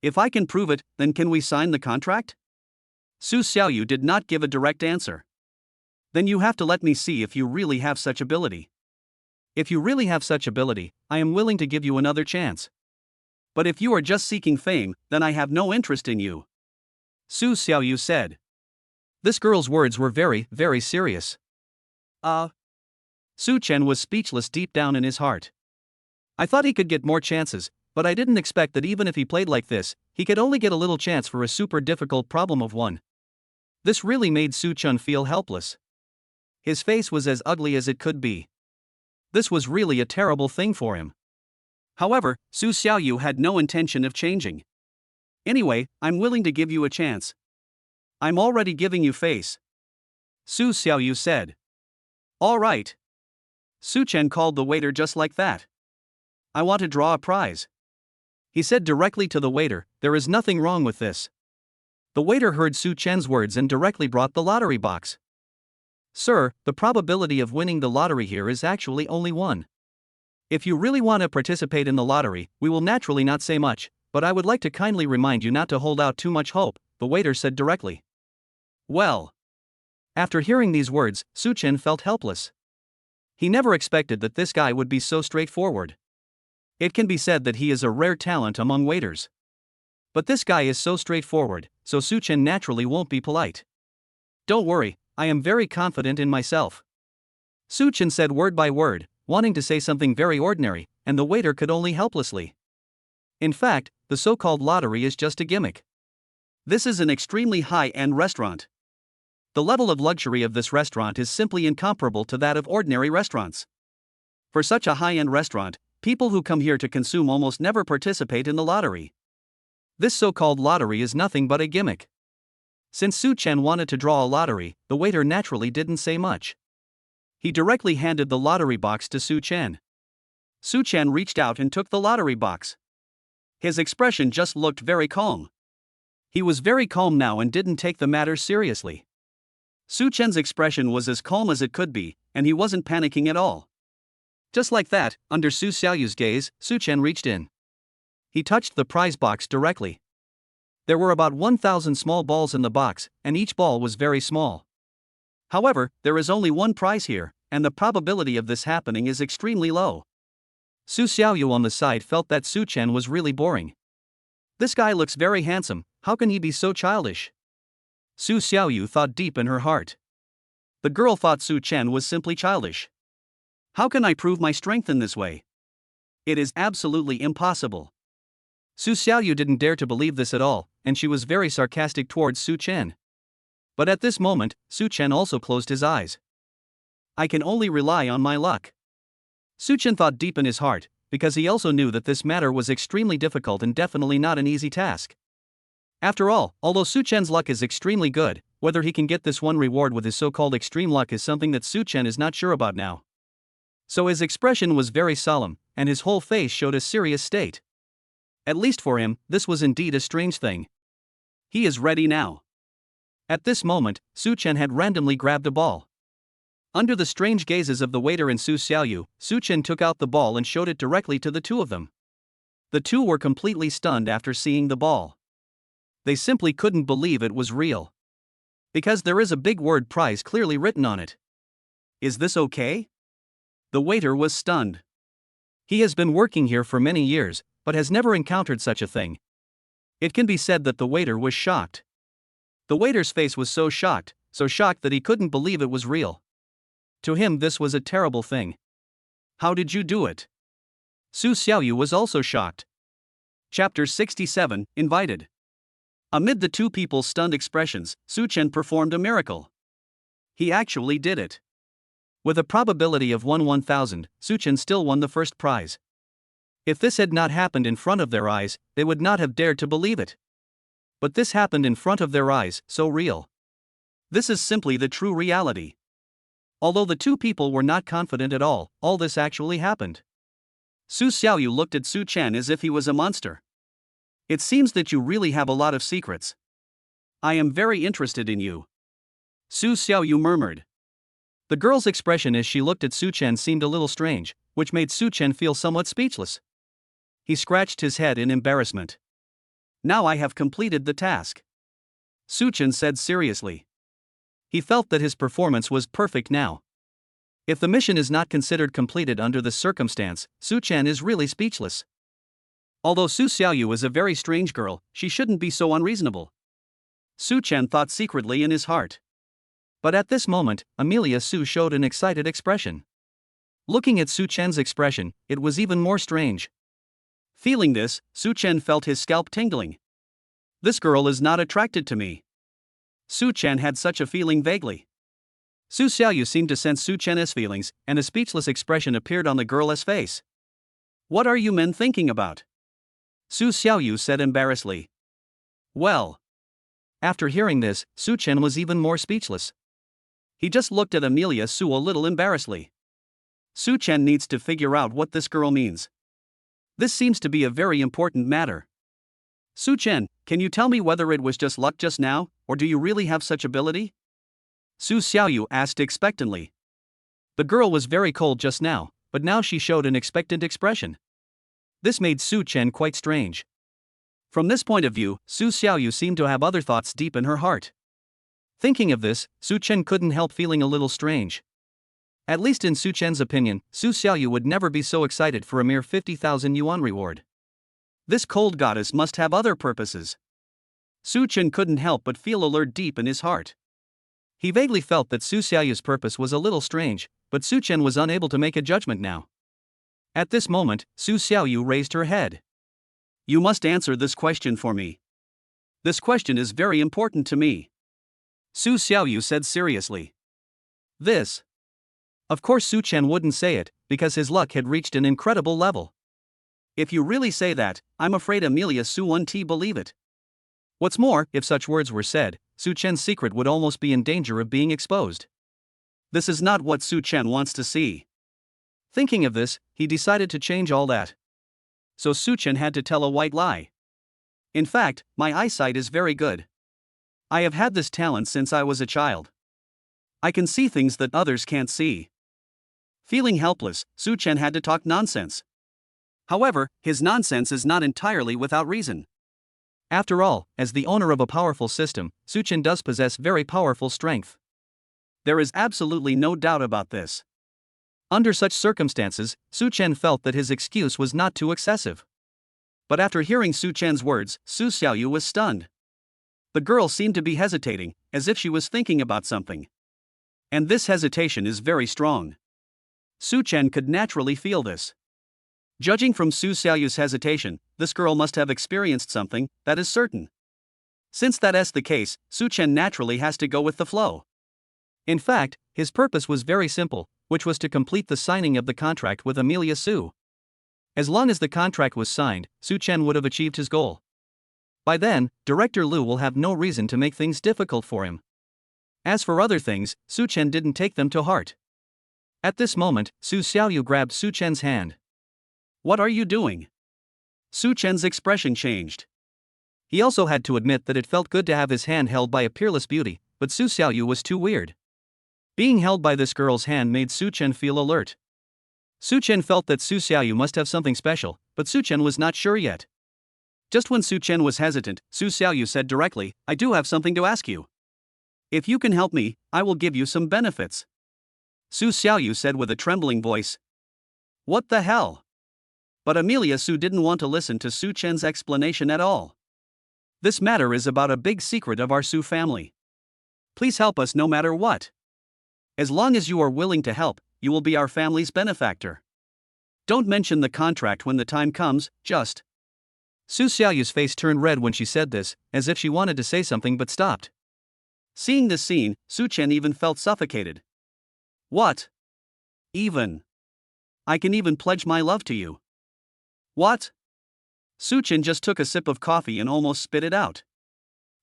If I can prove it, then can we sign the contract? Su Xiaoyu did not give a direct answer. Then you have to let me see if you really have such ability. If you really have such ability, I am willing to give you another chance. But if you are just seeking fame, then I have no interest in you. Su Xiaoyu said. This girl's words were very, very serious. Su Chen was speechless deep down in his heart. I thought he could get more chances, but I didn't expect that even if he played like this, he could only get a little chance for a super difficult problem of 1. This really made Su Chen feel helpless. His face was as ugly as it could be. This was really a terrible thing for him. However, Su Xiaoyu had no intention of changing. Anyway, I'm willing to give you a chance. I'm already giving you face. Su Xiaoyu said. All right. Su Chen called the waiter just like that. I want to draw a prize. He said directly to the waiter, there is nothing wrong with this. The waiter heard Su Chen's words and directly brought the lottery box. Sir, the probability of winning the lottery here is actually only 1. If you really want to participate in the lottery, we will naturally not say much, but I would like to kindly remind you not to hold out too much hope, the waiter said directly. Well. After hearing these words, Su Chen felt helpless. He never expected that this guy would be so straightforward. It can be said that he is a rare talent among waiters. But this guy is so straightforward, so Su Chen naturally won't be polite. Don't worry, I am very confident in myself. Su Chen said word by word, wanting to say something very ordinary, and the waiter could only helplessly. In fact, the so-called lottery is just a gimmick. This is an extremely high-end restaurant. The level of luxury of this restaurant is simply incomparable to that of ordinary restaurants. For such a high-end restaurant, people who come here to consume almost never participate in the lottery. This so-called lottery is nothing but a gimmick. Since Su Chen wanted to draw a lottery, the waiter naturally didn't say much. He directly handed the lottery box to Su Chen. Su Chen reached out and took the lottery box. His expression just looked very calm. He was very calm now and didn't take the matter seriously. Su Chen's expression was as calm as it could be, and he wasn't panicking at all. Just like that, under Su Xiaoyu's gaze, Su Chen reached in. He touched the prize box directly. There were about 1,000 small balls in the box, and each ball was very small. However, there is only one prize here, and the probability of this happening is extremely low. Su Xiaoyu on the side felt that Su Chen was really boring. This guy looks very handsome, how can he be so childish? Su Xiaoyu thought deep in her heart. The girl thought Su Chen was simply childish. How can I prove my strength in this way? It is absolutely impossible. Su Xiaoyu didn't dare to believe this at all, and she was very sarcastic towards Su Chen. But at this moment, Su Chen also closed his eyes. I can only rely on my luck. Su Chen thought deep in his heart, because he also knew that this matter was extremely difficult and definitely not an easy task. After all, although Su Chen's luck is extremely good, whether he can get this one reward with his so-called extreme luck is something that Su Chen is not sure about now. So his expression was very solemn, and his whole face showed a serious state. At least for him, this was indeed a strange thing. He is ready now. At this moment, Su Chen had randomly grabbed a ball. Under the strange gazes of the waiter and Su Xiaoyu, Su Chen took out the ball and showed it directly to the two of them. The two were completely stunned after seeing the ball. They simply couldn't believe it was real. Because there is a big word prize clearly written on it. Is this okay? The waiter was stunned. He has been working here for many years, but has never encountered such a thing. It can be said that the waiter was shocked. The waiter's face was so shocked that he couldn't believe it was real. To him this was a terrible thing. How did you do it? Su Xiaoyu was also shocked. Chapter 67, Invited. Amid the two people's stunned expressions, Su Chen performed a miracle. He actually did it. With a probability of 1/1000, Su Chen still won the first prize. If this had not happened in front of their eyes, they would not have dared to believe it. But this happened in front of their eyes, so real. This is simply the true reality. Although the two people were not confident at all this actually happened. Su Xiaoyu looked at Su Chen as if he was a monster. It seems that you really have a lot of secrets. I am very interested in you. Su Xiaoyu murmured. The girl's expression as she looked at Su Chen seemed a little strange, which made Su Chen feel somewhat speechless. He scratched his head in embarrassment. Now I have completed the task. Su Chen said seriously. He felt that his performance was perfect now. If the mission is not considered completed under this circumstance, Su Chen is really speechless. Although Su Xiaoyu is a very strange girl, she shouldn't be so unreasonable. Su Chen thought secretly in his heart. But at this moment, Amelia Su showed an excited expression. Looking at Su Chen's expression, it was even more strange. Feeling this, Su Chen felt his scalp tingling. This girl is not attracted to me. Su Chen had such a feeling vaguely. Su Xiaoyu seemed to sense Su Chen's feelings, and a speechless expression appeared on the girl's face. What are you men thinking about? Su Xiaoyu said embarrassedly. Well. After hearing this, Su Chen was even more speechless. He just looked at Amelia Su a little embarrassedly. Su Chen needs to figure out what this girl means. This seems to be a very important matter. Su Chen, can you tell me whether it was just luck just now, or do you really have such ability? Su Xiaoyu asked expectantly. The girl was very cold just now, but now she showed an expectant expression. This made Su Chen quite strange. From this point of view, Su Xiaoyu seemed to have other thoughts deep in her heart. Thinking of this, Su Chen couldn't help feeling a little strange. At least in Su Chen's opinion, Su Xiaoyu would never be so excited for a mere 50,000 yuan reward. This cold goddess must have other purposes. Su Chen couldn't help but feel alert deep in his heart. He vaguely felt that Su Xiaoyu's purpose was a little strange, but Su Chen was unable to make a judgment now. At this moment, Su Xiaoyu raised her head. You must answer this question for me. This question is very important to me. Su Xiaoyu said seriously. This. Of course Su Chen wouldn't say it, because his luck had reached an incredible level. If you really say that, I'm afraid Amelia Su won't believe it. What's more, if such words were said, Su Chen's secret would almost be in danger of being exposed. This is not what Su Chen wants to see. Thinking of this, he decided to change all that. so Su Chen had to tell a white lie. In fact, my eyesight is very good. I have had this talent since I was a child. I can see things that others can't see. Feeling helpless, Su Chen had to talk nonsense. However, his nonsense is not entirely without reason. After all, as the owner of a powerful system, Su Chen does possess very powerful strength. There is absolutely no doubt about this. Under such circumstances, Su Chen felt that his excuse was not too excessive. But after hearing Su Chen's words, Su Xiaoyu was stunned. The girl seemed to be hesitating, as if she was thinking about something. And this hesitation is very strong. Su Chen could naturally feel this. Judging from Su Xiaoyu's hesitation, this girl must have experienced something, that is certain. Since that is the case, Su Chen naturally has to go with the flow. In fact, his purpose was very simple, which was to complete the signing of the contract with Amelia Su. As long as the contract was signed, Su Chen would have achieved his goal. By then, Director Liu will have no reason to make things difficult for him. As for other things, Su Chen didn't take them to heart. At this moment, Su Xiaoyu grabbed Su Chen's hand. What are you doing? Su Chen's expression changed. He also had to admit that it felt good to have his hand held by a peerless beauty, but Su Xiaoyu was too weird. Being held by this girl's hand made Su Chen feel alert. Su Chen felt that Su Xiaoyu must have something special, but Su Chen was not sure yet. Just when Su Chen was hesitant, Su Xiaoyu said directly, I do have something to ask you. If you can help me, I will give you some benefits. Su Xiaoyu said with a trembling voice. What the hell? But Amelia Su didn't want to listen to Su Chen's explanation at all. This matter is about a big secret of our Su family. Please help us no matter what. As long as you are willing to help, you will be our family's benefactor. Don't mention the contract when the time comes, just. Su Xiaoyu's face turned red when she said this, as if she wanted to say something but stopped. Seeing this scene, Su Chen even felt suffocated. What? Even? I can even pledge my love to you. What? Su Chen just took a sip of coffee and almost spit it out.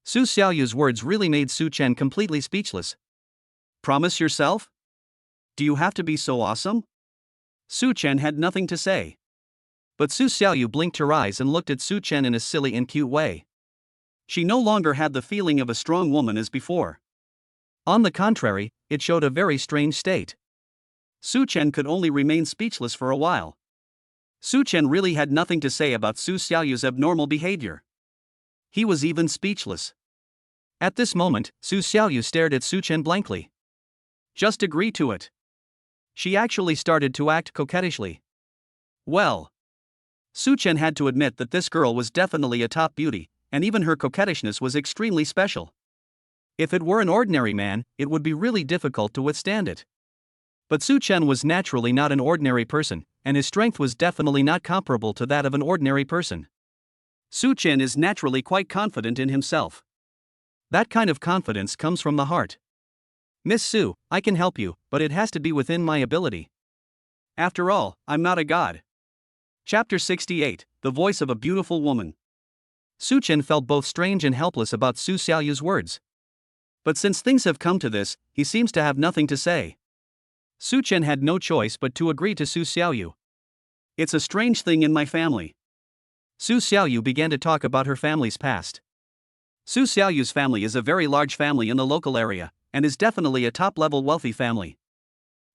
Su Xiaoyu's words really made Su Chen completely speechless. Promise yourself? Do you have to be so awesome? Su Chen had nothing to say. But Su Xiaoyu blinked her eyes and looked at Su Chen in a silly and cute way. She no longer had the feeling of a strong woman as before. On the contrary, it showed a very strange state. Su Chen could only remain speechless for a while. Su Chen really had nothing to say about Su Xiaoyu's abnormal behavior. He was even speechless. At this moment, Su Xiaoyu stared at Su Chen blankly. Just agree to it. She actually started to act coquettishly. Well. Su Chen had to admit that this girl was definitely a top beauty, and even her coquettishness was extremely special. If it were an ordinary man, it would be really difficult to withstand it. But Su Chen was naturally not an ordinary person, and his strength was definitely not comparable to that of an ordinary person. Su Chen is naturally quite confident in himself. That kind of confidence comes from the heart. Miss Su, I can help you, but it has to be within my ability. After all, I'm not a god. Chapter 68, The Voice of a Beautiful Woman. Su Chen felt both strange and helpless about Su Xiaoyu's words. But since things have come to this, he seems to have nothing to say. Su Chen had no choice but to agree to Su Xiaoyu. It's a strange thing in my family. Su Xiaoyu began to talk about her family's past. Su Xiaoyu's family is a very large family in the local area, and is definitely a top-level wealthy family.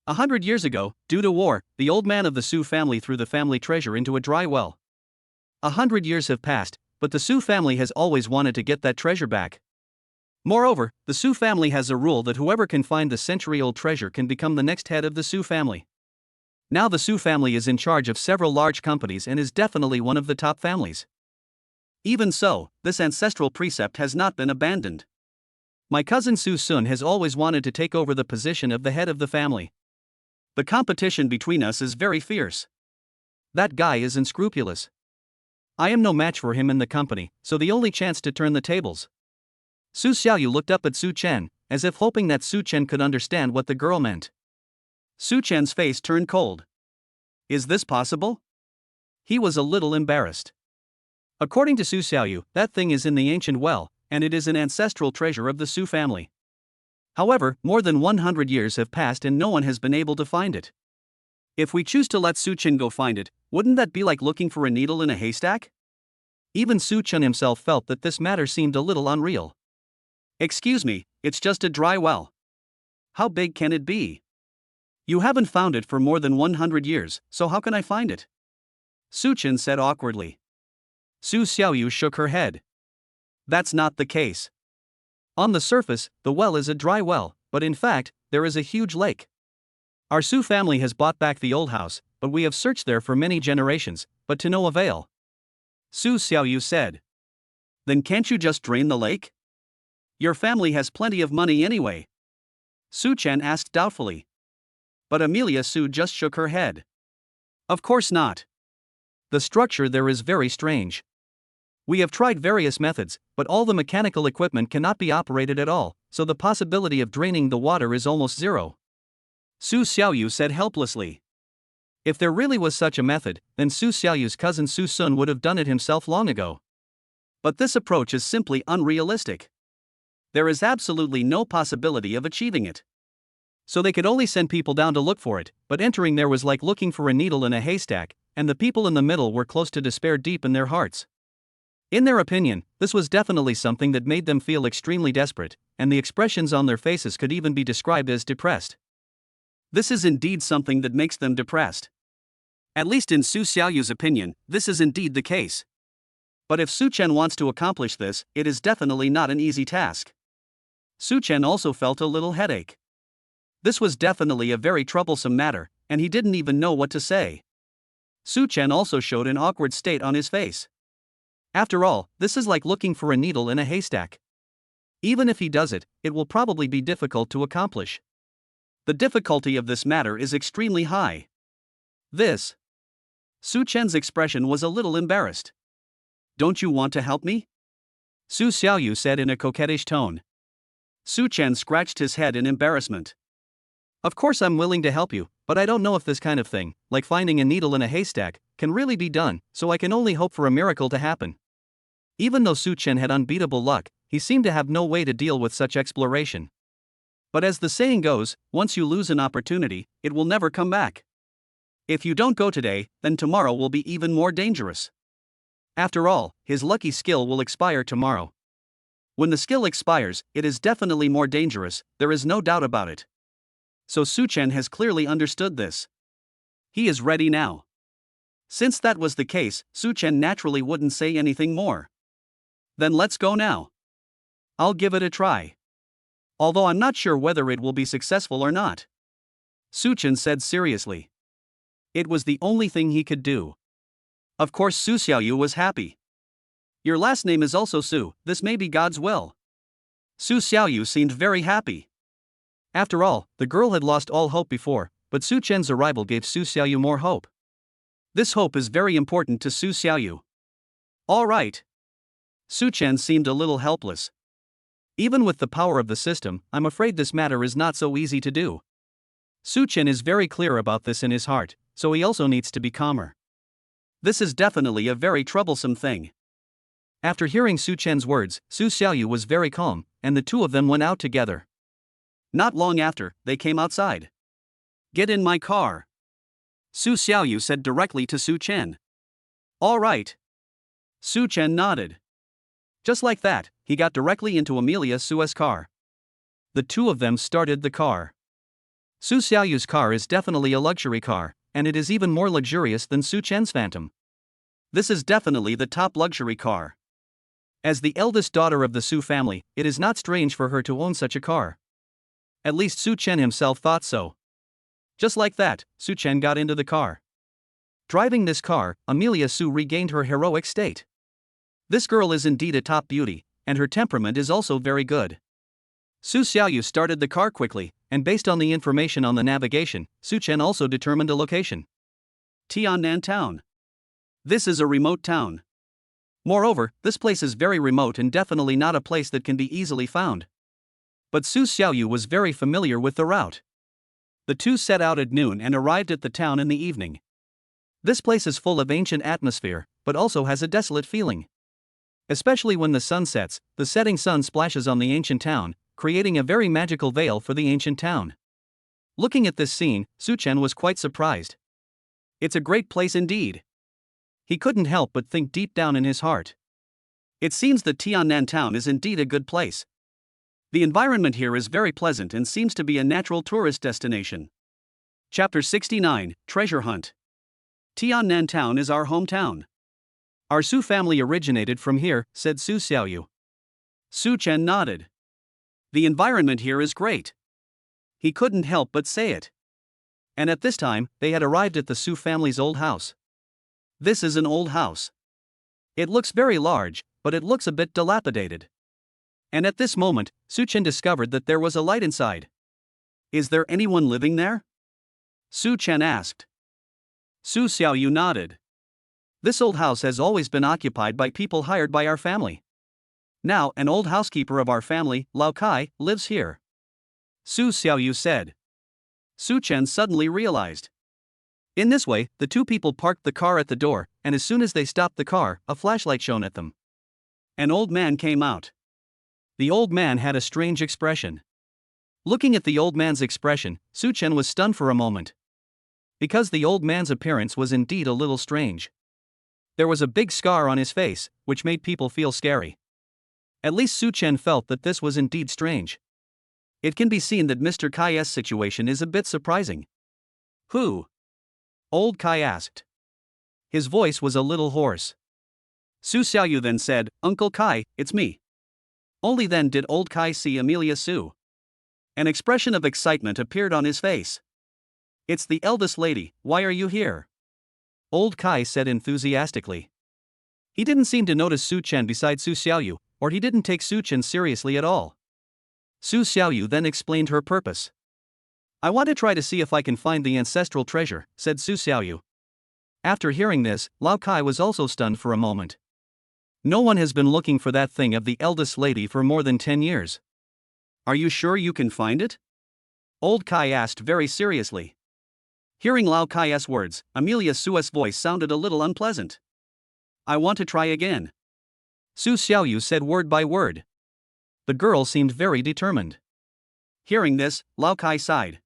100 years ago, due to war, the old man of the Su family threw the family treasure into a dry well. 100 years have passed, but the Su family has always wanted to get that treasure back. Moreover, the Su family has a rule that whoever can find the century-old treasure can become the next head of the Su family. Now the Su family is in charge of several large companies and is definitely one of the top families. Even so, this ancestral precept has not been abandoned. My cousin Su Sun has always wanted to take over the position of the head of the family. The competition between us is very fierce. That guy is unscrupulous. I am no match for him in the company, so the only chance to turn the tables. Su Xiaoyu looked up at Su Chen, as if hoping that Su Chen could understand what the girl meant. Su Chen's face turned cold. Is this possible? He was a little embarrassed. According to Su Xiaoyu, that thing is in the ancient well, and it is an ancestral treasure of the Su family. However, more than 100 years have passed and no one has been able to find it. If we choose to let Su-Chen go find it, wouldn't that be like looking for a needle in a haystack? Even Su-Chen himself felt that this matter seemed a little unreal. Excuse me, it's just a dry well. How big can it be? You haven't found it for more than 100 years, so how can I find it? Su-Chen said awkwardly. Su Xiaoyu shook her head. That's not the case. On the surface, the well is a dry well, but in fact, there is a huge lake. Our Su family has bought back the old house, but we have searched there for many generations, but to no avail. Su Xiaoyu said. Then can't you just drain the lake? Your family has plenty of money anyway. Su-Chen asked doubtfully. But Amelia Su just shook her head. Of course not. The structure there is very strange. We have tried various methods, but all the mechanical equipment cannot be operated at all, so the possibility of draining the water is almost zero. Su Xiaoyu said helplessly. If there really was such a method, then Su Xiaoyu's cousin Su Sun would have done it himself long ago. But this approach is simply unrealistic. There is absolutely no possibility of achieving it. So they could only send people down to look for it, but entering there was like looking for a needle in a haystack, and the people in the middle were close to despair deep in their hearts. In their opinion, this was definitely something that made them feel extremely desperate, and the expressions on their faces could even be described as depressed. This is indeed something that makes them depressed. At least in Su Xiaoyu's opinion, this is indeed the case. But if Su-Chen wants to accomplish this, it is definitely not an easy task. Su-Chen also felt a little headache. This was definitely a very troublesome matter, and he didn't even know what to say. Su-Chen also showed an awkward state on his face. After all, this is like looking for a needle in a haystack. Even if he does it, it will probably be difficult to accomplish. The difficulty of this matter is extremely high. Su-Chen's expression was a little embarrassed. Don't you want to help me? Su Xiaoyu said in a coquettish tone. Su-Chen scratched his head in embarrassment. Of course I'm willing to help you, but I don't know if this kind of thing, like finding a needle in a haystack, can really be done, so I can only hope for a miracle to happen. Even though Su-Chen had unbeatable luck, he seemed to have no way to deal with such exploration. But as the saying goes, once you lose an opportunity, it will never come back. If you don't go today, then tomorrow will be even more dangerous. After all, his lucky skill will expire tomorrow. When the skill expires, it is definitely more dangerous, there is no doubt about it. So Su-Chen has clearly understood this. He is ready now. Since that was the case, Su-Chen naturally wouldn't say anything more. Then let's go now. I'll give it a try. Although I'm not sure whether it will be successful or not. Su-Chen said seriously. It was the only thing he could do. Of course Su Xiaoyu was happy. Your last name is also Su, this may be God's will. Su Xiaoyu seemed very happy. After all, the girl had lost all hope before, but Su-Chen's arrival gave Su Xiaoyu more hope. This hope is very important to Su Xiaoyu. All right. Su-Chen seemed a little helpless. Even with the power of the system, I'm afraid this matter is not so easy to do. Su-Chen is very clear about this in his heart, so he also needs to be calmer. This is definitely a very troublesome thing. After hearing Su-Chen's words, Su Xiaoyu was very calm, and the two of them went out together. Not long after, they came outside. Get in my car. Su Xiaoyu said directly to Su-Chen. All right. Su-Chen nodded. Just like that, he got directly into Amelia Su's car. The two of them started the car. Su Xiaoyu's car is definitely a luxury car, and it is even more luxurious than Su-Chen's Phantom. This is definitely the top luxury car. As the eldest daughter of the Su family, it is not strange for her to own such a car. At least Su-Chen himself thought so. Just like that, Su-Chen got into the car. Driving this car, Amelia Su regained her heroic state. This girl is indeed a top beauty, and her temperament is also very good. Su Xiaoyu started the car quickly, and based on the information on the navigation, Su-Chen also determined a location. Tiannan Town. This is a remote town. Moreover, this place is very remote and definitely not a place that can be easily found. But Su Xiaoyu was very familiar with the route. The two set out at noon and arrived at the town in the evening. This place is full of ancient atmosphere, but also has a desolate feeling. Especially when the sun sets, the setting sun splashes on the ancient town, creating a very magical veil for the ancient town. Looking at this scene, Su-Chen was quite surprised. It's a great place indeed. He couldn't help but think deep down in his heart. It seems that Tiannan town is indeed a good place. The environment here is very pleasant and seems to be a natural tourist destination. Chapter 69, Treasure Hunt. Tiannan town is our hometown. Our Su family originated from here, said Su Xiaoyu. Su Chen nodded. The environment here is great. He couldn't help but say it. And at this time, they had arrived at the Su family's old house. This is an old house. It looks very large, but it looks a bit dilapidated. And at this moment, Su Chen discovered that there was a light inside. Is there anyone living there? Su Chen asked. Su Xiaoyu nodded. This old house has always been occupied by people hired by our family. Now, an old housekeeper of our family, Lao Kai, lives here. Su Xiaoyu said. Su Chen suddenly realized. In this way, the two people parked the car at the door, and as soon as they stopped the car, a flashlight shone at them. An old man came out. The old man had a strange expression. Looking at the old man's expression, Su Chen was stunned for a moment. Because the old man's appearance was indeed a little strange. There was a big scar on his face, which made people feel scary. At least Su Chen felt that this was indeed strange. It can be seen that Mr. Kai's situation is a bit surprising. Who? Old Kai asked. His voice was a little hoarse. Su Xiaoyu then said, Uncle Kai, it's me. Only then did old Kai see Amelia Su. An expression of excitement appeared on his face. It's the eldest lady, why are you here? Old Kai said enthusiastically. He didn't seem to notice Su Chen beside Su Xiaoyu, or he didn't take Su Chen seriously at all. Su Xiaoyu then explained her purpose. I want to try to see if I can find the ancestral treasure, said Su Xiaoyu. After hearing this, Lao Kai was also stunned for a moment. No one has been looking for that thing of the eldest lady for more than 10 years. Are you sure you can find it? Old Kai asked very seriously. Hearing Lao Kai's words, Amelia Su's voice sounded a little unpleasant. I want to try again. Su Xiaoyu said word by word. The girl seemed very determined. Hearing this, Lao Kai sighed.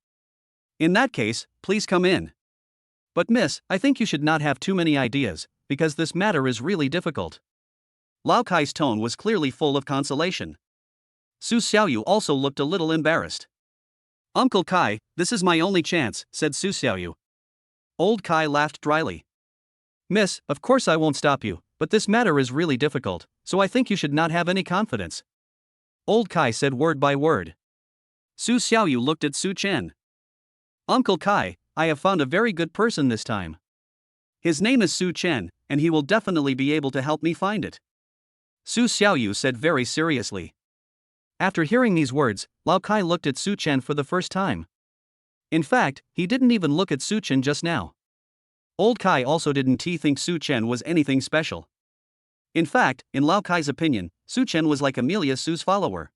In that case, please come in. But miss, I think you should not have too many ideas, because this matter is really difficult. Lao Kai's tone was clearly full of consolation. Su Xiaoyu also looked a little embarrassed. Uncle Kai, this is my only chance, said Su Xiaoyu. Old Kai laughed dryly. Miss, of course I won't stop you, but this matter is really difficult, so I think you should not have any confidence. Old Kai said word by word. Su Xiaoyu looked at Su Chen. Uncle Kai, I have found a very good person this time. His name is Su Chen, and he will definitely be able to help me find it. Su Xiaoyu said very seriously. After hearing these words, Lao Kai looked at Su Chen for the first time. In fact, he didn't even look at Su Chen just now. Old Kai also didn't think Su Chen was anything special. In fact, in Lao Kai's opinion, Su Chen was like Amelia Su's follower.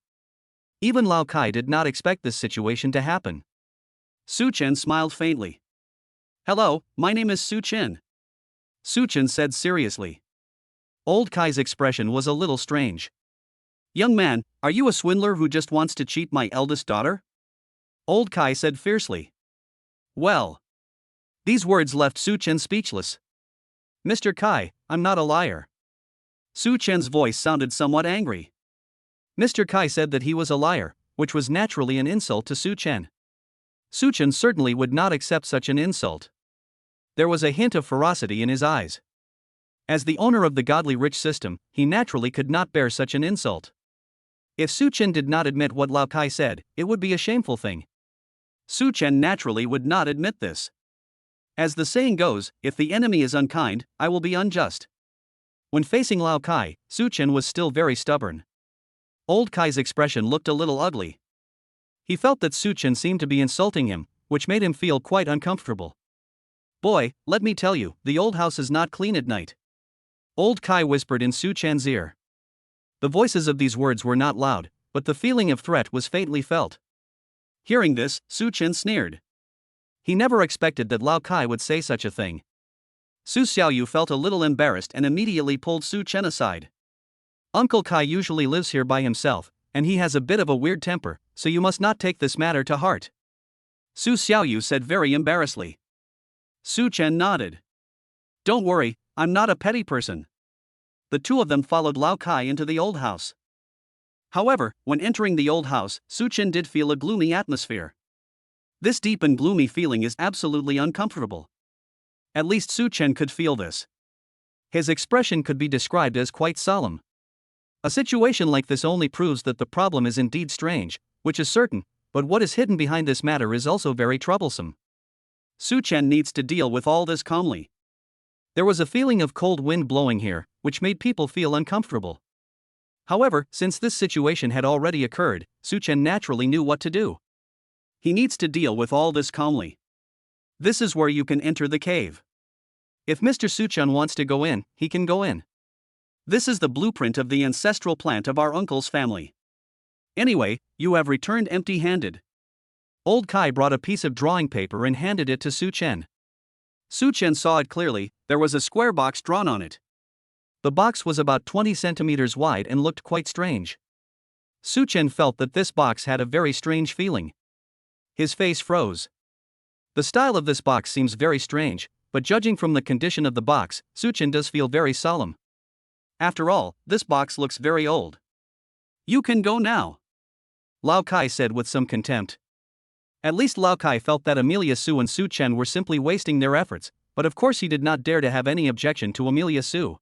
Even Lao Kai did not expect this situation to happen. Su Chen smiled faintly. Hello, my name is Su Chen. Su Chen said seriously. Old Kai's expression was a little strange. Young man, are you a swindler who just wants to cheat my eldest daughter? Old Kai said fiercely. Well. These words left Su Chen speechless. Mr. Kai, I'm not a liar. Su Chen's voice sounded somewhat angry. Mr. Kai said that he was a liar, which was naturally an insult to Su Chen. Su Chen certainly would not accept such an insult. There was a hint of ferocity in his eyes. As the owner of the godly rich system, he naturally could not bear such an insult. If Su Chen did not admit what Lao Kai said, it would be a shameful thing. Su Chen naturally would not admit this. As the saying goes, if the enemy is unkind, I will be unjust. When facing Lao Kai, Su Chen was still very stubborn. Old Kai's expression looked a little ugly. He felt that Su Chen seemed to be insulting him, which made him feel quite uncomfortable. Boy, let me tell you, the old house is not clean at night. Old Kai whispered in Su Chen's ear. The voices of these words were not loud, but the feeling of threat was faintly felt. Hearing this, Su Chen sneered. He never expected that Lao Kai would say such a thing. Su Xiaoyu felt a little embarrassed and immediately pulled Su Chen aside. Uncle Kai usually lives here by himself, and he has a bit of a weird temper, so you must not take this matter to heart. Su Xiaoyu said very embarrassedly. Su Chen nodded. Don't worry, I'm not a petty person. The two of them followed Lao Kai into the old house. However, when entering the old house, Su Chen did feel a gloomy atmosphere. This deep and gloomy feeling is absolutely uncomfortable. At least Su Chen could feel this. His expression could be described as quite solemn. A situation like this only proves that the problem is indeed strange, which is certain, but what is hidden behind this matter is also very troublesome. Su Chen needs to deal with all this calmly. There was a feeling of cold wind blowing here, which made people feel uncomfortable. However, since this situation had already occurred, Su Chen naturally knew what to do. He needs to deal with all this calmly. This is where you can enter the cave. If Mr. Su Chen wants to go in, he can go in. This is the blueprint of the ancestral plant of our uncle's family. Anyway, you have returned empty-handed. Old Kai brought a piece of drawing paper and handed it to Su Chen. Su Chen saw it clearly. There was a square box drawn on it. The box was about 20 centimeters wide and looked quite strange. Su Chen felt that this box had a very strange feeling. His face froze. The style of this box seems very strange, but judging from the condition of the box, Su Chen does feel very solemn. After all, this box looks very old. You can go now, Lao Kai said with some contempt. At least Lao Kai felt that Amelia Su and Su Chen were simply wasting their efforts, but of course he did not dare to have any objection to Amelia Su.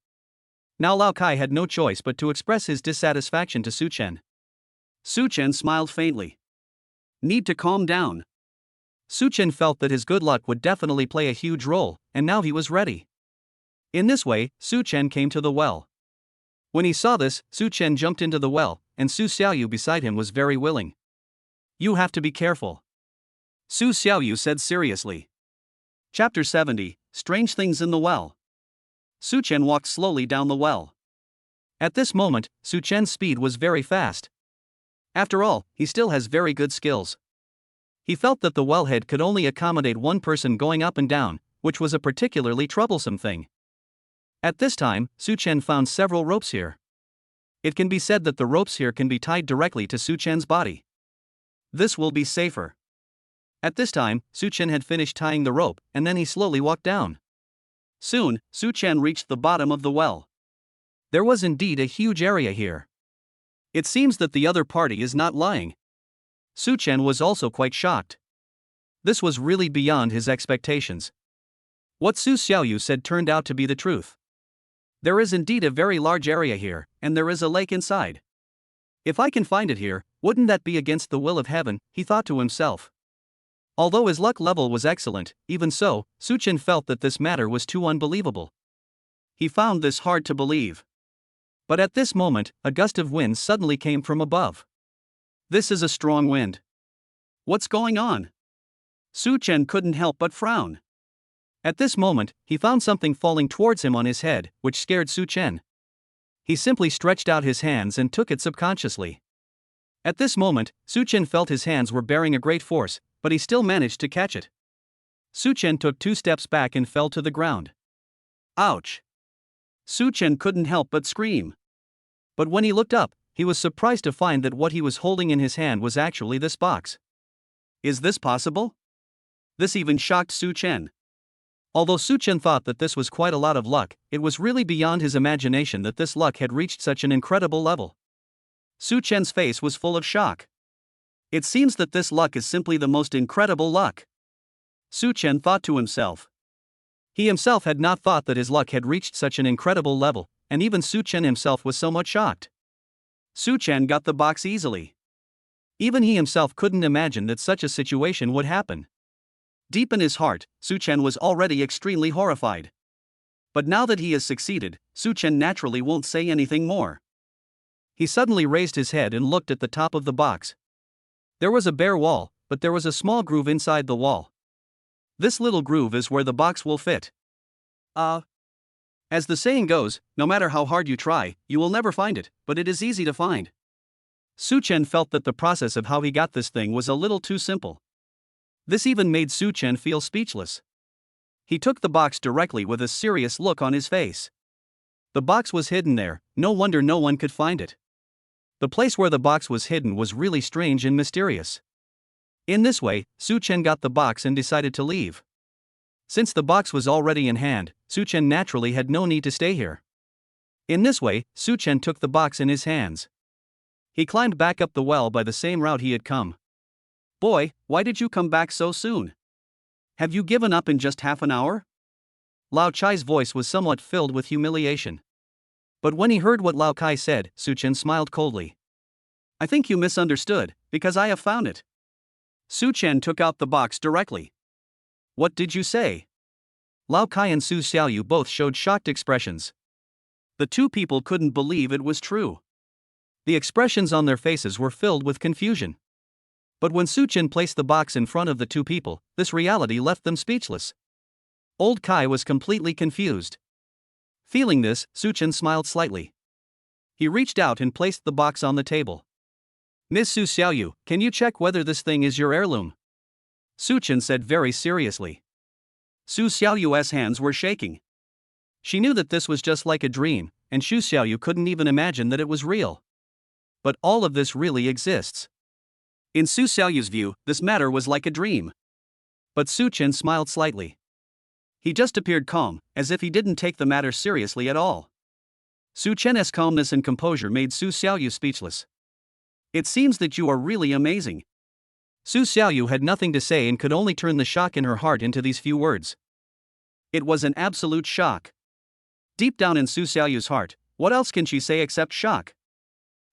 Now Lao Kai had no choice but to express his dissatisfaction to Su Chen. Su Chen smiled faintly. Need to calm down. Su Chen felt that his good luck would definitely play a huge role, and now he was ready. In this way, Su Chen came to the well. When he saw this, Su Chen jumped into the well, and Su Xiaoyu beside him was very willing. You have to be careful, Su Xiaoyu said seriously. Chapter 70, Strange Things in the Well. Su Chen walked slowly down the well. At this moment, Su Chen's speed was very fast. After all, he still has very good skills. He felt that the wellhead could only accommodate one person going up and down, which was a particularly troublesome thing. At this time, Su Chen found several ropes here. It can be said that the ropes here can be tied directly to Su Chen's body. This will be safer. At this time, Su Chen had finished tying the rope, and then he slowly walked down. Soon, Su Chen reached the bottom of the well. There was indeed a huge area here. It seems that the other party is not lying. Su Chen was also quite shocked. This was really beyond his expectations. What Su Xiaoyu said turned out to be the truth. There is indeed a very large area here, and there is a lake inside. If I can find it here, wouldn't that be against the will of heaven, he thought to himself. Although his luck level was excellent, even so, Su Chen felt that this matter was too unbelievable. He found this hard to believe. But at this moment, a gust of wind suddenly came from above. This is a strong wind. What's going on? Su Chen couldn't help but frown. At this moment, he found something falling towards him on his head, which scared Su Chen. He simply stretched out his hands and took it subconsciously. At this moment, Su Chen felt his hands were bearing a great force, but he still managed to catch it. Su Chen took 2 steps back and fell to the ground. Ouch! Su Chen couldn't help but scream. But when he looked up, he was surprised to find that what he was holding in his hand was actually this box. Is this possible? This even shocked Su Chen. Although Su Chen thought that this was quite a lot of luck, it was really beyond his imagination that this luck had reached such an incredible level. Su Chen's face was full of shock. It seems that this luck is simply the most incredible luck. Su Chen thought to himself. He himself had not thought that his luck had reached such an incredible level, and even Su Chen himself was somewhat shocked. Su Chen got the box easily. Even he himself couldn't imagine that such a situation would happen. Deep in his heart, Su Chen was already extremely horrified. But now that he has succeeded, Su Chen naturally won't say anything more. He suddenly raised his head and looked at the top of the box. There was a bare wall, but there was a small groove inside the wall. This little groove is where the box will fit. As the saying goes, no matter how hard you try, you will never find it, but it is easy to find. Su Chen felt that the process of how he got this thing was a little too simple. This even made Su Chen feel speechless. He took the box directly with a serious look on his face. The box was hidden there, no wonder no one could find it. The place where the box was hidden was really strange and mysterious. In this way, Su Chen got the box and decided to leave. Since the box was already in hand, Su Chen naturally had no need to stay here. In this way, Su Chen took the box in his hands. He climbed back up the well by the same route he had come. Boy, why did you come back so soon? Have you given up in just half an hour? Lao Chai's voice was somewhat filled with humiliation. But when he heard what Lao Kai said, Su Chen smiled coldly. I think you misunderstood, because I have found it. Su Chen took out the box directly. What did you say? Lao Kai and Su Xiaoyu both showed shocked expressions. The two people couldn't believe it was true. The expressions on their faces were filled with confusion. But when Su Chen placed the box in front of the two people, this reality left them speechless. Old Kai was completely confused. Feeling this, Su Chen smiled slightly. He reached out and placed the box on the table. Miss Su Xiaoyu, can you check whether this thing is your heirloom? Su Chen said very seriously. Su Xiaoyu's hands were shaking. She knew that this was just like a dream, and Su Xiaoyu couldn't even imagine that it was real. But all of this really exists. In Su Xiaoyu's view, this matter was like a dream. But Su Chen smiled slightly. He just appeared calm, as if he didn't take the matter seriously at all. Su Chen's calmness and composure made Su Xiaoyu speechless. It seems that you are really amazing. Su Xiaoyu had nothing to say and could only turn the shock in her heart into these few words. It was an absolute shock. Deep down in Su Xiaoyu's heart, what else can she say except shock?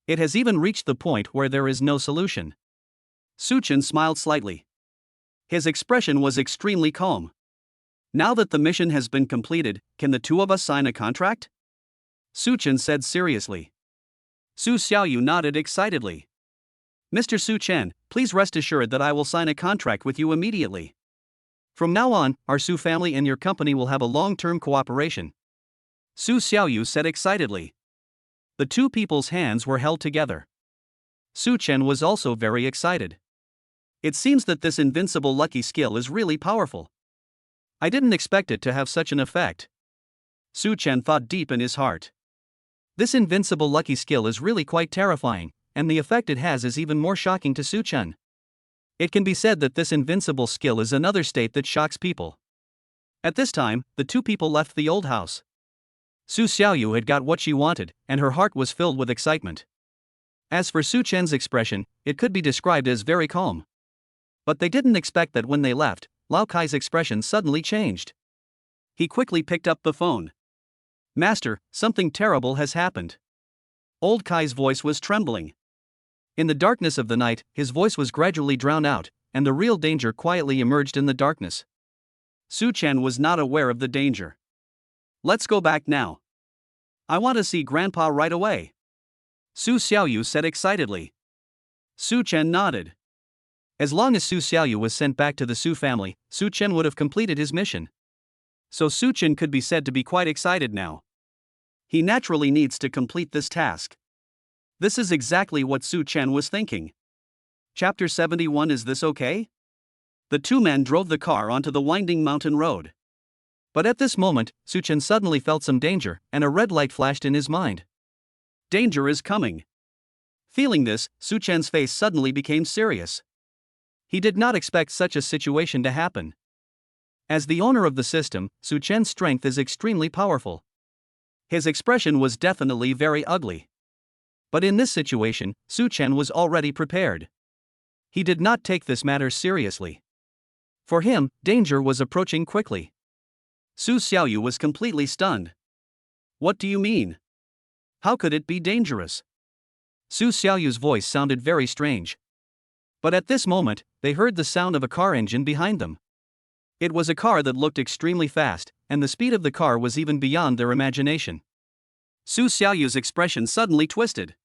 It has even reached the point where there is no solution. Su Chen smiled slightly. His expression was extremely calm. Now that the mission has been completed, can the two of us sign a contract? Su Chen said seriously. Su Xiaoyu nodded excitedly. Mr. Su Chen, please rest assured that I will sign a contract with you immediately. From now on, our Su family and your company will have a long-term cooperation. Su Xiaoyu said excitedly. The two people's hands were held together. Su Chen was also very excited. It seems that this invincible lucky skill is really powerful. I didn't expect it to have such an effect. Su Chen thought deep in his heart. This invincible lucky skill is really quite terrifying, and the effect it has is even more shocking to Su Chen. It can be said that this invincible skill is another state that shocks people. At this time, the two people left the old house. Su Xiaoyu had got what she wanted, and her heart was filled with excitement. As for Su Chen's expression, it could be described as very calm. But they didn't expect that when they left, Lao Kai's expression suddenly changed. He quickly picked up the phone. Master, something terrible has happened. Old Kai's voice was trembling. In the darkness of the night, his voice was gradually drowned out, and the real danger quietly emerged in the darkness. Su Chen was not aware of the danger. Let's go back now. I want to see Grandpa right away. Su Xiaoyu said excitedly. Su Chen nodded. As long as Su Xiaoyu was sent back to the Su family, Su Chen would have completed his mission. So Su Chen could be said to be quite excited now. He naturally needs to complete this task. This is exactly what Su Chen was thinking. Chapter 71. Is this okay? The two men drove the car onto the winding mountain road. But at this moment, Su Chen suddenly felt some danger, and a red light flashed in his mind. Danger is coming. Feeling this, Su Chen's face suddenly became serious. He did not expect such a situation to happen. As the owner of the system, Su Chen's strength is extremely powerful. His expression was definitely very ugly. But in this situation, Su Chen was already prepared. He did not take this matter seriously. For him, danger was approaching quickly. Su Xiaoyu was completely stunned. What do you mean? How could it be dangerous? Su Xiaoyu's voice sounded very strange. But at this moment, they heard the sound of a car engine behind them. It was a car that looked extremely fast, and the speed of the car was even beyond their imagination. Su Xiaoyu's expression suddenly twisted.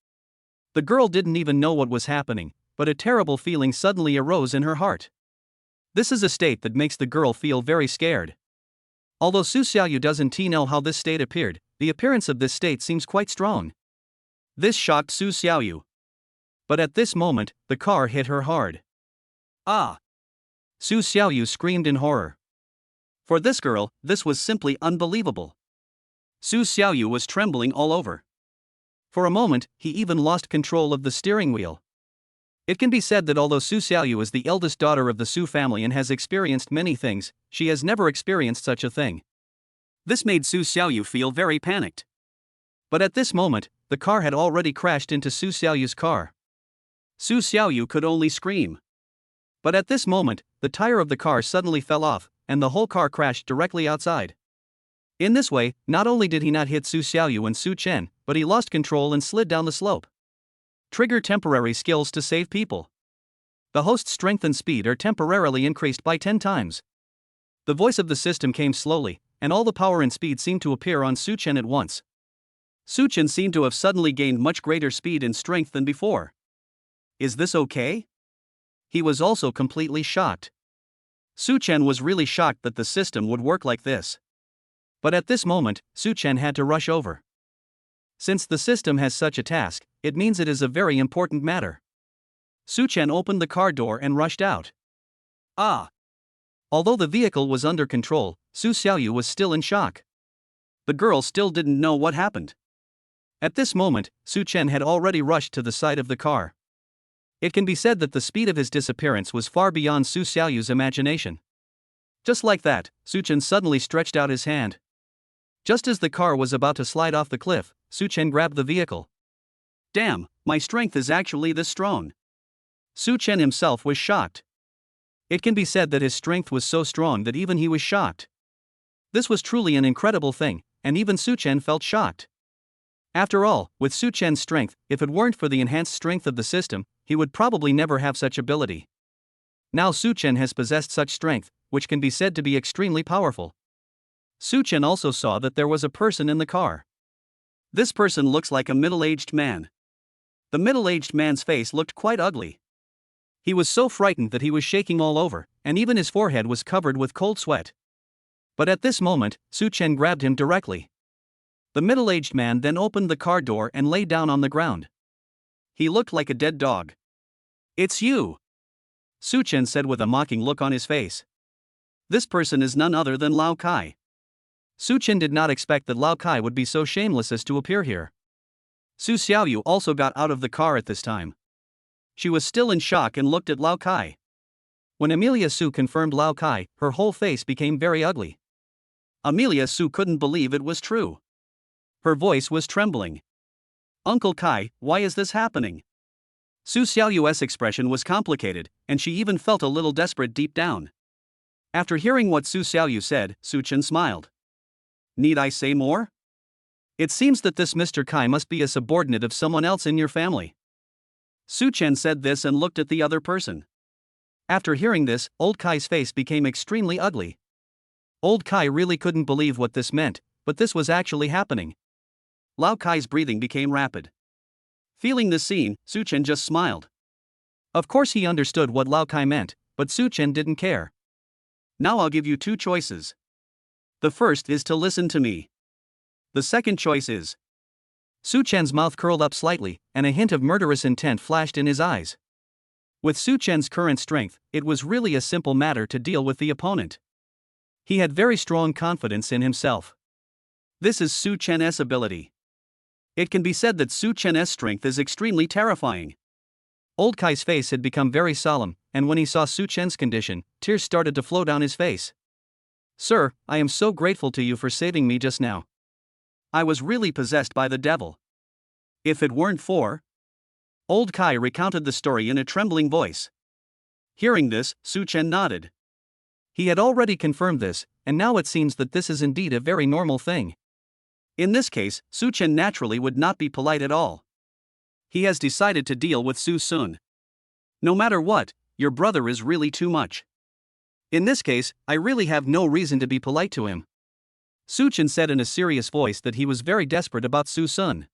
The girl didn't even know what was happening, but a terrible feeling suddenly arose in her heart. This is a state that makes the girl feel very scared. Although Su Xiaoyu doesn't know how this state appeared, the appearance of this state seems quite strong. This shocked Su Xiaoyu. But at this moment, the car hit her hard. Ah! Su Xiaoyu screamed in horror. For this girl, this was simply unbelievable. Su Xiaoyu was trembling all over. For a moment, he even lost control of the steering wheel. It can be said that although Su Xiaoyu is the eldest daughter of the Su family and has experienced many things, she has never experienced such a thing. This made Su Xiaoyu feel very panicked. But at this moment, the car had already crashed into Su Xiaoyu's car. Su Xiaoyu could only scream. But at this moment, the tire of the car suddenly fell off, and the whole car crashed directly outside. In this way, not only did he not hit Su Xiaoyu and Su Chen, but he lost control and slid down the slope. Trigger temporary skills to save people. The host's strength and speed are temporarily increased by 10 times. The voice of the system came slowly, and all the power and speed seemed to appear on Su Chen at once. Su Chen seemed to have suddenly gained much greater speed and strength than before. Is this okay? He was also completely shocked. Su Chen was really shocked that the system would work like this. But at this moment, Su Chen had to rush over. Since the system has such a task, it means it is a very important matter. Su Chen opened the car door and rushed out. Ah! Although the vehicle was under control, Su Xiaoyu was still in shock. The girl still didn't know what happened. At this moment, Su Chen had already rushed to the side of the car. It can be said that the speed of his disappearance was far beyond Su Xiaoyu's imagination. Just like that, Su Chen suddenly stretched out his hand. Just as the car was about to slide off the cliff, Su Chen grabbed the vehicle. Damn, my strength is actually this strong. Su Chen himself was shocked. It can be said that his strength was so strong that even he was shocked. This was truly an incredible thing, and even Su Chen felt shocked. After all, with Su Chen's strength, if it weren't for the enhanced strength of the system, he would probably never have such ability. Now Su Chen has possessed such strength, which can be said to be extremely powerful. Su Chen also saw that there was a person in the car. This person looks like a middle-aged man. The middle-aged man's face looked quite ugly. He was so frightened that he was shaking all over, and even his forehead was covered with cold sweat. But at this moment, Su Chen grabbed him directly. The middle-aged man then opened the car door and lay down on the ground. He looked like a dead dog. "It's you," Su Chen said with a mocking look on his face. This person is none other than Lao Kai. Su Chen did not expect that Lao Kai would be so shameless as to appear here. Su Xiaoyu also got out of the car at this time. She was still in shock and looked at Lao Kai. When Amelia Su confirmed Lao Kai, her whole face became very ugly. Amelia Su couldn't believe it was true. Her voice was trembling. Uncle Kai, why is this happening? Su Xiaoyu's expression was complicated, and she even felt a little desperate deep down. After hearing what Su Xiaoyu said, Su Chen smiled. Need I say more? It seems that this Mr. Kai must be a subordinate of someone else in your family. Su Chen said this and looked at the other person. After hearing this, Old Kai's face became extremely ugly. Old Kai really couldn't believe what this meant, but this was actually happening. Lao Kai's breathing became rapid. Feeling the scene, Su Chen just smiled. Of course he understood what Lao Kai meant, but Su Chen didn't care. Now I'll give you two choices. The first is to listen to me. The second choice is. Su Chen's mouth curled up slightly, and a hint of murderous intent flashed in his eyes. With Su Chen's current strength, it was really a simple matter to deal with the opponent. He had very strong confidence in himself. This is Su Chen's ability. It can be said that Su Chen's strength is extremely terrifying. Old Kai's face had become very solemn, and when he saw Su Chen's condition, tears started to flow down his face. "Sir, I am so grateful to you for saving me just now. I was really possessed by the devil. If it weren't for..." Old Kai recounted the story in a trembling voice. Hearing this, Su Chen nodded. He had already confirmed this, and now it seems that this is indeed a very normal thing. In this case, Su Chen naturally would not be polite at all. He has decided to deal with Su Sun. No matter what, your brother is really too much. In this case, I really have no reason to be polite to him. Su Chen said in a serious voice that he was very desperate about Su Sun.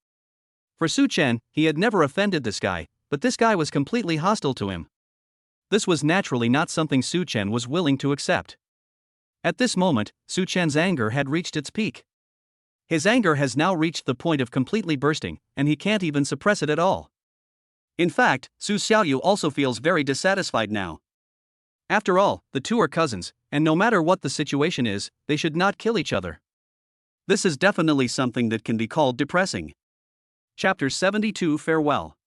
For Su Chen, he had never offended this guy, but this guy was completely hostile to him. This was naturally not something Su Chen was willing to accept. At this moment, Su Chen's anger had reached its peak. His anger has now reached the point of completely bursting, and he can't even suppress it at all. In fact, Su Xiaoyu also feels very dissatisfied now. After all, the two are cousins, and no matter what the situation is, they should not kill each other. This is definitely something that can be called depressing. Chapter 72 Farewell.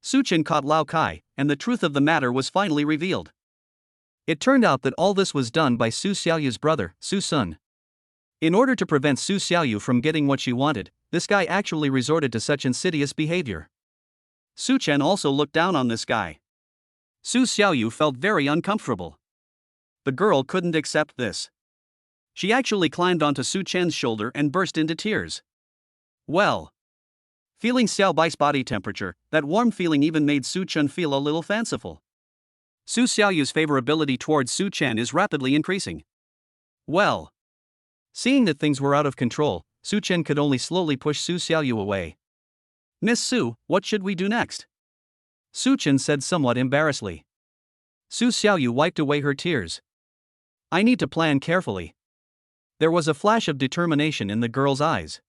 Su Chen caught Lao Kai, and the truth of the matter was finally revealed. It turned out that all this was done by Su Xiaoyu's brother, Su Sun. In order to prevent Su Xiaoyu from getting what she wanted, this guy actually resorted to such insidious behavior. Su Chen also looked down on this guy. Su Xiaoyu felt very uncomfortable. The girl couldn't accept this. She actually climbed onto Su Chen's shoulder and burst into tears. Well. Feeling Xiao Bai's body temperature, that warm feeling even made Su Chen feel a little fanciful. Su Xiaoyu's favorability towards Su Chen is rapidly increasing. Well. Seeing that things were out of control, Su Chen could only slowly push Su Xiaoyu away. Miss Su, what should we do next? Su Chen said somewhat embarrassedly. Su Xiaoyu wiped away her tears. I need to plan carefully. There was a flash of determination in the girl's eyes.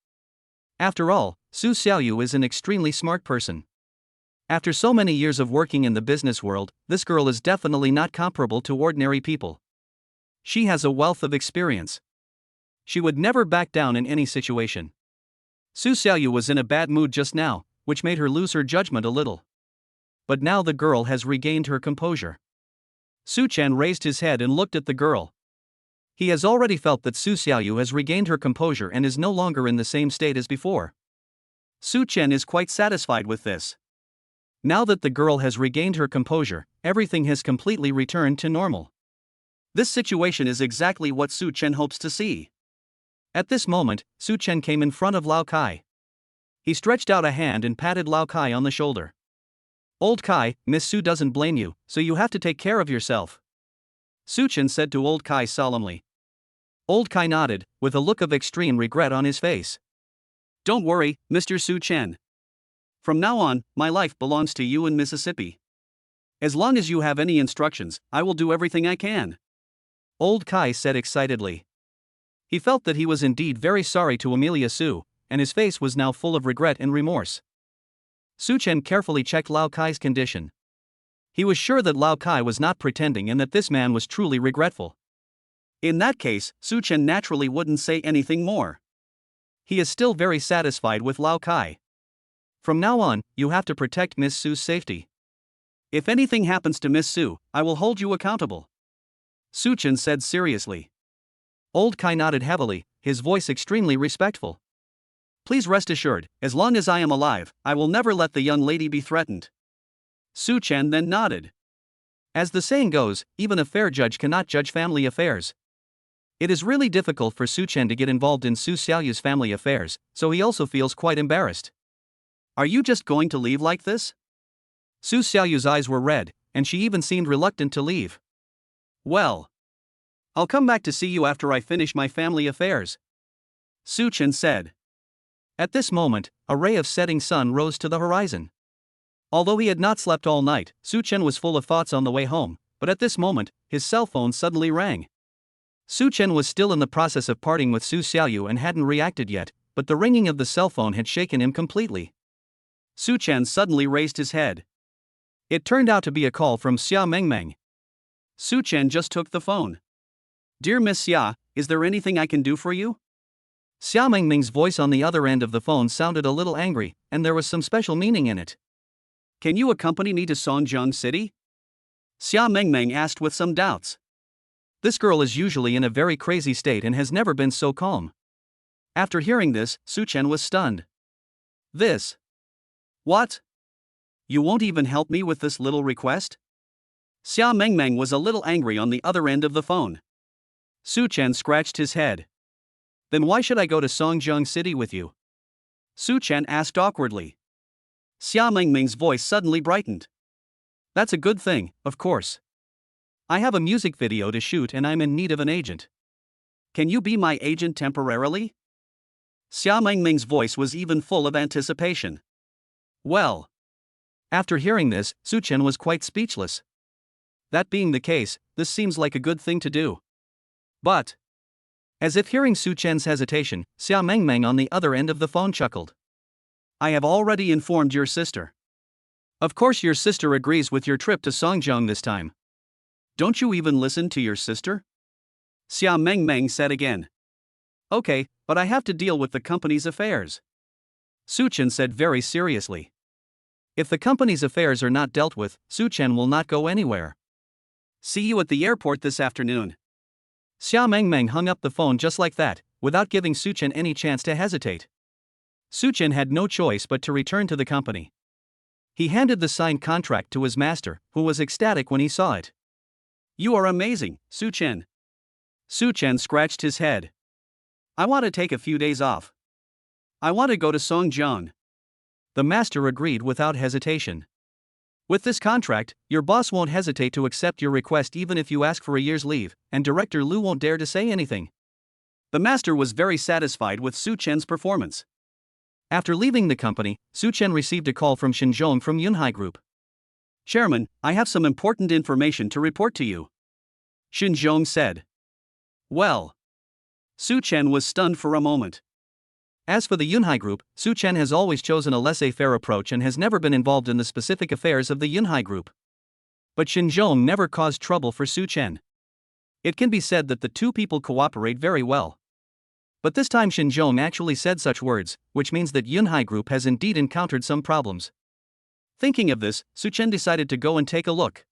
After all, Su Xiaoyu is an extremely smart person. After so many years of working in the business world, this girl is definitely not comparable to ordinary people. She has a wealth of experience. She would never back down in any situation. Su Xiaoyu was in a bad mood just now, which made her lose her judgment a little. But now the girl has regained her composure. Su Chen raised his head and looked at the girl. He has already felt that Su Xiaoyu has regained her composure and is no longer in the same state as before. Su Chen is quite satisfied with this. Now that the girl has regained her composure, everything has completely returned to normal. This situation is exactly what Su Chen hopes to see. At this moment, Su Chen came in front of Lao Kai. He stretched out a hand and patted Lao Kai on the shoulder. Old Kai, Miss Su doesn't blame you, so you have to take care of yourself. Su Chen said to Old Kai solemnly. Old Kai nodded, with a look of extreme regret on his face. Don't worry, Mr. Su Chen. From now on, my life belongs to you in Mississippi. As long as you have any instructions, I will do everything I can. Old Kai said excitedly. He felt that he was indeed very sorry to Amelia Su, and his face was now full of regret and remorse. Su Chen carefully checked Lao Kai's condition. He was sure that Lao Kai was not pretending and that this man was truly regretful. In that case, Su Chen naturally wouldn't say anything more. He is still very satisfied with Lao Kai. From now on, you have to protect Miss Su's safety. If anything happens to Miss Su, I will hold you accountable. Su Chen said seriously. Old Kai nodded heavily, his voice extremely respectful. Please rest assured, as long as I am alive, I will never let the young lady be threatened. Su Chen then nodded. As the saying goes, even a fair judge cannot judge family affairs. It is really difficult for Su Chen to get involved in Su Xiaoyu's family affairs, so he also feels quite embarrassed. Are you just going to leave like this? Su Xiaoyu's eyes were red, and she even seemed reluctant to leave. Well. I'll come back to see you after I finish my family affairs. Su Chen said. At this moment, a ray of setting sun rose to the horizon. Although he had not slept all night, Su Chen was full of thoughts on the way home, but at this moment, his cell phone suddenly rang. Su Chen was still in the process of parting with Su Xiaoyu and hadn't reacted yet, but the ringing of the cell phone had shaken him completely. Su Chen suddenly raised his head. It turned out to be a call from Xia Mengmeng. Su Chen just took the phone. Dear Miss Xia, is there anything I can do for you? Xia Mengmeng's voice on the other end of the phone sounded a little angry, and there was some special meaning in it. Can you accompany me to Songjiang City? Xia Mengmeng asked with some doubts. This girl is usually in a very crazy state and has never been so calm. After hearing this, Su Chen was stunned. This? What? You won't even help me with this little request? Xia Mengmeng was a little angry on the other end of the phone. Su Chen scratched his head. Then why should I go to Songjiang City with you? Su Chen asked awkwardly. Xia Mengmeng's voice suddenly brightened. That's a good thing, of course. I have a music video to shoot and I'm in need of an agent. Can you be my agent temporarily? Xia Mengmeng's voice was even full of anticipation. Well. After hearing this, Su Chen was quite speechless. That being the case, this seems like a good thing to do. But. As if hearing Su Chen's hesitation, Xia Mengmeng on the other end of the phone chuckled. I have already informed your sister. Of course your sister agrees with your trip to Songjiang this time. Don't you even listen to your sister? Xia Mengmeng said again. Okay, but I have to deal with the company's affairs. Su Chen said very seriously. If the company's affairs are not dealt with, Su Chen will not go anywhere. See you at the airport this afternoon. Xia Mengmeng hung up the phone just like that, without giving Su Chen any chance to hesitate. Su Chen had no choice but to return to the company. He handed the signed contract to his master, who was ecstatic when he saw it. You are amazing, Su Chen. Su Chen scratched his head. I want to take a few days off. I want to go to Songjiang. The master agreed without hesitation. With this contract, your boss won't hesitate to accept your request even if you ask for a year's leave, and Director Lu won't dare to say anything. The master was very satisfied with Su Chen's performance. After leaving the company, Su Chen received a call from Xinzhong from Yunhai Group. Chairman, I have some important information to report to you. Xinzhong said. Well. Su Chen was stunned for a moment. As for the Yunhai Group, Su Chen has always chosen a laissez-faire approach and has never been involved in the specific affairs of the Yunhai Group. But Xinzhong never caused trouble for Su Chen. It can be said that the two people cooperate very well. But this time Xinzhong actually said such words, which means that Yunhai Group has indeed encountered some problems. Thinking of this, Su Chen decided to go and take a look.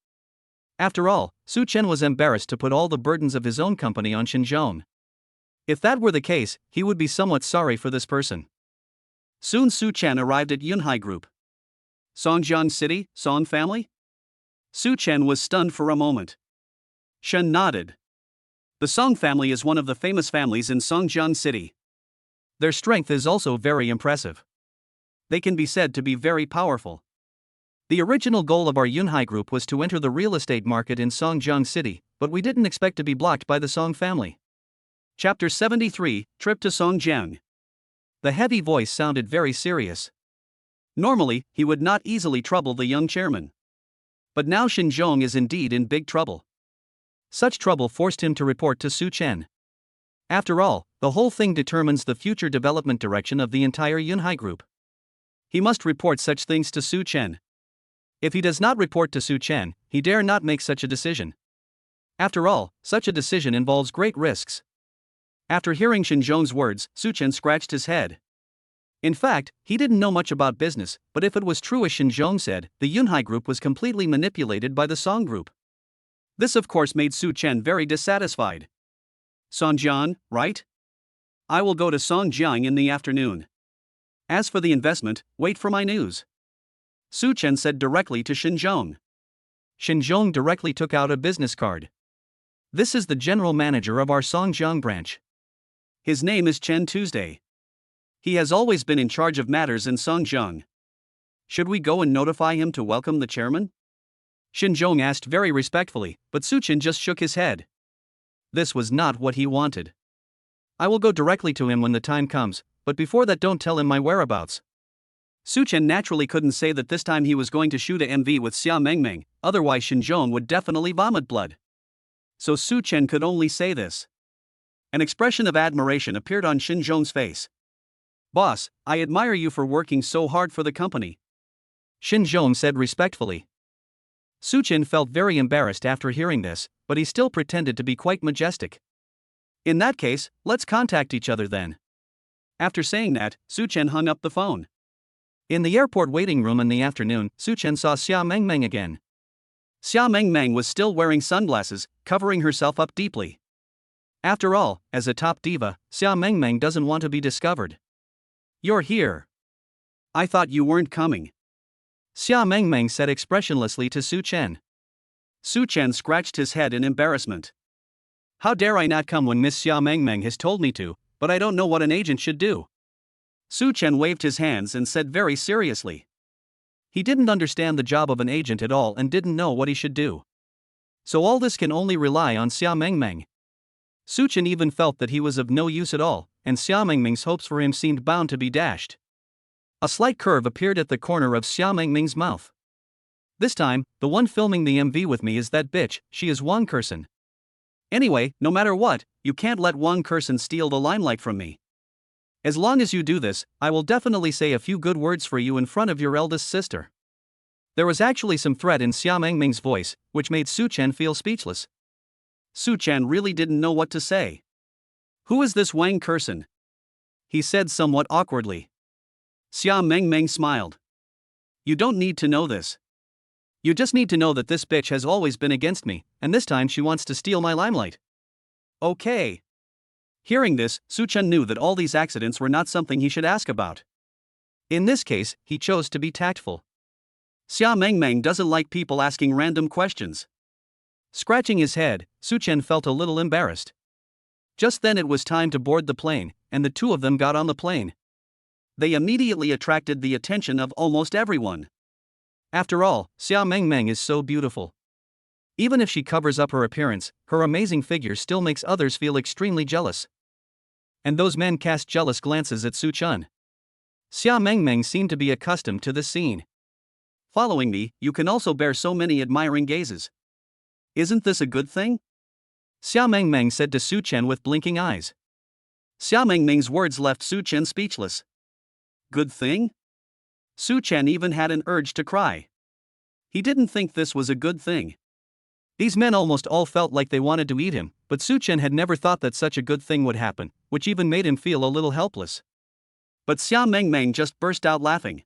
After all, Su Chen was embarrassed to put all the burdens of his own company on Xinzhong. If that were the case, he would be somewhat sorry for this person. Soon Su Chen arrived at Yunhai Group. Songjiang City, Song family? Su Chen was stunned for a moment. Shen nodded. The Song family is one of the famous families in Songjiang City. Their strength is also very impressive. They can be said to be very powerful. The original goal of our Yunhai Group was to enter the real estate market in Songjiang City, but we didn't expect to be blocked by the Song family. Chapter 73, Trip to Songjiang. The heavy voice sounded very serious. Normally, he would not easily trouble the young chairman. But now Xinzhong is indeed in big trouble. Such trouble forced him to report to Su Chen. After all, the whole thing determines the future development direction of the entire Yunhai Group. He must report such things to Su Chen. If he does not report to Su Chen, he dare not make such a decision. After all, such a decision involves great risks. After hearing Xinzhong's words, Su Chen scratched his head. In fact, he didn't know much about business, but if it was true as Xinzhong said, the Yunhai Group was completely manipulated by the Song Group. This of course made Su Chen very dissatisfied. Songjiang, right? I will go to Songjiang in the afternoon. As for the investment, wait for my news. Su Chen said directly to Xinzhong. Xinzhong directly took out a business card. This is the general manager of our Songjiang branch. His name is Chen Tuesday. He has always been in charge of matters in Songjiang. Should we go and notify him to welcome the chairman? Xinzhong asked very respectfully, but Su Chen just shook his head. This was not what he wanted. I will go directly to him when the time comes, but before that don't tell him my whereabouts. Su Chen naturally couldn't say that this time he was going to shoot a MV with Xia Mengmeng, otherwise Xinzhong would definitely vomit blood. So Su Chen could only say this. An expression of admiration appeared on Xinzhong's face. Boss, I admire you for working so hard for the company. Xinzhong said respectfully. Su Chen felt very embarrassed after hearing this, but he still pretended to be quite majestic. In that case, let's contact each other then. After saying that, Su Chen hung up the phone. In the airport waiting room in the afternoon, Su Chen saw Xia Mengmeng again. Xia Mengmeng was still wearing sunglasses, covering herself up deeply. After all, as a top diva, Xia Mengmeng doesn't want to be discovered. You're here. I thought you weren't coming. Xia Mengmeng said expressionlessly to Su Chen. Su Chen scratched his head in embarrassment. How dare I not come when Miss Xia Mengmeng has told me to, but I don't know what an agent should do. Su Chen waved his hands and said very seriously. He didn't understand the job of an agent at all and didn't know what he should do. So all this can only rely on Xia Mengmeng. Su Chen even felt that he was of no use at all, and Xia Mengmeng's hopes for him seemed bound to be dashed. A slight curve appeared at the corner of Xia Mengmeng's mouth. This time, the one filming the MV with me is that bitch, she is Wang Kersen. Anyway, no matter what, you can't let Wang Kersen steal the limelight from me. As long as you do this, I will definitely say a few good words for you in front of your eldest sister. There was actually some threat in Xia Mengmeng's voice, which made Su Chen feel speechless. Su Chen really didn't know what to say. Who is this Wang Kersen? He said somewhat awkwardly. Xia Mengmeng smiled. You don't need to know this. You just need to know that this bitch has always been against me, and this time she wants to steal my limelight. Okay. Hearing this, Suchun knew that all these accidents were not something he should ask about. In this case, he chose to be tactful. Xia Mengmeng doesn't like people asking random questions. Scratching his head, Suchun felt a little embarrassed. Just then it was time to board the plane, and the two of them got on the plane. They immediately attracted the attention of almost everyone. After all, Xia Mengmeng is so beautiful. Even if she covers up her appearance, her amazing figure still makes others feel extremely jealous. And those men cast jealous glances at Suchun. Xia Mengmeng seemed to be accustomed to this scene. Following me, you can also bear so many admiring gazes. Isn't this a good thing? Xia Mengmeng said to Suchun with blinking eyes. Xia Mengmeng's words left Suchun speechless. Good thing? Suchun even had an urge to cry. He didn't think this was a good thing. These men almost all felt like they wanted to eat him, but Suchun had never thought that such a good thing would happen, which even made him feel a little helpless. But Xia Mengmeng just burst out laughing.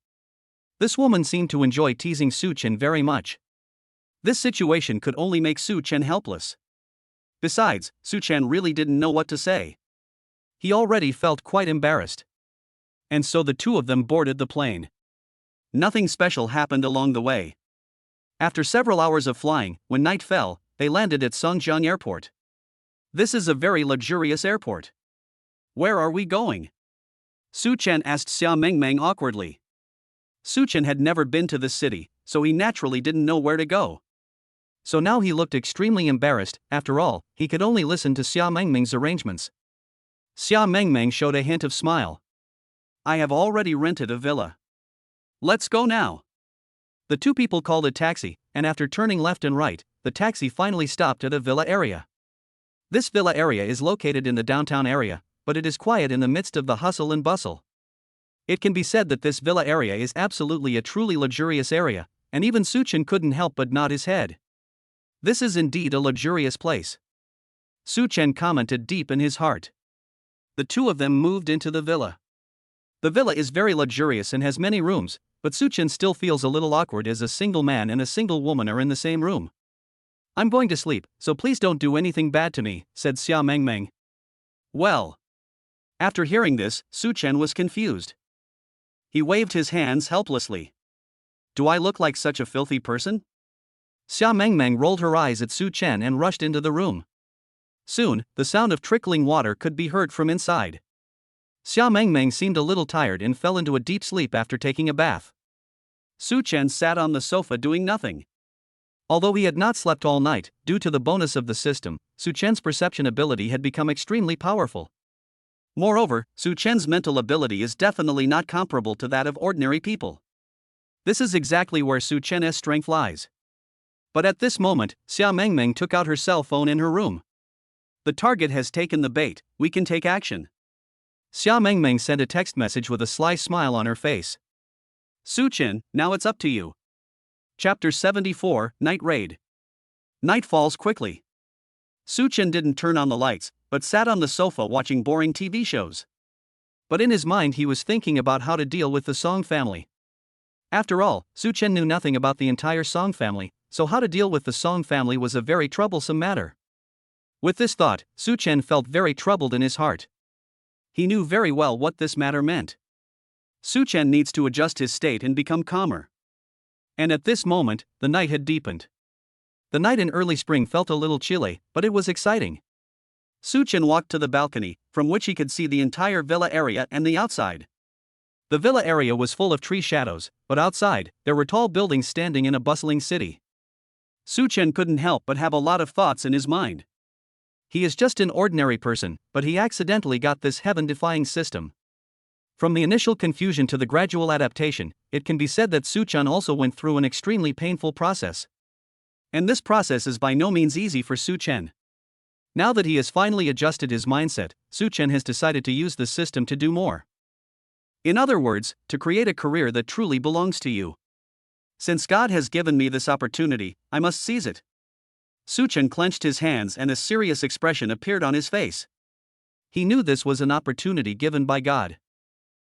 This woman seemed to enjoy teasing Suchun very much. This situation could only make Suchun helpless. Besides, Suchun really didn't know what to say. He already felt quite embarrassed. And so the two of them boarded the plane. Nothing special happened along the way. After several hours of flying, when night fell, they landed at Songjiang Airport. This is a very luxurious airport. Where are we going? Suchun asked Xia Mengmeng awkwardly. Suchun had never been to this city, so he naturally didn't know where to go. So now he looked extremely embarrassed. After all, he could only listen to Xia Mengmeng's arrangements. Xia Mengmeng showed a hint of smile. I have already rented a villa. Let's go now. The two people called a taxi, and after turning left and right, the taxi finally stopped at a villa area. This villa area is located in the downtown area, but it is quiet in the midst of the hustle and bustle. It can be said that this villa area is absolutely a truly luxurious area, and even Suchun couldn't help but nod his head. This is indeed a luxurious place. Suchun commented deep in his heart. The two of them moved into the villa. The villa is very luxurious and has many rooms, but Suchun still feels a little awkward as a single man and a single woman are in the same room. I'm going to sleep, so please don't do anything bad to me, said Xia Mengmeng. Well. After hearing this, Suchun was confused. He waved his hands helplessly. Do I look like such a filthy person? Xia Mengmeng rolled her eyes at Suchun and rushed into the room. Soon, the sound of trickling water could be heard from inside. Xia Mengmeng seemed a little tired and fell into a deep sleep after taking a bath. Suchun sat on the sofa doing nothing. Although he had not slept all night, due to the bonus of the system, Suchun's perception ability had become extremely powerful. Moreover, Suchun's mental ability is definitely not comparable to that of ordinary people. This is exactly where Suchun's strength lies. But at this moment, Xia Mengmeng took out her cell phone in her room. The target has taken the bait, we can take action. Xia Mengmeng sent a text message with a sly smile on her face. Suchun, now it's up to you. Chapter 74, Night Raid. Night falls quickly. Suchun didn't turn on the lights, but sat on the sofa watching boring TV shows. But in his mind he was thinking about how to deal with the Song family. After all, Suchun knew nothing about the entire Song family, so how to deal with the Song family was a very troublesome matter. With this thought, Suchun felt very troubled in his heart. He knew very well what this matter meant. Suchun needs to adjust his state and become calmer. And at this moment, the night had deepened. The night in early spring felt a little chilly, but it was exciting. Suchun walked to the balcony, from which he could see the entire villa area and the outside. The villa area was full of tree shadows, but outside, there were tall buildings standing in a bustling city. Suchun couldn't help but have a lot of thoughts in his mind. He is just an ordinary person, but he accidentally got this heaven-defying system. From the initial confusion to the gradual adaptation, it can be said that Suchun also went through an extremely painful process. And this process is by no means easy for Suchun. Now that he has finally adjusted his mindset, Suchun has decided to use the system to do more. In other words, to create a career that truly belongs to you. Since God has given me this opportunity, I must seize it. Suchun clenched his hands and a serious expression appeared on his face. He knew this was an opportunity given by God.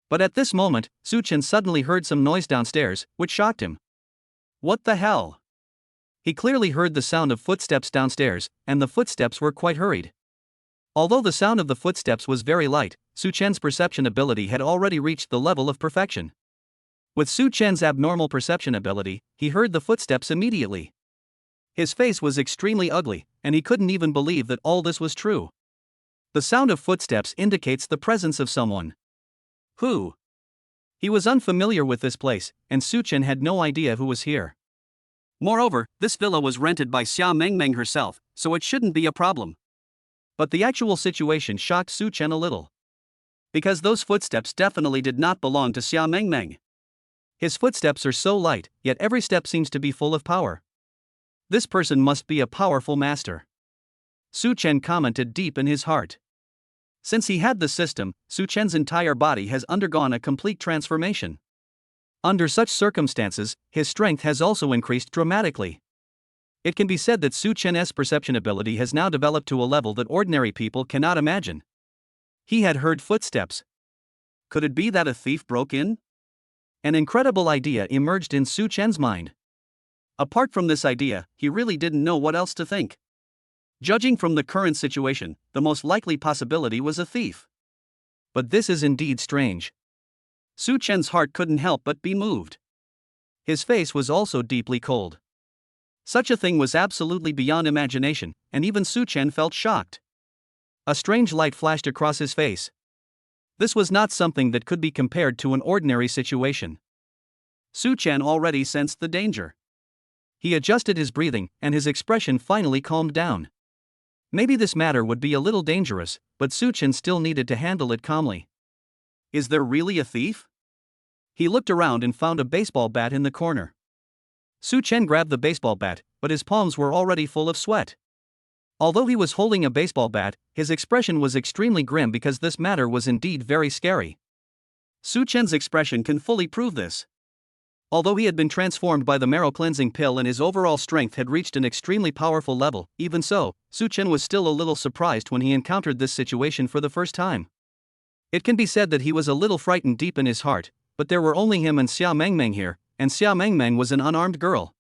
But at this moment, Su Chen suddenly heard some noise downstairs, which shocked him. What the hell? He clearly heard the sound of footsteps downstairs, and the footsteps were quite hurried. Although the sound of the footsteps was very light, Su Chen's perception ability had already reached the level of perfection. With Su Chen's abnormal perception ability, he heard the footsteps immediately. His face was extremely ugly, and he couldn't even believe that all this was true. The sound of footsteps indicates the presence of someone. Who? He was unfamiliar with this place, and Su Chen had no idea who was here. Moreover, this villa was rented by Xia Mengmeng herself, so it shouldn't be a problem. But the actual situation shocked Su Chen a little. Because those footsteps definitely did not belong to Xia Mengmeng. His footsteps are so light, yet every step seems to be full of power. This person must be a powerful master. Su Chen commented deep in his heart. Since he had the system, Su Chen's entire body has undergone a complete transformation. Under such circumstances, his strength has also increased dramatically. It can be said that Su Chen's perception ability has now developed to a level that ordinary people cannot imagine. He had heard footsteps. Could it be that a thief broke in? An incredible idea emerged in Su Chen's mind. Apart from this idea, he really didn't know what else to think. Judging from the current situation, the most likely possibility was a thief. But this is indeed strange. Su Chen's heart couldn't help but be moved. His face was also deeply cold. Such a thing was absolutely beyond imagination, and even Su Chen felt shocked. A strange light flashed across his face. This was not something that could be compared to an ordinary situation. Su Chen already sensed the danger. He adjusted his breathing, and his expression finally calmed down. Maybe this matter would be a little dangerous, but Su Chen still needed to handle it calmly. Is there really a thief? He looked around and found a baseball bat in the corner. Su Chen grabbed the baseball bat, but his palms were already full of sweat. Although he was holding a baseball bat, his expression was extremely grim because this matter was indeed very scary. Su Chen's expression can fully prove this. Although he had been transformed by the marrow cleansing pill and his overall strength had reached an extremely powerful level, even so, Su Chen was still a little surprised when he encountered this situation for the first time. It can be said that he was a little frightened deep in his heart, but there were only him and Xia Mengmeng here, and Xia Mengmeng was an unarmed girl.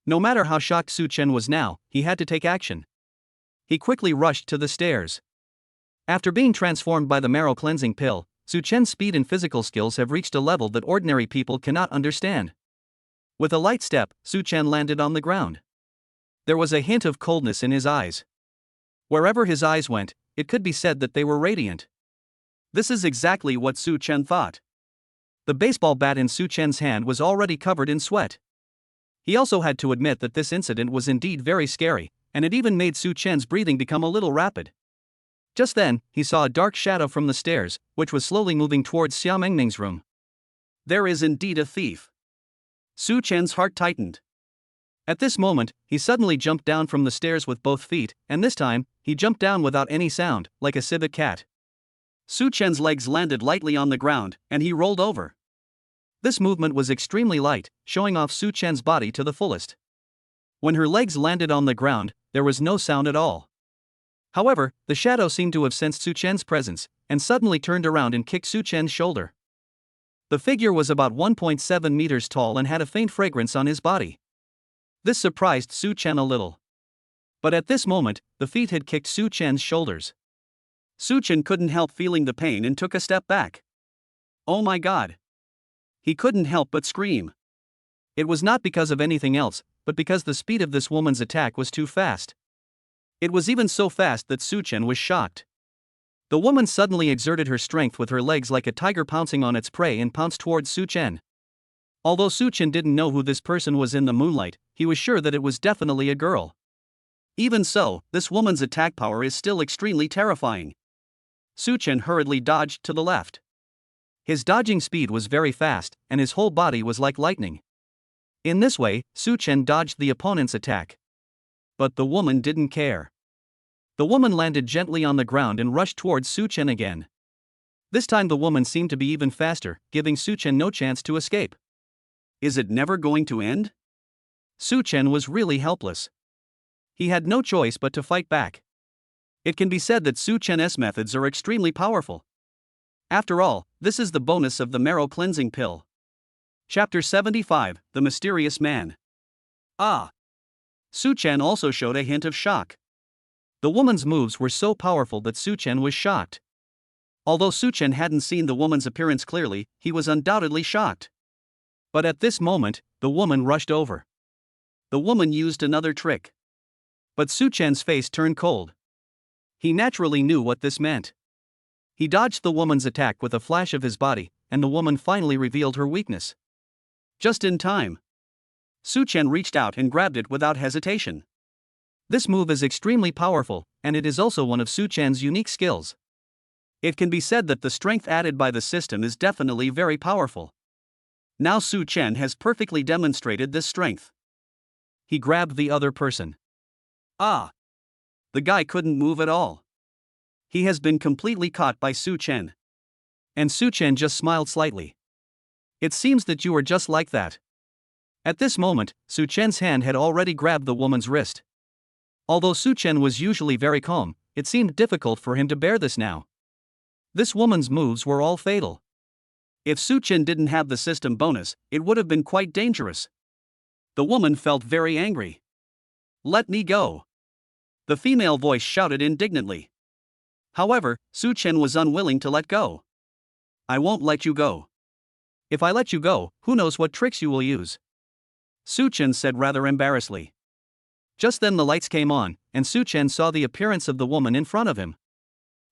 No matter how shocked Su Chen was now, he had to take action. He quickly rushed to the stairs. After being transformed by the marrow cleansing pill, Su Chen's speed and physical skills have reached a level that ordinary people cannot understand. With a light step, Su Chen landed on the ground. There was a hint of coldness in his eyes. Wherever his eyes went, it could be said that they were radiant. This is exactly what Su Chen thought. The baseball bat in Su Chen's hand was already covered in sweat. He also had to admit that this incident was indeed very scary, and it even made Su Chen's breathing become a little rapid. Just then, he saw a dark shadow from the stairs, which was slowly moving towards Xia Mengmeng's room. There is indeed a thief. Su Chen's heart tightened. At this moment, he suddenly jumped down from the stairs with both feet, and this time, he jumped down without any sound, like a civet cat. Su Chen's legs landed lightly on the ground, and he rolled over. This movement was extremely light, showing off Su Chen's body to the fullest. When her legs landed on the ground, there was no sound at all. However, the shadow seemed to have sensed Su Chen's presence, and suddenly turned around and kicked Su Chen's shoulder. The figure was about 1.7 meters tall and had a faint fragrance on his body. This surprised Su Chen a little. But at this moment, the feet had kicked Su Chen's shoulders. Su Chen couldn't help feeling the pain and took a step back. Oh my God! He couldn't help but scream. It was not because of anything else, but because the speed of this woman's attack was too fast. It was even so fast that Su Chen was shocked. The woman suddenly exerted her strength with her legs like a tiger pouncing on its prey and pounced towards Su Chen. Although Su Chen didn't know who this person was in the moonlight, he was sure that it was definitely a girl. Even so, this woman's attack power is still extremely terrifying. Su Chen hurriedly dodged to the left. His dodging speed was very fast, and his whole body was like lightning. In this way, Su Chen dodged the opponent's attack. But the woman didn't care. The woman landed gently on the ground and rushed towards Su Chen again. This time the woman seemed to be even faster, giving Su Chen no chance to escape. Is it never going to end? Su Chen was really helpless. He had no choice but to fight back. It can be said that Su Chen's methods are extremely powerful. After all, this is the bonus of the marrow cleansing pill. Chapter 75, The Mysterious Man. Ah! Su Chen also showed a hint of shock. The woman's moves were so powerful that Su Chen was shocked. Although Su Chen hadn't seen the woman's appearance clearly, he was undoubtedly shocked. But at this moment, the woman rushed over. The woman used another trick. But Su Chen's face turned cold. He naturally knew what this meant. He dodged the woman's attack with a flash of his body, and the woman finally revealed her weakness. Just in time. Su Chen reached out and grabbed it without hesitation. This move is extremely powerful, and it is also one of Su Chen's unique skills. It can be said that the strength added by the system is definitely very powerful. Now Su Chen has perfectly demonstrated this strength. He grabbed the other person. Ah! The guy couldn't move at all. He has been completely caught by Su Chen. And Su Chen just smiled slightly. It seems that you are just like that. At this moment, Su Chen's hand had already grabbed the woman's wrist. Although Su Chen was usually very calm, it seemed difficult for him to bear this now. This woman's moves were all fatal. If Su Chen didn't have the system bonus, it would have been quite dangerous. The woman felt very angry. Let me go! The female voice shouted indignantly. However, Su Chen was unwilling to let go. I won't let you go. If I let you go, who knows what tricks you will use? Su Chen said rather embarrassedly. Just then the lights came on, and Su Chen saw the appearance of the woman in front of him.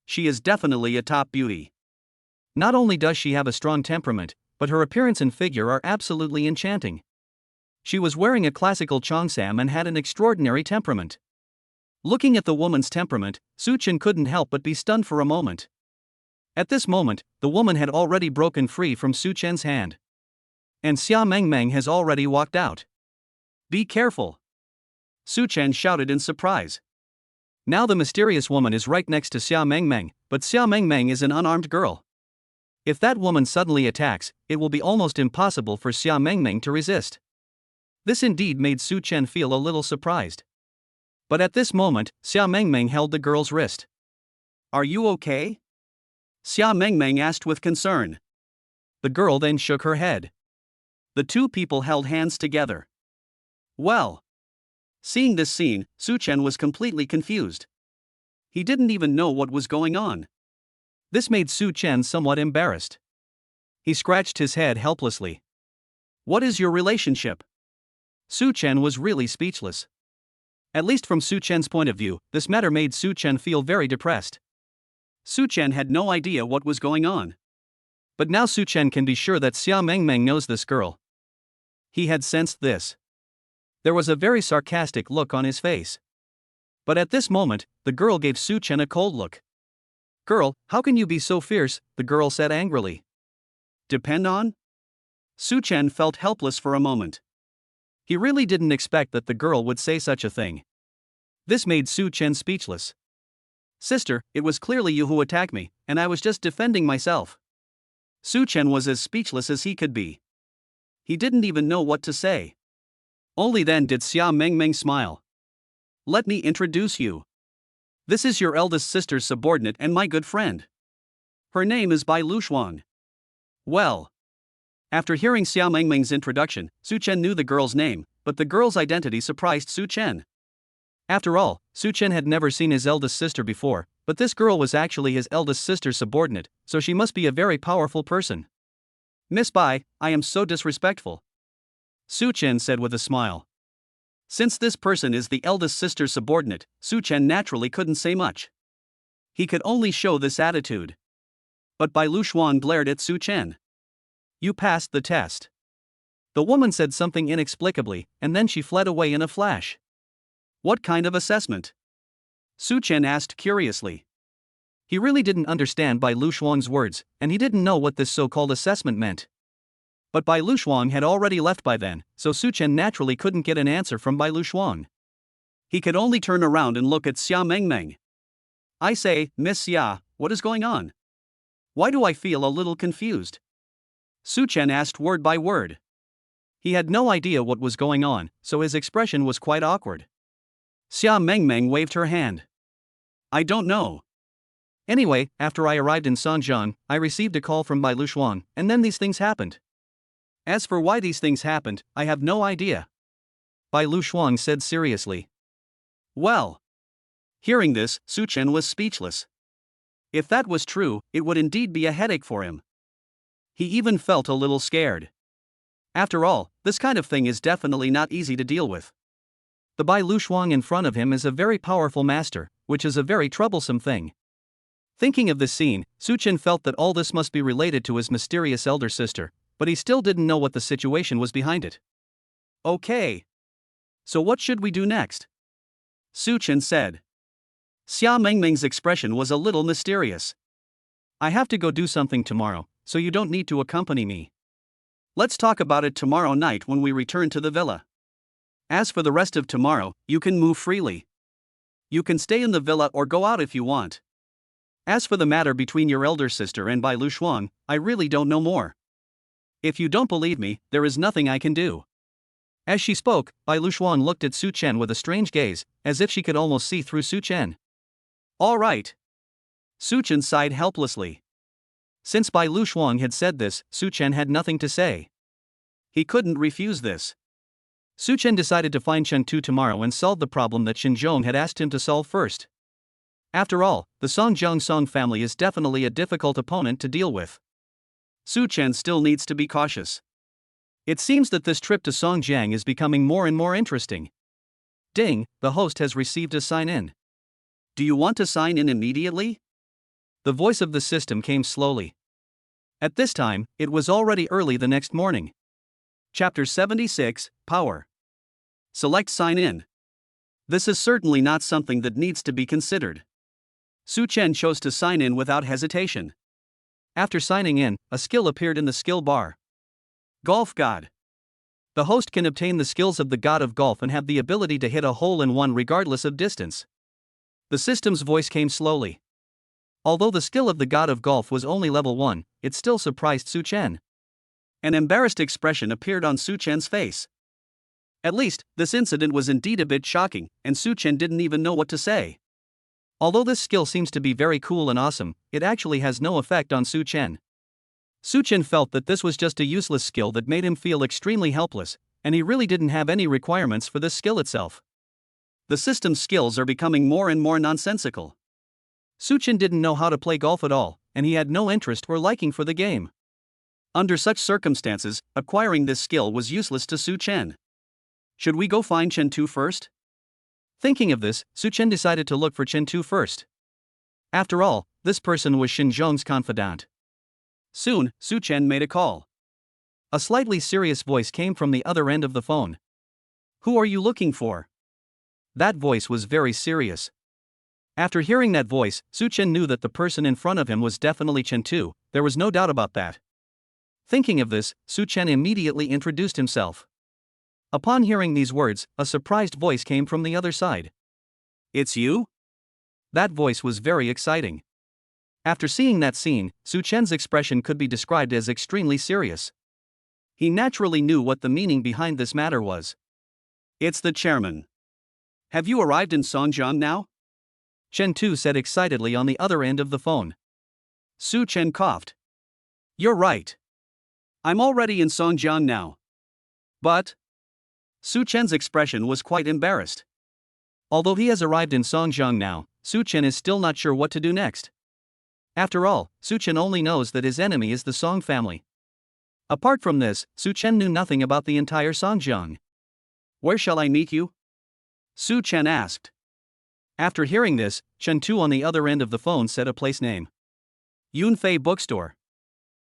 She is definitely a top beauty. Not only does she have a strong temperament, but her appearance and figure are absolutely enchanting. She was wearing a classical cheongsam and had an extraordinary temperament. Looking at the woman's temperament, Su Chen couldn't help but be stunned for a moment. At this moment, the woman had already broken free from Su Chen's hand. And Xia Mengmeng has already walked out. Be careful! Su Chen shouted in surprise. Now the mysterious woman is right next to Xia Mengmeng, but Xia Mengmeng is an unarmed girl. If that woman suddenly attacks, it will be almost impossible for Xia Mengmeng to resist. This indeed made Su Chen feel a little surprised. But at this moment, Xia Mengmeng held the girl's wrist. Are you okay? Xia Mengmeng asked with concern. The girl then shook her head. The two people held hands together. Well. Seeing this scene, Su Chen was completely confused. He didn't even know what was going on. This made Su Chen somewhat embarrassed. He scratched his head helplessly. What is your relationship? Su Chen was really speechless. At least from Su Chen's point of view, this matter made Su Chen feel very depressed. Su Chen had no idea what was going on. But now Su Chen can be sure that Xia Mengmeng knows this girl. He had sensed this. There was a very sarcastic look on his face. But at this moment, the girl gave Su Chen a cold look. Girl, how can you be so fierce? The girl said angrily. Depend on? Su Chen felt helpless for a moment. He really didn't expect that the girl would say such a thing. This made Su Chen speechless. Sister, it was clearly you who attacked me, and I was just defending myself. Su Chen was as speechless as he could be. He didn't even know what to say. Only then did Xia Mengmeng smile. Let me introduce you. This is your eldest sister's subordinate and my good friend. Her name is Bai Lushuang. Well. After hearing Xia Mengmeng's introduction, Su Chen knew the girl's name, but the girl's identity surprised Su Chen. After all, Su Chen had never seen his eldest sister before, but this girl was actually his eldest sister's subordinate, so she must be a very powerful person. Miss Bai, I am so disrespectful. Su Chen said with a smile. Since this person is the eldest sister's subordinate, Su Chen naturally couldn't say much. He could only show this attitude. But Bai Lushuang glared at Su Chen. You passed the test. The woman said something inexplicably, and then she fled away in a flash. What kind of assessment? Su Chen asked curiously. He really didn't understand Bai Lushuang's words, and he didn't know what this so-called assessment meant. But Bai Lushuang had already left by then, so Su Chen naturally couldn't get an answer from Bai Lushuang. He could only turn around and look at Xia Mengmeng. I say, Miss Xia, what is going on? Why do I feel a little confused? Su Chen asked word by word. He had no idea what was going on, so his expression was quite awkward. Xia Mengmeng waved her hand. I don't know. Anyway, after I arrived in Songjiang, I received a call from Bai Lushuang, and then these things happened. As for why these things happened, I have no idea. Bai Lushuang said seriously. Well. Hearing this, Su Chen was speechless. If that was true, it would indeed be a headache for him. He even felt a little scared. After all, this kind of thing is definitely not easy to deal with. The Bai Lushuang in front of him is a very powerful master, which is a very troublesome thing. Thinking of this scene, Su Chen felt that all this must be related to his mysterious elder sister, but he still didn't know what the situation was behind it. Okay. So what should we do next? Su Chen said. Xia Mengming's expression was a little mysterious. I have to go do something tomorrow, so you don't need to accompany me. Let's talk about it tomorrow night when we return to the villa. As for the rest of tomorrow, you can move freely. You can stay in the villa or go out if you want. As for the matter between your elder sister and Bai Lushuang, I really don't know more. If you don't believe me, there is nothing I can do. As she spoke, Bai Lushuang looked at Su Chen with a strange gaze, as if she could almost see through Su Chen. All right. Su Chen sighed helplessly. Since Bai Lushuang had said this, Su Chen had nothing to say. He couldn't refuse this. Su Chen decided to find Chen Tu tomorrow and solve the problem that Shin Zhong had asked him to solve first. After all, the Songjiang Song family is definitely a difficult opponent to deal with. Su Chen still needs to be cautious. It seems that this trip to Songjiang is becoming more and more interesting. Ding, the host has received a sign-in. Do you want to sign in immediately? The voice of the system came slowly. At this time, it was already early the next morning. Chapter 76, Power. Select Sign In. This is certainly not something that needs to be considered. Su Chen chose to sign in without hesitation. After signing in, a skill appeared in the skill bar. Golf God. The host can obtain the skills of the god of golf and have the ability to hit a hole in one regardless of distance. The system's voice came slowly. Although the skill of the god of golf was only level 1, it still surprised Su Chen. An embarrassed expression appeared on Su Chen's face. At least, this incident was indeed a bit shocking, and Su Chen didn't even know what to say. Although this skill seems to be very cool and awesome, it actually has no effect on Su Chen. Su Chen felt that this was just a useless skill that made him feel extremely helpless, and he really didn't have any requirements for this skill itself. The system's skills are becoming more and more nonsensical. Su Chen didn't know how to play golf at all, and he had no interest or liking for the game. Under such circumstances, acquiring this skill was useless to Su Chen. Should we go find Chen Tu first? Thinking of this, Su Chen decided to look for Chen Tu first. After all, this person was Shin Zhong's confidant. Soon, Su Chen made a call. A slightly serious voice came from the other end of the phone. Who are you looking for? That voice was very serious. After hearing that voice, Su Chen knew that the person in front of him was definitely Chen Tu, there was no doubt about that. Thinking of this, Su Chen immediately introduced himself. Upon hearing these words, a surprised voice came from the other side. It's you? That voice was very exciting. After seeing that scene, Su Chen's expression could be described as extremely serious. He naturally knew what the meaning behind this matter was. It's the chairman. Have you arrived in Songjiang now? Chen Tu said excitedly on the other end of the phone. Su Chen coughed. You're right. I'm already in Songjiang now. But? Su Chen's expression was quite embarrassed. Although he has arrived in Songjiang now, Su Chen is still not sure what to do next. After all, Su Chen only knows that his enemy is the Song family. Apart from this, Su Chen knew nothing about the entire Songjiang. Where shall I meet you? Su Chen asked. After hearing this, Chen Tu on the other end of the phone said a place name. Yunfei Bookstore.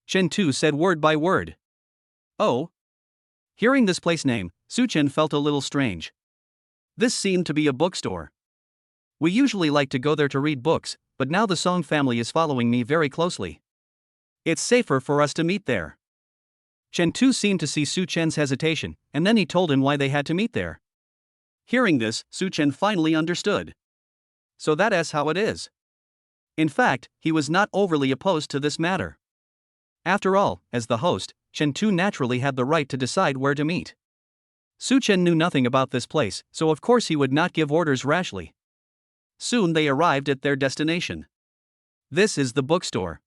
Chen Tu said word by word. Oh. Hearing this place name, Su Chen felt a little strange. This seemed to be a bookstore. We usually like to go there to read books, but now the Song family is following me very closely. It's safer for us to meet there. Chen Tu seemed to see Su Chen's hesitation, and then he told him why they had to meet there. Hearing this, Su Chen finally understood. So that is how it is. In fact, he was not overly opposed to this matter. After all, as the host, Chen Tu naturally had the right to decide where to meet. Su Chen knew nothing about this place, so of course he would not give orders rashly. Soon they arrived at their destination. This is the bookstore.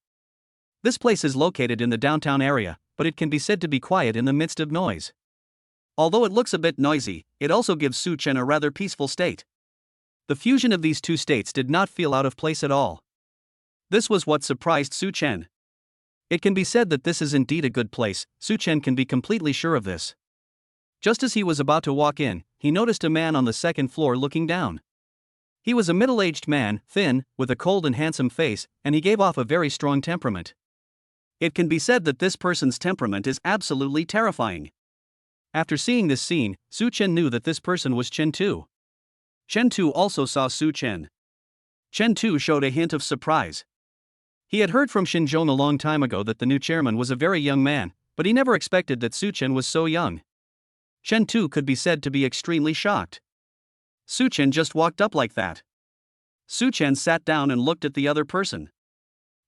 This place is located in the downtown area, but it can be said to be quiet in the midst of noise. Although it looks a bit noisy, it also gives Su Chen a rather peaceful state. The fusion of these two states did not feel out of place at all. This was what surprised Su Chen. It can be said that this is indeed a good place. Su Chen can be completely sure of this. Just as he was about to walk in, he noticed a man on the second floor looking down. He was a middle-aged man, thin, with a cold and handsome face, and he gave off a very strong temperament. It can be said that this person's temperament is absolutely terrifying. After seeing this scene, Su Chen knew that this person was Chen Tu. Chen Tu also saw Su Chen. Chen Tu showed a hint of surprise. He had heard from Xinzhong a long time ago that the new chairman was a very young man, but he never expected that Su Chen was so young. Chen Tu could be said to be extremely shocked. Su Chen just walked up like that. Su Chen sat down and looked at the other person.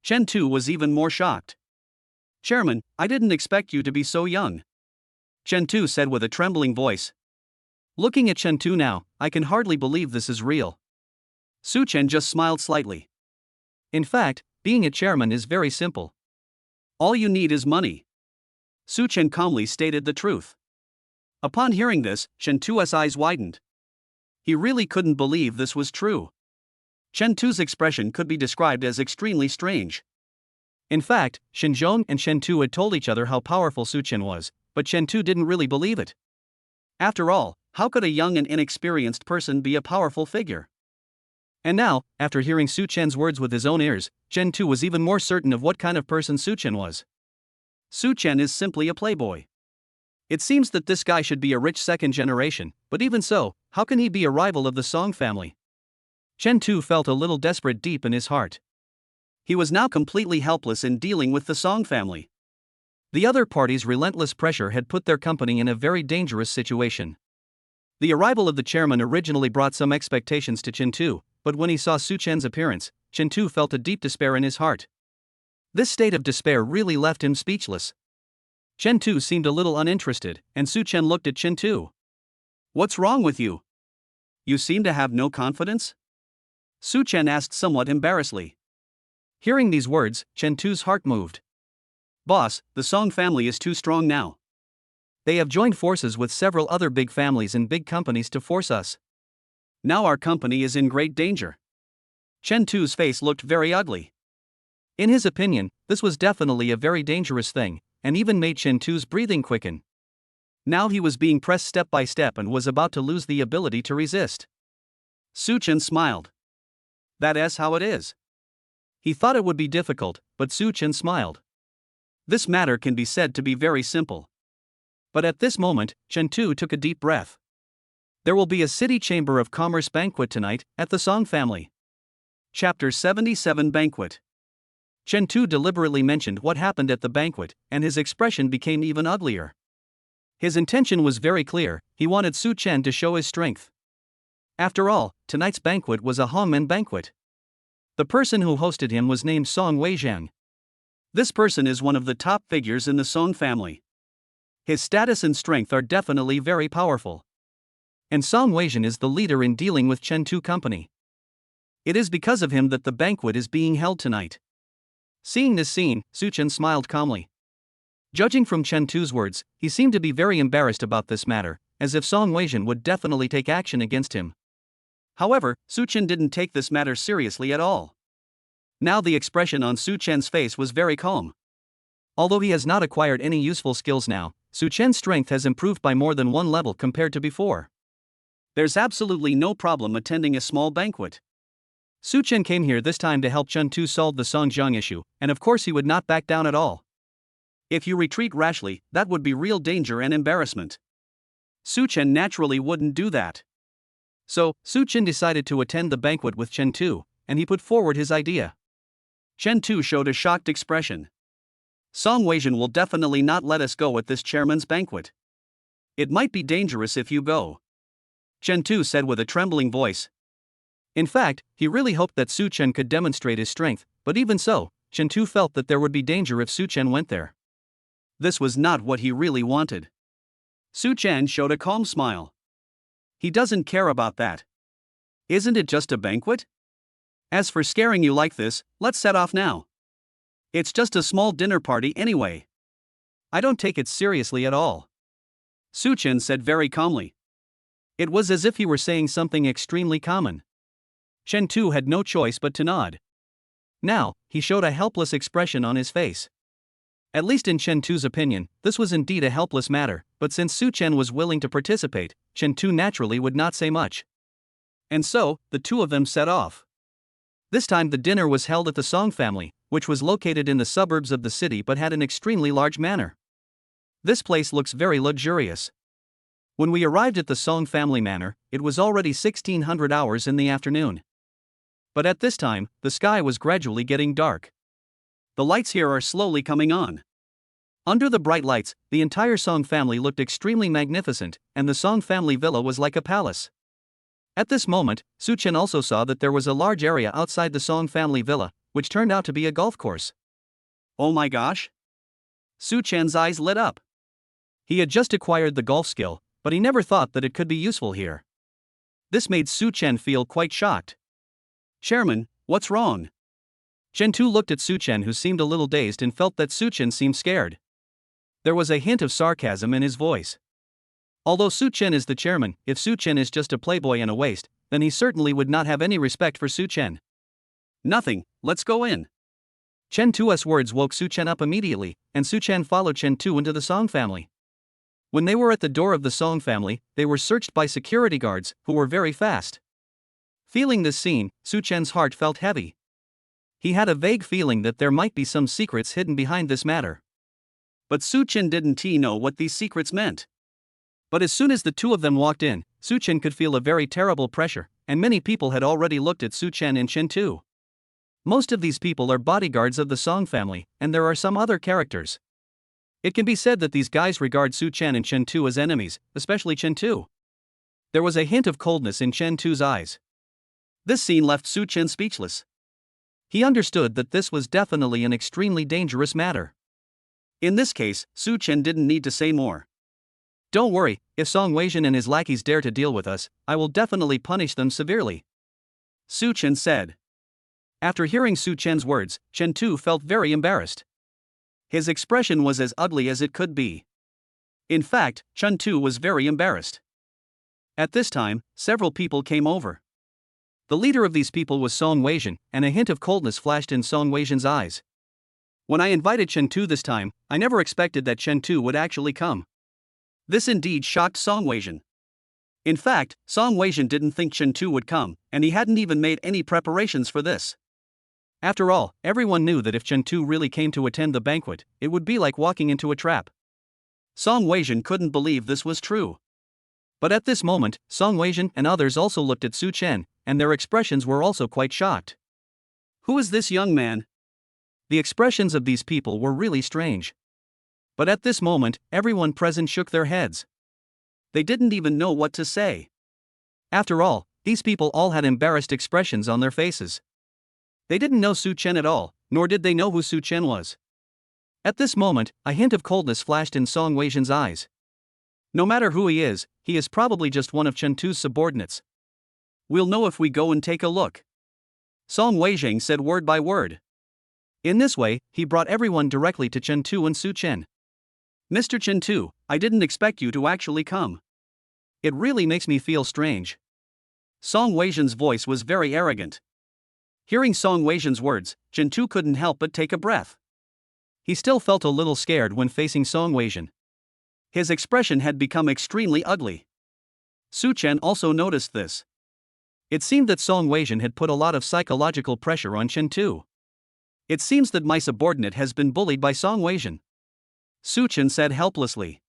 Chen Tu was even more shocked. "Chairman, I didn't expect you to be so young," Chen Tu said with a trembling voice. Looking at Chen Tu now, I can hardly believe this is real. Su Chen just smiled slightly. In fact, being a chairman is very simple. All you need is money. Su Chen calmly stated the truth. Upon hearing this, Chen Tu's eyes widened. He really couldn't believe this was true. Chen Tu's expression could be described as extremely strange. In fact, Xinzhong and Chen Tu had told each other how powerful Su Chen was, but Chen Tu didn't really believe it. After all, how could a young and inexperienced person be a powerful figure? And now, after hearing Su Chen's words with his own ears, Chen Tu was even more certain of what kind of person Su Chen was. Su Chen is simply a playboy. It seems that this guy should be a rich second generation, but even so, how can he be a rival of the Song family? Chen Tu felt a little desperate deep in his heart. He was now completely helpless in dealing with the Song family. The other party's relentless pressure had put their company in a very dangerous situation. The arrival of the chairman originally brought some expectations to Chen Tu, but when he saw Su Chen's appearance, Chen Tu felt a deep despair in his heart. This state of despair really left him speechless. Chen Tu seemed a little uninterested, and Su Chen looked at Chen Tu. "What's wrong with you? You seem to have no confidence?" Su Chen asked somewhat embarrassedly. Hearing these words, Chen Tu's heart moved. "Boss, the Song family is too strong now. They have joined forces with several other big families and big companies to force us. Now our company is in great danger." Chen Tu's face looked very ugly. In his opinion, this was definitely a very dangerous thing, and even made Chen Tu's breathing quicken. Now he was being pressed step by step and was about to lose the ability to resist. Su Chen smiled. "That is how it is." He thought it would be difficult, but Su Chen smiled. "This matter can be said to be very simple." But at this moment, Chen Tu took a deep breath. There will be a City Chamber of Commerce banquet tonight, at the Song family. Chapter 77 Banquet. Chen Tu deliberately mentioned what happened at the banquet, and his expression became even uglier. His intention was very clear, he wanted Su Chen to show his strength. After all, tonight's banquet was a hongmen banquet. The person who hosted him was named Song Weijiang. This person is one of the top figures in the Song family. His status and strength are definitely very powerful. And Song Weijiang is the leader in dealing with Chen Tu Company. It is because of him that the banquet is being held tonight. Seeing this scene, Su Chen smiled calmly. Judging from Chen Tu's words, he seemed to be very embarrassed about this matter, as if Song Weijiang would definitely take action against him. However, Su Chen didn't take this matter seriously at all. Now the expression on Su Chen's face was very calm. Although he has not acquired any useful skills now, Su Chen's strength has improved by more than one level compared to before. There's absolutely no problem attending a small banquet. Su Chen came here this time to help Chen Tu solve the Song Jiang issue, and of course he would not back down at all. If you retreat rashly, that would be real danger and embarrassment. Su Chen naturally wouldn't do that. So, Su Chen decided to attend the banquet with Chen Tu, and he put forward his idea. Chen Tu showed a shocked expression. "Song Weijiang will definitely not let us go at this chairman's banquet. It might be dangerous if you go," Chen Tu said with a trembling voice. In fact, he really hoped that Su Chen could demonstrate his strength, but even so, Chen Tu felt that there would be danger if Su Chen went there. This was not what he really wanted. Su Chen showed a calm smile. He doesn't care about that. Isn't it just a banquet? As for scaring you like this, let's set off now. It's just a small dinner party anyway. I don't take it seriously at all, Su Chen said very calmly. It was as if he were saying something extremely common. Chen Tu had no choice but to nod. Now, he showed a helpless expression on his face. At least in Chen Tu's opinion, this was indeed a helpless matter, but since Su Chen was willing to participate, Chen Tu naturally would not say much. And so, the two of them set off. This time the dinner was held at the Song family, which was located in the suburbs of the city but had an extremely large manor. This place looks very luxurious. When we arrived at the Song family manor, it was already 1600 hours in the afternoon. But at this time, the sky was gradually getting dark. The lights here are slowly coming on. Under the bright lights, the entire Song family looked extremely magnificent, and the Song family villa was like a palace. At this moment, Su Chen also saw that there was a large area outside the Song family villa, which turned out to be a golf course. Oh my gosh! Su Chen's eyes lit up. He had just acquired the golf skill, but he never thought that it could be useful here. This made Su Chen feel quite shocked. Chairman, what's wrong? Chen Tu looked at Su Chen, who seemed a little dazed, and felt that Su Chen seemed scared. There was a hint of sarcasm in his voice. Although Su Chen is the chairman, if Su Chen is just a playboy and a waste, then he certainly would not have any respect for Su Chen. Nothing, let's go in. Chen Tu's words woke Su Chen up immediately, and Su Chen followed Chen Tu into the Song family. When they were at the door of the Song family, they were searched by security guards, who were very fast. Feeling this scene, Su Chen's heart felt heavy. He had a vague feeling that there might be some secrets hidden behind this matter. But Su Chen didn't know what these secrets meant. But as soon as the two of them walked in, Su Chen could feel a very terrible pressure, and many people had already looked at Su Chen and Chen Tu. Most of these people are bodyguards of the Song family, and there are some other characters. It can be said that these guys regard Su Chen and Chen Tu as enemies, especially Chen Tu. There was a hint of coldness in Chen Tu's eyes. This scene left Su Chen speechless. He understood that this was definitely an extremely dangerous matter. In this case, Su Chen didn't need to say more. Don't worry, if Song Weijin and his lackeys dare to deal with us, I will definitely punish them severely, Su Chen said. After hearing Su Chen's words, Chen Tu felt very embarrassed. His expression was as ugly as it could be. In fact, Chen Tu was very embarrassed. At this time, several people came over. The leader of these people was Song Weijin, and a hint of coldness flashed in Song Weijin's eyes. When I invited Chen Tu this time, I never expected that Chen Tu would actually come. This indeed shocked Song Weijin. In fact, Song Weijin didn't think Chen Tu would come, and he hadn't even made any preparations for this. After all, everyone knew that if Chen Tu really came to attend the banquet, it would be like walking into a trap. Song Weijin couldn't believe this was true. But at this moment, Song Weijin and others also looked at Su Chen, and their expressions were also quite shocked. Who is this young man? The expressions of these people were really strange. But at this moment, everyone present shook their heads. They didn't even know what to say. After all, these people all had embarrassed expressions on their faces. They didn't know Su Chen at all, nor did they know who Su Chen was. At this moment, a hint of coldness flashed in Song Weijin's eyes. No matter who he is probably just one of Chen Tu's subordinates. We'll know if we go and take a look, Song Weijin said word by word. In this way, he brought everyone directly to Chen Tu and Su Chen. Mr. Chen Tu, I didn't expect you to actually come. It really makes me feel strange. Song Weijin's voice was very arrogant. Hearing Song Weijin's words, Chen Tu couldn't help but take a breath. He still felt a little scared when facing Song Weijin. His expression had become extremely ugly. Su Chen also noticed this. It seemed that Song Weijin had put a lot of psychological pressure on Chen Tu. It seems that my subordinate has been bullied by Song Weijin, Su Chen said helplessly.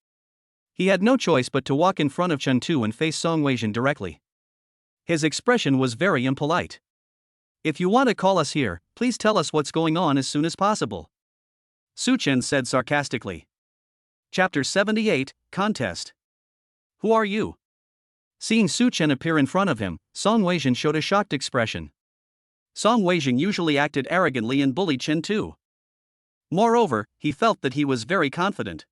He had no choice but to walk in front of Chen Tu and face Song Weijin directly. His expression was very impolite. If you want to call us here, please tell us what's going on as soon as possible, Su Chen said sarcastically. Chapter 78, Contest. Who are you? Seeing Su Chen appear in front of him, Song Weijin showed a shocked expression. Song Weijin usually acted arrogantly and bullied Chen Tu. Moreover, he felt that he was very confident.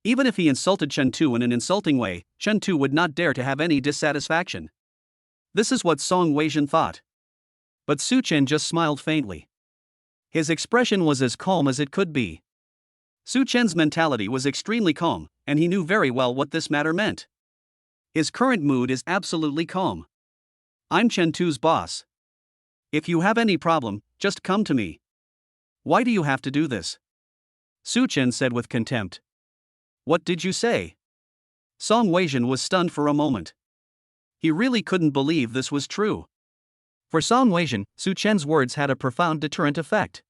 Even if he insulted Chen Tu in an insulting way, Chen Tu would not dare to have any dissatisfaction. This is what Song Weijin thought. But Su Chen just smiled faintly. His expression was as calm as it could be. Su Chen's mentality was extremely calm, and he knew very well what this matter meant. His current mood is absolutely calm. I'm Chen Tu's boss. If you have any problem, just come to me. Why do you have to do this? Su Chen said with contempt. What did you say? Song Weijin was stunned for a moment. He really couldn't believe this was true. For Song Weijin, Su Chen's words had a profound deterrent effect.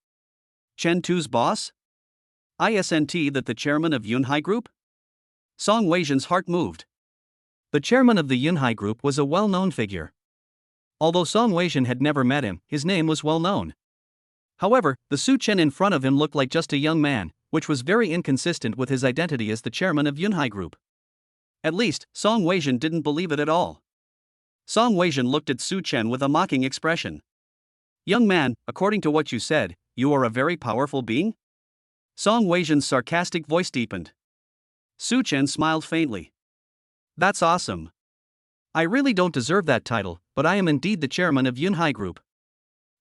Chen Tu's boss? Isn't that the chairman of Yunhai Group? Song Weijin's heart moved. The chairman of the Yunhai Group was a well-known figure. Although Song Weijin had never met him, his name was well known. However, the Su Chen in front of him looked like just a young man, which was very inconsistent with his identity as the chairman of Yunhai Group. At least, Song Weijin didn't believe it at all. Song Weijin looked at Su Chen with a mocking expression. Young man, according to what you said, you are a very powerful being? Song Weijin's sarcastic voice deepened. Su Chen smiled faintly. That's awesome. I really don't deserve that title, but I am indeed the chairman of Yunhai Group.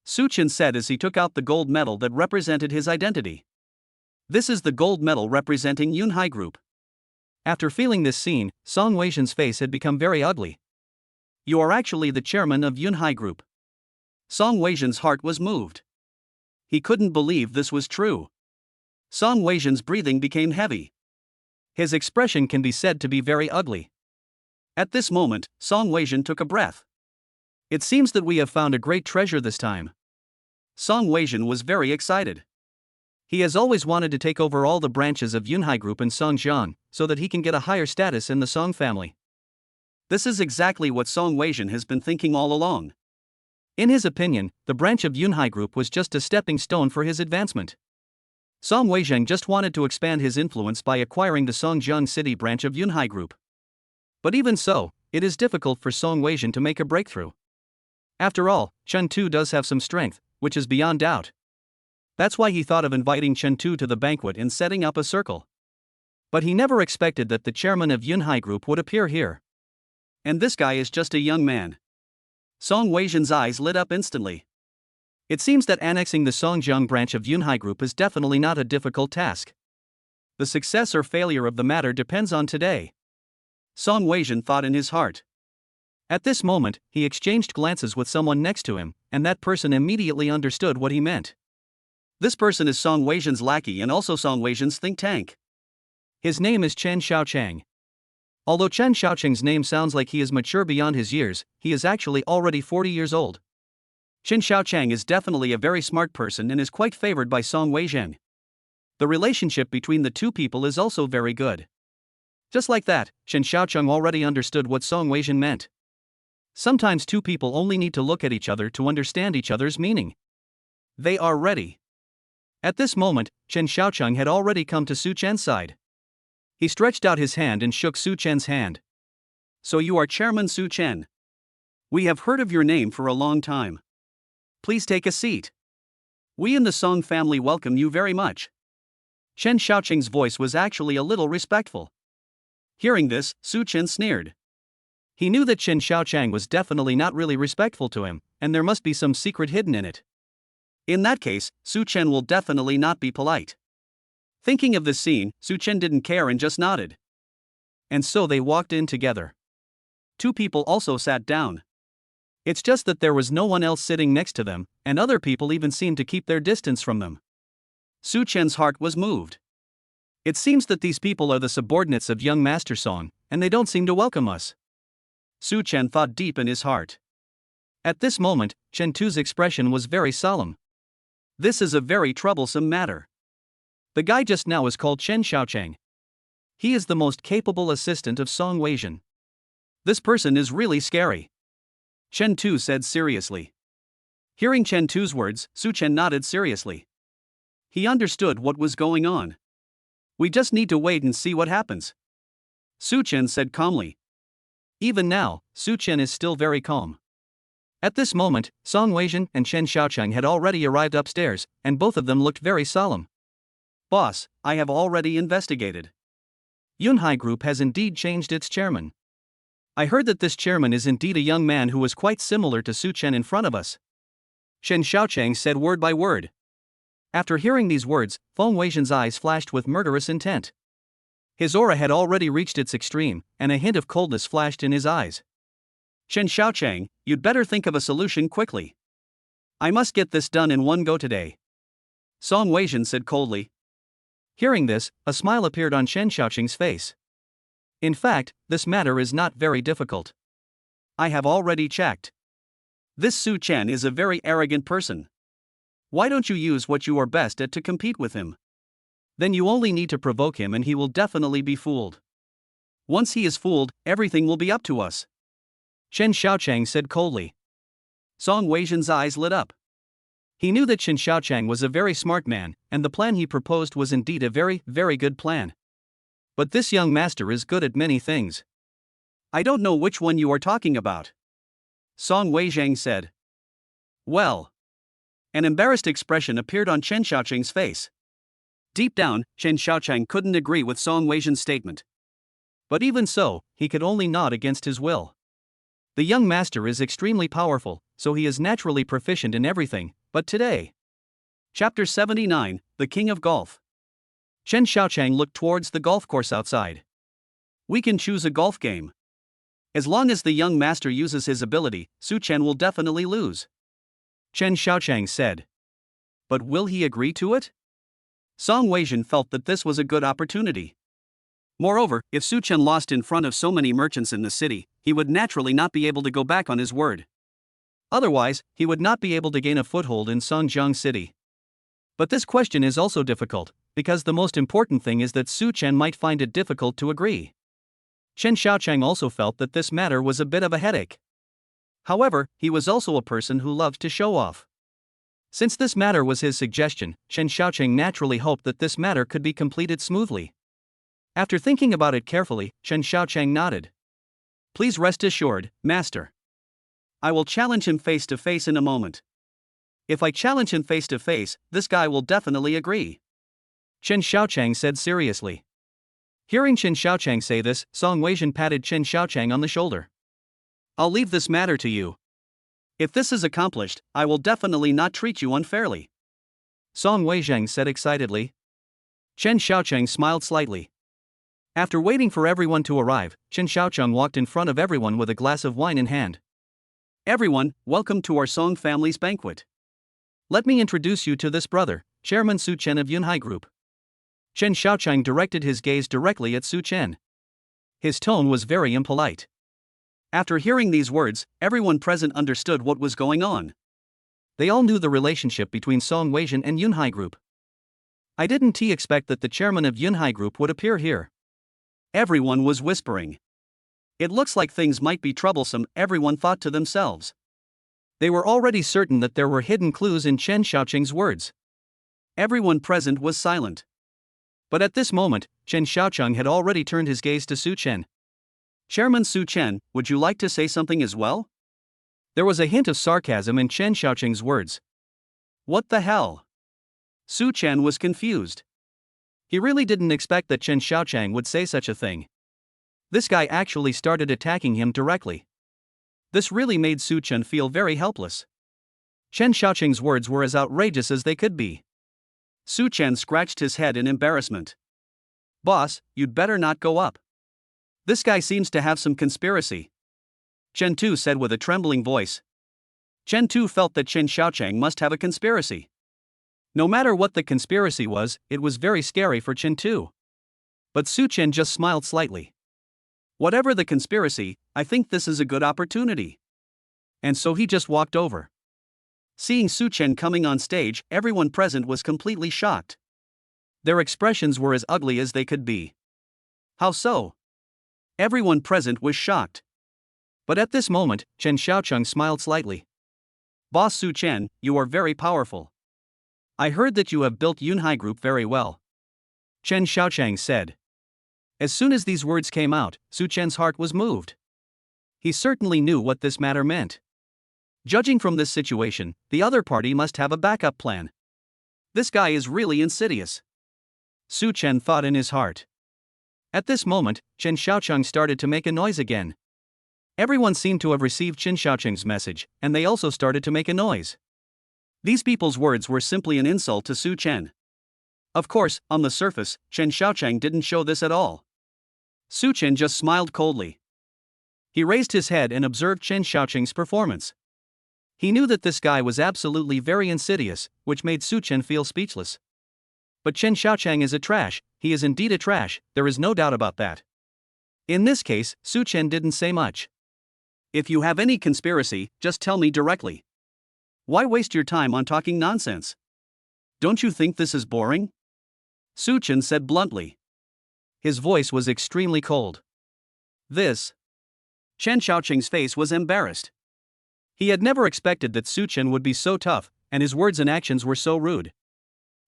Su Chen said as he took out the gold medal that represented his identity. This is the gold medal representing Yunhai Group. After feeling this scene, Song Weijin's face had become very ugly. You are actually the chairman of Yunhai Group. Song Weijin's heart was moved. He couldn't believe this was true. Song Weijin's breathing became heavy. His expression can be said to be very ugly. At this moment, Song Weijin took a breath. It seems that we have found a great treasure this time. Song Weijin was very excited. He has always wanted to take over all the branches of Yunhai Group in Songjiang, so that he can get a higher status in the Song family. This is exactly what Song Weijin has been thinking all along. In his opinion, the branch of Yunhai Group was just a stepping stone for his advancement. Song Weijin just wanted to expand his influence by acquiring the Songjiang City branch of Yunhai Group. But even so, it is difficult for Song Weijin to make a breakthrough. After all, Chen Tu does have some strength, which is beyond doubt. That's why he thought of inviting Chen Tu to the banquet and setting up a circle. But he never expected that the chairman of Yunhai Group would appear here. And this guy is just a young man. Song Weijin's eyes lit up instantly. It seems that annexing the Songjiang branch of Yunhai Group is definitely not a difficult task. The success or failure of the matter depends on today. Song Weijin thought in his heart. At this moment, he exchanged glances with someone next to him, and that person immediately understood what he meant. This person is Song Weijin's lackey and also Song Weijin's think tank. His name is Chen Xiaochang. Although Chen Xiaochang's name sounds like he is mature beyond his years, he is actually already 40 years old. Chen Xiaochang is definitely a very smart person and is quite favored by Song Weijin. The relationship between the two people is also very good. Just like that, Chen Xiaochang already understood what Song Weijin meant. Sometimes two people only need to look at each other to understand each other's meaning. They are ready. At this moment, Chen Xiaochang had already come to Su Chen's side. He stretched out his hand and shook Su Chen's hand. So you are Chairman Su Chen. We have heard of your name for a long time. Please take a seat. We in the Song family welcome you very much. Chen Xiaochang's voice was actually a little respectful. Hearing this, Su Chen sneered. He knew that Chen Xiaochang was definitely not really respectful to him, and there must be some secret hidden in it. In that case, Su Chen will definitely not be polite. Thinking of this scene, Su Chen didn't care and just nodded. And so they walked in together. Two people also sat down. It's just that there was no one else sitting next to them, and other people even seemed to keep their distance from them. Su Chen's heart was moved. It seems that these people are the subordinates of young Master Song, and they don't seem to welcome us. Su Chen thought deep in his heart. At this moment, Chen Tu's expression was very solemn. This is a very troublesome matter. The guy just now is called Chen Xiaochang. He is the most capable assistant of Song Weijin. This person is really scary. Chen Tu said seriously. Hearing Chen Tu's words, Su Chen nodded seriously. He understood what was going on. We just need to wait and see what happens. Su Chen said calmly. Even now, Su Chen is still very calm. At this moment, Song Weijin and Chen Xiaochang had already arrived upstairs, and both of them looked very solemn. Boss, I have already investigated. Yunhai Group has indeed changed its chairman. I heard that this chairman is indeed a young man who is quite similar to Su Chen in front of us. Chen Xiaochang said word by word. After hearing these words, Feng Weizhen's eyes flashed with murderous intent. His aura had already reached its extreme, and a hint of coldness flashed in his eyes. Chen Xiaochang, you'd better think of a solution quickly. I must get this done in one go today. Song Weizhen said coldly. Hearing this, a smile appeared on Chen Xiaochang's face. In fact, this matter is not very difficult. I have already checked. This Su Chen is a very arrogant person. Why don't you use what you are best at to compete with him? Then you only need to provoke him and he will definitely be fooled. Once he is fooled, everything will be up to us. Chen Xiaochang said coldly. Song Weizhen's eyes lit up. He knew that Chen Xiaochang was a very smart man, and the plan he proposed was indeed a very, very good plan. But this young master is good at many things. I don't know which one you are talking about. Song Weizhen said. Well. An embarrassed expression appeared on Chen Xiaochang's face. Deep down, Chen Xiaochang couldn't agree with Song Weizhen's statement. But even so, he could only nod against his will. The young master is extremely powerful, so he is naturally proficient in everything, but today. Chapter 79, The King of Golf. Chen Xiaochang looked towards the golf course outside. We can choose a golf game. As long as the young master uses his ability, Su Chen will definitely lose. Chen Xiaochang said. But will he agree to it? Song Weizhen felt that this was a good opportunity. Moreover, if Su Chen lost in front of so many merchants in the city, he would naturally not be able to go back on his word. Otherwise, he would not be able to gain a foothold in Songjiang City. But this question is also difficult, because the most important thing is that Su Chen might find it difficult to agree. Chen Xiaochang also felt that this matter was a bit of a headache. However, he was also a person who loved to show off. Since this matter was his suggestion, Chen Xiaochang naturally hoped that this matter could be completed smoothly. After thinking about it carefully, Chen Xiaochang nodded. Please rest assured, Master. I will challenge him face to face in a moment. If I challenge him face to face, this guy will definitely agree. Chen Xiaochang said seriously. Hearing Chen Xiaochang say this, Song Weizhen patted Chen Xiaochang on the shoulder. I'll leave this matter to you. If this is accomplished, I will definitely not treat you unfairly. Song Weizhen said excitedly. Chen Xiaochang smiled slightly. After waiting for everyone to arrive, Chen Xiaochang walked in front of everyone with a glass of wine in hand. Everyone, welcome to our Song family's banquet. Let me introduce you to this brother, Chairman Su Chen of Yunhai Group. Chen Xiaochang directed his gaze directly at Su Chen. His tone was very impolite. After hearing these words, everyone present understood what was going on. They all knew the relationship between Song Weizhen and Yunhai Group. I didn't expect that the chairman of Yunhai Group would appear here. Everyone was whispering. It looks like things might be troublesome, everyone thought to themselves. They were already certain that there were hidden clues in Chen Xiaochang's words. Everyone present was silent. But at this moment, Chen Xiaochang had already turned his gaze to Su Chen. Chairman Su Chen, would you like to say something as well? There was a hint of sarcasm in Chen Xiaochang's words. What the hell? Su Chen was confused. He really didn't expect that Chen Xiaochang would say such a thing. This guy actually started attacking him directly. This really made Su Chen feel very helpless. Chen Xiaochang's words were as outrageous as they could be. Su Chen scratched his head in embarrassment. Boss, you'd better not go up. This guy seems to have some conspiracy. Chen Tu said with a trembling voice. Chen Tu felt that Chen Xiaochang must have a conspiracy. No matter what the conspiracy was, it was very scary for Chen Tu. But Su Chen just smiled slightly. Whatever the conspiracy, I think this is a good opportunity. And so he just walked over. Seeing Su Chen coming on stage, everyone present was completely shocked. Their expressions were as ugly as they could be. How so? Everyone present was shocked. But at this moment, Chen Xiaochang smiled slightly. Boss Su Chen, you are very powerful. I heard that you have built Yunhai Group very well. Chen Xiaochang said. As soon as these words came out, Su Chen's heart was moved. He certainly knew what this matter meant. Judging from this situation, the other party must have a backup plan. This guy is really insidious. Su Chen thought in his heart. At this moment, Chen Xiaochang started to make a noise again. Everyone seemed to have received Chen Xiaochang's message, and they also started to make a noise. These people's words were simply an insult to Su Chen. Of course, on the surface, Chen Xiaochang didn't show this at all. Su Chen just smiled coldly. He raised his head and observed Chen Xiaochang's performance. He knew that this guy was absolutely very insidious, which made Su Chen feel speechless. But Chen Xiaochang is a trash, he is indeed a trash, there is no doubt about that. In this case, Su Chen didn't say much. If you have any conspiracy, just tell me directly. Why waste your time on talking nonsense? Don't you think this is boring? Su Chen said bluntly. His voice was extremely cold. Chen Xiaochang's face was embarrassed. He had never expected that Su Chen would be so tough, and his words and actions were so rude.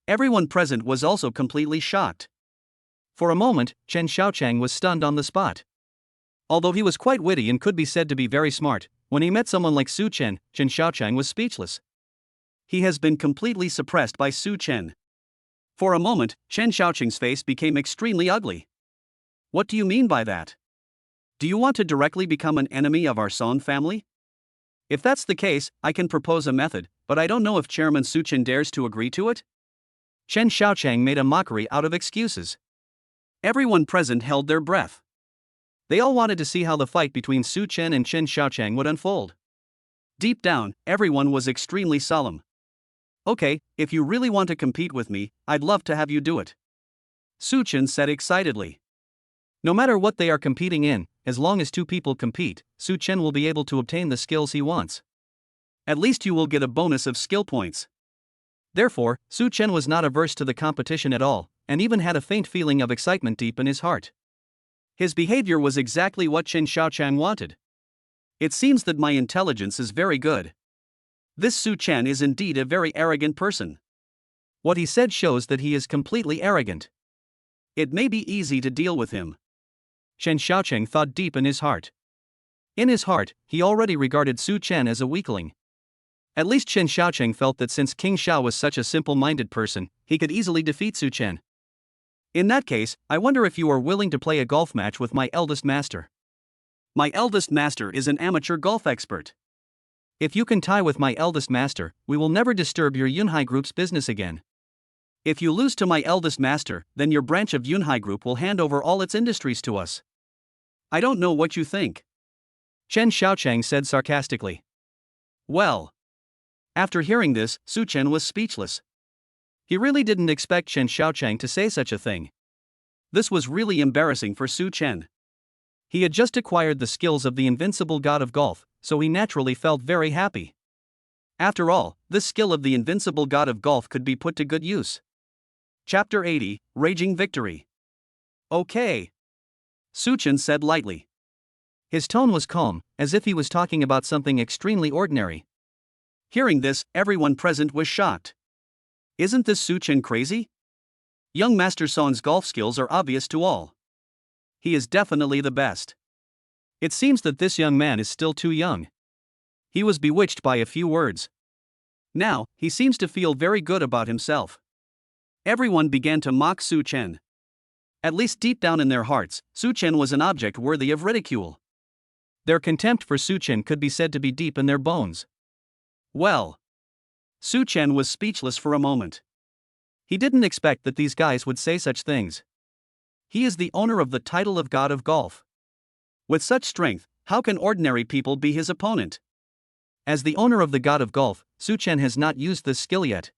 Everyone present was also completely shocked. For a moment, Chen Xiaochang was stunned on the spot. Although he was quite witty and could be said to be very smart, when he met someone like Su Chen, Chen Xiaochang was speechless. He has been completely suppressed by Su Chen. For a moment, Chen Xiaochang's face became extremely ugly. What do you mean by that? Do you want to directly become an enemy of our Song family? If that's the case, I can propose a method, but I don't know if Chairman Su Chen dares to agree to it. Chen Xiaochang made a mockery out of excuses. Everyone present held their breath. They all wanted to see how the fight between Su Chen and Chen Xiaochang would unfold. Deep down, everyone was extremely solemn. Okay, if you really want to compete with me, I'd love to have you do it. Su Chen said excitedly. No matter what they are competing in, as long as two people compete, Su Chen will be able to obtain the skills he wants. At least you will get a bonus of skill points. Therefore, Su Chen was not averse to the competition at all, and even had a faint feeling of excitement deep in his heart. His behavior was exactly what Chen Xiaochang wanted. It seems that my intelligence is very good. This Su Chen is indeed a very arrogant person. What he said shows that he is completely arrogant. It may be easy to deal with him. Chen Xiaochang thought deep in his heart. In his heart, he already regarded Su Chen as a weakling. At least Chen Xiaochang felt that since King Xiao was such a simple-minded person, he could easily defeat Su Chen. In that case, I wonder if you are willing to play a golf match with my eldest master. My eldest master is an amateur golf expert. If you can tie with my eldest master, we will never disturb your Yunhai Group's business again. If you lose to my eldest master, then your branch of Yunhai Group will hand over all its industries to us. I don't know what you think. Chen Xiaochang said sarcastically. Well. After hearing this, Su Chen was speechless. He really didn't expect Chen Xiaochang to say such a thing. This was really embarrassing for Su Chen. He had just acquired the skills of the invincible god of golf, so he naturally felt very happy. After all, this skill of the invincible god of golf could be put to good use. Chapter 80, Raging Victory. Okay. Su Chen said lightly. His tone was calm, as if he was talking about something extremely ordinary. Hearing this, everyone present was shocked. Isn't this Su Chen crazy? Young Master Song's golf skills are obvious to all. He is definitely the best. It seems that this young man is still too young. He was bewitched by a few words. Now, he seems to feel very good about himself. Everyone began to mock Su Chen. At least deep down in their hearts, Su Chen was an object worthy of ridicule. Their contempt for Su Chen could be said to be deep in their bones. Well. Su Chen was speechless for a moment. He didn't expect that these guys would say such things. He is the owner of the title of God of Golf. With such strength, how can ordinary people be his opponent? As the owner of the God of Golf, Su Chen has not used this skill yet.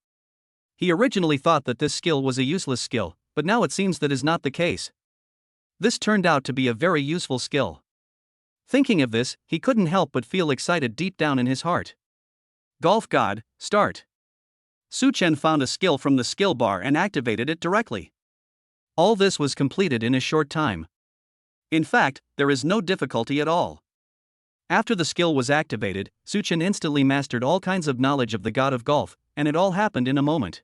He originally thought that this skill was a useless skill, but now it seems that is not the case. This turned out to be a very useful skill. Thinking of this, he couldn't help but feel excited deep down in his heart. Golf God, start. Su Chen found a skill from the skill bar and activated it directly. All this was completed in a short time. In fact, there is no difficulty at all. After the skill was activated, Su Chen instantly mastered all kinds of knowledge of the God of Golf, and it all happened in a moment.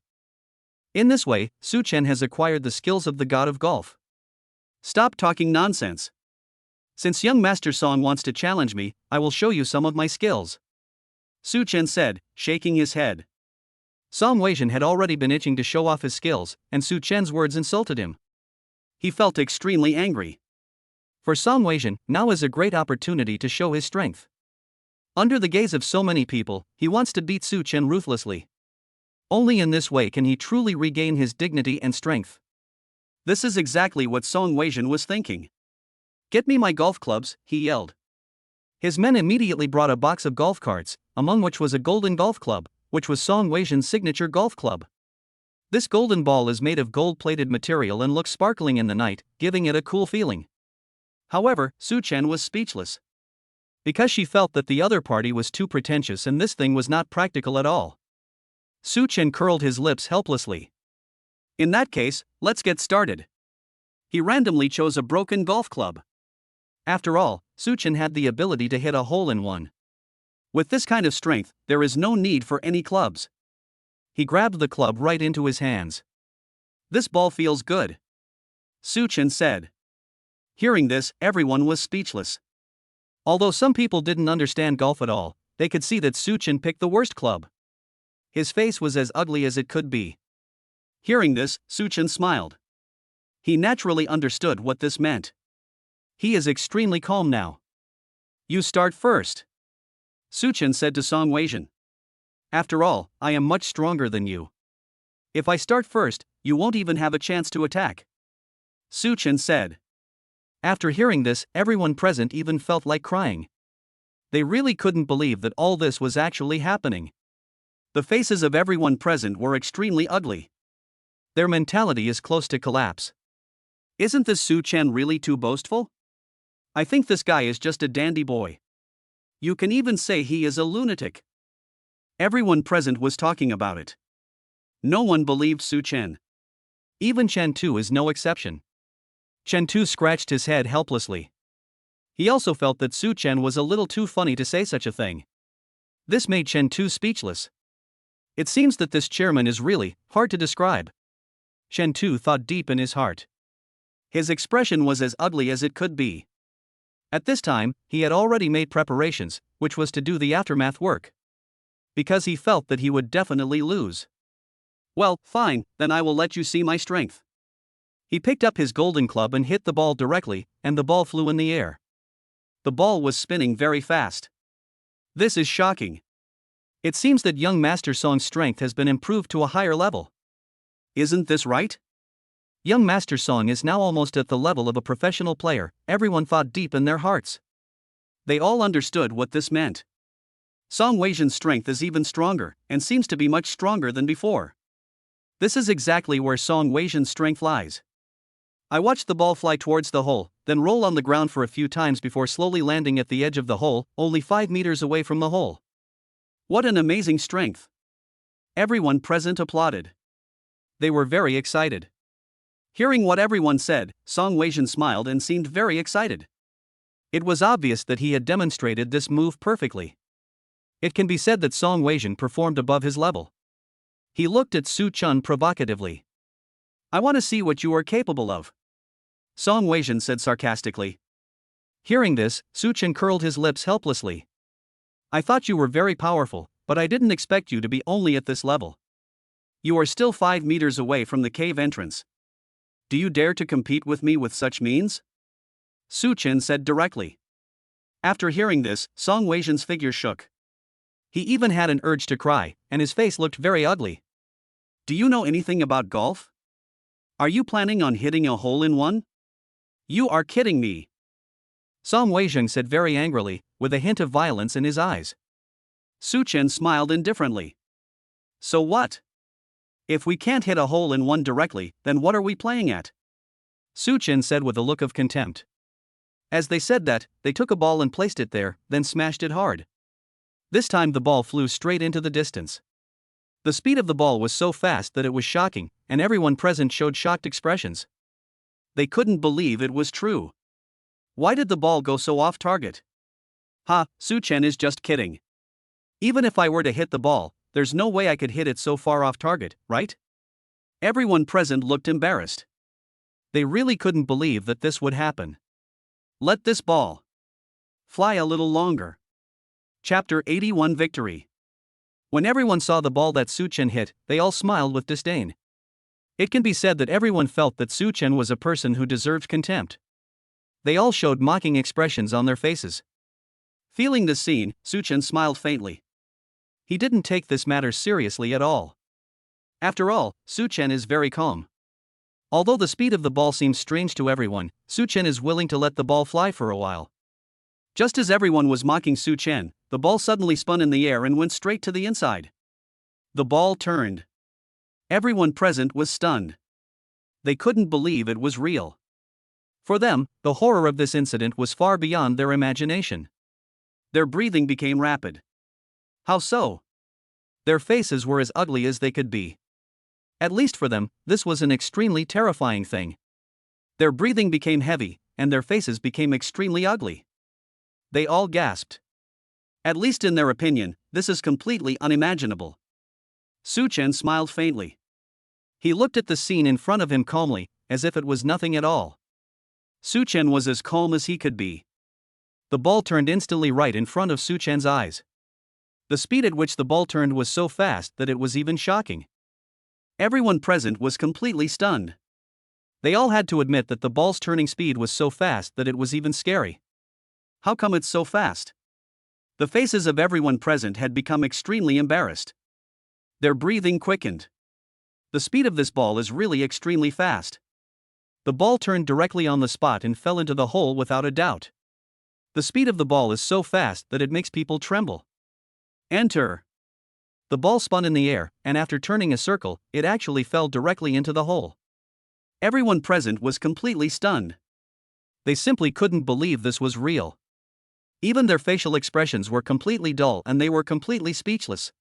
In this way, Su Chen has acquired the skills of the God of Golf. Stop talking nonsense. Since young Master Song wants to challenge me, I will show you some of my skills. Su Chen said, shaking his head. Song Weizhen had already been itching to show off his skills, and Su Chen's words insulted him. He felt extremely angry. For Song Weizhen, now is a great opportunity to show his strength. Under the gaze of so many people, he wants to beat Su Chen ruthlessly. Only in this way can he truly regain his dignity and strength. This is exactly what Song Weijun was thinking. Get me my golf clubs, he yelled. His men immediately brought a box of golf carts, among which was a golden golf club, which was Song Weijun's signature golf club. This golden ball is made of gold-plated material and looks sparkling in the night, giving it a cool feeling. However, Su Chen was speechless. Because she felt that the other party was too pretentious and this thing was not practical at all. Su Chen curled his lips helplessly. In that case, let's get started. He randomly chose a broken golf club. After all, Su Chen had the ability to hit a hole-in-one. With this kind of strength, there is no need for any clubs. He grabbed the club right into his hands. This ball feels good, Su Chen said. Hearing this, everyone was speechless. Although some people didn't understand golf at all, they could see that Su Chen picked the worst club. His face was as ugly as it could be. Hearing this, Su Chen smiled. He naturally understood what this meant. He is extremely calm now. You start first, Su Chen said to Song Weijun. After all, I am much stronger than you. If I start first, you won't even have a chance to attack, Su Chen said. After hearing this, everyone present even felt like crying. They really couldn't believe that all this was actually happening. The faces of everyone present were extremely ugly. Their mentality is close to collapse. Isn't this Su Chen really too boastful? I think this guy is just a dandy boy. You can even say he is a lunatic. Everyone present was talking about it. No one believed Su Chen. Even Chen Tu is no exception. Chen Tu scratched his head helplessly. He also felt that Su Chen was a little too funny to say such a thing. This made Chen Tu speechless. It seems that this chairman is really hard to describe. Chen Tu thought deep in his heart. His expression was as ugly as it could be. At this time, he had already made preparations, which was to do the aftermath work. Because he felt that he would definitely lose. Well, fine, then I will let you see my strength. He picked up his golden club and hit the ball directly, and the ball flew in the air. The ball was spinning very fast. This is shocking. It seems that young Master Song's strength has been improved to a higher level. Isn't this right? Young Master Song is now almost at the level of a professional player, everyone thought deep in their hearts. They all understood what this meant. Song Weijun's strength is even stronger, and seems to be much stronger than before. This is exactly where Song Weijun's strength lies. I watched the ball fly towards the hole, then roll on the ground for a few times before slowly landing at the edge of the hole, only 5 meters away from the hole. What an amazing strength! Everyone present applauded. They were very excited. Hearing what everyone said, Song Weijun smiled and seemed very excited. It was obvious that he had demonstrated this move perfectly. It can be said that Song Weijun performed above his level. He looked at Su Chen provocatively. I want to see what you are capable of, Song Weijun said sarcastically. Hearing this, Su Chen curled his lips helplessly. I thought you were very powerful, but I didn't expect you to be only at this level. You are still 5 meters away from the cave entrance. Do you dare to compete with me with such means? Su Chen said directly. After hearing this, Song Weijun's figure shook. He even had an urge to cry, and his face looked very ugly. Do you know anything about golf? Are you planning on hitting a hole-in-one? You are kidding me, Song Weijun said very angrily, with a hint of violence in his eyes. Su Chen smiled indifferently. So what? If we can't hit a hole-in-one directly, then what are we playing at? Su Chen said with a look of contempt. As they said that, they took a ball and placed it there, then smashed it hard. This time the ball flew straight into the distance. The speed of the ball was so fast that it was shocking, and everyone present showed shocked expressions. They couldn't believe it was true. Why did the ball go so off target? Ha, Su Chen is just kidding. Even if I were to hit the ball, there's no way I could hit it so far off target, right? Everyone present looked embarrassed. They really couldn't believe that this would happen. Let this ball fly a little longer. Chapter 81 Victory. When everyone saw the ball that Su Chen hit, they all smiled with disdain. It can be said that everyone felt that Su Chen was a person who deserved contempt. They all showed mocking expressions on their faces. Feeling this scene, Su Chen smiled faintly. He didn't take this matter seriously at all. After all, Su Chen is very calm. Although the speed of the ball seems strange to everyone, Su Chen is willing to let the ball fly for a while. Just as everyone was mocking Su Chen, the ball suddenly spun in the air and went straight to the inside. The ball turned. Everyone present was stunned. They couldn't believe it was real. For them, the horror of this incident was far beyond their imagination. Their breathing became rapid. How so? Their faces were as ugly as they could be. At least for them, this was an extremely terrifying thing. Their breathing became heavy, and their faces became extremely ugly. They all gasped. At least in their opinion, this is completely unimaginable. Su Chen smiled faintly. He looked at the scene in front of him calmly, as if it was nothing at all. Su Chen was as calm as he could be. The ball turned instantly right in front of Su Chen's eyes. The speed at which the ball turned was so fast that it was even shocking. Everyone present was completely stunned. They all had to admit that the ball's turning speed was so fast that it was even scary. How come it's so fast? The faces of everyone present had become extremely embarrassed. Their breathing quickened. The speed of this ball is really extremely fast. The ball turned directly on the spot and fell into the hole without a doubt. The speed of the ball is so fast that it makes people tremble. Enter. The ball spun in the air, and after turning a circle, it actually fell directly into the hole. Everyone present was completely stunned. They simply couldn't believe this was real. Even their facial expressions were completely dull and they were completely speechless.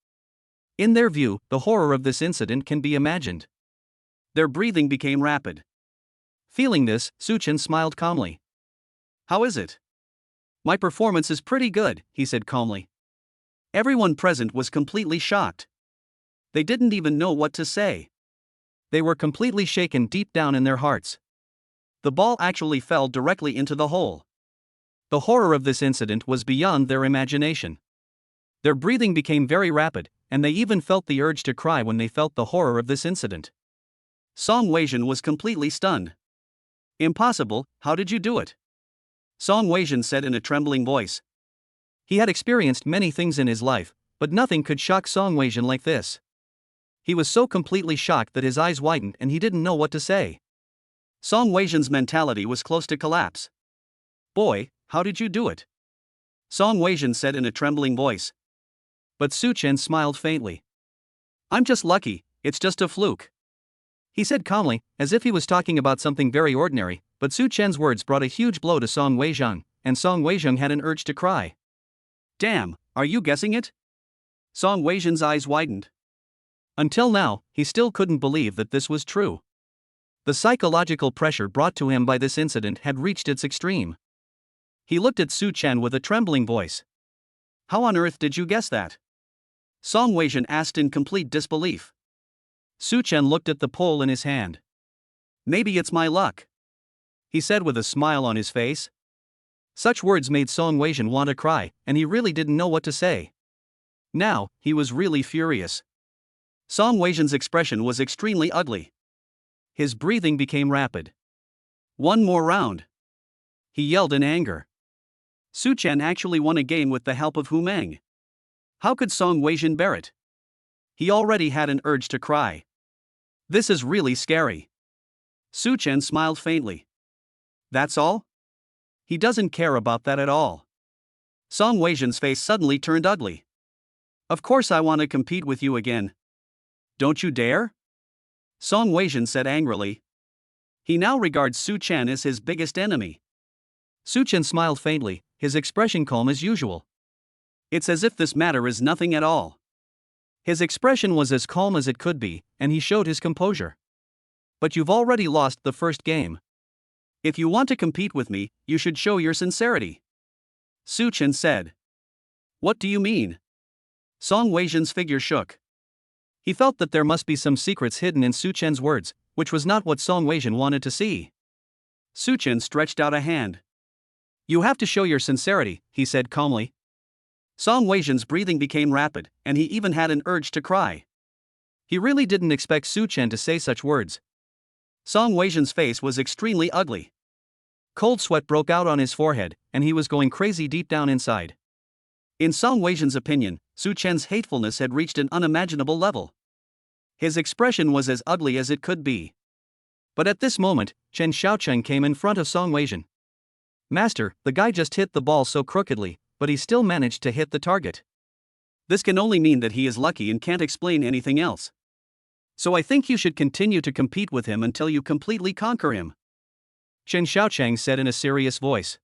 In their view, the horror of this incident can be imagined. Their breathing became rapid. Feeling this, Su Chen smiled calmly. How is it? My performance is pretty good, he said calmly. Everyone present was completely shocked. They didn't even know what to say. They were completely shaken deep down in their hearts. The ball actually fell directly into the hole. The horror of this incident was beyond their imagination. Their breathing became very rapid, and they even felt the urge to cry when they felt the horror of this incident. Song Weijun was completely stunned. Impossible, how did you do it? Song Weijun said in a trembling voice. He had experienced many things in his life, but nothing could shock Song Weijun like this. He was so completely shocked that his eyes widened and he didn't know what to say. Song Weijun's mentality was close to collapse. Boy, how did you do it? Song Weijun said in a trembling voice. But Su Chen smiled faintly. I'm just lucky, it's just a fluke. He said calmly, as if he was talking about something very ordinary, but Su Chen's words brought a huge blow to Song Weijun, and Song Weijun had an urge to cry. Damn, are you guessing it? Song Weijun's eyes widened. Until now, he still couldn't believe that this was true. The psychological pressure brought to him by this incident had reached its extreme. He looked at Su Chen with a trembling voice. How on earth did you guess that? Song Weijun asked in complete disbelief. Su Chen looked at the pole in his hand. Maybe it's my luck, he said with a smile on his face. Such words made Song Weijun want to cry, and he really didn't know what to say. Now, he was really furious. Song Weijun's expression was extremely ugly. His breathing became rapid. One more round, he yelled in anger. Su Chen actually won a game with the help of Hu Meng. How could Song Weijun bear it? He already had an urge to cry. This is really scary. Su Chen smiled faintly. That's all? He doesn't care about that at all. Song Weijun's face suddenly turned ugly. Of course I want to compete with you again. Don't you dare? Song Weijun said angrily. He now regards Su Chen as his biggest enemy. Su Chen smiled faintly, his expression calm as usual. It's as if this matter is nothing at all. His expression was as calm as it could be, and he showed his composure. But you've already lost the first game. If you want to compete with me, you should show your sincerity, Su Chen said. What do you mean? Song Weijun's figure shook. He felt that there must be some secrets hidden in Su Chen's words, which was not what Song Weijun wanted to see. Su Chen stretched out a hand. You have to show your sincerity, he said calmly. Song Weijun's breathing became rapid, and he even had an urge to cry. He really didn't expect Su Chen to say such words. Song Weijun's face was extremely ugly. Cold sweat broke out on his forehead, and he was going crazy deep down inside. In Song Weijun's opinion, Su Chen's hatefulness had reached an unimaginable level. His expression was as ugly as it could be. But at this moment, Chen Xiaocheng came in front of Song Weijin. "Master, the guy just hit the ball so crookedly, but he still managed to hit the target." "This can only mean that he is lucky and can't explain anything else. So I think you should continue to compete with him until you completely conquer him," Chen Xiaocheng said in a serious voice.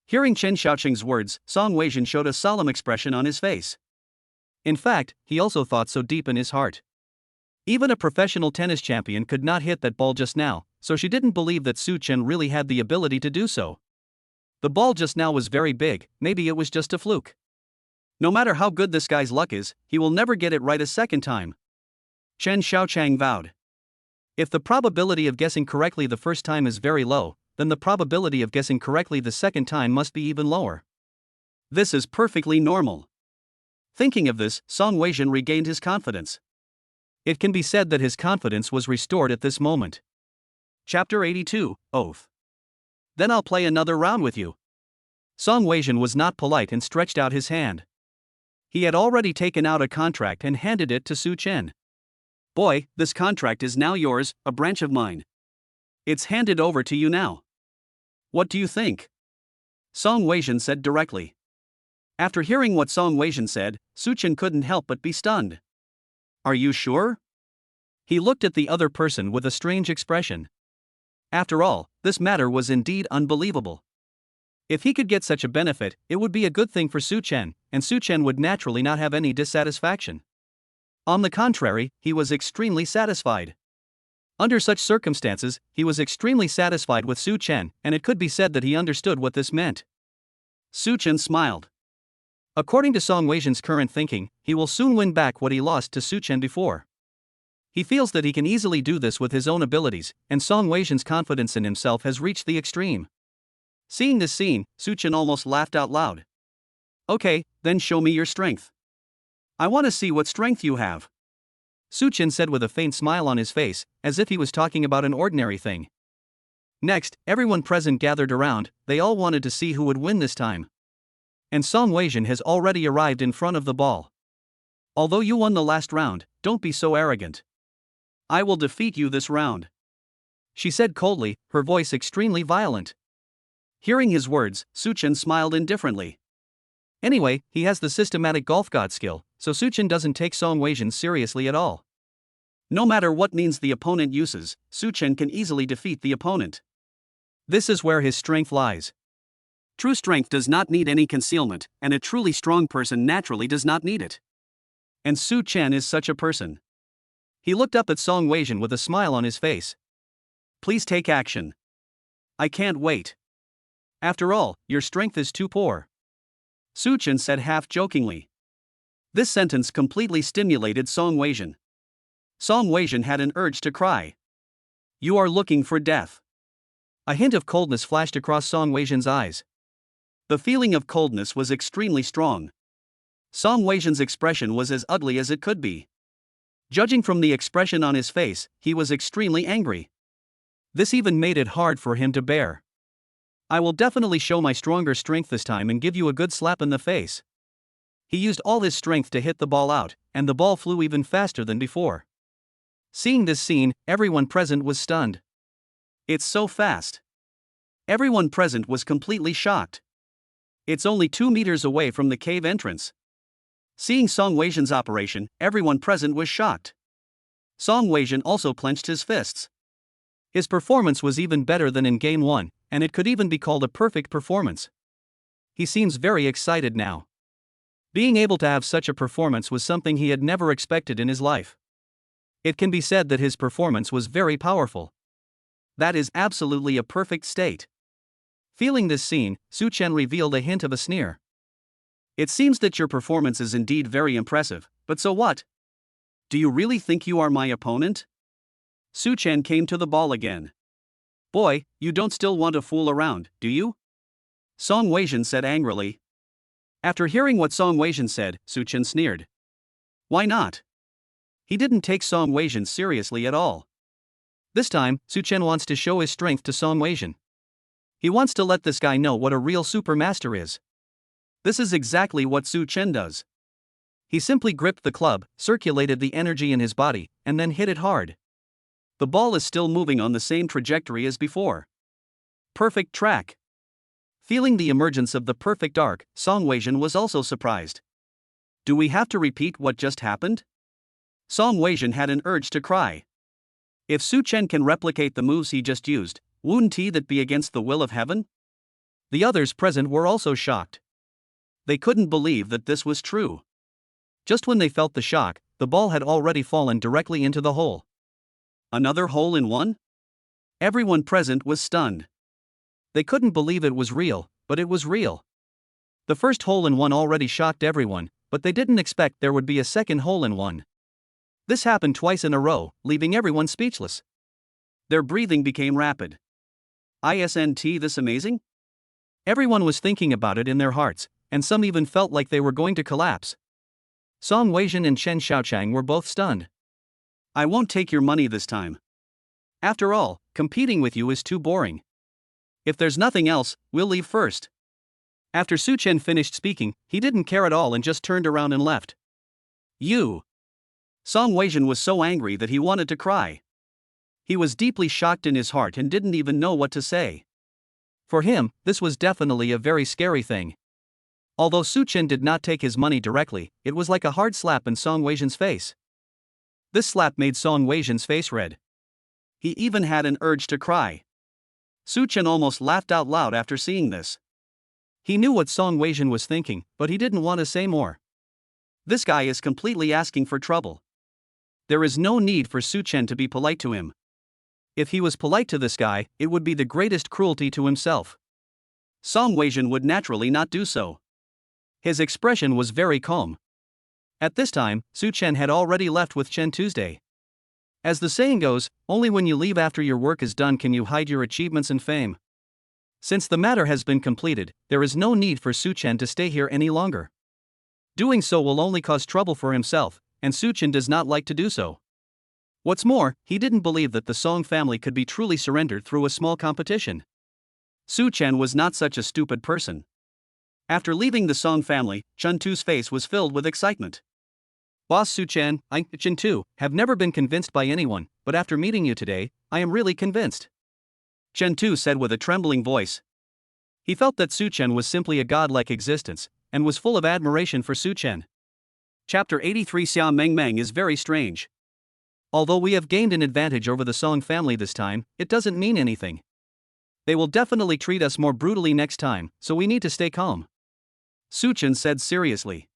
Hearing Chen Xiaocheng's words, Song Weijin showed a solemn expression on his face. In fact, he also thought so deep in his heart. Even a professional tennis champion could not hit that ball just now, so she didn't believe that Su Chen really had the ability to do so. The ball just now was very big, maybe it was just a fluke. No matter how good this guy's luck is, he will never get it right a second time, Chen Xiaocheng vowed. If the probability of guessing correctly the first time is very low, then the probability of guessing correctly the second time must be even lower. This is perfectly normal. Thinking of this, Song Weijin regained his confidence. It can be said that his confidence was restored at this moment. Chapter 82, Oath. "Then I'll play another round with you." Song Weijin was not polite and stretched out his hand. He had already taken out a contract and handed it to Su Chen. "Boy, this contract is now yours, a branch of mine. It's handed over to you now. What do you think?" Song Weijin said directly. After hearing what Song Weijin said, Su Chen couldn't help but be stunned. "Are you sure?" He looked at the other person with a strange expression. After all, this matter was indeed unbelievable. If he could get such a benefit, it would be a good thing for Su Chen, and Su Chen would naturally not have any dissatisfaction. On the contrary, he was extremely satisfied. Under such circumstances, he was extremely satisfied with Su Chen, and it could be said that he understood what this meant. Su Chen smiled. According to Song Weijin's current thinking, he will soon win back what he lost to Su Chen before. He feels that he can easily do this with his own abilities, and Song Weijin's confidence in himself has reached the extreme. Seeing this scene, Su Chen almost laughed out loud. "Okay, then show me your strength. I want to see what strength you have," Su Chen said with a faint smile on his face, as if he was talking about an ordinary thing. Next, everyone present gathered around. They all wanted to see who would win this time. And Song Weijin has already arrived in front of the ball. "Although you won the last round, don't be so arrogant. I will defeat you this round," she said coldly, her voice extremely violent. Hearing his words, Su Chen smiled indifferently. Anyway, he has the systematic golf god skill, so Su Chen doesn't take Song Weijin seriously at all. No matter what means the opponent uses, Su Chen can easily defeat the opponent. This is where his strength lies. True strength does not need any concealment, and a truly strong person naturally does not need it. And Su Chen is such a person. He looked up at Song Weijin with a smile on his face. "Please take action. I can't wait. After all, your strength is too poor," Su Chen said half-jokingly. This sentence completely stimulated Song Weijin. Song Weijin had an urge to cry. "You are looking for death." A hint of coldness flashed across Song Weijin's eyes. The feeling of coldness was extremely strong. Song Weijin's expression was as ugly as it could be. Judging from the expression on his face, he was extremely angry. This even made it hard for him to bear. "I will definitely show my stronger strength this time and give you a good slap in the face." He used all his strength to hit the ball out, and the ball flew even faster than before. Seeing this scene, everyone present was stunned. "It's so fast." Everyone present was completely shocked. It's only 2 meters away from the cave entrance. Seeing Song Weijin's operation, everyone present was shocked. Song Weijin also clenched his fists. His performance was even better than in Game 1, and it could even be called a perfect performance. He seems very excited now. Being able to have such a performance was something he had never expected in his life. It can be said that his performance was very powerful. That is absolutely a perfect state. Feeling this scene, Su Chen revealed a hint of a sneer. "It seems that your performance is indeed very impressive, but so what? Do you really think you are my opponent?" Su Chen came to the ball again. "Boy, you don't still want to fool around, do you?" Song Weijin said angrily. After hearing what Song Weijin said, Su Chen sneered. Why not? He didn't take Song Weijin seriously at all. This time, Su Chen wants to show his strength to Song Weijin. He wants to let this guy know what a real supermaster is. This is exactly what Su Chen does. He simply gripped the club, circulated the energy in his body, and then hit it hard. The ball is still moving on the same trajectory as before. Perfect track. Feeling the emergence of the perfect arc, Song Weijin was also surprised. Do we have to repeat what just happened? Song Weijin had an urge to cry. If Su Chen can replicate the moves he just used, wouldn't that be against the will of heaven? The others present were also shocked. They couldn't believe that this was true. Just when they felt the shock, the ball had already fallen directly into the hole. Another hole in one? Everyone present was stunned. They couldn't believe it was real, but it was real. The first hole in one already shocked everyone, but they didn't expect there would be a second hole in one. This happened twice in a row, leaving everyone speechless. Their breathing became rapid. Isn't this amazing? Everyone was thinking about it in their hearts, and some even felt like they were going to collapse. Song Weijin and Chen Xiaochang were both stunned. I won't take your money this time. After all, competing with you is too boring. If there's nothing else, we'll leave first. After Su Chen finished speaking, he didn't care at all and just turned around and left. You! Song Weijin was so angry that he wanted to cry. He was deeply shocked in his heart and didn't even know what to say. For him, this was definitely a very scary thing. Although Su Chen did not take his money directly, it was like a hard slap in Song Weijin's face. This slap made Song Weijin's face red. He even had an urge to cry. Su Chen almost laughed out loud after seeing this. He knew what Song Weijin was thinking, but he didn't want to say more. This guy is completely asking for trouble. There is no need for Su Chen to be polite to him. If he was polite to this guy, it would be the greatest cruelty to himself. Song Weijin would naturally not do so. His expression was very calm. At this time, Su Chen had already left with Chen Tuesday. As the saying goes, only when you leave after your work is done can you hide your achievements and fame. Since the matter has been completed, there is no need for Su Chen to stay here any longer. Doing so will only cause trouble for himself, and Su Chen does not like to do so. What's more, he didn't believe that the Song family could be truly surrendered through a small competition. Su Chen was not such a stupid person. After leaving the Song family, Chen Tu's face was filled with excitement. Boss Su Chen, I, Chen Tu, have never been convinced by anyone, but after meeting you today, I am really convinced. Chen Tu said with a trembling voice. He felt that Su Chen was simply a godlike existence, and was full of admiration for Su Chen. Chapter 83 Xia Meng Meng is very strange. Although we have gained an advantage over the Song family this time, it doesn't mean anything. They will definitely treat us more brutally next time, so we need to stay calm. Su Chen said seriously.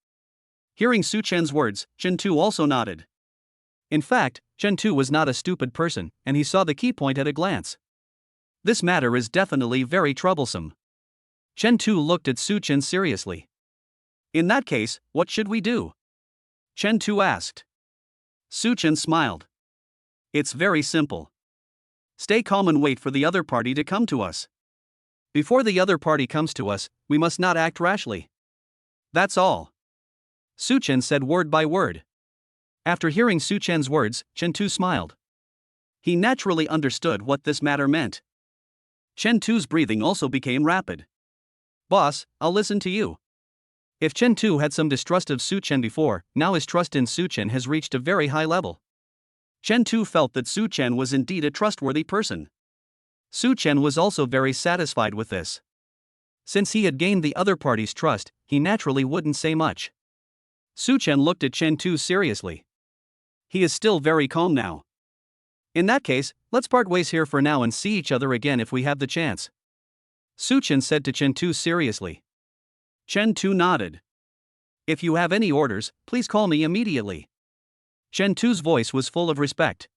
Hearing Su Chen's words, Chen Tu also nodded. In fact, Chen Tu was not a stupid person, and he saw the key point at a glance. This matter is definitely very troublesome. Chen Tu looked at Su Chen seriously. In that case, what should we do? Chen Tu asked. Su Chen smiled. It's very simple. Stay calm and wait for the other party to come to us. Before the other party comes to us, we must not act rashly. That's all. Su Chen said word by word. After hearing Su Chen's words, Chen Tu smiled. He naturally understood what this matter meant. Chen Tu's breathing also became rapid. Boss, I'll listen to you. If Chen Tu had some distrust of Su Chen before, now his trust in Su Chen has reached a very high level. Chen Tu felt that Su Chen was indeed a trustworthy person. Su Chen was also very satisfied with this. Since he had gained the other party's trust, he naturally wouldn't say much. Su Chen looked at Chen Tu seriously. He is still very calm now. In that case, let's part ways here for now and see each other again if we have the chance. Su Chen said to Chen Tu seriously. Chen Tu nodded. If you have any orders, please call me immediately. Chen Tu's voice was full of respect.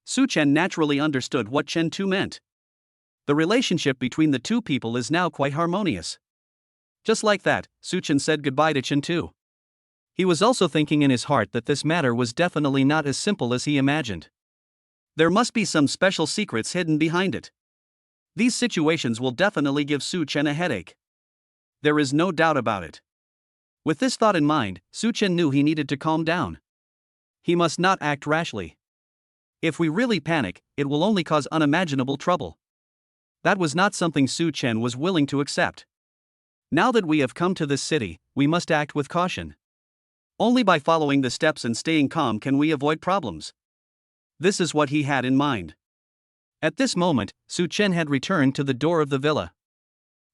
Su Chen naturally understood what Chen Tu meant. The relationship between the two people is now quite harmonious. Just like that, Su Chen said goodbye to Chen Tu. He was also thinking in his heart that this matter was definitely not as simple as he imagined. There must be some special secrets hidden behind it. These situations will definitely give Su Chen a headache. There is no doubt about it. With this thought in mind, Su Chen knew he needed to calm down. He must not act rashly. If we really panic, it will only cause unimaginable trouble. That was not something Su Chen was willing to accept. Now that we have come to this city, we must act with caution. Only by following the steps and staying calm can we avoid problems. This is what he had in mind. At this moment, Su Chen had returned to the door of the villa.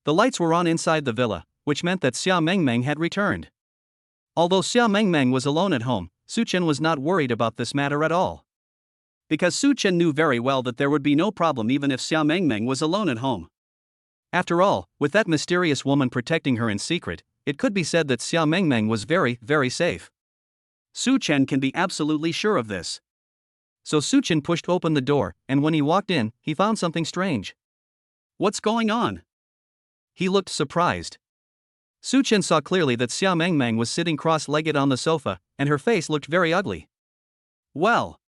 The lights were on inside the villa, which meant that Xia Mengmeng had returned. Although Xia Mengmeng was alone at home, Su Chen was not worried about this matter at all. Because Su Chen knew very well that there would be no problem even if Xia Mengmeng was alone at home. After all, with that mysterious woman protecting her in secret, it could be said that Xia Mengmeng was very, very safe. Su Chen can be absolutely sure of this. So Su Chen pushed open the door, and when he walked in, he found something strange. What's going on? He looked surprised. Su Chen saw clearly that Xia Mengmeng was sitting cross-legged on the sofa, and her face looked very ugly. Well.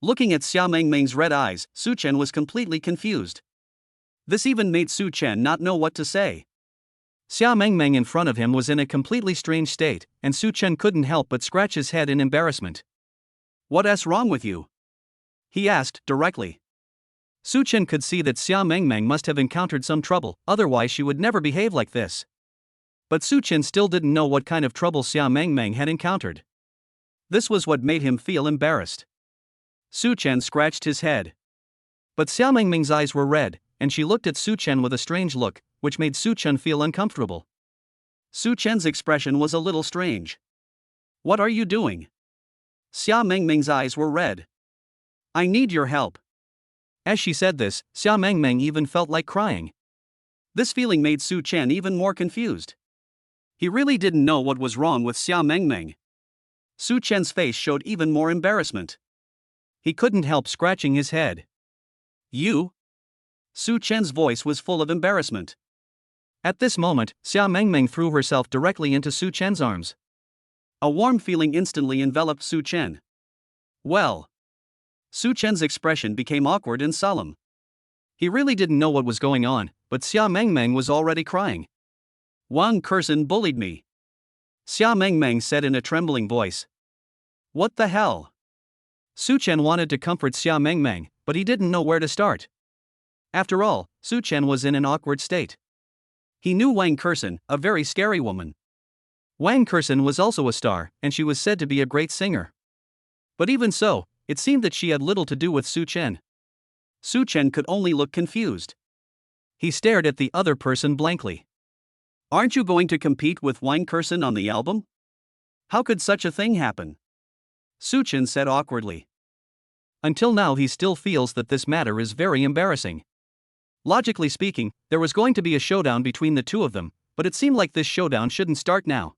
Looking at Xia Mengmeng's red eyes, Su Chen was completely confused. This even made Su Chen not know what to say. Xia Mengmeng in front of him was in a completely strange state, and Su Chen couldn't help but scratch his head in embarrassment. What's wrong with you? He asked directly. Su Chen could see that Xia Mengmeng must have encountered some trouble, otherwise she would never behave like this. But Su Chen still didn't know what kind of trouble Xia Mengmeng had encountered. This was what made him feel embarrassed. Su Chen scratched his head. But Xia Mengmeng's eyes were red, and she looked at Su Chen with a strange look, which made Su Chen feel uncomfortable. Su Chen's expression was a little strange. What are you doing? Xia Mengmeng's eyes were red. I need your help. As she said this, Xia Mengmeng even felt like crying. This feeling made Su Chen even more confused. He really didn't know what was wrong with Xia Mengmeng. Su Chen's face showed even more embarrassment. He couldn't help scratching his head. You? Su Chen's voice was full of embarrassment. At this moment, Xia Mengmeng threw herself directly into Su Chen's arms. A warm feeling instantly enveloped Su Chen. Well. Su Chen's expression became awkward and solemn. He really didn't know what was going on, but Xia Mengmeng was already crying. One person bullied me. Xia Mengmeng said in a trembling voice. What the hell? Su Chen wanted to comfort Xia Mengmeng, but he didn't know where to start. After all, Su Chen was in an awkward state. He knew Wang Kersen, a very scary woman. Wang Kersen was also a star, and she was said to be a great singer. But even so, it seemed that she had little to do with Su Chen. Su Chen could only look confused. He stared at the other person blankly. Aren't you going to compete with Wang Kersen on the album? How could such a thing happen? Su Chen said awkwardly. Until now he still feels that this matter is very embarrassing. Logically speaking, there was going to be a showdown between the two of them, but it seemed like this showdown shouldn't start now.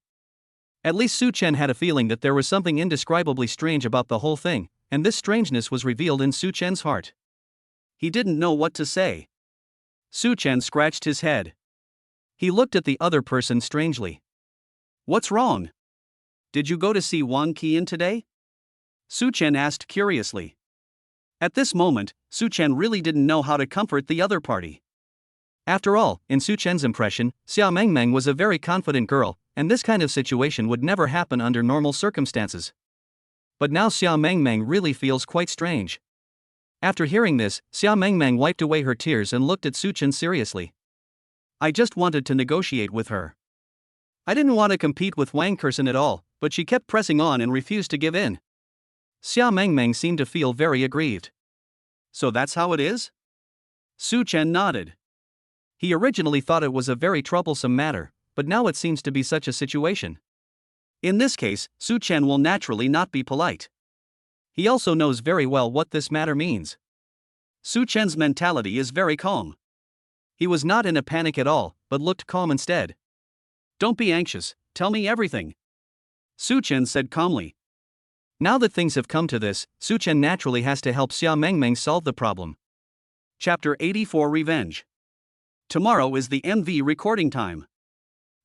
At least Su Chen had a feeling that there was something indescribably strange about the whole thing, and this strangeness was revealed in Su Chen's heart. He didn't know what to say. Su Chen scratched his head. He looked at the other person strangely. What's wrong? Did you go to see Wang Qian today? Su Chen asked curiously. At this moment, Su Chen really didn't know how to comfort the other party. After all, in Su Chen's impression, Xia Mengmeng was a very confident girl, and this kind of situation would never happen under normal circumstances. But now Xia Mengmeng really feels quite strange. After hearing this, Xia Mengmeng wiped away her tears and looked at Su Chen seriously. I just wanted to negotiate with her. I didn't want to compete with Wang Kersen at all, but she kept pressing on and refused to give in. Xia Mengmeng seemed to feel very aggrieved. So that's how it is? Su Chen nodded. He originally thought it was a very troublesome matter, but now it seems to be such a situation. In this case, Su Chen will naturally not be polite. He also knows very well what this matter means. Su Chen's mentality is very calm. He was not in a panic at all, but looked calm instead. Don't be anxious, tell me everything. Su Chen said calmly. Now that things have come to this, Su Chen naturally has to help Xia Mengmeng solve the problem. Chapter 84 Revenge. Tomorrow is the MV recording time.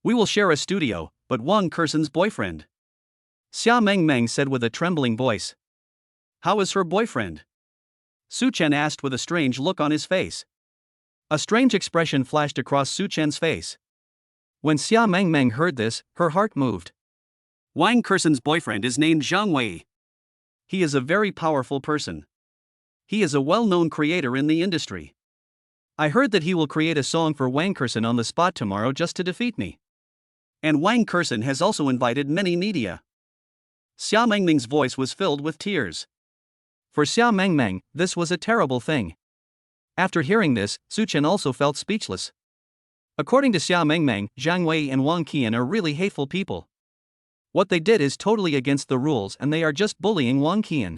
We will share a studio, but Wang Kersen's boyfriend. Xia Mengmeng said with a trembling voice. How is her boyfriend? Su Chen asked with a strange look on his face. A strange expression flashed across Su Chen's face. When Xia Mengmeng heard this, her heart moved. Wang Kersen's boyfriend is named Zhang Wei. He is a very powerful person. He is a well-known creator in the industry. I heard that he will create a song for Wang Kersen on the spot tomorrow just to defeat me. And Wang Kersen has also invited many media. Xia Mengming's voice was filled with tears. For Xia Mengming, this was a terrible thing. After hearing this, Su Chen also felt speechless. According to Xia Mengming, Zhang Wei and Wang Qian are really hateful people. What they did is totally against the rules and they are just bullying Wang Qian.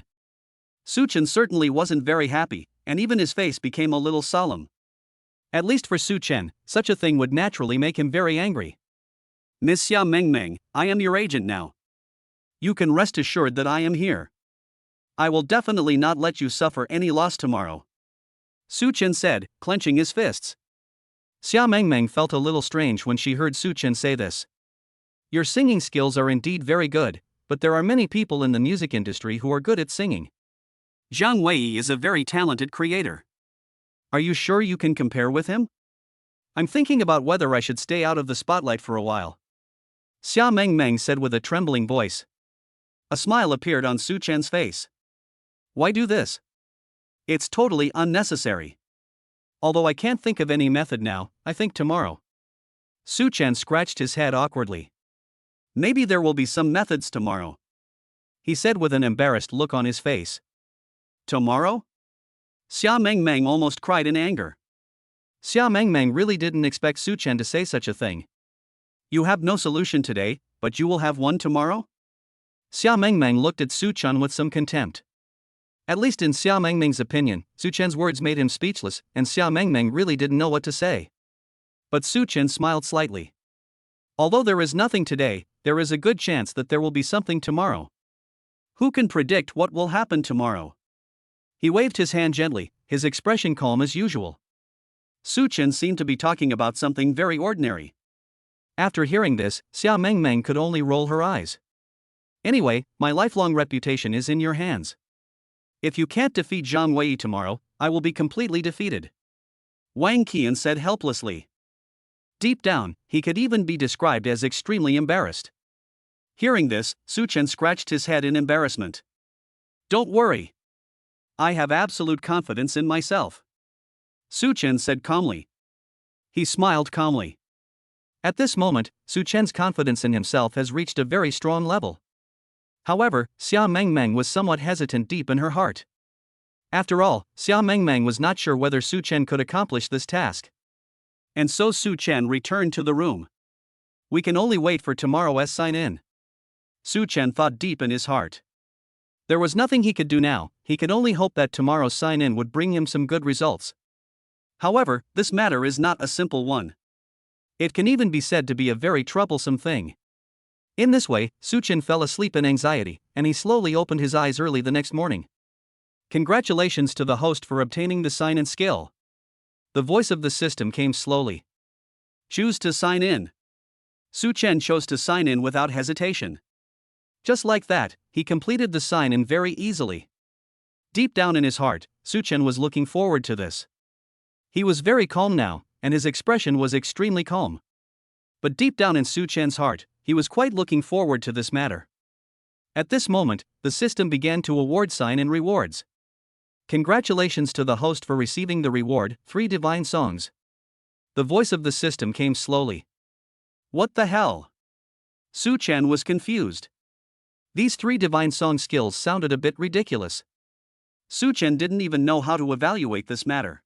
Su Chen certainly wasn't very happy, and even his face became a little solemn. At least for Su Chen, such a thing would naturally make him very angry. Miss Xia Mengming, I am your agent now. You can rest assured that I am here. I will definitely not let you suffer any loss tomorrow. Su Chen said, clenching his fists. Xia Mengming felt a little strange when she heard Su Chen say this. Your singing skills are indeed very good, but there are many people in the music industry who are good at singing. Zhang Wei is a very talented creator. Are you sure you can compare with him? I'm thinking about whether I should stay out of the spotlight for a while. Xia Mengming said with a trembling voice. A smile appeared on Su Chen's face. Why do this? It's totally unnecessary. Although I can't think of any method now, I think tomorrow. Su Chen scratched his head awkwardly. Maybe there will be some methods tomorrow, he said with an embarrassed look on his face. Tomorrow? Xia Mengming almost cried in anger. Xia Mengming really didn't expect Su Chen to say such a thing. You have no solution today, but you will have one tomorrow? Xia Mengming looked at Su Chen with some contempt. At least in Xia Mengming's opinion, Su Chen's words made him speechless, and Xia Mengming really didn't know what to say. But Su Chen smiled slightly. Although there is nothing today, there is a good chance that there will be something tomorrow. Who can predict what will happen tomorrow? He waved his hand gently, his expression calm as usual. Su Chen seemed to be talking about something very ordinary. After hearing this, Xia Mengming could only roll her eyes. Anyway, my lifelong reputation is in your hands. If you can't defeat Zhang Wei tomorrow, I will be completely defeated. Wang Qian said helplessly. Deep down, he could even be described as extremely embarrassed. Hearing this, Su Chen scratched his head in embarrassment. Don't worry. I have absolute confidence in myself, Su Chen said calmly. He smiled calmly. At this moment, Su Chen's confidence in himself has reached a very strong level. However, Xia Mengming was somewhat hesitant deep in her heart. After all, Xia Mengming was not sure whether Su Chen could accomplish this task. And so Su Chen returned to the room. We can only wait for tomorrow's sign-in, Su Chen thought deep in his heart. There was nothing he could do now, he could only hope that tomorrow's sign-in would bring him some good results. However, this matter is not a simple one. It can even be said to be a very troublesome thing. In this way, Su Chen fell asleep in anxiety, and he slowly opened his eyes early the next morning. Congratulations to the host for obtaining the sign-in skill. The voice of the system came slowly. Choose to sign in. Su Chen chose to sign in without hesitation. Just like that, he completed the sign-in very easily. Deep down in his heart, Su Chen was looking forward to this. He was very calm now, and his expression was extremely calm. But deep down in Su Chen's heart, he was quite looking forward to this matter. At this moment, the system began to award sign-in rewards. Congratulations to the host for receiving the reward, 3 divine songs. The voice of the system came slowly. What the hell? Su Chen was confused. These 3 divine song skills sounded a bit ridiculous. Su Chen didn't even know how to evaluate this matter.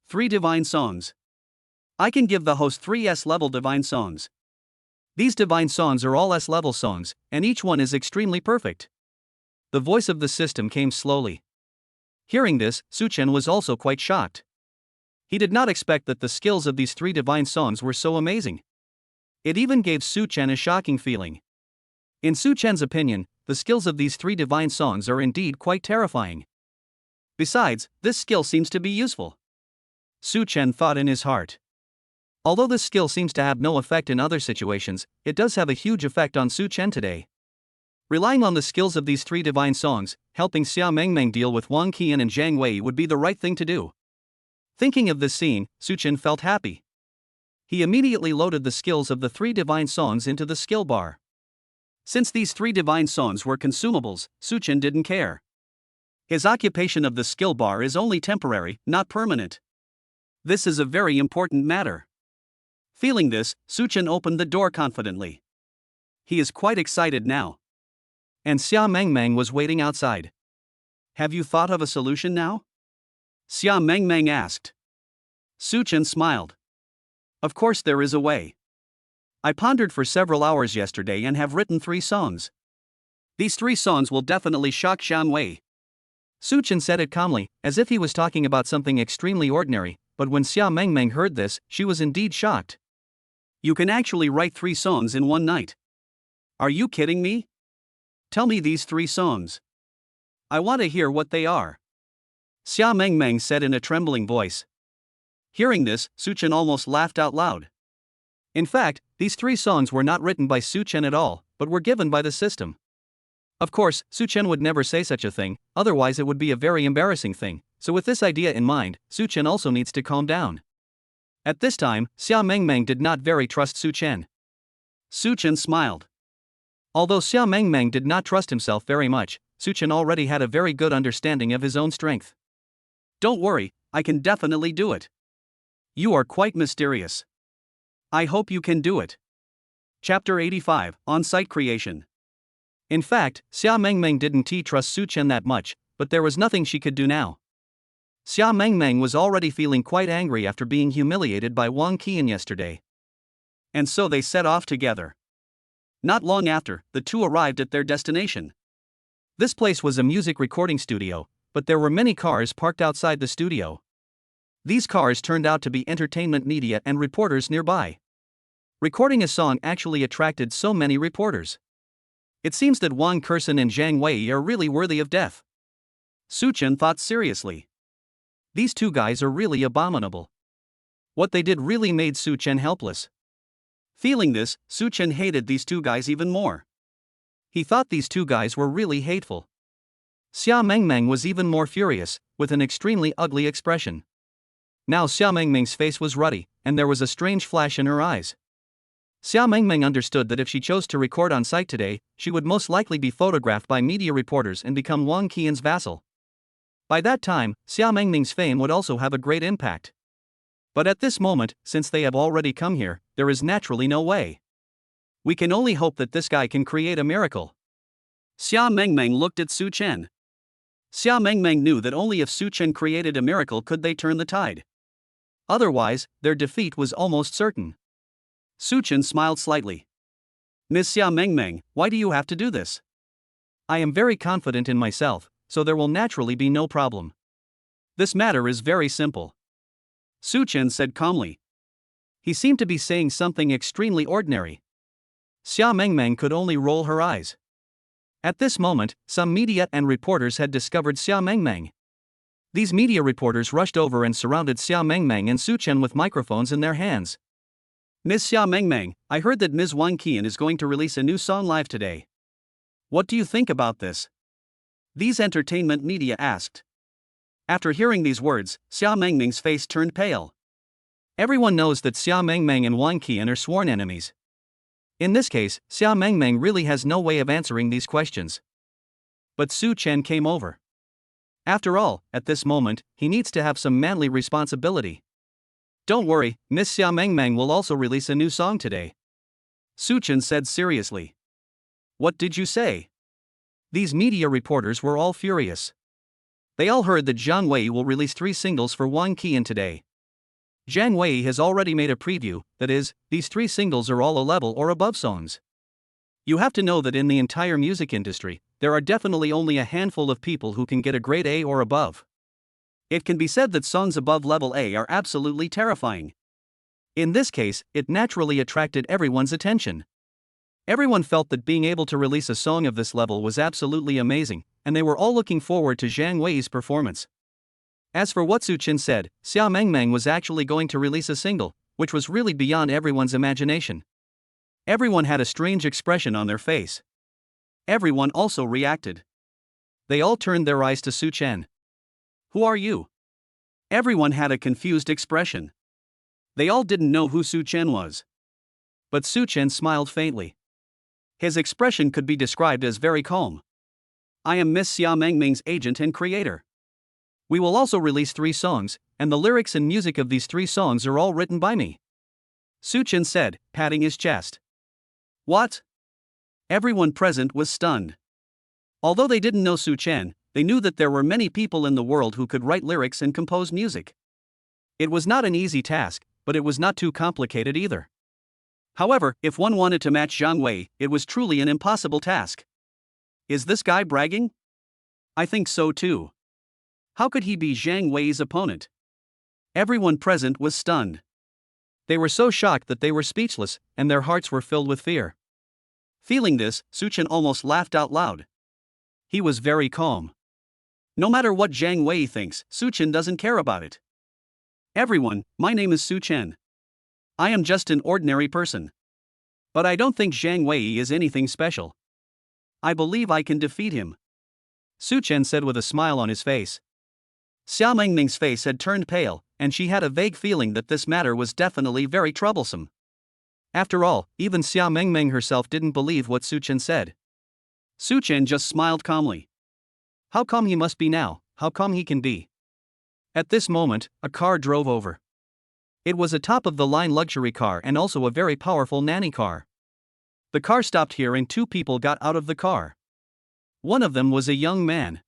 3 divine songs. I can give the host 3 S-level divine songs. These divine songs are all S-level songs, and each one is extremely perfect. The voice of the system came slowly. Hearing this, Su Chen was also quite shocked. He did not expect that the skills of these 3 divine songs were so amazing. It even gave Su Chen a shocking feeling. In Su Chen's opinion, the skills of these 3 divine songs are indeed quite terrifying. Besides, this skill seems to be useful, Su Chen thought in his heart. Although this skill seems to have no effect in other situations, it does have a huge effect on Su Chen today. Relying on the skills of these 3 divine songs, helping Xia Mengming deal with Wang Qian and Zhang Wei would be the right thing to do. Thinking of this scene, Su Chen felt happy. He immediately loaded the skills of the 3 divine songs into the skill bar. Since these 3 divine songs were consumables, Su Chen didn't care. His occupation of the skill bar is only temporary, not permanent. This is a very important matter. Feeling this, Su Chen opened the door confidently. He is quite excited now. and Xia Mengmeng was waiting outside. Have you thought of a solution now? Xia Mengmeng asked. Su Chen smiled. Of course there is a way. I pondered for several hours yesterday and have written 3 songs. These 3 songs will definitely shock Zhang Wei. Su Chen said it calmly, as if he was talking about something extremely ordinary, but when Xia Mengmeng heard this, she was indeed shocked. You can actually write 3 songs in one night. Are you kidding me? Tell me these 3 songs. I want to hear what they are. Xia Mengmeng said in a trembling voice. Hearing this, Su Chen almost laughed out loud. In fact, these 3 songs were not written by Su Chen at all, but were given by the system. Of course, Su Chen would never say such a thing, otherwise it would be a very embarrassing thing, so with this idea in mind, Su Chen also needs to calm down. At this time, Xia Mengmeng did not very trust Su Chen. Su Chen smiled. Although Xia Mengmeng did not trust himself very much, Su Chen already had a very good understanding of his own strength. Don't worry, I can definitely do it. You are quite mysterious. I hope you can do it. Chapter 85, On-Site Creation. In fact, Xia Mengmeng didn't trust Su Chen that much, but there was nothing she could do now. Xia Mengmeng was already feeling quite angry after being humiliated by Wang Qian yesterday. And so they set off together. Not long after, the two arrived at their destination. This place was a music recording studio, but there were many cars parked outside the studio. These cars turned out to be entertainment media and reporters nearby. Recording a song actually attracted so many reporters. It seems that Wang Kursen and Zhang Wei are really worthy of death. Su Chen thought seriously. These 2 guys are really abominable. What they did really made Su Chen helpless. Feeling this, Su Chen hated these 2 guys even more. He thought these 2 guys were really hateful. Xia Mengmeng was even more furious, with an extremely ugly expression. Now Xia Mengmeng's face was ruddy, and there was a strange flash in her eyes. Xia Mengmeng understood that if she chose to record on site today, she would most likely be photographed by media reporters and become Wang Qian's vassal. By that time, Xia Mengmeng's fame would also have a great impact. But at this moment, since they have already come here, there is naturally no way. We can only hope that this guy can create a miracle. Xia Mengmeng looked at Su Chen. Xia Mengmeng knew that only if Su Chen created a miracle could they turn the tide. Otherwise, their defeat was almost certain. Su Chen smiled slightly. Miss Xia Mengmeng, why do you have to do this? I am very confident in myself, so there will naturally be no problem. This matter is very simple. Su Chen said calmly. He seemed to be saying something extremely ordinary. Xia Mengmeng could only roll her eyes. At this moment, some media and reporters had discovered Xia Mengmeng. These media reporters rushed over and surrounded Xia Mengmeng and Su Chen with microphones in their hands. Miss Xia Mengmeng, I heard that Ms. Wang Qian is going to release a new song live today. What do you think about this? These entertainment media asked. After hearing these words, Xia Mengmeng's face turned pale. Everyone knows that Xia Mengmeng and Wang Qian are sworn enemies. In this case, Xia Mengmeng really has no way of answering these questions. But Su Chen came over. After all, at this moment, he needs to have some manly responsibility. Don't worry, Miss Xia Mengmeng will also release a new song today. Su Chen said seriously. What did you say? These media reporters were all furious. They all heard that Zhang Wei will release 3 singles for Wang Qian today. Zhang Wei has already made a preview, that is, these 3 singles are all a level or above songs. You have to know that in the entire music industry, there are definitely only a handful of people who can get a grade A or above. It can be said that songs above level A are absolutely terrifying. In this case, it naturally attracted everyone's attention. Everyone felt that being able to release a song of this level was absolutely amazing, and they were all looking forward to Zhang Wei's performance. As for what Su Chen said, Xia Mengmeng was actually going to release a single, which was really beyond everyone's imagination. Everyone had a strange expression on their face. Everyone also reacted. They all turned their eyes to Su Chen. Who are you? Everyone had a confused expression. They all didn't know who Su Chen was. But Su Chen smiled faintly. His expression could be described as very calm. I am Miss Xia Mengmeng's agent and creator. We will also release 3 songs, and the lyrics and music of these 3 songs are all written by me. Su Chen said, patting his chest. What? Everyone present was stunned. Although they didn't know Su Chen, they knew that there were many people in the world who could write lyrics and compose music. It was not an easy task, but it was not too complicated either. However, if one wanted to match Zhang Wei, it was truly an impossible task. Is this guy bragging? I think so too. How could he be Zhang Wei's opponent? Everyone present was stunned. They were so shocked that they were speechless, and their hearts were filled with fear. Feeling this, Su Chen almost laughed out loud. He was very calm. No matter what Zhang Wei thinks, Su Chen doesn't care about it. Everyone, my name is Su Chen. I am just an ordinary person. But I don't think Zhang Wei is anything special. I believe I can defeat him. Su Chen said with a smile on his face. Xia Mengming's face had turned pale, and she had a vague feeling that this matter was definitely very troublesome. After all, even Xia Mengming herself didn't believe what Su Chen said. Su Chen just smiled calmly. How calm he must be now, how calm he can be. At this moment, a car drove over. It was a top-of-the-line luxury car and also a very powerful nanny car. The car stopped here and two people got out of the car. One of them was a young man.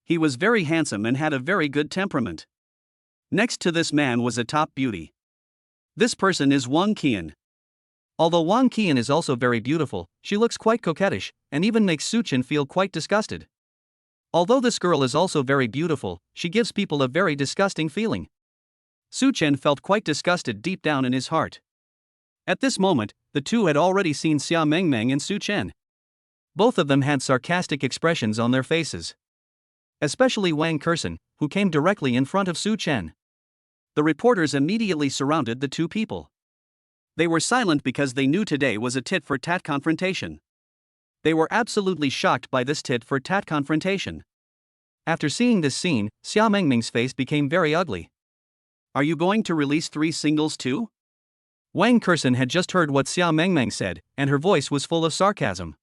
He was very handsome and had a very good temperament. Next to this man was a top beauty. This person is Wang Qian. Although Wang Qian is also very beautiful, she looks quite coquettish, and even makes Su Chen feel quite disgusted. Although this girl is also very beautiful, she gives people a very disgusting feeling. Su Chen felt quite disgusted deep down in his heart. At this moment, the two had already seen Xia Mengming and Su Chen. Both of them had sarcastic expressions on their faces. Especially Wang Kursen, who came directly in front of Su Chen. The reporters immediately surrounded the two people. They were silent because they knew today was a tit-for-tat confrontation. They were absolutely shocked by this tit-for-tat confrontation. After seeing this scene, Xia Mengming's face became very ugly. Are you going to release 3 singles too? Wang Kursen had just heard what Xia Mengming said, and her voice was full of sarcasm.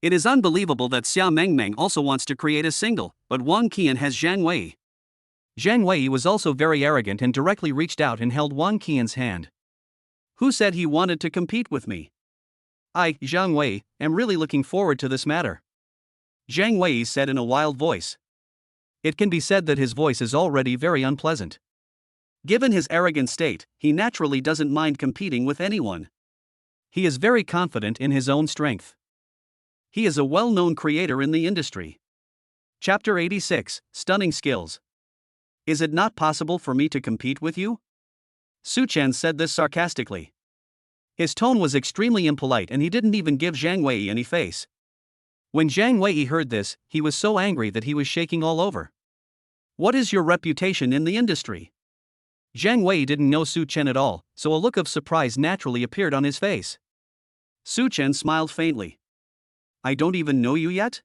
It is unbelievable that Xia Mengming also wants to create a single, but Wang Qian has Zhang Wei. Zhang Wei was also very arrogant and directly reached out and held Wang Qian's hand. Who said he wanted to compete with me? I, Zhang Wei, am really looking forward to this matter. Zhang Wei said in a wild voice. It can be said that his voice is already very unpleasant. Given his arrogant state, he naturally doesn't mind competing with anyone. He is very confident in his own strength. He is a well-known creator in the industry. Chapter 86, Stunning Skills. Is it not possible for me to compete with you? Su Chen said this sarcastically. His tone was extremely impolite and he didn't even give Zhang Wei any face. When Zhang Wei heard this, he was so angry that he was shaking all over. What is your reputation in the industry? Zhang Wei didn't know Su Chen at all, so a look of surprise naturally appeared on his face. Su Chen smiled faintly. I don't even know you yet?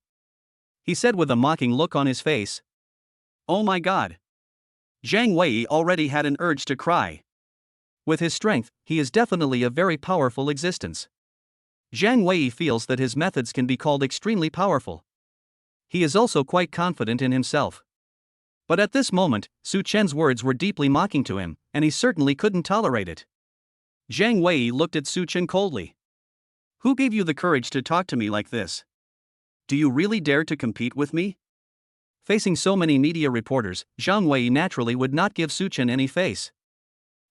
He said with a mocking look on his face. Oh my god. Zhang Wei already had an urge to cry. With his strength, he is definitely a very powerful existence. Zhang Wei feels that his methods can be called extremely powerful. He is also quite confident in himself. But at this moment, Su Chen's words were deeply mocking to him, and he certainly couldn't tolerate it. Zhang Wei looked at Su Chen coldly. Who gave you the courage to talk to me like this? Do you really dare to compete with me? Facing so many media reporters, Zhang Wei naturally would not give Su Chen any face.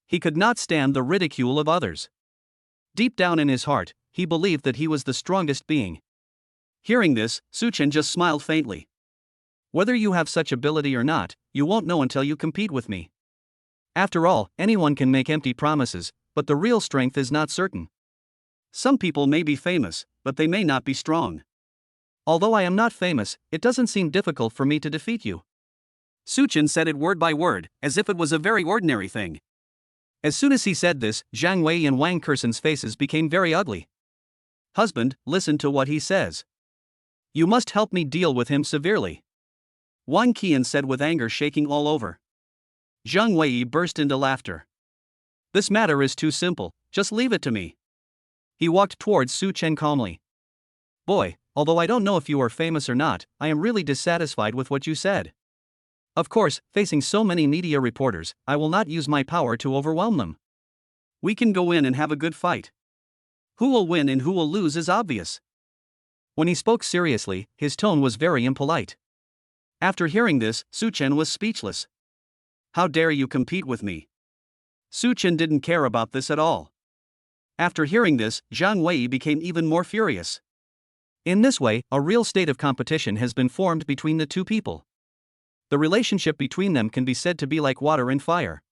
He could not stand the ridicule of others. Deep down in his heart, he believed that he was the strongest being. Hearing this, Su Chen just smiled faintly. Whether you have such ability or not, you won't know until you compete with me. After all, anyone can make empty promises, but the real strength is not certain. Some people may be famous, but they may not be strong. Although I am not famous, it doesn't seem difficult for me to defeat you. Su Chen said it word by word, as if it was a very ordinary thing. As soon as he said this, Zhang Wei and Wang Kursen's faces became very ugly. Husband, listen to what he says. You must help me deal with him severely. Wang Qian said with anger shaking all over. Zhang Wei burst into laughter. This matter is too simple, just leave it to me. He walked towards Su Chen calmly. Boy, although I don't know if you are famous or not, I am really dissatisfied with what you said. Of course, facing so many media reporters, I will not use my power to overwhelm them. We can go in and have a good fight. Who will win and who will lose is obvious. When he spoke seriously, his tone was very impolite. After hearing this, Su Chen was speechless. How dare you compete with me? Su Chen didn't care about this at all. After hearing this, Zhang Wei became even more furious. In this way, a real state of competition has been formed between the two people. The relationship between them can be said to be like water and fire.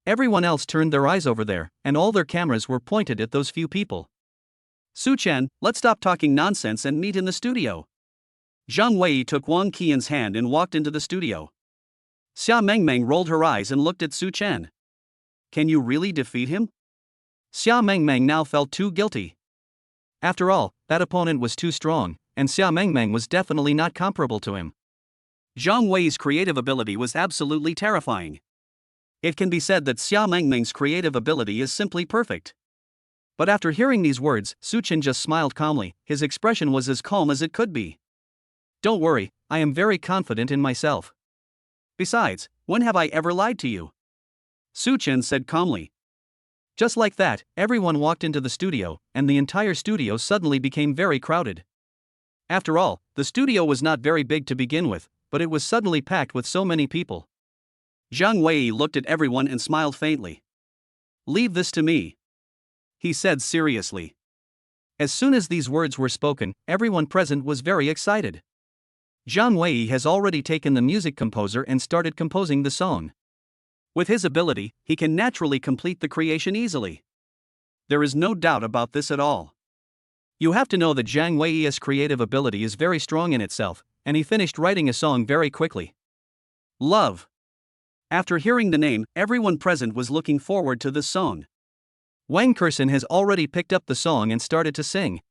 Everyone else turned their eyes over there, and all their cameras were pointed at those few people. Su Chen, let's stop talking nonsense and meet in the studio. Zhang Wei took Wang Qian's hand and walked into the studio. Xia Mengmeng rolled her eyes and looked at Su Chen. Can you really defeat him? Xia Mengmeng now felt too guilty. After all, that opponent was too strong, and Xia Mengmeng was definitely not comparable to him. Zhang Wei's creative ability was absolutely terrifying. It can be said that Xia Mengmeng's creative ability is simply perfect. But after hearing these words, Su Chen just smiled calmly. His expression was as calm as it could be. Don't worry, I am very confident in myself. Besides, when have I ever lied to you? Su Chen said calmly. Just like that, everyone walked into the studio, and the entire studio suddenly became very crowded. After all, the studio was not very big to begin with, but it was suddenly packed with so many people. Zhang Wei looked at everyone and smiled faintly. Leave this to me, he said seriously. As soon as these words were spoken, everyone present was very excited. Zhang Wei has already taken the music composer and started composing the song. With his ability, he can naturally complete the creation easily. There is no doubt about this at all. You have to know that Zhang Wei's creative ability is very strong in itself, and he finished writing a song very quickly. Love. After hearing the name, everyone present was looking forward to this song. Wang Kersen has already picked up the song and started to sing.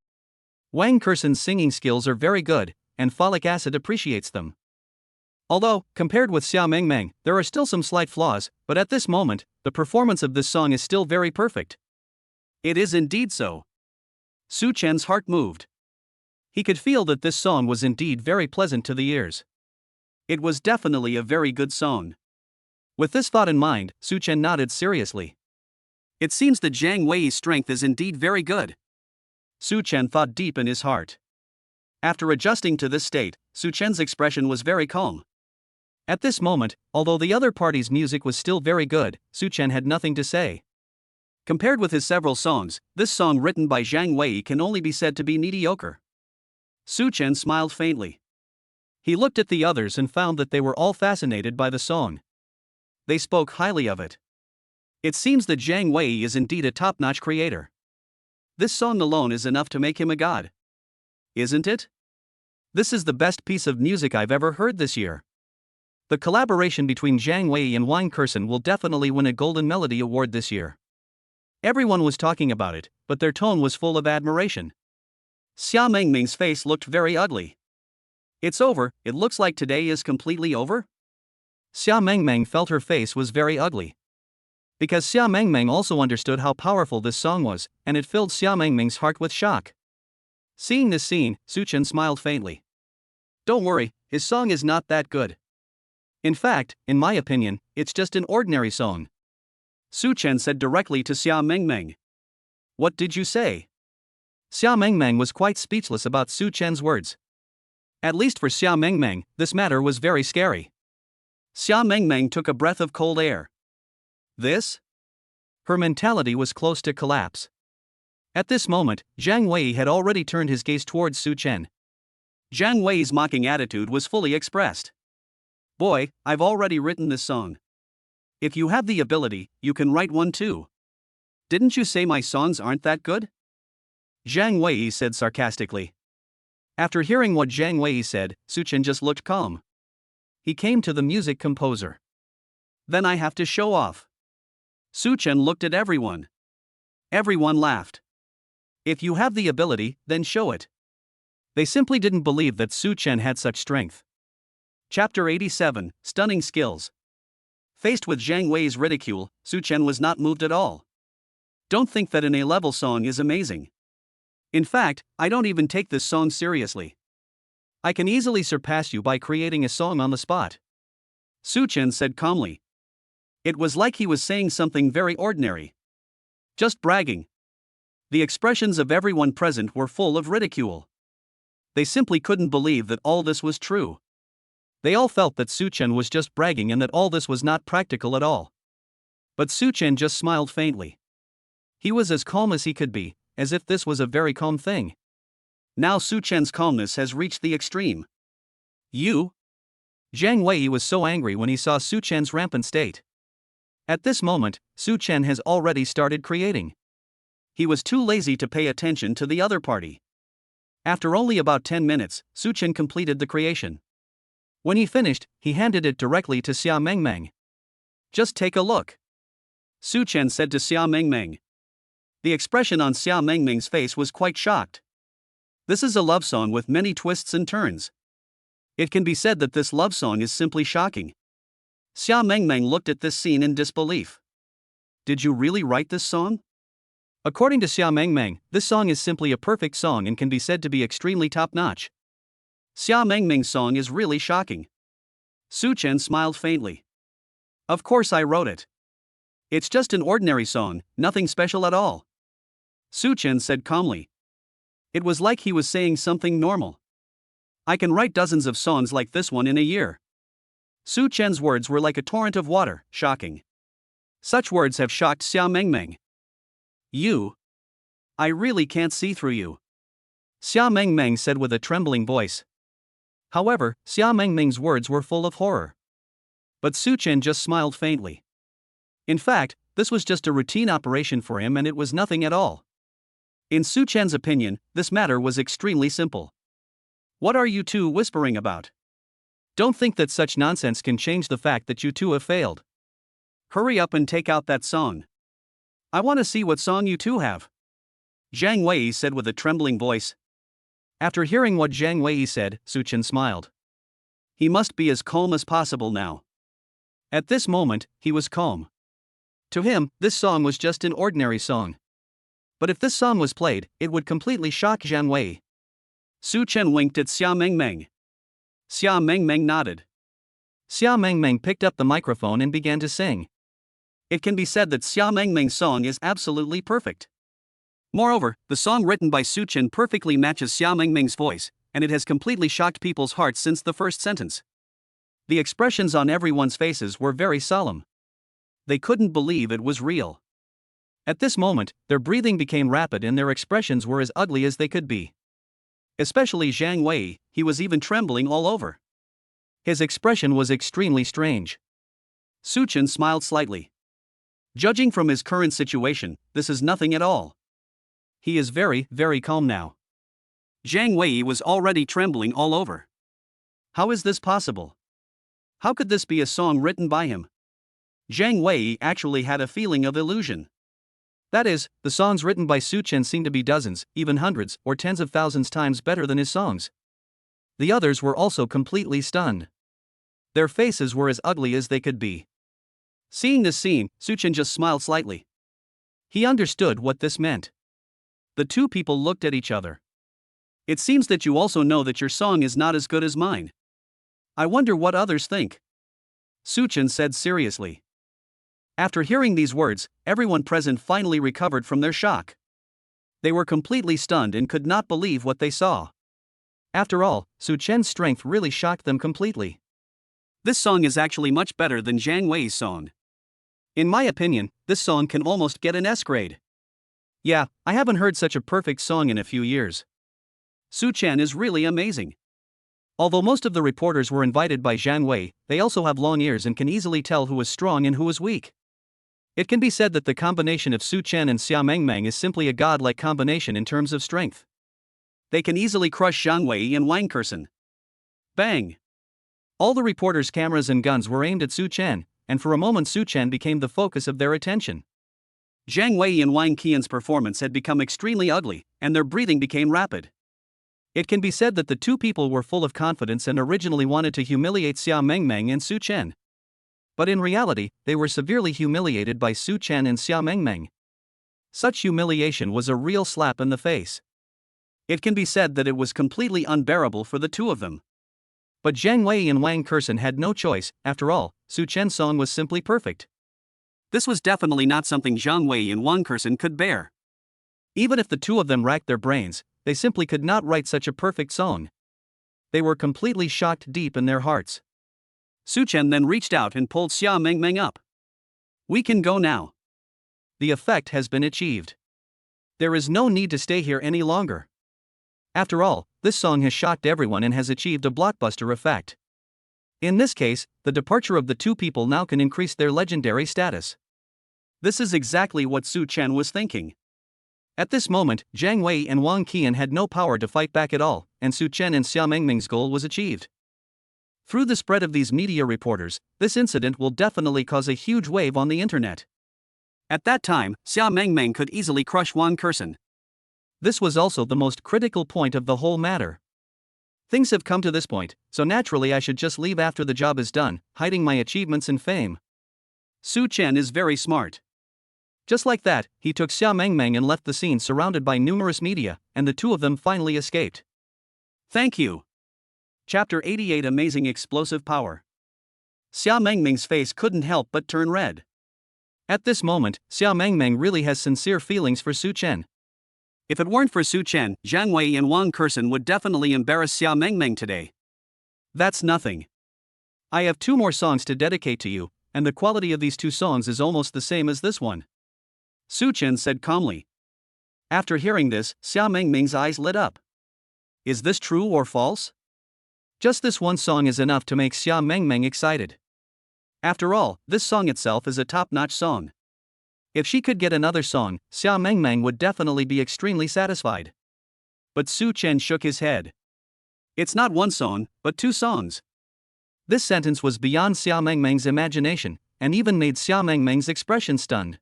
Wang Kersen's singing skills are very good, and folic acid appreciates them. Although, compared with Xia Mengmeng, there are still some slight flaws, but at this moment, the performance of this song is still very perfect. It is indeed so. Su Chen's heart moved. He could feel that this song was indeed very pleasant to the ears. It was definitely a very good song. With this thought in mind, Su Chen nodded seriously. It seems that Zhang Wei's strength is indeed very good. Su Chen thought deep in his heart. After adjusting to this state, Su Chen's expression was very calm. At this moment, although the other party's music was still very good, Su Chen had nothing to say. Compared with his several songs, this song written by Zhang Wei can only be said to be mediocre. Su Chen smiled faintly. He looked at the others and found that they were all fascinated by the song. They spoke highly of it. It seems that Zhang Wei is indeed a top-notch creator. This song alone is enough to make him a god. Isn't it? This is the best piece of music I've ever heard this year. The collaboration between Zhang Wei and Wang Kersen will definitely win a Golden Melody Award this year. Everyone was talking about it, but their tone was full of admiration. Xia Mengming's face looked very ugly. It's over, it looks like today is completely over? Xia Mengmeng felt her face was very ugly. Because Xia Mengmeng also understood how powerful this song was, and it filled Xia Mengmeng's heart with shock. Seeing this scene, Su Chen smiled faintly. Don't worry, his song is not that good. In fact, in my opinion, it's just an ordinary song. Su Chen said directly to Xia Mengmeng. What did you say? Xia Mengmeng was quite speechless about Su Chen's words. At least for Xia Mengmeng, this matter was very scary. Xia Mengmeng took a breath of cold air. This? Her mentality was close to collapse. At this moment, Zhang Wei had already turned his gaze towards Su Chen. Zhang Wei's mocking attitude was fully expressed. Boy, I've already written this song. If you have the ability, you can write one too. Didn't you say my songs aren't that good? Zhang Wei said sarcastically. After hearing what Zhang Wei said, Su Chen just looked calm. He came to the music composer. Then I have to show off. Su Chen looked at everyone. Everyone laughed. If you have the ability, then show it. They simply didn't believe that Su Chen had such strength. Chapter 87, Stunning Skills. Faced with Zhang Wei's ridicule, Su Chen was not moved at all. Don't think that an A-level song is amazing. In fact, I don't even take this song seriously. I can easily surpass you by creating a song on the spot. Su Chen said calmly. It was like he was saying something very ordinary. Just bragging. The expressions of everyone present were full of ridicule. They simply couldn't believe that all this was true. They all felt that Su Chen was just bragging and that all this was not practical at all. But Su Chen just smiled faintly. He was as calm as he could be, as if this was a very calm thing. Now Su Chen's calmness has reached the extreme. You? Zhang Wei was so angry when he saw Su Chen's rampant state. At this moment, Su Chen has already started creating. He was too lazy to pay attention to the other party. After only about 10 minutes, Su Chen completed the creation. When he finished, he handed it directly to Xia Mengmeng. Just take a look, Su Chen said to Xia Mengmeng. The expression on Xia Mengmeng's face was quite shocked. This is a love song with many twists and turns. It can be said that this love song is simply shocking. Xia Mengmeng looked at this scene in disbelief. Did you really write this song? According to Xia Mengmeng, this song is simply a perfect song and can be said to be extremely top-notch. Xia Mengmeng's song is really shocking. Su Chen smiled faintly. Of course I wrote it. It's just an ordinary song, nothing special at all, Su Chen said calmly. It was like he was saying something normal. I can write dozens of songs like this one in a year. Su Chen's words were like a torrent of water, shocking. Such words have shocked Xia Mengmeng. You? I really can't see through you, Xia Mengmeng said with a trembling voice. However, Xia Mengmeng's words were full of horror. But Su Chen just smiled faintly. In fact, this was just a routine operation for him and it was nothing at all. In Su Chen's opinion, this matter was extremely simple. What are you two whispering about? Don't think that such nonsense can change the fact that you two have failed. Hurry up and take out that song. I want to see what song you two have, Zhang Wei said with a trembling voice. After hearing what Zhang Wei said, Su Chen smiled. He must be as calm as possible now. At this moment, he was calm. To him, this song was just an ordinary song. But if this song was played, it would completely shock Zhang Wei. Su Chen winked at Xia Mengmeng. Xia Mengmeng nodded. Xia Mengmeng picked up the microphone and began to sing. It can be said that Xia Mengmeng's song is absolutely perfect. Moreover, the song written by Su Chen perfectly matches Xia Mengmeng's voice, and it has completely shocked people's hearts since the first sentence. The expressions on everyone's faces were very solemn. They couldn't believe it was real. At this moment, their breathing became rapid and their expressions were as ugly as they could be. Especially Zhang Wei, he was even trembling all over. His expression was extremely strange. Su Chen smiled slightly. Judging from his current situation, this is nothing at all. He is very, very calm now. Zhang Wei was already trembling all over. How is this possible? How could this be a song written by him? Zhang Wei actually had a feeling of illusion. That is, the songs written by Su Chen seemed to be dozens, even hundreds, or tens of thousands times better than his songs. The others were also completely stunned. Their faces were as ugly as they could be. Seeing this scene, Su Chen just smiled slightly. He understood what this meant. The two people looked at each other. It seems that you also know that your song is not as good as mine. I wonder what others think, Su Chen said seriously. After hearing these words, everyone present finally recovered from their shock. They were completely stunned and could not believe what they saw. After all, Su Chen's strength really shocked them completely. This song is actually much better than Zhang Wei's song. In my opinion, this song can almost get an S grade. Yeah, I haven't heard such a perfect song in a few years. Su Chen is really amazing. Although most of the reporters were invited by Zhang Wei, they also have long ears and can easily tell who is strong and who is weak. It can be said that the combination of Su Chen and Xia Mengmeng is simply a godlike combination in terms of strength. They can easily crush Zhang Wei and Wang Kersen. Bang! All the reporters' cameras and guns were aimed at Su Chen, and for a moment Su Chen became the focus of their attention. Zhang Wei and Wang Qian's performance had become extremely ugly, and their breathing became rapid. It can be said that the two people were full of confidence and originally wanted to humiliate Xia Mengmeng and Su Chen. But in reality, they were severely humiliated by Su Chen and Xia Mengmeng. Such humiliation was a real slap in the face. It can be said that it was completely unbearable for the two of them. But Zhang Wei and Wang Kersen had no choice. After all, Su Chen's song was simply perfect. This was definitely not something Zhang Wei and Wang Kersen could bear. Even if the two of them racked their brains, they simply could not write such a perfect song. They were completely shocked deep in their hearts. Su Chen then reached out and pulled Xia Mengmeng up. We can go now. The effect has been achieved. There is no need to stay here any longer. After all, this song has shocked everyone and has achieved a blockbuster effect. In this case, the departure of the two people now can increase their legendary status. This is exactly what Su Chen was thinking. At this moment, Jiang Wei and Wang Qian had no power to fight back at all, and Su Chen and Xia Mengmeng's goal was achieved. Through the spread of these media reporters, this incident will definitely cause a huge wave on the internet. At that time, Xia Mengmeng could easily crush Wang Qian. This was also the most critical point of the whole matter. Things have come to this point, so naturally I should just leave after the job is done, hiding my achievements and fame. Su Chen is very smart. Just like that, he took Xia Mengmeng and left the scene surrounded by numerous media, and the two of them finally escaped. Thank you. Chapter 88 Amazing Explosive Power. Xia Mengmeng's face couldn't help but turn red. At this moment, Xia Mengmeng really has sincere feelings for Su Chen. If it weren't for Su Chen, Jiang Wei and Wang Qian would definitely embarrass Xia Mengmeng today. That's nothing. I have 2 more songs to dedicate to you, and the quality of these 2 songs is almost the same as this one. Su Chen said calmly. After hearing this, Xia Mengmeng's eyes lit up. Is this true or false? Just this one song is enough to make Xia Mengmeng excited. After all, this song itself is a top-notch song. If she could get another song, Xia Mengmeng would definitely be extremely satisfied. But Su Chen shook his head. It's not one song, but 2 songs. This sentence was beyond Xia Mengmeng's imagination, and even made Xia Mengmeng's expression stunned.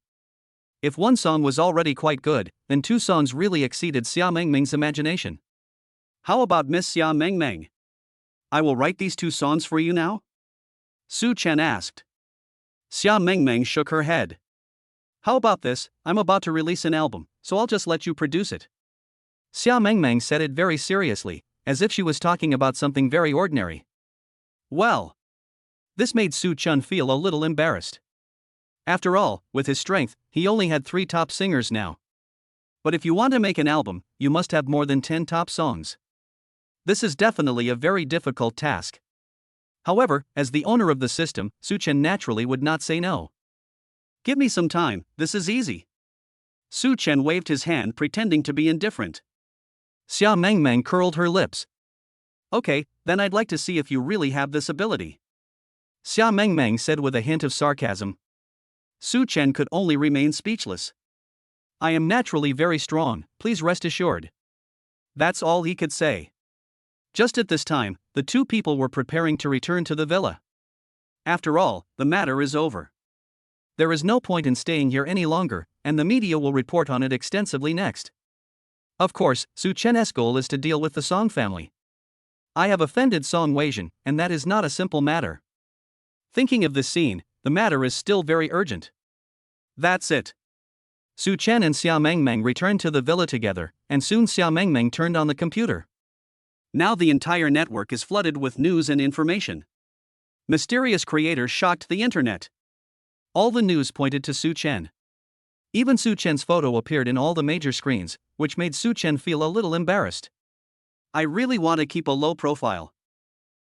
If one song was already quite good, then 2 songs really exceeded Xia Mengmeng's imagination. How about Miss Xia Mengmeng? I will write these 2 songs for you now? Su Chen asked. Xia Mengmeng shook her head. How about this? I'm about to release an album, so I'll just let you produce it. Xia Mengmeng said it very seriously, as if she was talking about something very ordinary. Well, this made Su Chen feel a little embarrassed. After all, with his strength, he only had 3 top singers now. But if you want to make an album, you must have more than 10 top songs. This is definitely a very difficult task. However, as the owner of the system, Su Chen naturally would not say no. Give me some time, this is easy. Su Chen waved his hand pretending to be indifferent. Xia Mengmeng curled her lips. Okay, then I'd like to see if you really have this ability. Xia Mengmeng said with a hint of sarcasm. Su Chen could only remain speechless. I am naturally very strong, please rest assured. That's all he could say. Just at this time, the 2 people were preparing to return to the villa. After all, the matter is over. There is no point in staying here any longer, and the media will report on it extensively next. Of course, Su Chen's goal is to deal with the Song family. I have offended Song Weizhen, and that is not a simple matter. Thinking of this scene, the matter is still very urgent. That's it. Su Chen and Xia Mengmeng returned to the villa together, and soon Xia Mengmeng turned on the computer. Now the entire network is flooded with news and information. Mysterious creators shocked the internet. All the news pointed to Su Chen. Even Su Chen's photo appeared in all the major screens, which made Su Chen feel a little embarrassed. I really want to keep a low profile.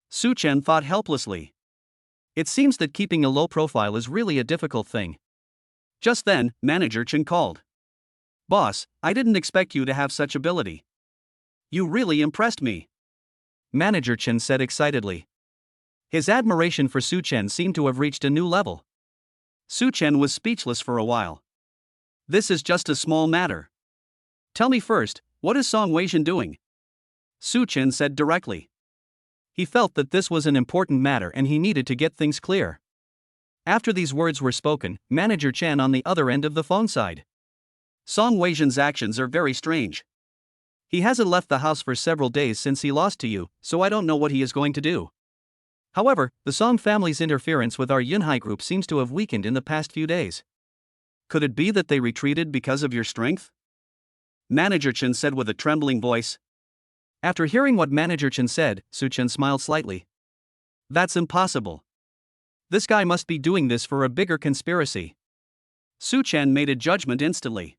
Su Chen thought helplessly. It seems that keeping a low profile is really a difficult thing. Just then, Manager Chen called. Boss, I didn't expect you to have such ability. You really impressed me. Manager Chen said excitedly. His admiration for Su Chen seemed to have reached a new level. Su Chen was speechless for a while. This is just a small matter. Tell me first, what is Song Weizhen doing? Su Chen said directly. He felt that this was an important matter and he needed to get things clear. After these words were spoken, Manager Chen on the other end of the phone side. Song Weizhen's actions are very strange. He hasn't left the house for several days since he lost to you, so I don't know what he is going to do. However, the Song family's interference with our Yunhai group seems to have weakened in the past few days. Could it be that they retreated because of your strength? Manager Chen said with a trembling voice. After hearing what Manager Chen said, Su Chen smiled slightly. That's impossible. This guy must be doing this for a bigger conspiracy. Su Chen made a judgment instantly.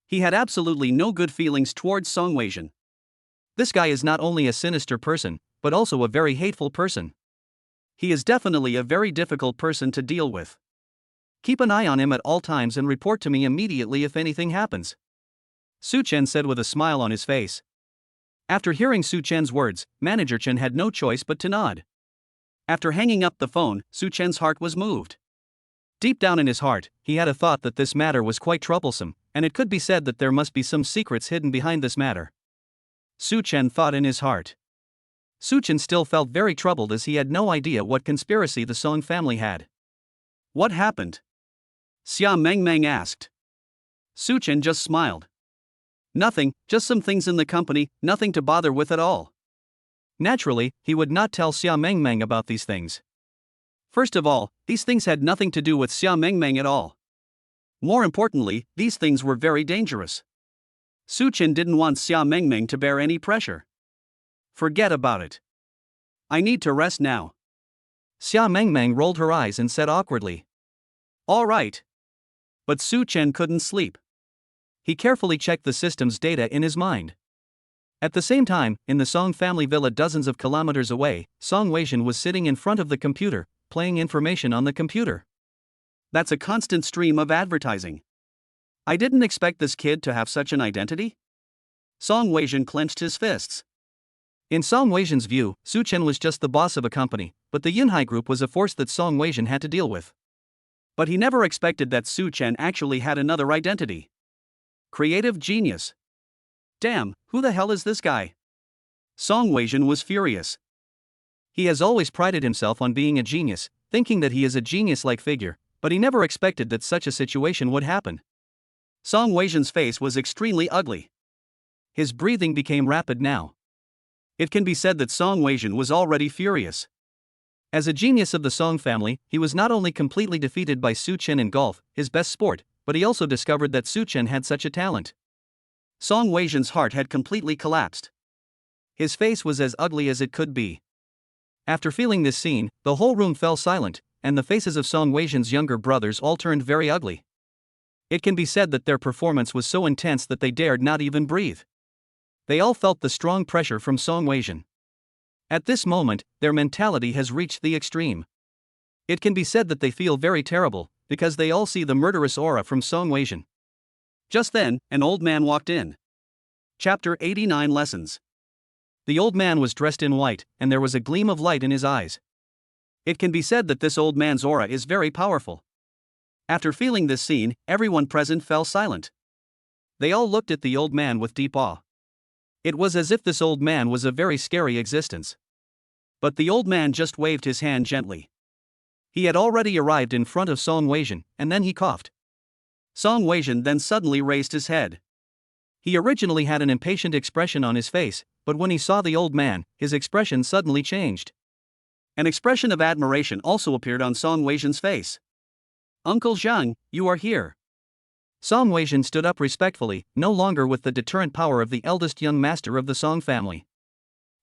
He had absolutely no good feelings towards Song Weijin. This guy is not only a sinister person, but also a very hateful person. He is definitely a very difficult person to deal with. Keep an eye on him at all times and report to me immediately if anything happens, Su Chen said with a smile on his face. After hearing Su Chen's words, Manager Chen had no choice but to nod. After hanging up the phone, Su Chen's heart was moved. Deep down in his heart, he had a thought that this matter was quite troublesome, and it could be said that there must be some secrets hidden behind this matter. Su Chen thought in his heart. Su Chen still felt very troubled as he had no idea what conspiracy the Song family had. What happened? Xia Mengmeng asked. Su Chen just smiled. Nothing, just some things in the company, nothing to bother with at all. Naturally, he would not tell Xia Mengmeng about these things. First of all, these things had nothing to do with Xia Mengmeng at all. More importantly, these things were very dangerous. Su Chen didn't want Xia Mengmeng to bear any pressure. Forget about it. I need to rest now. Xia Mengmeng rolled her eyes and said awkwardly. All right. But Su Chen couldn't sleep. He carefully checked the system's data in his mind. At the same time, in the Song family villa dozens of kilometers away, Song Weijin was sitting in front of the computer, playing information on the computer. That's a constant stream of advertising. I didn't expect this kid to have such an identity. Song Weijin clenched his fists. In Song Weijin's view, Su Chen was just the boss of a company, but the Yunhai Group was a force that Song Weijin had to deal with. But he never expected that Su Chen actually had another identity. Creative genius. Damn, who the hell is this guy? Song Weijin was furious. He has always prided himself on being a genius, thinking that he is a genius-like figure, but he never expected that such a situation would happen. Song Weijin's face was extremely ugly. His breathing became rapid now. It can be said that Song Weijin was already furious. As a genius of the Song family, he was not only completely defeated by Su Chen in golf, his best sport, but he also discovered that Su Chen had such a talent. Song Weijin's heart had completely collapsed. His face was as ugly as it could be. After feeling this scene, the whole room fell silent, and the faces of Song Weijin's younger brothers all turned very ugly. It can be said that their performance was so intense that they dared not even breathe. They all felt the strong pressure from Song Weijin. At this moment, their mentality has reached the extreme. It can be said that they feel very terrible, because they all see the murderous aura from Song Weijin. Just then, an old man walked in. Chapter 89 Lessons. The old man was dressed in white, and there was a gleam of light in his eyes. It can be said that this old man's aura is very powerful. After feeling this scene, everyone present fell silent. They all looked at the old man with deep awe. It was as if this old man was a very scary existence. But the old man just waved his hand gently. He had already arrived in front of Song Weijin, and then he coughed. Song Weijin then suddenly raised his head. He originally had an impatient expression on his face, but when he saw the old man, his expression suddenly changed. An expression of admiration also appeared on Song Weijin's face. Uncle Zhang, you are here. Song Weijin stood up respectfully, no longer with the deterrent power of the eldest young master of the Song family.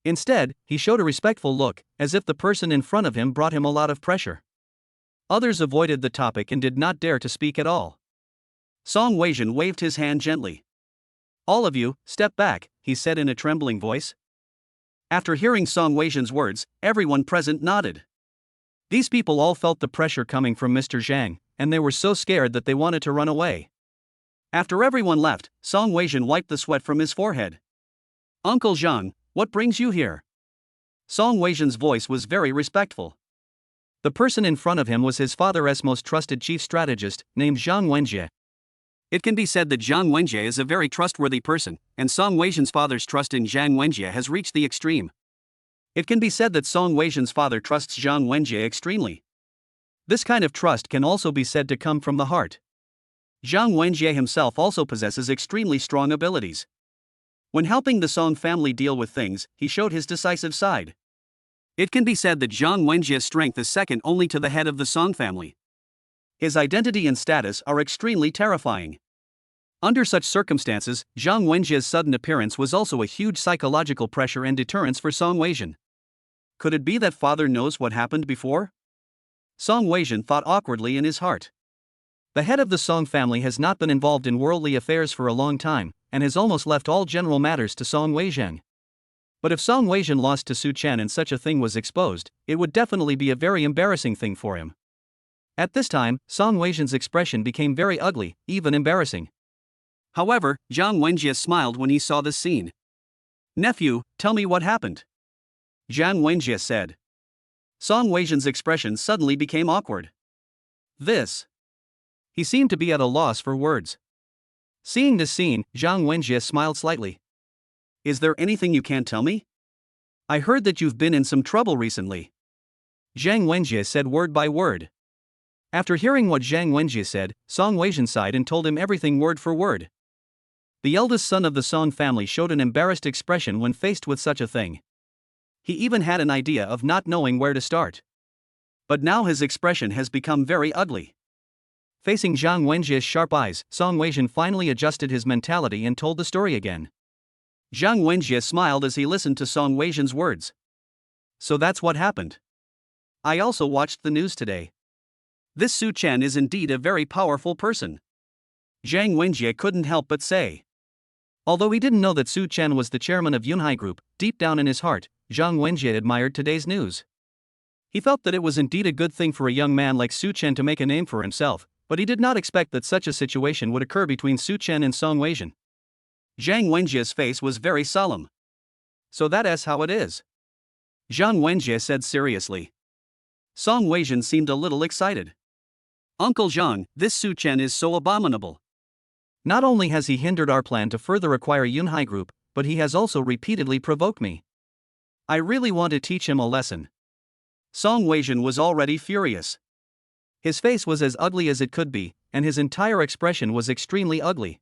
Instead, he showed a respectful look, as if the person in front of him brought him a lot of pressure. Others avoided the topic and did not dare to speak at all. Song Weijin waved his hand gently. All of you, step back, he said in a trembling voice. After hearing Song Weijin's words, everyone present nodded. These people all felt the pressure coming from Mr. Zhang, and they were so scared that they wanted to run away. After everyone left, Song Weijin wiped the sweat from his forehead. Uncle Zhang, what brings you here? Song Weijin's voice was very respectful. The person in front of him was his father's most trusted chief strategist, named Zhang Wenjie. It can be said that Zhang Wenjie is a very trustworthy person, and Song Weijin's father's trust in Zhang Wenjie has reached the extreme. It can be said that Song Weijin's father trusts Zhang Wenjie extremely. This kind of trust can also be said to come from the heart. Zhang Wenjie himself also possesses extremely strong abilities. When helping the Song family deal with things, he showed his decisive side. It can be said that Zhang Wenjie's strength is second only to the head of the Song family. His identity and status are extremely terrifying. Under such circumstances, Zhang Wenjie's sudden appearance was also a huge psychological pressure and deterrence for Song Weijin. Could it be that father knows what happened before? Song Weijin thought awkwardly in his heart. The head of the Song family has not been involved in worldly affairs for a long time, and has almost left all general matters to Song Weizheng. But if Song Weizheng lost to Su Chen and such a thing was exposed, it would definitely be a very embarrassing thing for him. At this time, Song Weizheng's expression became very ugly, even embarrassing. However, Zhang Wenjie smiled when he saw this scene. "Nephew, tell me what happened," Zhang Wenjie said. Song Weizheng's expression suddenly became awkward. This. He seemed to be at a loss for words. Seeing this scene, Zhang Wenjie smiled slightly. "Is there anything you can't tell me? I heard that you've been in some trouble recently," Zhang Wenjie said word by word. After hearing what Zhang Wenjie said, Song Weizheng sighed and told him everything word for word. The eldest son of the Song family showed an embarrassed expression when faced with such a thing. He even had an idea of not knowing where to start. But now his expression has become very ugly. Facing Zhang Wenjie's sharp eyes, Song Weizheng finally adjusted his mentality and told the story again. Zhang Wenjie smiled as he listened to Song Weizheng's words. "So that's what happened. I also watched the news today. This Su Chen is indeed a very powerful person," Zhang Wenjie couldn't help but say. Although he didn't know that Su Chen was the chairman of Yunhai Group, deep down in his heart, Zhang Wenjie admired today's news. He felt that it was indeed a good thing for a young man like Su Chen to make a name for himself, but he did not expect that such a situation would occur between Su Chen and Song Weizheng. Zhang Wenjie's face was very solemn. "So that is how it is," Zhang Wenjie said seriously. Song Weizheng seemed a little excited. "Uncle Zhang, this Su Chen is so abominable. Not only has he hindered our plan to further acquire Yunhai Group, but he has also repeatedly provoked me. I really want to teach him a lesson." Song Weizheng was already furious. His face was as ugly as it could be, and his entire expression was extremely ugly.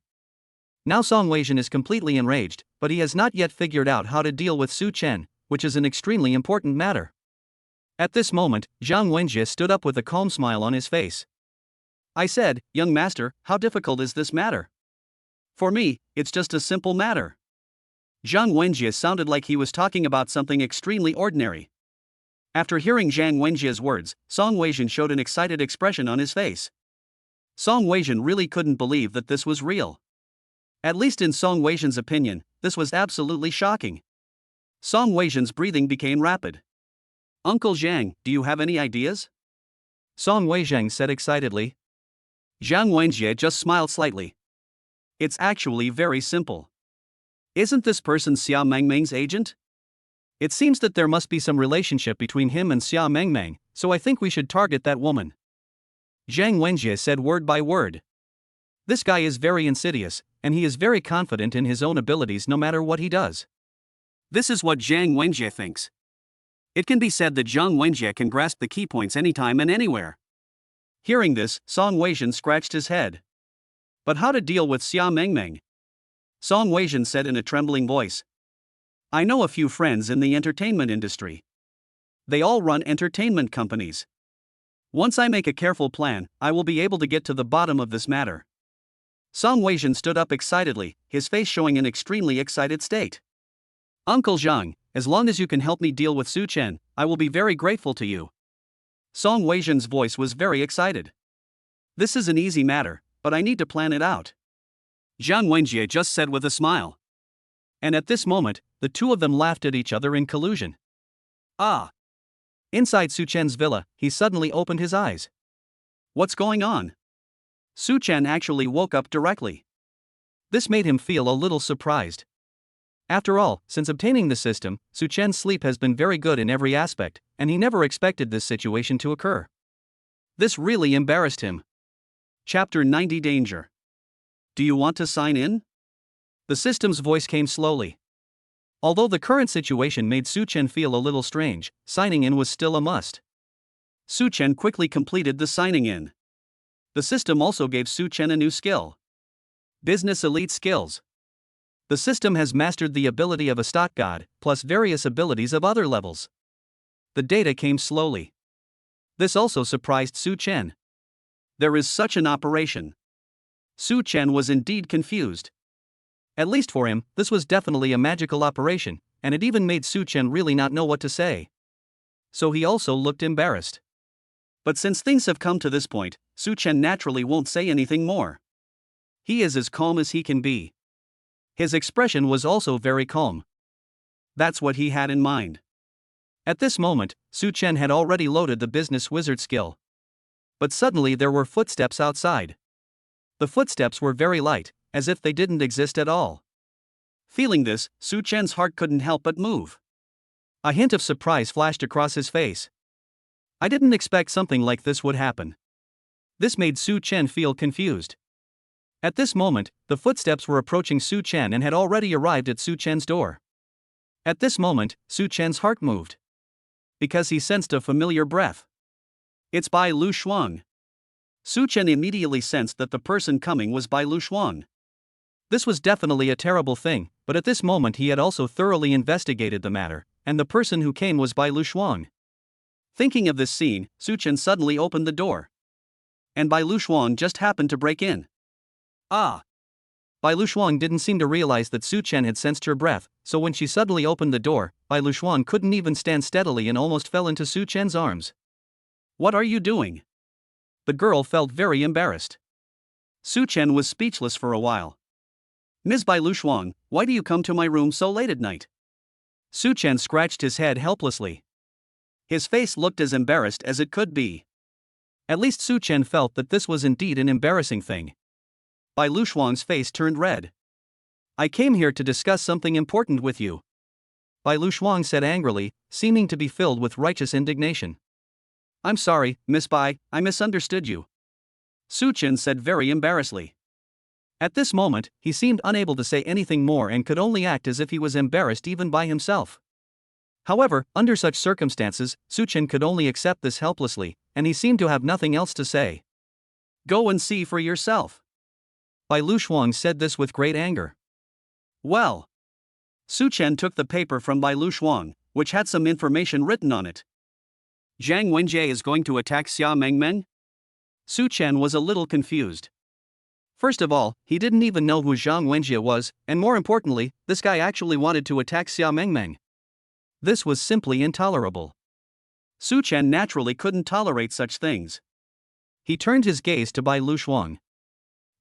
Now Song Weizheng is completely enraged, but he has not yet figured out how to deal with Su Chen, which is an extremely important matter. At this moment, Zhang Wenjie stood up with a calm smile on his face. "I said, young master, how difficult is this matter? For me, it's just a simple matter." Zhang Wenjie sounded like he was talking about something extremely ordinary. After hearing Zhang Wenjie's words, Song Weizheng showed an excited expression on his face. Song Weizheng really couldn't believe that this was real. At least in Song Weizheng's opinion, this was absolutely shocking. Song Weizheng's breathing became rapid. "Uncle Zhang, do you have any ideas?" Song Weizheng said excitedly. Zhang Wenjie just smiled slightly. "It's actually very simple. Isn't this person Xia Mengmeng's agent? It seems that there must be some relationship between him and Xia Mengmeng, so I think we should target that woman," Zhang Wenjie said word by word. This guy is very insidious, and he is very confident in his own abilities no matter what he does. This is what Zhang Wenjie thinks. It can be said that Zhang Wenjie can grasp the key points anytime and anywhere. Hearing this, Song Weizheng scratched his head. "But how to deal with Xia Mengmeng?" Song Weizheng said in a trembling voice. "I know a few friends in the entertainment industry. They all run entertainment companies. Once I make a careful plan, I will be able to get to the bottom of this matter." Song Weizheng stood up excitedly, his face showing an extremely excited state. "Uncle Zhang, as long as you can help me deal with Su Chen, I will be very grateful to you." Song Weizheng's voice was very excited. "This is an easy matter, but I need to plan it out," Zhang Wenjie just said with a smile. And at this moment, the two of them laughed at each other in collusion. Ah! Inside Su Chen's villa, he suddenly opened his eyes. What's going on? Su Chen actually woke up directly. This made him feel a little surprised. After all, since obtaining the system, Su Chen's sleep has been very good in every aspect, and he never expected this situation to occur. This really embarrassed him. Chapter 90 Danger. Do you want to sign in? The system's voice came slowly. Although the current situation made Su Chen feel a little strange, signing in was still a must. Su Chen quickly completed the signing in. The system also gave Su Chen a new skill. Business Elite Skills. The system has mastered the ability of a stock god, plus various abilities of other levels. The data came slowly. This also surprised Su Chen. There is such an operation. Su Chen was indeed confused. At least for him, this was definitely a magical operation, and it even made Su Chen really not know what to say. So he also looked embarrassed. But since things have come to this point, Su Chen naturally won't say anything more. He is as calm as he can be. His expression was also very calm. That's what he had in mind. At this moment, Su Chen had already loaded the business wizard skill. But suddenly there were footsteps outside. The footsteps were very light, as if they didn't exist at all. Feeling this, Su Chen's heart couldn't help but move. A hint of surprise flashed across his face. I didn't expect something like this would happen. This made Su Chen feel confused. At this moment, the footsteps were approaching Su Chen and had already arrived at Su Chen's door. At this moment, Su Chen's heart moved. Because he sensed a familiar breath. It's Bai Lu Shuang. Su Chen immediately sensed that the person coming was Bai Lu Shuang. This was definitely a terrible thing, but at this moment he had also thoroughly investigated the matter, and the person who came was Bai Lu Shuang. Thinking of this scene, Su Chen suddenly opened the door. And Bai Lu Shuang just happened to break in. Ah! Bai Lu Shuang didn't seem to realize that Su Chen had sensed her breath, so when she suddenly opened the door, Bai Lu Shuang couldn't even stand steadily and almost fell into Su Chen's arms. What are you doing? The girl felt very embarrassed. Su Chen was speechless for a while. Ms. Bai Lu Shuang, why do you come to my room so late at night? Su Chen scratched his head helplessly. His face looked as embarrassed as it could be. At least Su Chen felt that this was indeed an embarrassing thing. Bai Lu Shuang's face turned red. I came here to discuss something important with you. Bai Lu Shuang said angrily, seeming to be filled with righteous indignation. I'm sorry, Miss Bai, I misunderstood you. Su Chen said very embarrassedly. At this moment, he seemed unable to say anything more and could only act as if he was embarrassed even by himself. However, under such circumstances, Su Chen could only accept this helplessly, and he seemed to have nothing else to say. Go and see for yourself. Bai Lu Shuang said this with great anger. Well. Su Chen took the paper from Bai Lu Shuang, which had some information written on it. Zhang Wenjie is going to attack Xia Mengmeng? Su Chen was a little confused. First of all, he didn't even know who Zhang Wenjie was, and more importantly, this guy actually wanted to attack Xia Mengmeng. This was simply intolerable. Su Chen naturally couldn't tolerate such things. He turned his gaze to Bai Lu Shuang.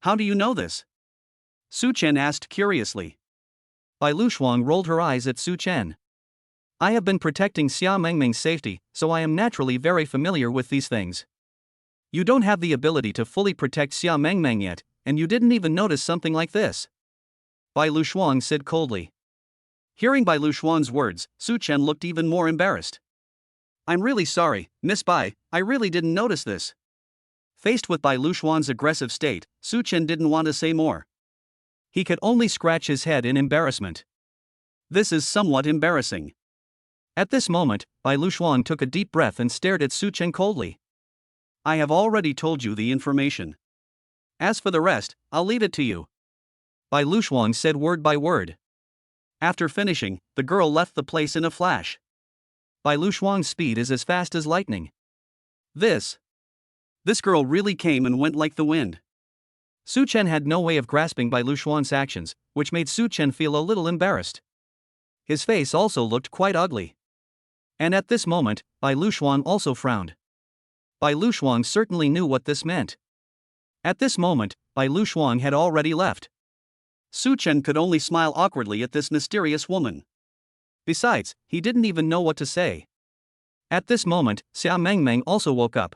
How do you know this? Su Chen asked curiously. Bai Lu Shuang rolled her eyes at Su Chen. I have been protecting Xia Mengmeng's safety, so I am naturally very familiar with these things. You don't have the ability to fully protect Xia Mengmeng yet, and you didn't even notice something like this. Bai Lu Shuang said coldly. Hearing Bai Lu Shuang's words, Su Chen looked even more embarrassed. I'm really sorry, Miss Bai, I really didn't notice this. Faced with Bai Lu Shuang's aggressive state, Su Chen didn't want to say more. He could only scratch his head in embarrassment. This is somewhat embarrassing. At this moment, Bai Lu Shuang took a deep breath and stared at Su Chen coldly. I have already told you the information. As for the rest, I'll leave it to you. Bai Lu Shuang said word by word. After finishing, the girl left the place in a flash. Bai Lu Shuang's speed is as fast as lightning. This girl really came and went like the wind. Su Chen had no way of grasping Bai Lu Shuang's actions, which made Su Chen feel a little embarrassed. His face also looked quite ugly. And at this moment, Bai Lu Shuang also frowned. Bai Lu Shuang certainly knew what this meant. At this moment, Bai Lu Shuang had already left. Su Chen could only smile awkwardly at this mysterious woman. Besides, he didn't even know what to say. At this moment, Xia Mengmeng also woke up.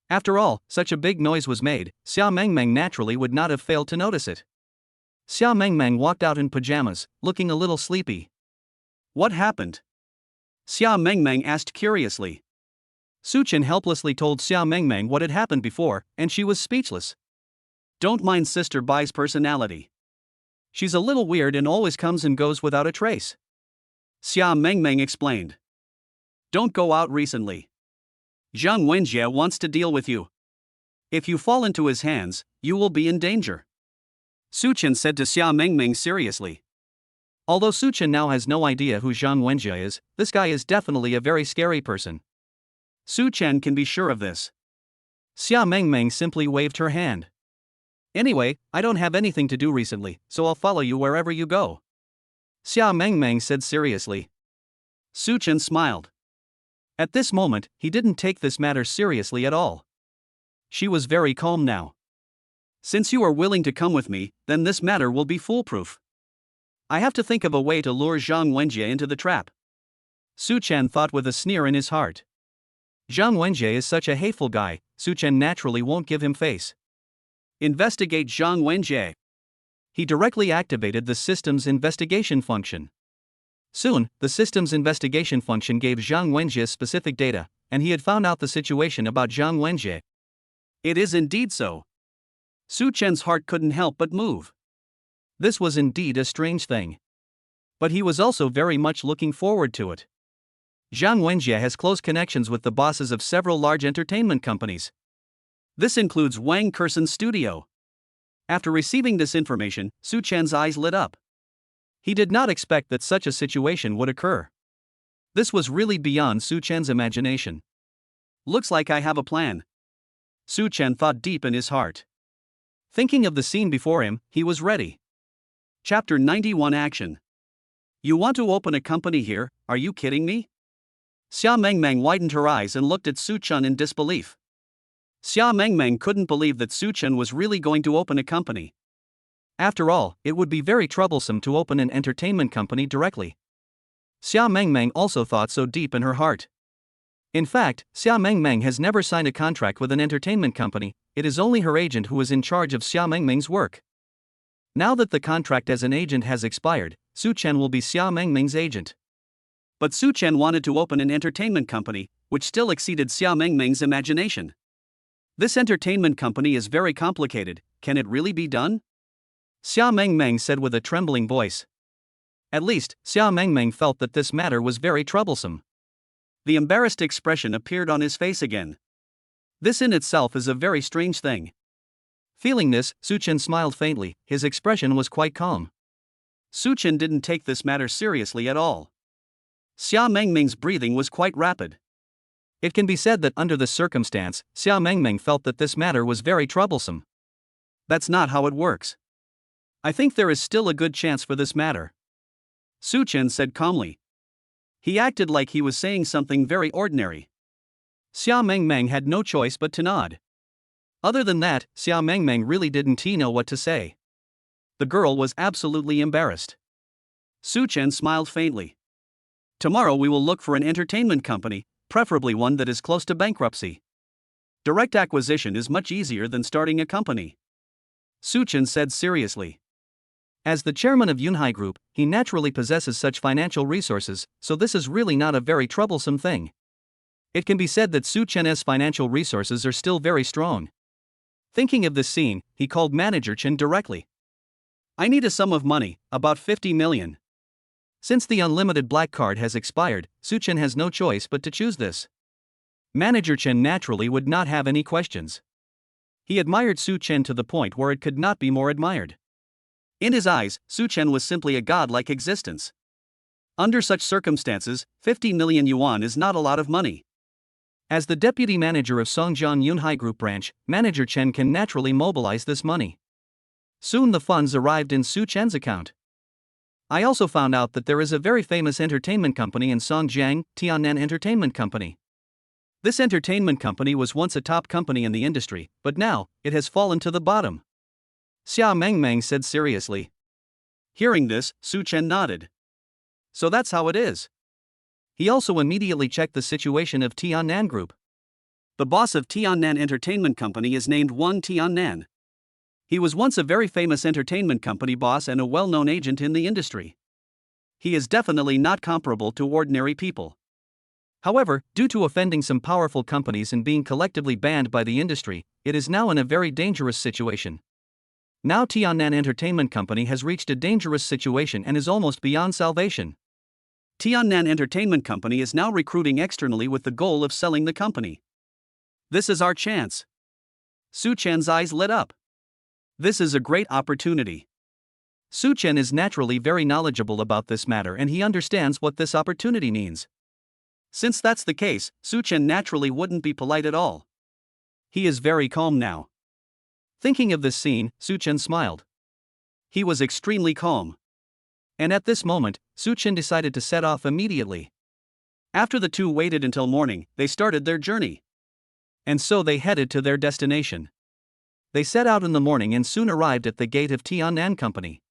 After all, such a big noise was made, Xia Mengmeng naturally would not have failed to notice it. Xia Mengmeng walked out in pajamas, looking a little sleepy. What happened? Xia Mengmeng asked curiously. Su Chen helplessly told Xia Mengmeng what had happened before, and she was speechless. Don't mind Sister Bai's personality. She's a little weird and always comes and goes without a trace. Xia Mengmeng explained. Don't go out recently. Zhang Wenjie wants to deal with you. If you fall into his hands, you will be in danger. Su Chen said to Xia Mengmeng seriously. Although Su Chen now has no idea who Zhang Wenjie is, this guy is definitely a very scary person. Su Chen can be sure of this. Xia Mengmeng simply waved her hand. Anyway, I don't have anything to do recently, so I'll follow you wherever you go. Xia Mengmeng said seriously. Su Chen smiled. At this moment, he didn't take this matter seriously at all. She was very calm now. Since you are willing to come with me, then this matter will be foolproof. I have to think of a way to lure Zhang Wenjie into the trap. Su Chen thought with a sneer in his heart. Zhang Wenjie is such a hateful guy, Su Chen naturally won't give him face. Investigate Zhang Wenjie. He directly activated the system's investigation function. Soon, the system's investigation function gave Zhang Wenjie specific data, and he had found out the situation about Zhang Wenjie. It is indeed so. Su Chen's heart couldn't help but move. This was indeed a strange thing. But he was also very much looking forward to it. Zhang Wenjie has close connections with the bosses of several large entertainment companies. This includes Wang Kerson's studio. After receiving this information, Su Chen's eyes lit up. He did not expect that such a situation would occur. This was really beyond Su Chen's imagination. Looks like I have a plan. Su Chen thought deep in his heart. Thinking of the scene before him, he was ready. Chapter 91 Action. You want to open a company here, are you kidding me? Xia Mengmeng widened her eyes and looked at Su Chen in disbelief. Xia Mengmeng couldn't believe that Su Chen was really going to open a company. After all, it would be very troublesome to open an entertainment company directly. Xia Mengmeng also thought so deep in her heart. In fact, Xia Mengmeng has never signed a contract with an entertainment company, it is only her agent who is in charge of Xia Mengmeng's work. Now that the contract as an agent has expired, Su Chen will be Xia Mengmeng's agent. But Su Chen wanted to open an entertainment company, which still exceeded Xia Mengmeng's imagination. This entertainment company is very complicated, can it really be done? Xia Mengmeng said with a trembling voice. At least, Xia Mengmeng felt that this matter was very troublesome. The embarrassed expression appeared on his face again. This in itself is a very strange thing. Feeling this, Su Chen smiled faintly, his expression was quite calm. Su Chen didn't take this matter seriously at all. Xia Mengmeng's breathing was quite rapid. It can be said that under the circumstance, Xia Mengmeng felt that this matter was very troublesome. That's not how it works. I think there is still a good chance for this matter. Su Chen said calmly. He acted like he was saying something very ordinary. Xia Mengmeng had no choice but to nod. Other than that, Xia Mengmeng really didn't know what to say. The girl was absolutely embarrassed. Su Chen smiled faintly. Tomorrow we will look for an entertainment company, preferably one that is close to bankruptcy. Direct acquisition is much easier than starting a company. Su Chen said seriously. As the chairman of Yunhai Group, he naturally possesses such financial resources, so this is really not a very troublesome thing. It can be said that Su Chen's financial resources are still very strong. Thinking of this scene, he called Manager Chen directly. I need a sum of money, about 50 million. Since the unlimited black card has expired, Su Chen has no choice but to choose this. Manager Chen naturally would not have any questions. He admired Su Chen to the point where it could not be more admired. In his eyes, Su Chen was simply a godlike existence. Under such circumstances, 50 million yuan is not a lot of money. As the deputy manager of Songjiang Yunhai Group branch, Manager Chen can naturally mobilize this money. Soon the funds arrived in Su Chen's account. I also found out that there is a very famous entertainment company in Songjiang, Tiannan Entertainment Company. This entertainment company was once a top company in the industry, but now, it has fallen to the bottom. Xia Mengmeng said seriously. Hearing this, Su Chen nodded. So that's how it is. He also immediately checked the situation of Tiannan Group. The boss of Tiannan Entertainment Company is named Wang Tiannan. He was once a very famous entertainment company boss and a well-known agent in the industry. He is definitely not comparable to ordinary people. However, due to offending some powerful companies and being collectively banned by the industry, it is now in a very dangerous situation. Now Tiannan Entertainment Company has reached a dangerous situation and is almost beyond salvation. Tiannan Entertainment Company is now recruiting externally with the goal of selling the company. This is our chance. Su Chen's eyes lit up. This is a great opportunity. Su Chen is naturally very knowledgeable about this matter and he understands what this opportunity means. Since that's the case, Su Chen naturally wouldn't be polite at all. He is very calm now. Thinking of this scene, Su Chen smiled. He was extremely calm. And at this moment, Su Chen decided to set off immediately. After the two waited until morning, they started their journey. And so they headed to their destination. They set out in the morning and soon arrived at the gate of Tiannan Company.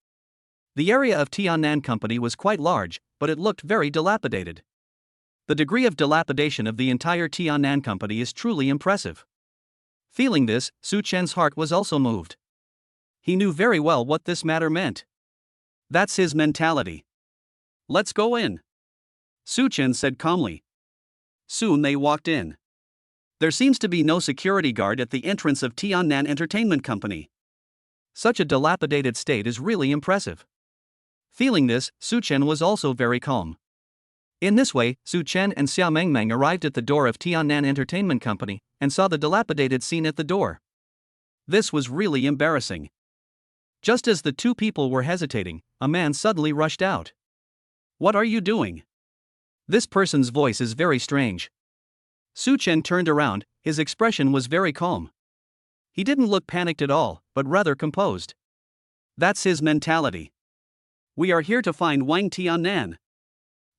The area of Tiannan Company was quite large, but it looked very dilapidated. The degree of dilapidation of the entire Tiannan Company is truly impressive. Feeling this, Su Chen's heart was also moved. He knew very well what this matter meant. That's his mentality. Let's go in, Su Chen said calmly. Soon they walked in. There seems to be no security guard at the entrance of Tiannan Entertainment Company. Such a dilapidated state is really impressive. Feeling this, Su Chen was also very calm. In this way, Su Chen and Xia Mengmeng arrived at the door of Tiannan Entertainment Company and saw the dilapidated scene at the door. This was really embarrassing. Just as the two people were hesitating, a man suddenly rushed out. What are you doing? This person's voice is very strange. Su Chen turned around, his expression was very calm. He didn't look panicked at all, but rather composed. That's his mentality. We are here to find Wang Tiannan.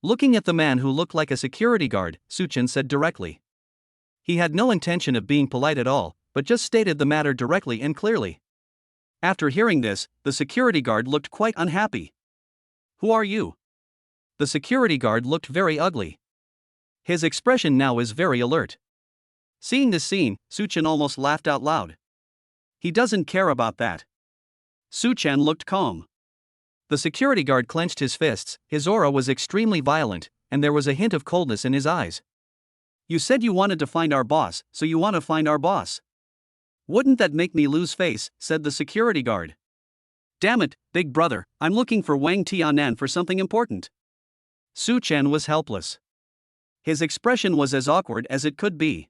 Looking at the man who looked like a security guard, Su Chen said directly. He had no intention of being polite at all, but just stated the matter directly and clearly. After hearing this, the security guard looked quite unhappy. Who are you? The security guard looked very ugly. His expression now is very alert. Seeing this scene, Su Chen almost laughed out loud. He doesn't care about that. Su Chen looked calm. The security guard clenched his fists, his aura was extremely violent, and there was a hint of coldness in his eyes. You said you wanted to find our boss, so you want to find our boss. Wouldn't that make me lose face, said the security guard. Damn it, big brother, I'm looking for Wang Tiannan for something important. Su Chen was helpless. His expression was as awkward as it could be.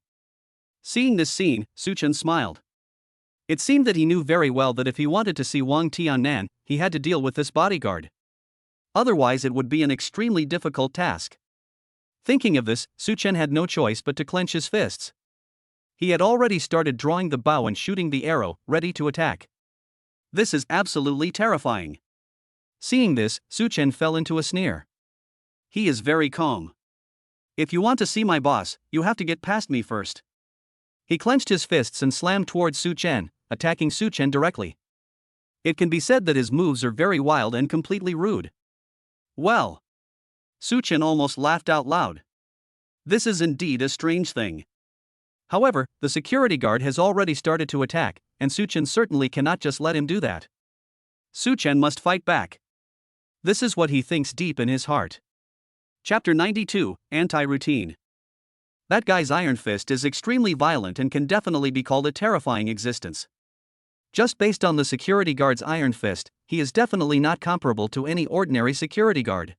Seeing this scene, Su Chen smiled. It seemed that he knew very well that if he wanted to see Wang Tiannan, he had to deal with this bodyguard. Otherwise it would be an extremely difficult task. Thinking of this, Su Chen had no choice but to clench his fists. He had already started drawing the bow and shooting the arrow, ready to attack. This is absolutely terrifying. Seeing this, Su Chen fell into a sneer. He is very calm. If you want to see my boss, you have to get past me first. He clenched his fists and slammed towards Su Chen, attacking Su Chen directly. It can be said that his moves are very wild and completely rude. Well, Su Chen almost laughed out loud. This is indeed a strange thing. However, the security guard has already started to attack, and Su Chen certainly cannot just let him do that. Su Chen must fight back. This is what he thinks deep in his heart. Chapter 92, Anti-Routine. That guy's iron fist is extremely violent and can definitely be called a terrifying existence. Just based on the security guard's iron fist, he is definitely not comparable to any ordinary security guard.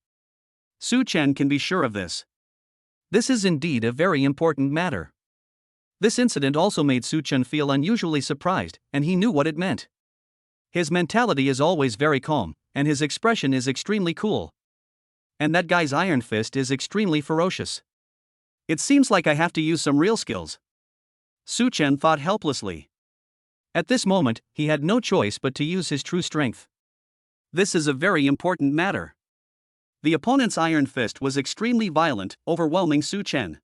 Su Chen can be sure of this. This is indeed a very important matter. This incident also made Su Chen feel unusually surprised, and he knew what it meant. His mentality is always very calm, and his expression is extremely cool. And that guy's iron fist is extremely ferocious. It seems like I have to use some real skills. Su Chen thought helplessly. At this moment, he had no choice but to use his true strength. This is a very important matter. The opponent's iron fist was extremely violent, overwhelming Su Chen.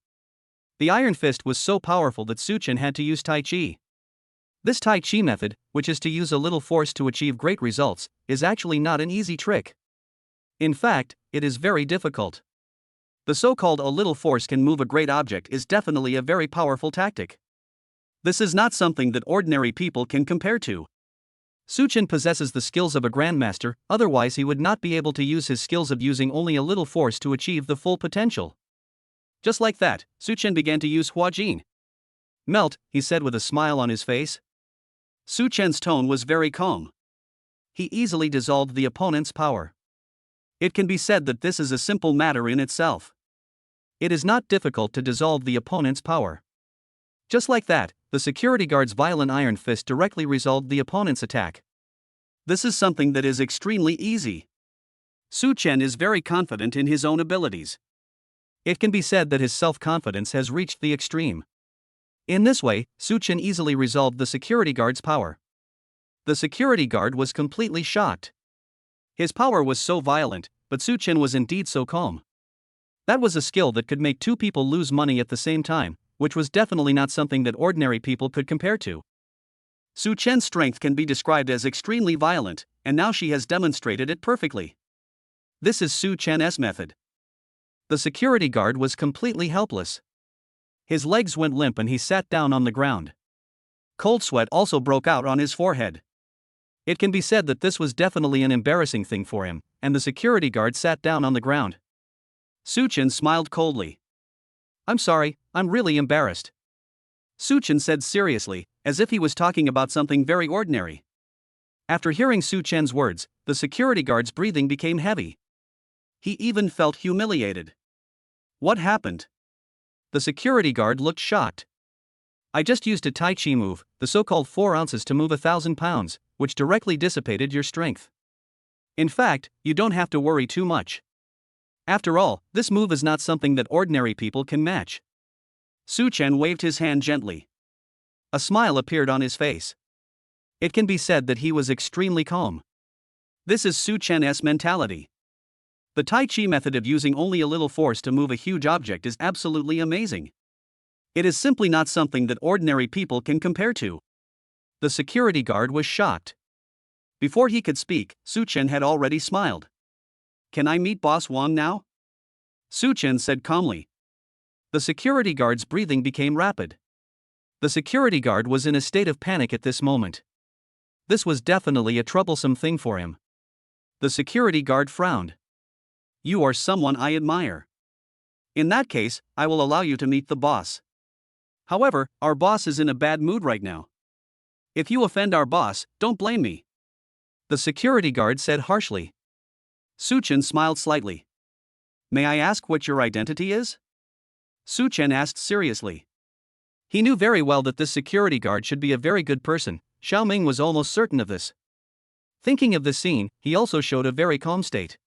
The iron fist was so powerful that Su Chen had to use Tai Chi. This Tai Chi method, which is to use a little force to achieve great results, is actually not an easy trick. In fact, it is very difficult. The so-called a little force can move a great object is definitely a very powerful tactic. This is not something that ordinary people can compare to. Su Chen possesses the skills of a grandmaster, otherwise he would not be able to use his skills of using only a little force to achieve the full potential. Just like that, Su Chen began to use Huajin. Melt, he said with a smile on his face. Su Chen's tone was very calm. He easily dissolved the opponent's power. It can be said that this is a simple matter in itself. It is not difficult to dissolve the opponent's power. Just like that, the security guard's violent iron fist directly resolved the opponent's attack. This is something that is extremely easy. Su Chen is very confident in his own abilities. It can be said that his self-confidence has reached the extreme. In this way, Su Chen easily resolved the security guard's power. The security guard was completely shocked. His power was so violent, but Su Chen was indeed so calm. That was a skill that could make two people lose money at the same time, which was definitely not something that ordinary people could compare to. Su Chen's strength can be described as extremely violent, and now she has demonstrated it perfectly. This is Su Chen's method. The security guard was completely helpless. His legs went limp and he sat down on the ground. Cold sweat also broke out on his forehead. It can be said that this was definitely an embarrassing thing for him, and the security guard sat down on the ground. Su Chen smiled coldly. "I'm sorry, I'm really embarrassed," Su Chen said seriously, as if he was talking about something very ordinary. After hearing Su Chen's words, the security guard's breathing became heavy. He even felt humiliated. What happened? The security guard looked shocked. "I just used a Tai Chi move, the so-called 4 ounces to move 1,000 pounds, which directly dissipated your strength. In fact, you don't have to worry too much. After all, this move is not something that ordinary people can match." Su Chen waved his hand gently. A smile appeared on his face. It can be said that he was extremely calm. This is Su Chen's mentality. The Tai Chi method of using only a little force to move a huge object is absolutely amazing. It is simply not something that ordinary people can compare to. The security guard was shocked. Before he could speak, Su Chen had already smiled. "Can I meet Boss Wang now?" Su Chen said calmly. The security guard's breathing became rapid. The security guard was in a state of panic at this moment. This was definitely a troublesome thing for him. The security guard frowned. "You are someone I admire. In that case, I will allow you to meet the boss. However, our boss is in a bad mood right now. If you offend our boss, don't blame me," the security guard said harshly. Su Chen smiled slightly. "May I ask what your identity is?" Su Chen asked seriously. He knew very well that this security guard should be a very good person. Xiao Ming was almost certain of this. Thinking of the scene, he also showed a very calm state.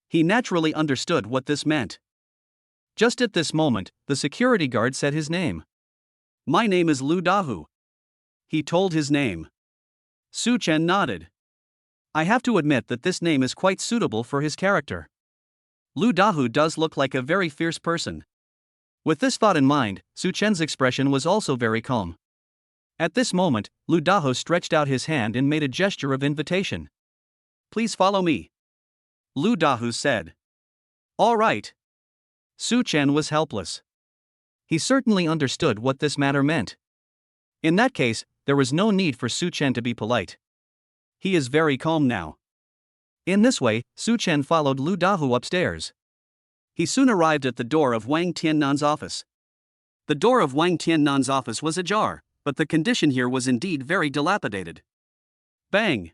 He naturally understood what this meant. Just at this moment, the security guard said his name. "My name is Lu Dahu." He told his name. Su Chen nodded. "I have to admit that this name is quite suitable for his character. Lu Dahu does look like a very fierce person." With this thought in mind, Su Chen's expression was also very calm. At this moment, Lu Dahu stretched out his hand and made a gesture of invitation. "Please follow me," Lu Dahu said. "All right." Su Chen was helpless. He certainly understood what this matter meant. In that case, there was no need for Su Chen to be polite. He is very calm now. In this way, Su Chen followed Lu Dahu upstairs. He soon arrived at the door of Wang Tiannan's office. The door of Wang Tiannan's office was ajar, but the condition here was indeed very dilapidated. Bang!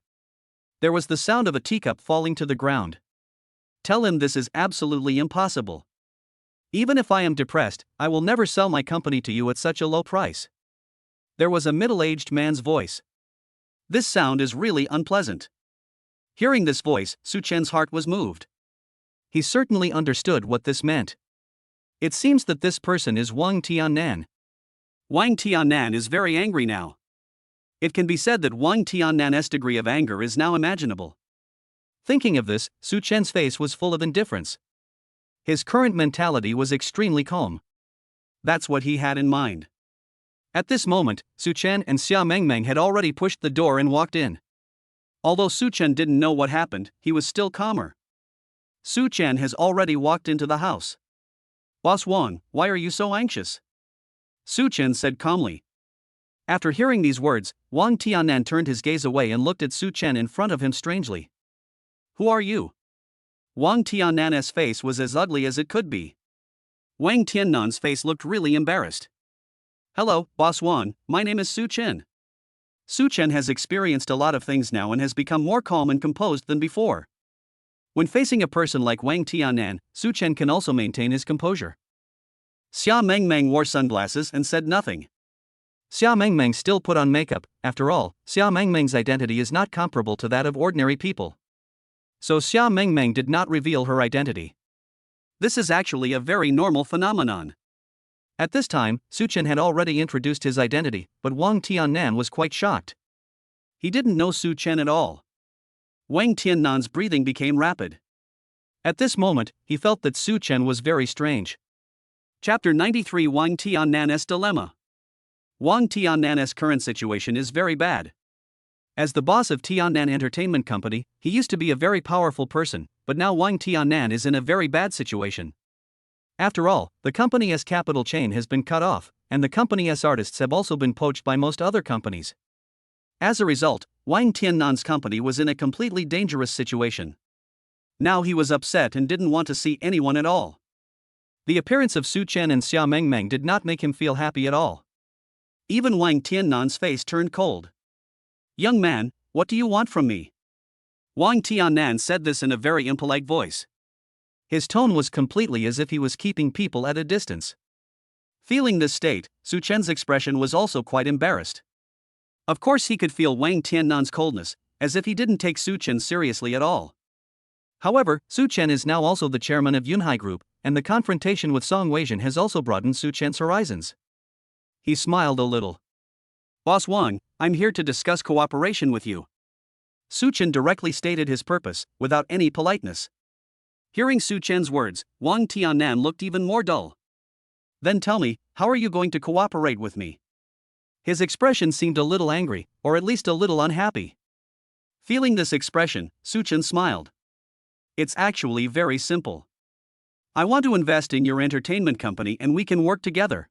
There was the sound of a teacup falling to the ground. "Tell him this is absolutely impossible. Even if I am depressed, I will never sell my company to you at such a low price." There was a middle-aged man's voice. This sound is really unpleasant. Hearing this voice, Su Chen's heart was moved. He certainly understood what this meant. It seems that this person is Wang Tiannan. Wang Tiannan is very angry now. It can be said that Wang Tiannan's degree of anger is now imaginable. Thinking of this, Su Chen's face was full of indifference. His current mentality was extremely calm. That's what he had in mind. At this moment, Su Chen and Xia Mengmeng had already pushed the door and walked in. Although Su Chen didn't know what happened, he was still calmer. Su Chen has already walked into the house. "Boss Wang, why are you so anxious?" Su Chen said calmly. After hearing these words, Wang Tiannan turned his gaze away and looked at Su Chen in front of him strangely. "Who are you?" Wang Tiannan's face was as ugly as it could be. Wang Tiannan's face looked really embarrassed. "Hello, Boss Wang, my name is Su Chen." Su Chen has experienced a lot of things now and has become more calm and composed than before. When facing a person like Wang Tiannan, Su Chen can also maintain his composure. Xia Mengmeng wore sunglasses and said nothing. Xia Mengmeng still put on makeup. After all, Xia Mengmeng's identity is not comparable to that of ordinary people. So Xia Mengmeng did not reveal her identity. This is actually a very normal phenomenon. At this time, Su Chen had already introduced his identity, but Wang Tiannan was quite shocked. He didn't know Su Chen at all. Wang Tiannan's breathing became rapid. At this moment, he felt that Su Chen was very strange. Chapter 93 Wang Tiannan's Dilemma. Wang Tiannan's current situation is very bad. As the boss of Tiannan Entertainment Company, he used to be a very powerful person, but now Wang Tiannan is in a very bad situation. After all, the company's capital chain has been cut off, and the company's artists have also been poached by most other companies. As a result, Wang Tiannan's company was in a completely dangerous situation. Now he was upset and didn't want to see anyone at all. The appearance of Su Chen and Xia Mengmeng did not make him feel happy at all. Even Wang Tiannan's face turned cold. "Young man, what do you want from me?" Wang Tiannan said this in a very impolite voice. His tone was completely as if he was keeping people at a distance. Feeling this state, Su Chen's expression was also quite embarrassed. Of course he could feel Wang Tiannan's coldness, as if he didn't take Su Chen seriously at all. However, Su Chen is now also the chairman of Yunhai Group, and the confrontation with Song Weijin has also broadened Su Chen's horizons. He smiled a little. "Boss Wang, I'm here to discuss cooperation with you." Su Chen directly stated his purpose, without any politeness. Hearing Su Chen's words, Wang Tiannan looked even more dull. "Then tell me, how are you going to cooperate with me?" His expression seemed a little angry, or at least a little unhappy. Feeling this expression, Su Chen smiled. "It's actually very simple. I want to invest in your entertainment company and we can work together,"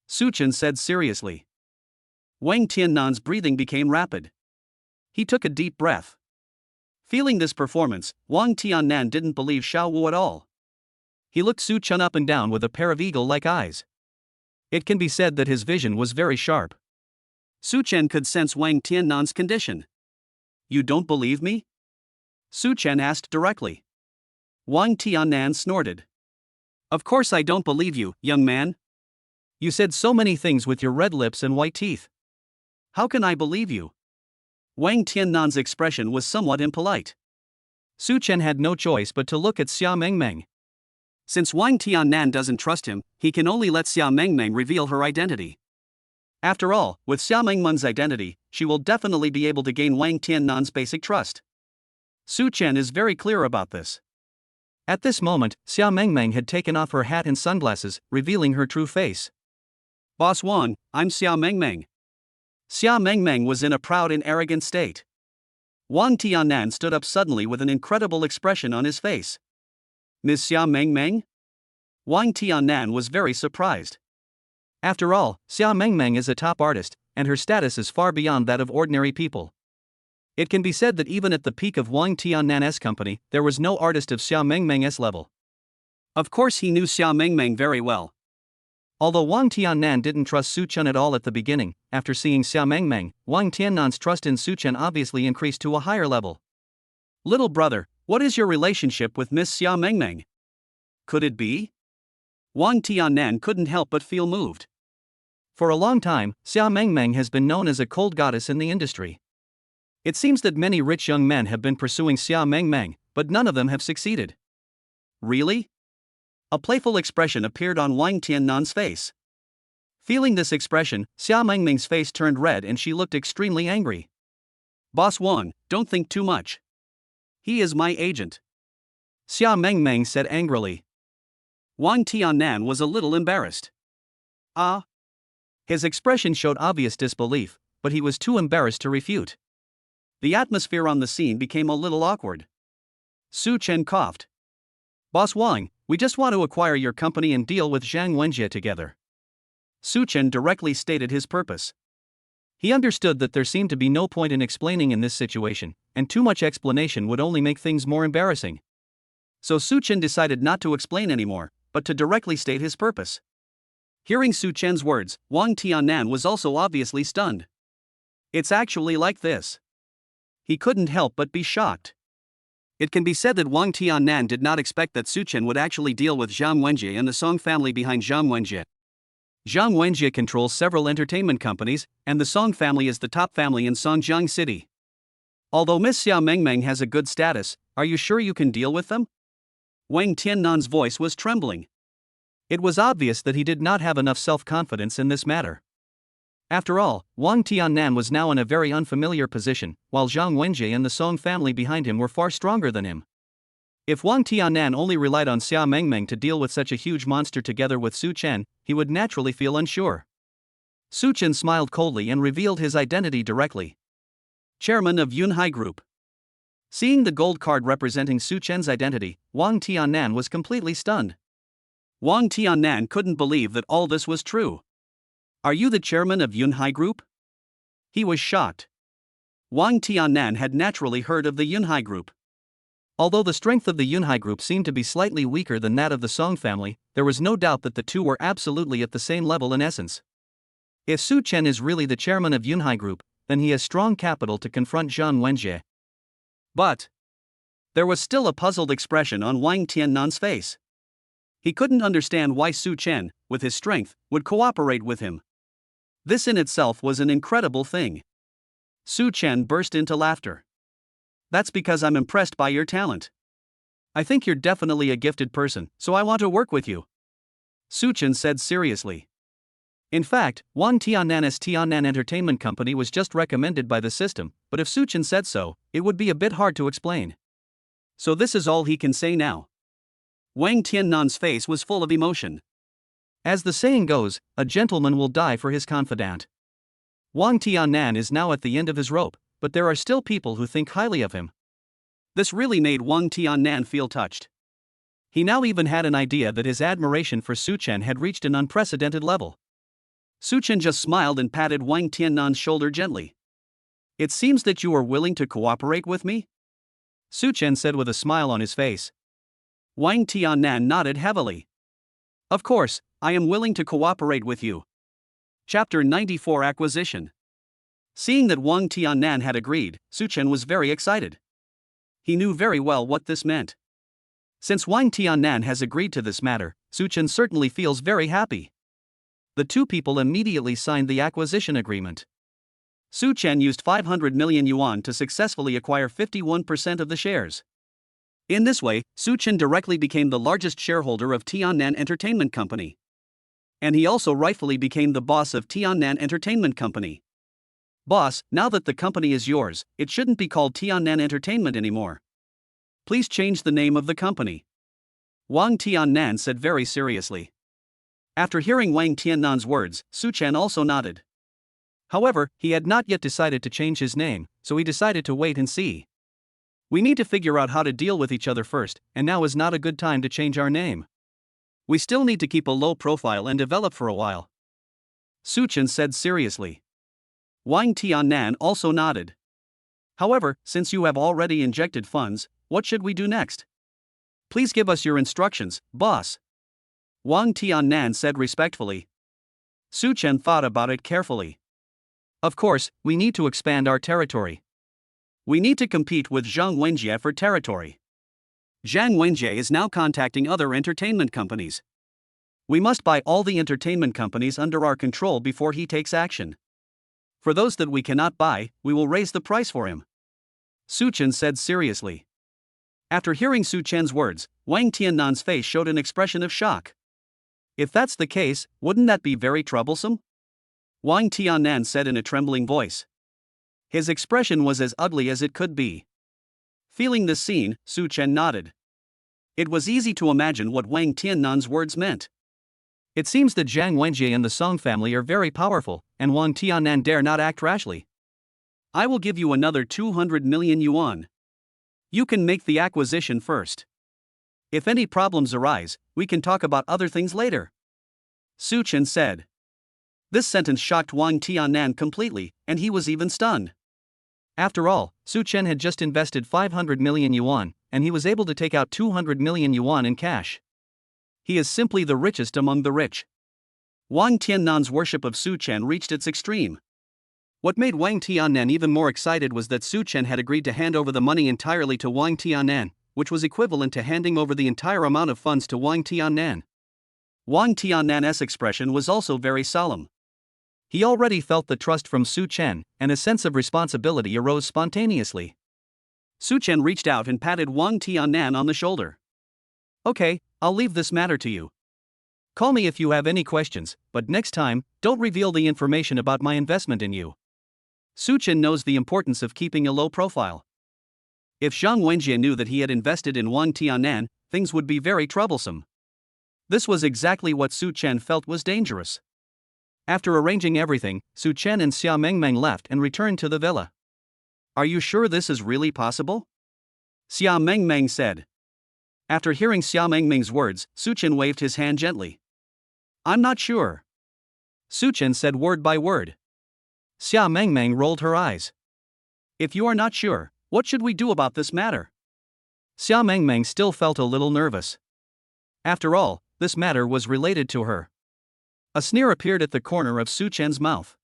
Su Chen said seriously. Wang Tiannan's breathing became rapid. He took a deep breath. Feeling this performance, Wang Tiannan didn't believe Xiao Wu at all. He looked Su Chen up and down with a pair of eagle-like eyes. It can be said that his vision was very sharp. Su Chen could sense Wang Tiannan's condition. "You don't believe me?" Su Chen asked directly. Wang Tiannan snorted. "Of course I don't believe you, young man. You said so many things with your red lips and white teeth. How can I believe you?" Wang Tiannan's expression was somewhat impolite. Su Chen had no choice but to look at Xia Mengmeng. Since Wang Tiannan doesn't trust him, he can only let Xia Mengmeng reveal her identity. After all, with Xia Mengmeng's identity, she will definitely be able to gain Wang Tiannan's basic trust. Su Chen is very clear about this. At this moment, Xia Mengmeng had taken off her hat and sunglasses, revealing her true face. "Boss Wang, I'm Xia Mengmeng." Xia Mengmeng was in a proud and arrogant state. Wang Tiannan stood up suddenly with an incredible expression on his face. "Ms. Xia Mengmeng?" Wang Tiannan was very surprised. After all, Xia Mengmeng is a top artist, and her status is far beyond that of ordinary people. It can be said that even at the peak of Wang Tiannan's company, there was no artist of Xia Mengmeng's level. Of course he knew Xia Mengmeng very well. Although Wang Tiannan didn't trust Su Chen at all at the beginning, after seeing Xia Mengmeng, Wang Tiannan's trust in Su Chen obviously increased to a higher level. "Little brother, what is your relationship with Miss Xia Mengmeng? Could it be?" Wang Tiannan couldn't help but feel moved. For a long time, Xia Mengmeng has been known as a cold goddess in the industry. It seems that many rich young men have been pursuing Xia Mengmeng, but none of them have succeeded. "Really?" A playful expression appeared on Wang Tiannan's face. Feeling this expression, Xia Mengmeng's face turned red and she looked extremely angry. "Boss Wang, don't think too much. He is my agent," Xia Mengmeng said angrily. Wang Tiannan was a little embarrassed. "Ah?" His expression showed obvious disbelief, but he was too embarrassed to refute. The atmosphere on the scene became a little awkward. Su Chen coughed. "Boss Wang, we just want to acquire your company and deal with Zhang Wenjie together." Su Chen directly stated his purpose. He understood that there seemed to be no point in explaining in this situation, and too much explanation would only make things more embarrassing. So Su Chen decided not to explain anymore, but to directly state his purpose. Hearing Su Chen's words, Wang Tiannan was also obviously stunned. "It's actually like this." He couldn't help but be shocked. It can be said that Wang Tiannan did not expect that Su Chen would actually deal with Zhang Wenjie and the Song family behind Zhang Wenjie. Zhang Wenjie controls several entertainment companies, and the Song family is the top family in Songjiang City. Although Miss Xia Mengmeng has a good status, are you sure you can deal with them? Wang Tiannan's voice was trembling. It was obvious that he did not have enough self-confidence in this matter. After all, Wang Tiannan was now in a very unfamiliar position, while Zhang Wenjie and the Song family behind him were far stronger than him. If Wang Tianan only relied on Xia Mengmeng to deal with such a huge monster together with Su Chen, he would naturally feel unsure. Su Chen smiled coldly and revealed his identity directly. Chairman of Yunhai Group. Seeing the gold card representing Su Chen's identity, Wang Tianan was completely stunned. Wang Tianan couldn't believe that all this was true. Are you the chairman of Yunhai Group? He was shocked. Wang Tianan had naturally heard of the Yunhai Group. Although the strength of the Yunhai Group seemed to be slightly weaker than that of the Song family, there was no doubt that the two were absolutely at the same level in essence. If Su Chen is really the chairman of Yunhai Group, then he has strong capital to confront Zhang Wenjie. But there was still a puzzled expression on Wang Tiannan's face. He couldn't understand why Su Chen, with his strength, would cooperate with him. This in itself was an incredible thing. Su Chen burst into laughter. That's because I'm impressed by your talent. I think you're definitely a gifted person, so I want to work with you. Su Chen said seriously. In fact, Wang Tiannan's Tiannan Entertainment Company was just recommended by the system, but if Su Chen said so, it would be a bit hard to explain. So this is all he can say now. Wang Tiannan's face was full of emotion. As the saying goes, a gentleman will die for his confidant. Wang Tiannan is now at the end of his rope, but there are still people who think highly of him. This really made Wang Tiannan feel touched. He now even had an idea that his admiration for Su Chen had reached an unprecedented level. Su Chen just smiled and patted Wang Tiannan's shoulder gently. It seems that you are willing to cooperate with me? Su Chen said with a smile on his face. Wang Tiannan nodded heavily. Of course, I am willing to cooperate with you. Chapter 94 Acquisition. Seeing that Wang Tiannan had agreed, Su Chen was very excited. He knew very well what this meant. Since Wang Tiannan has agreed to this matter, Su Chen certainly feels very happy. The two people immediately signed the acquisition agreement. Su Chen used 500 million yuan to successfully acquire 51% of the shares. In this way, Su Chen directly became the largest shareholder of Tiannan Entertainment Company. And he also rightfully became the boss of Tiannan Entertainment Company. Boss, now that the company is yours, it shouldn't be called Tiannan Entertainment anymore. Please change the name of the company. Wang Tiannan said very seriously. After hearing Wang Tiannan's words, Su Chen also nodded. However, he had not yet decided to change his name, so he decided to wait and see. We need to figure out how to deal with each other first, and now is not a good time to change our name. We still need to keep a low profile and develop for a while. Su Chen said seriously. Wang Tiannan also nodded. However, since you have already injected funds, what should we do next? Please give us your instructions, boss. Wang Tiannan said respectfully. Su Chen thought about it carefully. Of course, we need to expand our territory. We need to compete with Zhang Wenjie for territory. Zhang Wenjie is now contacting other entertainment companies. We must buy all the entertainment companies under our control before he takes action. For those that we cannot buy, we will raise the price for him. Su Chen said seriously. After hearing Su Chen's words, Wang Tiannan's face showed an expression of shock. If that's the case, wouldn't that be very troublesome? Wang Tiannan said in a trembling voice. His expression was as ugly as it could be. Feeling this scene, Su Chen nodded. It was easy to imagine what Wang Tiannan's words meant. It seems that Zhang Wenjie and the Song family are very powerful, and Wang Tiannan dare not act rashly. I will give you another 200 million yuan. You can make the acquisition first. If any problems arise, we can talk about other things later. Su Chen said. This sentence shocked Wang Tiannan completely, and he was even stunned. After all, Su Chen had just invested 500 million yuan, and he was able to take out 200 million yuan in cash. He is simply the richest among the rich. Wang Tiannan's worship of Su Chen reached its extreme. What made Wang Tiannan even more excited was that Su Chen had agreed to hand over the money entirely to Wang Tiannan, which was equivalent to handing over the entire amount of funds to Wang Tiannan. Wang Tiannan's expression was also very solemn. He already felt the trust from Su Chen, and a sense of responsibility arose spontaneously. Su Chen reached out and patted Wang Tiannan on the shoulder. Okay, I'll leave this matter to you. Call me if you have any questions, but next time, don't reveal the information about my investment in you. Su Chen knows the importance of keeping a low profile. If Zhang Wenjie knew that he had invested in Wang Tianan, things would be very troublesome. This was exactly what Su Chen felt was dangerous. After arranging everything, Su Chen and Xia Mengmeng left and returned to the villa. Are you sure this is really possible? Xia Mengmeng said. After hearing Xia Mengmeng's words, Su Chen waved his hand gently. I'm not sure. Su Chen said word by word. Xia Mengmeng rolled her eyes. If you are not sure, what should we do about this matter? Xia Mengmeng still felt a little nervous. After all, this matter was related to her. A sneer appeared at the corner of Su Chen's mouth.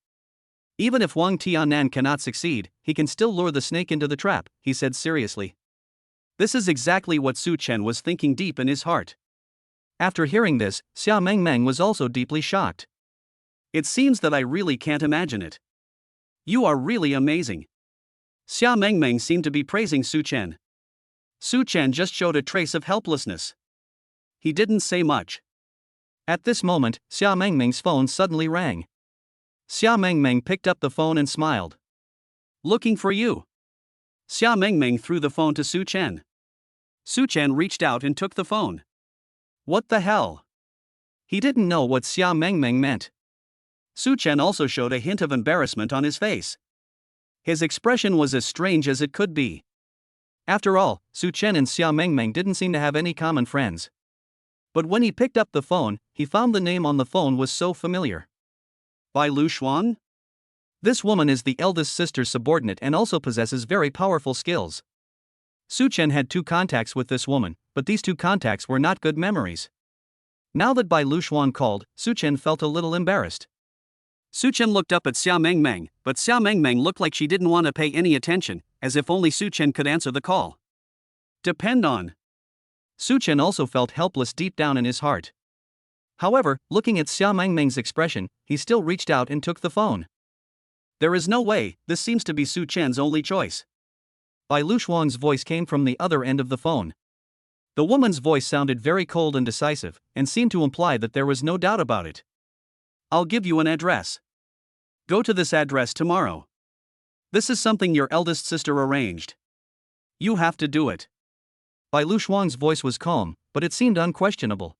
Even if Wang Tianan cannot succeed, he can still lure the snake into the trap, he said seriously. This is exactly what Su Chen was thinking deep in his heart. After hearing this, Xia Mengmeng was also deeply shocked. It seems that I really can't imagine it. You are really amazing. Xia Mengmeng seemed to be praising Su Chen. Su Chen just showed a trace of helplessness. He didn't say much. At this moment, Xia Mengmeng's phone suddenly rang. Xia Mengmeng picked up the phone and smiled. Looking for you. Xia Mengmeng threw the phone to Su Chen. Su Chen reached out and took the phone. What the hell? He didn't know what Xia Mengmeng meant. Su Chen also showed a hint of embarrassment on his face. His expression was as strange as it could be. After all, Su Chen and Xia Mengmeng didn't seem to have any common friends. But when he picked up the phone, he found the name on the phone was so familiar. Bai Lu Xuan? This woman is the eldest sister's subordinate and also possesses very powerful skills. Su Chen had 2 contacts with this woman, but these 2 contacts were not good memories. Now that Bai Lu Xuan called, Su Chen felt a little embarrassed. Su Chen looked up at Xia Mengmeng, but Xia Mengmeng looked like she didn't want to pay any attention, as if only Su Chen could answer the call. Depend on. Su Chen also felt helpless deep down in his heart. However, looking at Xia Mengmeng's expression, he still reached out and took the phone. There is no way, this seems to be Su Chen's only choice. Bai Lu Xuan's voice came from the other end of the phone. The woman's voice sounded very cold and decisive, and seemed to imply that there was no doubt about it. I'll give you an address. Go to this address tomorrow. This is something your eldest sister arranged. You have to do it. Bai Lu Xuan's voice was calm, but it seemed unquestionable.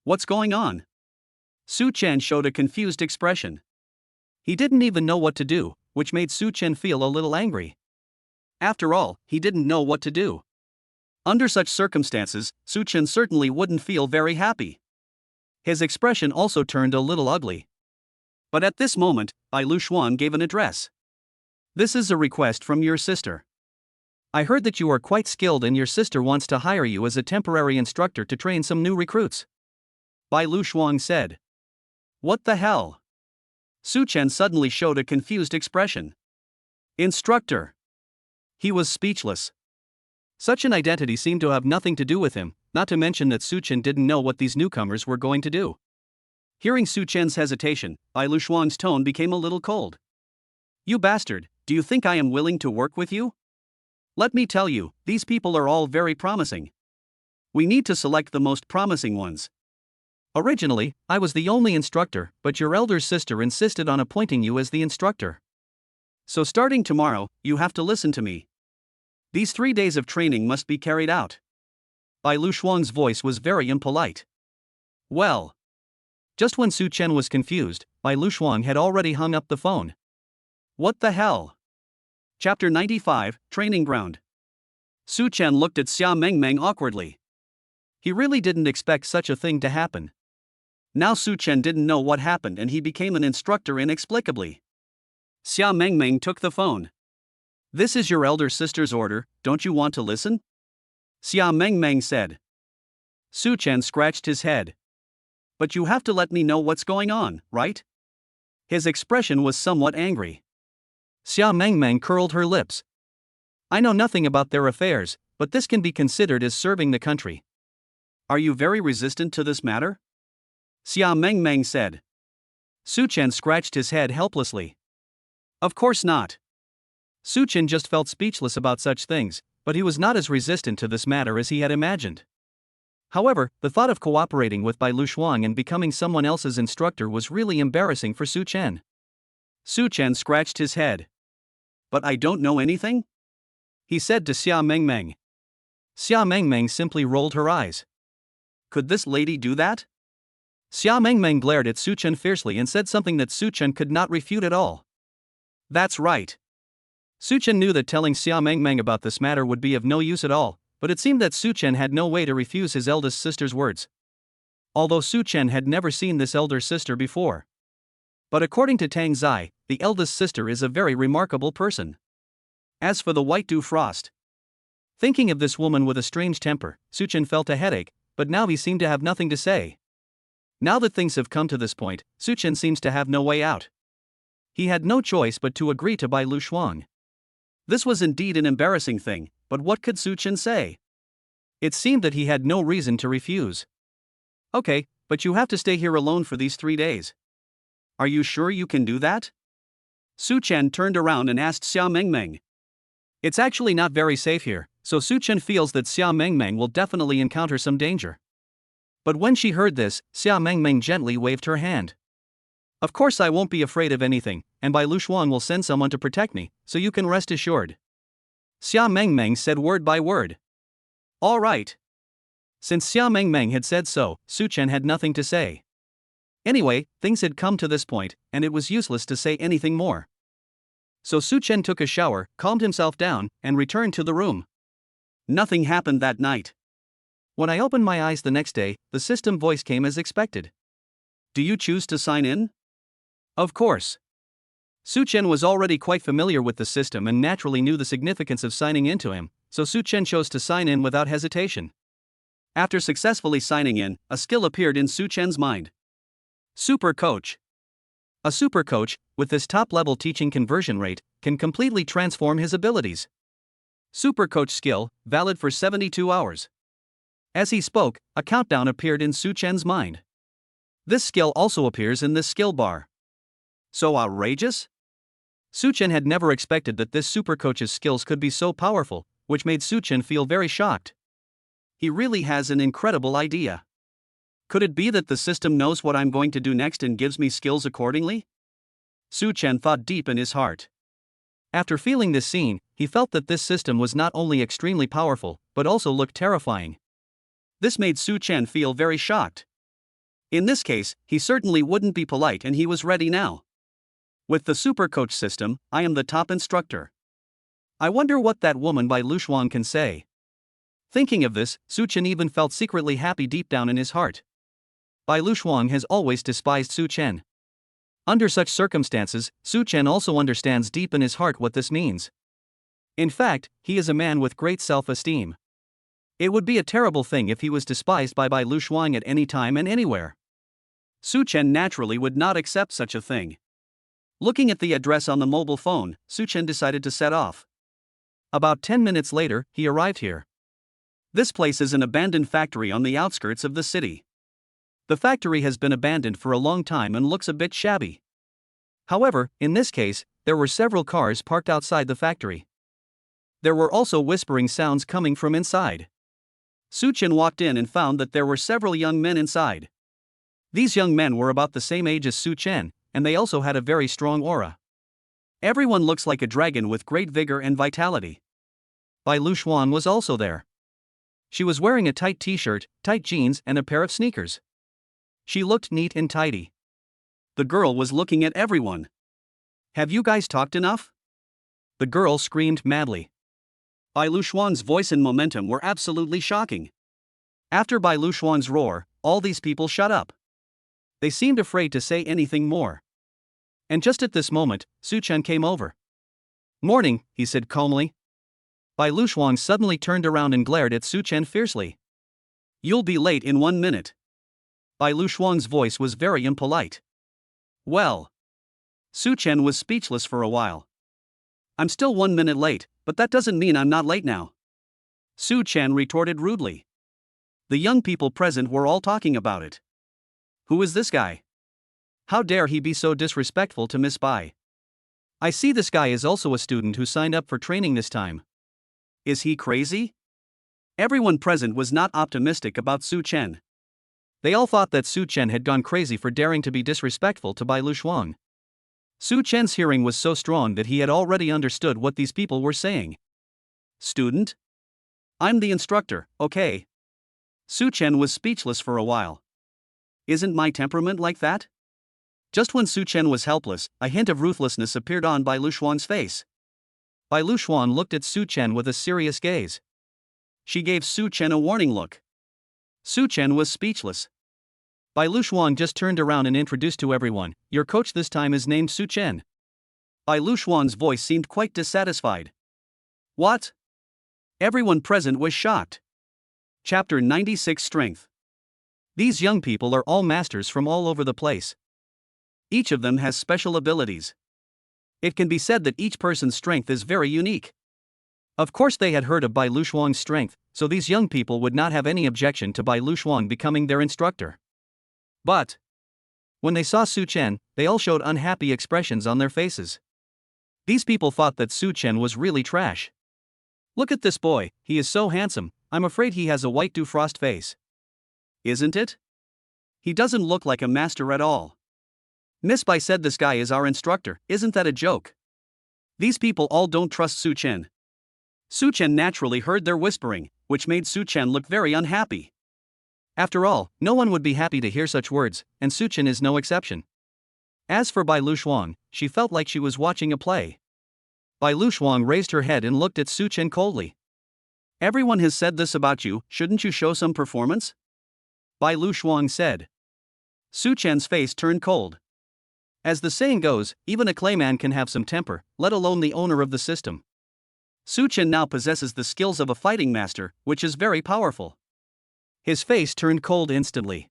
What's going on? Su Chen showed a confused expression. He didn't even know what to do, which made Su Chen feel a little angry. After all, he didn't know what to do. Under such circumstances, Su Chen certainly wouldn't feel very happy. His expression also turned a little ugly. But at this moment, Bai Lu Xuan gave an address. This is a request from your sister. I heard that you are quite skilled and your sister wants to hire you as a temporary instructor to train some new recruits. Bai Lu Xuan said. What the hell? Su Chen suddenly showed a confused expression. Instructor. He was speechless. Such an identity seemed to have nothing to do with him, not to mention that Su Chen didn't know what these newcomers were going to do. Hearing Su Chen's hesitation, Bai Lu Xuan's tone became a little cold. You bastard, do you think I am willing to work with you? Let me tell you, these people are all very promising. We need to select the most promising ones. Originally, I was the only instructor, but your elder sister insisted on appointing you as the instructor. So starting tomorrow, you have to listen to me. These 3 days of training must be carried out. Bai Lu Xuan's voice was very impolite. Well. Just when Su Chen was confused, Bai Lu Xuan had already hung up the phone. What the hell? Chapter 95, Training Ground. Su Chen looked at Xia Mengmeng awkwardly. He really didn't expect such a thing to happen. Now Su Chen didn't know what happened and he became an instructor inexplicably. Xia Mengmeng took the phone. This is your elder sister's order, don't you want to listen? Xia Mengmeng said. Su Chen scratched his head. But you have to let me know what's going on, right? His expression was somewhat angry. Xia Mengmeng curled her lips. I know nothing about their affairs, but this can be considered as serving the country. Are you very resistant to this matter? Xia Mengmeng said. Su Chen scratched his head helplessly. Of course not. Su Chen just felt speechless about such things, but he was not as resistant to this matter as he had imagined. However, the thought of cooperating with Bai Lu Xuan and becoming someone else's instructor was really embarrassing for Su Chen. Su Chen scratched his head. But I don't know anything? he said to Xia Mengmeng. Xia Mengmeng simply rolled her eyes. Could this lady do that? Xia Mengmeng glared at Su Chen fiercely and said something that Su Chen could not refute at all. That's right. Su Chen knew that telling Xia Mengmeng about this matter would be of no use at all, but it seemed that Su Chen had no way to refuse his eldest sister's words. Although Su Chen had never seen this elder sister before. But according to Tang Zai, the eldest sister is a very remarkable person. As for the white dew frost. Thinking of this woman with a strange temper, Su Chen felt a headache, but now he seemed to have nothing to say. Now that things have come to this point, Su Chen seems to have no way out. He had no choice but to agree to buy Lu Shuang. This was indeed an embarrassing thing, but what could Su Chen say? It seemed that he had no reason to refuse. Okay, but you have to stay here alone for these 3 days. Are you sure you can do that? Su Chen turned around and asked Xia Mengmeng. It's actually not very safe here, so Su Chen feels that Xia Mengmeng will definitely encounter some danger. But when she heard this, Xia Mengmeng gently waved her hand. Of course I won't be afraid of anything, and Bai Lu Shuang will send someone to protect me, so you can rest assured. Xia Mengmeng said word by word. All right. Since Xia Mengmeng had said so, Su Chen had nothing to say. Anyway, things had come to this point, and it was useless to say anything more. So Su Chen took a shower, calmed himself down, and returned to the room. Nothing happened that night. When I opened my eyes the next day, the system voice came as expected. Do you choose to sign in? Of course. Su Chen was already quite familiar with the system and naturally knew the significance of signing into him, so Su Chen chose to sign in without hesitation. After successfully signing in, a skill appeared in Su Chen's mind. Super Coach. A super coach, with this top-level teaching conversion rate, can completely transform his abilities. Super Coach skill, valid for 72 hours. As he spoke, a countdown appeared in Su Chen's mind. This skill also appears in this skill bar. So outrageous? Su Chen had never expected that this super coach's skills could be so powerful, which made Su Chen feel very shocked. He really has an incredible idea. Could it be that the system knows what I'm going to do next and gives me skills accordingly? Su Chen thought deep in his heart. After feeling this scene, he felt that this system was not only extremely powerful, but also looked terrifying. This made Su Chen feel very shocked. In this case, he certainly wouldn't be polite and he was ready now. With the Super Coach system, I am the top instructor. I wonder what that woman Bai Lu Shuang can say. Thinking of this, Su Chen even felt secretly happy deep down in his heart. Bai Lu Shuang has always despised Su Chen. Under such circumstances, Su Chen also understands deep in his heart what this means. In fact, he is a man with great self-esteem. It would be a terrible thing if he was despised by Bai Lu Shuang at any time and anywhere. Su Chen naturally would not accept such a thing. Looking at the address on the mobile phone, Su Chen decided to set off. About 10 minutes later, he arrived here. This place is an abandoned factory on the outskirts of the city. The factory has been abandoned for a long time and looks a bit shabby. However, in this case, there were several cars parked outside the factory. There were also whispering sounds coming from inside. Su Chen walked in and found that there were several young men inside. These young men were about the same age as Su Chen, and they also had a very strong aura. Everyone looks like a dragon with great vigor and vitality. Bai Lu Shuang was also there. She was wearing a tight t-shirt, tight jeans, and a pair of sneakers. She looked neat and tidy. The girl was looking at everyone. Have you guys talked enough? The girl screamed madly. Bai Lu Shuang's voice and momentum were absolutely shocking. After Bai Lu Shuang's roar, all these people shut up. They seemed afraid to say anything more. And just at this moment, Su Chen came over. "Morning," he said calmly. Bai Lu Shuang suddenly turned around and glared at Su Chen fiercely. "You'll be late in 1 minute." Bai Lu Shuang's voice was very impolite. Well. Su Chen was speechless for a while. "I'm still 1 minute late, but that doesn't mean I'm not late now," Su Chen retorted rudely. The young people present were all talking about it. Who is this guy? How dare he be so disrespectful to Miss Bai? I see this guy is also a student who signed up for training this time. Is he crazy? Everyone present was not optimistic about Su Chen. They all thought that Su Chen had gone crazy for daring to be disrespectful to Bai Lu Shuang. Su Chen's hearing was so strong that he had already understood what these people were saying. Student? I'm the instructor, okay. Su Chen was speechless for a while. Isn't my temperament like that? Just when Su Chen was helpless, a hint of ruthlessness appeared on Bai Luxuan's face. Bai Luxuan looked at Su Chen with a serious gaze. She gave Su Chen a warning look. Su Chen was speechless. Bai Luxuan just turned around and introduced to everyone, "Your coach this time is named Su Chen." Bai Luxuan's voice seemed quite dissatisfied. What? Everyone present was shocked. Chapter 96 Strength. These young people are all masters from all over the place. Each of them has special abilities. It can be said that each person's strength is very unique. Of course, they had heard of Bai Luxuan's strength, so these young people would not have any objection to Bai Luxuan becoming their instructor. But when they saw Su Chen, they all showed unhappy expressions on their faces. These people thought that Su Chen was really trash. Look at this boy, he is so handsome, I'm afraid he has a white Dufrost face. Isn't it? He doesn't look like a master at all. Miss Bai said this guy is our instructor, isn't that a joke? These people all don't trust Su Chen. Su Chen naturally heard their whispering, which made Su Chen look very unhappy. After all, no one would be happy to hear such words, and Su Chen is no exception. As for Bai Luxuan, she felt like she was watching a play. Bai Luxuan raised her head and looked at Su Chen coldly. Everyone has said this about you, shouldn't you show some performance? Bai Luxuan said. Su Chen's face turned cold. As the saying goes, even a clayman can have some temper, let alone the owner of the system. Su Chen now possesses the skills of a fighting master, which is very powerful. His face turned cold instantly.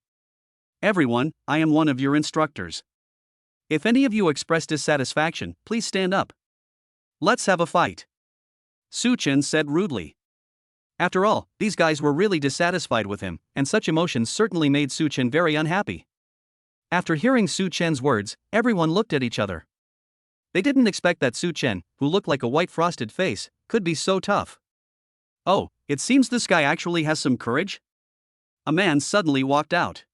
Everyone, I am one of your instructors. If any of you express dissatisfaction, please stand up. Let's have a fight. Su Chen said rudely. After all, these guys were really dissatisfied with him, and such emotions certainly made Su Chen very unhappy. After hearing Su Chen's words, everyone looked at each other. They didn't expect that Su Chen, who looked like a white frosted face, could be so tough. Oh, it seems this guy actually has some courage? A man suddenly walked out.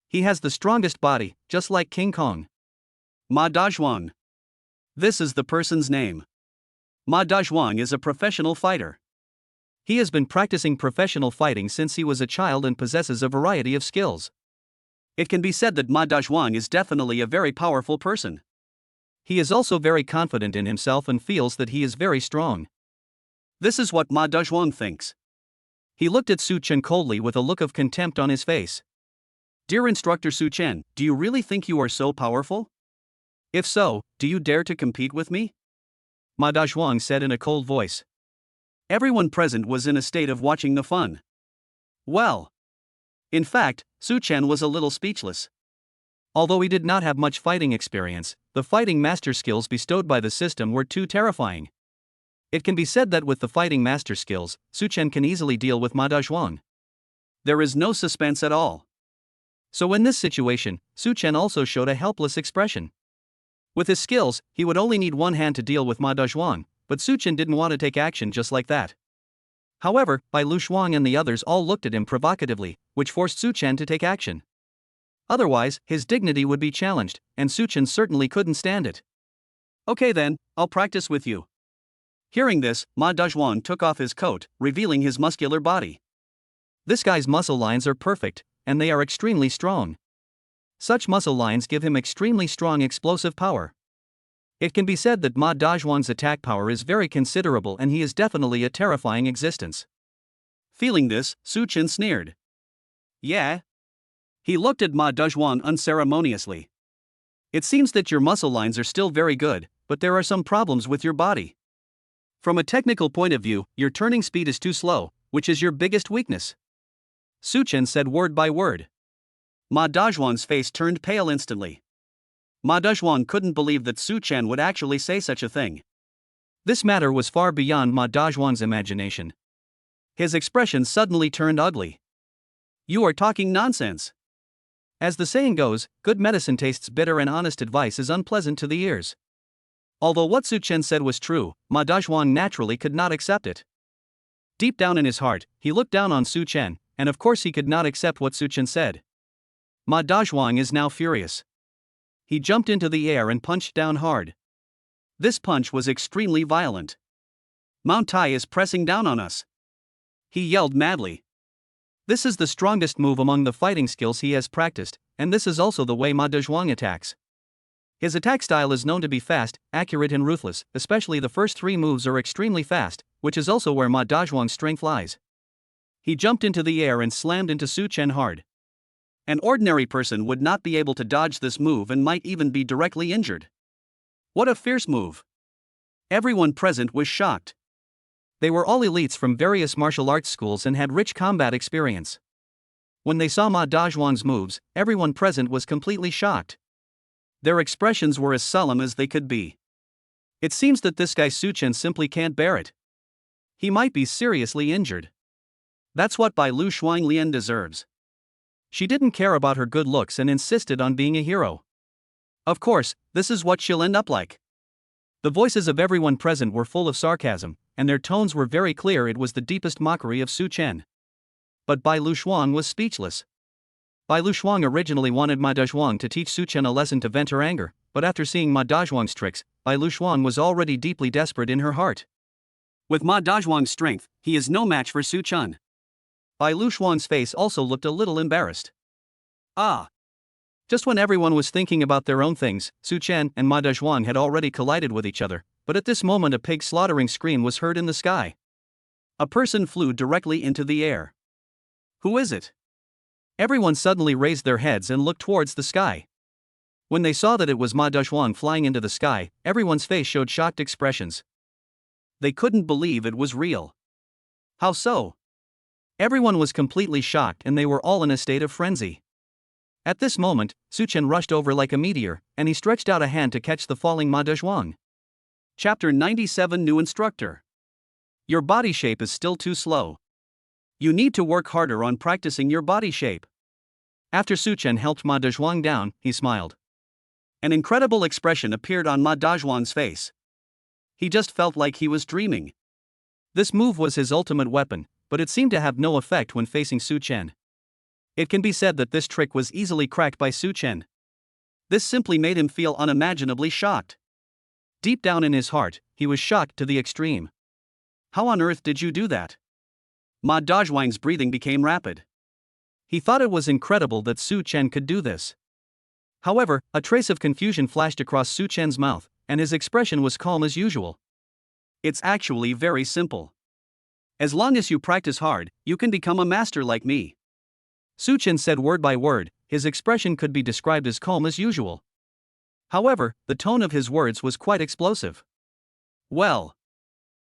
He has the strongest body, just like King Kong. Ma Dazhuang. This is the person's name. Ma Dazhuang is a professional fighter. He has been practicing professional fighting since he was a child and possesses a variety of skills. It can be said that Ma Dazhuang is definitely a very powerful person. He is also very confident in himself and feels that he is very strong. This is what Ma Dazhuang thinks. He looked at Su Chen coldly with a look of contempt on his face. Dear Instructor Su Chen, do you really think you are so powerful? If so, do you dare to compete with me? Ma Dazhuang said in a cold voice. Everyone present was in a state of watching the fun. Well. In fact, Su Chen was a little speechless. Although he did not have much fighting experience, the fighting master skills bestowed by the system were too terrifying. It can be said that with the fighting master skills, Su Chen can easily deal with Ma Dazhuang. There is no suspense at all. So in this situation, Su Chen also showed a helpless expression. With his skills, he would only need one hand to deal with Ma Dazhuang, but Su Chen didn't want to take action just like that. However, Bai Luxuan and the others all looked at him provocatively, which forced Su Chen to take action. Otherwise, his dignity would be challenged, and Su Chen certainly couldn't stand it. Okay then, I'll practice with you. Hearing this, Ma Dazhuang took off his coat, revealing his muscular body. This guy's muscle lines are perfect, and they are extremely strong. Such muscle lines give him extremely strong explosive power. It can be said that Ma Dazhuang's attack power is very considerable and he is definitely a terrifying existence. Feeling this, Su Chen sneered. Yeah? He looked at Ma Dazhuang unceremoniously. It seems that your muscle lines are still very good, but there are some problems with your body. From a technical point of view, your turning speed is too slow, which is your biggest weakness. Su Chen said word by word. Ma Dazhuang's face turned pale instantly. Ma Dazhuang couldn't believe that Su Chen would actually say such a thing. This matter was far beyond Ma Dazhuang's imagination. His expression suddenly turned ugly. You are talking nonsense. As the saying goes, good medicine tastes bitter and honest advice is unpleasant to the ears. Although what Su Chen said was true, Ma Dazhuang naturally could not accept it. Deep down in his heart, he looked down on Su Chen, and of course he could not accept what Su Chen said. Ma Dazhuang is now furious. He jumped into the air and punched down hard. This punch was extremely violent. Mount Tai is pressing down on us. He yelled madly. This is the strongest move among the fighting skills he has practiced, and this is also the way Ma Dezhuang attacks. His attack style is known to be fast, accurate and ruthless, especially the first 3 moves are extremely fast, which is also where Ma Dezhuang's strength lies. He jumped into the air and slammed into Su Chen hard. An ordinary person would not be able to dodge this move and might even be directly injured. What a fierce move! Everyone present was shocked. They were all elites from various martial arts schools and had rich combat experience. When they saw Ma Dezhuang's moves, everyone present was completely shocked. Their expressions were as solemn as they could be. It seems that this guy Su Chen simply can't bear it. He might be seriously injured. That's what Bai Lu Shuanglian deserves. She didn't care about her good looks and insisted on being a hero. Of course, this is what she'll end up like. The voices of everyone present were full of sarcasm, and their tones were very clear. It was the deepest mockery of Su Chen. But Bai Lu Shuang was speechless. Bai Lu Shuang originally wanted Ma Dezhuang to teach Su Chen a lesson to vent her anger, but after seeing Ma Dezhuang's tricks, Bai Lu Shuang was already deeply desperate in her heart. With Ma Dezhuang's strength, he is no match for Su Chen. Bai Lu Shuang's face also looked a little embarrassed. Ah! Just when everyone was thinking about their own things, Su Chen and Ma Dezhuang had already collided with each other, but at this moment a pig slaughtering scream was heard in the sky. A person flew directly into the air. Who is it? Everyone suddenly raised their heads and looked towards the sky. When they saw that it was Ma Dezhuang flying into the sky, everyone's face showed shocked expressions. They couldn't believe it was real. How so? Everyone was completely shocked and they were all in a state of frenzy. At this moment, Su Chen rushed over like a meteor, and he stretched out a hand to catch the falling Ma Dezhuang. Chapter 97 New Instructor. Your body shape is still too slow. You need to work harder on practicing your body shape. After Su Chen helped Ma Dezhuang down, he smiled. An incredible expression appeared on Ma Dezhuang's face. He just felt like he was dreaming. This move was his ultimate weapon, but it seemed to have no effect when facing Su Chen. It can be said that this trick was easily cracked by Su Chen. This simply made him feel unimaginably shocked. Deep down in his heart, he was shocked to the extreme. How on earth did you do that? Ma Dezhuang's breathing became rapid. He thought it was incredible that Su Chen could do this. However, a trace of confusion flashed across Su Chen's mouth, and his expression was calm as usual. It's actually very simple. As long as you practice hard, you can become a master like me. Su Chen said word by word, his expression could be described as calm as usual. However, the tone of his words was quite explosive. Well,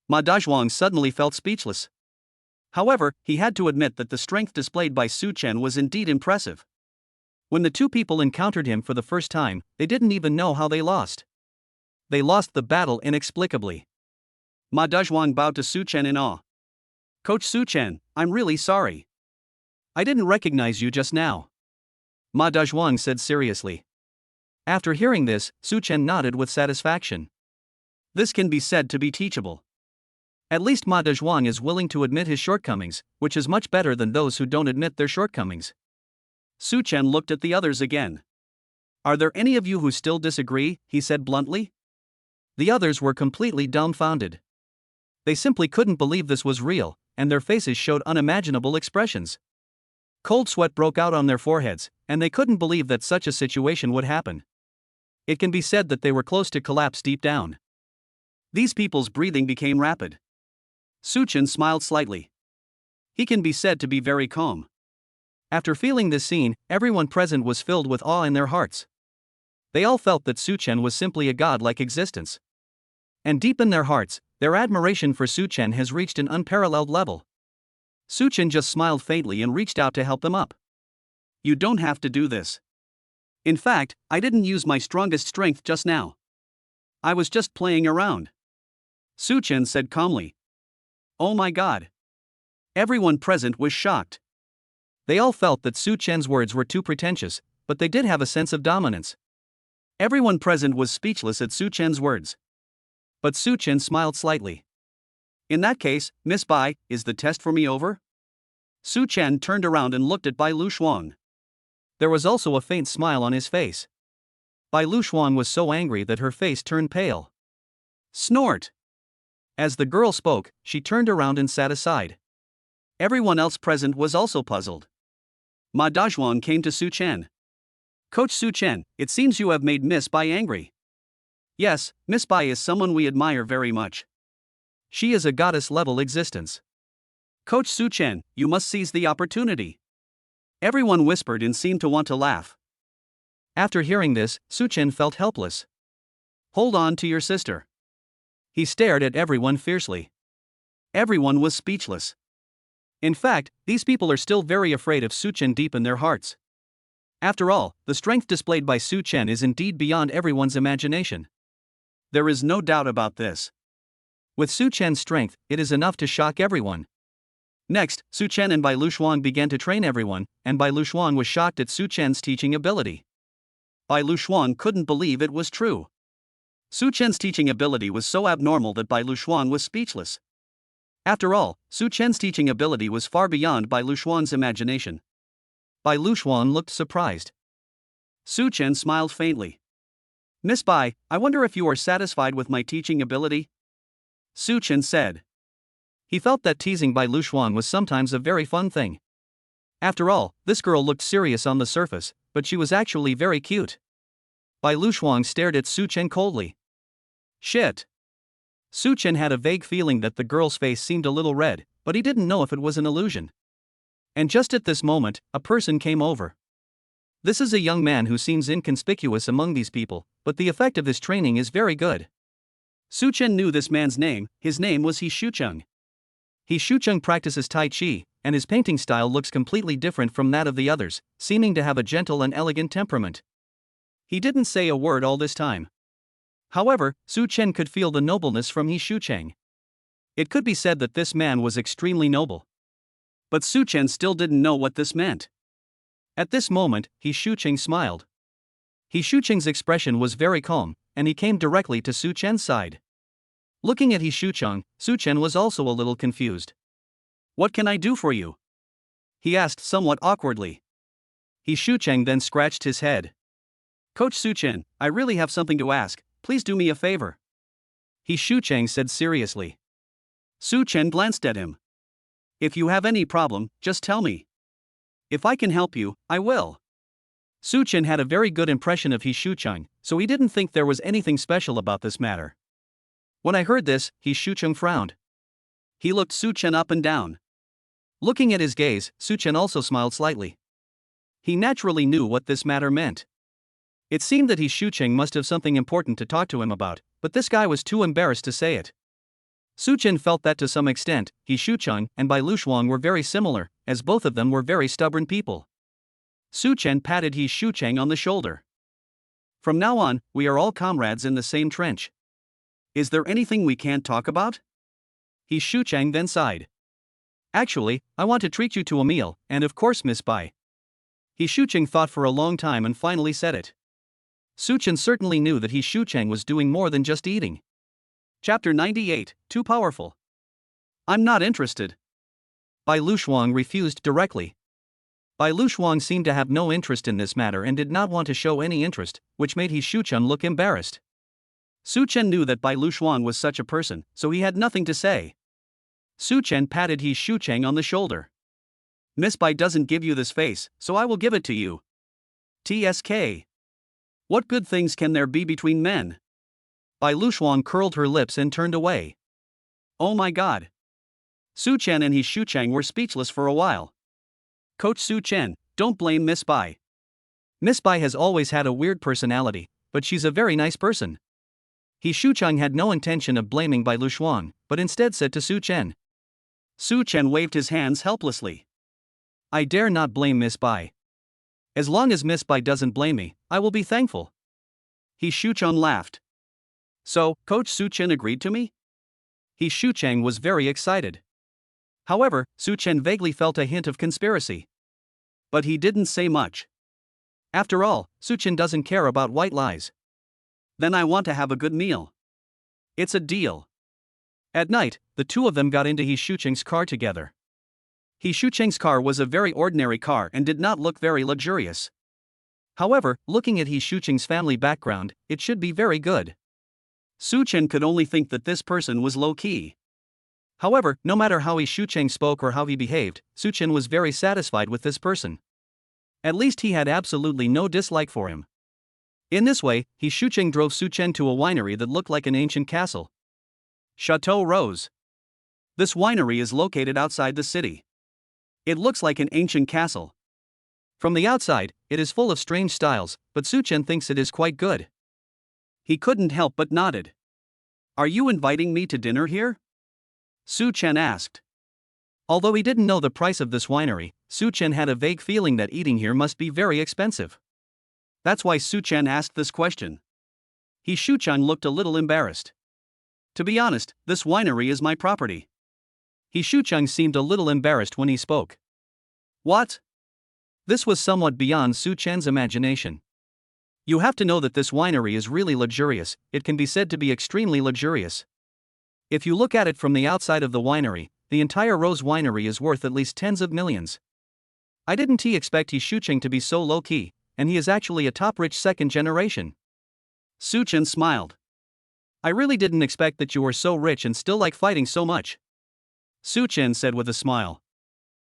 Ma Dezhuang suddenly felt speechless. However, he had to admit that the strength displayed by Su Chen was indeed impressive. When the two people encountered him for the first time, they didn't even know how they lost. They lost the battle inexplicably. Ma Dezhuang bowed to Su Chen in awe. Coach Su Chen, I'm really sorry. I didn't recognize you just now. Ma Dezhuang said seriously. After hearing this, Su Chen nodded with satisfaction. This can be said to be teachable. At least Ma Dezhuang is willing to admit his shortcomings, which is much better than those who don't admit their shortcomings. Su Chen looked at the others again. Are there any of you who still disagree? He said bluntly. The others were completely dumbfounded. They simply couldn't believe this was real, and their faces showed unimaginable expressions. Cold sweat broke out on their foreheads, and they couldn't believe that such a situation would happen. It can be said that they were close to collapse deep down. These people's breathing became rapid. Su Chen smiled slightly. He can be said to be very calm. After feeling this scene, everyone present was filled with awe in their hearts. They all felt that Su Chen was simply a god-like existence. And deep in their hearts, their admiration for Su Chen has reached an unparalleled level. Su Chen just smiled faintly and reached out to help them up. You don't have to do this. In fact, I didn't use my strongest strength just now. I was just playing around. Su Chen said calmly. Oh my god. Everyone present was shocked. They all felt that Su Chen's words were too pretentious, but they did have a sense of dominance. Everyone present was speechless at Su Chen's words. But Su Chen smiled slightly. In that case, Miss Bai, is the test for me over? Su Chen turned around and looked at Bai Lu Shuang. There was also a faint smile on his face. Bai Lu Shuang was so angry that her face turned pale. Snort! As the girl spoke, she turned around and sat aside. Everyone else present was also puzzled. Ma Dazhuang came to Su Chen. Coach Su Chen, it seems you have made Miss Bai angry. Yes, Miss Bai is someone we admire very much. She is a goddess-level existence. Coach Su Chen, you must seize the opportunity. Everyone whispered and seemed to want to laugh. After hearing this, Su Chen felt helpless. Hold on to your sister. He stared at everyone fiercely. Everyone was speechless. In fact, these people are still very afraid of Su Chen deep in their hearts. After all, the strength displayed by Su Chen is indeed beyond everyone's imagination. There is no doubt about this. With Su Chen's strength, it is enough to shock everyone. Next, Su Chen and Bai Luxuan began to train everyone, and Bai Luxuan was shocked at Su Chen's teaching ability. Bai Luxuan couldn't believe it was true. Su Chen's teaching ability was so abnormal that Bai Luxuan was speechless. After all, Su Chen's teaching ability was far beyond Bai Luxuan's imagination. Bai Luxuan looked surprised. Su Chen smiled faintly. Miss Bai, I wonder if you are satisfied with my teaching ability? Su Chen said. He felt that teasing Bai Luxuan was sometimes a very fun thing. After all, this girl looked serious on the surface, but she was actually very cute. Bai Luxuan stared at Su Chen coldly. Shit. Su Chen had a vague feeling that the girl's face seemed a little red, but he didn't know if it was an illusion. And just at this moment, a person came over. This is a young man who seems inconspicuous among these people, but the effect of his training is very good. Su Chen knew this man's name. His name was He Shucheng. He Shucheng practices Tai Chi, and his painting style looks completely different from that of the others, seeming to have a gentle and elegant temperament. He didn't say a word all this time. However, Su Chen could feel the nobleness from He Shucheng. It could be said that this man was extremely noble. But Su Chen still didn't know what this meant. At this moment, He Shucheng smiled. He Shucheng's expression was very calm, and he came directly to Su Chen's side. Looking at He Shucheng, Su Chen was also a little confused. What can I do for you? He asked somewhat awkwardly. He Shucheng then scratched his head. Coach Su Chen, I really have something to ask, please do me a favor. He Shucheng said seriously. Su Chen glanced at him. If you have any problem, just tell me. If I can help you, I will. Su Chen had a very good impression of He Shucheng, so he didn't think there was anything special about this matter. When I heard this, He Shucheng frowned. He looked Su Chen up and down. Looking at his gaze, Su Chen also smiled slightly. He naturally knew what this matter meant. It seemed that He Shucheng must have something important to talk to him about, but this guy was too embarrassed to say it. Su Chen felt that to some extent, He Shucheng and Bai Luxuan were very similar, as both of them were very stubborn people. Su Chen patted He Shucheng on the shoulder. From now on, we are all comrades in the same trench. Is there anything we can't talk about? He Shucheng then sighed. Actually, I want to treat you to a meal, and of course Miss Bai. He Shucheng thought for a long time and finally said it. Su Chen certainly knew that He Shucheng was doing more than just eating. Chapter 98, Too Powerful. I'm not interested. Bai Luxuan refused directly. Bai Luxuan seemed to have no interest in this matter and did not want to show any interest, which made He Shucheng look embarrassed. Su Chen knew that Bai Luxuan was such a person, so he had nothing to say. Su Chen patted He Shucheng on the shoulder. Miss Bai doesn't give you this face, so I will give it to you. TSK. What good things can there be between men? Bai Luxuan curled her lips and turned away. Oh my god. Su Chen and He Shucheng were speechless for a while. Coach Su Chen, don't blame Miss Bai. Miss Bai has always had a weird personality, but she's a very nice person. He Shucheng had no intention of blaming Bai Luxuan, but instead said to Su Chen. Su Chen waved his hands helplessly. I dare not blame Miss Bai. As long as Miss Bai doesn't blame me, I will be thankful. He Shucheng laughed. So, Coach Su Chen agreed to me? He Shucheng was very excited. However, Su Chen vaguely felt a hint of conspiracy. But he didn't say much. After all, Su Chen doesn't care about white lies. Then I want to have a good meal. It's a deal. At night, the two of them got into He Shucheng's car together. He Shucheng's car was a very ordinary car and did not look very luxurious. However, looking at He Shucheng's family background, it should be very good. Su Chen could only think that this person was low-key. However, no matter how He Shucheng spoke or how he behaved, Su Chen was very satisfied with this person. At least he had absolutely no dislike for him. In this way, He Shucheng drove Su Chen to a winery that looked like an ancient castle. Chateau Rose. This winery is located outside the city. It looks like an ancient castle. From the outside, it is full of strange styles, but Su Chen thinks it is quite good. He couldn't help but nodded. Are you inviting me to dinner here? Su Chen asked. Although he didn't know the price of this winery, Su Chen had a vague feeling that eating here must be very expensive. That's why Su Chen asked this question. He Shucheng looked a little embarrassed. To be honest, this winery is my property. He Shucheng seemed a little embarrassed when he spoke. What? This was somewhat beyond Su Chen's imagination. You have to know that this winery is really luxurious, it can be said to be extremely luxurious. If you look at it from the outside of the winery, the entire Rose Winery is worth at least tens of millions. I didn't expect He Shucheng to be so low-key, and he is actually a top-rich second generation. Su Chen smiled. I really didn't expect that you were so rich and still like fighting so much. Su Chen said with a smile.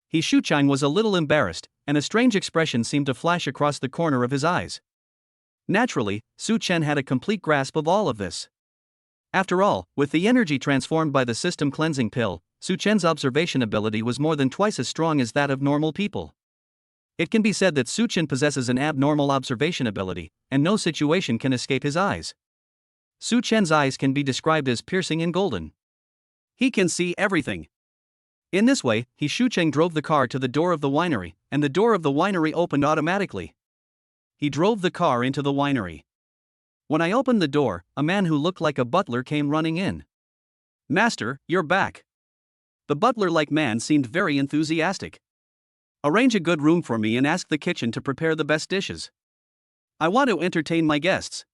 He Shucheng was a little embarrassed, and a strange expression seemed to flash across the corner of his eyes. Naturally, Su Chen had a complete grasp of all of this. After all, with the energy transformed by the system cleansing pill, Su Chen's observation ability was more than twice as strong as that of normal people. It can be said that Su Chen possesses an abnormal observation ability, and no situation can escape his eyes. Su Chen's eyes can be described as piercing and golden. He can see everything. In this way, He Shucheng drove the car to the door of the winery, and the door of the winery opened automatically. He drove the car into the winery. When I opened the door, a man who looked like a butler came running in. Master, you're back. The butler-like man seemed very enthusiastic. Arrange a good room for me and ask the kitchen to prepare the best dishes. I want to entertain my guests.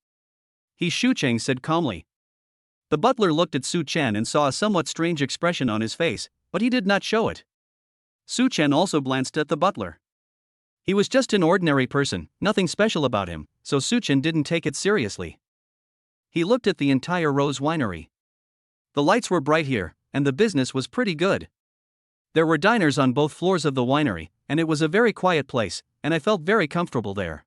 He Shucheng said calmly. The butler looked at Su Chen and saw a somewhat strange expression on his face, but he did not show it. Su Chen also glanced at the butler. He was just an ordinary person, nothing special about him, so Su Chen didn't take it seriously. He looked at the entire Rose Winery. The lights were bright here, and the business was pretty good. There were diners on both floors of the winery, and it was a very quiet place, and I felt very comfortable there.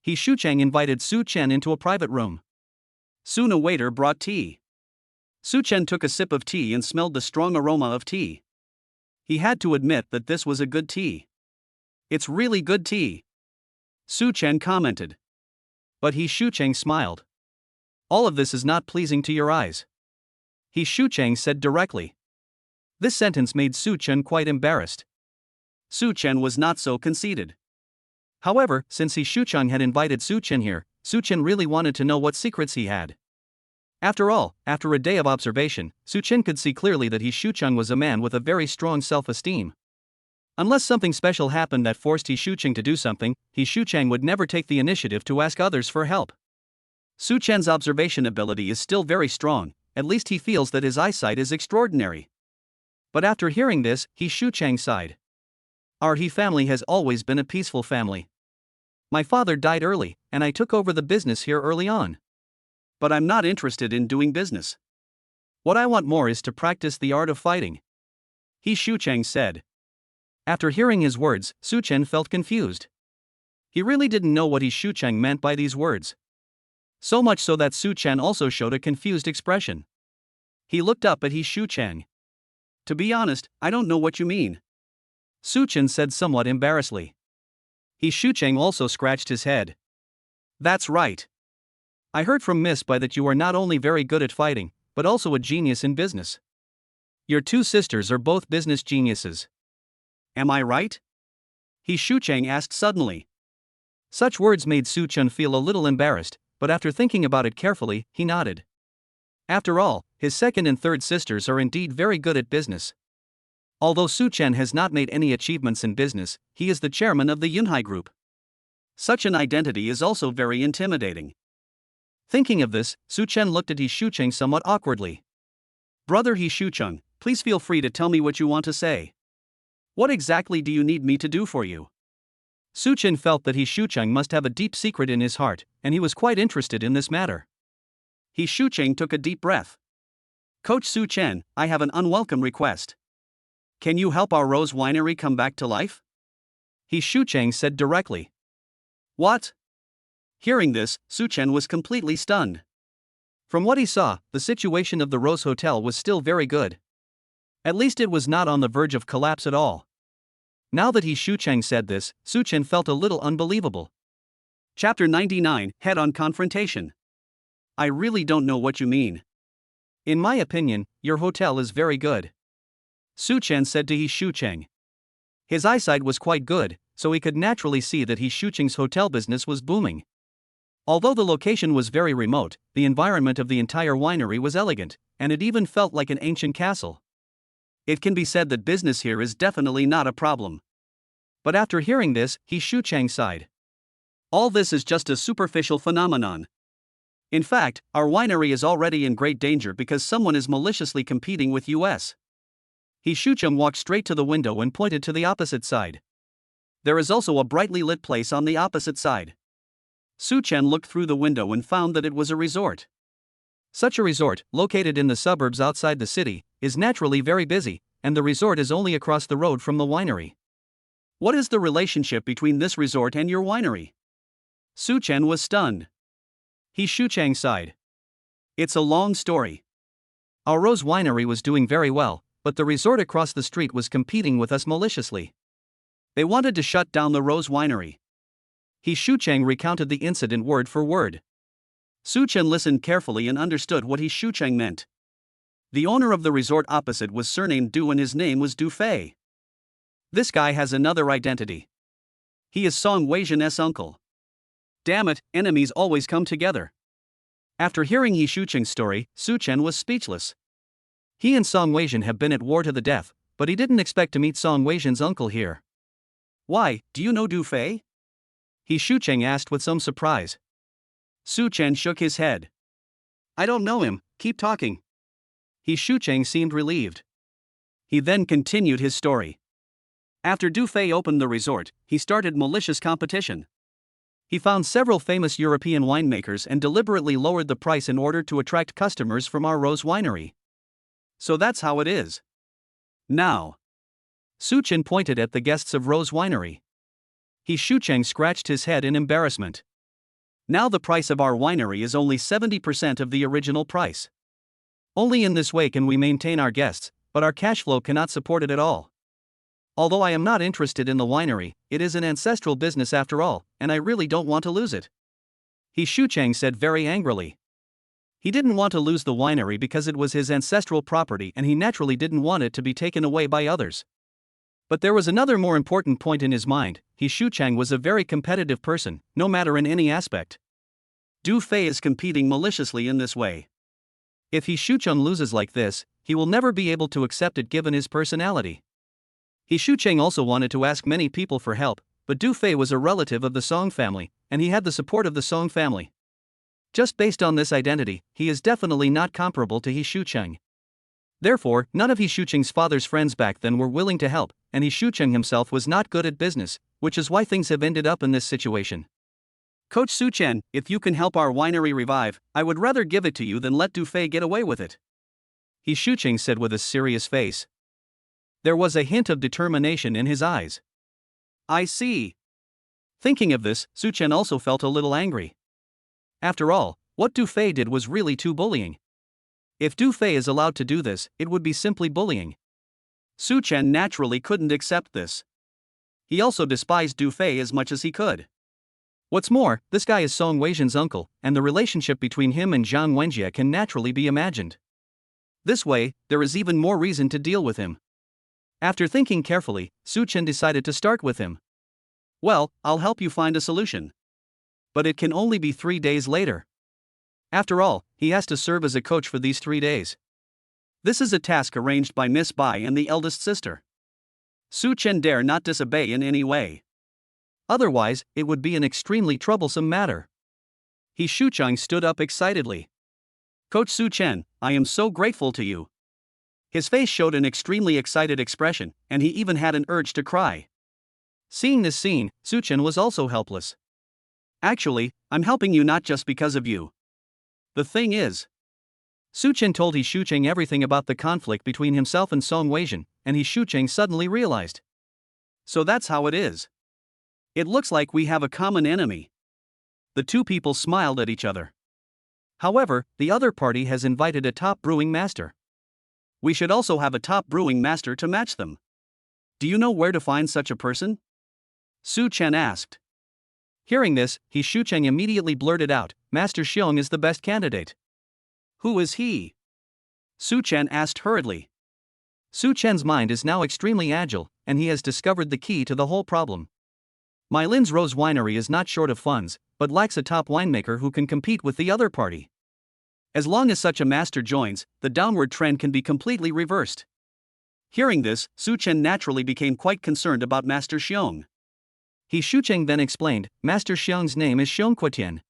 He Shucheng invited Su Chen into a private room. Soon a waiter brought tea. Su Chen took a sip of tea and smelled the strong aroma of tea. He had to admit that this was a good tea. It's really good tea, Su Chen commented. But He Shucheng smiled. All of this is not pleasing to your eyes, He Shucheng said directly. This sentence made Su Chen quite embarrassed. Su Chen was not so conceited. However, since He Shucheng had invited Su Chen here, Su Chen really wanted to know what secrets he had. After all, after a day of observation, Su Chen could see clearly that He Shucheng was a man with a very strong self-esteem. Unless something special happened that forced He Shucheng to do something, He Shucheng would never take the initiative to ask others for help. Su Chen's observation ability is still very strong, at least he feels that his eyesight is extraordinary. But after hearing this, He Shucheng sighed. Our He family has always been a peaceful family. My father died early, and I took over the business here early on. But I'm not interested in doing business. What I want more is to practice the art of fighting, He Shucheng said. After hearing his words, Su Chen felt confused. He really didn't know what He Shucheng meant by these words. So much so that Su Chen also showed a confused expression. He looked up at He Shucheng. To be honest, I don't know what you mean, Su Chen said somewhat embarrassedly. He Shucheng also scratched his head. That's right. I heard from Miss Bai that you are not only very good at fighting, but also a genius in business. Your two sisters are both business geniuses. Am I right? He Shucheng asked suddenly. Such words made Su Chen feel a little embarrassed, but after thinking about it carefully, he nodded. After all, his second and third sisters are indeed very good at business. Although Su Chen has not made any achievements in business, he is the chairman of the Yunhai Group. Such an identity is also very intimidating. Thinking of this, Su Chen looked at He Shucheng somewhat awkwardly. Brother He Shucheng, please feel free to tell me what you want to say. What exactly do you need me to do for you? Su Chen felt that He Shucheng must have a deep secret in his heart, and he was quite interested in this matter. He Shucheng took a deep breath. Coach Su Chen, I have an unwelcome request. Can you help our Rose Winery come back to life? He Shucheng said directly. What? Hearing this, Su Chen was completely stunned. From what he saw, the situation of the Rose Hotel was still very good. At least it was not on the verge of collapse at all. Now that He Shucheng said this, Su Chen felt a little unbelievable. Chapter 99, Head-on Confrontation. I really don't know what you mean. In my opinion, your hotel is very good. Su Chen said to He Shucheng. His eyesight was quite good, so he could naturally see that He Shucheng's hotel business was booming. Although the location was very remote, the environment of the entire winery was elegant, and it even felt like an ancient castle. It can be said that business here is definitely not a problem. But after hearing this, He Shucheng sighed. All this is just a superficial phenomenon. In fact, our winery is already in great danger because someone is maliciously competing with us. He Shucheng walked straight to the window and pointed to the opposite side. There is also a brightly lit place on the opposite side. Su Chen looked through the window and found that it was a resort. Such a resort, located in the suburbs outside the city, is naturally very busy, and the resort is only across the road from the winery. What is the relationship between this resort and your winery? Su Chen was stunned. He Shucheng sighed. It's a long story. Our Rose Winery was doing very well, but the resort across the street was competing with us maliciously. They wanted to shut down the Rose Winery. He Shucheng recounted the incident word for word. Su Chen listened carefully and understood what He Shucheng meant. The owner of the resort opposite was surnamed Du and his name was Du Fei. This guy has another identity. He is Song Weizhen's uncle. Damn it, enemies always come together. After hearing He Shucheng's story, Su Chen was speechless. He and Song Weizhen have been at war to the death, but he didn't expect to meet Song Weizhen's uncle here. Why, do you know Du Fei? He Shucheng asked with some surprise. Su Chen shook his head. I don't know him, keep talking. He Shucheng seemed relieved. He then continued his story. After Du Fei opened the resort, he started malicious competition. He found several famous European winemakers and deliberately lowered the price in order to attract customers from our Rose Winery. So that's how it is. Now. Su Chen pointed at the guests of Rose Winery. He Shucheng scratched his head in embarrassment. Now the price of our winery is only 70% of the original price. Only in this way can we maintain our guests, but our cash flow cannot support it at all. Although I am not interested in the winery, it is an ancestral business after all, and I really don't want to lose it. He Shucheng said very angrily. He didn't want to lose the winery because it was his ancestral property and he naturally didn't want it to be taken away by others. But there was another more important point in his mind. He Shucheng was a very competitive person, no matter in any aspect. Du Fei is competing maliciously in this way. If He Shucheng loses like this, he will never be able to accept it given his personality. He Shucheng also wanted to ask many people for help, but Du Fei was a relative of the Song family, and he had the support of the Song family. Just based on this identity, he is definitely not comparable to He Shucheng. Therefore, none of He Shucheng's father's friends back then were willing to help, and He Shucheng himself was not good at business, which is why things have ended up in this situation. Coach Su Chen, if you can help our winery revive, I would rather give it to you than let Du Fei get away with it. He Shucheng said with a serious face. There was a hint of determination in his eyes. I see. Thinking of this, Su Chen also felt a little angry. After all, what Du Fei did was really too bullying. If Du Fei is allowed to do this, it would be simply bullying. Su Chen naturally couldn't accept this. He also despised Du Fei as much as he could. What's more, this guy is Song Weizhen's uncle, and the relationship between him and Zhang Wenjie can naturally be imagined. This way, there is even more reason to deal with him. After thinking carefully, Su Chen decided to start with him. Well, I'll help you find a solution. But it can only be 3 days later. After all, he has to serve as a coach for these 3 days. This is a task arranged by Miss Bai and the eldest sister. Su Chen dare not disobey in any way. Otherwise, it would be an extremely troublesome matter. He Shucheng stood up excitedly. Coach Su Chen, I am so grateful to you. His face showed an extremely excited expression, and he even had an urge to cry. Seeing this scene, Su Chen was also helpless. Actually, I'm helping you not just because of you. The thing is, Su Chen told He Shucheng everything about the conflict between himself and Song Weijin, and He Shucheng suddenly realized. So that's how it is. It looks like we have a common enemy. The two people smiled at each other. However, the other party has invited a top brewing master. We should also have a top brewing master to match them. Do you know where to find such a person? Su Chen asked. Hearing this, He Shucheng immediately blurted out, Master Xiong is the best candidate. Who is he? Su Chen asked hurriedly. Su Chen's mind is now extremely agile, and he has discovered the key to the whole problem. My Lin's Rose Winery is not short of funds, but lacks a top winemaker who can compete with the other party. As long as such a master joins, the downward trend can be completely reversed. Hearing this, Su Chen naturally became quite concerned about Master Xiong. He Shucheng then explained, Master Xiong's name is Xiong Quetian.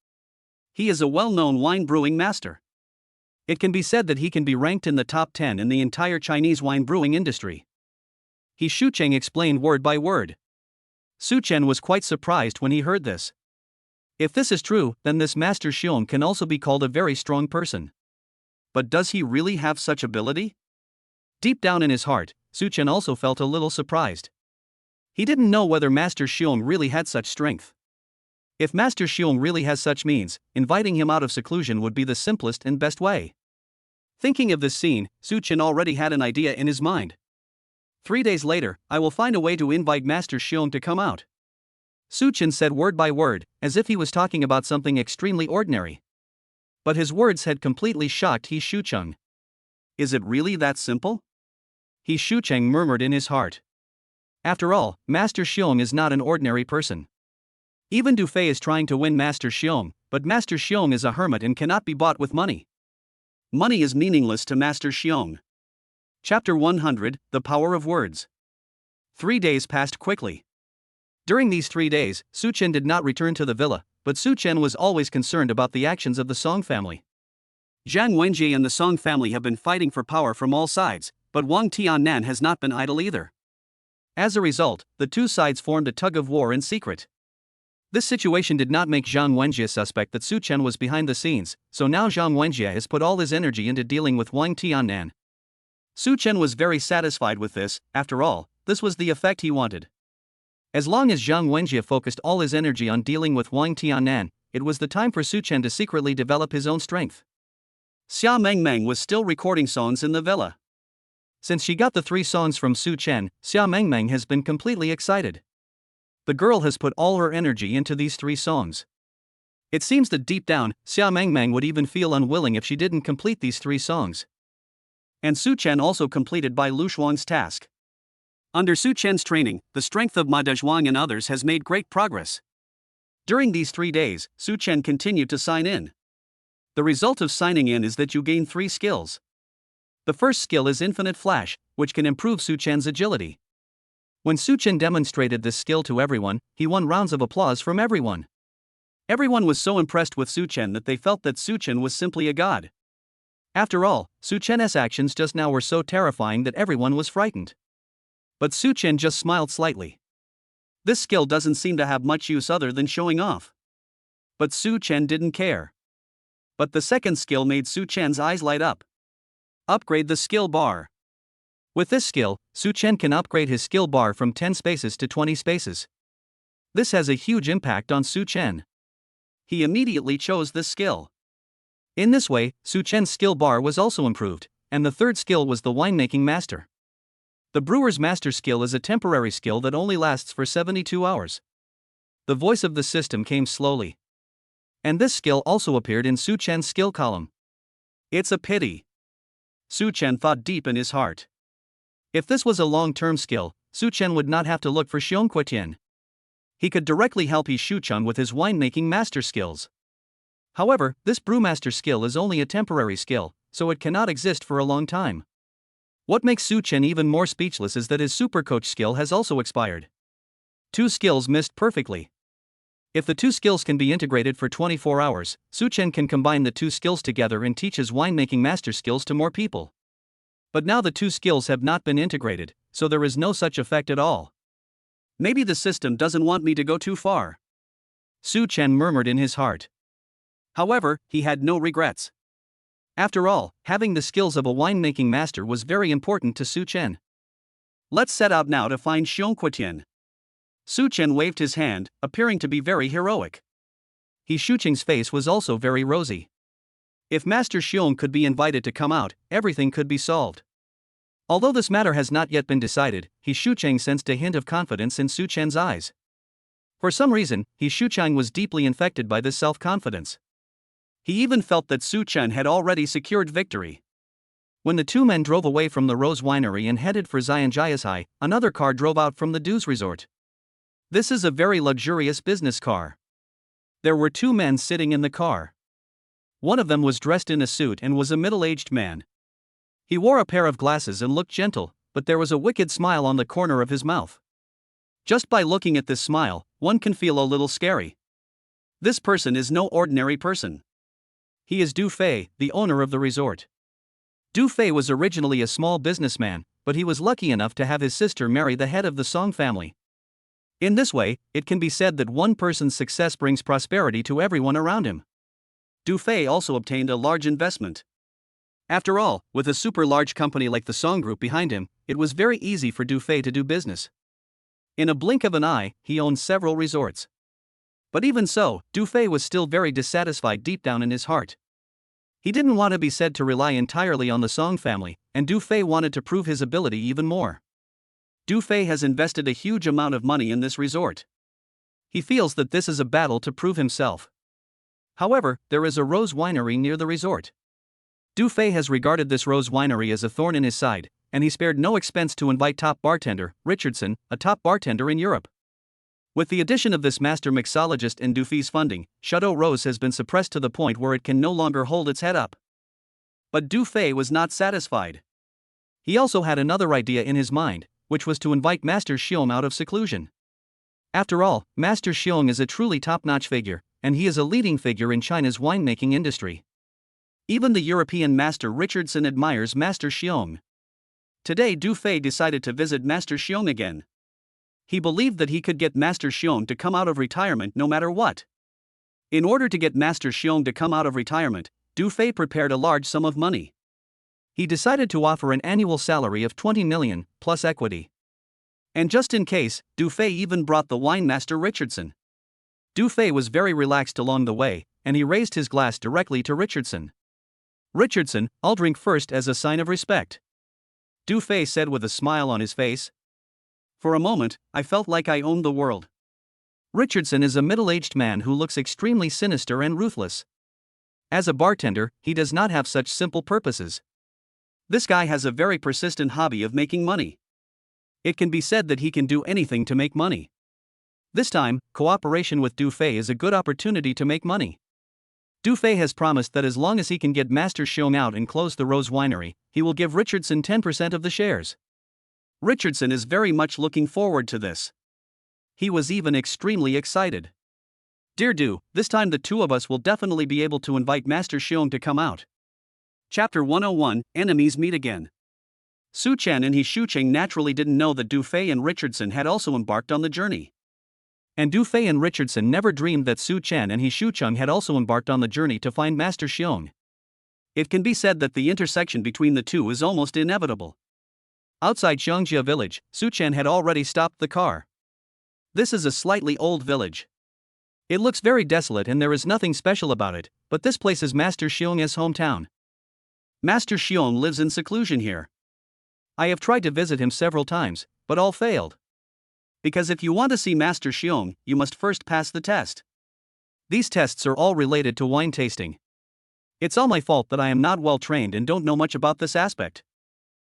He is a well-known wine brewing master. It can be said that he can be ranked in the top 10 in the entire Chinese wine brewing industry. He Shucheng explained word by word. Su Chen was quite surprised when he heard this. If this is true, then this Master Xiong can also be called a very strong person. But does he really have such ability? Deep down in his heart, Su Chen also felt a little surprised. He didn't know whether Master Xiong really had such strength. If Master Xiong really has such means, inviting him out of seclusion would be the simplest and best way. Thinking of this scene, Su Chen already had an idea in his mind. 3 days later, I will find a way to invite Master Xiong to come out. Su Chen said word by word, as if he was talking about something extremely ordinary. But his words had completely shocked He Shucheng. Is it really that simple? He Shucheng murmured in his heart. After all, Master Xiong is not an ordinary person. Even Du Fei is trying to win Master Xiong, but Master Xiong is a hermit and cannot be bought with money. Money is meaningless to Master Xiong. Chapter 100, The Power of Words. 3 days passed quickly. During these 3 days, Su Chen did not return to the villa, but Su Chen was always concerned about the actions of the Song family. Zhang Wenjie and the Song family have been fighting for power from all sides, but Wang Tiannan has not been idle either. As a result, the two sides formed a tug of war in secret. This situation did not make Zhang Wenjie suspect that Su Chen was behind the scenes, so now Zhang Wenjie has put all his energy into dealing with Wang Tiannan. Su Chen was very satisfied with this. After all, this was the effect he wanted. As long as Zhang Wenjie focused all his energy on dealing with Wang Tiannan, it was the time for Su Chen to secretly develop his own strength. Xia Mengmeng was still recording songs in the villa. Since she got the 3 songs from Su Chen, Xia Mengmeng has been completely excited. The girl has put all her energy into these 3 songs. It seems that deep down, Xia Mengmeng would even feel unwilling if she didn't complete these 3 songs. And Su Chen also completed Bai Lushuang's task. Under Su Chen's training, the strength of Ma Dezhuang and others has made great progress. During these 3 days, Su Chen continued to sign in. The result of signing in is that you gain 3 skills. The first skill is Infinite Flash, which can improve Su Chen's agility. When Su Chen demonstrated this skill to everyone, he won rounds of applause from everyone. Everyone was so impressed with Su Chen that they felt that Su Chen was simply a god. After all, Su Chen's actions just now were so terrifying that everyone was frightened. But Su Chen just smiled slightly. This skill doesn't seem to have much use other than showing off. But Su Chen didn't care. But the second skill made Su Chen's eyes light up. Upgrade the skill bar. With this skill, Su Chen can upgrade his skill bar from 10 spaces to 20 spaces. This has a huge impact on Su Chen. He immediately chose this skill. In this way, Su Chen's skill bar was also improved, and the third skill was the winemaking master. The brewer's master skill is a temporary skill that only lasts for 72 hours. The voice of the system came slowly. And this skill also appeared in Su Chen's skill column. It's a pity. Su Chen thought deep in his heart. If this was a long-term skill, Su Chen would not have to look for Xiong Quetian. He could directly help He Shucheng with his winemaking master skills. However, this brewmaster skill is only a temporary skill, so it cannot exist for a long time. What makes Su Chen even more speechless is that his supercoach skill has also expired. 2 skills missed perfectly. If the 2 skills can be integrated for 24 hours, Su Chen can combine the 2 skills together and teach his winemaking master skills to more people. But now the 2 skills have not been integrated, so there is no such effect at all. Maybe the system doesn't want me to go too far. Su Chen murmured in his heart. However, he had no regrets. After all, having the skills of a winemaking master was very important to Su Chen. Let's set out now to find Xiong Quetian. Su Chen waved his hand, appearing to be very heroic. He Shucheng's face was also very rosy. If Master Xiong could be invited to come out, everything could be solved. Although this matter has not yet been decided, He Shucheng sensed a hint of confidence in Su Chen's eyes. For some reason, He Shucheng was deeply infected by this self-confidence. He even felt that Su Chen had already secured victory. When the two men drove away from the Rose Winery and headed for Xianjiashai, another car drove out from the Du's resort. This is a very luxurious business car. There were two men sitting in the car. One of them was dressed in a suit and was a middle-aged man. He wore a pair of glasses and looked gentle, but there was a wicked smile on the corner of his mouth. Just by looking at this smile, one can feel a little scary. This person is no ordinary person. He is Du Fei, the owner of the resort. Du Fei was originally a small businessman, but he was lucky enough to have his sister marry the head of the Song family. In this way, it can be said that one person's success brings prosperity to everyone around him. Du Fei also obtained a large investment. After all, with a super large company like the Song Group behind him, it was very easy for Du Fei to do business. In a blink of an eye, he owned several resorts. But even so, Du Fei was still very dissatisfied deep down in his heart. He didn't want to be said to rely entirely on the Song family, and Du Fei wanted to prove his ability even more. Du Fei has invested a huge amount of money in this resort. He feels that this is a battle to prove himself. However, there is a rose winery near the resort. Du Fei has regarded this rose winery as a thorn in his side, and he spared no expense to invite top bartender Richardson, a top bartender in Europe. With the addition of this master mixologist and Du Fei's funding, Chateau Rose has been suppressed to the point where it can no longer hold its head up. But Du Fei was not satisfied. He also had another idea in his mind, which was to invite Master Xiong out of seclusion. After all, Master Xiong is a truly top-notch figure, and he is a leading figure in China's winemaking industry. Even the European Master Richardson admires Master Xiong. Today Du Fei decided to visit Master Xiong again. He believed that he could get Master Xiong to come out of retirement no matter what. In order to get Master Xiong to come out of retirement, Du Fei prepared a large sum of money. He decided to offer an annual salary of 20 million, plus equity. And just in case, Du Fei even brought the wine master Richardson. Du Fei was very relaxed along the way, and he raised his glass directly to Richardson. "Richardson, I'll drink first as a sign of respect," Du Fei said with a smile on his face. For a moment, I felt like I owned the world. Richardson is a middle-aged man who looks extremely sinister and ruthless. As a bartender, he does not have such simple purposes. This guy has a very persistent hobby of making money. It can be said that he can do anything to make money. This time, cooperation with Du Fei is a good opportunity to make money. Du Fei has promised that as long as he can get Master Xiong out and close the Rose Winery, he will give Richardson 10% of the shares. Richardson is very much looking forward to this. He was even extremely excited. "Dear Du, this time the two of us will definitely be able to invite Master Xiong to come out." Chapter 101, Enemies Meet Again. Su Chen and He Shucheng naturally didn't know that Du Fei and Richardson had also embarked on the journey. And Du Fei and Richardson never dreamed that Su Chen and He Shucheng had also embarked on the journey to find Master Xiong. It can be said that the intersection between the two is almost inevitable. Outside Xiangjia village, Su Chen had already stopped the car. This is a slightly old village. It looks very desolate and there is nothing special about it, but this place is Master Xiong's hometown. Master Xiong lives in seclusion here. I have tried to visit him several times, but all failed. Because if you want to see Master Xiong, you must first pass the test. These tests are all related to wine tasting. It's all my fault that I am not well trained and don't know much about this aspect,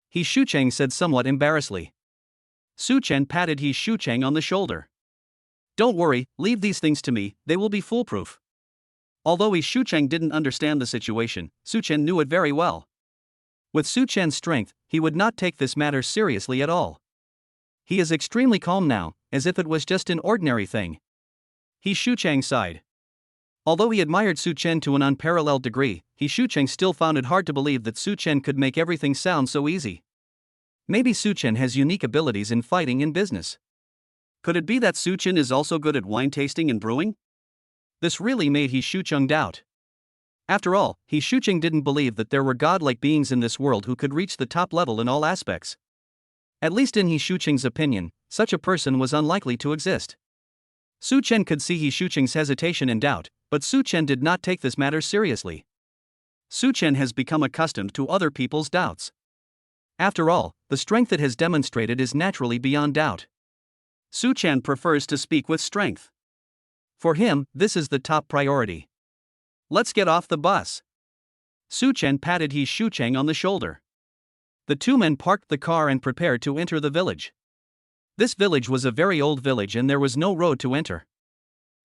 He Shucheng said somewhat embarrassedly. Su Chen patted He Shucheng on the shoulder. "Don't worry, leave these things to me, they will be foolproof." Although He Shucheng didn't understand the situation, Su Chen knew it very well. With Su Chen's strength, he would not take this matter seriously at all. He is extremely calm now, as if it was just an ordinary thing. He Shucheng sighed. Although he admired Su Chen to an unparalleled degree, He Shucheng still found it hard to believe that Su Chen could make everything sound so easy. Maybe Su Chen has unique abilities in fighting and business. Could it be that Su Chen is also good at wine tasting and brewing? This really made He Shucheng doubt. After all, He Shucheng didn't believe that there were godlike beings in this world who could reach the top level in all aspects. At least in He Shucheng's opinion, such a person was unlikely to exist. Su Chen could see He Shucheng's hesitation and doubt, but Su Chen did not take this matter seriously. Su Chen has become accustomed to other people's doubts. After all, the strength it has demonstrated is naturally beyond doubt. Su Chen prefers to speak with strength. For him, this is the top priority. Let's get off the bus. Su Chen patted He Shucheng on the shoulder. The two men parked the car and prepared to enter the village. This village was a very old village and there was no road to enter.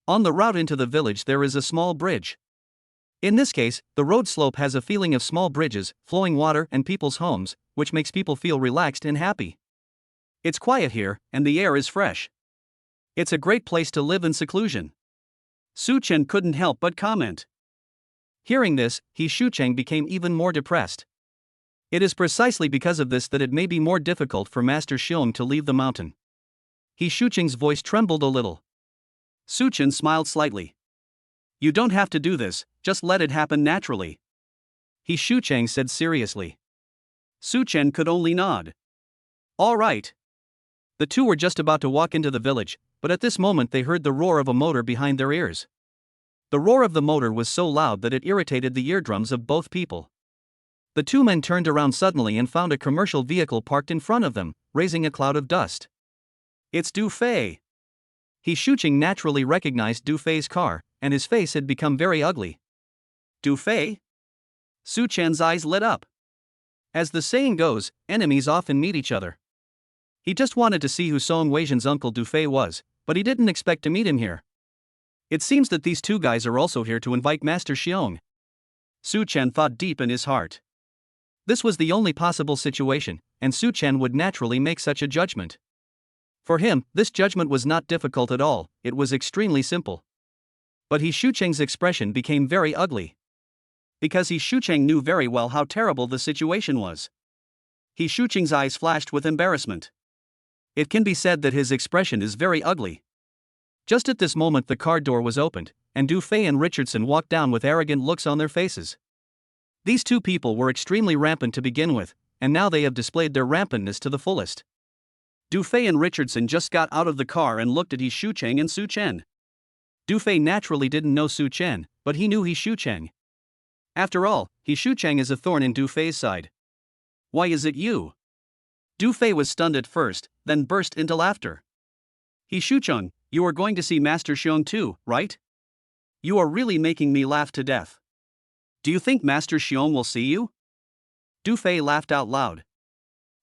On the route into the village there is a small bridge. In this case, the road slope has a feeling of small bridges, flowing water and people's homes, which makes people feel relaxed and happy. It's quiet here, and the air is fresh. It's a great place to live in seclusion. Su Chen couldn't help but comment. Hearing this, He Shucheng became even more depressed. It is precisely because of this that it may be more difficult for Master Xiong to leave the mountain. He Shucheng's voice trembled a little. Su Chen smiled slightly. You don't have to do this, just let it happen naturally. He Shucheng said seriously. Su Chen could only nod. All right. The two were just about to walk into the village, but at this moment they heard the roar of a motor behind their ears. The roar of the motor was so loud that it irritated the eardrums of both people. The two men turned around suddenly and found a commercial vehicle parked in front of them, raising a cloud of dust. It's Du Fei. He Shucheng naturally recognized Du Fei's car, and his face had become very ugly. Du Fei? Su Chen's eyes lit up. As the saying goes, enemies often meet each other. He just wanted to see who Song Weizhen's uncle Du Fei was, but he didn't expect to meet him here. It seems that these two guys are also here to invite Master Xiong. Su Chen thought deep in his heart. This was the only possible situation, and Su Chen would naturally make such a judgment. For him, this judgment was not difficult at all, it was extremely simple. But He Shucheng's expression became very ugly. Because He Shucheng knew very well how terrible the situation was. He Shucheng's eyes flashed with embarrassment. It can be said that his expression is very ugly. Just at this moment the car door was opened, and Du Fei and Richardson walked down with arrogant looks on their faces. These two people were extremely rampant to begin with, and now they have displayed their rampantness to the fullest. Du Fei and Richardson just got out of the car and looked at He Shucheng and Su Chen. Du Fei naturally didn't know Su Chen, but he knew He Shucheng. After all, He Shucheng is a thorn in Du Fei's side. Why is it you? Du Fei was stunned at first, then burst into laughter. He Shucheng, you are going to see Master Xiong too, right? You are really making me laugh to death. Do you think Master Xiong will see you? Du Fei laughed out loud.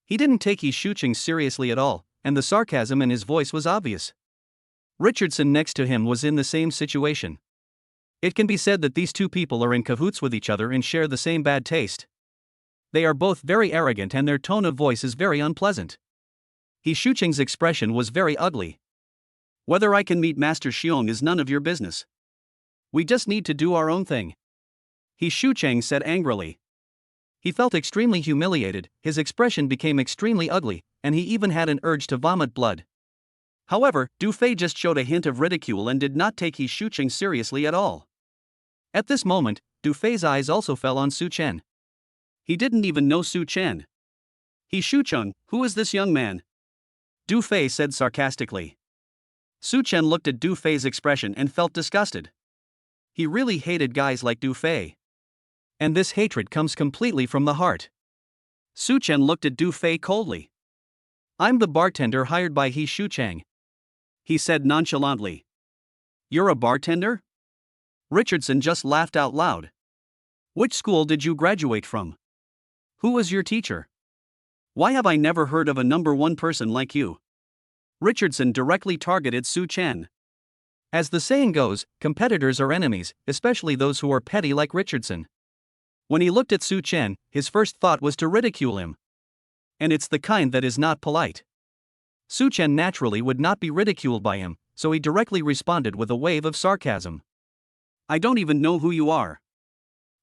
He didn't take He Shucheng seriously at all, and the sarcasm in his voice was obvious. Richardson next to him was in the same situation. It can be said that these two people are in cahoots with each other and share the same bad taste. They are both very arrogant and their tone of voice is very unpleasant. He Shucheng's expression was very ugly. Whether I can meet Master Xiong is none of your business. We just need to do our own thing. He Shucheng said angrily. He felt extremely humiliated, his expression became extremely ugly, and he even had an urge to vomit blood. However, Du Fei just showed a hint of ridicule and did not take He Shucheng seriously at all. At this moment, Du Fei's eyes also fell on Su Chen. He didn't even know Su Chen. He Shucheng, who is this young man? Du Fei said sarcastically. Su Chen looked at Du Fei's expression and felt disgusted. He really hated guys like Du Fei. And this hatred comes completely from the heart. Su Chen looked at Du Fei coldly. I'm the bartender hired by He Shucheng, he said nonchalantly. You're a bartender? Richardson just laughed out loud. Which school did you graduate from? Who was your teacher? Why have I never heard of a number one person like you? Richardson directly targeted Su Chen. As the saying goes, competitors are enemies, especially those who are petty like Richardson. When he looked at Su Chen, his first thought was to ridicule him. And it's the kind that is not polite. Su Chen naturally would not be ridiculed by him, so he directly responded with a wave of sarcasm. I don't even know who you are,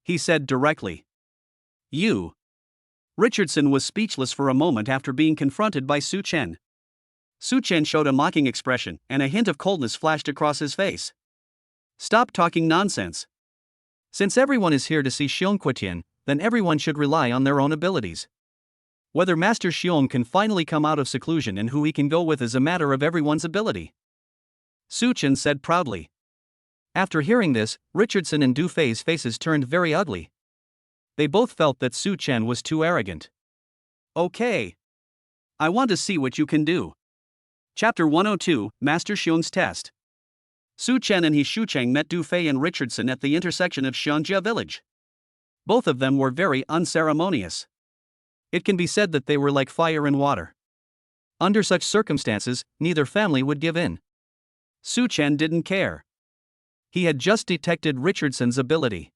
he said directly. You. Richardson was speechless for a moment after being confronted by Su Chen. Su Chen showed a mocking expression, and a hint of coldness flashed across his face. Stop talking nonsense. Since everyone is here to see Xiong Quetian, then everyone should rely on their own abilities. Whether Master Xiong can finally come out of seclusion and who he can go with is a matter of everyone's ability. Su Chen said proudly. After hearing this, Richardson and Du Fei's faces turned very ugly. They both felt that Su Chen was too arrogant. Okay. I want to see what you can do. Chapter 102, Master Xiong's Test. Su Chen and He Shucheng met Du Fei and Richardson at the intersection of Xiangjia village. Both of them were very unceremonious. It can be said that they were like fire and water. Under such circumstances, neither family would give in. Su Chen didn't care. He had just detected Richardson's ability.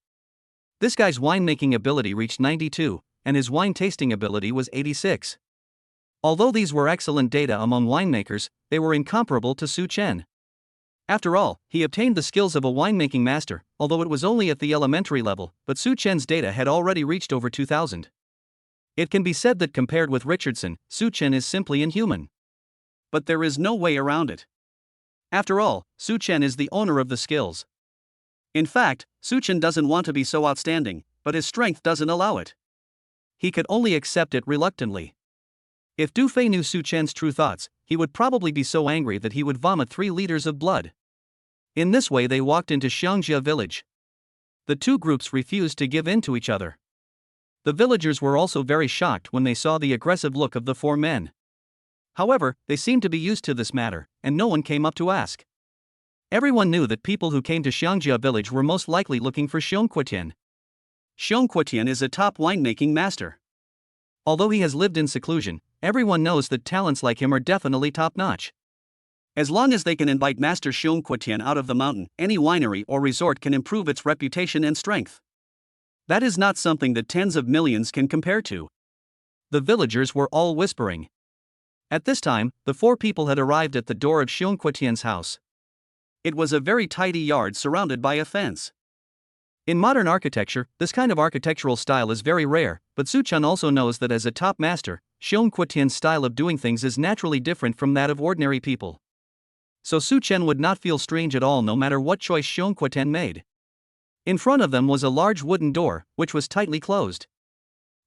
This guy's winemaking ability reached 92, and his wine tasting ability was 86. Although these were excellent data among winemakers, they were incomparable to Su Chen. After all, he obtained the skills of a winemaking master, although it was only at the elementary level, but Su Chen's data had already reached over 2000. It can be said that compared with Richardson, Su Chen is simply inhuman. But there is no way around it. After all, Su Chen is the owner of the skills. In fact, Su Chen doesn't want to be so outstanding, but his strength doesn't allow it. He could only accept it reluctantly. If Du Fei knew Su Chen's true thoughts, he would probably be so angry that he would vomit 3 liters of blood. In this way they walked into Xiangjia village. The two groups refused to give in to each other. The villagers were also very shocked when they saw the aggressive look of the 4 men. However, they seemed to be used to this matter, and no one came up to ask. Everyone knew that people who came to Xiangjia village were most likely looking for Xiong Quetian. Xiong Quetian is a top winemaking master. Although he has lived in seclusion, everyone knows that talents like him are definitely top-notch. As long as they can invite Master Xiong Quetian out of the mountain, any winery or resort can improve its reputation and strength. That is not something that tens of millions can compare to. The villagers were all whispering. At this time, the 4 people had arrived at the door of Xiong Quetian's house. It was a very tidy yard surrounded by a fence. In modern architecture, this kind of architectural style is very rare, but Su Chen also knows that as a top master, Xiong Quetian's style of doing things is naturally different from that of ordinary people. So Su Chen would not feel strange at all no matter what choice Xiong Quetian made. In front of them was a large wooden door, which was tightly closed.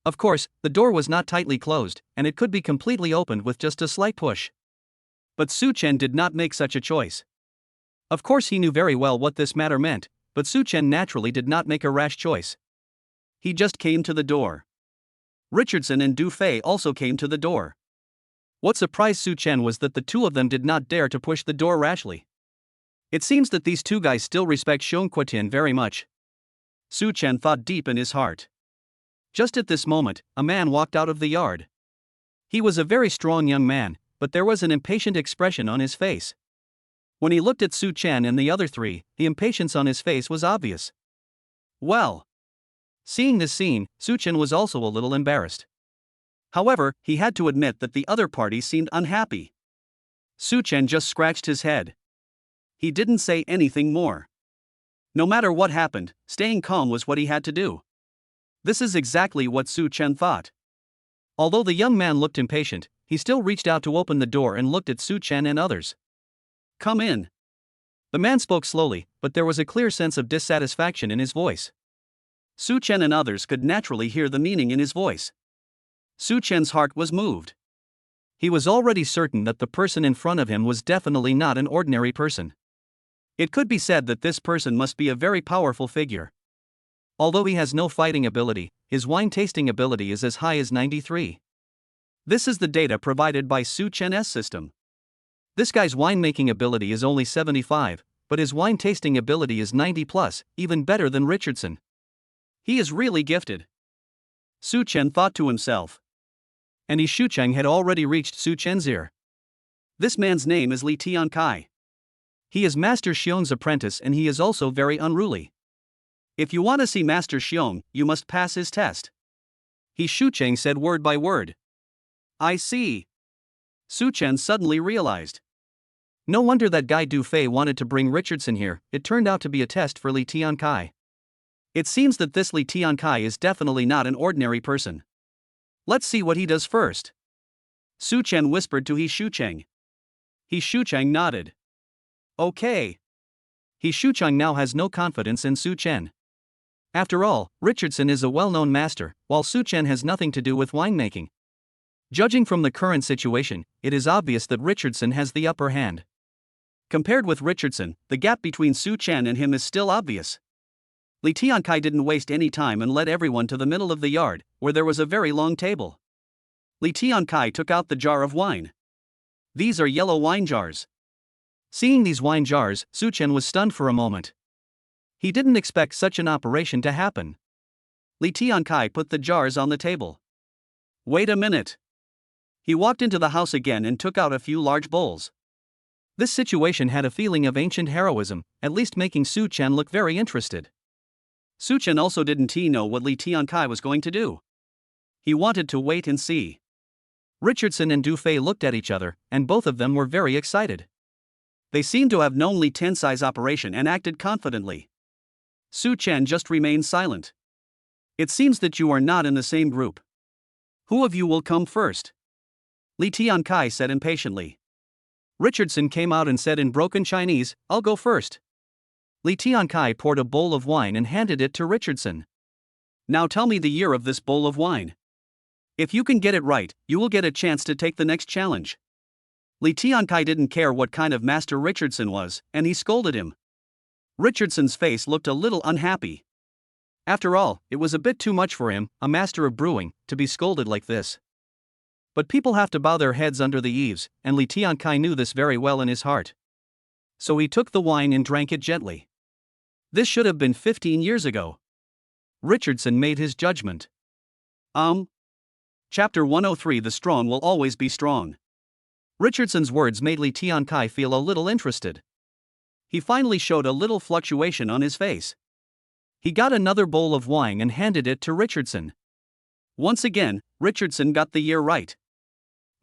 Of course, the door was not tightly closed, and it could be completely opened with just a slight push. But Su Chen did not make such a choice. Of course he knew very well what this matter meant, but Su Chen naturally did not make a rash choice. He just came to the door. Richardson and Du Fei also came to the door. What surprised Su Chen was that the 2 of them did not dare to push the door rashly. It seems that these 2 guys still respect Xiong Quetian very much. Su Chen thought deep in his heart. Just at this moment, a man walked out of the yard. He was a very strong young man, but there was an impatient expression on his face. When he looked at Su Chen and the other 3, the impatience on his face was obvious. Well. Seeing this scene, Su Chen was also a little embarrassed. However, he had to admit that the other party seemed unhappy. Su Chen just scratched his head. He didn't say anything more. No matter what happened, staying calm was what he had to do. This is exactly what Su Chen thought. Although the young man looked impatient, he still reached out to open the door and looked at Su Chen and others. Come in. The man spoke slowly, but there was a clear sense of dissatisfaction in his voice. Su Chen and others could naturally hear the meaning in his voice. Su Chen's heart was moved. He was already certain that the person in front of him was definitely not an ordinary person. It could be said that this person must be a very powerful figure. Although he has no fighting ability, his wine tasting ability is as high as 93. This is the data provided by Su Chen's system. This guy's winemaking ability is only 75, but his wine tasting ability is 90 plus, even better than Richardson. He is really gifted. Su Chen thought to himself. And He Shucheng had already reached Su Chen's ear. This man's name is Li Tiankai. He is Master Xiong's apprentice and he is also very unruly. If you want to see Master Xiong, you must pass his test. He Shucheng said word by word. I see. Su Chen suddenly realized. No wonder that guy Du Fei wanted to bring Richardson here, it turned out to be a test for Li Tiankai. It seems that this Li Tiankai is definitely not an ordinary person. Let's see what he does first. Su Chen whispered to He Shucheng. He Shucheng nodded. Okay. He Shucheng now has no confidence in Su Chen. After all, Richardson is a well-known master, while Su Chen has nothing to do with winemaking. Judging from the current situation, it is obvious that Richardson has the upper hand. Compared with Richardson, the gap between Su Chen and him is still obvious. Li Tiankai didn't waste any time and led everyone to the middle of the yard, where there was a very long table. Li Tiankai took out the jar of wine. These are yellow wine jars. Seeing these wine jars, Su Chen was stunned for a moment. He didn't expect such an operation to happen. Li Tiankai put the jars on the table. Wait a minute. He walked into the house again and took out a few large bowls. This situation had a feeling of ancient heroism, at least making Su Chen look very interested. Su Chen also didn't know what Li Tiankai was going to do. He wanted to wait and see. Richardson and Du Fei looked at each other, and both of them were very excited. They seemed to have known Li Tiankai's operation and acted confidently. Su Chen just remained silent. It seems that you are not in the same group. Who of you will come first? Li Tiankai said impatiently. Richardson came out and said in broken Chinese, "I'll go first." Li Tiankai poured a bowl of wine and handed it to Richardson. Now tell me the year of this bowl of wine. If you can get it right, you will get a chance to take the next challenge. Li Tiankai didn't care what kind of master Richardson was, and he scolded him. Richardson's face looked a little unhappy. After all, it was a bit too much for him, a master of brewing, to be scolded like this. But people have to bow their heads under the eaves, and Li Tiankai knew this very well in his heart. So he took the wine and drank it gently. This should have been 15 years ago. Richardson made his judgment. Chapter 103 The strong will always be strong. Richardson's words made Li Tiankai feel a little interested. He finally showed a little fluctuation on his face. He got another bowl of wine and handed it to Richardson. Once again, Richardson got the year right.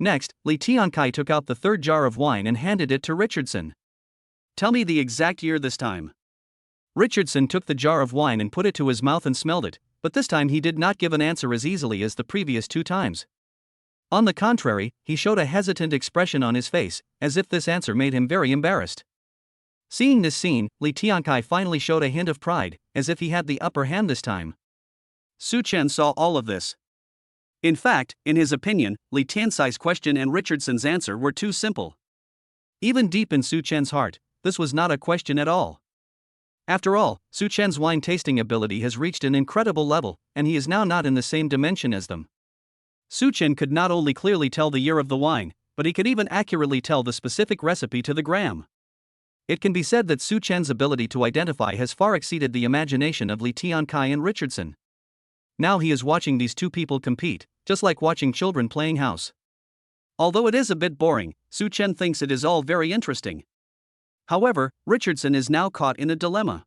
Next, Li Tiankai took out the third jar of wine and handed it to Richardson. Tell me the exact year this time. Richardson took the jar of wine and put it to his mouth and smelled it, but this time he did not give an answer as easily as the previous 2 times. On the contrary, he showed a hesitant expression on his face, as if this answer made him very embarrassed. Seeing this scene, Li Tiankai finally showed a hint of pride, as if he had the upper hand this time. Su Chen saw all of this. In fact, in his opinion, Li Tiankai's question and Richardson's answer were too simple. Even deep in Su Chen's heart, this was not a question at all. After all, Su Chen's wine tasting ability has reached an incredible level, and he is now not in the same dimension as them. Su Chen could not only clearly tell the year of the wine, but he could even accurately tell the specific recipe to the gram. It can be said that Su Chen's ability to identify has far exceeded the imagination of Li Tiankai and Richardson. Now he is watching these 2 people compete, just like watching children playing house. Although it is a bit boring, Su Chen thinks it is all very interesting. However, Richardson is now caught in a dilemma.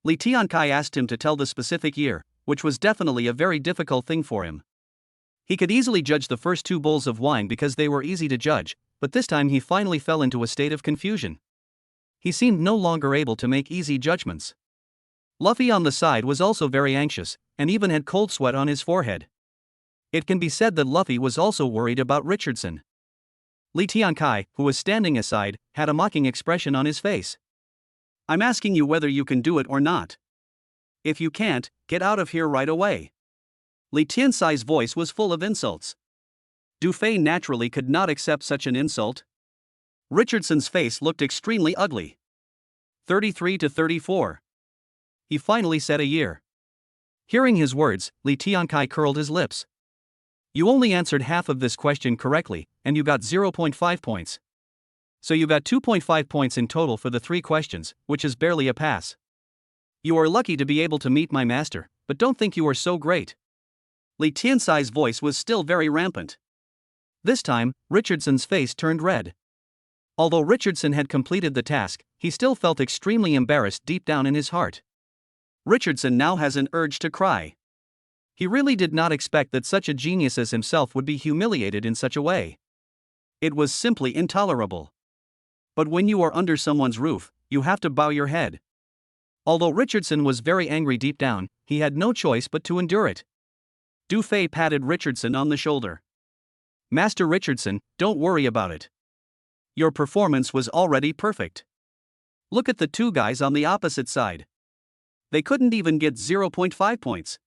Li Tiankai asked him to tell the specific year, which was definitely a very difficult thing for him. He could easily judge the first 2 bowls of wine because they were easy to judge, but this time he finally fell into a state of confusion. He seemed no longer able to make easy judgments. Luffy on the side was also very anxious, and even had cold sweat on his forehead. It can be said that Luffy was also worried about Richardson. Li Tiankai, who was standing aside, had a mocking expression on his face. I'm asking you whether you can do it or not. If you can't, get out of here right away. Li Tiankai's voice was full of insults. Du Fei naturally could not accept such an insult. Richardson's face looked extremely ugly. 33 to 34. He finally said a year. Hearing his words, Li Tiankai curled his lips. You only answered half of this question correctly, and you got 0.5 points. So you got 2.5 points in total for the 3 questions, which is barely a pass. You are lucky to be able to meet my master, but don't think you are so great. Li Tiankai's voice was still very rampant. This time, Richardson's face turned red. Although Richardson had completed the task, he still felt extremely embarrassed deep down in his heart. Richardson now has an urge to cry. He really did not expect that such a genius as himself would be humiliated in such a way. It was simply intolerable. But when you are under someone's roof, you have to bow your head. Although Richardson was very angry deep down, he had no choice but to endure it. Du Fei patted Richardson on the shoulder. Master Richardson, don't worry about it. Your performance was already perfect. Look at the 2 guys on the opposite side. They couldn't even get 0.5 points.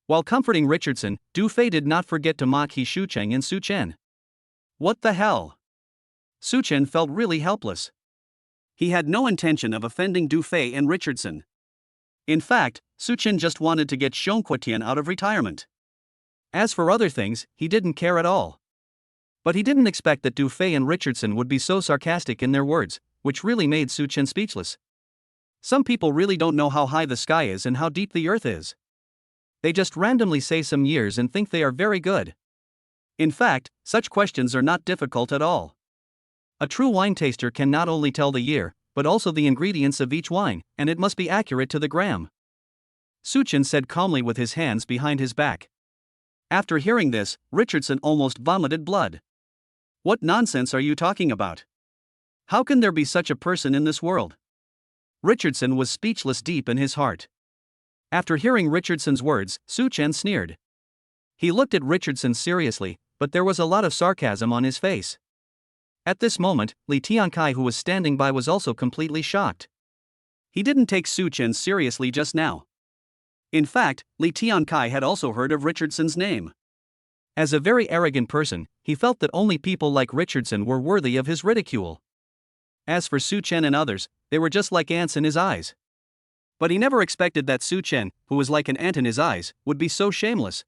While comforting Richardson, Du Fei did not forget to mock He Shucheng and Su Chen. What the hell? Su Chen felt really helpless. He had no intention of offending Du Fei and Richardson. In fact, Su Chen just wanted to get Xiong Quetian out of retirement. As for other things, he didn't care at all. But he didn't expect that Du Fei and Richardson would be so sarcastic in their words, which really made Su Chen speechless. Some people really don't know how high the sky is and how deep the earth is. They just randomly say some years and think they are very good. In fact, such questions are not difficult at all. A true wine taster can not only tell the year, but also the ingredients of each wine, and it must be accurate to the gram. Su Chen said calmly with his hands behind his back. After hearing this, Richardson almost vomited blood. What nonsense are you talking about? How can there be such a person in this world? Richardson was speechless deep in his heart. After hearing Richardson's words, Su Chen sneered. He looked at Richardson seriously, but there was a lot of sarcasm on his face. At this moment, Li Tiankai, who was standing by, was also completely shocked. He didn't take Su Chen seriously just now. In fact, Li Tiankai had also heard of Richardson's name. As a very arrogant person, he felt that only people like Richardson were worthy of his ridicule. As for Su Chen and others, they were just like ants in his eyes. But he never expected that Su Chen, who was like an ant in his eyes, would be so shameless.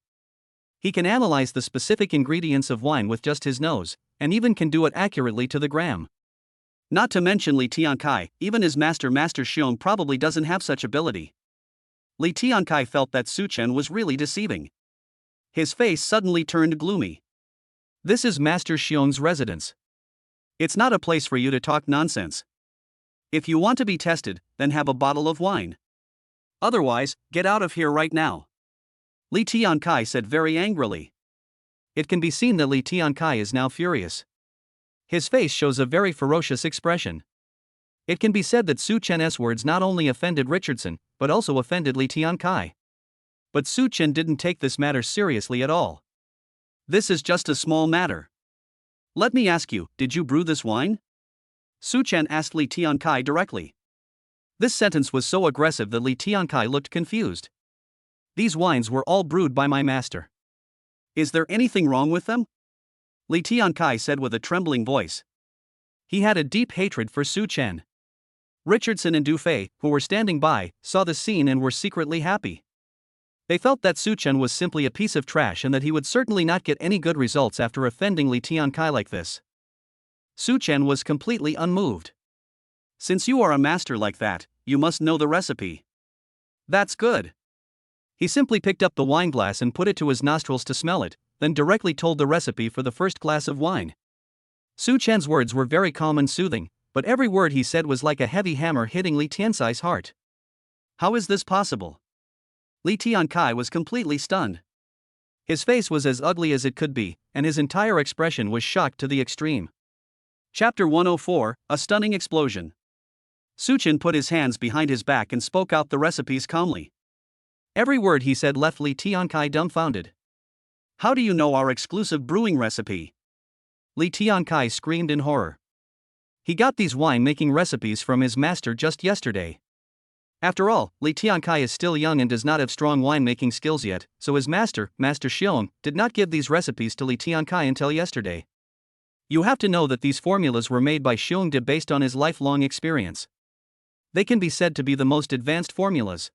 He can analyze the specific ingredients of wine with just his nose, and even can do it accurately to the gram. Not to mention Li Tiankai, even his Master Xiong probably doesn't have such ability. Li Tiankai felt that Su Chen was really deceiving. His face suddenly turned gloomy. This is Master Xiong's residence. It's not a place for you to talk nonsense. If you want to be tested, then have a bottle of wine. Otherwise, get out of here right now. Li Tiankai said very angrily. It can be seen that Li Tiankai is now furious. His face shows a very ferocious expression. It can be said that Su Chen's words not only offended Richardson, but also offended Li Tiankai. But Su Chen didn't take this matter seriously at all. This is just a small matter. Let me ask you, did you brew this wine? Su Chen asked Li Tiankai directly. This sentence was so aggressive that Li Tiankai looked confused. These wines were all brewed by my master. Is there anything wrong with them? Li Tiankai said with a trembling voice. He had a deep hatred for Su Chen. Richardson and Du Fei, who were standing by, saw the scene and were secretly happy. They felt that Su Chen was simply a piece of trash and that he would certainly not get any good results after offending Li Tiankai like this. Su Chen was completely unmoved. Since you are a master like that, you must know the recipe. That's good. He simply picked up the wine glass and put it to his nostrils to smell it, then directly told the recipe for the first glass of wine. Su Chen's words were very calm and soothing, but every word he said was like a heavy hammer hitting Li Tiansai's heart. How is this possible? Li Tiankai was completely stunned. His face was as ugly as it could be, and his entire expression was shocked to the extreme. Chapter 104, A Stunning Explosion. Su Chen put his hands behind his back and spoke out the recipes calmly. Every word he said left Li Tiankai dumbfounded. How do you know our exclusive brewing recipe? Li Tiankai screamed in horror. He got these wine-making recipes from his master just yesterday. After all, Li Tiankai is still young and does not have strong winemaking skills yet, so his master, Master Xiong, did not give these recipes to Li Tiankai until yesterday. You have to know that these formulas were made by Xiong De based on his lifelong experience. They can be said to be the most advanced formulas.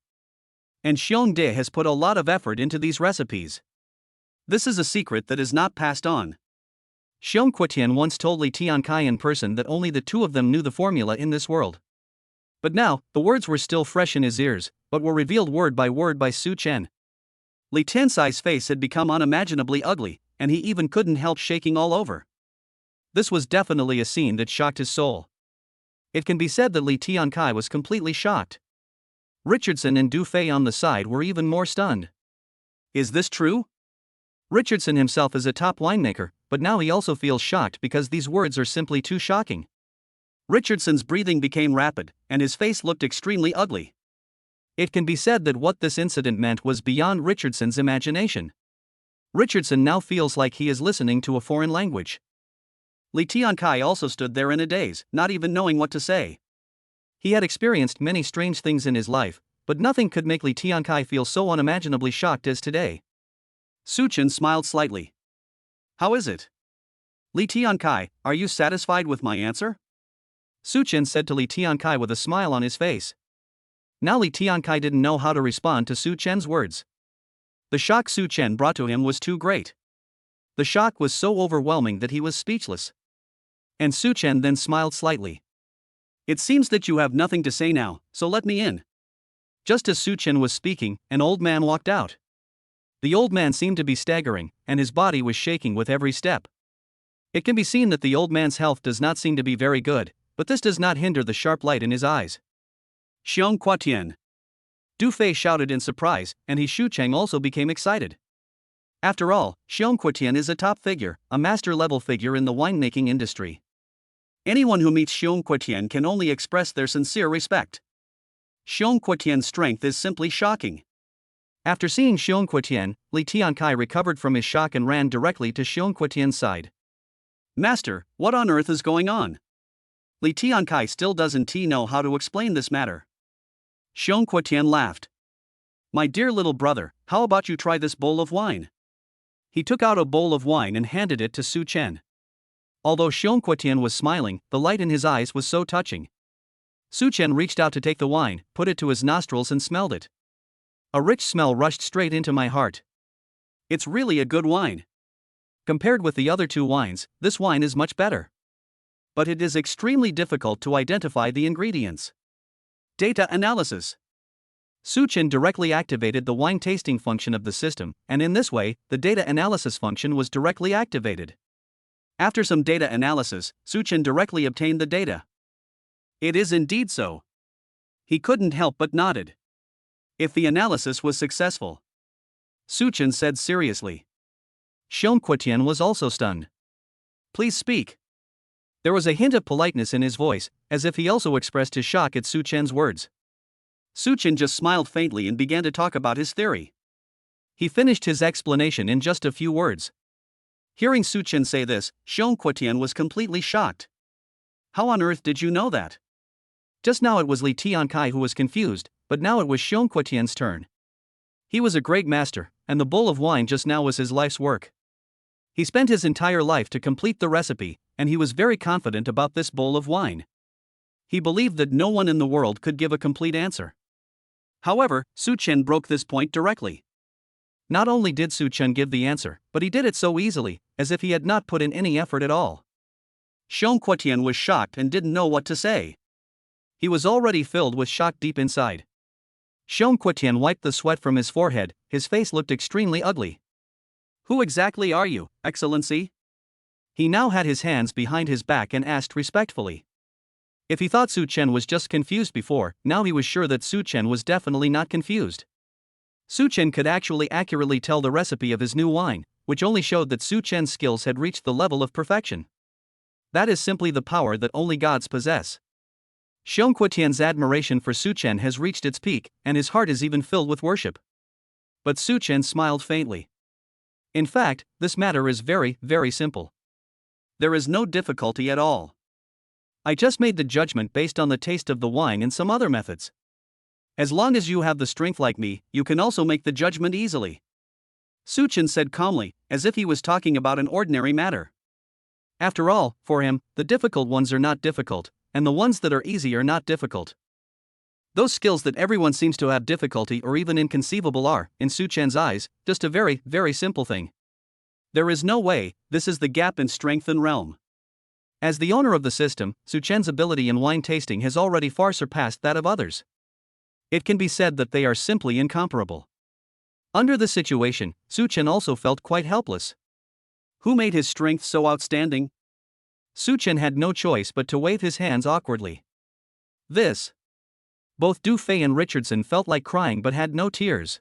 And Xiong De has put a lot of effort into these recipes. This is a secret that is not passed on. Xiong Quetian once told Li Tiankai in person that only the two of them knew the formula in this world. But now, the words were still fresh in his ears, but were revealed word by Su Chen. Li Tiansai's face had become unimaginably ugly, and he even couldn't help shaking all over. This was definitely a scene that shocked his soul. It can be said that Li Tiankai was completely shocked. Richardson and Du Fei on the side were even more stunned. Is this true? Richardson himself is a top winemaker, but now he also feels shocked because these words are simply too shocking. Richardson's breathing became rapid, and his face looked extremely ugly. It can be said that what this incident meant was beyond Richardson's imagination. Richardson now feels like he is listening to a foreign language. Li Tiankai also stood there in a daze, not even knowing what to say. He had experienced many strange things in his life, but nothing could make Li Tiankai feel so unimaginably shocked as today. Su Chen smiled slightly. How is it? Li Tiankai, are you satisfied with my answer? Su Chen said to Li Tiankai with a smile on his face. Now Li Tiankai didn't know how to respond to Su Chen's words. The shock Su Chen brought to him was too great. The shock was so overwhelming that he was speechless. And Su Chen then smiled slightly. It seems that you have nothing to say now, so let me in. Just as Su Chen was speaking, an old man walked out. The old man seemed to be staggering, and his body was shaking with every step. It can be seen that the old man's health does not seem to be very good, but this does not hinder the sharp light in his eyes. Xiong Quatian. Du Fei shouted in surprise, and He Shucheng also became excited. After all, Xiong Quatian is a top figure, a master-level figure in the winemaking industry. Anyone who meets Xiong Quatian can only express their sincere respect. Xiong Quatian's strength is simply shocking. After seeing Xiong Quatian, Li Tiankai recovered from his shock and ran directly to Xiong Quatian's side. Master, what on earth is going on? Li Tiankai still doesn't know how to explain this matter. Xiong Quatian laughed. My dear little brother, how about you try this bowl of wine? He took out a bowl of wine and handed it to Su Chen. Although Xiong Quatian was smiling, the light in his eyes was so touching. Su Chen reached out to take the wine, put it to his nostrils and smelled it. A rich smell rushed straight into my heart. It's really a good wine. Compared with the other two wines, this wine is much better. But it is extremely difficult to identify the ingredients. Data analysis. Su Chen directly activated the wine tasting function of the system, and in this way, the data analysis function was directly activated. After some data analysis, Su Chen directly obtained the data. It is indeed so. He couldn't help but nodded. If the analysis was successful. Su Chen said seriously. Xiong Quatian was also stunned. Please speak. There was a hint of politeness in his voice, as if he also expressed his shock at Su Chen's words. Su Chen just smiled faintly and began to talk about his theory. He finished his explanation in just a few words. Hearing Su Chen say this, Xiong Quatian was completely shocked. How on earth did you know that? Just now it was Li Tiankai who was confused, but now it was Xiong Quatian's turn. He was a great master, and the bowl of wine just now was his life's work. He spent his entire life to complete the recipe, and he was very confident about this bowl of wine. He believed that no one in the world could give a complete answer. However, Su Chen broke this point directly. Not only did Su Chen give the answer, but he did it so easily, as if he had not put in any effort at all. Xiong Quatian was shocked and didn't know what to say. He was already filled with shock deep inside. Xiong Quatian wiped the sweat from his forehead, his face looked extremely ugly. Who exactly are you, Excellency? He now had his hands behind his back and asked respectfully. If he thought Su Chen was just confused before, now he was sure that Su Chen was definitely not confused. Su Chen could actually accurately tell the recipe of his new wine, which only showed that Su Chen's skills had reached the level of perfection. That is simply the power that only gods possess. Xiong Quatian's admiration for Su Chen has reached its peak, and his heart is even filled with worship. But Su Chen smiled faintly. In fact, this matter is very, very simple. There is no difficulty at all. I just made the judgment based on the taste of the wine and some other methods. As long as you have the strength like me, you can also make the judgment easily. Su Chen said calmly, as if he was talking about an ordinary matter. After all, for him, the difficult ones are not difficult, and the ones that are easy are not difficult. Those skills that everyone seems to have difficulty or even inconceivable are, in Su Chen's eyes, just a very, very simple thing. There is no way, this is the gap in strength and realm. As the owner of the system, Su Chen's ability in wine tasting has already far surpassed that of others. It can be said that they are simply incomparable. Under the situation, Su Chen also felt quite helpless. Who made his strength so outstanding? Su Chen had no choice but to wave his hands awkwardly. This. Both Du Fei and Richardson felt like crying but had no tears.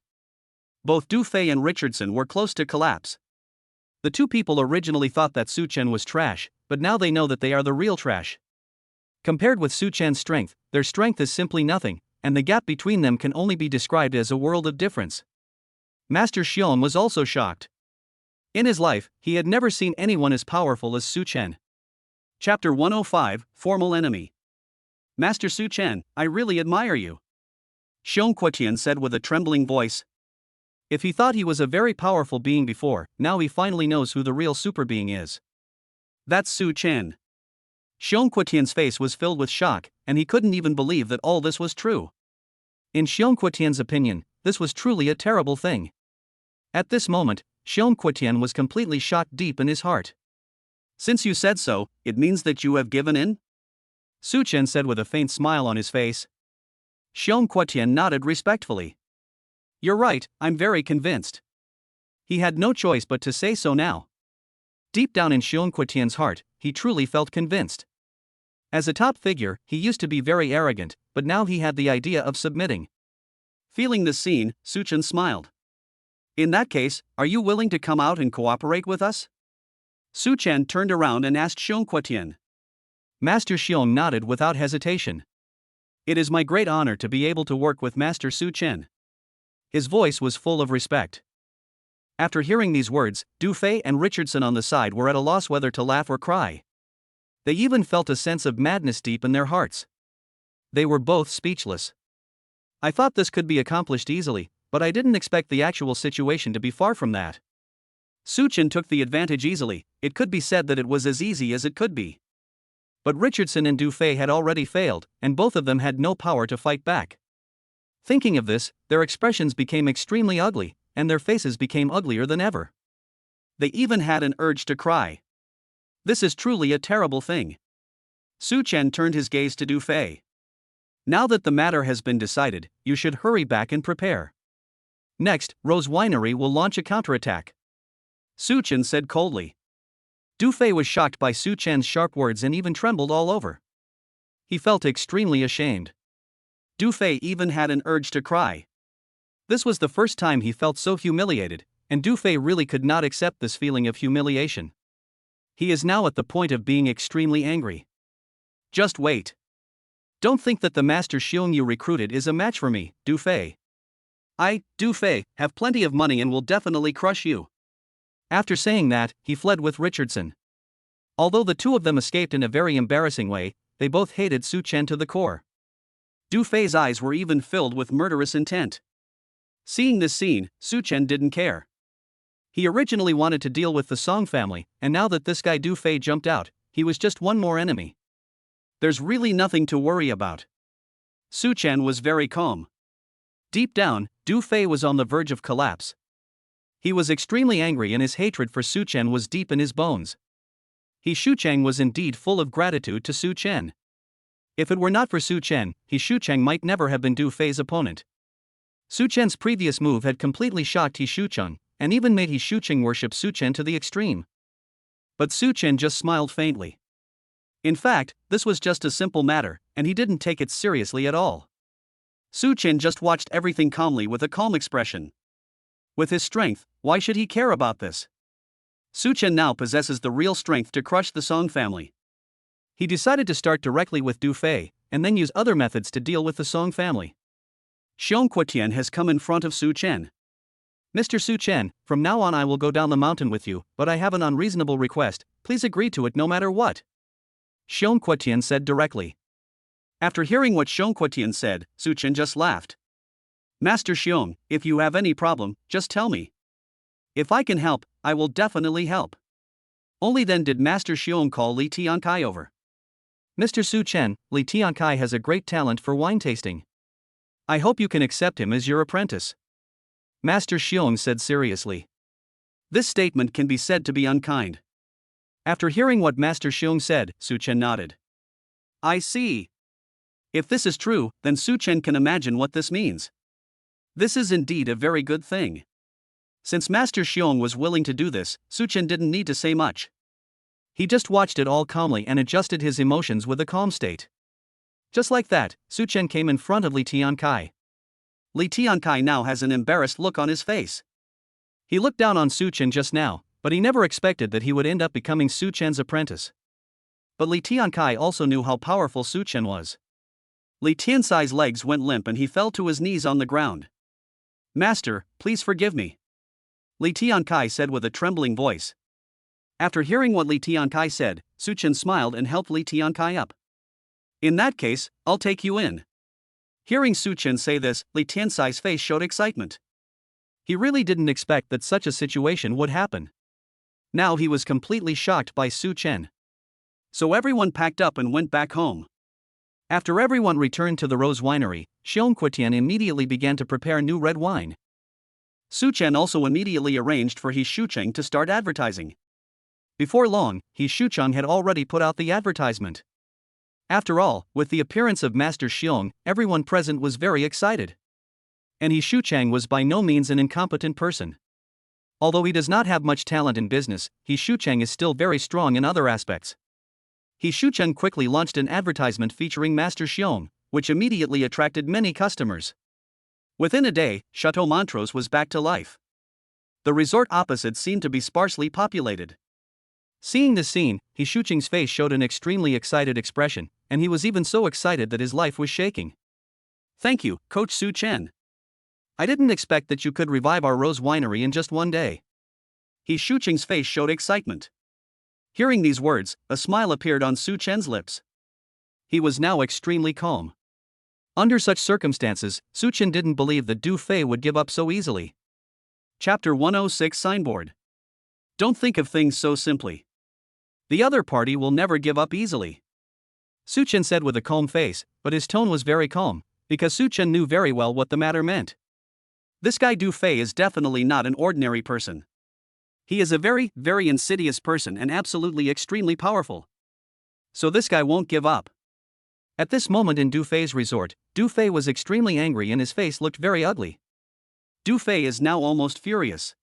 Both Du Fei and Richardson were close to collapse. The two people originally thought that Su Chen was trash, but now they know that they are the real trash. Compared with Su Chen's strength, their strength is simply nothing, and the gap between them can only be described as a world of difference. Master Xiong was also shocked. In his life, he had never seen anyone as powerful as Su Chen. Chapter 105, Formal Enemy. Master Su Chen, I really admire you. Xiong Quetian said with a trembling voice. If he thought he was a very powerful being before, now he finally knows who the real super being is. That's Su Chen. Xiong Quetian's face was filled with shock, and he couldn't even believe that all this was true. In Xiong Quetian's opinion, this was truly a terrible thing. At this moment, Xiong Quetian was completely shocked deep in his heart. Since you said so, it means that you have given in? Su Chen said with a faint smile on his face. Xiong Quetian nodded respectfully. You're right, I'm very convinced. He had no choice but to say so now. Deep down in Xiong Quetian's heart, he truly felt convinced. As a top figure, he used to be very arrogant, but now he had the idea of submitting. Feeling the scene, Su Chen smiled. In that case, are you willing to come out and cooperate with us? Su Chen turned around and asked Xiong Quetian. Master Xiong nodded without hesitation. It is my great honor to be able to work with Master Su Chen. His voice was full of respect. After hearing these words, Du Fei and Richardson on the side were at a loss whether to laugh or cry. They even felt a sense of madness deep in their hearts. They were both speechless. I thought this could be accomplished easily, but I didn't expect the actual situation to be far from that. Su Chen took the advantage easily. It could be said that it was as easy as it could be. But Richardson and Du Fei had already failed, and both of them had no power to fight back. Thinking of this, their expressions became extremely ugly, and their faces became uglier than ever. They even had an urge to cry. This is truly a terrible thing. Su Chen turned his gaze to Du Fei. Now that the matter has been decided, you should hurry back and prepare. Next, Rose Winery will launch a counterattack. Su Chen said coldly. Du Fei was shocked by Su Chen's sharp words and even trembled all over. He felt extremely ashamed. Du Fei even had an urge to cry. This was the first time he felt so humiliated, and Du Fei really could not accept this feeling of humiliation. He is now at the point of being extremely angry. Just wait. Don't think that the Master Xiong you recruited is a match for me, Du Fei. I, Du Fei, have plenty of money and will definitely crush you. After saying that, he fled with Richardson. Although the two of them escaped in a very embarrassing way, they both hated Su Chen to the core. Du Fei's eyes were even filled with murderous intent. Seeing this scene, Su Chen didn't care. He originally wanted to deal with the Song family, and now that this guy Du Fei jumped out, he was just one more enemy. There's really nothing to worry about. Su Chen was very calm. Deep down, Du Fei was on the verge of collapse. He was extremely angry and his hatred for Su Chen was deep in his bones. Shu Cheng was indeed full of gratitude to Su Chen. If it were not for Su Chen, Shu Cheng might never have been Du Fei's opponent. Su Chen's previous move had completely shocked Shu Cheng, and even made Shu Cheng worship Su Chen to the extreme. But Su Chen just smiled faintly. In fact, this was just a simple matter, and he didn't take it seriously at all. Su Chen just watched everything calmly with a calm expression. With his strength, why should he care about this? Su Chen now possesses the real strength to crush the Song family. He decided to start directly with Du Fei, and then use other methods to deal with the Song family. Xiong Quetian has come in front of Su Chen. Mr. Su Chen, from now on I will go down the mountain with you, but I have an unreasonable request, please agree to it no matter what. Xiong Quetian said directly. After hearing what Xiong Quetian said, Su Chen just laughed. Master Xiong, if you have any problem, just tell me. If I can help, I will definitely help. Only then did Master Xiong call Li Tiankai over. Mr. Su Chen, Li Tiankai has a great talent for wine tasting. I hope you can accept him as your apprentice. Master Xiong said seriously. This statement can be said to be unkind. After hearing what Master Xiong said, Su Chen nodded. I see. If this is true, then Su Chen can imagine what this means. This is indeed a very good thing. Since Master Xiong was willing to do this, Su Chen didn't need to say much. He just watched it all calmly and adjusted his emotions with a calm state. Just like that, Su Chen came in front of Li Tiankai. Li Tiankai now has an embarrassed look on his face. He looked down on Su Chen just now, but he never expected that he would end up becoming Su Chen's apprentice. But Li Tiankai also knew how powerful Su Chen was. Li Tiankai's legs went limp and he fell to his knees on the ground. Master, please forgive me. Li Tiankai said with a trembling voice. After hearing what Li Tiankai said, Su Chen smiled and helped Li Tiankai up. In that case, I'll take you in. Hearing Su Chen say this, Li Tiansai's face showed excitement. He really didn't expect that such a situation would happen. Now he was completely shocked by Su Chen. So everyone packed up and went back home. After everyone returned to the Rose Winery, Xiong Quitian immediately began to prepare new red wine. Su Chen also immediately arranged for He Shucheng to start advertising. Before long, He Shucheng had already put out the advertisement. After all, with the appearance of Master Xiong, everyone present was very excited. And He Shucheng was by no means an incompetent person. Although he does not have much talent in business, He Shucheng is still very strong in other aspects. He Shucheng quickly launched an advertisement featuring Master Xiong, which immediately attracted many customers. Within a day, Chateau Montrose was back to life. The resort opposite seemed to be sparsely populated. Seeing this scene, He Shucheng's face showed an extremely excited expression, and he was even so excited that his life was shaking. Thank you, Coach Su Chen. I didn't expect that you could revive our Rose Winery in just one day. He Shucheng's face showed excitement. Hearing these words, a smile appeared on Su Chen's lips. He was now extremely calm. Under such circumstances, Su Chen didn't believe that Du Fei would give up so easily. Chapter 106 Signboard. Don't think of things so simply. The other party will never give up easily. Su Chen said with a calm face, but his tone was very calm, because Su Chen knew very well what the matter meant. This guy Du Fei is definitely not an ordinary person. He is a very, very insidious person and absolutely extremely powerful. So this guy won't give up. At this moment in Du Fei's resort, Du Fei was extremely angry and his face looked very ugly. Du Fei is now almost furious.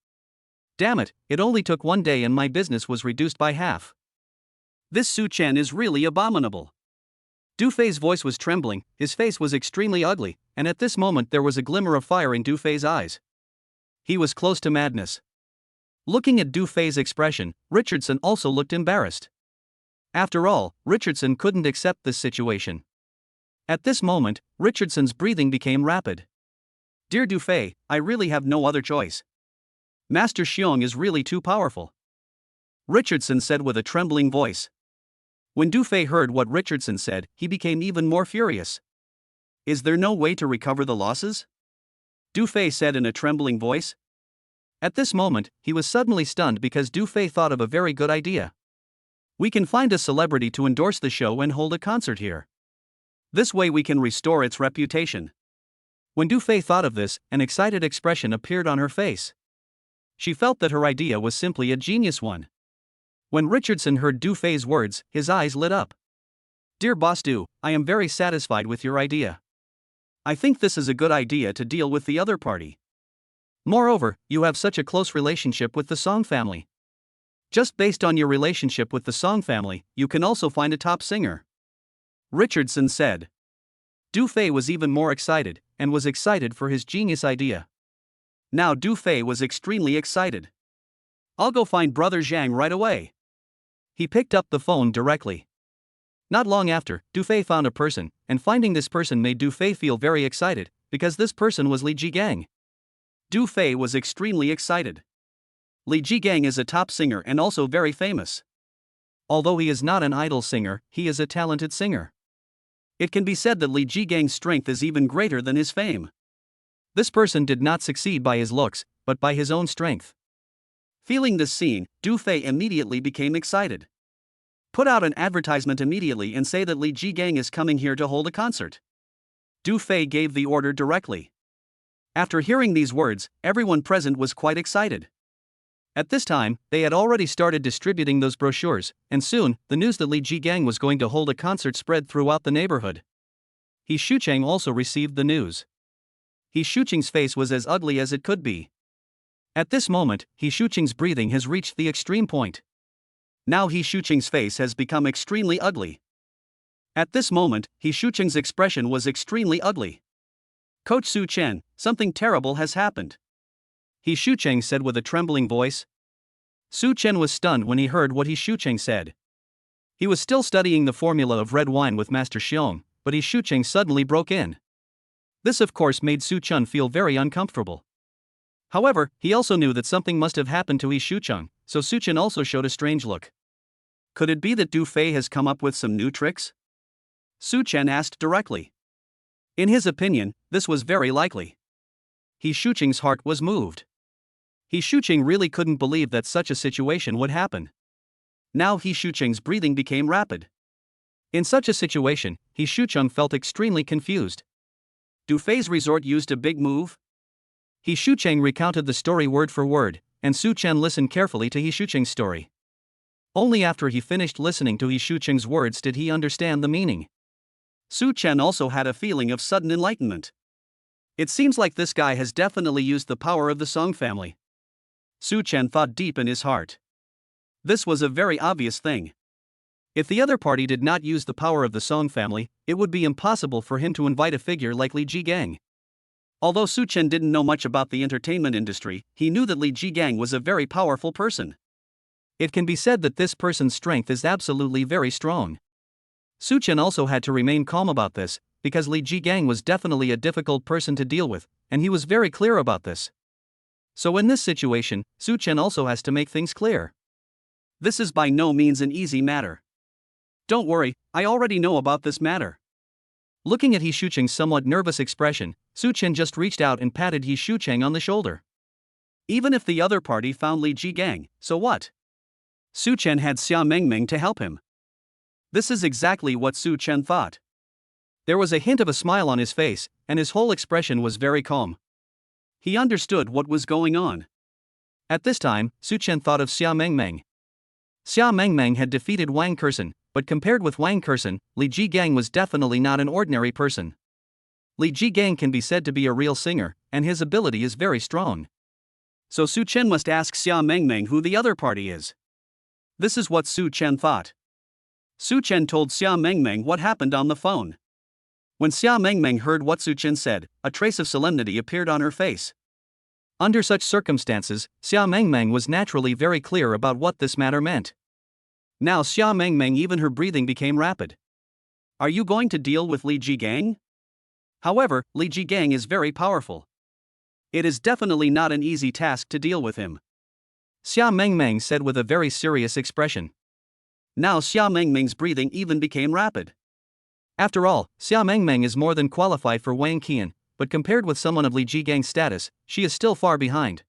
Damn it, it only took one day and my business was reduced by half. This Su Chen is really abominable. Du Fei's voice was trembling, his face was extremely ugly, and at this moment there was a glimmer of fire in Du Fei's eyes. He was close to madness. Looking at Du Fei's expression, Richardson also looked embarrassed. After all, Richardson couldn't accept this situation. At this moment, Richardson's breathing became rapid. Dear Du Fei, I really have no other choice. Master Xiong is really too powerful, Richardson said with a trembling voice. When Du Fei heard what Richardson said, he became even more furious. Is there no way to recover the losses? Du Fei said in a trembling voice. At this moment, he was suddenly stunned because Du Fei thought of a very good idea. We can find a celebrity to endorse the show and hold a concert here. This way we can restore its reputation. When Du Fei thought of this, an excited expression appeared on her face. She felt that her idea was simply a genius one. When Richardson heard Du Fei's words, his eyes lit up. Dear Boss Du, I am very satisfied with your idea. I think this is a good idea to deal with the other party. Moreover, you have such a close relationship with the Song family. Just based on your relationship with the Song family, you can also find a top singer, Richardson said. Du Fei was even more excited, and was excited for his genius idea. Now Du Fei was extremely excited. I'll go find Brother Zhang right away. He picked up the phone directly. Not long after, Du Fei found a person, and finding this person made Du Fei feel very excited, because this person was Li Jigang. Du Fei was extremely excited. Li Jigang is a top singer and also very famous. Although he is not an idol singer, he is a talented singer. It can be said that Li Jigang's strength is even greater than his fame. This person did not succeed by his looks, but by his own strength. Feeling this scene, Du Fei immediately became excited. Put out an advertisement immediately and say that Li Jigang is coming here to hold a concert. Du Fei gave the order directly. After hearing these words, everyone present was quite excited. At this time, they had already started distributing those brochures, and soon, the news that Li Jigang was going to hold a concert spread throughout the neighborhood. He Shucheng also received the news. He Shucheng's face was as ugly as it could be. At this moment, He Shucheng's breathing has reached the extreme point. Now He Shucheng's face has become extremely ugly. At this moment, He Shucheng's expression was extremely ugly. Coach Su Chen, something terrible has happened, He Shucheng said with a trembling voice. Su Chen was stunned when he heard what He Shucheng said. He was still studying the formula of red wine with Master Xiong, but He Shucheng suddenly broke in. This of course made Su Chen feel very uncomfortable. However, he also knew that something must have happened to He Shucheng, so Su Chen also showed a strange look. Could it be that Du Fei has come up with some new tricks? Su Chen asked directly. In his opinion, this was very likely. He Shuqing's heart was moved. He Shuqing really couldn't believe that such a situation would happen. Now He Shuqing's breathing became rapid. In such a situation, He Shuqing felt extremely confused. Do Fei's resort used a big move? He Shuqing recounted the story word for word, and Su Chen listened carefully to He Shuqing's story. Only after he finished listening to He Shuqing's words did he understand the meaning. Su Chen also had a feeling of sudden enlightenment. It seems like this guy has definitely used the power of the Song family. Su Chen thought deep in his heart. This was a very obvious thing. If the other party did not use the power of the Song family, it would be impossible for him to invite a figure like Li Jigang. Although Su Chen didn't know much about the entertainment industry, he knew that Li Jigang was a very powerful person. It can be said that this person's strength is absolutely very strong. Su Chen also had to remain calm about this, because Li Jigang was definitely a difficult person to deal with, and he was very clear about this. So in this situation, Su Chen also has to make things clear. This is by no means an easy matter. Don't worry, I already know about this matter. Looking at He Shuqing's somewhat nervous expression, Su Chen just reached out and patted He Shuqing on the shoulder. Even if the other party found Li Jigang, so what? Su Chen had Xia Mengmeng to help him. This is exactly what Su Chen thought. There was a hint of a smile on his face, and his whole expression was very calm. He understood what was going on. At this time, Su Chen thought of Xia Mengmeng. Xia Mengmeng had defeated Wang Kersen, but compared with Wang Kersen, Li Jigang was definitely not an ordinary person. Li Jigang can be said to be a real singer, and his ability is very strong. So Su Chen must ask Xia Mengmeng who the other party is. This is what Su Chen thought. Su Chen told Xia Mengmeng what happened on the phone. When Xia Mengmeng heard what Su Chen said, a trace of solemnity appeared on her face. Under such circumstances, Xia Mengmeng was naturally very clear about what this matter meant. Now Xia Mengmeng, even her breathing became rapid. Are you going to deal with Li Jigang? However, Li Jigang is very powerful. It is definitely not an easy task to deal with him. Xia Mengmeng said with a very serious expression. Now Xia Mengmeng's breathing even became rapid. After all, Xia Mengmeng is more than qualified for Wang Qian, but compared with someone of Li Jigang's status, she is still far behind.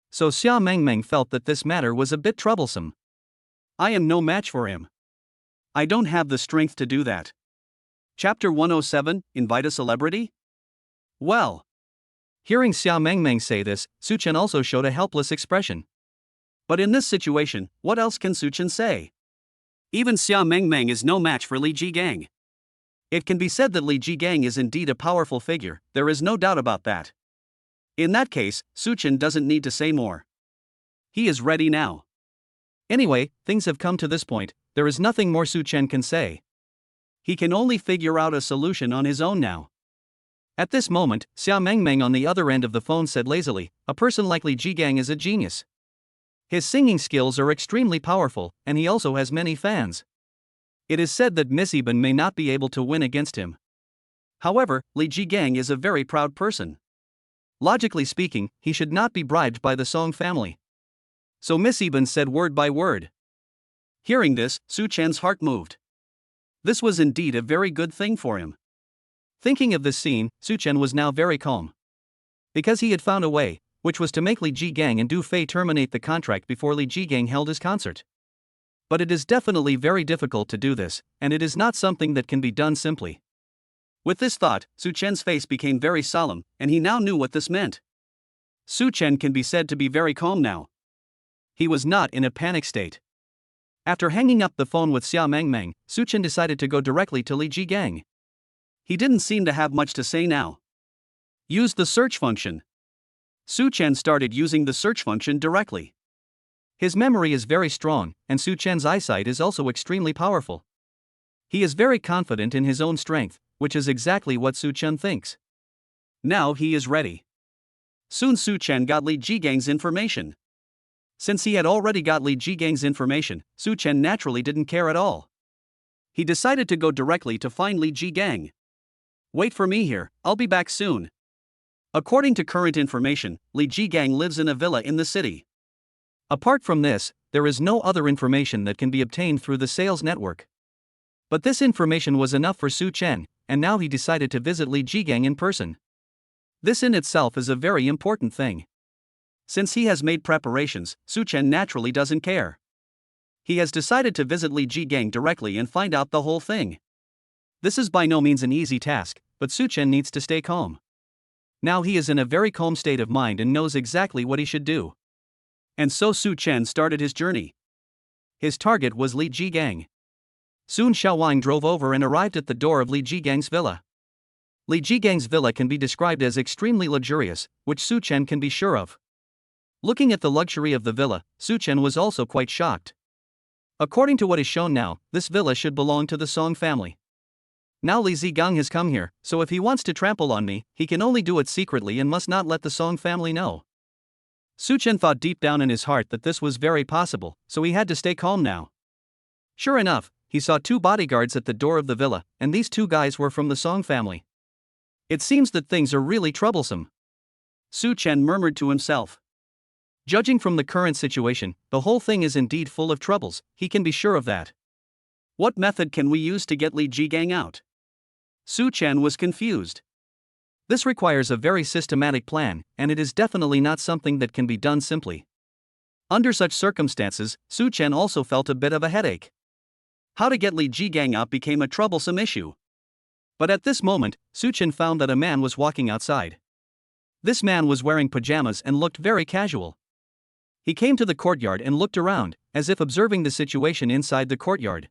So Xia Mengmeng felt that this matter was a bit troublesome. I am no match for him. I don't have the strength to do that. Chapter 107, Invite a Celebrity? Well. Hearing Xia Mengmeng say this, Su Chen also showed a helpless expression. But in this situation, what else can Su Chen say? Even Xia Mengmeng is no match for Li Jigang. It can be said that Li Jigang is indeed a powerful figure, there is no doubt about that. In that case, Su Chen doesn't need to say more. He is ready now. Anyway, things have come to this point, there is nothing more Su Chen can say. He can only figure out a solution on his own now. At this moment, Xia Mengmeng on the other end of the phone said lazily, a person like Li Jigang is a genius. His singing skills are extremely powerful, and he also has many fans. It is said that Miss Eben may not be able to win against him. However, Li Jigang is a very proud person. Logically speaking, he should not be bribed by the Song family. So Miss Eben said word by word. Hearing this, Su Chen's heart moved. This was indeed a very good thing for him. Thinking of this scene, Su Chen was now very calm. Because he had found a way, which was to make Li Jigang and Du Fei terminate the contract before Li Jigang held his concert. But it is definitely very difficult to do this, and it is not something that can be done simply. With this thought, Su Chen's face became very solemn, and he now knew what this meant. Su Chen can be said to be very calm now. He was not in a panic state. After hanging up the phone with Xia Mengmeng, Su Chen decided to go directly to Li Jigang. He didn't seem to have much to say now. Use the search function. Su Chen started using the search function directly. His memory is very strong, and Su Chen's eyesight is also extremely powerful. He is very confident in his own strength, which is exactly what Su Chen thinks. Now he is ready. Soon Su Chen got Li Jigang's information. Since he had already got Li Jigang's information, Su Chen naturally didn't care at all. He decided to go directly to find Li Jigang. Wait for me here, I'll be back soon. According to current information, Li Jigang lives in a villa in the city. Apart from this, there is no other information that can be obtained through the sales network. But this information was enough for Su Chen, and now he decided to visit Li Jigang in person. This in itself is a very important thing. Since he has made preparations, Su Chen naturally doesn't care. He has decided to visit Li Jigang directly and find out the whole thing. This is by no means an easy task, but Su Chen needs to stay calm. Now he is in a very calm state of mind and knows exactly what he should do. And so Su Chen started his journey. His target was Li Jigang. Soon Xiaowang drove over and arrived at the door of Li Jigang's villa. Li Jigang's villa can be described as extremely luxurious, which Su Chen can be sure of. Looking at the luxury of the villa, Su Chen was also quite shocked. According to what is shown now, this villa should belong to the Song family. Now Li Zigang has come here, so if he wants to trample on me, he can only do it secretly and must not let the Song family know. Su Chen thought deep down in his heart that this was very possible, so he had to stay calm now. Sure enough, he saw 2 bodyguards at the door of the villa, and these 2 guys were from the Song family. It seems that things are really troublesome. Su Chen murmured to himself. Judging from the current situation, the whole thing is indeed full of troubles, he can be sure of that. What method can we use to get Li Jigang out? Su Chen was confused. This requires a very systematic plan, and it is definitely not something that can be done simply. Under such circumstances, Su Chen also felt a bit of a headache. How to get Li Jigang out became a troublesome issue. But at this moment, Su Chen found that a man was walking outside. This man was wearing pajamas and looked very casual. He came to the courtyard and looked around, as if observing the situation inside the courtyard.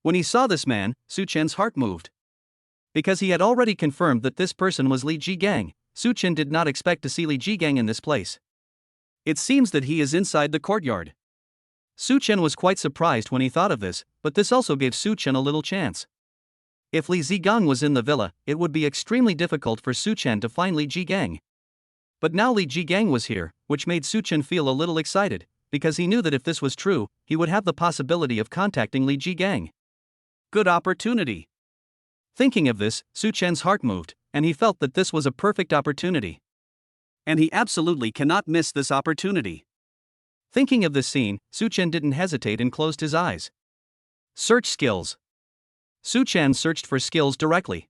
When he saw this man, Su Chen's heart moved. Because he had already confirmed that this person was Li Jigang, Su Chen did not expect to see Li Jigang in this place. It seems that he is inside the courtyard. Su Chen was quite surprised when he thought of this, but this also gave Su Chen a little chance. If Li Zigang was in the villa, it would be extremely difficult for Su Chen to find Li Jigang. But now Li Jigang was here, which made Su Chen feel a little excited, because he knew that if this was true, he would have the possibility of contacting Li Jigang. Good opportunity. Thinking of this, Su Chen's heart moved, and he felt that this was a perfect opportunity. And he absolutely cannot miss this opportunity. Thinking of this scene, Su Chen didn't hesitate and closed his eyes. Search skills. Su Chen searched for skills directly.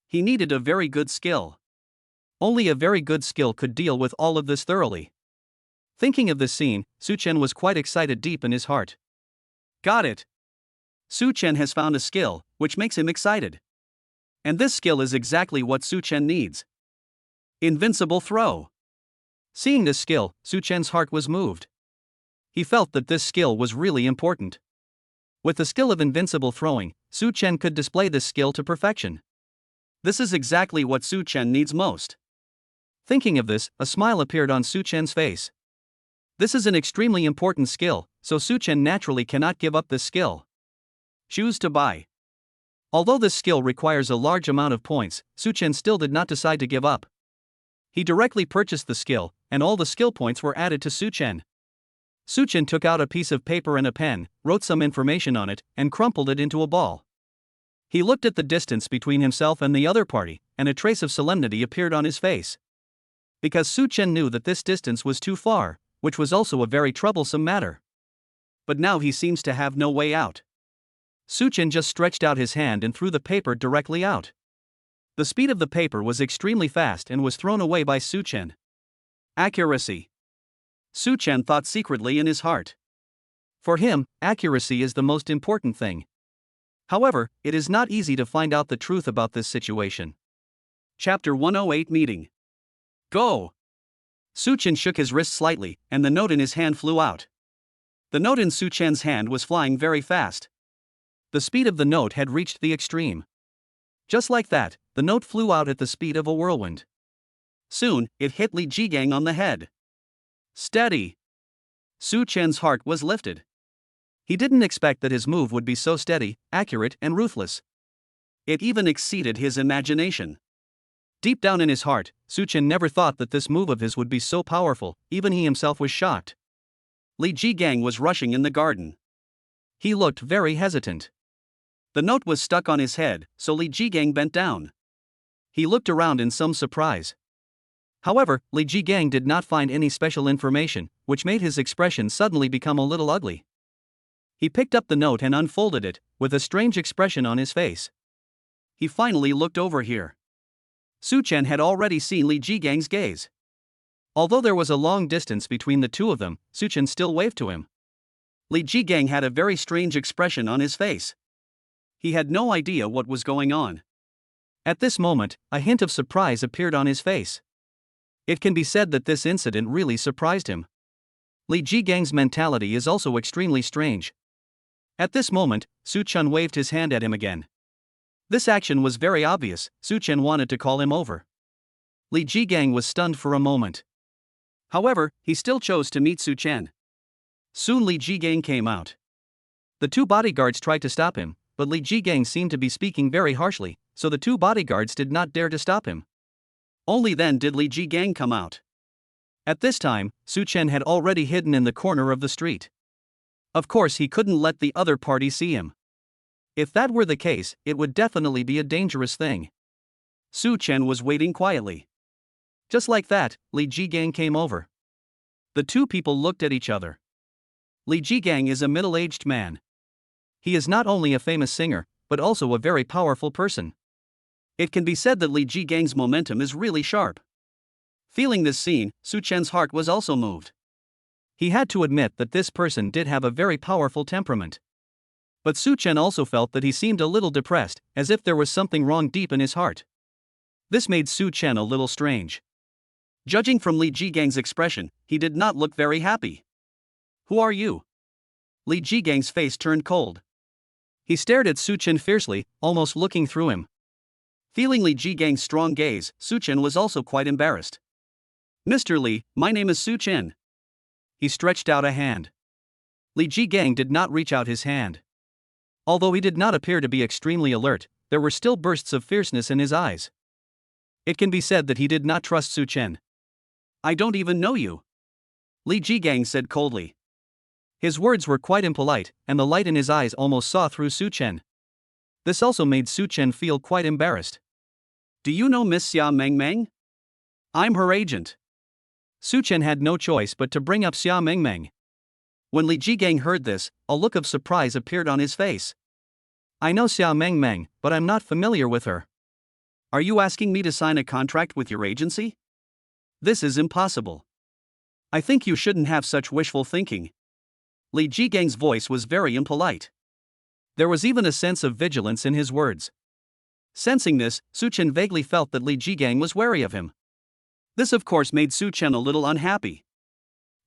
He needed a very good skill. Only a very good skill could deal with all of this thoroughly. Thinking of this scene, Su Chen was quite excited deep in his heart. Got it. Su Chen has found a skill, which makes him excited. And this skill is exactly what Su Chen needs. Invincible throw. Seeing this skill, Su Chen's heart was moved. He felt that this skill was really important. With the skill of invincible throwing, Su Chen could display this skill to perfection. This is exactly what Su Chen needs most. Thinking of this, a smile appeared on Su Chen's face. This is an extremely important skill, so Su Chen naturally cannot give up this skill. Choose to buy. Although this skill requires a large amount of points, Su Chen still did not decide to give up. He directly purchased the skill, and all the skill points were added to Su Chen. Su Chen took out a piece of paper and a pen, wrote some information on it, and crumpled it into a ball. He looked at the distance between himself and the other party, and a trace of solemnity appeared on his face. Because Su Chen knew that this distance was too far, which was also a very troublesome matter. But now he seems to have no way out. Su Chen just stretched out his hand and threw the paper directly out. The speed of the paper was extremely fast and was thrown away by Su Chen. Accuracy. Su Chen thought secretly in his heart. For him, accuracy is the most important thing. However, it is not easy to find out the truth about this situation. Chapter 108 Meeting. Go! Su Chen shook his wrist slightly, and the note in his hand flew out. The note in Su Chen's hand was flying very fast. The speed of the note had reached the extreme. Just like that, the note flew out at the speed of a whirlwind. Soon, it hit Li Jigang on the head. Steady! Su Chen's heart was lifted. He didn't expect that his move would be so steady, accurate, and ruthless. It even exceeded his imagination. Deep down in his heart, Su Chen never thought that this move of his would be so powerful, even he himself was shocked. Li Jigang was rushing in the garden. He looked very hesitant. The note was stuck on his head, so Li Jigang bent down. He looked around in some surprise. However, Li Jigang did not find any special information, which made his expression suddenly become a little ugly. He picked up the note and unfolded it, with a strange expression on his face. He finally looked over here. Su Chen had already seen Li Jigang's gaze. Although there was a long distance between the two of them, Su Chen still waved to him. Li Jigang had a very strange expression on his face. He had no idea what was going on. At this moment, a hint of surprise appeared on his face. It can be said that this incident really surprised him. Li Jigang's mentality is also extremely strange. At this moment, Su Chen waved his hand at him again. This action was very obvious. Su Chen wanted to call him over. Li Jigang was stunned for a moment. However, he still chose to meet Su Chen. Soon Li Jigang came out. The two bodyguards tried to stop him, but Li Jigang seemed to be speaking very harshly, so the two bodyguards did not dare to stop him. Only then did Li Jigang come out. At this time, Su Chen had already hidden in the corner of the street. Of course, he couldn't let the other party see him. If that were the case, it would definitely be a dangerous thing. Su Chen was waiting quietly. Just like that, Li Jigang came over. The two people looked at each other. Li Jigang is a middle-aged man. He is not only a famous singer, but also a very powerful person. It can be said that Li Jigang's momentum is really sharp. Feeling this scene, Su Chen's heart was also moved. He had to admit that this person did have a very powerful temperament. But Su Chen also felt that he seemed a little depressed, as if there was something wrong deep in his heart. This made Su Chen a little strange. Judging from Li Jigang's expression, he did not look very happy. "Who are you?" Li Jigang's face turned cold. He stared at Su Chen fiercely, almost looking through him. Feeling Li Jigang's strong gaze, Su Chen was also quite embarrassed. "Mr. Li, my name is Su Chen." He stretched out a hand. Li Jigang did not reach out his hand. Although he did not appear to be extremely alert, there were still bursts of fierceness in his eyes. It can be said that he did not trust Su Chen. "I don't even know you," Li Jigang said coldly. His words were quite impolite, and the light in his eyes almost saw through Su Chen. This also made Su Chen feel quite embarrassed. "Do you know Miss Xia Mengmeng? I'm her agent." Su Chen had no choice but to bring up Xia Mengmeng. When Li Jigang heard this, a look of surprise appeared on his face. "I know Xia Mengmeng, but I'm not familiar with her." "Are you asking me to sign a contract with your agency? This is impossible. I think you shouldn't have such wishful thinking." Li Jigang's voice was very impolite. There was even a sense of vigilance in his words. Sensing this, Su Chen vaguely felt that Li Jigang was wary of him. This of course made Su Chen a little unhappy.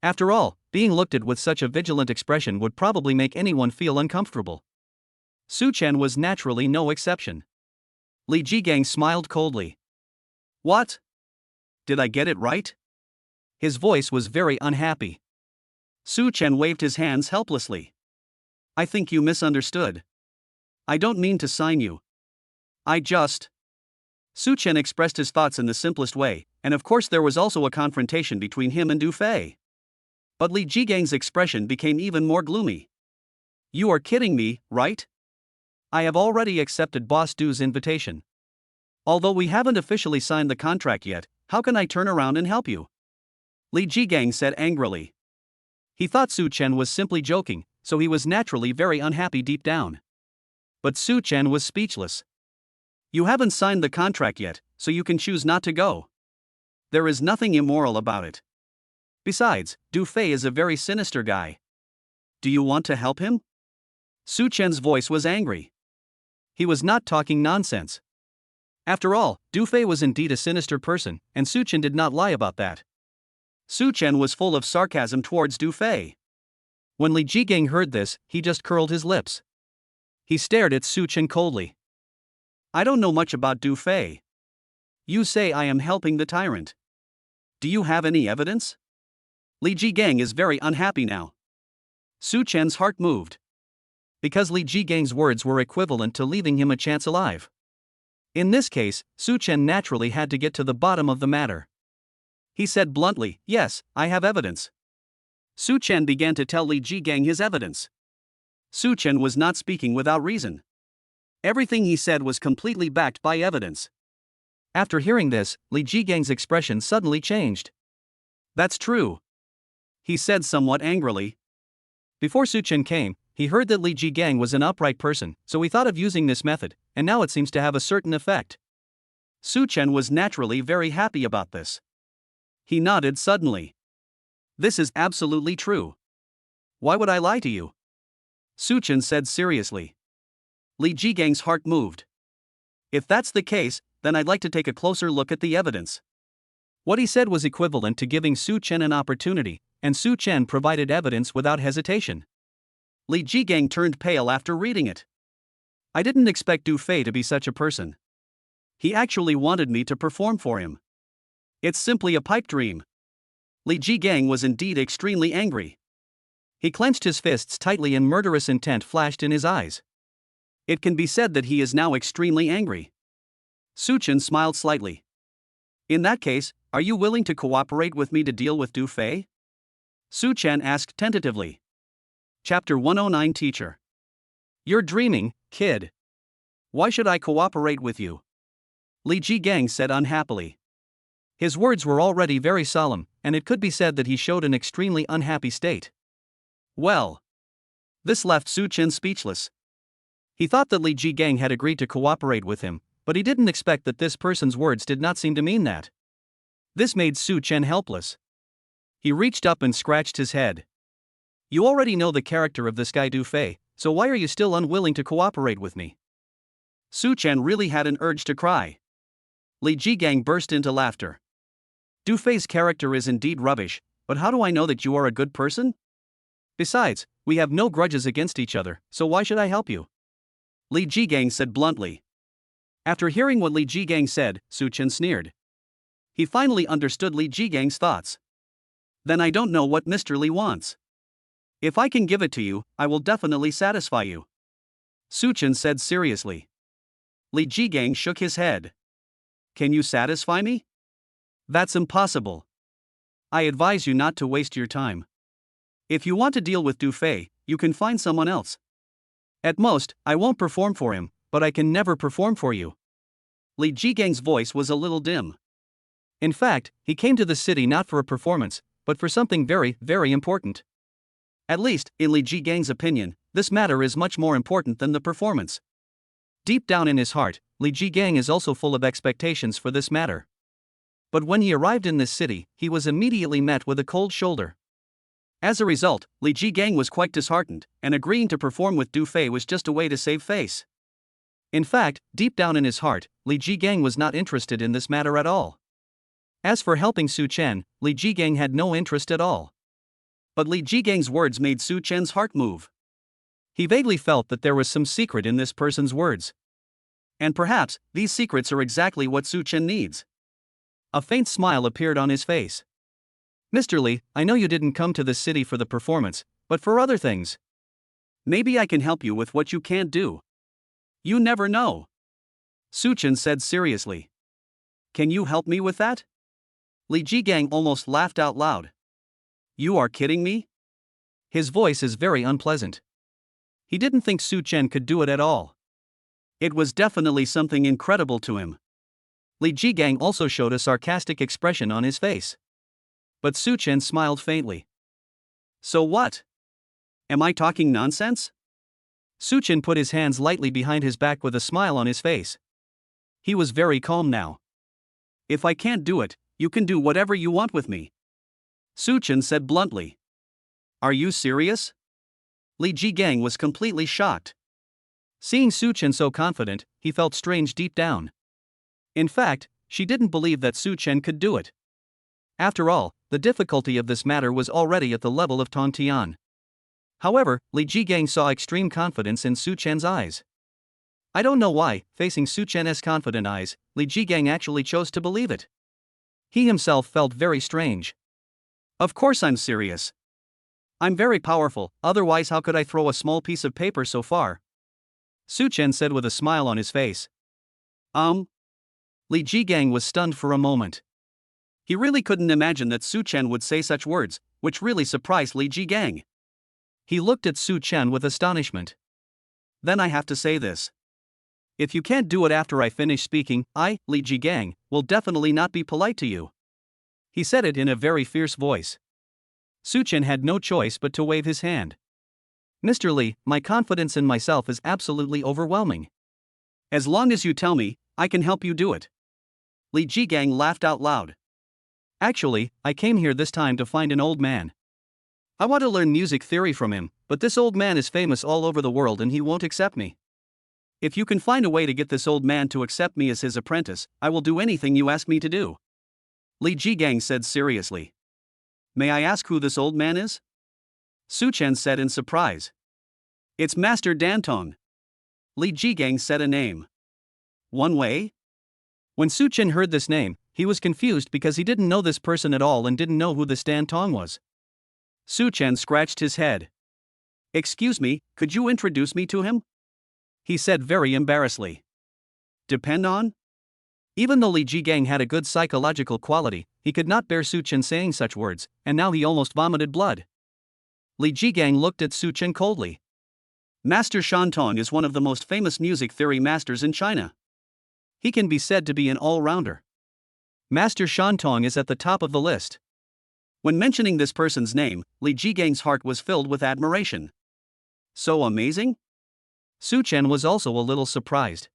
After all, being looked at with such a vigilant expression would probably make anyone feel uncomfortable. Su Chen was naturally no exception. Li Jigang smiled coldly. "What? Did I get it right?" His voice was very unhappy. Su Chen waved his hands helplessly. "I think you misunderstood. I don't mean to sign you. I just..." Su Chen expressed his thoughts in the simplest way, and of course there was also a confrontation between him and Du Fei. But Li Jigang's expression became even more gloomy. "You are kidding me, right? I have already accepted Boss Du's invitation. Although we haven't officially signed the contract yet, how can I turn around and help you?" Li Jigang said angrily. He thought Su Chen was simply joking, so he was naturally very unhappy deep down. But Su Chen was speechless. "You haven't signed the contract yet, so you can choose not to go. There is nothing immoral about it. Besides, Du Fei is a very sinister guy. Do you want to help him?" Su Chen's voice was angry. He was not talking nonsense. After all, Du Fei was indeed a sinister person, and Su Chen did not lie about that. Su Chen was full of sarcasm towards Du Fei. When Li Jigang heard this, he just curled his lips. He stared at Su Chen coldly. "I don't know much about Du Fei. You say I am helping the tyrant. Do you have any evidence?" Li Jigang is very unhappy now. Su Chen's heart moved. Because Li Jigang's words were equivalent to leaving him a chance alive. In this case, Su Chen naturally had to get to the bottom of the matter. He said bluntly, "Yes, I have evidence." Su Chen began to tell Li Jigang his evidence. Su Chen was not speaking without reason. Everything he said was completely backed by evidence. After hearing this, Li Jigang's expression suddenly changed. "That's true," he said somewhat angrily. Before Su Chen came, he heard that Li Jigang was an upright person, so he thought of using this method, and now it seems to have a certain effect. Su Chen was naturally very happy about this. He nodded suddenly. This is absolutely true. Why would I lie to you? Su Chen said seriously. Li Jigang's heart moved. If that's the case, then I'd like to take a closer look at the evidence. What he said was equivalent to giving Su Chen an opportunity, and Su Chen provided evidence without hesitation. Li Jigang turned pale after reading it. I didn't expect Du Fei to be such a person. He actually wanted me to perform for him. It's simply a pipe dream. Li Jigang was indeed extremely angry. He clenched his fists tightly and murderous intent flashed in his eyes. It can be said that he is now extremely angry. Su Chen smiled slightly. In that case, are you willing to cooperate with me to deal with Du Fei? Su Chen asked tentatively. Chapter 109 Teacher. You're dreaming, kid. Why should I cooperate with you? Li Jigang said unhappily. His words were already very solemn, and it could be said that he showed an extremely unhappy state. Well. This left Su Chen speechless. He thought that Li Jigang had agreed to cooperate with him, but he didn't expect that this person's words did not seem to mean that. This made Su Chen helpless. He reached up and scratched his head. You already know the character of this guy Du Fei, so why are you still unwilling to cooperate with me? Su Chen really had an urge to cry. Li Jigang burst into laughter. Du Fei's character is indeed rubbish, but how do I know that you are a good person? Besides, we have no grudges against each other, so why should I help you? Li Jigang said bluntly. After hearing what Li Jigang said, Su Chen sneered. He finally understood Li Jigang's thoughts. Then I don't know what Mr. Li wants. If I can give it to you, I will definitely satisfy you. Su Chen said seriously. Li Jigang shook his head. Can you satisfy me? That's impossible. I advise you not to waste your time. If you want to deal with Du Fei, you can find someone else. At most, I won't perform for him, but I can never perform for you. Li Jigang's voice was a little dim. In fact, he came to the city not for a performance, but for something very, very important. At least, in Li Jigang's opinion, this matter is much more important than the performance. Deep down in his heart, Li Jigang is also full of expectations for this matter. But when he arrived in this city, he was immediately met with a cold shoulder. As a result, Li Jigang was quite disheartened, and agreeing to perform with Du Fei was just a way to save face. In fact, deep down in his heart, Li Jigang was not interested in this matter at all. As for helping Su Chen, Li Jigang had no interest at all. But Li Jigang's words made Su Chen's heart move. He vaguely felt that there was some secret in this person's words. And perhaps, these secrets are exactly what Su Chen needs. A faint smile appeared on his face. Mr. Li, I know you didn't come to this city for the performance, but for other things. Maybe I can help you with what you can't do. You never know. Su Chen said seriously. Can you help me with that? Li Jigang almost laughed out loud. You are kidding me? His voice is very unpleasant. He didn't think Su Chen could do it at all. It was definitely something incredible to him. Li Jigang also showed a sarcastic expression on his face. But Su Chen smiled faintly. So what? Am I talking nonsense? Su Chen put his hands lightly behind his back with a smile on his face. He was very calm now. If I can't do it, you can do whatever you want with me. Su Chen said bluntly. Are you serious? Li Jigang was completely shocked. Seeing Su Chen so confident, he felt strange deep down. In fact, she didn't believe that Su Chen could do it. After all, the difficulty of this matter was already at the level of Tong Tian. However, Li Jigang saw extreme confidence in Su Chen's eyes. I don't know why, facing Su Chen's confident eyes, Li Jigang actually chose to believe it. He himself felt very strange. Of course I'm serious. I'm very powerful, otherwise how could I throw a small piece of paper so far? Su Chen said with a smile on his face. Li Jigang was stunned for a moment. He really couldn't imagine that Su Chen would say such words, which really surprised Li Jigang. He looked at Su Chen with astonishment. Then I have to say this. If you can't do it after I finish speaking, I, Li Jigang, will definitely not be polite to you. He said it in a very fierce voice. Su Chen had no choice but to wave his hand. Mr. Li, my confidence in myself is absolutely overwhelming. As long as you tell me, I can help you do it. Li Jigang laughed out loud. Actually, I came here this time to find an old man. I want to learn music theory from him, but this old man is famous all over the world and he won't accept me. If you can find a way to get this old man to accept me as his apprentice, I will do anything you ask me to do. Li Jigang said seriously. May I ask who this old man is? Su Chen said in surprise. It's Master Dantong. Li Jigang said a name. One Wei? When Su Chen heard this name, he was confused because he didn't know this person at all and didn't know who this Dantong was. Su Chen scratched his head. Excuse me, could you introduce me to him? He said very embarrassedly. Depend on? Even though Li Jigang had a good psychological quality, he could not bear Su Chen saying such words, and now he almost vomited blood. Li Jigang looked at Su Chen coldly. Master Shantong is one of the most famous music theory masters in China. He can be said to be an all-rounder. Master Shantong is at the top of the list. When mentioning this person's name, Li Jigang's heart was filled with admiration. So amazing? Su Chen was also a little surprised.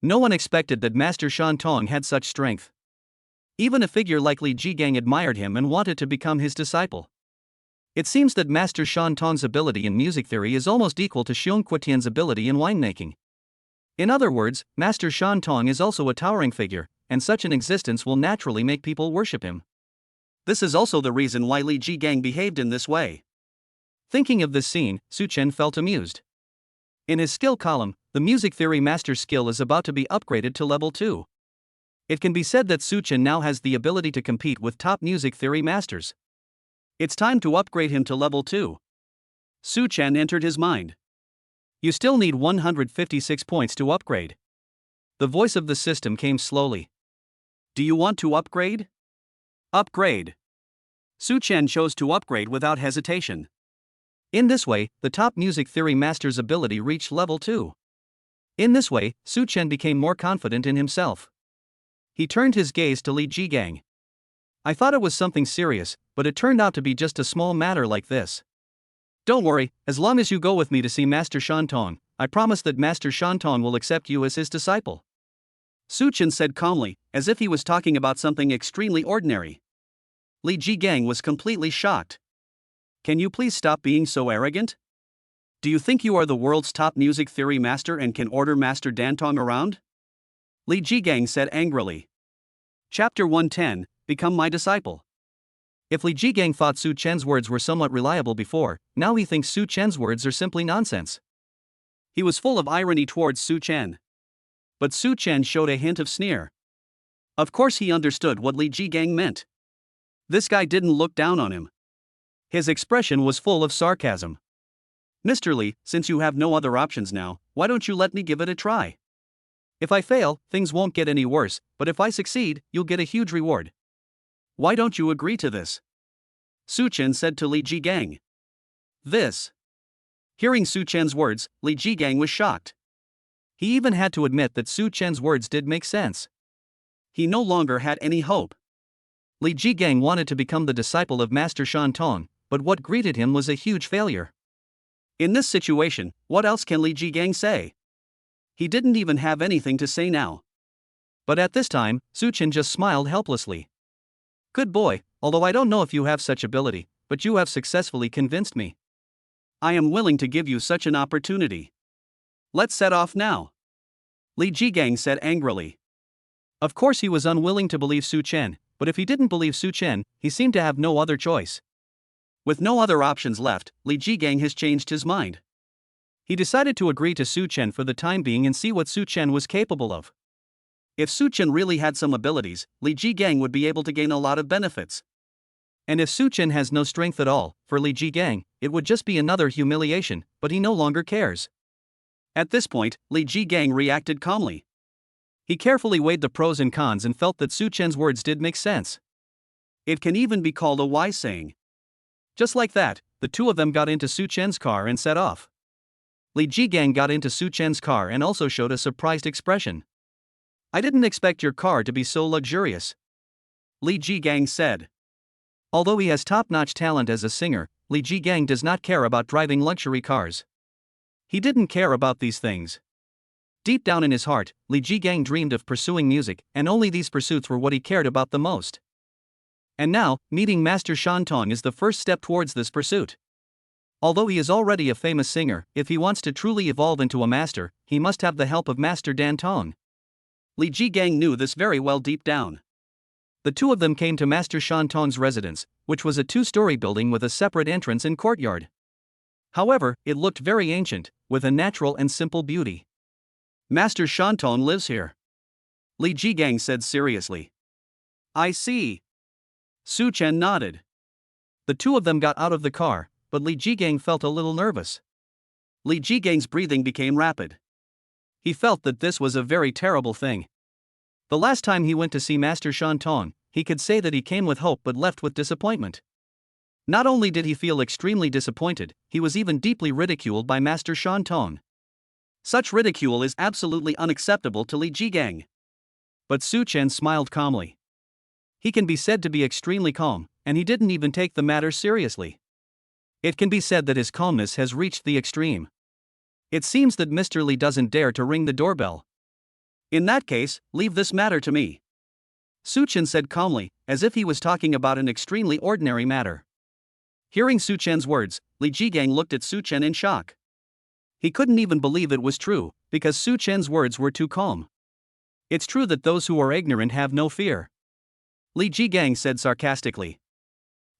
No one expected that Master Shantong had such strength. Even a figure like Li Jigang admired him and wanted to become his disciple. It seems that Master Shantong's ability in music theory is almost equal to Xiong Quitian's ability in winemaking. In other words, Master Shantong is also a towering figure, and such an existence will naturally make people worship him. This is also the reason why Li Jigang behaved in this way. Thinking of this scene, Su Chen felt amused. In his skill column, the music theory master's skill is about to be upgraded to level 2. It can be said that Su Chen now has the ability to compete with top music theory masters. It's time to upgrade him to level 2. Su Chen entered his mind. You still need 156 points to upgrade. The voice of the system came slowly. Do you want to upgrade? Upgrade. Su Chen chose to upgrade without hesitation. In this way, the top music theory master's ability reached level 2. In this way, Su Chen became more confident in himself. He turned his gaze to Li Jigang. I thought it was something serious, but it turned out to be just a small matter like this. Don't worry, as long as you go with me to see Master Shantong, I promise that Master Shantong will accept you as his disciple. Su Chen said calmly, as if he was talking about something extremely ordinary. Li Jigang was completely shocked. Can you please stop being so arrogant? Do you think you are the world's top music theory master and can order Master Dantong around? Li Jigang said angrily. Chapter 110, Become My Disciple. If Li Jigang thought Su Chen's words were somewhat reliable before, now he thinks Su Chen's words are simply nonsense. He was full of irony towards Su Chen. But Su Chen showed a hint of sneer. Of course he understood what Li Jigang meant. This guy didn't look down on him. His expression was full of sarcasm. Mr. Li, since you have no other options now, why don't you let me give it a try? If I fail, things won't get any worse, but if I succeed, you'll get a huge reward. Why don't you agree to this? Su Chen said to Li Jigang. This. Hearing Su Chen's words, Li Jigang was shocked. He even had to admit that Su Chen's words did make sense. He no longer had any hope. Li Jigang wanted to become the disciple of Master Shantong, but what greeted him was a huge failure. In this situation, what else can Li Jigang say? He didn't even have anything to say now. But at this time, Su Chen just smiled helplessly. Good boy, although I don't know if you have such ability, but you have successfully convinced me. I am willing to give you such an opportunity. Let's set off now. Li Jigang said angrily. Of course he was unwilling to believe Su Chen, but if he didn't believe Su Chen, he seemed to have no other choice. With no other options left, Li Jigang has changed his mind. He decided to agree to Su Chen for the time being and see what Su Chen was capable of. If Su Chen really had some abilities, Li Jigang would be able to gain a lot of benefits. And if Su Chen has no strength at all, for Li Jigang, it would just be another humiliation, but he no longer cares. At this point, Li Jigang reacted calmly. He carefully weighed the pros and cons and felt that Su Chen's words did make sense. It can even be called a wise saying. Just like that, the two of them got into Su Chen's car and set off. Li Jigang got into Su Chen's car and also showed a surprised expression. I didn't expect your car to be so luxurious, Li Jigang said. Although he has top-notch talent as a singer, Li Jigang does not care about driving luxury cars. He didn't care about these things. Deep down in his heart, Li Jigang dreamed of pursuing music, and only these pursuits were what he cared about the most. And now, meeting Master Shan Tong is the first step towards this pursuit. Although he is already a famous singer, if he wants to truly evolve into a master, he must have the help of Master Dan Tong. Li Jigang knew this very well deep down. The two of them came to Master Shan Tong's residence, which was a two-story building with a separate entrance and courtyard. However, it looked very ancient, with a natural and simple beauty. Master Shan Tong lives here, Li Jigang said seriously. I see. Su Chen nodded. The two of them got out of the car, but Li Jigang felt a little nervous. Li Jigang's breathing became rapid. He felt that this was a very terrible thing. The last time he went to see Master Shan Tong, he could say that he came with hope but left with disappointment. Not only did he feel extremely disappointed, he was even deeply ridiculed by Master Shan Tong. Such ridicule is absolutely unacceptable to Li Jigang. But Su Chen smiled calmly. He can be said to be extremely calm, and he didn't even take the matter seriously. It can be said that his calmness has reached the extreme. It seems that Mr. Li doesn't dare to ring the doorbell. In that case, leave this matter to me, Su Chen said calmly, as if he was talking about an extremely ordinary matter. Hearing Su Chen's words, Li Jigang looked at Su Chen in shock. He couldn't even believe it was true, because Su Chen's words were too calm. It's true that those who are ignorant have no fear, Li Jigang said sarcastically.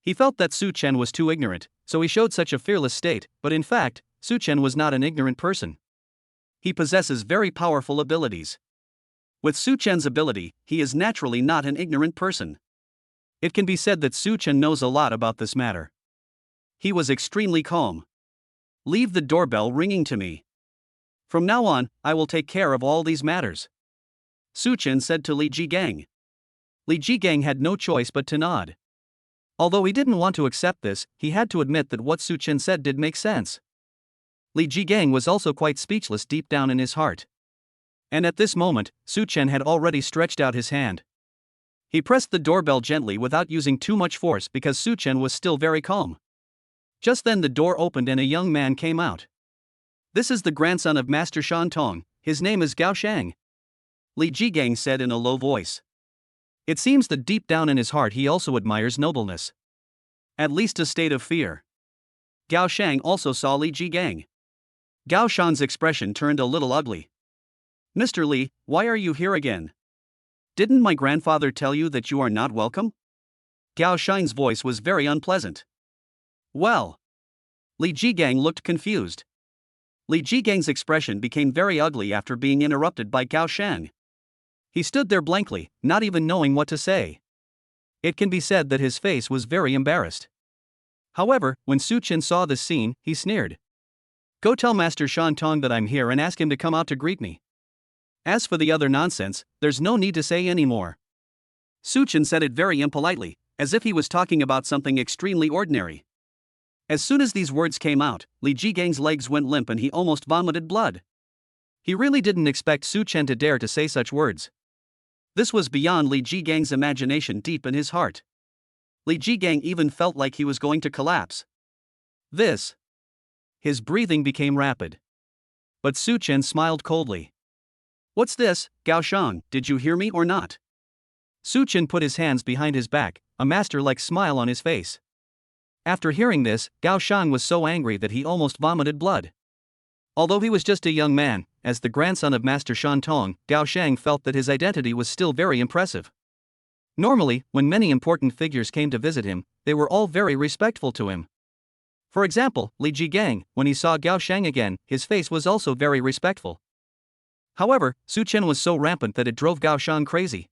He felt that Su Chen was too ignorant, so he showed such a fearless state, but in fact, Su Chen was not an ignorant person. He possesses very powerful abilities. With Su Chen's ability, he is naturally not an ignorant person. It can be said that Su Chen knows a lot about this matter. He was extremely calm. Leave the doorbell ringing to me. From now on, I will take care of all these matters, Su Chen said to Li Jigang. Li Jigang had no choice but to nod. Although he didn't want to accept this, he had to admit that what Su Chen said did make sense. Li Jigang was also quite speechless deep down in his heart. And at this moment, Su Chen had already stretched out his hand. He pressed the doorbell gently without using too much force because Su Chen was still very calm. Just then the door opened and a young man came out. This is the grandson of Master Shan Tong, his name is Gao Shang, Li Jigang said in a low voice. It seems that deep down in his heart he also admires nobleness. At least a state of fear. Gao Shang also saw Li Jigang. Gao Shang's expression turned a little ugly. Mr. Li, why are you here again? Didn't my grandfather tell you that you are not welcome? Gao Shang's voice was very unpleasant. Well, Li Jigang looked confused. Li Jigang's expression became very ugly after being interrupted by Gao Shang. He stood there blankly, not even knowing what to say. It can be said that his face was very embarrassed. However, when Su Chen saw this scene, he sneered. Go tell Master Shan Tong that I'm here and ask him to come out to greet me. As for the other nonsense, there's no need to say any more. Su Chen said it very impolitely, as if he was talking about something extremely ordinary. As soon as these words came out, Li Jigang's legs went limp and he almost vomited blood. He really didn't expect Su Chen to dare to say such words. This was beyond Li Jigang's imagination deep in his heart. Li Jigang even felt like he was going to collapse. His breathing became rapid. But Su Chen smiled coldly. What's this, Gao Shang, did you hear me or not? Su Chen put his hands behind his back, a master-like smile on his face. After hearing this, Gao Shang was so angry that he almost vomited blood. Although he was just a young man, as the grandson of Master Shan Tong, Gao Shang felt that his identity was still very impressive. Normally, when many important figures came to visit him, they were all very respectful to him. For example, Li Jigang, when he saw Gao Shang again, his face was also very respectful. However, Su Chen was so rampant that it drove Gao Shang crazy.